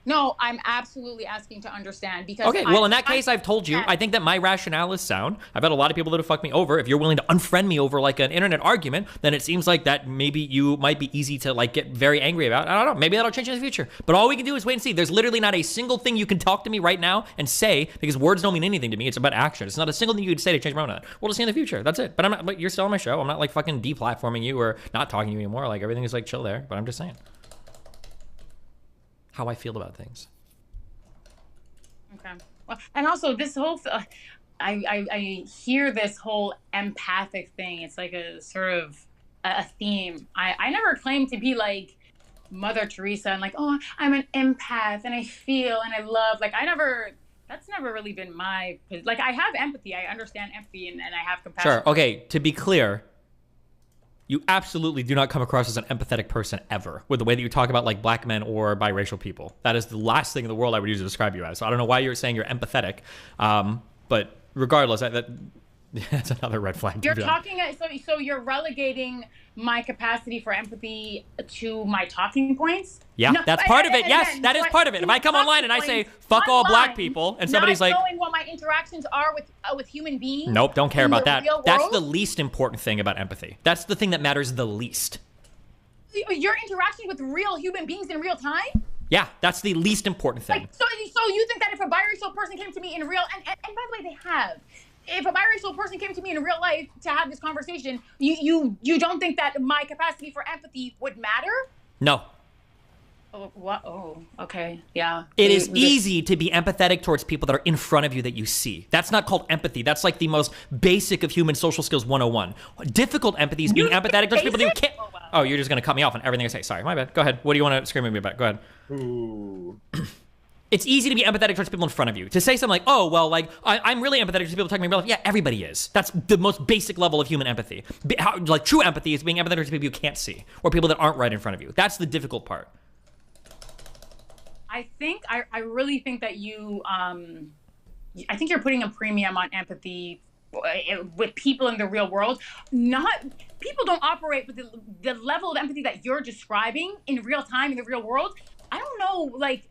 No, I'm absolutely asking to understand because. Okay, well, in that case, I've told you. I think that my rationale is sound. I've had a lot of people that have fucked me over. If you're willing to unfriend me over like an internet argument, then it seems like that maybe you might be easy to like get very angry about. I don't know. Maybe that'll change in the future. But all we can do is wait and see. There's literally not a single thing you can talk to me right now and say because words don't mean anything to me. It's about action. It's not a single thing you could say to change my mind. We'll just see in the future. That's it. But I'm not. But you're still on my show. I'm not like fucking deplatforming you or not talking to you anymore. Like everything is like chill there. But I'm just saying how I feel about things. Okay. Well, and also this whole, I hear this whole empathic thing. It's like a sort of a theme. I never claimed to be like Mother Teresa and like, oh, I'm an empath and I feel and I love. Like that's never really been my, like I have empathy. I understand empathy and I have compassion. Sure. Okay. To be clear, you absolutely do not come across as an empathetic person ever with the way that you talk about like black men or biracial people. That is the last thing in the world I would use to describe you as. So I don't know why you're saying you're empathetic. But regardless, that's another red flag. You're talking, so you're relegating my capacity for empathy to my talking points? Yeah, no, that's part of it. Yes, that is part of it. If I come online and I say, fuck all black people, and somebody's like... Not knowing what my interactions are with human beings... Nope, don't care about that. That's the least important thing about empathy. That's the thing that matters the least. Your interaction with real human beings in real time? Yeah, that's the least important thing. Like, so you think that if a biracial person came to me in real... And by the way, they have... If a biracial person came to me in real life to have this conversation, you don't think that my capacity for empathy would matter? No. Oh, what? Oh, okay. Yeah. It is easy to be empathetic towards people that are in front of you that you see. That's not called empathy. That's like the most basic of human social skills 101. Difficult empathy is being empathetic towards people that you can't... Oh, wow. Oh, you're just going to cut me off on everything I say. Sorry, my bad. Go ahead. What do you want to scream at me about? Go ahead. Ooh. It's easy to be empathetic towards people in front of you. To say something like, oh, well, like, I'm really empathetic to people talking about, yeah, everybody is. That's the most basic level of human empathy. Like, true empathy is being empathetic to people you can't see, or people that aren't right in front of you. That's the difficult part. I really think that I think you're putting a premium on empathy with people in the real world. People don't operate with the level of empathy that you're describing in real time in the real world. I don't know, like...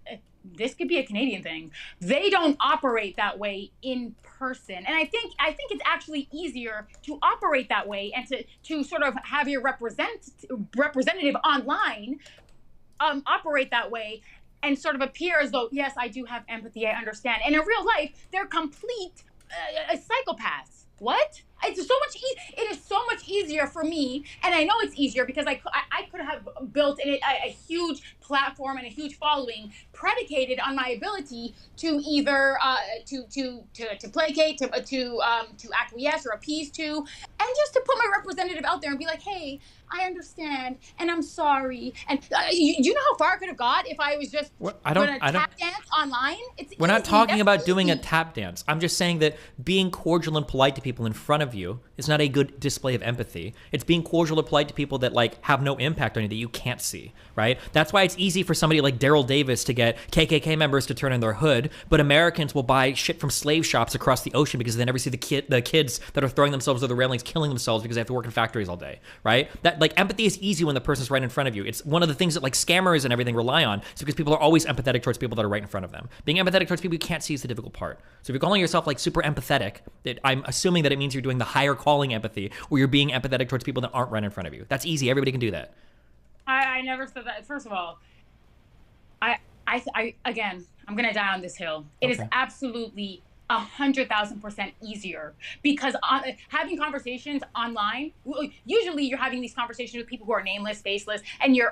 This could be a Canadian thing. They don't operate that way in person. And I think it's actually easier to operate that way and to sort of have your representative online operate that way and sort of appear as though, yes, I do have empathy, I understand. And in real life, they're complete psychopaths. What? It is so much easier for me, and I know it's easier because I could have built a huge platform and a huge following predicated on my ability to either to placate, to acquiesce or appease to, and just to put my representative out there and be like, hey, I understand, and I'm sorry. And you know how far I could have got if I was just gonna tap dance online? We're not talking about doing a easy. tap dance. I'm just saying that being cordial and polite to people in front of you is not a good display of empathy. It's being cordial and polite to people that like have no impact on you that you can't see, right? That's why it's easy for somebody like Daryl Davis to get KKK members to turn in their hood, but Americans will buy shit from slave shops across the ocean because they never see the kids that are throwing themselves over the railings, killing themselves because they have to work in factories all day, right? That like empathy is easy when the person's right in front of you. It's one of the things that like scammers and everything rely on. It's because people are always empathetic towards people that are right in front of them. Being empathetic towards people you can't see is the difficult part. So if you're calling yourself like super empathetic, I'm assuming that it means you're doing the higher calling empathy, or you're being empathetic towards people that aren't right in front of you. That's easy. Everybody can do that. I never said that. First of all, I again, I'm gonna die on this hill. It is absolutely 100,000% easier because having conversations online, usually you're having these conversations with people who are nameless, faceless, and you're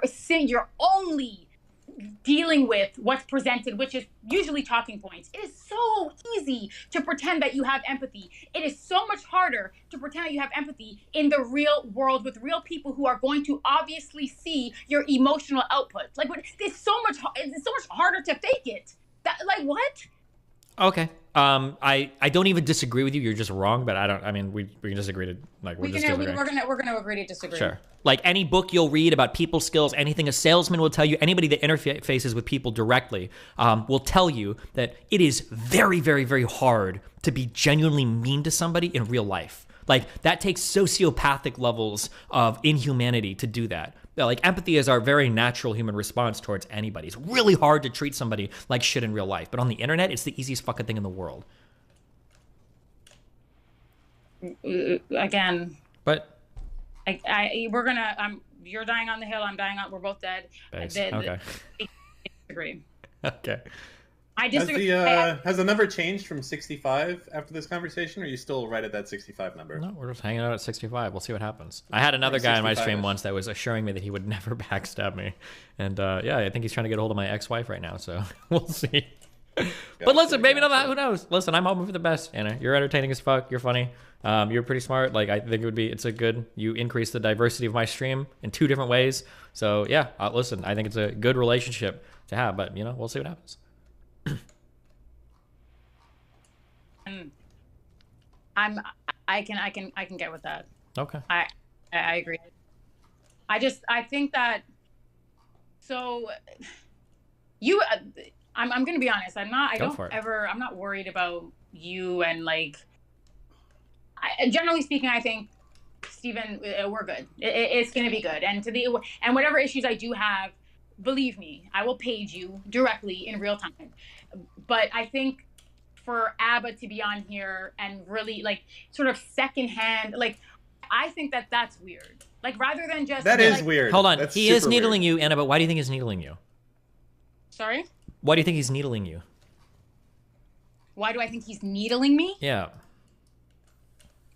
only dealing with what's presented, which is usually talking points. It is so easy to pretend that you have empathy. It is so much harder to pretend that you have empathy in the real world with real people who are going to obviously see your emotional output. Like, it's so much harder to fake it. Like, what? Okay. I don't even disagree with you. You're just wrong, but we can disagree to like we're gonna agree to disagree. Sure. Like any book you'll read about people skills, anything a salesman will tell you, anybody that interfaces with people directly will tell you that it is very, very, very hard to be genuinely mean to somebody in real life. Like that takes sociopathic levels of inhumanity to do that. Like empathy is our very natural human response towards anybody. It's really hard to treat somebody like shit in real life, but on the internet, it's the easiest fucking thing in the world. Again, but you're dying on the hill. I'm dying on. We're both dead. Okay. I disagree. Okay. I disagree. Has the number changed from 65 after this conversation, or are you still right at that 65 number? No, we're just hanging out at 65. We'll see what happens. I had another guy on my stream once that was assuring me that he would never backstab me. And yeah, I think he's trying to get a hold of my ex-wife right now, so we'll see. But listen, maybe not that. Who knows? Listen, I'm hoping for the best, Anna. You're entertaining as fuck. You're funny. You're pretty smart. Like, I think you increase the diversity of my stream in 2 different ways. So yeah, listen, I think it's a good relationship to have, but we'll see what happens. I can get with that. Okay. I agree. I think that, so you I'm gonna be honest, I'm not worried about you, and like generally speaking, I think Steven, we're good. It's gonna be good, and whatever issues I do have, believe me, I will page you directly in real time. But I think for Abba to be on here and really like sort of secondhand, like I think that's weird. Like rather than just that is weird. Hold on, That's he is needling weird. you, Anna. But why do you think he's needling you? Sorry. Why do you think he's needling you? Why do I think he's needling me? Yeah.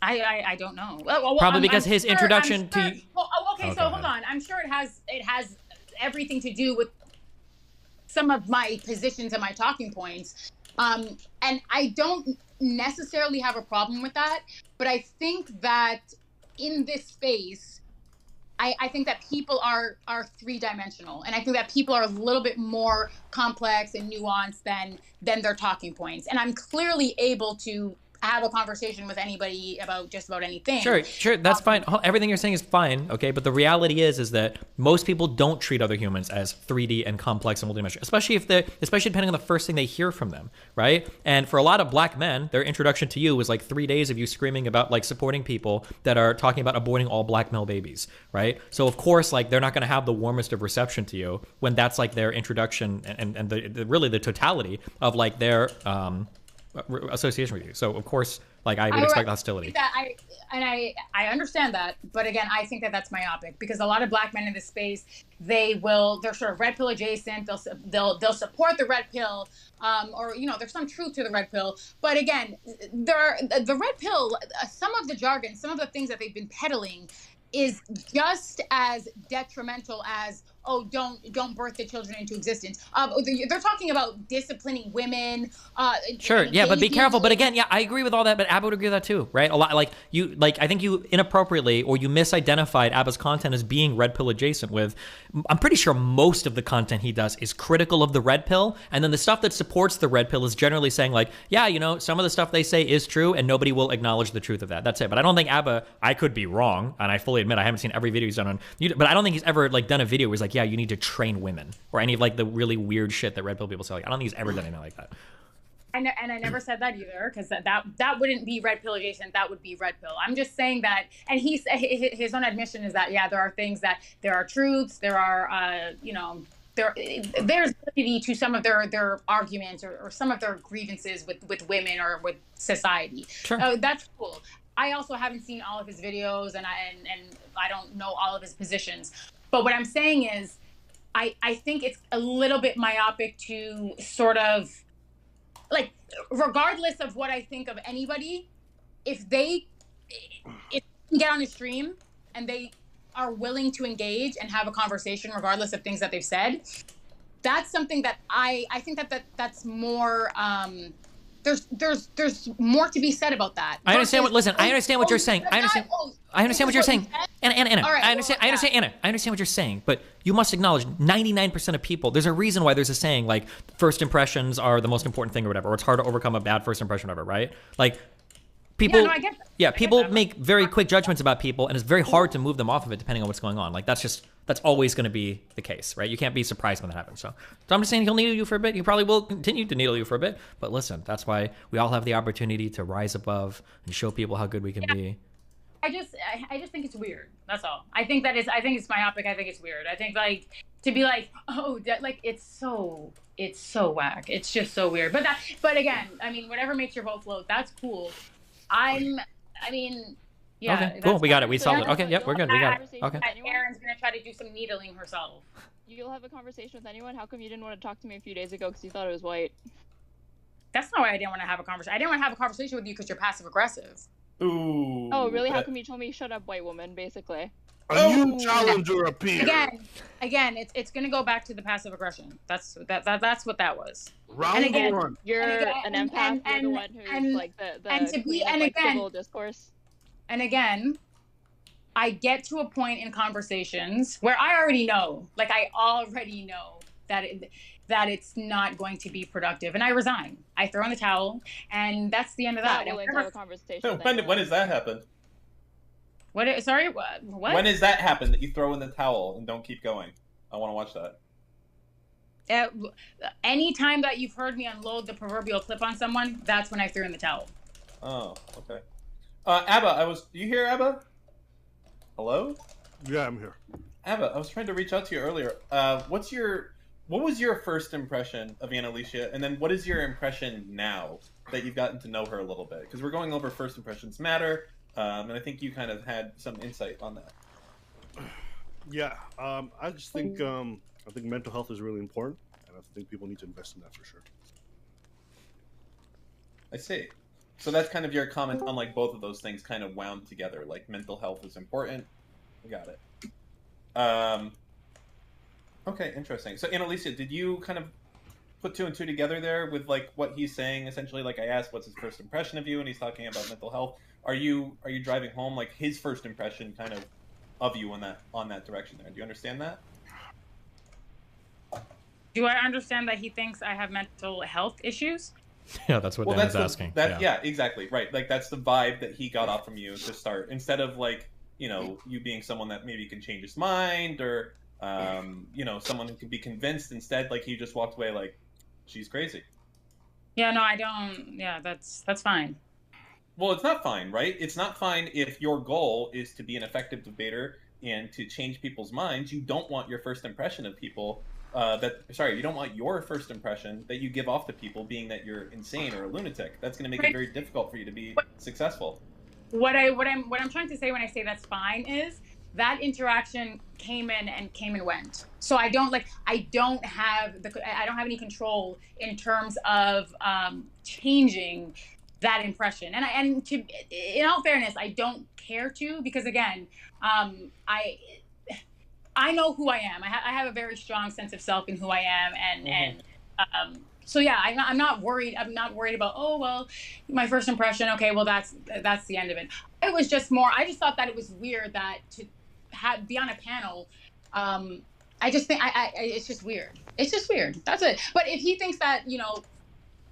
I don't know. Well, probably because his introduction to you. Well, okay, so hold on. I'm sure it has everything to do with some of my positions and my talking points. And I don't necessarily have a problem with that, but I think that in this space, I think that people are 3-dimensional, and I think that people are a little bit more complex and nuanced than their talking points. And I'm clearly able to have a conversation with anybody about just about anything. Sure, that's fine. Everything you're saying is fine, okay? But the reality is that most people don't treat other humans as 3D and complex and multidimensional, especially depending on the first thing they hear from them, right? And for a lot of black men, their introduction to you was like 3 days of you screaming about like supporting people that are talking about aborting all black male babies, right? So of course, like they're not going to have the warmest of reception to you when that's like their introduction and really the totality of like their association with you. So of course, like I would expect hostility. I understand that, but again, I think that that's myopic because a lot of black men in this space, they're sort of red pill adjacent. They'll support the red pill, or there's some truth to the red pill. But again, the red pill, some of the jargon, some of the things that they've been peddling is just as detrimental as oh, don't birth the children into existence. They're talking about disciplining women. Sure, yeah, but be gay careful. But people. again, yeah, I agree with all that. But Abba would agree with that too, right? A lot, like you, like I think you inappropriately or you misidentified Abba's content as being red pill adjacent. With, I'm pretty sure most of the content he does is critical of the red pill, and then the stuff that supports the red pill is generally saying like, yeah, you know, some of the stuff they say is true, and nobody will acknowledge the truth of that. That's it. But I don't think Abba. I could be wrong, and I fully admit I haven't seen every video he's done on YouTube. But I don't think he's ever like done a video where he's like, yeah, you need to train women or any of like the really weird shit that red pill people say. Like, I don't think he's ever done anything like that. And I never said that either, because that wouldn't be red pill adjacent. That would be red pill. I'm just saying that, and his own admission is that, yeah, there are things that there are truths, there are you know, there's validity to some of their arguments or some of their grievances with women or with society. Sure. That's cool. I also haven't seen all of his videos, and I don't know all of his positions. But what I'm saying is, I think it's a little bit myopic to sort of, like, regardless of what I think of anybody, if they get on a stream and they are willing to engage and have a conversation regardless of things that they've said, that's something that I think that's more there's more to be said about that. I understand what. Listen, I understand what you're saying. I understand what you're saying. Anna, I understand, Anna. I understand what you're saying, but you must acknowledge 99% of people. There's a reason why there's a saying like first impressions are the most important thing or whatever. Or it's hard to overcome a bad first impression, or whatever, right? Like people. Yeah, no, I get that. Yeah, people make very quick judgments about people, and it's very hard to move them off of it depending on what's going on. Like that's always going to be the case, right? You can't be surprised when that happens. So I'm just saying he'll needle you for a bit. He probably will continue to needle you for a bit. But listen, that's why we all have the opportunity to rise above and show people how good we can be. I just think it's weird. That's all. I think it's myopic. I think it's weird. I think like to be like, oh, like it's so whack. It's just so weird. But again, I mean, whatever makes your vote float, that's cool. Yeah. Okay, cool. We got it. We solved it. Okay, yep, we're good. We got it. Okay. Aaron's gonna try to do some needling herself. You'll have a conversation with anyone? How come you didn't want to talk to me a few days ago because you thought it was white? That's not why I didn't want to have a conversation. I didn't want to have a conversation with you because you're passive aggressive. Ooh. Oh, really? How come you told me shut up, white woman, basically? A new challenger appeared. Again, it's gonna go back to the passive aggression. That's what that was. Round one. You're an empath. You're the one who's like the queen of civil discourse. And again, I get to a point in conversations where I already know that it's not going to be productive, and I resign. I throw in the towel, and that's the end of that. Not willing to have a conversation. When does that happen? Sorry, what? When does that happen, that you throw in the towel and don't keep going? I want to watch that. Any time that you've heard me unload the proverbial clip on someone, that's when I threw in the towel. Oh, okay. Abba, do you hear Abba? Hello? Yeah, I'm here. Abba, I was trying to reach out to you earlier. What was your first impression of Annalicia, and then what is your impression now that you've gotten to know her a little bit? Because we're going over first impressions matter, and I think you kind of had some insight on that. Yeah, I just think I think mental health is really important, and I think people need to invest in that for sure. I see. So that's kind of your comment on like both of those things kind of wound together. Like mental health is important. I got it. Okay, interesting. So Annalicia, did you kind of put two and two together there with like what he's saying? Essentially, like I asked, what's his first impression of you, and he's talking about mental health. Are you driving home like his first impression kind of you on that direction there? Do you understand that? Do I understand that he thinks I have mental health issues? Yeah, that's what Dan's asking. Yeah, exactly. Right. Like that's the vibe that he got off from you to start. Instead of like, you being someone that maybe can change his mind or someone who can be convinced. Instead, like he just walked away like, she's crazy. Yeah, no, I don't. Yeah, that's fine. Well, it's not fine, right? It's not fine if your goal is to be an effective debater and to change people's minds. You don't want your first impression of people you don't want your first impression that you give off to people being that you're insane or a lunatic. That's going to make it very difficult for you to be successsul. What I'm trying to say when I say that's fine is that interaction came in and went. So I don't have any control in terms of changing that impression. And in all fairness, I don't care to, because again, I know who I am. I have a very strong sense of self in who I am, and so yeah, I'm not worried. I'm not worried about, oh well, my first impression. Okay, well that's the end of it. It was just more. I just thought that it was weird that to be on a panel. I just think it's just weird. It's just weird. That's it. But if he thinks that, you know,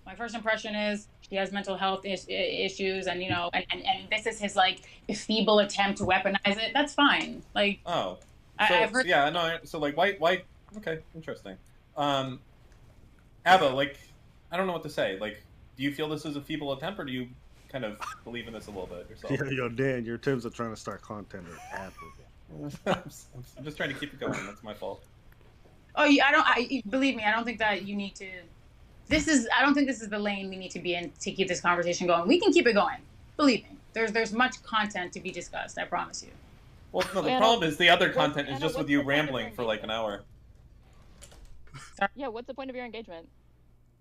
my first impression is she has mental health issues, and you know, and this is his like feeble attempt to weaponize it, that's fine. Like, oh, so, I've heard. Yeah, no. So like, why? Okay, interesting. Ava, like, I don't know what to say. Like, do you feel this is a feeble attempt, or do you kind of believe in this a little bit yourself? Yeah, yo, Dan, your attempts at trying to start content are admirable. I'm just trying to keep it going. That's my fault. Oh, I believe me. I don't think that you need to. I don't think this is the lane we need to be in to keep this conversation going. We can keep it going. Believe me. There's much content to be discussed. I promise you. Well, no, the problem is the other content is just with you rambling for like an hour. Yeah, what's the point of your engagement?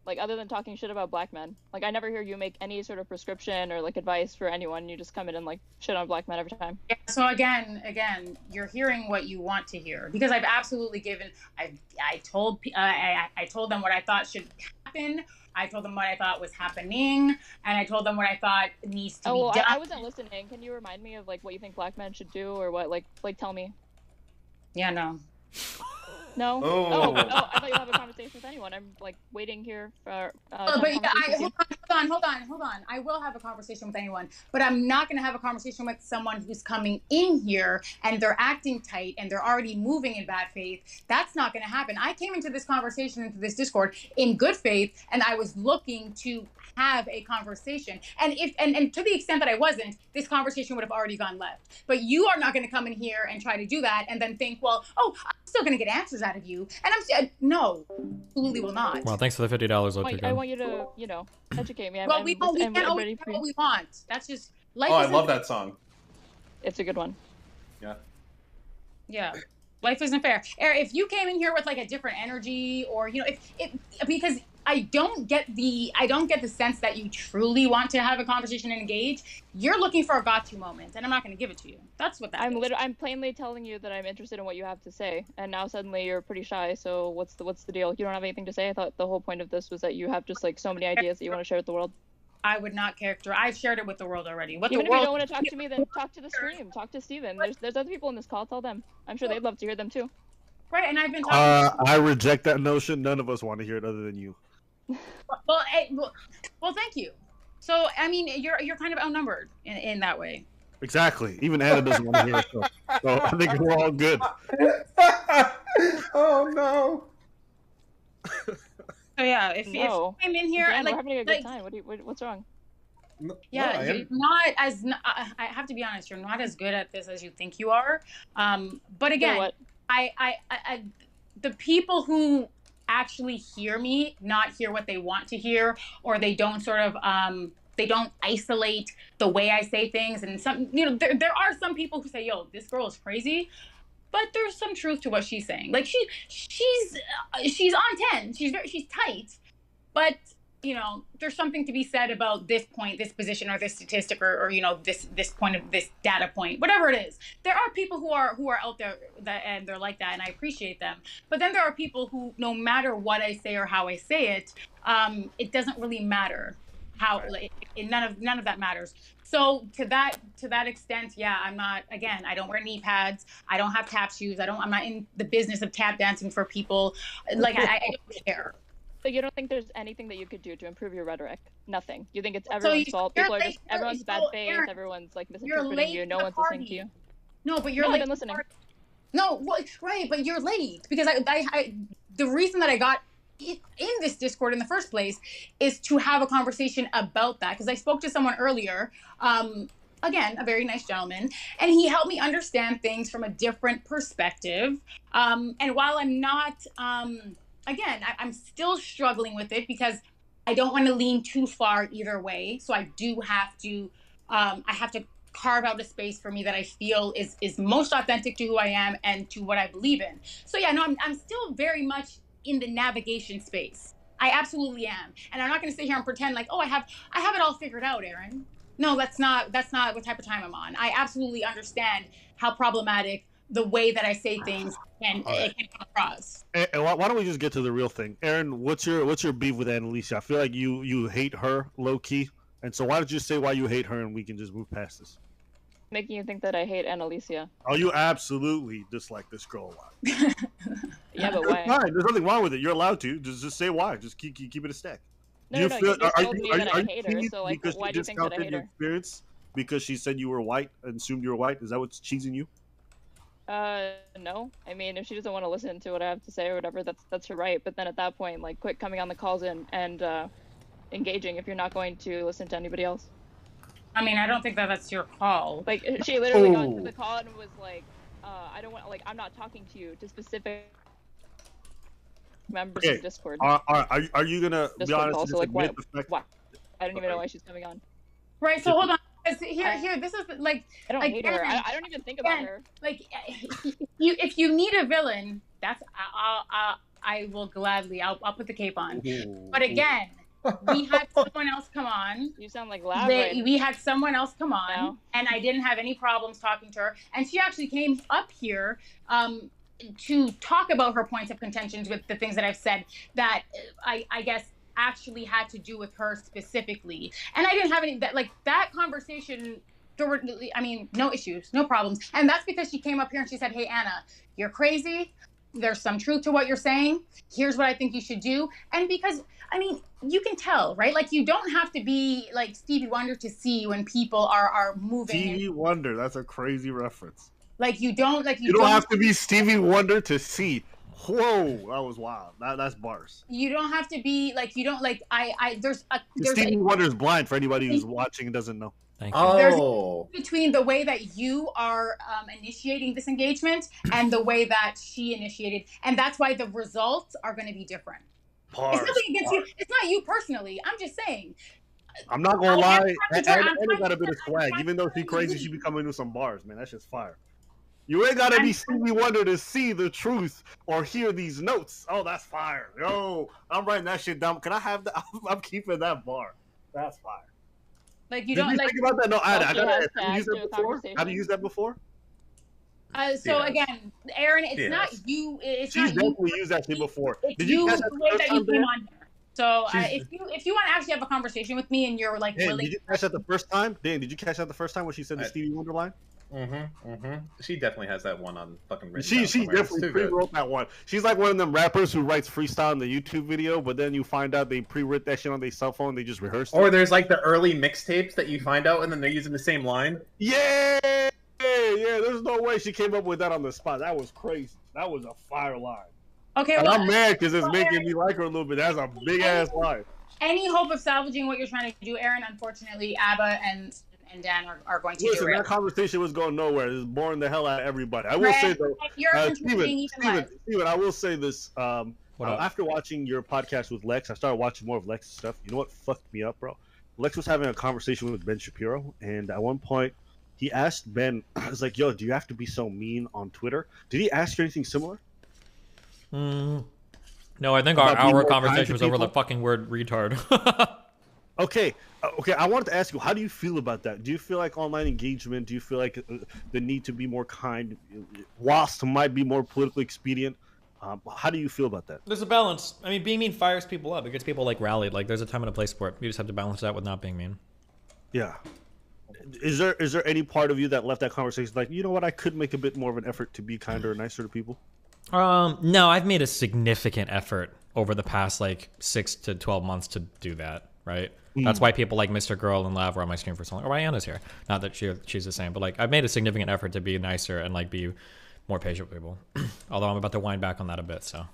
Like, other than talking shit about black men. Like, I never hear you make any sort of prescription or, like, advice for anyone. You just come in and, like, shit on black men every time. Yeah, so again, you're hearing what you want to hear. Because I've absolutely given... I told them what I thought should happen. I told them what I thought was happening. And I told them what I thought needs to be done. I wasn't listening. Can you remind me of, like, what you think black men should do? Or what, like tell me. Yeah, no. No? Oh. I thought you'd have a conversation with anyone. I'm, like, waiting here for... but yeah, hold on. I will have a conversation with anyone, but I'm not going to have a conversation with someone who's coming in here and they're acting tight and they're already moving in bad faith. That's not going to happen. I came into this conversation, into this Discord, in good faith, and I was looking to have a conversation. And to the extent that I wasn't, this conversation would have already gone left. But you are not going to come in here and try to do that and then think, well, I'm still going to get answers out of you. And no, absolutely will not. Well, thanks for the $50. I want you to, you know, educate me. Well, we can't always have what we want. That's just life. I love that song. It's a good one. Yeah. Yeah. Life isn't fair. If you came in here with like a different energy, or you know, because I don't get the sense that you truly want to have a conversation and engage. You're looking for a got-to moment, and I'm not going to give it to you. That's what that is. I'm plainly telling you that I'm interested in what you have to say, and now suddenly you're pretty shy. So what's the deal? You don't have anything to say? I thought the whole point of this was that you have just like so many ideas that you want to share with the world. I would not characterize. I've shared it with the world already. Even if you don't want to talk to me, then talk to the stream. Talk to Steven. There's other people in this call. Tell them. I'm sure they'd love to hear them too. Right, and I've been talking. I reject that notion. None of us want to hear it other than you. Well, thank you. So, I mean, you're kind of outnumbered in that way. Exactly. Even Anna doesn't want to hear it. So I think we're all good. Oh no. So yeah, if you came in here, Dan, we're having a good time. What's wrong? Yeah, you're not as. I have to be honest. You're not as good at this as you think you are. But again, I the people who actually hear me not hear what they want to hear, or they don't sort of they don't isolate the way I say things. And some, you know, there are some people who say, yo, this girl is crazy, but there's some truth to what she's saying. Like she's on 10, she's tight, but you know, there's something to be said about this point, this position, or this statistic, or you know, this point of this data point, whatever it is. There are people who are out there and they're like that, and I appreciate them. But then there are people who, no matter what I say or how I say it, it doesn't really matter how. Like, none of that matters. So to that extent, yeah, I'm not. Again, I don't wear knee pads. I don't have tap shoes. I'm not in the business of tap dancing for people. Like I don't care. So you don't think there's anything that you could do to improve your rhetoric? Nothing. You think it's everyone's fault? People are just everyone's bad faith. Aaron, everyone's like misinterpreting you. No one's listening to you. No, but you're late. I've been listening. No, well, right, but you're late because I the reason that I got in this Discord in the first place is to have a conversation about that, because I spoke to someone earlier. Again, a very nice gentleman, and he helped me understand things from a different perspective. And while I'm not again, I'm still struggling with it because I don't want to lean too far either way. So I do have to, I have to carve out a space for me that I feel is most authentic to who I am and to what I believe in. So yeah, no, I'm still very much in the navigation space. I absolutely am. And I'm not going to sit here and pretend like, oh, I have it all figured out, Aaron. No, that's not what type of time I'm on. I absolutely understand how problematic the way that I say things and it can come across. And why don't we just get to the real thing? Aaron, what's your beef with Annalisa? I feel like you hate her low key, and so why don't you say why you hate her, and we can just move past this. Making you think that I hate Annalisa. Oh, you absolutely dislike this girl a lot. Yeah, but why? Fine. There's nothing wrong with it. You're allowed to. Just say why. Just keep it a stack. No, you just told me that I hate her, so like, why do you think that I hate her? Experience because she said you were white and assumed you were white? Is that what's cheesing you? No. I mean, if she doesn't want to listen to what I have to say or whatever, that's her right. But then at that point, like, quit coming on the calls and engaging if you're not going to listen to anybody else. I mean, I don't think that's your call. Like, she literally got into the call and was like, I don't want, like, I'm not talking to you, to specific members of Discord. Are you gonna be honest? Also, like, why? I don't even know why she's coming on. Right. So hold on. Here. This is like. I don't hate her. I don't even think about her. Like, if you need a villain, that's I will gladly. I'll put the cape on. But again, we had someone else come on. You sound like loud. Right? We had someone else come on, and I didn't have any problems talking to her. And she actually came up here to talk about her points of contentions with the things that I've said that I guess actually had to do with her specifically. And I didn't have any that conversation. There were, I mean, no issues, no problems. And that's because she came up here and she said, "Hey, Anna, you're crazy. There's some truth to what you're saying. Here's what I think you should do." And because, I mean, you can tell, right? Like, you don't have to be like Stevie Wonder to see when people are moving. Stevie Wonder, that's a crazy reference. Like, you don't have to be Stevie Wonder to see. Whoa, that was wild. That's bars. You don't have to be like, you don't like, there's Stevie Wonder's blind for anybody who's watching and doesn't know. Thank you. There's a difference between the way that you are initiating this engagement and the way that she initiated, and that's why the results are going to be different. It's nothing against you. It's not you personally. I'm just saying. I'm not gonna lie. Anna got a bit of swag, even though she's crazy. She be coming with some bars, man. That's just fire. You ain't gotta be Stevie Wonder to see the truth or hear these notes. Oh, that's fire. Yo, I'm writing that shit down. Can I have that? I'm keeping that bar. That's fire. Like, you Did don't you like. think about that? No, I gotta. Have you used that before? Have you used that before? So again, Aaron, it's not you. She's definitely used that shit before. It's you the way that you came on here. So if you want to actually have a conversation with me and you're like, willing, did you catch that the first time? Dan, did you catch that the first time when she said the Stevie Wonder line? She definitely has that one on fucking written She down definitely pre-wrote that one. She's like one of them rappers who writes freestyle in the YouTube video, but then you find out they pre-wrote that shit on their cell phone. They just rehearsed it. Or there's like the early mixtapes that you find out and then they're using the same line. Yeah, there's no way she came up with that on the spot. That was crazy. That was a fire line. Okay, and I'm mad because it's making me like her a little bit. That's a big ass line. Any hope of salvaging what you're trying to do, Aaron? Unfortunately, Abba and Dan are going to do it. That conversation was going nowhere. It's boring the hell out of everybody. I will say though, Steven, I will say this. After watching your podcast with Lex, I started watching more of Lex's stuff. You know what fucked me up, bro? Lex was having a conversation with Ben Shapiro, and at one point, he asked Ben, I was like, "Yo, do you have to be so mean on Twitter?" Did he ask you anything similar? No, I think our conversation was over the fucking word retard. Okay. I wanted to ask you, how do you feel about that? Do you feel like online engagement? Do you feel like the need to be more kind, whilst it might be more politically expedient? How do you feel about that? There's a balance. I mean, being mean fires people up. It gets people like rallied. Like, there's a time and a place for it. You just have to balance that with not being mean. Yeah. Is there any part of you that left that conversation like, you know what, I could make a bit more of an effort to be kinder and nicer to people? No, I've made a significant effort over the past like 6 to 12 months to do that, right? That's why people like Mr. Girl and Lav are on my stream for so long. Or why Anna's here. Not that she's the same, but like I've made a significant effort to be nicer and like be more patient with people. Although I'm about to wind back on that a bit, so.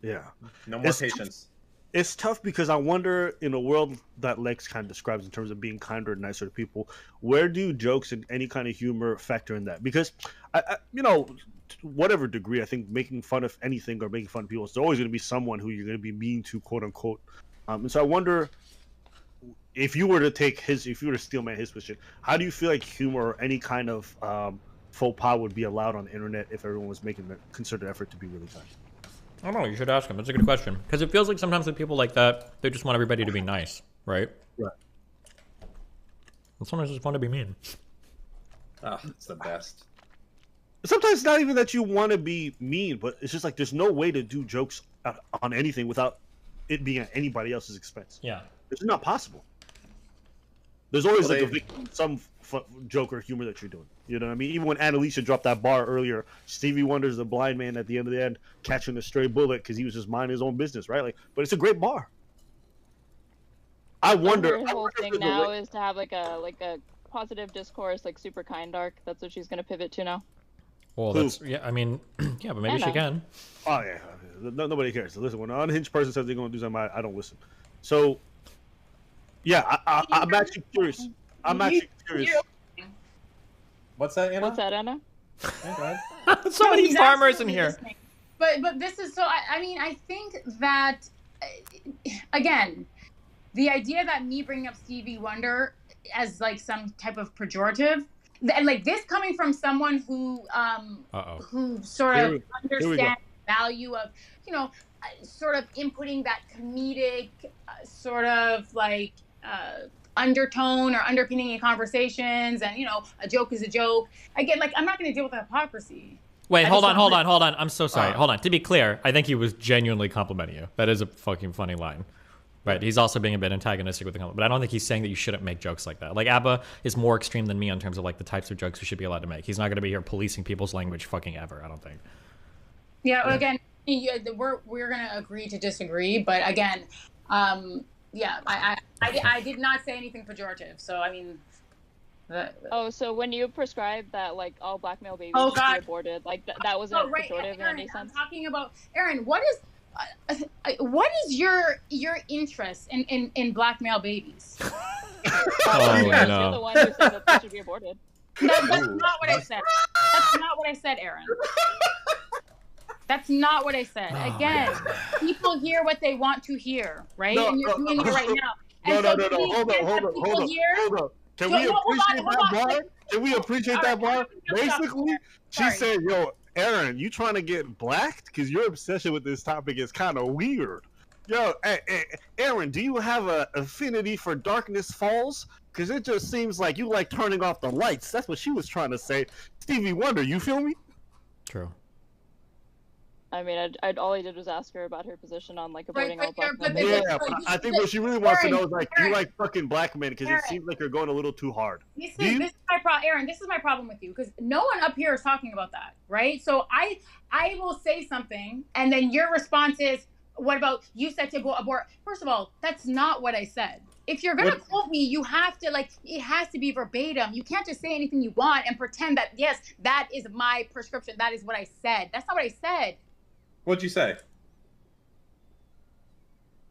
Yeah. No more patience. It's tough because I wonder, in a world that Lex kind of describes in terms of being kinder and nicer to people, where do jokes and any kind of humor factor in that? Because, to whatever degree, I think making fun of anything or making fun of people, there's always going to be someone who you're going to be mean to, quote unquote. And so I wonder, if you were to steal his position, how do you feel like humor or any kind of faux pas would be allowed on the internet if everyone was making a concerted effort to be really kind? I don't know. You should ask him. That's a good question. Because it feels like sometimes with people like that, they just want everybody to be nice, right? Right. And sometimes it's fun to be mean. Oh, it's the best. sometimes it's not even that you want to be mean, but it's just like there's no way to do jokes on anything without it being at anybody else's expense. Yeah. It's not possible. There's always some joke or humor that you're doing. You know what I mean? Even when Annalisa dropped that bar earlier, Stevie Wonder's the blind man at the end of the end catching a stray bullet because he was just minding his own business, right? Like, but it's a great bar. I wonder. Her whole thing now is to have like a positive discourse, like super kind arc. That's what she's gonna pivot to now. Well, that's I mean, yeah, but maybe she can. Oh yeah, nobody cares. So listen, when an unhinged person says they're gonna do something, I don't listen. So yeah, I'm actually curious. I'm actually curious. What's that, Anna? What's that, Anna? So many farmers in here. But this is so. I mean, I think that again, the idea that me bringing up Stevie Wonder as like some type of pejorative, and like this coming from someone who sort of understands the value of, you know, sort of inputting that comedic sort of like undertone or underpinning in conversations, and you know, a joke is a joke. Again, like I'm not going to deal with the hypocrisy. Wait, hold on. I'm so sorry. Hold on. To be clear, I think he was genuinely complimenting you. That is a fucking funny line. Right, he's also being a bit antagonistic with the comment, but I don't think he's saying that you shouldn't make jokes like that. Like, Abba is more extreme than me in terms of like the types of jokes we should be allowed to make. He's not going to be here policing people's language fucking ever, I don't think. Yeah, well, again, we're going to agree to disagree, but again, yeah, I did not say anything pejorative, so I mean... So when you prescribe that like all black male babies should be aborted, like that wasn't pejorative in any sense? I'm talking about, Aaron, what is your interest in black male babies? Oh, You're the one who said that they should be aborted. That's not what I said. That's not what I said, Aaron. That's not what I said. Again, people hear what they want to hear, right? And you're doing it right now. No. Hold on. Can we appreciate that bar? Can we appreciate that bar? Basically, she said, yo, Aaron, you trying to get blacked? Because your obsession with this topic is kind of weird. Yo, Aaron, do you have an affinity for Darkness Falls? Because it just seems like you like turning off the lights. That's what she was trying to say. Stevie Wonder, you feel me? True. I mean, all I did was ask her about her position on like aborting all black men. Yeah, but I think what she really wants to know is like, do you like fucking black men? Because it seems like you're going a little too hard. This is my problem, Aaron. This is my problem with you, because no one up here is talking about that, right? So I will say something, and then your response is, "What about you said to abort?" First of all, that's not what I said. If you're gonna quote me, you have to it has to be verbatim. You can't just say anything you want and pretend that yes, that is my prescription. That is what I said. That's not what I said. What'd you say?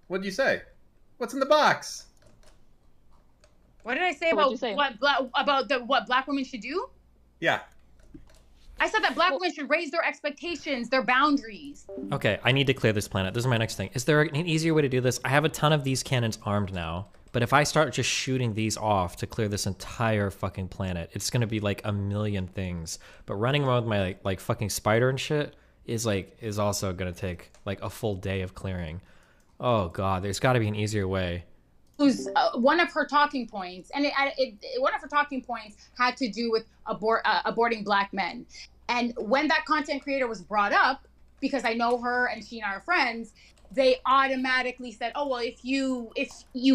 What'd you say? What's in the box? What did I say about what black women should do? Yeah. I said that black women should raise their expectations, their boundaries. Okay, I need to clear this planet. This is my next thing. Is there an easier way to do this? I have a ton of these cannons armed now, but if I start just shooting these off to clear this entire fucking planet, it's gonna be like a million things. But running around with my like fucking spider and shit is also gonna take like a full day of clearing. Oh god, there's got to be an easier way. Who's one of her talking points, and one of her talking points had to do with aborting black men. And when that content creator was brought up, because I know her and she and I are friends, they automatically said, "Oh well, if you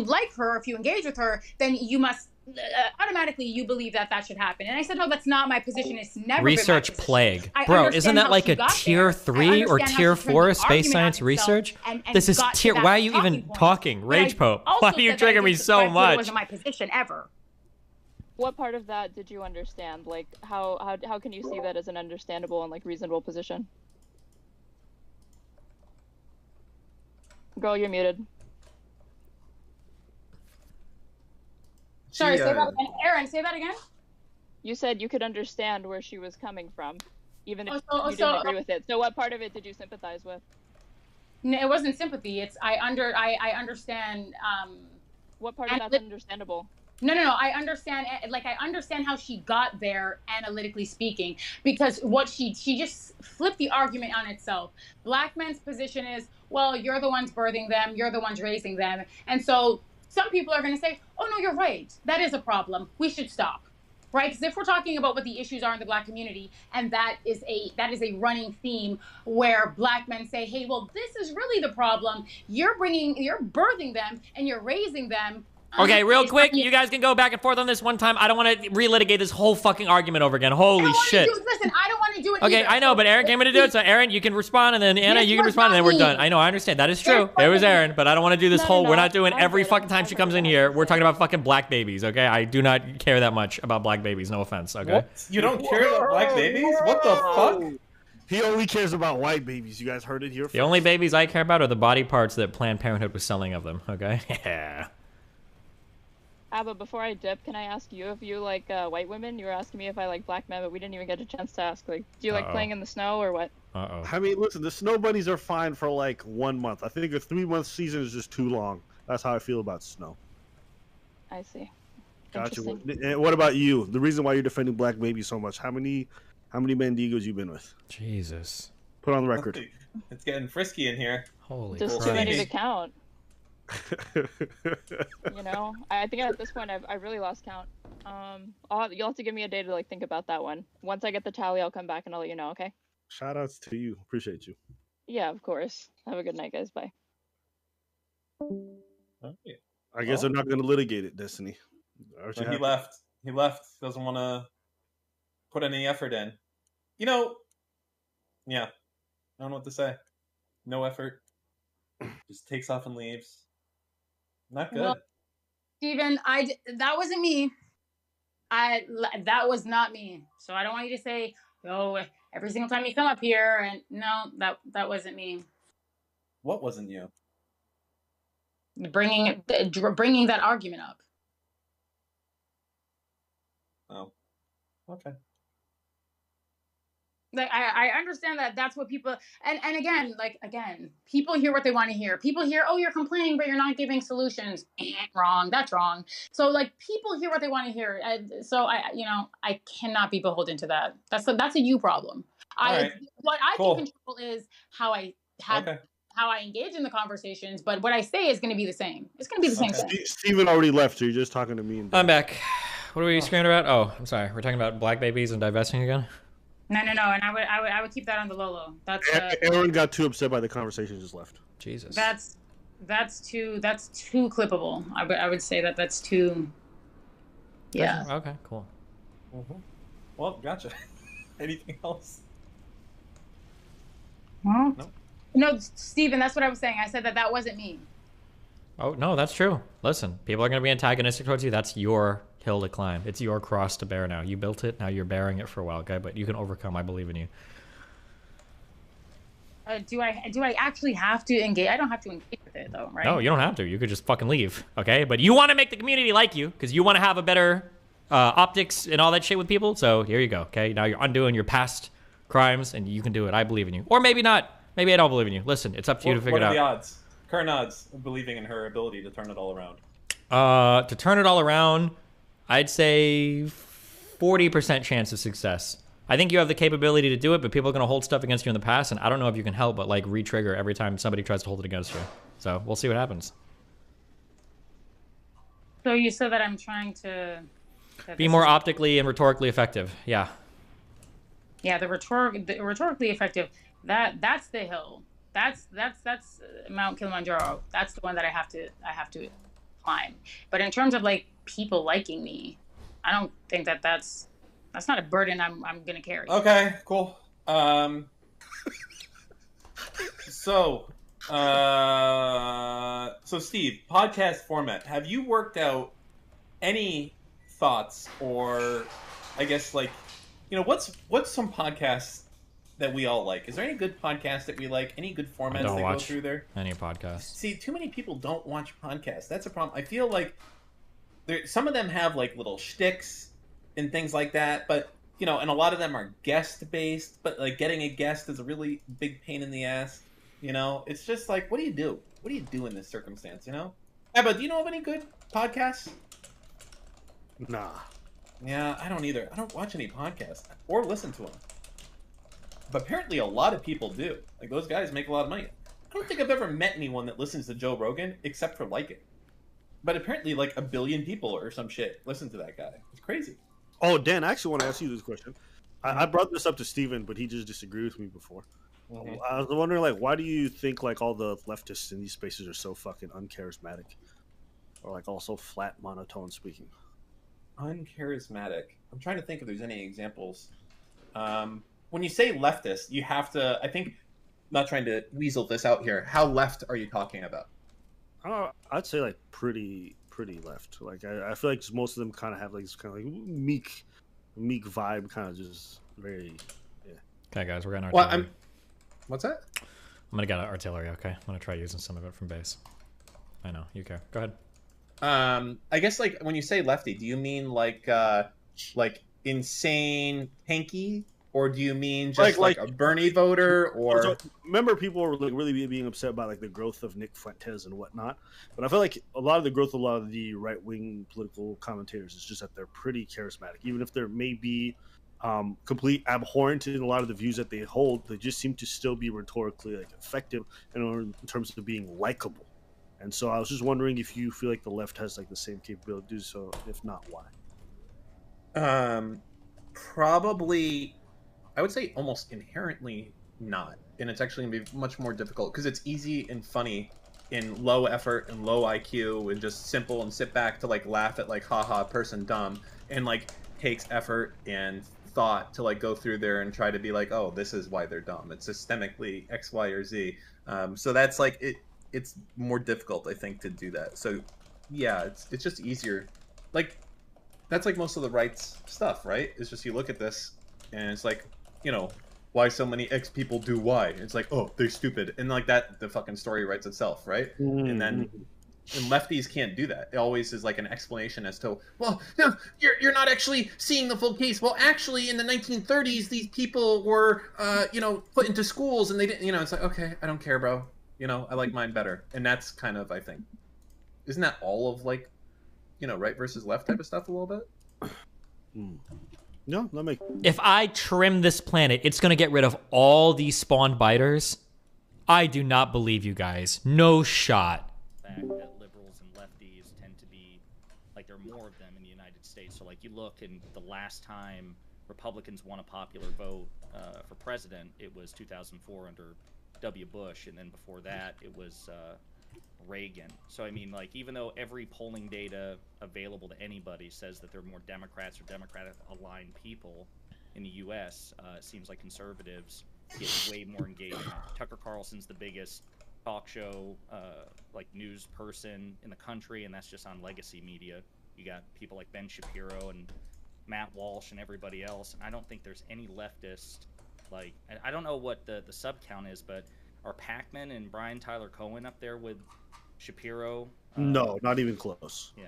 like her, if you engage with her, then you must." Automatically you believe that should happen. And I said, no, that's not my position. It's never research been my plague. Bro, isn't that like a tier 3 or tier 4 of space science research? This is tier. Why are you even talking? Rage Pope. Why are you triggering me so much? It wasn't my position ever. What part of that did you understand? Like how can you see that as an understandable and like reasonable position? Girl, you're muted. Sorry, say that again. Aaron, say that again. You said you could understand where she was coming from, even if you didn't agree with it. So what part of it did you sympathize with? No, it wasn't sympathy. It's I understand. What part of that's understandable? No. I understand. Like I understand how she got there, analytically speaking, because what she just flipped the argument on itself. Black men's position is, well, you're the ones birthing them, you're the ones raising them, and so. Some people are going to say, oh, no, you're right. That is a problem. We should stop. right? Because if we're talking about what the issues are in the Black community, and that is a running theme where Black men say, hey, well, this is really the problem. You're birthing them and you're raising them. Okay, real quick, you guys can go back and forth on this one time. I don't want to relitigate this whole fucking argument over again. Holy shit. Listen, I don't want to do it Okay, either. I know, but Aaron came in to do it, so Aaron, you can respond, and then Anna, you can respond, and then we're done. I know, I understand. That is true. There was Aaron, but I don't want to do this whole, we're not doing every fucking time she comes in here, we're talking about fucking black babies, okay? I do not care that much about black babies, no offense, okay? What? You don't care about black babies? What the fuck? He only cares about white babies. You guys heard it here first. The only babies I care about are the body parts that Planned Parenthood was selling of them, okay? Yeah. But before I dip, can I ask you if you like white women? You were asking me if I like black men, but we didn't even get a chance to ask. Like, do you like playing in the snow or what? I mean, listen, the snow bunnies are fine for like 1 month. I think a 3-month season is just too long. That's how I feel about snow. I see. Gotcha. And what about you? The reason why you're defending black babies so much? How many Mendigos you been with? Jesus. Put on the record. It's getting frisky in here. Holy Just Christ. too many to count. You know, I think at this point I really lost count. You'll have to give me a day to like think about that one. Once I get the tally, I'll come back and I'll let you know. Okay? Shout outs to you. Appreciate you. Yeah, of course. Have a good night, guys. Bye. I guess they're not going to litigate it, Destiny. So he left. He left. Doesn't want to put any effort in. You know, yeah. I don't know what to say. No effort. Just takes off and leaves. Not good. Well, Steven, that wasn't me. That was not me. So I don't want you to say, oh, every single time you come up here, and no, that wasn't me. What wasn't you? Bringing that argument up. Oh, okay. Like I understand that that's what people and again people hear what they want to hear. People hear, oh, you're complaining but you're not giving solutions. Wrong. That's wrong. So like people hear what they want to hear. So I cannot be beholden to that. That's a you problem. What I can control is how I engage in the conversations, but what I say is going to be the same. It's going to be the same thing. Steven already left, so you're just talking to me. And I'm back. What are we screaming about? Oh, I'm sorry. We're talking about black babies and divesting again? No, and I would keep that on the low. That's Aaron got too upset by the conversation, just left. Jesus. That's too clippable. I would say that's too. Yeah. Okay. Cool. Mm-hmm. Well, gotcha. Anything else? Huh? No, Steven, that's what I was saying. I said that wasn't me. Oh no, that's true. Listen, people are going to be antagonistic towards you. That's your hill to climb. It's your cross to bear now. You built it. Now you're bearing it for a while, okay? But you can overcome. I believe in you. Do I actually have to engage? I don't have to engage with it though, right? No, you don't have to. You could just fucking leave, okay? But you want to make the community like you because you want to have a better optics and all that shit with people. So here you go, okay? Now you're undoing your past crimes and you can do it. I believe in you. Or maybe not. Maybe I don't believe in you. Listen, it's up to you to figure it out. What are the odds? Current odds of believing in her ability to turn it all around? To turn it all around, I'd say 40% chance of success. I think you have the capability to do it, but people are going to hold stuff against you in the past, and I don't know if you can help but like re-trigger every time somebody tries to hold it against you. So we'll see what happens. So you said that I'm trying to be more optically and rhetorically effective. Yeah. Yeah, the rhetorically effective. That's the hill. That's Mount Kilimanjaro. That's the one that I have to climb. But in terms of like people liking me, I don't think that's not a burden I'm gonna carry. Okay, cool. So Steve, podcast format. Have you worked out any thoughts, or I guess like, what's some podcasts that we all like? Is there any good podcasts that we like? Any good formats that go through there? Any podcasts. See, too many people don't watch podcasts. That's a problem. I feel like some of them have like little shticks and things like that, but and a lot of them are guest based. But like getting a guest is a really big pain in the ass. It's just like, what do you do? What do you do in this circumstance? But do you know of any good podcasts? Nah. Yeah, I don't either. I don't watch any podcasts or listen to them. But apparently a lot of people do. Like, those guys make a lot of money. I don't think I've ever met anyone that listens to Joe Rogan except for like it. But apparently like 1 billion people or some shit listen to that guy. It's crazy. Oh, Dan, I actually want to ask you this question. I brought this up to Steven, but he just disagreed with me before. I was wondering, like, why do you think like all the leftists in these spaces are so fucking uncharismatic, or like also flat, monotone speaking? Uncharismatic. I'm trying to think if there's any examples. When you say leftist, you have to. I think, not trying to weasel this out here. How left are you talking about? I'd say like pretty left. Like I feel like just most of them kind of have like this kind of like meek vibe, kind of just very. Yeah. Okay, guys, we're gonna. Well, what's that? I'm gonna get artillery. Okay, I'm gonna try using some of it from base. I know you care. Go ahead. I guess like when you say lefty, do you mean like insane tanky, or do you mean just like a Bernie voter? Or so, remember, people were like really being upset about like the growth of Nick Fuentes and whatnot, but I feel like a lot of the growth of a lot of the right wing political commentators is just that they're pretty charismatic, even if there may be complete abhorrent in a lot of the views that they hold. They just seem to still be rhetorically like effective in terms of being likable. And so I was just wondering if you feel like the left has like the same capabilities. So if not, why? Probably, I would say almost inherently not. And it's actually gonna be much more difficult because it's easy and funny in low effort and low IQ and just simple and sit back to like laugh at like haha person dumb, and like takes effort and thought to like go through there and try to be like, oh, this is why they're dumb. It's systemically X, Y, or Z. So that's like it. It's more difficult, I think, to do that. So, yeah, it's just easier. Like, that's like most of the right's stuff, right? It's just you look at this, and it's like, you know, why so many X people do Y. It's like, oh, they're stupid. And like that, the fucking story writes itself, right? And then and lefties can't do that. It always is like an explanation as to, well, no, you're not actually seeing the full case. Well, actually, in the 1930s, these people were, you know, put into schools, and they didn't, you know, it's like, okay, I don't care, bro. You know, I like mine better. And that's kind of, I think, isn't that all of like, you know, right versus left type of stuff a little bit? No, that makes. If I trim this planet, it's gonna get rid of all these spawned biters. I do not believe you guys. No shot. Fact that liberals and lefties tend to be like there are more of them in the United States. So like you look, and the last time Republicans won a popular vote for president, it was 2004 under W. Bush, and then before that it was Reagan. So I mean, like, even though every polling data available to anybody says that there are more Democrats or Democratic aligned people in the U.S., it seems like conservatives get way more engagement. Tucker Carlson's the biggest talk show like news person in the country, and that's just on legacy media. You got people like Ben Shapiro and Matt Walsh and everybody else, and I don't think there's any leftist. Like, I don't know what the sub count is, but are Pacman and Brian Tyler Cohen up there with Shapiro? No, not even close. Yeah.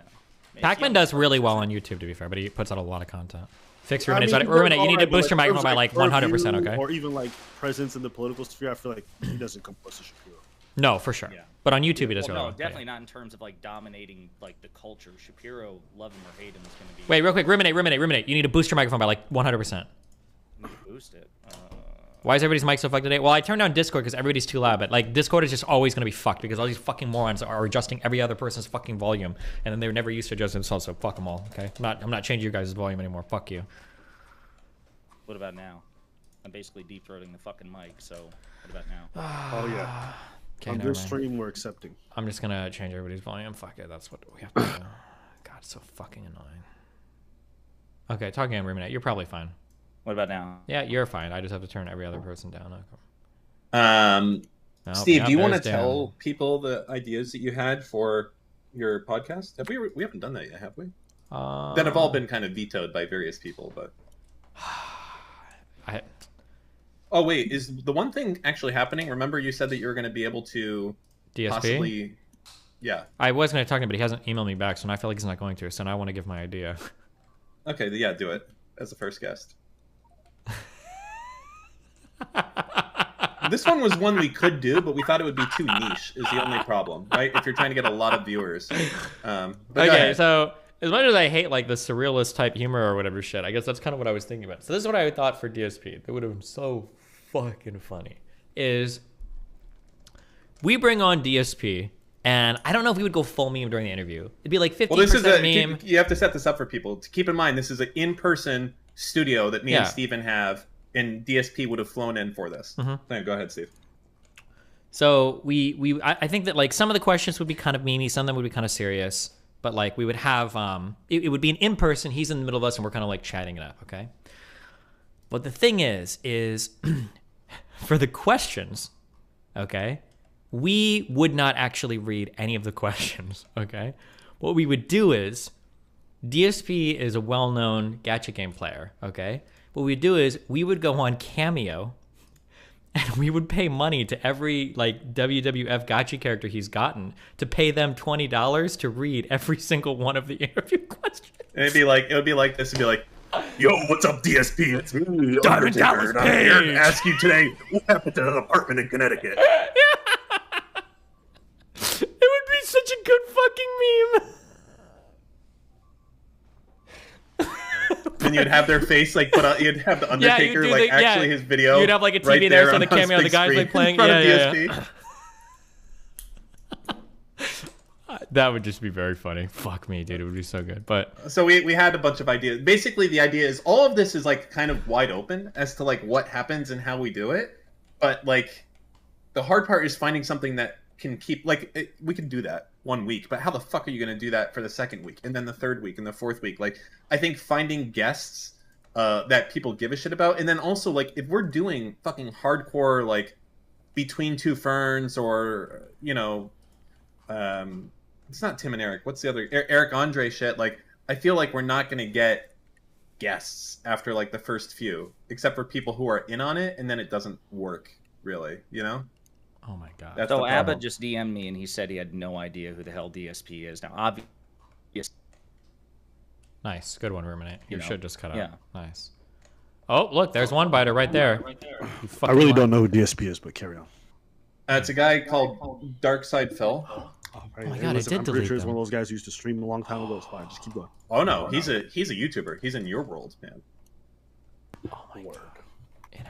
Pacman does really well on YouTube, to be fair, but he puts out a lot of content. Fix Ruminate. You need to boost your microphone by like 100%, okay? Or even like presence in the political sphere. I feel like he doesn't come close to Shapiro. No, for sure. Yeah. But on YouTube, he does really well. No, definitely not in terms of like dominating like the culture. Shapiro, love him or hate him, is going to be. Wait, real quick, Ruminate. You need to boost your microphone by like 100%. Need to boost it. Why is everybody's mic so fucked today? Well, I turned down Discord because everybody's too loud, but like Discord is just always going to be fucked because all these fucking morons are adjusting every other person's fucking volume, and then they were never used to adjust themselves, so fuck them all, okay? I'm not changing your guys' volume anymore. Fuck you. What about now? I'm basically deep-throating the fucking mic, so what about now? Oh, yeah. Okay, on your stream, we're accepting. I'm just going to change everybody's volume. Fuck it, that's what we have to do. God, it's so fucking annoying. Okay, talking on Ruminate, you're probably fine. What about now? Yeah, you're fine. I just have to turn every other person down. Steve, do you want to tell people the ideas that you had for your podcast? We haven't done that yet, have we? That have all been kind of vetoed by various people, but. Oh wait, is the one thing actually happening? Remember, you said that you were going to be able to DSP? Possibly. Yeah. I was going to talk to him, but he hasn't emailed me back, so I feel like he's not going to. So now I want to give my idea. Okay, yeah, do it as the first guest. This one was one we could do, but we thought it would be too niche is the only problem, right? If you're trying to get a lot of viewers. Okay, so as much as I hate like the surrealist type humor or whatever shit, I guess that's kind of what I was thinking about. So this is what I thought for DSP. That would have been so fucking funny. Is we bring on DSP And I don't know if we would go full meme during the interview. It'd be like 50% Well, this is a meme. you have to set this up for people to keep in mind. This is an in-person studio that me and Steven have, and DSP would have flown in for this. Mm-hmm. Go ahead, Steve. So I think that like some of the questions would be kind of memey, some of them would be kind of serious, but like we would have it would be an in-person. He's in the middle of us, and we're kind of like chatting it up, okay? But the thing is for the questions, okay, we would not actually read any of the questions, okay? What we would do is, DSP is a well-known gacha game player, okay? What we'd do is we would go on Cameo and we would pay money to every like WWF gacha character he's gotten to pay them $20 to read every single one of the interview questions. And it would be like this. It'd be like, "Yo, what's up, DSP? It's me, Diamond Dallas and I'm here to Page. ask you today what happened to the apartment in Connecticut." It would be such a good fucking meme. Then you'd have their face like put out. You'd have the Undertaker his video. You'd have like a TV right there, so on the cameo, the big guys screen like playing. in front of Yeah. DSP. That would just be very funny. Fuck me, dude. It would be so good. But So we had a bunch of ideas. Basically, the idea is all of this is like kind of wide open as to like what happens and how we do it. But like the hard part is finding something that can keep we can do that 1 week, but how the fuck are you going to do that for the second week and then the third week and the fourth week? Like I think finding guests that people give a shit about, and then also like if we're doing fucking hardcore like Between Two Ferns or it's not Tim and Eric. What's the other Eric Andre shit? Like I feel like we're not going to get guests after like the first few, except for people who are in on it, and then it doesn't work really. Oh my god. That's so the Abba problem. just DM'd me and he said he had no idea who the hell DSP is. Now, obviously, nice, good one, Ruminate. You should just cut out. Yeah. Nice. Oh, look, there's one biter right there. I really don't know who DSP is, but carry on. It's a guy called Darkside Phil. Oh my god, Listen, I I'm did pretty delete sure he's them. one of those guys who used to stream a long time ago. It's fine. Just keep going. Oh no, he's a YouTuber. He's in your world, man. Oh my god. It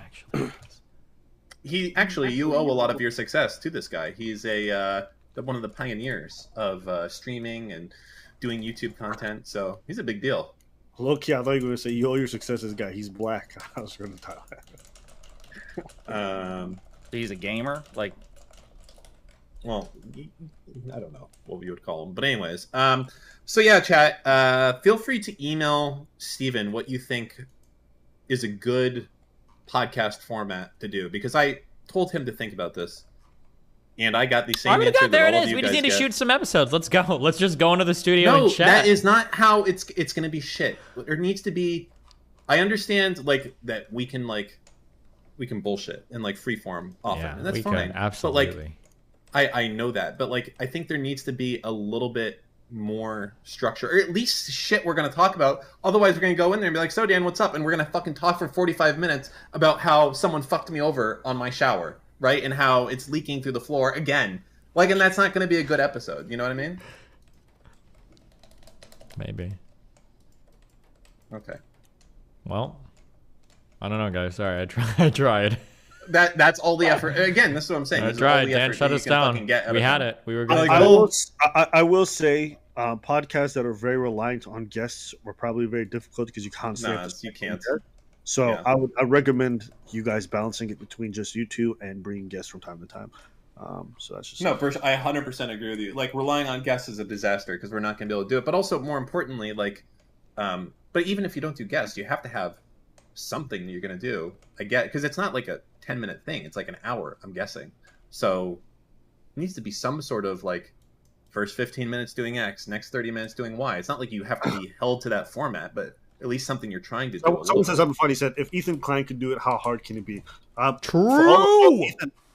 actually is. You owe a lot of your success to this guy. He's one of the pioneers of streaming and doing YouTube content. So he's a big deal. Low key, I thought you were going to say you owe your success to this guy. He's black. I was going to tell that. So he's a gamer? Like, well, I don't know what we would call him. But anyways, so yeah, chat, feel free to email Steven what you think is a good podcast format to do, because I told him to think about this. And I got the same answer that there all it of is. you We just guys need to get. shoot some episodes. Let's go. Let's just go into the studio No, and chat. that is not how it's going to be shit. There needs to be. I understand like that we can bullshit and like freeform often, Yeah, and that's we fine. could, absolutely. But like, I know that, but like I think there needs to be a little bit more structure, or at least shit we're going to talk about. Otherwise, we're going to go in there and be like, "So Dan, what's up?" And we're going to fucking talk for 45 minutes about how someone fucked me over on my shower, right? And how it's leaking through the floor again. Like, and that's not going to be a good episode. You know what I mean? Maybe. Okay. Well, I don't know, guys. Sorry, I tried. That's all the effort. Again, this is what I'm saying. I This is all tried. the Dan effort shut that you us can down. fucking get out We of had them. it. We were good. I will say podcasts that are very reliant on guests were probably very difficult because you constantly have to you can't. So Yeah. I recommend you guys balancing it between just you two and bringing guests from time to time. So that's just No, I 100% agree with you. Like, relying on guests is a disaster because we're not going to be able to do it. But also, more importantly, like, but even if you don't do guests, you have to have something that you're going to do. I get, because it's not like a 10-minute thing. It's like an hour, I'm guessing. So it needs to be some sort of like first 15 minutes doing X, next 30 minutes doing Y. It's not like you have to be held to that format, but at least something you're trying to do. Someone said something funny. He said, if Ethan Klein could do it, how hard can it be? True.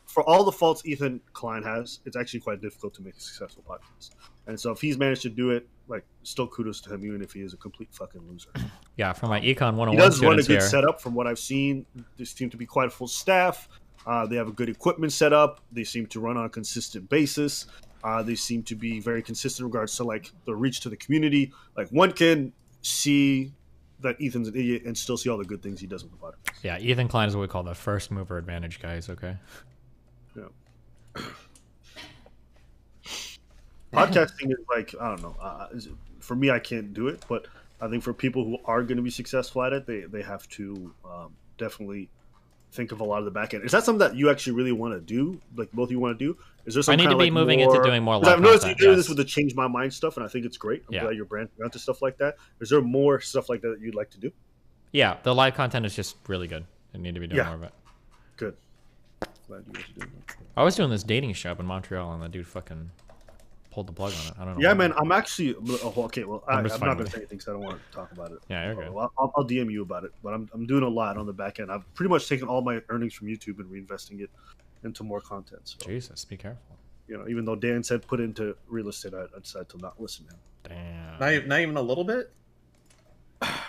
For all the faults Ethan Klein has, it's actually quite difficult to make a successful podcast. And so if he's managed to do it, like, still kudos to him, even if he is a complete fucking loser. Yeah, for my Econ 101 He does run a students good here. setup from what I've seen. They seem to be quite a full staff. They have a good equipment set up. They seem to run on a consistent basis. They seem to be very consistent in regards to like the reach to the community. Like, one can see that Ethan's an idiot and still see all the good things he does with the podcast. Yeah, Ethan Klein is what we call the first mover advantage, guys. Okay. Yeah. Podcasting is like, I don't know. For me, I can't do it, but I think for people who are going to be successful at it, they have to definitely think of a lot of the back end. Is that something that you actually really want to do? Like both of you want to do? Is there some I need kind to of be like moving more... into doing more 'cause live I've noticed content, you do yes. this with the Change My Mind stuff, and I think it's great. I'm Yeah. glad you're branching out to stuff like that. Is there more stuff like that you'd like to do? Yeah, the live content is just really good. I need to be doing Yeah. more of it. Good. Glad you guys are doing that. I was doing this dating show up in Montreal, and the dude fucking pulled the plug on it. I don't know. Yeah, why. man. I'm actually okay. Well, I'm just not fine going with to say anything because I don't want to talk about it. Yeah, you're good. Well, I'll DM you about it. But I'm doing a lot on the back end. I've pretty much taken all my earnings from YouTube and reinvesting it into more content. So, Jesus, be careful. you know, even though Dan said put into real estate, I decided to not listen to him. Damn. Not even a little bit.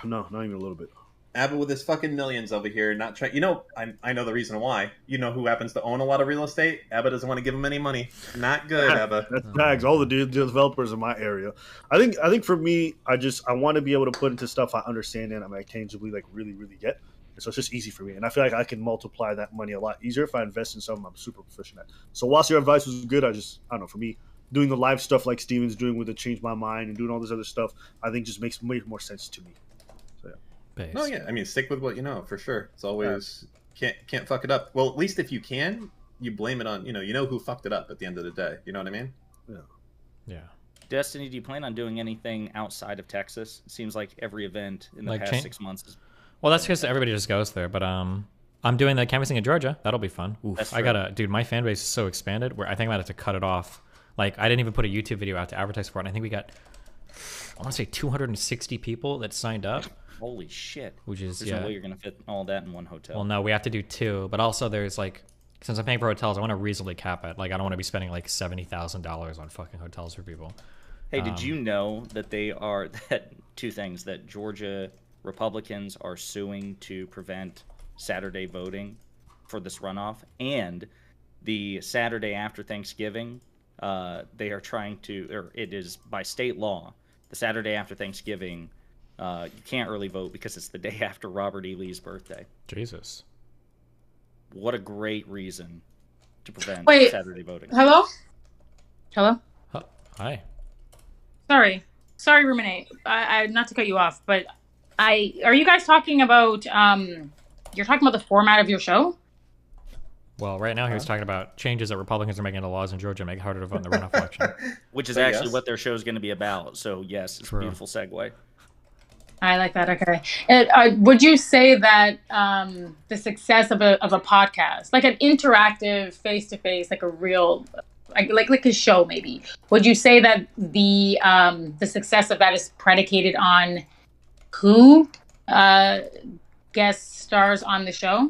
No, not even a little bit. Abba with his fucking millions over here, not trying. You know, I know the reason why. You know who happens to own a lot of real estate? Abba doesn't want to give him any money. Not good, Abba. That's bags. All the developers in my area. I think for me, I want to be able to put into stuff I understand and I tangibly like really get. And so it's just easy for me, and I feel like I can multiply that money a lot easier if I invest in something I'm super proficient at. So whilst your advice was good, I don't know. For me, doing the live stuff like Steven's doing with the Change My Mind and doing all this other stuff, I think just makes way more sense to me. So yeah. No, yeah. I mean, stick with what you know for sure. It's always can't fuck it up. Well, at least if you can, you blame it on you know who fucked it up at the end of the day. You know what I mean? Yeah. Yeah. Destiny, do you plan on doing anything outside of Texas? It seems like every event in the Like past cha- 6 months is... Well, that's because everybody just goes there. But I'm doing the canvassing in Georgia. That'll be fun. Oof, That's I true. dude. My fan base is so expanded where I think I'm gonna have to cut it off. Like I didn't even put a YouTube video out to advertise for it. And I think we got, I want to say 260 people that signed up. Holy shit. Which is There's no way you're going to fit all that in one hotel. Well, no, we have to do 2. But also there's like, since I'm paying for hotels, I want to reasonably cap it. Like I don't want to be spending like $70,000 on fucking hotels for people. Hey, did you know that that two things, that Georgia Republicans are suing to prevent Saturday voting for this runoff, and the Saturday after Thanksgiving, they are trying to, or it is by state law, the Saturday after Thanksgiving, you can't early vote because it's the day after Robert E. Lee's birthday. Jesus. What a great reason to prevent Wait, Saturday voting. Hello? Hi. Sorry, Ruminate. I not to cut you off, but are you guys talking about you're talking about the format of your show? Well, right now he was talking about changes that Republicans are making to laws in Georgia to make it harder to vote in the runoff election. Which is actually what their show is going to be about. So yes, it's True. a beautiful segue. I like that. Okay. Would you say that the success of a podcast, like an interactive, face to face, like a real, like a show, maybe? Would you say that the success of that is predicated on who guest stars on the show?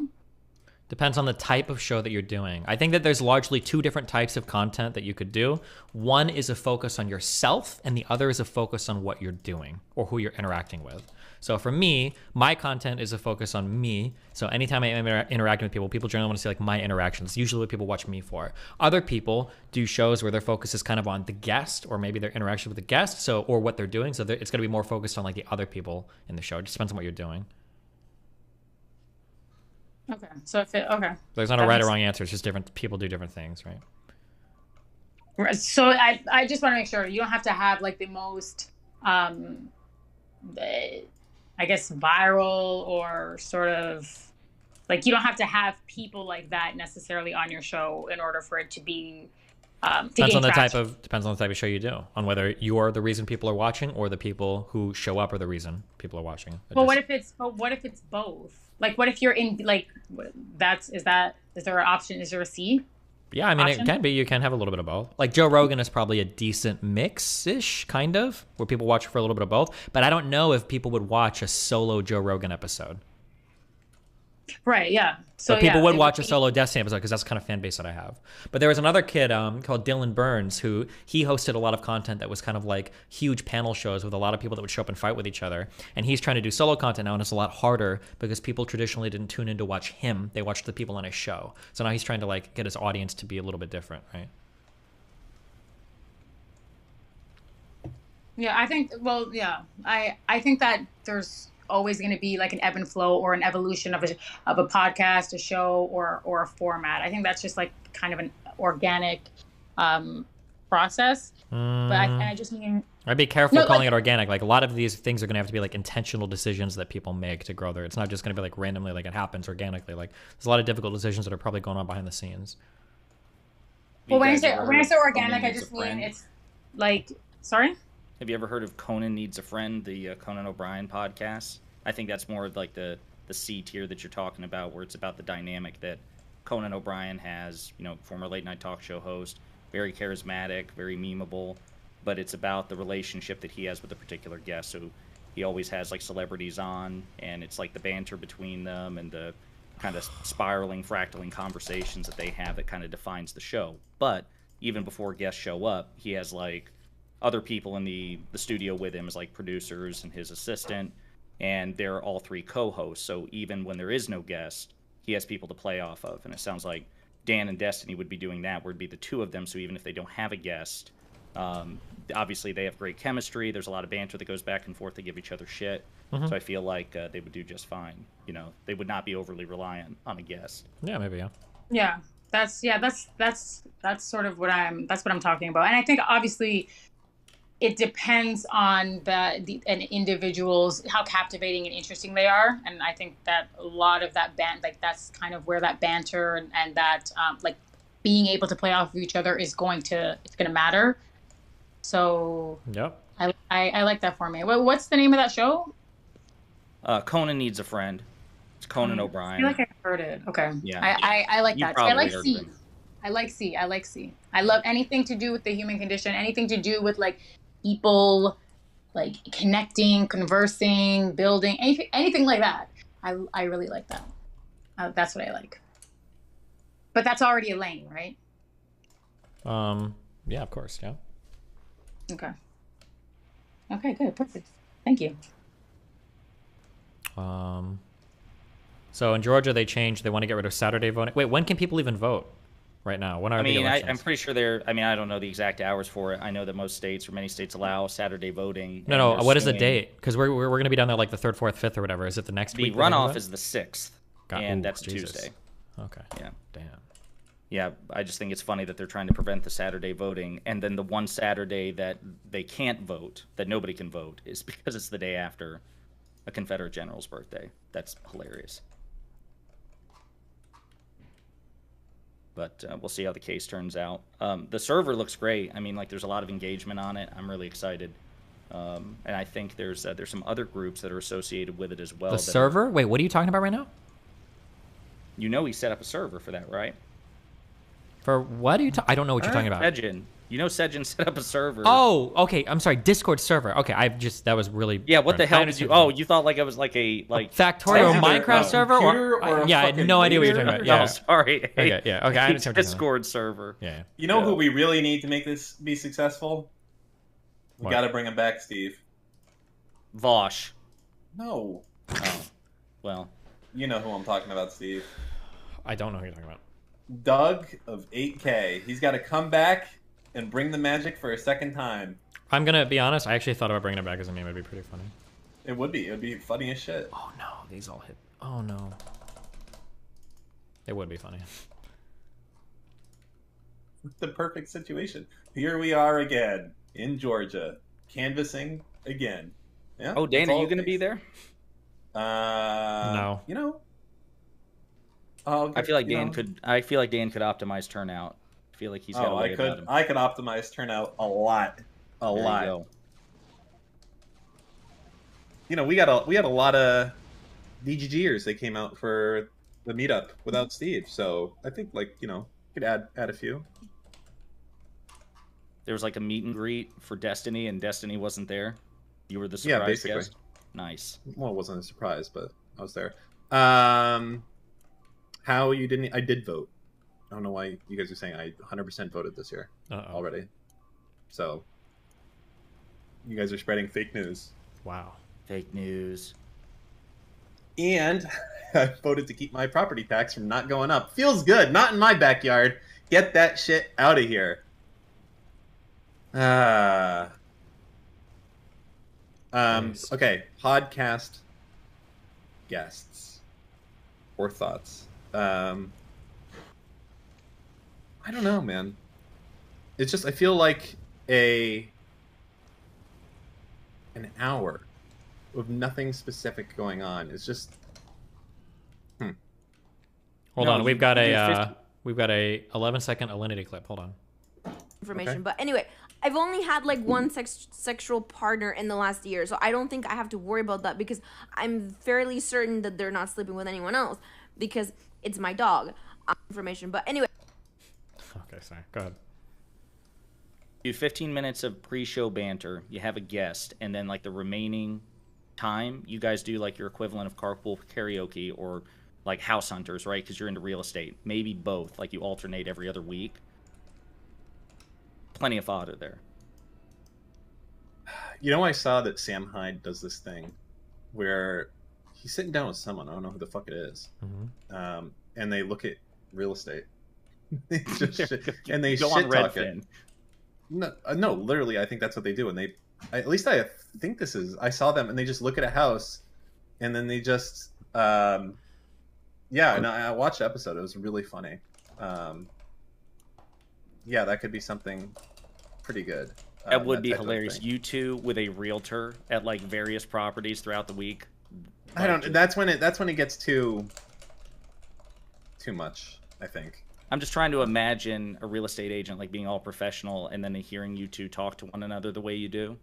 Depends on the type of show that you're doing. I think that there's largely 2 different types of content that you could do. One is a focus on yourself, and the other is a focus on what you're doing or who you're interacting with. So for me, my content is a focus on me. So anytime I'm interacting with people, people generally want to see like my interactions. Usually what people watch me for. Other people do shows where their focus is kind of on the guest or maybe their interaction with the guest, or what they're doing. So it's going to be more focused on like the other people in the show. It just depends on what you're doing. Okay. So There's not a right or wrong answer. It's just different people do different things, right? So I just want to make sure you don't have to have like the most, I guess, viral or sort of like you don't have to have people like that necessarily on your show in order for it to be. Depends on the type of show you do, on whether you're the reason people are watching or the people who show up are the reason people are watching. Well, what if it's both? Like, what if you're in like is there an option? Is there a C? Yeah, I mean, option? It can be. You can have a little bit of both. Like Joe Rogan is probably a decent mix-ish, kind of, where people watch for a little bit of both. But I don't know if people would watch a solo Joe Rogan episode. Right, yeah. So people would watch a solo Destiny episode because that's the kind of fan base that I have. But there was another kid called Dylan Burns who he hosted a lot of content that was kind of like huge panel shows with a lot of people that would show up and fight with each other. And he's trying to do solo content now, and it's a lot harder because people traditionally didn't tune in to watch him. They watched the people on his show. So now he's trying to like get his audience to be a little bit different, right? Yeah, I think. Well, yeah, I think that there's always going to be like an ebb and flow or an evolution of a podcast, a show, or a format. I think that's just like kind of an organic process. But I just mean, I'd be careful No, calling like- it organic. Like a lot of these things are going to have to be like intentional decisions that people make to grow there. It's not just going to be like randomly, like it happens organically. Like there's a lot of difficult decisions that are probably going on behind the scenes. well, when I guys say ever heard of organic, Conan I Needs a just mean Friend? it's like, sorry. Have you ever heard of Conan Needs a Friend, the Conan O'Brien podcast? I think that's more of like the C tier that you're talking about, where it's about the dynamic that Conan O'Brien has, you know, former late night talk show host, very charismatic, very memeable, but it's about the relationship that he has with a particular guest. So he always has like celebrities on, and it's like the banter between them and the kind of spiraling, fractaling conversations that they have that kind of defines the show. But even before guests show up, he has like other people in the studio with him as like producers and his assistant, and they're all three co-hosts. So even when there is no guest, he has people to play off of. And it sounds like Dan and Destiny would be doing that, where it'd be the two of them. So even if they don't have a guest, obviously they have great chemistry. There's a lot of banter that goes back and forth. They give each other shit. Mhm. So I feel like they would do just fine. You know, they would not be overly reliant on a guest. Yeah, maybe, yeah. Yeah, that's sort of that's what I'm talking about. And I think obviously it depends on an individual's how captivating and interesting they are. And I think that a lot of that that's kind of where that banter and that like being able to play off of each other is going to matter. So Yep. I like that format. What's the name of that show? Conan Needs a Friend. It's Conan I O'Brien. feel like I heard it. Okay. Yeah. I like You that. I probably like heard C. of it. I like C. I like C. I love anything to do with the human condition, anything to do with like people like connecting, conversing, building, anything like that. I really like that. That's what I like. But that's already a lane, right? Yeah, of course, yeah. Okay. Okay, good. Perfect. Thank you. So in Georgia, they changed. They want to get rid of Saturday voting. Wait, when can people even vote? Right now, when are I the mean, elections? I'm pretty sure they're. I mean, I don't know the exact hours for it. I know that most states or many states allow Saturday voting. No, and no. they're What is the suing- date? Because we're going to be down there like the 3rd, 4th, 5th, or whatever. Is it the next The week? that they do runoff that? is the 6th, God, and ooh, that's Jesus. Tuesday. Okay. Yeah. Damn. Yeah, I just think it's funny that they're trying to prevent the Saturday voting, and then the one Saturday that they can't vote, that nobody can vote, is because it's the day after a Confederate general's birthday. That's hilarious. But we'll see how the case turns out. The server looks great. I mean, like, there's a lot of engagement on it. I'm really excited. And I think there's some other groups that are associated with it as well. The server? Wait, what are you talking about right now? You know he set up a server for that, right? For what are you I don't know what you're talking about. Sejin. You know Sejin set up a server. Oh, okay. I'm sorry. Discord server. Okay, that was really... Yeah, what the I hell did understand you... what Oh, you thought like it was like a... Factorial Either Minecraft a server? computer or a Yeah, I had fucking no idea what you're laser? talking about. Yeah. No, sorry. Okay, yeah. Okay, I understand what you're talking about. Discord server. Yeah. You know who we really need to make this be successful? We What? got to bring him back, Steve. Vosh. No. Oh, well. You know who I'm talking about, Steve. I don't know who you're talking about. Doug of 8K. He's got to come back and bring the magic for a second time. I'm going to be honest. I actually thought about bringing it back as a meme. It'd be pretty funny. It would be. It would be funny as shit. Oh, no. These all hit. Oh, no. It would be funny. The perfect situation. Here we are again in Georgia, canvassing again. Yeah. Oh, Dan, that's are all you it going to be takes. there? No. You know, I feel like you Dan know. could. I feel like Dan could optimize turnout. I feel like he's got a way I about him. could optimize turnout a lot, There you lot. go. You know, we had a lot of DGGers that came out for the meetup without Steve, so I think could add a few. There was like a meet and greet for Destiny, and Destiny wasn't there. You were the Yeah, surprise basically. guest. Nice. Well, it wasn't a surprise, but I was there. How you didn't? I did vote. I don't know why you guys are saying I 100% voted this year already. So you guys are spreading fake news. Wow. Fake news. And I voted to keep my property tax from not going up. Feels good. Not in my backyard. Get that shit out of here. Okay. Podcast guests or thoughts. I don't know, man. it's just I feel like an hour of nothing specific going on is just. Hold No, on, you we've got do a 11-second Alinity clip. Hold on. Information. Okay. But anyway, I've only had like one sexual partner in the last year, so I don't think I have to worry about that because I'm fairly certain that they're not sleeping with anyone else because it's my dog. Information. But anyway. Okay, sorry. Go ahead. Do 15 minutes of pre-show banter. You have a guest, and then like the remaining time, you guys do like your equivalent of carpool karaoke or like house hunters, right? Because you're into real estate. Maybe both. Like you alternate every other week. Plenty of fodder there. You know, I saw that Sam Hyde does this thing where he's sitting down with someone. I don't know who the fuck it is. And they look at real estate. They just and they Go shit on talk Redfin. it. No, literally, I think that's what they do. And at least I think this is. I saw them, and they just look at a house, and then they just, yeah. And I watched the episode. It was really funny. Yeah, that could be something pretty good. That would be type of hilarious. thing. You two with a realtor at like various properties throughout the week. I don't. That's when it gets too much. I think. I'm just trying to imagine a real estate agent like being all professional and then hearing you two talk to one another the way you do.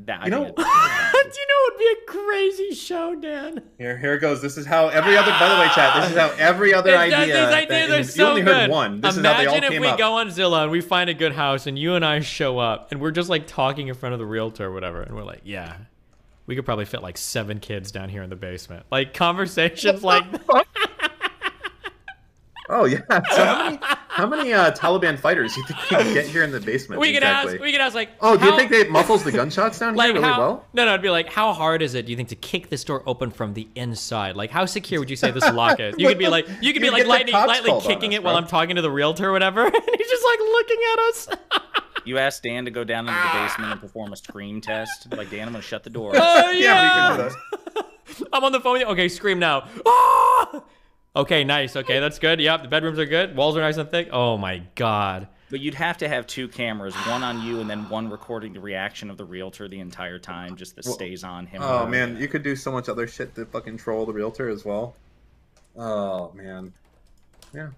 That Do you know it would be a crazy show, Dan? Here it goes. This is how every other. By the way, chat. This is how every other idea. These ideas are so you only good. heard one. This is how they all Imagine if came we up. go on Zillow and we find a good house and you and I show up and we're just like talking in front of the realtor or whatever, and we're like, yeah, we could probably fit like 7 kids down here in the basement. Like conversations like. Oh yeah. So how many Taliban fighters do you think we can get here in the basement? We could exactly? ask like. Oh, do you how- think it muffles the gunshots down Like here really how, well? No, it'd be like, how hard is it, do you think, to kick this door open from the inside? Like, how secure would you say this lock is? You could be like, You'd like get the cops lightly called on kicking us, it while bro. I'm talking to the realtor or whatever, and he's just like looking at us. You asked Dan to go down into the basement and perform a scream test. Like, Dan, I'm gonna shut the door. Oh Yeah, we can do I'm on the phone with you. Okay, scream now. Ah! Okay, nice. Okay, that's good. Yep, the bedrooms are good. Walls are nice and thick. Oh my god. But you'd have to have 2 cameras, one on you and then one recording the reaction of the realtor the entire time, just that stays on him. Oh man, you could do so much other shit to fucking troll the realtor as well. Oh man, yeah,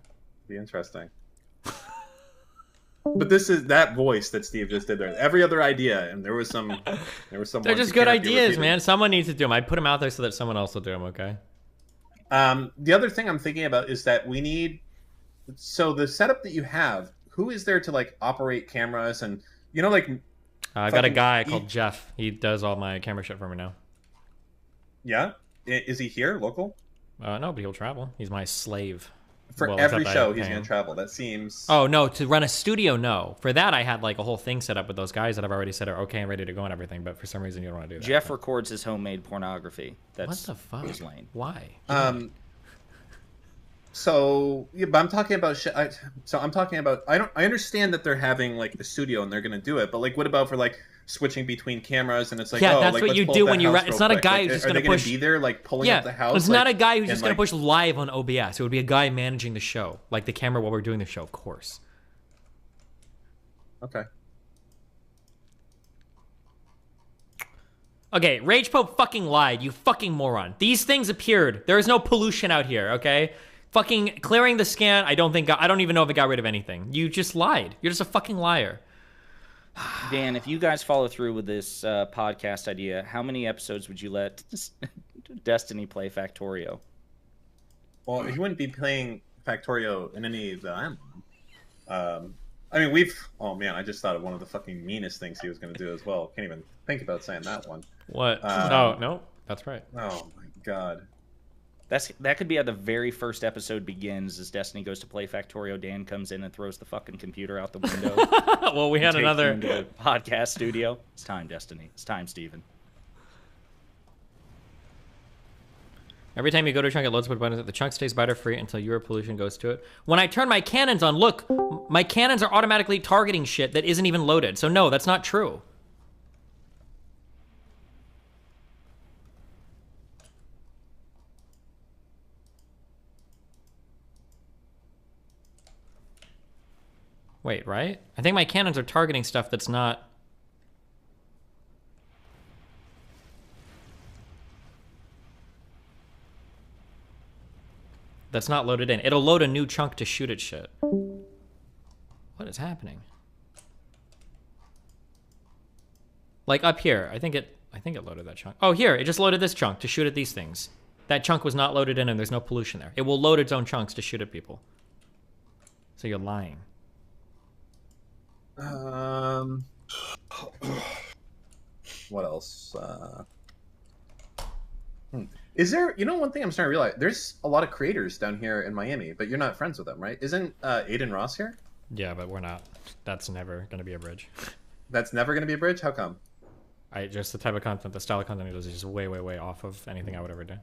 be interesting. But this is that voice that Steve just did there. Every other idea, and there was some. They're ones just that good cannot be ideas, repeated. man. Someone needs to do them. I put them out there so that someone else will do them, okay? The other thing I'm thinking about is that we need. So the setup that you have, who is there to like operate cameras and like? I got a fucking guy called Jeff. He does all my camera shit for me now. Yeah, is he here, local? No, but he'll travel. He's my slave. For Well, every except I show, pay he's him. gonna travel. That seems. Oh no, to run a studio, no. For that, I had like a whole thing set up with those guys that I've already said are okay and ready to go and everything. But for some reason, you don't want to do that. Jeff records his homemade pornography. That's What the fuck? his lane. Why? So yeah, but I'm talking about shit. I'm talking about. I understand that they're having like a studio and they're gonna do it, but like, what about for like switching between cameras and it's like, Yeah, oh, that's like, what let's you pull do up when that you house it's real not a quick. guy Like, who's just are gonna they gonna push. be there like pulling Yeah, up the house? it's like, not a guy who's and, just gonna like- push live on OBS. It would be a guy managing the show, like the camera while we're doing the show, of course. Okay. Okay, Rage Pope fucking lied, you fucking moron. These things appeared. There is no pollution out here, okay? Fucking clearing the scan, I don't even know if it got rid of anything. You just lied. You're just a fucking liar. Dan, if you guys follow through with this podcast idea, how many episodes would you let Destiny play Factorio? Well, he wouldn't be playing Factorio in any of the. I mean, oh man, I just thought of one of the fucking meanest things he was going to do as well. Can't even think about saying that one. What? No, that's right. Oh my god. That could be how the very first episode begins. As Destiny goes to play Factorio, Dan comes in and throws the fucking computer out the window. Well, we had Takes another him to the podcast studio. It's time, Destiny. It's time, Steven. Every time you go to a chunk, it loads with buttons. The chunk stays biter free until your pollution goes to it. When I turn my cannons on, look, my cannons are automatically targeting shit that isn't even loaded. So no, that's not true. Wait, right? I think my cannons are targeting stuff that's not... That's not loaded in. It'll load a new chunk to shoot at shit. What is happening? Like up here, I think it loaded that chunk. Oh, here, it just loaded this chunk to shoot at these things. That chunk was not loaded in and there's no pollution there. It will load its own chunks to shoot at people. So you're lying. What else? Is there, one thing I'm starting to realize, there's a lot of creators down here in Miami, but you're not friends with them, right? Isn't Aiden Ross here? Yeah, but we're not. That's never going to be a bridge. That's never going to be a bridge? How come? Just the type of content, the style of content he does is just way, way, way off of anything I would ever do.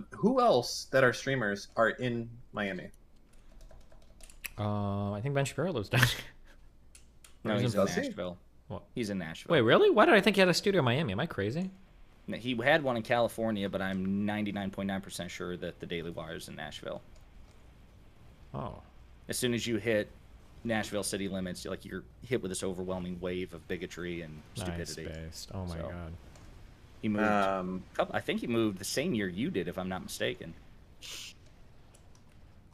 Who else that are streamers are in Miami? I think Ben Shapiro lives down here. No, he's in Nashville. What? He's in Nashville. Wait, really? Why did I think he had a studio in Miami? Am I crazy? No, he had one in California, but I'm 99.9% sure that the Daily Wire is in Nashville. Oh. As soon as you hit Nashville city limits, you're hit with this overwhelming wave of bigotry and stupidity. Nice based. Oh my god. He moved. I think he moved the same year you did, if I'm not mistaken.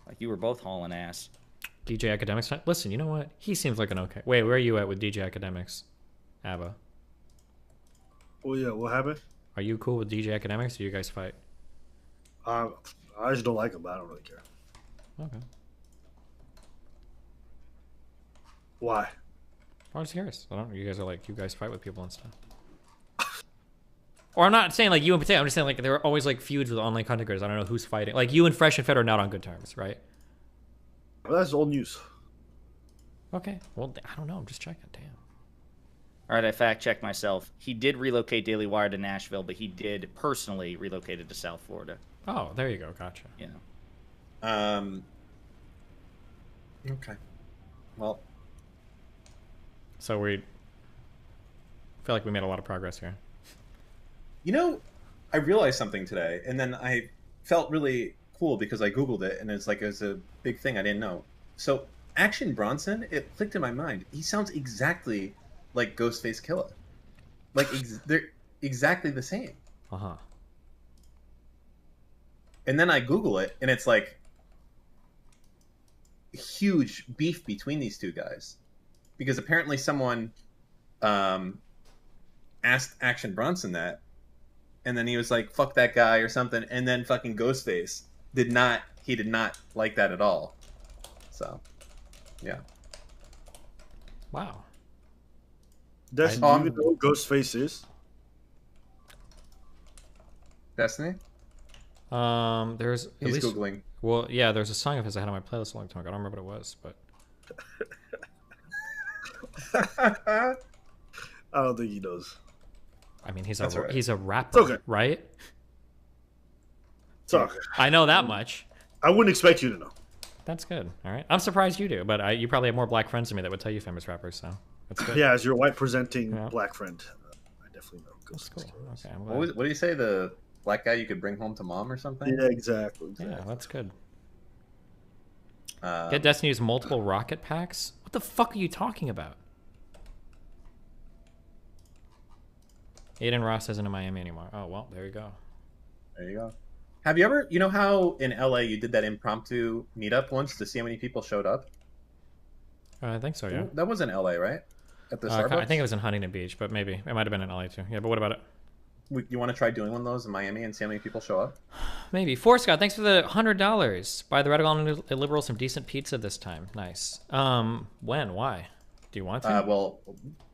Like you were both hauling ass. DJ Academics. Listen, you know what? He seems like an okay. Wait, where are you at with DJ Academics, Abba? Oh yeah, what happened? Are you cool with DJ Academics, or you guys fight? I just don't like him, but I don't really care. Okay. Why? I'm just curious. I don't know. You guys are like, you guys fight with people and stuff. Or I'm not saying like you and Potato. I'm just saying like there are always like feuds with online content creators. I don't know who's fighting. Like you and Fresh and Fed are not on good terms, right? Well, that's old news. Okay. Well, I don't know. I'm just checking. Damn. All right, I fact-checked myself. He did relocate Daily Wire to Nashville, but he did personally relocate it to South Florida. Oh, there you go. Gotcha. Yeah. Okay. Well. So we feel like we made a lot of progress here. I realized something today, and then I felt really cool because I Googled it, and it's like it's a big thing I didn't know. So Action Bronson, it clicked in my mind. He sounds exactly like Ghostface Killer. Like they're exactly the same. Uh-huh. And then I Google it, and it's like huge beef between these two guys. Because apparently someone asked Action Bronson that, and then he was like, fuck that guy or something, and then fucking Ghostface did not like that at all. So, yeah. Wow. Destiny, do you even know who Ghostface is? Destiny? There's at He's least, Googling. Well, yeah, there's a song of his I had on my playlist a long time ago. I don't remember what it was, but I don't think he knows. I mean, he's right. he's a rapper, okay. right? It's okay. I know that much. I wouldn't expect you to know. That's good. All right. I'm surprised you do, but you probably have more black friends than me that would tell you famous rappers, so that's good. Yeah, as your white presenting black friend, I definitely know. That's cool. Okay, I'm What do you say? The black guy you could bring home to mom or something? Yeah, exactly. Yeah, that's good. Get Destiny's multiple rocket packs? What the fuck are you talking about? Aiden Ross isn't in Miami anymore. Oh, well, there you go. There you go. Have you ever, how in LA you did that impromptu meetup once to see how many people showed up? I think so, yeah. That was in LA, right? At the Starbucks? I think it was in Huntington Beach, but maybe. It might have been in LA too. Yeah, but what about it? You want to try doing one of those in Miami and see how many people show up? Maybe. Scott, thanks for the $100. Buy the Radical and Liberal some decent pizza this time. Nice. When? Why? Do you want to? Well,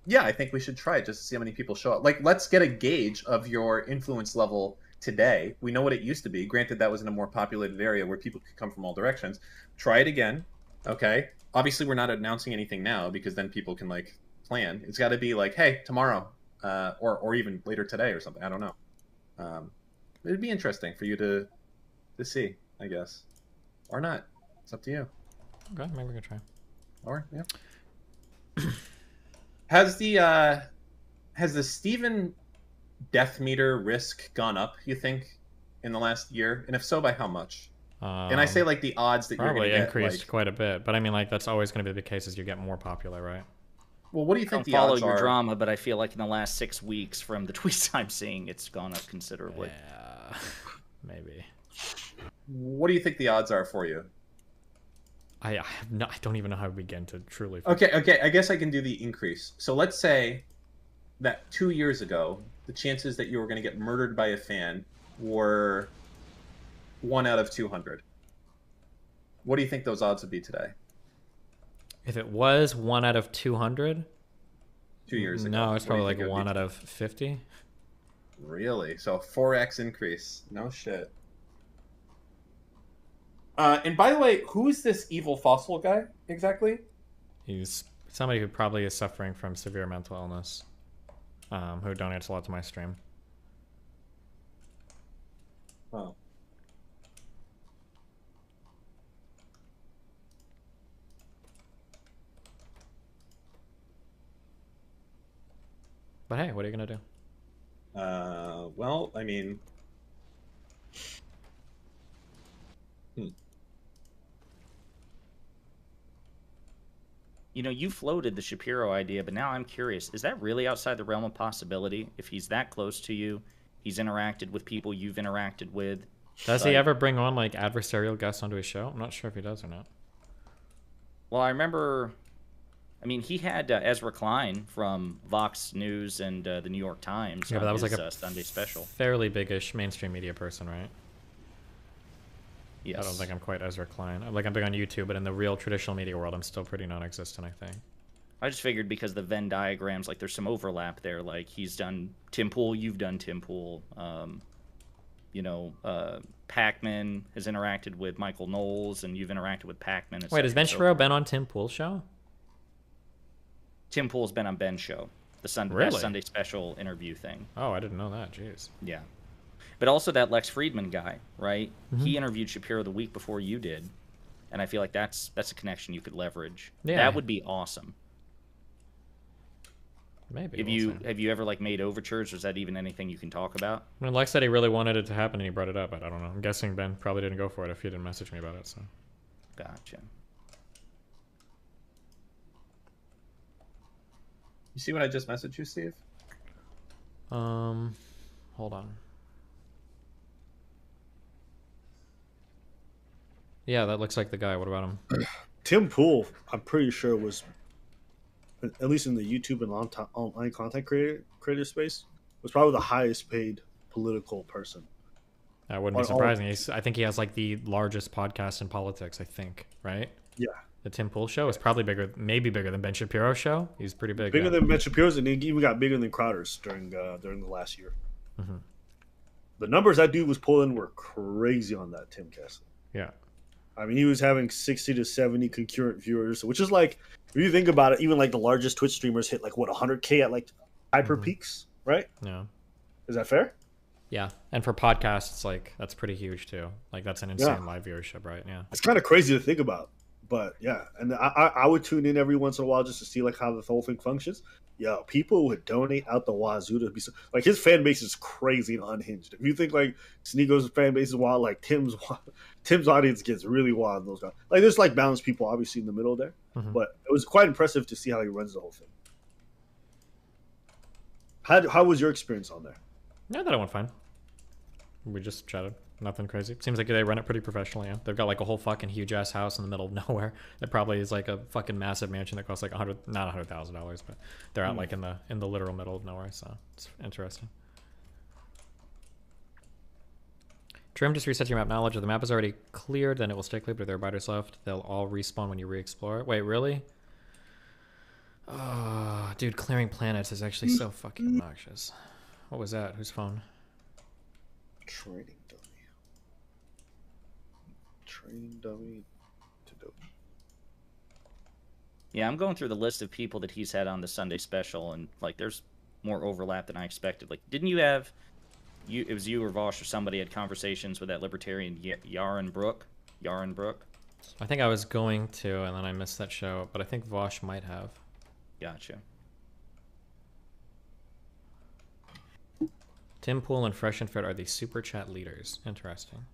yeah, I think we should try it just to see how many people show up. Like, let's get a gauge of your influence level today. We know what it used to be. Granted, that was in a more populated area where people could come from all directions. Try it again, okay? Obviously, we're not announcing anything now because then people can, plan. It's got to be like, hey, tomorrow, or even later today or something. I don't know. It'd be interesting for you to see, I guess. Or not. It's up to you. Okay, maybe we can try. Or, yeah. Has the Steven death meter risk gone up, you think, in the last year? And if so, by how much? And I say like the odds that you're probably going to get increased like, quite a bit, but I mean, like that's always going to be the case as you get more popular, right? well, what do you I think don't the follow odds your are? drama, but I feel like in the last 6 weeks, from the tweets I'm seeing, it's gone up considerably. Yeah, maybe. What do you think the odds are for you? I have no, I don't even know how to begin to truly. Okay, I guess I can do the increase. So let's say that 2 years ago, the chances that you were going to get murdered by a fan were 1 out of 200. What do you think those odds would be today? If it was 1 out of 200, 2 years ago. no, it's What do you probably like think it would 1 be out of 50. Really? So 4x increase. No shit. And by the way, who is this evil fossil guy exactly? He's somebody who probably is suffering from severe mental illness, who donates a lot to my stream. Oh. But hey, what are you gonna do? Well, I mean, You know, you floated the Shapiro idea, but now I'm curious. Is that really outside the realm of possibility? If he's that close to you, he's interacted with people you've interacted with. Does he ever bring on like adversarial guests onto his show? I'm not sure if he does or not. Well, I remember, I mean, he had Ezra Klein from Vox News and the New York Times. Yeah, but that was his, like a Sunday special. fairly big-ish mainstream media person, right? Yes. I don't think I'm quite Ezra Klein. I'm big on YouTube, but in the real traditional media world, I'm still pretty non-existent, I think. I just figured because the Venn diagrams, like there's some overlap there. Like he's done Tim Pool, you've done Tim Pool. You know, Pac-Man has interacted with Michael Knowles, and you've interacted with Pac-Man. Wait, has Ben Shapiro been on Tim Pool's show? Tim Pool's been on Ben's show, the Sunday, Really? that Sunday special interview thing. Oh, I didn't know that. Jeez. Yeah. But also that Lex Friedman guy, right? Mhm. He interviewed Shapiro the week before you did, and I feel like that's a connection you could leverage. Yeah. That would be awesome. Maybe. Have you ever like made overtures, or is that even anything you can talk about? I mean, Lex said he really wanted it to happen, and he brought it up. But I don't know. I'm guessing Ben probably didn't go for it if he didn't message me about it. So. Gotcha. you see what I just messaged you, Steve? Hold on. Yeah, that looks like the guy. What about him? Tim Pool, I'm pretty sure was, at least in the YouTube and online content creator space, was probably the highest paid political person. That wouldn't be surprising. I think he has like the largest podcast in politics. I think, right? Yeah. The Tim Pool show is probably bigger, maybe bigger than Ben Shapiro's show. He's pretty big. Bigger than Ben Shapiro's, and he even got bigger than Crowder's during the last year. Mhm. The numbers that dude was pulling were crazy on that Timcast. Yeah. I mean, he was having 60 to 70 concurrent viewers, which is like, if you think about it, even like the largest Twitch streamers hit like, what, 100K at like hyper peaks, right? Yeah. Is that fair? Yeah, and for podcasts, like that's pretty huge too. Like that's an insane live viewership, right? Yeah. It's kind of crazy to think about, but yeah. And I would tune in every once in a while just to see like how the whole thing functions. Yo, people would donate out the wazoo to be so, like his fan base is crazy and unhinged. If you think like Sneako's fan base is wild, like Tim's audience gets really wild. Those guys, like there's like balanced people obviously in the middle there, but it was quite impressive to see how he runs the whole thing. How was your experience on there? Yeah, that went fine. We just chatted. Nothing crazy. Seems like they run it pretty professionally. Yeah, they've got like a whole fucking huge ass house in the middle of nowhere. That probably is like a fucking massive mansion that costs like not $100,000, but they're out like in the literal middle of nowhere. So it's interesting. Trim just resets your map knowledge. If the map is already cleared, then it will stay cleared. But if there are biters left, they'll all respawn when you re-explore. Wait, really? Oh, dude, clearing planets is actually so fucking obnoxious. What was that? Whose phone? Training dummy to do. Yeah, I'm going through the list of people that he's had on the Sunday special, and like there's more overlap than I expected. Like, didn't you have it was you or Vosh or somebody had conversations with that libertarian Yaron Brook? I think I was going to, and then I missed that show, but I think Vosh might have. Gotcha. Tim Pool and Fresh and Fit are the super chat leaders. Interesting.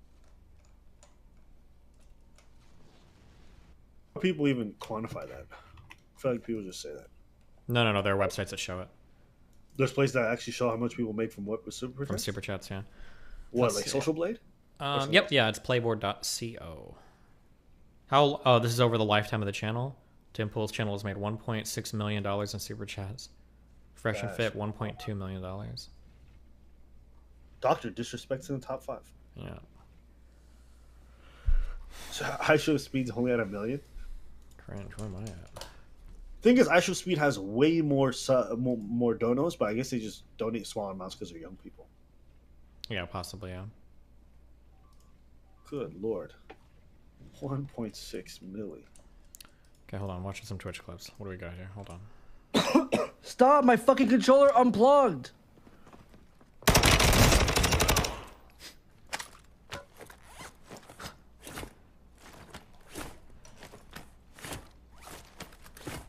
People even quantify that. I feel like people just say that. No. There are websites that show it. There's places that actually show how much people make from what with super From chats? super chats, yeah. What, like Social Blade? Yep, yeah, it's playboard.co. Oh, this is over the lifetime of the channel. Tim Pool's channel has made $1.6 million in super chats. Fresh and Fit, $1.2 million. Doctor disrespects in the top 5. Yeah. So iShow Speed's only at 1 million? Cringe, where am I at? Thing is, iShow Speed has way more donos, but I guess they just donate small amounts because they're young people. Yeah, possibly, yeah. Good lord. 1.6 milli. Okay, hold on. Watching some Twitch clips. What do we got here? Hold on. Stop! My fucking controller unplugged!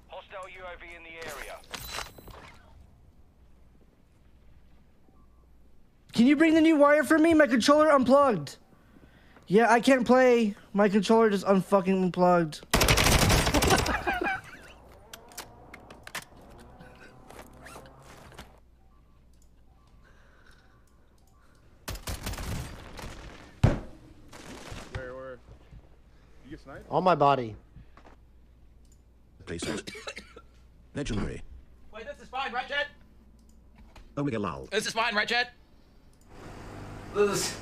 Hostile UAV in the area. Can you bring the new wire for me? My controller unplugged. Yeah, I can't play. My controller just unfucking unplugged. Where? You get sniped? On my body. Placement. Legendary. Wait, this is fine, right, Jet? Omega Lal. This is fine, right, Jet? Is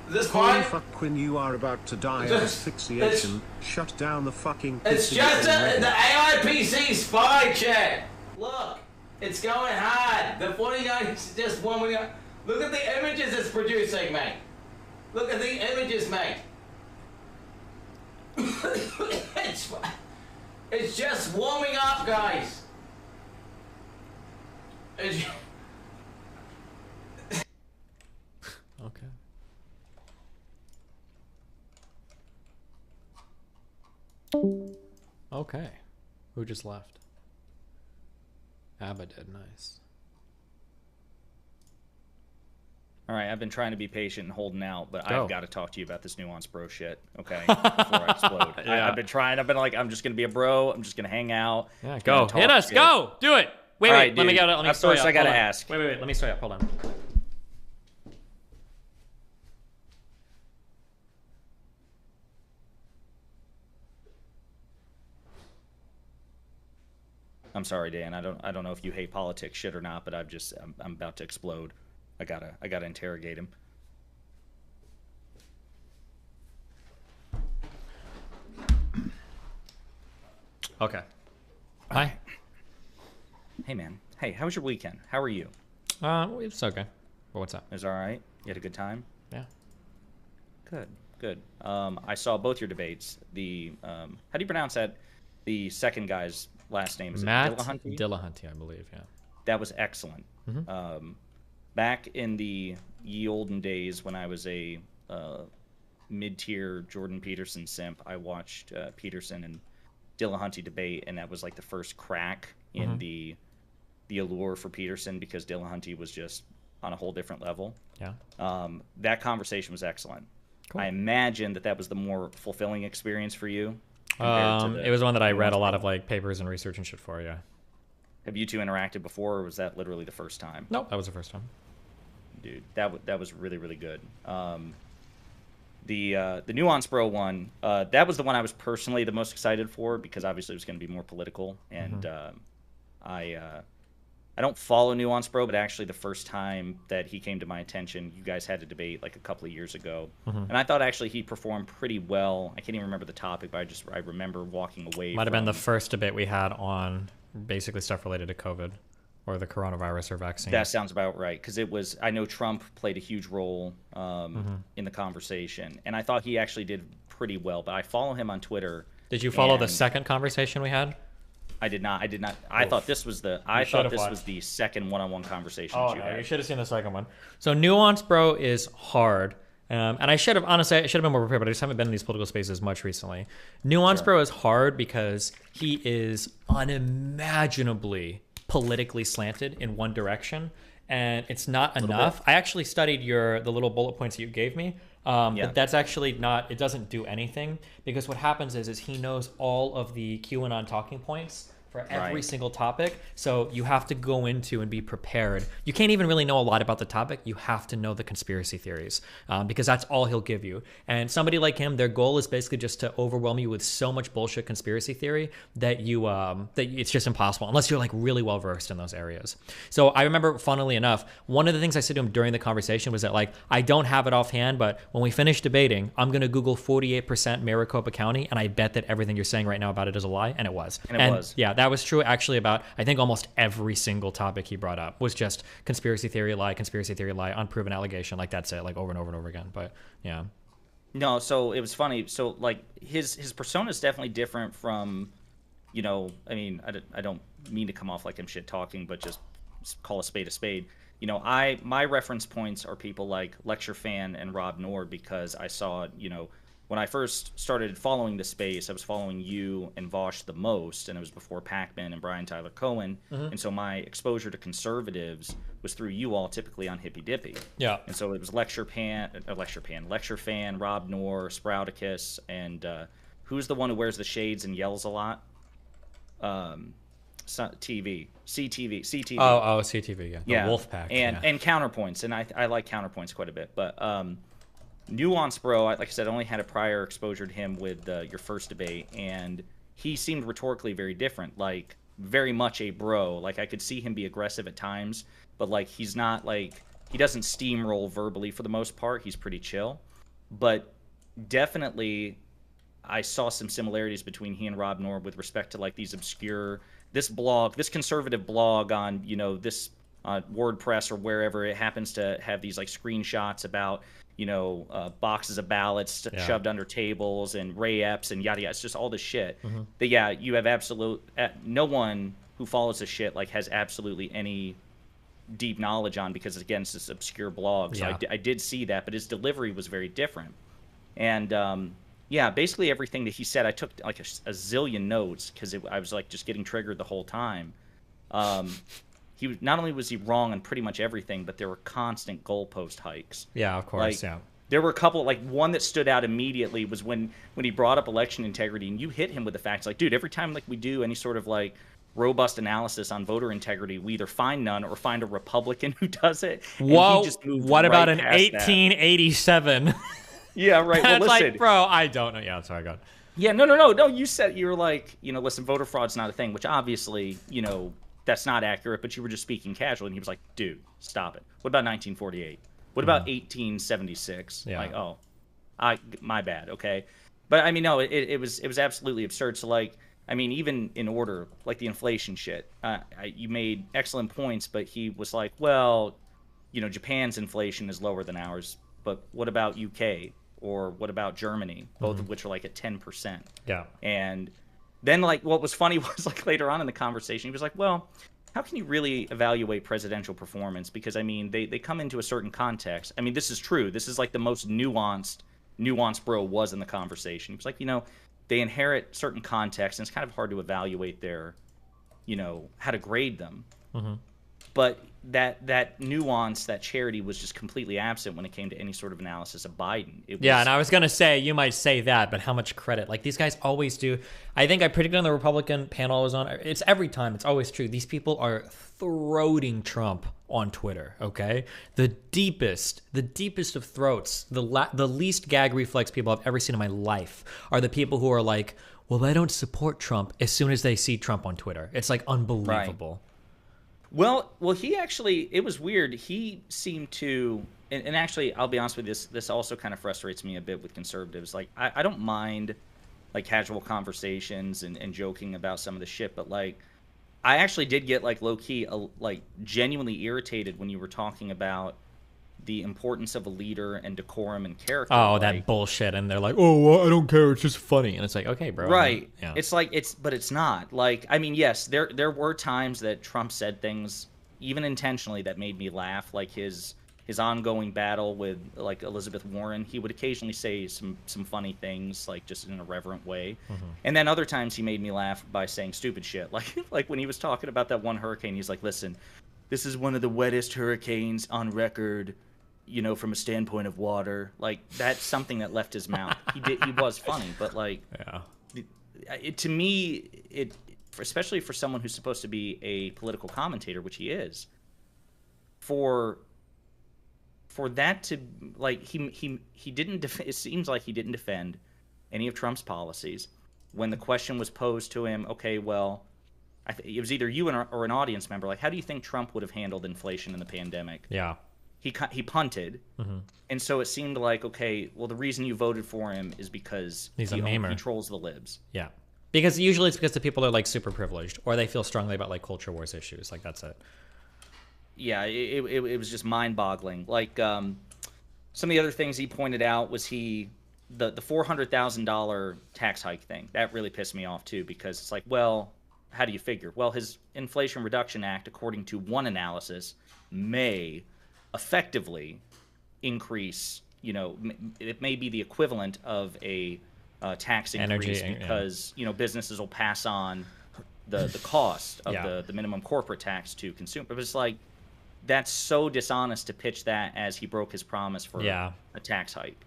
this Holy fine? fuck, Quinn, you are about to die of Just- asphyxiation. Shut down the fucking It's pissing just thing. the AI PC's fine, Chat. Look, it's going hard. The 49 is just one we got. Look at the images it's producing, mate. Look at the images, mate. It's just warming up, guys. Okay. Okay. Who just left? Abba did. Nice. All right, I've been trying to be patient and holding out, but Go. I've got to talk to you about this nuanced bro shit, okay? Before I explode. Yeah. I've been like, I'm just gonna be a bro. I'm just gonna hang out. Yeah, gonna go. talk Hit us. shit. Go. Do it. Wait, All wait. right, Let me dude. get it. Let me Of story course up. I gotta Hold on. ask. Wait. Let me story up. Hold on. I'm sorry, Dan. I don't know if you hate politics shit or not, but I'm about to explode. I gotta interrogate him. Okay. Hi. Hey, man. Hey, how was your weekend? How are you? It's okay. Well, what's up? It was all right. You had a good time. Yeah. Good. I saw both your debates. How do you pronounce that? The second guy's last name is Matt Dillahunty? Dillahunty, I believe. Yeah. That was excellent. Mhm. Back in the ye olden days when I was a mid-tier Jordan Peterson simp, I watched Peterson and Dillahunty debate, and that was like the first crack in Mhm. the allure for Peterson because Dillahunty was just on a whole different level. Yeah. That conversation was excellent. Cool. I imagine that was the more fulfilling experience for you. compared to the It was one that I read a lot nuanced of like papers and research and shit for. Yeah. Have you two interacted before, or was that literally the first time? Nope, that was the first time. Dude, that was really, really good. The Nuance Bro one, that was the one I was personally the most excited for because obviously it was going to be more political, and I don't follow Nuance Bro, but actually the first time that he came to my attention, you guys had a debate like a couple of years ago, Mhm. and I thought actually he performed pretty well. I can't even remember the topic, but I remember walking away. Might have been the from- first debate we had on basically stuff related to COVID or the coronavirus or vaccine. That sounds about right, because it was. I know Trump played a huge role Mhm. in the conversation, and I thought he actually did pretty well. But I follow him on Twitter. Did you follow the and second conversation we had? I did not. I Oof. thought this was the. You I should thought have this watched. was the second one-on-one conversation Oh that you no, had. you should have seen the second one. So Nuance Bro is hard, and I should have honestly I should have been more prepared, but I just haven't been in these political spaces much recently. Nuance Bro is hard because he is unimaginably politically slanted in one direction, and it's not enough. I actually studied the little bullet points that you gave me. But that's actually not. It doesn't do anything because what happens is he knows all of the QAnon talking points for every Right. single topic. So you have to go into and be prepared. You can't even really know a lot about the topic. You have to know the conspiracy theories because that's all he'll give you. And somebody like him, their goal is basically just to overwhelm you with so much bullshit conspiracy theory that it's just impossible unless you're like really well versed in those areas. So I remember, funnily enough, one of the things I said to him during the conversation was that like I don't have it offhand, but when we finish debating, I'm gonna Google 48% Maricopa County, and I bet that everything you're saying right now about it is a lie, and it was. And it was. Yeah, that was true actually about, I think, almost every single topic he brought up was just conspiracy theory lie, unproven allegation. Like that's it, like over and over and over again. But yeah. No, so it was funny. So like his persona is definitely different from, you know, I mean, I don't mean to come off like I'm shit talking, but just call a spade a spade. You know, my reference points are people like Lecture Fan and Rob Nord because I saw, you know, when I first started following the space, I was following you and Vosh the most, and it was before Pac-Man and Brian Tyler Cohen. Mhm. And so my exposure to conservatives was through you all, typically on Hippy Dippy. Yeah. And so it was Lecture Fan, Rob Nor, Sprouticus, and who's the one who wears the shades and yells a lot? CTV. Oh, CTV, yeah. Yeah. The Wolfpack. And yeah. and Counterpoints, and I like Counterpoints quite a bit. But Nuance Bro, like I said, I only had a prior exposure to him with your first debate, and he seemed rhetorically very different, like very much a bro. Like I could see him be aggressive at times, but like he's not like, he doesn't steamroll verbally for the most part. He's pretty chill. But definitely I saw some similarities between he and Rob Nord with respect to like these obscure, this conservative blog on, you know, this WordPress or wherever it happens to have these like screenshots about, you know, boxes of ballots shoved under tables and Ray-Eps and yada yada. It's just all this shit. Mhm. That yeah, you have no one who follows this shit like has absolutely any deep knowledge on, because again, it's this obscure blog. So Yeah. I did see that, but his delivery was very different. And yeah, basically everything that he said, I took like a zillion notes because I was like just getting triggered the whole time. Not only was he wrong on pretty much everything, but there were constant goalpost hikes. Yeah, of course, Like, yeah. There were a couple, like one that stood out immediately was when he brought up election integrity, and you hit him with the facts, like, dude, every time like we do any sort of like robust analysis on voter integrity, we either find none or find a Republican who does it. And Whoa, he just moved what about right an past that. 1887? Yeah, right. Well, That's listen. like, bro, I don't know. Yeah, sorry, go on. Yeah, no. You said, you were like, you know, listen, voter fraud's not a thing, which obviously, you know, that's not accurate, but you were just speaking casually, and he was like, dude, stop it. What about 1948? What about 1876? Yeah. Like, oh, my bad, okay. But I mean, no, it was absolutely absurd. So like, I mean, even in order, like the inflation shit, you made excellent points, but he was like, well, you know, Japan's inflation is lower than ours, but what about UK? Or what about Germany? Both of which are like at 10%. Yeah. And then, like, what was funny was, like, later on in the conversation, he was like, well, how can you really evaluate presidential performance? Because, I mean, they come into a certain context. I mean, this is true. This is, like, the most nuanced bro was in the conversation. He was like, you know, they inherit certain contexts, and it's kind of hard to evaluate their, you know, how to grade them. Mm-hmm. But that nuance, that charity was just completely absent when it came to any sort of analysis of Biden. Yeah, and I was going to say, you might say that, but how much credit? Like, these guys always do. I think I predicted on the Republican panel I was on, it's every time, it's always true. These people are throating Trump on Twitter, okay? The deepest of throats, the least gag reflex people I've ever seen in my life are the people who are like, well, I don't support Trump as soon as they see Trump on Twitter. It's, like, unbelievable. Well, he actually, it was weird. He seemed to, and actually, I'll be honest with you, this also kind of frustrates me a bit with conservatives. Like, I don't mind, like, casual conversations and joking about some of the shit, but, like, I actually did get, like, low-key, like, genuinely irritated when you were talking about the importance of a leader and decorum and character. Oh, like, that bullshit. And they're like, oh, well, I don't care. It's just funny. And it's like, okay, bro. Right. I mean, yeah. It's like, but it's not. Like, I mean, yes, there were times that Trump said things, even intentionally, that made me laugh. Like his ongoing battle with, like, Elizabeth Warren. He would occasionally say some funny things, like, just in an irreverent way. Mm-hmm. And then other times he made me laugh by saying stupid shit. Like when he was talking about that one hurricane, he's like, listen, this is one of the wettest hurricanes on record. you know, from a standpoint of water, like that's something that left his mouth. He was funny, but like, to me, especially for someone who's supposed to be a political commentator, which he is, for that to like he didn't it seems like he didn't defend any of Trump's policies when the question was posed to him. Okay, well, it was either you or an audience member, like, how do you think Trump would have handled inflation in the pandemic? Yeah. He punted, and so it seemed like, okay, well, the reason you voted for him is because he's a memer. He trolls the libs. Yeah, because usually it's because the people are like super privileged, or they feel strongly about like culture wars issues. Like that's it. Yeah, it was just mind-boggling. Like some of the other things he pointed out was the $400,000 tax hike thing. That really pissed me off too, because it's like, well, how do you figure? Well, his Inflation Reduction Act, according to one analysis, may effectively increase, you know, it may be the equivalent of a tax increase because, you know, businesses will pass on the cost of the minimum corporate tax to consumers. But it's like, that's so dishonest to pitch that as he broke his promise for a tax hike.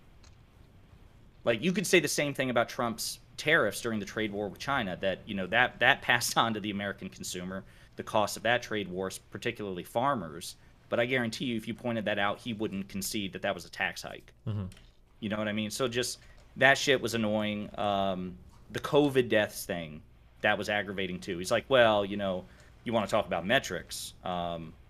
Like, you could say the same thing about Trump's tariffs during the trade war with China, that, you know, that passed on to the American consumer, the cost of that trade war, particularly farmers. But I guarantee you, if you pointed that out, he wouldn't concede that that was a tax hike. You know what I mean? So just that shit was annoying. The COVID deaths thing, that was aggravating too. He's like, well, you know, you want to talk about metrics.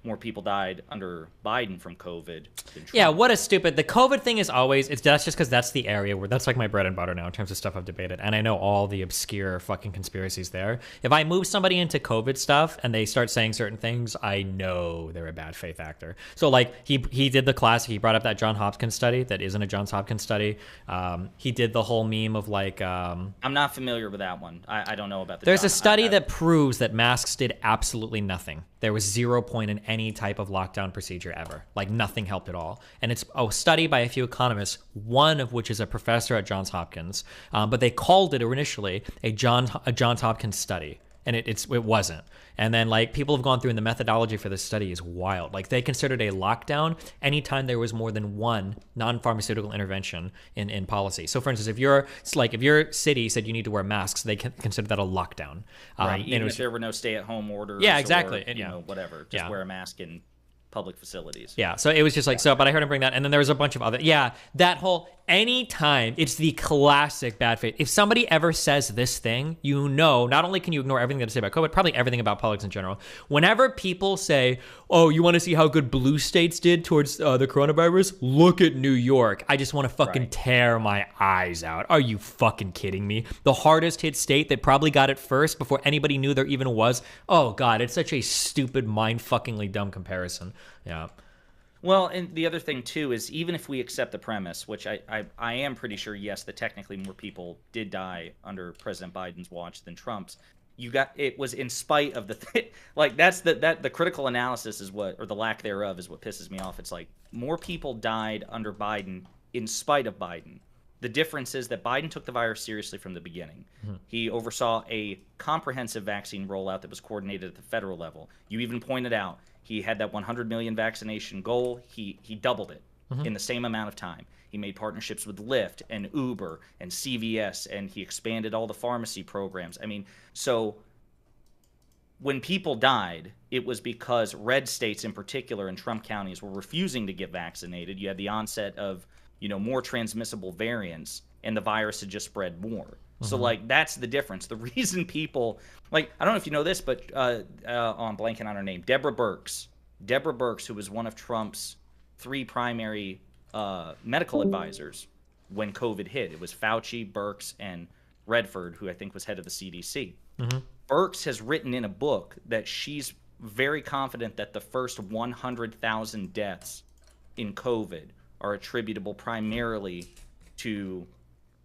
More people died under Biden from COVID than Trump. Yeah, what a stupid. The COVID thing is always, that's just because that's the area where that's like my bread and butter now in terms of stuff I've debated. And I know all the obscure fucking conspiracies there. If I move somebody into COVID stuff and they start saying certain things, I know they're a bad faith actor. So like he did the classic, he brought up that Johns Hopkins study that isn't a Johns Hopkins study. He did the whole meme of like... I'm not familiar with that one. I don't know about the... There's a study that proves that masks did absolutely nothing. There was 0 point in any type of lockdown procedure ever. Like nothing helped at all. And it's a study by a few economists, one of which is a professor at Johns Hopkins. But they called it initially a Johns Hopkins study. And it wasn't. And then like people have gone through, and the methodology for this study is wild. Like they considered a lockdown anytime there was more than one non-pharmaceutical intervention in policy. So for instance, if your city said you need to wear masks, they consider that a lockdown. Right. Even if there were no stay-at-home orders. Yeah, exactly. Or, you know, whatever. Just wear a mask in public facilities. Yeah. So it was just like, but I heard him bring that. And then there was a bunch of other, that whole, anytime, it's the classic bad faith. If somebody ever says this thing, you know, not only can you ignore everything that they say about COVID, probably everything about politics in general. Whenever people say, oh, you want to see how good blue states did towards the coronavirus? Look at New York. I just want to fucking tear my eyes out. Are you fucking kidding me? The hardest hit state that probably got it first before anybody knew there even was. Oh God, it's such a stupid, mind-fuckingly dumb comparison. Yeah. Well, and the other thing too is, even if we accept the premise, which I am pretty sure, yes, that technically more people did die under President Biden's watch than Trump's. It was in spite of like that's the critical analysis is what, or the lack thereof, is what pisses me off. It's like more people died under Biden in spite of Biden. The difference is that Biden took the virus seriously from the beginning. He oversaw a comprehensive vaccine rollout that was coordinated at the federal level. You even pointed out he had that 100 million vaccination goal. He doubled it in the same amount of time. He made partnerships with Lyft and Uber and CVS, and he expanded all the pharmacy programs. I mean, so when people died, it was because red states in particular, in Trump counties, were refusing to get vaccinated. You had the onset of, you know, more transmissible variants, and the virus had just spread more. So, like, that's the difference. The reason people, like, I don't know if you know this, but I'm blanking on her name, Deborah Birx, who was one of Trump's 3 primary medical advisors when COVID hit. It was Fauci, Birx, and Redford, who I think was head of the CDC. Birx has written in a book that she's very confident that the first 100,000 deaths in COVID are attributable primarily to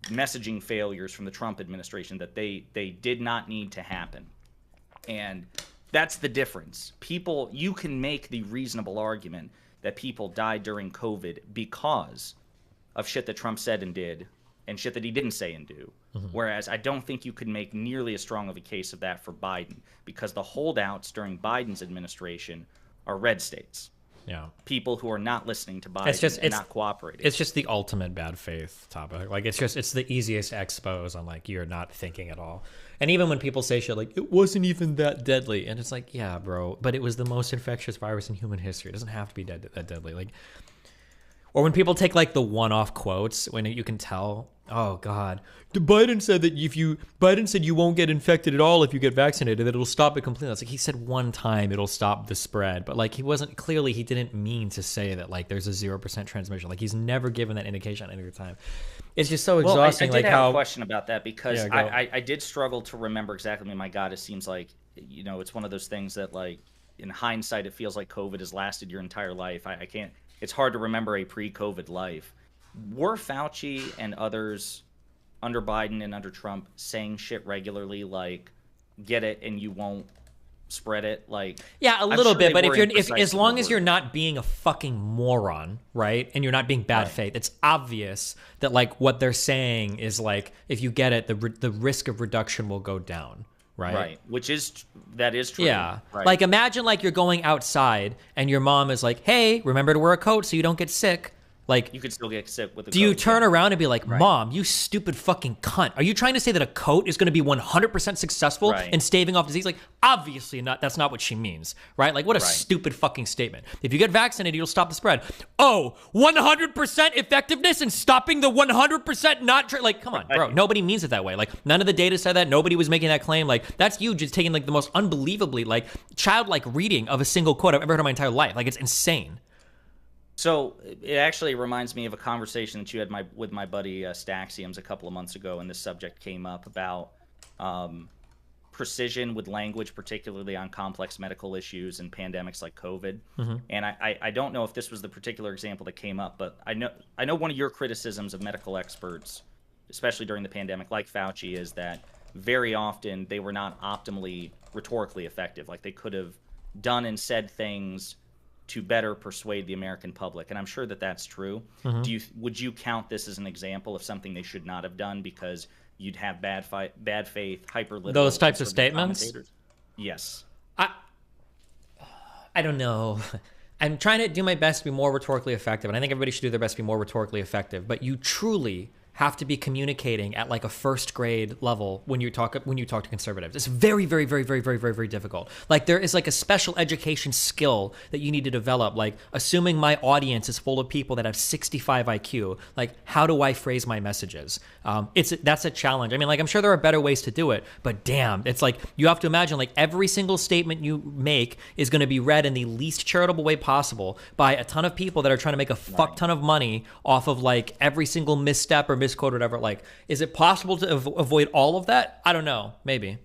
messaging failures from the Trump administration, that they did not need to happen. And that's the difference. You can make the reasonable argument that people died during COVID because of shit that Trump said and did, and shit that he didn't say and do. Whereas I don't think you could make nearly as strong of a case of that for Biden, because the holdouts during Biden's administration are red states. Yeah. people who are not listening to Biden and not cooperating. It's just the ultimate bad faith topic. Like it's the easiest expose on like you're not thinking at all. And even when people say shit like it wasn't even that deadly, and it's like, yeah, bro, but it was the most infectious virus in human history. It doesn't have to be that deadly. Like, or when people take like the one-off quotes when you can tell, oh God, Biden said that Biden said you won't get infected at all if you get vaccinated, that it'll stop it completely. It's like he said one time it'll stop the spread, but like he didn't mean to say that like there's a 0% transmission. Like he's never given that indication any other time. It's just so exhausting. Well, I did like have how a question about that because Yeah, I did struggle to remember exactly. I mean, my God, it seems like, it's one of those things that like in hindsight, it feels like COVID has lasted your entire life. I can't, it's hard to remember a pre-COVID life. Were Fauci and others under Biden and under Trump saying shit regularly like, get it and you won't spread it? Like, yeah, a I'm little sure bit, they but were if imprecise as in long the as you're wording. not being a fucking moron, right, and you're not being bad faith, it's obvious that like what they're saying is like if you get it, the risk of reduction will go down, right? Right, that is true. Yeah, Right. like imagine like you're going outside and your mom is like, "Hey, remember to wear a coat so you don't get sick." Like, you could still get sick with a do you coat, turn yeah. around and be like, Mom, you stupid fucking cunt? Are you trying to say that a coat is going to be 100% successful Right. in staving off disease? Like, obviously not. That's not what she means, right? Like, what a Right. stupid fucking statement. If you get vaccinated, you'll stop the spread. Oh, 100% effectiveness in stopping the 100% not like, come on, bro. Nobody means it that way. Like, none of the data said that. Nobody was making that claim. Like, that's you just taking like the most unbelievably like childlike reading of a single quote I've ever heard in my entire life. Like, it's insane. So it actually reminds me of a conversation that you had with my buddy Staxiums a couple of months ago, and this subject came up about precision with language, particularly on complex medical issues and pandemics like COVID. Mhm. And I don't know if this was the particular example that came up, but I know one of your criticisms of medical experts, especially during the pandemic, like Fauci, is that very often they were not optimally rhetorically effective. Like they could have done and said things to better persuade the American public, and I'm sure that that's true. Mhm. Would you count this as an example of something they should not have done because you'd have bad faith, hyper literal Those types of statements? Yes. I don't know. I'm trying to do my best to be more rhetorically effective, and I think everybody should do their best to be more rhetorically effective. But you truly have to be communicating at like a first grade level when you talk to conservatives. It's very, very, very, very, very, very, very difficult. Like there is like a special education skill that you need to develop. Like assuming my audience is full of people that have 65 IQ, like how do I phrase my messages? That's a challenge. I mean, like I'm sure there are better ways to do it, but damn, it's like you have to imagine like every single statement you make is going to be read in the least charitable way possible by a ton of people that are trying to make a fuck ton of money off of like every single misstep or misquote or whatever. Like, is it possible to avoid all of that? I don't know. Maybe.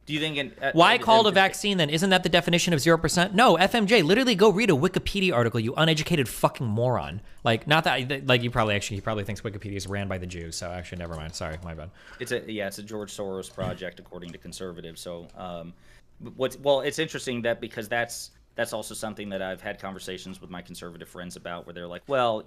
Do you think? Why call it a vaccine then? Isn't that the definition of 0%? No, FMJ. Literally, go read a Wikipedia article. You uneducated fucking moron. Like, not that. Like, he probably thinks Wikipedia is ran by the Jews. So actually, never mind. Sorry, my bad. It's a George Soros project, according to conservatives. So, it's interesting that because that's also something that I've had conversations with my conservative friends about, where they're like, well,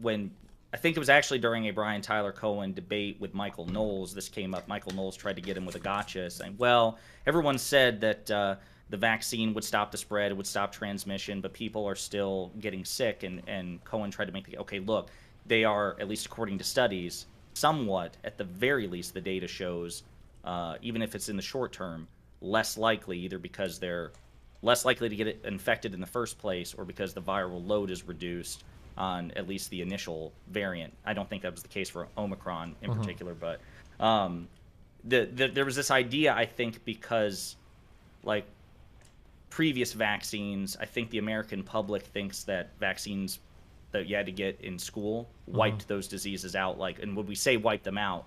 when I think it was actually during a Brian Tyler Cohen debate with Michael Knowles, this came up. Michael Knowles tried to get him with a gotcha, saying, well, everyone said that the vaccine would stop the spread, it would stop transmission, but people are still getting sick. And Cohen tried to make okay, look, they are, at least according to studies, somewhat, at the very least, the data shows, even if it's in the short term, less likely, either because they're less likely to get infected in the first place or because the viral load is reduced on at least the initial variant. I don't think that was the case for Omicron in particular, but there was this idea, I think, because like previous vaccines, I think the American public thinks that vaccines that you had to get in school wiped those diseases out. Like, and when we say wipe them out,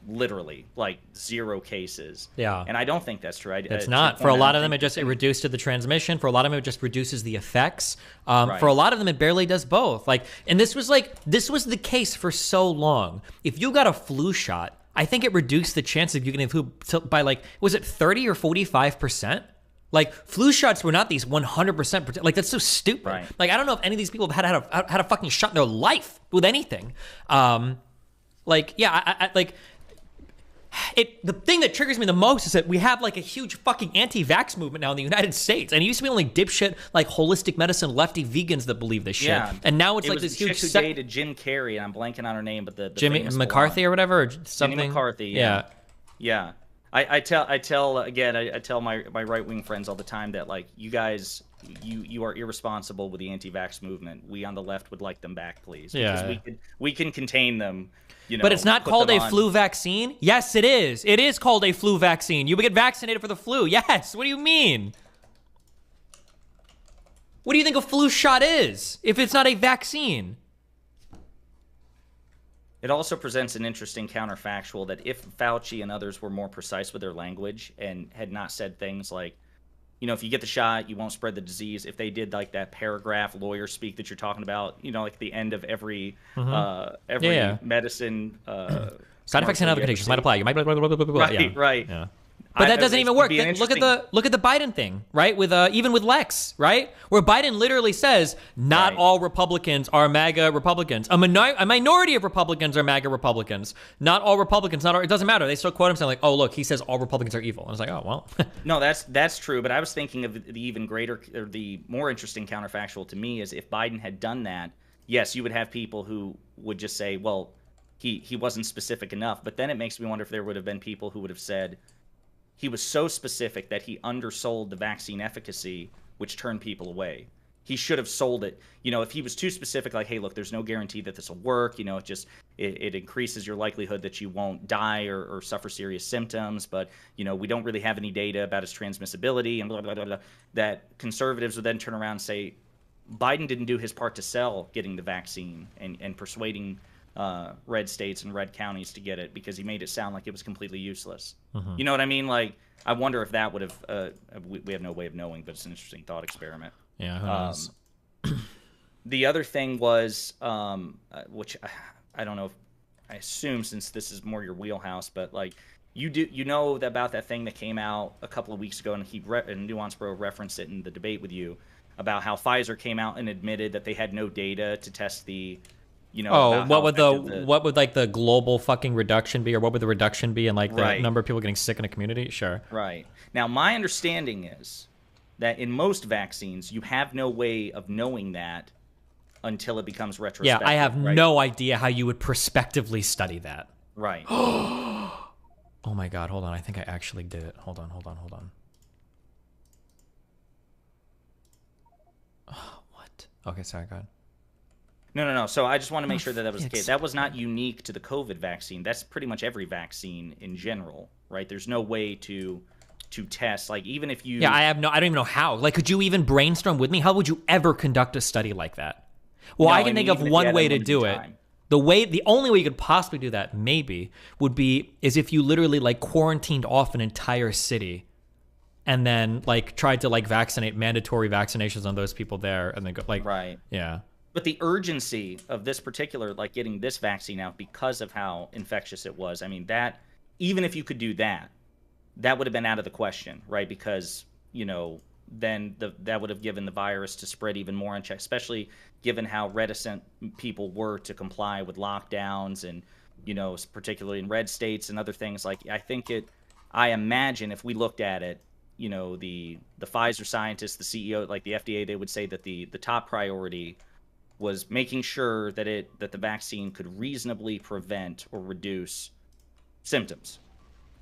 literally like 0 cases. Yeah. And I don't think that's true. It's not. For a lot of them, it reduced to the transmission. For a lot of them, it just reduces the effects. For a lot of them, it barely does both. Like, and this was the case for so long. If you got a flu shot, I think it reduced the chance of you getting flu by like, was it 30 or 45%? Like, flu shots were not these 100%. Like, that's so stupid. Right. Like, I don't know if any of these people have had a fucking shot in their life with anything. Like, yeah, the thing that triggers me the most is that we have like a huge fucking anti-vax movement now in the United States, and it used to be only dipshit like holistic medicine lefty vegans that believe this shit, Yeah, and now it's like was this the huge chick who dated Jim Carrey, and I'm blanking on her name, but the Jimmy famous McCarthy blonde. or whatever, or something. Jenny McCarthy. Yeah. I tell again. I tell my right wing friends all the time that like you guys, you are irresponsible with the anti-vax movement. We on the left would like them back, please. Because we can contain them. You know, but it's not put called them a on- flu vaccine? Yes, it is. It is called a flu vaccine. You get vaccinated for the flu. Yes. What do you mean? What do you think a flu shot is if it's not a vaccine? It also presents an interesting counterfactual that if Fauci and others were more precise with their language and had not said things like, you know, if you get the shot, you won't spread the disease. If they did like that paragraph lawyer speak that you're talking about, you know, like the end of every medicine side effects and other conditions might apply. You might blah, blah, blah, blah, blah, blah. Right, right. Yeah. But that doesn't even work. Look at the Biden thing, right? With even with Lex, right? Where Biden literally says not all Republicans are MAGA Republicans. A minority of Republicans are MAGA Republicans. Not all Republicans. It doesn't matter. They still quote him saying like, "Oh, look, he says all Republicans are evil." And I was like, "Oh, well." No, that's true. But I was thinking of the even greater, or the more interesting counterfactual to me is if Biden had done that, yes, you would have people who would just say, "Well, he wasn't specific enough." But then it makes me wonder if there would have been people who would have said, he was so specific that he undersold the vaccine efficacy, which turned people away. He should have sold it. You know, if he was too specific, like, hey, look, there's no guarantee that this will work. You know, it increases your likelihood that you won't die or suffer serious symptoms. But, you know, we don't really have any data about its transmissibility and blah, blah, blah, blah. That conservatives would then turn around and say, Biden didn't do his part to sell getting the vaccine and persuading red states and red counties to get it because he made it sound like it was completely useless. You know what I mean? Like, I wonder if that would have. We have no way of knowing, but it's an interesting thought experiment. Yeah. Who knows? The other thing was, which I don't know if I assume since this is more your wheelhouse, but like you know about that thing that came out a couple of weeks ago, and Nuance Bro referenced it in the debate with you about how Pfizer came out and admitted that they had no data to test the. You know, what would like the global fucking reduction be, or what would the reduction be in like the number of people getting sick in a community? Sure. Right. Now, my understanding is that in most vaccines, you have no way of knowing that until it becomes retrospective. Yeah, I have no idea how you would prospectively study that. Right. Oh my God! Hold on. I think I actually did it. Hold on. Oh, what? Okay, sorry. Go ahead. No. So I just want to make sure that was the case. That was not unique to the COVID vaccine. That's pretty much every vaccine in general, right? There's no way to test, like, even if you. Yeah, I don't even know how. Like, could you even brainstorm with me? How would you ever conduct a study like that? Well, I can think of one way to do it. The only way you could possibly do that, maybe, is if you literally like quarantined off an entire city, and then like tried to like vaccinate mandatory vaccinations on those people there, and then go like yeah. But the urgency of this particular, like getting this vaccine out because of how infectious it was, I mean, that, even if you could do that, that would have been out of the question, right? Because, you know, then that would have given the virus to spread even more unchecked, especially given how reticent people were to comply with lockdowns and, you know, particularly in red states and other things. Like, I imagine if we looked at it, you know, the Pfizer scientists, the CEO, like the FDA, they would say that the top priority was making sure that the vaccine could reasonably prevent or reduce symptoms.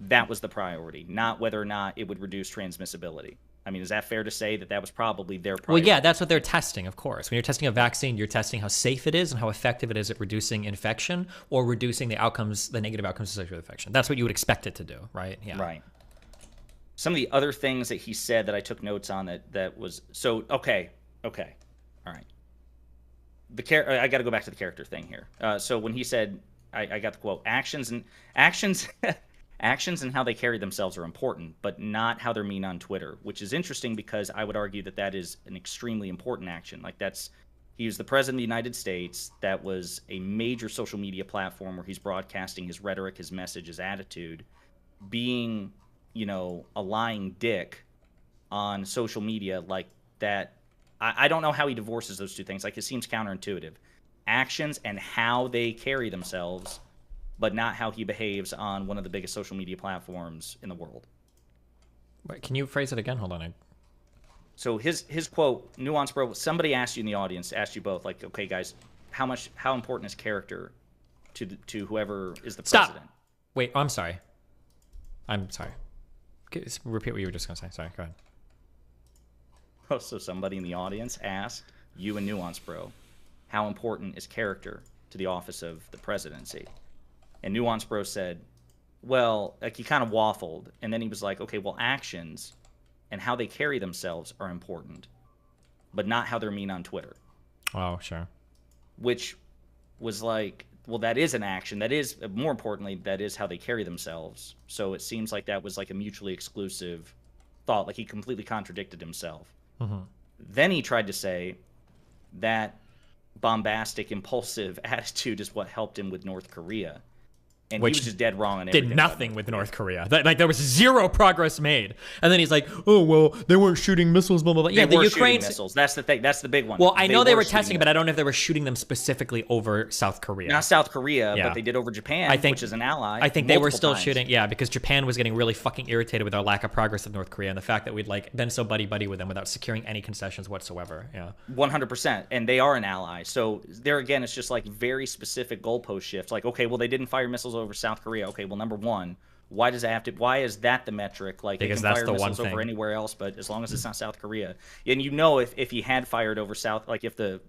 That was the priority, not whether or not it would reduce transmissibility. I mean, is that fair to say that was probably their priority? Well, yeah, that's what they're testing, of course. When you're testing a vaccine, you're testing how safe it is and how effective it is at reducing infection or reducing the negative outcomes associated with infection. That's what you would expect it to do, right? Yeah. Right. Some of the other things that he said that I took notes on that was so okay. All right. I got to go back to the character thing here. So when he said, I got the quote, actions and how they carry themselves are important, but not how they're mean on Twitter, which is interesting because I would argue that is an extremely important action. Like he was the president of the United States. That was a major social media platform where he's broadcasting his rhetoric, his message, his attitude. Being, you know, a lying dick on social media like that. I don't know how he divorces those two things. Like, it seems counterintuitive. Actions and how they carry themselves but not how he behaves on one of the biggest social media platforms in the world. Wait, can you phrase it again? Hold on. So his quote, Nuance Bro, somebody asked you in the audience, asked you both, like, okay, guys, how important is character to whoever is the Stop. president? Wait, I'm sorry. I'm sorry. Repeat what you were just going to say. Sorry, go ahead. Oh, so somebody in the audience asked you and Nuance Bro, how important is character to the office of the presidency? And Nuance Bro said, well, like he kind of waffled, and then he was like, okay, well, actions and how they carry themselves are important, but not how they're mean on Twitter. Oh, sure. Which was like, well, that is an action. That is, more importantly, that is how they carry themselves. So it seems like that was like a mutually exclusive thought. Like he completely contradicted himself. Mm-hmm. Then he tried to say that bombastic, impulsive attitude is what helped him with North Korea. And Which he was just dead wrong on everything. did nothing with North Korea. Like there was zero progress made. And then he's like, "Oh well, they weren't shooting missiles." Blah blah blah. Yeah, They the were Ukrainians. shooting missiles. That's the thing. That's the big one. Well, I know they were shooting testing it, but I don't know if they were shooting them specifically over South Korea. Not South Korea, Yeah. but they did over Japan, which is an ally. I think they were multiple still times. shooting. Yeah, because Japan was getting really fucking irritated with our lack of progress with North Korea and the fact that we'd like been so buddy with them without securing any concessions whatsoever. Yeah. 100%, and they are an ally. So there again, it's just like very specific goalpost shifts. Like, okay, well, they didn't fire missiles over South Korea. Okay, well, number one, why does that have to? Why is that the metric? Like, Because they can that's fire the one missiles over thing. anywhere else, but as long as it's not South Korea, and you know, if he had fired over South, like if the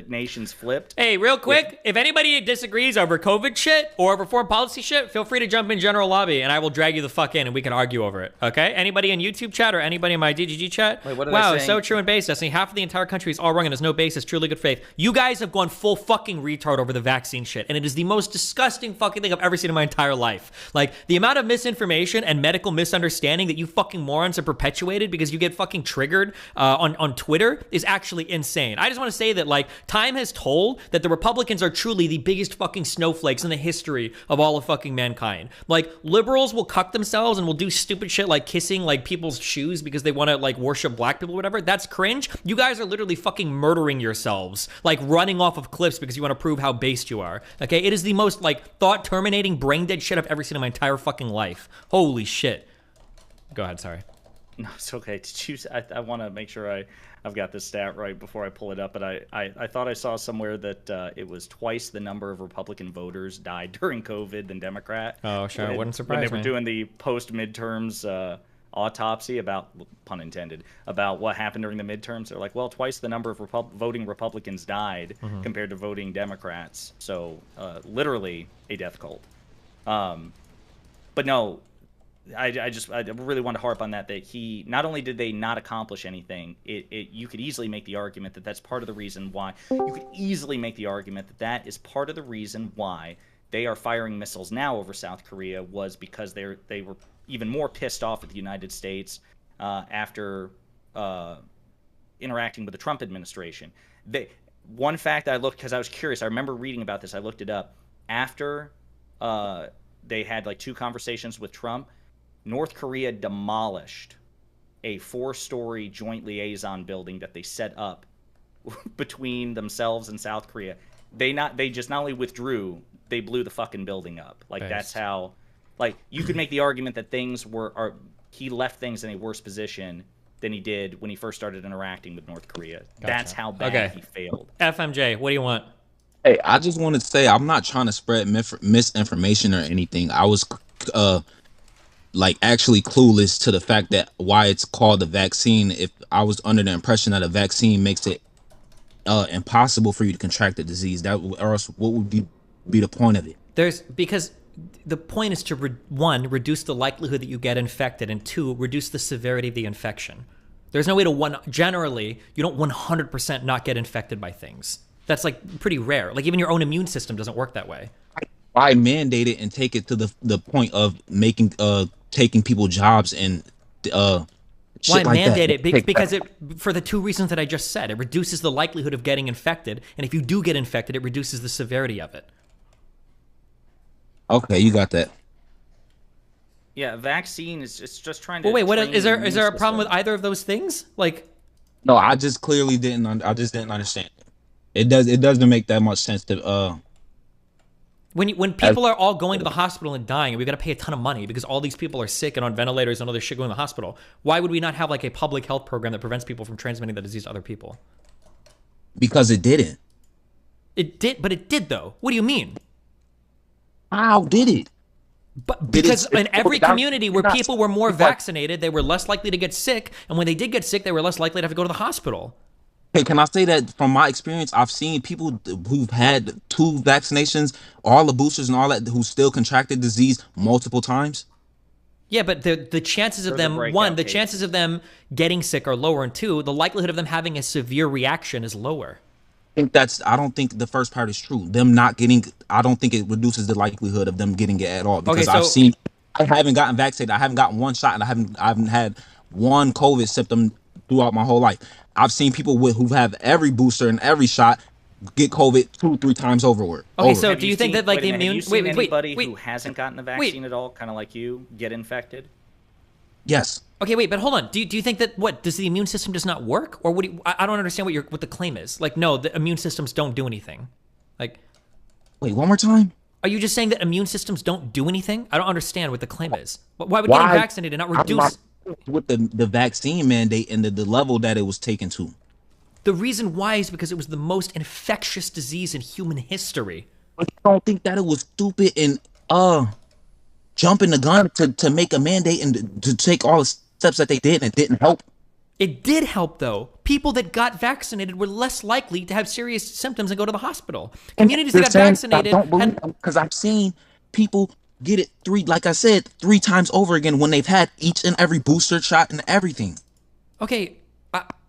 nations flipped. Hey, real quick, if anybody disagrees over COVID shit or over foreign policy shit, feel free to jump in general lobby and I will drag you the fuck in and we can argue over it. Okay? Anybody in YouTube chat or anybody in my DGG chat? Wait, what are wow, they it's saying? so true and base destiny. Half of the entire country is all wrong and there's no basis. Truly good faith. You guys have gone full fucking retard over the vaccine shit, and it is the most disgusting fucking thing I've ever seen in my entire life. Like the amount of misinformation and medical misunderstanding that you fucking morons have perpetuated because you get fucking triggered on Twitter is actually insane. I just want to say that like time has told that the Republicans are truly the biggest fucking snowflakes in the history of all of fucking mankind. Like liberals will cuck themselves and will do stupid shit like kissing like people's shoes because they want to like worship black people or whatever. That's cringe. You guys are literally fucking murdering yourselves, like running off of cliffs because you want to prove how based you are. Okay, it is the most like thought terminating, brain dead shit I've ever seen in my entire fucking life. Holy shit. Go ahead, sorry. No, it's okay. Did you, I want to make sure I've got this stat right before I pull it up, but I thought I saw somewhere that it was twice the number of Republican voters died during COVID than Democrat. Oh, sure. It wouldn't surprise When they were me. doing the post-midterms autopsy about, pun intended, about what happened during the midterms, they're like, well, twice the number of voting Republicans died Mhm. compared to voting Democrats. So literally a death cult. But no, I really want to harp on that he not only did they not accomplish anything, you could easily make the argument that that's part of the reason why. You could easily make the argument that that is part of the reason why they are firing missiles now over South Korea was because they were even more pissed off at the United States after interacting with the Trump administration. One fact I looked, because I was curious, I remember reading about this, I looked it up. After they had like 2 conversations with Trump, North Korea demolished a 4-story joint liaison building that they set up between themselves and South Korea. They just not only withdrew, they blew the fucking building up. Like Based. that's how, like you could make the argument that he left things in a worse position than he did when he first started interacting with North Korea. Gotcha. That's how bad Okay. he failed. FMJ, what do you want? Hey, I just want to say I'm not trying to spread misinformation or anything. I was like actually clueless to the fact that why it's called a vaccine. If I was under the impression that a vaccine makes it impossible for you to contract the disease, that or else what would be the point of it? Because the point is to one, reduce the likelihood that you get infected, and 2, reduce the severity of the infection. There's no way to generally you don't 100% not get infected by things. That's like pretty rare. Like even your own immune system doesn't work that way. Why mandate it and take it to the point of making taking people jobs and shit Why like mandate that? it? Because it, for the 2 reasons that I just said, it reduces the likelihood of getting infected, and if you do get infected, it reduces the severity of it. Okay, you got that. Yeah, vaccine is just trying to. Well, wait, what train is the there? immune Is there a problem with system. either of those things? Like, No, I just clearly didn't. I just didn't understand. It doesn't make that much sense to When people are all going to the hospital and dying, and we've got to pay a ton of money because all these people are sick and on ventilators and all this shit going to the hospital, why would we not have like a public health program that prevents people from transmitting the disease to other people? Because it didn't. It did, but it did though. What do you mean? How did it? But because in every community where people were more vaccinated, they were less likely to get sick, and when they did get sick, they were less likely to have to go to the hospital. Hey, can I say that from my experience, I've seen people who've had 2 vaccinations, all the boosters and all that, who still contracted disease multiple times? Yeah, but the chances of them, one, the chances of them getting sick are lower, and 2, the likelihood of them having a severe reaction is lower. I don't think the first part is true. Them not getting, I don't think it reduces the likelihood of them getting it at all. Because I haven't gotten vaccinated. I haven't gotten one shot, and I haven't had one COVID symptom throughout my whole life. I've seen people who have every booster and every shot get COVID 2-3 times overward. Okay, so do you think that like the immune? Have you seen anybody who hasn't gotten the vaccine at all, kind of like you, get infected? Yes. Okay, wait, but hold on. Do you think that does the immune system just not work, or what? I don't understand what the claim is. Like, no, the immune systems don't do anything. Like, wait, one more time. Are you just saying that immune systems don't do anything? I don't understand what the claim is. Why would getting vaccinated not reduce? With the vaccine mandate and the level that it was taken to. The reason why is because it was the most infectious disease in human history. I don't think that it was stupid and jumping the gun to make a mandate and to take all the steps that they did, and it didn't help. It did help though. People that got vaccinated were less likely to have serious symptoms and go to the hospital. Communities that got vaccinated, I don't believe them because I've seen people get it 3 times over again when they've had each and every booster shot and everything. Okay.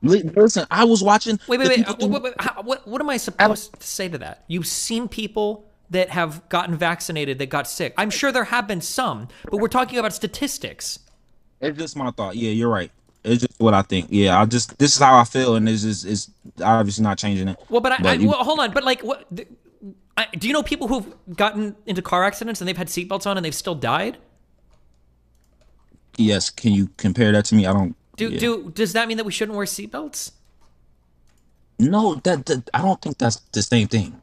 Listen, I was watching. Wait. What am I supposed to say to that? You've seen people that have gotten vaccinated that got sick. I'm sure there have been some, but we're talking about statistics. It's just my thought. Yeah, you're right. It's just what I think. Yeah, this is how I feel, and it's obviously not changing it. Well, but hold on. But like, what? Do you know people who've gotten into car accidents and they've had seatbelts on and they've still died? Yes. Can you compare that to me? I don't. Does that mean that we shouldn't wear seatbelts? No, that I don't think that's the same thing.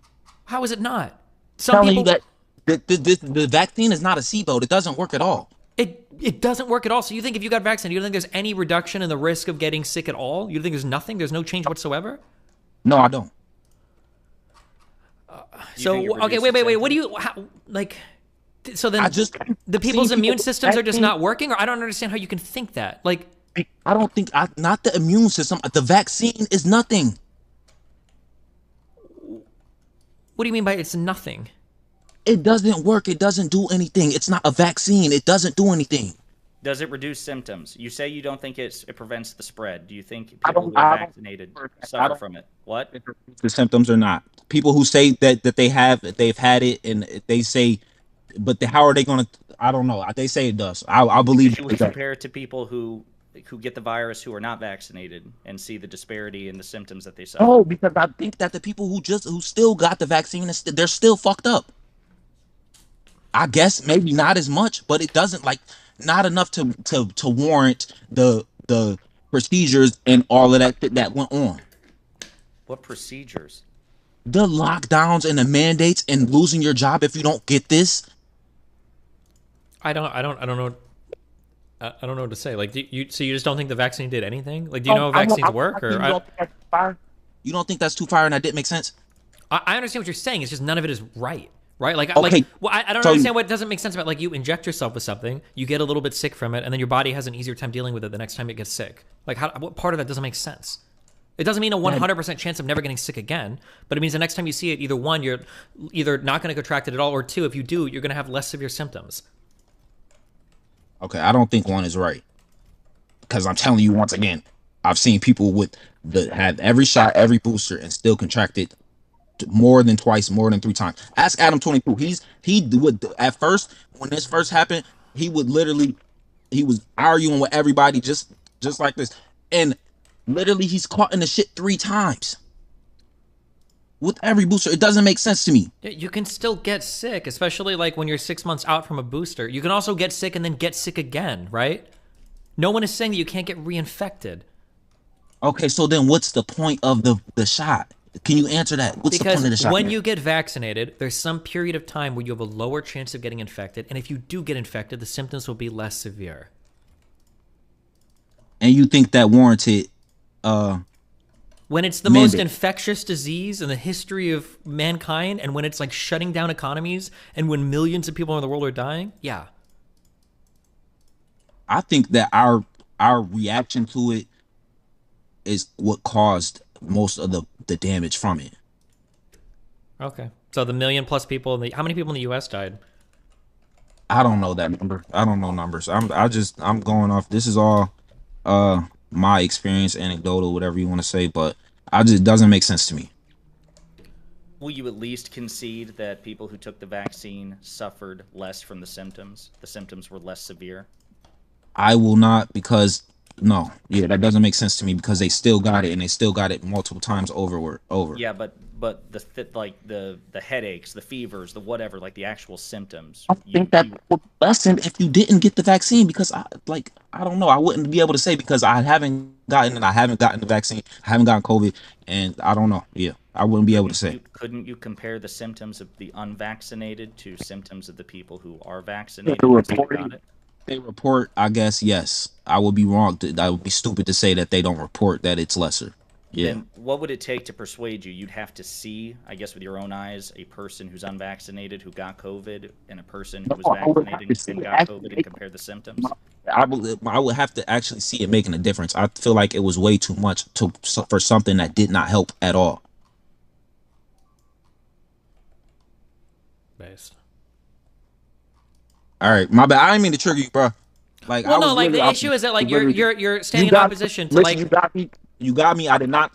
How is it not? Some people that the vaccine is not a seatbelt. It doesn't work at all. It doesn't work at all. So you think if you got vaccinated, you don't think there's any reduction in the risk of getting sick at all? You think there's nothing? There's no change whatsoever? No, I don't. So okay, wait. What do you like? So then, the people's immune systems are just not working, or I don't understand how you can think that. Like, I don't think not the immune system. The vaccine is nothing. What do you mean by it's nothing? It doesn't work. It doesn't do anything. It's not a vaccine. It doesn't do anything. Does it reduce symptoms? You say you don't think it prevents the spread. Do you think people who are vaccinated suffer from it? What? The symptoms are not. People who say that they've had it, and they say, but how are they going to? I don't know. They say it does. I believe you would compare it to people who get the virus who are not vaccinated and see the disparity in the symptoms that they suffer. Oh, because I think that the people who still got the vaccine, they're still fucked up. I guess maybe not as much, but it doesn't not enough to warrant the procedures and all of that that went on. What procedures? The lockdowns and the mandates and losing your job if you don't get this. I don't know. I don't know what to say. Like, you just don't think the vaccine did anything? Like, do you know how vaccines work? You don't think that's too far and that didn't make sense? I understand what you're saying. It's just none of it is right. Right? Like, okay. I don't understand what doesn't make sense about, like, you inject yourself with something, you get a little bit sick from it, and then your body has an easier time dealing with it the next time it gets sick. Like, what part of that doesn't make sense? It doesn't mean a 100% chance of never getting sick again, but it means the next time you see it, either one, you're either not going to contract it at all, or two, if you do, you're going to have less severe symptoms. Okay, I don't think one is right. Because I'm telling you once again, I've seen people have every shot, every booster, and still contract it more than twice, more than 3 times. Ask Adam 22. He would, at first, when this first happened, he was arguing with everybody just like this, and literally he's caught in the shit 3 times with every booster. It doesn't make sense to me. You can still get sick, especially like when you're 6 months out from a booster. You can also get sick and then get sick again, right? No one is saying that you can't get reinfected. Okay, so then what's the point of the shot? Can you answer that? What's the point of the Because shot? when you get vaccinated, there's some period of time where you have a lower chance of getting infected, and if you do get infected, the symptoms will be less severe. And you think that warranted when it's the most mandate? infectious disease in the history of mankind, and when it's like shutting down economies, and when millions of people in the world are dying, yeah. I think that our reaction to it is what caused most of the damage from it. Okay. So the million plus people, how many people in the U.S. died? I don't know that number. I don't know numbers. I'm going off. This is all my experience, anecdotal, whatever you want to say, but it doesn't make sense to me. Will you at least concede that people who took the vaccine suffered less from the symptoms? The symptoms were less severe? I will not, because no, yeah, that doesn't make sense to me, because they still got it, and they still got it multiple times over. Yeah, but the headaches, the fevers, the whatever, like the actual symptoms. I think that would lessen if you didn't get the vaccine, because I don't know, I wouldn't be able to say, because I haven't gotten the vaccine, I haven't gotten COVID, and I don't know. Yeah, I wouldn't be able to say. Couldn't you compare the symptoms of the unvaccinated to symptoms of the people who are vaccinated? They report, I guess, yes. I would be wrong. I would be stupid to say that they don't report that it's lesser. Yeah. Then what would it take to persuade you? You'd have to see, I guess, with your own eyes, a person who's unvaccinated who got COVID and a person who was vaccinated and got COVID, and compare the symptoms. I would have to actually see it making a difference. I feel like it was way too much for something that did not help at all. Based. All right, my bad. I didn't mean to trigger you, bro. Like, well, no, like the issue is that like you're standing in opposition to like. You got me. I did not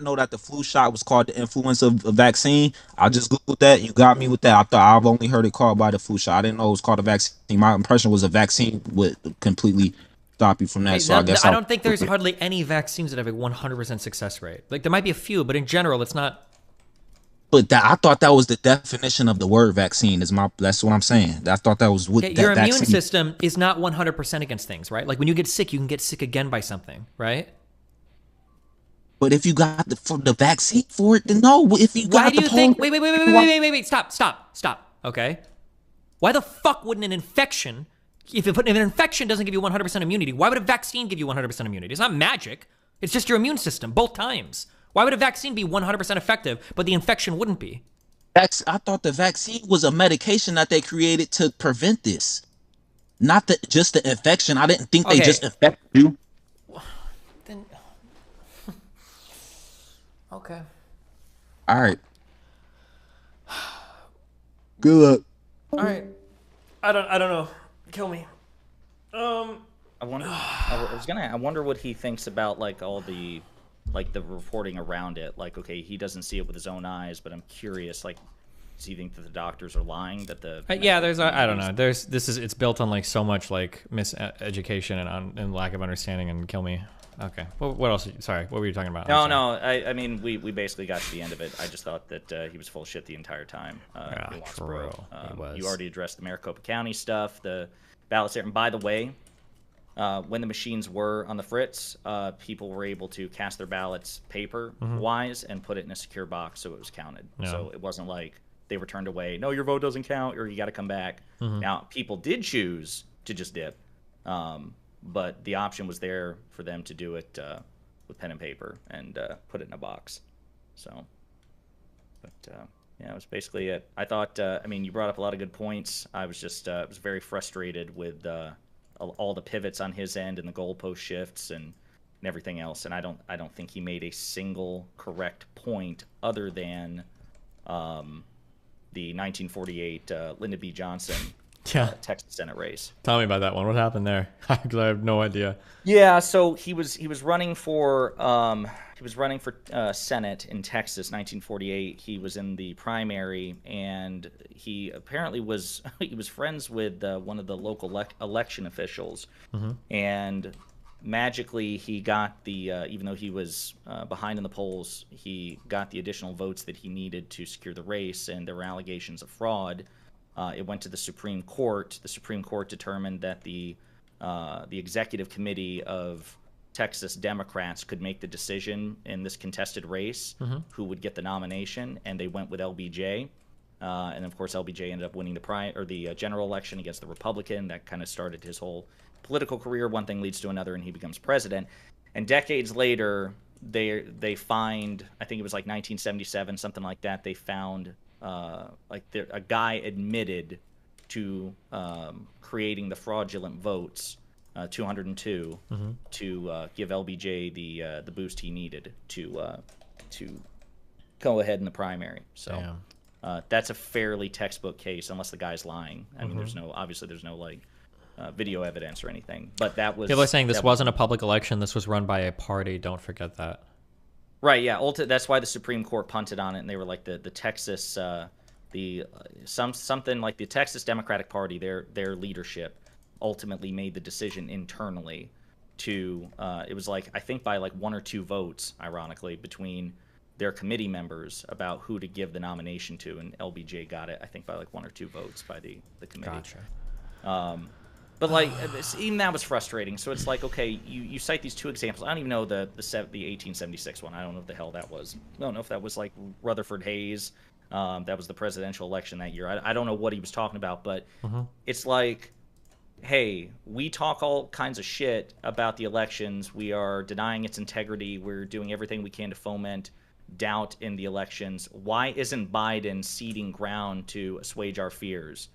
know that the flu shot was called the influenza vaccine. I just googled that. You got me with that. I thought I've only heard it called by the flu shot. I didn't know it was called a vaccine. My impression was a vaccine would completely stop you from that. Hey, so I guess I don't think there's hardly any vaccines that have a 100% success rate. Like there might be a few, but in general, it's not. But I thought that was the definition of the word vaccine. That's what I'm saying. I thought that was what that your immune vaccine. system is not 100% against things, right? Like when you get sick, you can get sick again by something, right? But if you got the vaccine for it, then no. If you got why do you think? Wait! Stop. Okay. Why the fuck wouldn't an infection? If an infection doesn't give you 100% immunity, why would a vaccine give you 100% immunity? It's not magic. It's just your immune system both times. Why would a vaccine be 100% effective, but the infection wouldn't be? I thought the vaccine was a medication that they created to prevent this, not just the infection. I didn't think they just infected you. Then, okay. All right. Good luck. All right. I don't know. Kill me. I wonder what he thinks about like all the reporting around it. Like, okay, he doesn't see it with his own eyes, but I'm curious, like, does he think that the doctors are lying? That the yeah, I don't know. It's built on like so much like miseducation and lack of understanding. And kill me. Okay. What else? Sorry, what were you talking about? No. I mean, we basically got to the end of it. I just thought that he was full of shit the entire time. True. He was. You already addressed the Maricopa County stuff, the ballots there. And by the way, when the machines were on the fritz, people were able to cast their ballots paper-wise and put it in a secure box so it was counted. Yeah. So it wasn't like they were turned away. No, your vote doesn't count, or you got to come back. Now, people did choose to just dip, but the option was there for them to do it with pen and paper and put it in a box. So, but yeah, it was basically it. I thought, I mean, you brought up a lot of good points. I was just was very frustrated with all the pivots on his end and the goalpost shifts and everything else. And I don't think he made a single correct point other than the 1948 Lyndon B. Johnson Texas Senate race. Tell me about that one. What happened there? Because I have no idea. Yeah, so he was running for Senate in Texas, 1948. He was in the primary, and he apparently was friends with one of the local election officials, and magically he got the even though he was behind in the polls, he got the additional votes that he needed to secure the race, and there were allegations of fraud. It went to the Supreme Court. The Supreme Court determined that the executive committee of Texas Democrats could make the decision in this contested race who would get the nomination, and they went with LBJ. And of course, LBJ ended up winning the general election against the Republican. That kind of started his whole political career. One thing leads to another, and he becomes president. And decades later, they find, I think it was like 1977, something like that. They found a guy admitted to creating the fraudulent votes, 202, to give LBJ the boost he needed to go ahead in the primary. So that's a fairly textbook case, unless the guy's lying. I mean, there's no like video evidence or anything. But that was people are saying this wasn't a public election. This was run by a party. Don't forget that. Right. Yeah. That's why the Supreme Court punted on it, and they were like the Texas something like the Texas Democratic Party. Their leadership ultimately made the decision internally to it was like, I think by like 1 or 2 votes, ironically, between their committee members about who to give the nomination to, and LBJ got it, I think, by like 1 or 2 votes by the committee. Gotcha. But like even that was frustrating. So it's like, okay, you cite these 2 examples. I don't even know the 1876 one. I don't know what the hell that was. I don't know if that was like Rutherford Hayes. That was the presidential election that year. I don't know what he was talking about, but it's like, hey, we talk all kinds of shit about the elections. We are denying its integrity. We're doing everything we can to foment doubt in the elections. Why isn't Biden ceding ground to assuage our fears?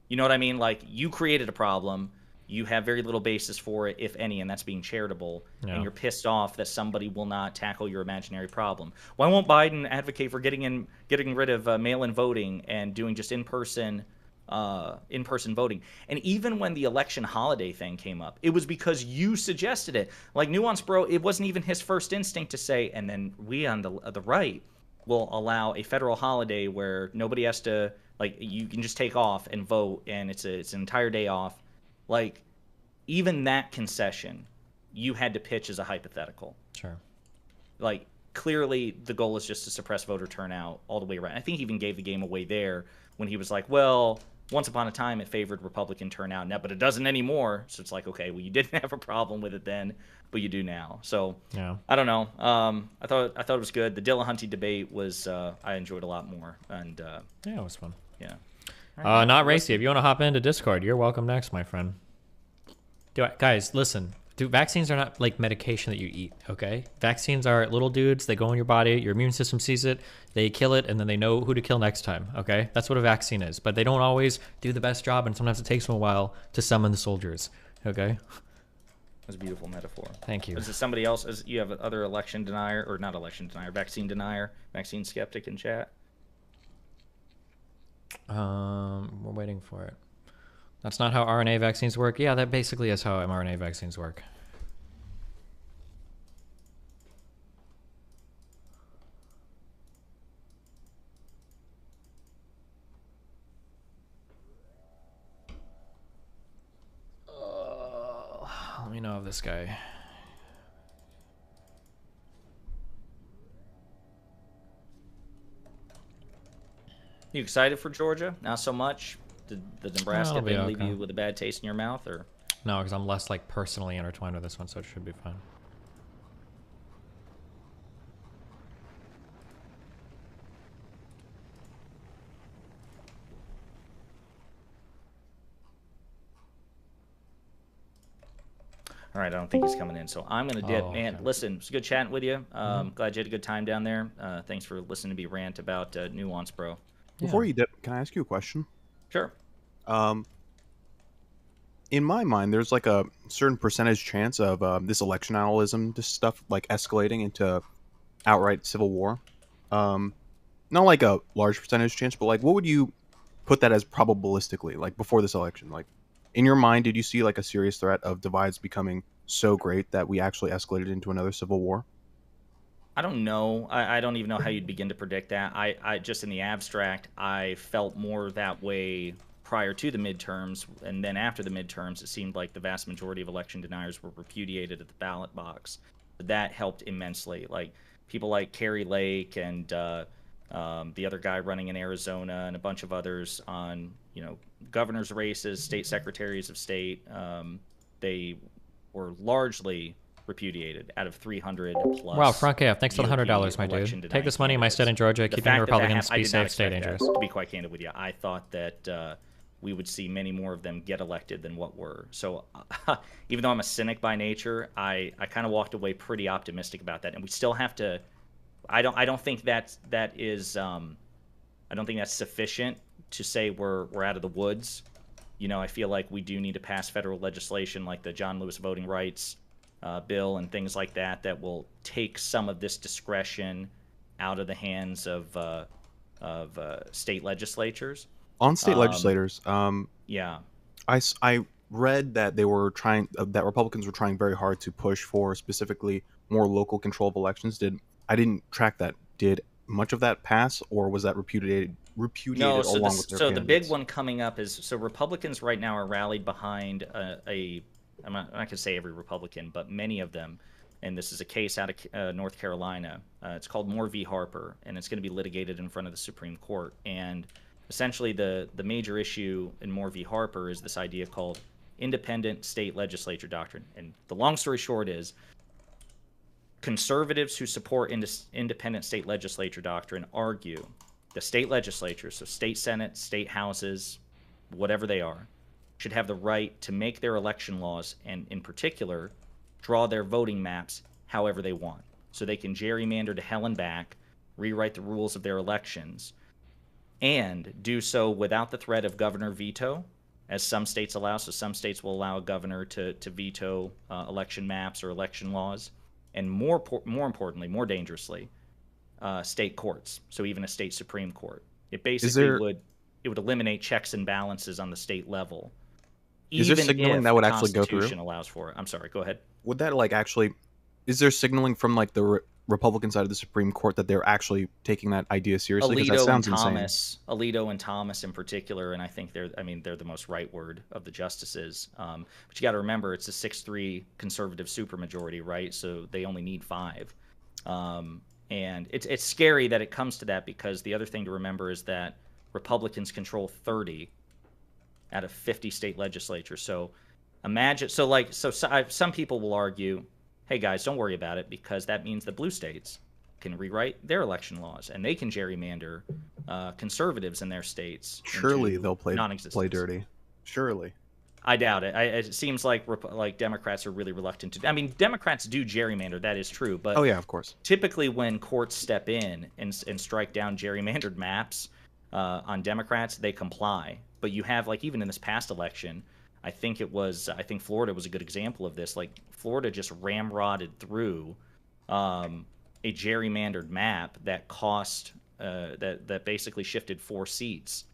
You know what I mean? Like, you created a problem. You have very little basis for it, if any, and that's being charitable. Yeah. And you're pissed off that somebody will not tackle your imaginary problem. Why won't Biden advocate for getting rid of mail-in voting and doing just in-person voting? And even when the election holiday thing came up, it was because you suggested it. Like Nuance Bro, it wasn't even his first instinct to say, and then we on the right will allow a federal holiday where nobody has to, like, you can just take off and vote, and it's an entire day off. Like, even that concession, you had to pitch as a hypothetical. Sure. Like, clearly the goal is just to suppress voter turnout all the way around. I think he even gave the game away there when he was like, well, once upon a time it favored Republican turnout now, but it doesn't anymore. So it's like, okay, well, you didn't have a problem with it then, but you do now. So yeah, I don't know. I thought it was good. The Dillahunty debate was I enjoyed a lot more, and yeah, it was fun. Yeah. Not racy. If you want to hop into Discord, you're welcome next, my friend. Guys, listen. Vaccines are not like medication that you eat, okay? Vaccines are little dudes. They go in your body. Your immune system sees it. They kill it, and then they know who to kill next time, okay? That's what a vaccine is. But they don't always do the best job, and sometimes it takes them a while to summon the soldiers, okay? That's a beautiful metaphor. Thank you. Is it somebody else? You have other election denier, or not election denier, vaccine denier, vaccine skeptic in chat? We're waiting for it. That's not how RNA vaccines work. Yeah, that basically is how mRNA vaccines work. Let me know of this guy. You excited for Georgia? Not so much. Did the Nebraska That'll be thing leave okay. you with a bad taste in your mouth, or? No, because I'm less like personally intertwined with this one, so it should be fine. All right, I don't think he's coming in, so I'm gonna dip. Oh, Man, okay. listen, it's good chatting with you. Glad you had a good time down there. Thanks for listening to me rant about Nuance, bro. Before you dip, can I ask you a question? Sure. In my mind, there's like a certain percentage chance of this electionalism, this stuff like escalating into outright civil war. Not like a large percentage chance, but like what would you put that as probabilistically, like before this election? Like in your mind, did you see like a serious threat of divides becoming so great that we actually escalated into another civil war? I don't know. I don't even know how you'd begin to predict that. I just in the abstract, I felt more that way prior to the midterms, and then after the midterms, it seemed like the vast majority of election deniers were repudiated at the ballot box. That helped immensely. Like people like Carrie Lake and the other guy running in Arizona and a bunch of others on, governor's races, state secretaries of state. They were largely repudiated out of 300 plus. Wow, Frank AF, thanks for the GOP $100, my election dude. Take denying this money in my state in Georgia, The keeping fact that that Republicans I be did not safe, stay expect that, dangerous. to be quite candid with you. I thought that we would see many more of them get elected than what were. So even though I'm a cynic by nature, I kind of walked away pretty optimistic about that. And we still have to. I don't think that is. I don't think that's sufficient to say we're out of the woods. You know, I feel like we do need to pass federal legislation like the John Lewis voting rights bill and things like that that will take some of this discretion out of the hands of state legislatures. On state legislators, yeah, I read that they were trying that Republicans were trying very hard to push for specifically more local control of elections. I didn't track that. Did much of that pass, or was that repudiated no, so along with their so candidates? the big one coming up is so Republicans right now are rallied behind I'm not going to say every Republican, but many of them, and this is a case out of North Carolina. It's called Moore v. Harper, and it's going to be litigated in front of the Supreme Court. And essentially, the major issue in Moore v. Harper is this idea called independent state legislature doctrine. And the long story short is conservatives who support independent state legislature doctrine argue the state legislature, so state senate, state houses, whatever they are, should have the right to make their election laws and, in particular, draw their voting maps however they want. So they can gerrymander to hell and back, rewrite the rules of their elections, and do so without the threat of governor veto, as some states allow. So some states will allow a governor to veto election maps or election laws. And more importantly, more dangerously, state courts. So even a state Supreme Court. It basically would eliminate checks and balances on the state level. Is there signaling that would actually go through? The Constitution allows for it. I'm sorry. Go ahead. Would that actually? Is there signaling from the Republican side of the Supreme Court that they're actually taking that idea seriously? Because that sounds insane. Alito and Thomas in particular, and I think they're the most rightward of the justices. But you got to remember, it's a 6-3 conservative supermajority, right? So they only need 5. And it's scary that it comes to that, because the other thing to remember is that Republicans control 30 out of 50 state legislatures. So imagine, some people will argue, hey guys, don't worry about it, because that means the blue states can rewrite their election laws and they can gerrymander conservatives in their states. Surely they'll play dirty. Surely. I doubt it. It seems like Democrats are really reluctant to. I mean, Democrats do gerrymander. That is true. But oh yeah, of course. Typically, when courts step in and strike down gerrymandered maps on Democrats, they comply. But you have, even in this past election, I think Florida was a good example of this. Florida just ramrodded through a gerrymandered map that cost that basically shifted 4 seats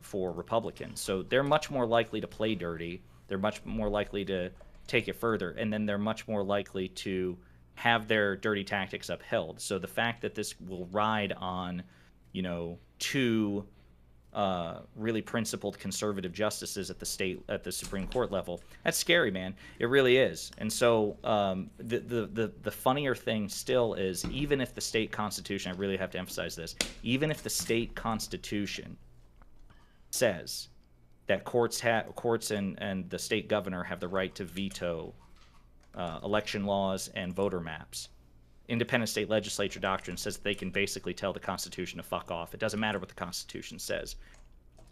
for Republicans. So they're much more likely to play dirty. They're much more likely to take it further, and then they're much more likely to have their dirty tactics upheld. So the fact that this will ride on, 2 really principled conservative justices at the Supreme Court level, that's scary, man. It really is. And so the funnier thing still is, even if the state constitution, I really have to emphasize this, even if the state constitution says that courts and the state governor have the right to veto election laws and voter maps, independent state legislature doctrine says that they can basically tell the Constitution to fuck off. It doesn't matter what the Constitution says.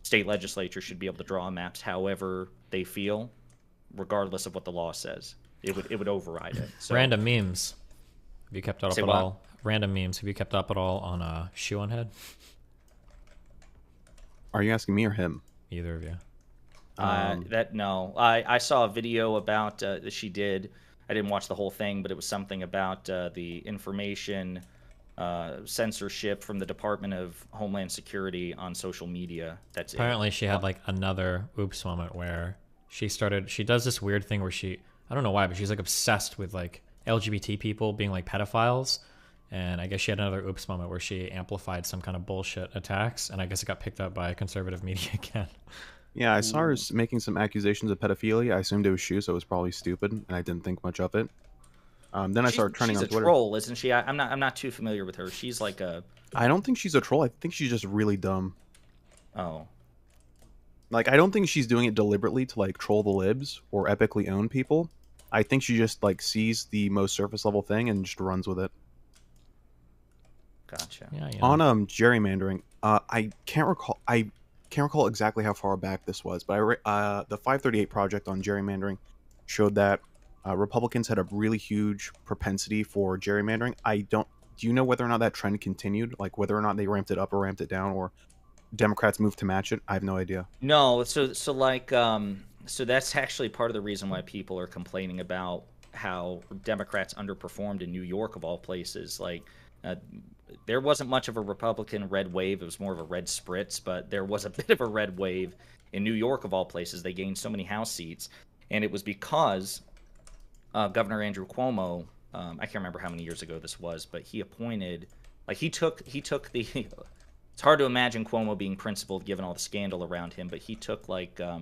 State legislature should be able to draw maps however they feel, regardless of what the law says. It would override it. So, random memes. Have you kept up Say at what? all? Random memes. Have you kept up at all on Shoe on Head? Are you asking me or him? Either of you. No. I saw a video about that she did. I didn't watch the whole thing, but it was something about the information censorship from the Department of Homeland Security on social media. That's apparently she had another oops moment where she does this weird thing where I don't know why, but she's obsessed with LGBT people being pedophiles. And I guess she had another oops moment where she amplified some kind of bullshit attacks, and I guess it got picked up by conservative media again. Yeah, I saw her making some accusations of pedophilia. I assumed it was Shu, so it was probably stupid, and I didn't think much of it. Then I started trending on Twitter. She's a troll, isn't she? I'm not too familiar with her. She's I don't think she's a troll. I think she's just really dumb. Oh. I don't think she's doing it deliberately to troll the libs or epically own people. I think she just like sees the most surface level thing and just runs with it. Gotcha. Yeah, you know. On gerrymandering, I can't recall exactly how far back this was, but the 538 project on gerrymandering showed that Republicans had a really huge propensity for gerrymandering. Do you know whether or not that trend continued? Like whether or not they ramped it up or ramped it down, or Democrats moved to match it? I have no idea. No, so like so that's actually part of the reason why people are complaining about how Democrats underperformed in New York of all places. Like there wasn't much of a Republican red wave. It was more of a red spritz, but there was a bit of a red wave in New York of all places. They gained so many House seats, and it was because Governor Andrew Cuomo. I can't remember how many years ago this was, but he appointed, like he took the. It's hard to imagine Cuomo being principled given all the scandal around him, but he took like a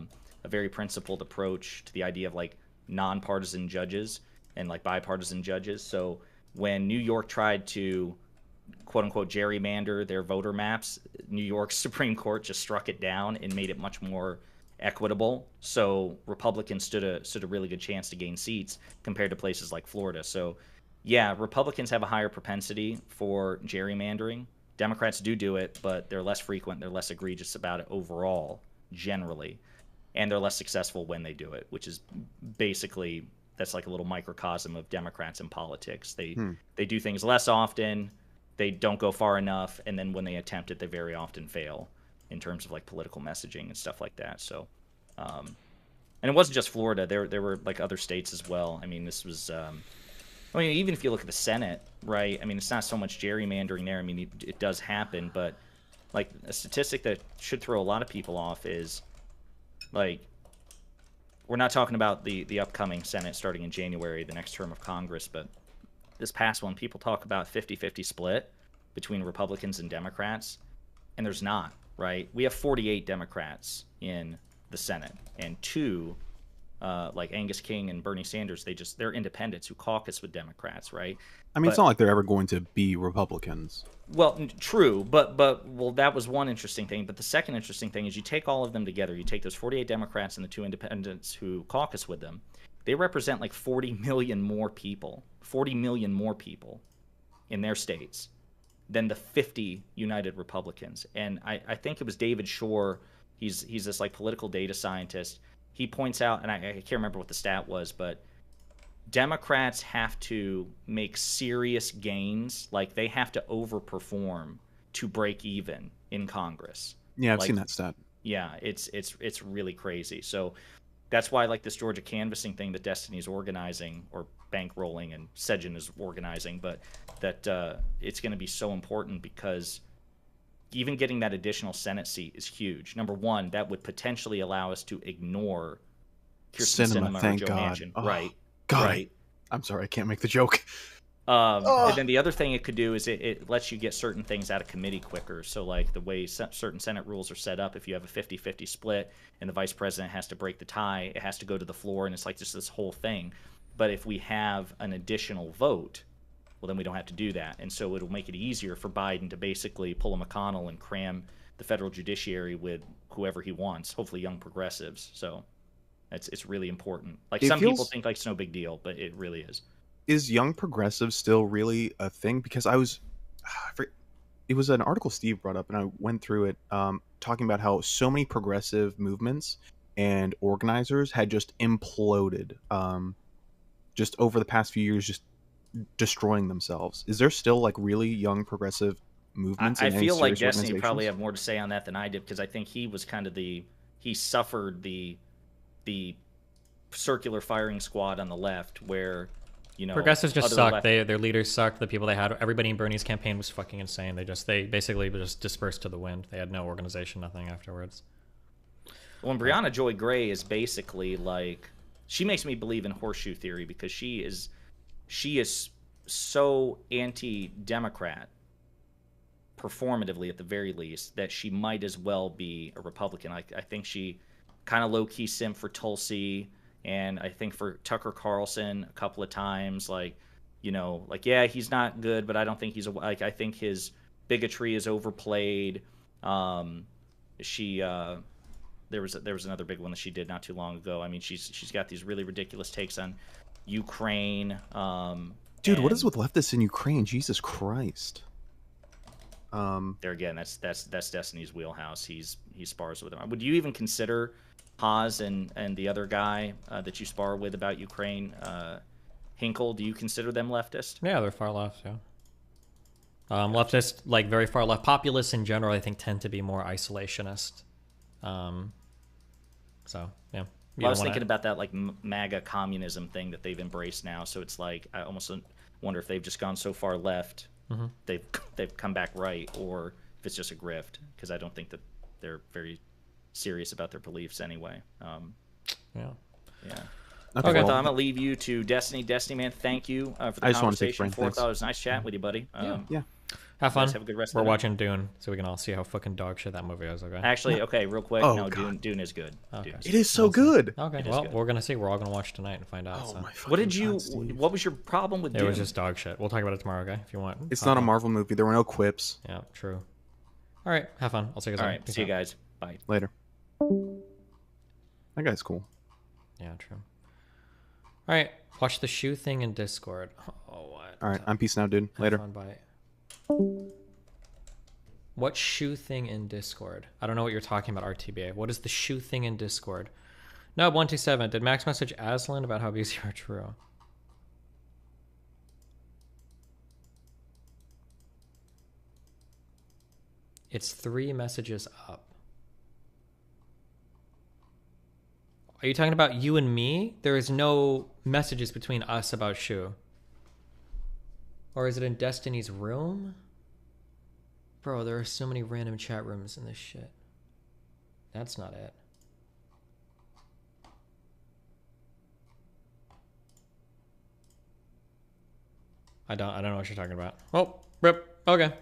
very principled approach to the idea of like nonpartisan judges and like bipartisan judges. So when New York tried to quote unquote gerrymander their voter maps, New York's Supreme Court just struck it down and made it much more equitable. So Republicans stood a really good chance to gain seats compared to places like Florida. So yeah, Republicans have a higher propensity for gerrymandering. Democrats do it, but they're less frequent, they're less egregious about it overall, generally, and they're less successful when they do it, which is basically, that's like a little microcosm of Democrats in politics. They do things less often, they don't go far enough, and then when they attempt it, they very often fail in terms of like political messaging and stuff like that. So, and it wasn't just Florida, there were like other states as well. I mean, this was... I mean, even if you look at the Senate, right? I mean, it's not so much gerrymandering there. I mean, it does happen, but like a statistic that should throw a lot of people off is like, we're not talking about the upcoming Senate starting in January, the next term of Congress, but this past one, people talk about 50-50 split between Republicans and Democrats, and there's not, right? We have 48 Democrats in the Senate, and 2 like Angus King and Bernie Sanders, they're independents who caucus with Democrats, right? I mean, it's not like they're ever going to be Republicans. Well, true, but well, that was one interesting thing. But the second interesting thing is you take all of them together. You take those 48 Democrats and the 2 independents who caucus with them. They represent like 40 million more people in their states than the 50 United Republicans. And I think it was David Shore. He's this like political data scientist. He points out, and I can't remember what the stat was, but Democrats have to make serious gains. Like they have to overperform to break even in Congress. Yeah, I've like, seen that stat. Yeah, it's really crazy. So that's why like this Georgia canvassing thing that Destiny's organizing, or bankrolling, and Sejin is organizing, but that it's going to be so important because even getting that additional Senate seat is huge. Number one, that would potentially allow us to ignore Kyrsten Sinema or thank Joe God. Manchin. Oh, right. God, right. I'm sorry, I can't make the joke. And then the other thing it could do is it lets you get certain things out of committee quicker. So like the way certain Senate rules are set up, if you have a 50-50 split and the vice president has to break the tie, it has to go to the floor, and it's like just this whole thing. But if we have an additional vote, well, then we don't have to do that. And so it'll make it easier for Biden to basically pull a McConnell and cram the federal judiciary with whoever he wants, hopefully young progressives. So it's really important. Like some people think like it's no big deal, but it really is. Is young progressive still really a thing? Because it was an article Steve brought up, and I went through it, talking about how so many progressive movements and organizers had just imploded, just over the past few years, just destroying themselves. Is there still like really young progressive movements? I feel like Destiny probably have more to say on that than I did, because I think he was kind of he suffered the circular firing squad on the left, where progressives just sucked. Their leaders sucked. The people they had, everybody in Bernie's campaign was fucking insane. They basically just dispersed to the wind. They had no organization, nothing afterwards. Well, and Brianna Joy Gray is basically like, she makes me believe in horseshoe theory, because she is so anti-Democrat, performatively at the very least, that she might as well be a Republican. I think she kind of low-key simp for Tulsi, and I think for Tucker Carlson a couple of times, yeah, he's not good, but I don't think I think his bigotry is overplayed. There was another big one that she did not too long ago. I mean, she's got these really ridiculous takes on Ukraine. Dude, what is with leftists in Ukraine? Jesus Christ. There again, that's Destiny's wheelhouse. He spars with him. Would you even consider Haas and the other guy that you spar with about Ukraine, Hinkle? Do you consider them leftist? Yeah, they're far left. Yeah. Leftist, like very far left. Populists in general, I think, tend to be more isolationist. So yeah. Well, I was thinking about that like MAGA communism thing that they've embraced now. So it's like I almost wonder if they've just gone so far left, they've come back right, or if it's just a grift. Because I don't think that they're very serious about their beliefs anyway. Yeah. Okay, well, I'm gonna leave you to Destiny. Destiny, man, thank you for the conversation. I thought it was nice chatting with you, buddy. Yeah. Have fun. Have a good rest. We're of the watching Dune, so we can all see how fucking dog shit that movie is. Okay. Actually, okay, real quick. Oh, no, God. Dune is good. Okay. It is so good. Okay. Well, we're gonna see. We're all gonna watch tonight and find out. Oh so. my What did fucking you? God, Steve. What was your problem with It Dune? was just dog shit. We'll talk about it tomorrow, okay? If you want. It's not a Marvel movie. There were no quips. Yeah, true. All right. Have fun. I'll see you guys. All right. See you guys. Bye. Later. That guy's cool. Yeah, true. All right. Watch the shoe thing in Discord. Oh, what? All right. I'm peacing out, dude. Later. Have fun, bye. What shoe thing in Discord? I don't know what you're talking about, RTBA. What is the shoe thing in Discord? No, 127. Did Max message Aslan about how these are true? It's 3 messages up. Are you talking about you and me? There is no messages between us about shoe. Or is it in Destiny's room? Bro, there are so many random chat rooms in this shit. That's not it. I don't know what you're talking about. Oh, rip. Okay.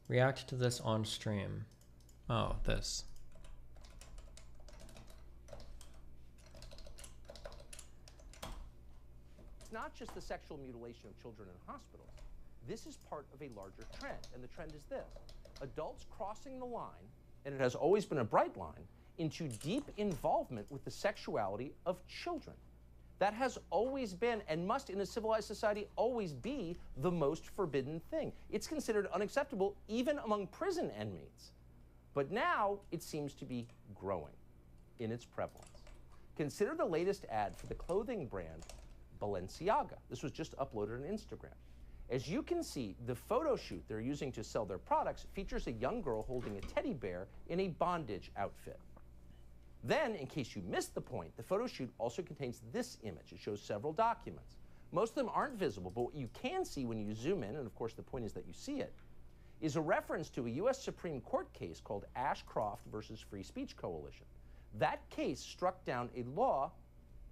React to this on stream. Oh, this. It's not just the sexual mutilation of children in hospitals. This is part of a larger trend, and the trend is this. Adults crossing the line, and it has always been a bright line, into deep involvement with the sexuality of children. That has always been, and must in a civilized society always be, the most forbidden thing. It's considered unacceptable even among prison inmates. But now it seems to be growing in its prevalence. Consider the latest ad for the clothing brand Balenciaga. This was just uploaded on Instagram. As you can see, the photo shoot they're using to sell their products features a young girl holding a teddy bear in a bondage outfit. Then, in case you missed the point, the photo shoot also contains this image. It shows several documents. Most of them aren't visible, but what you can see when you zoom in, and of course the point is that you see it, is a reference to a U.S. Supreme Court case called Ashcroft versus Free Speech Coalition. That case struck down a law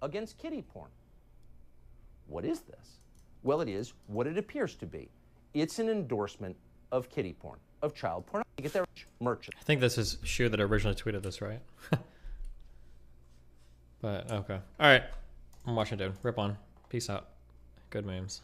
against kiddie porn. What is this? Well, it is what it appears to be. It's an endorsement of kiddie porn, of child porn. You get their merchant. I think this is Shu that originally tweeted this, right? But, okay. Alright. I'm watching, dude. Rip on. Peace out. Good memes.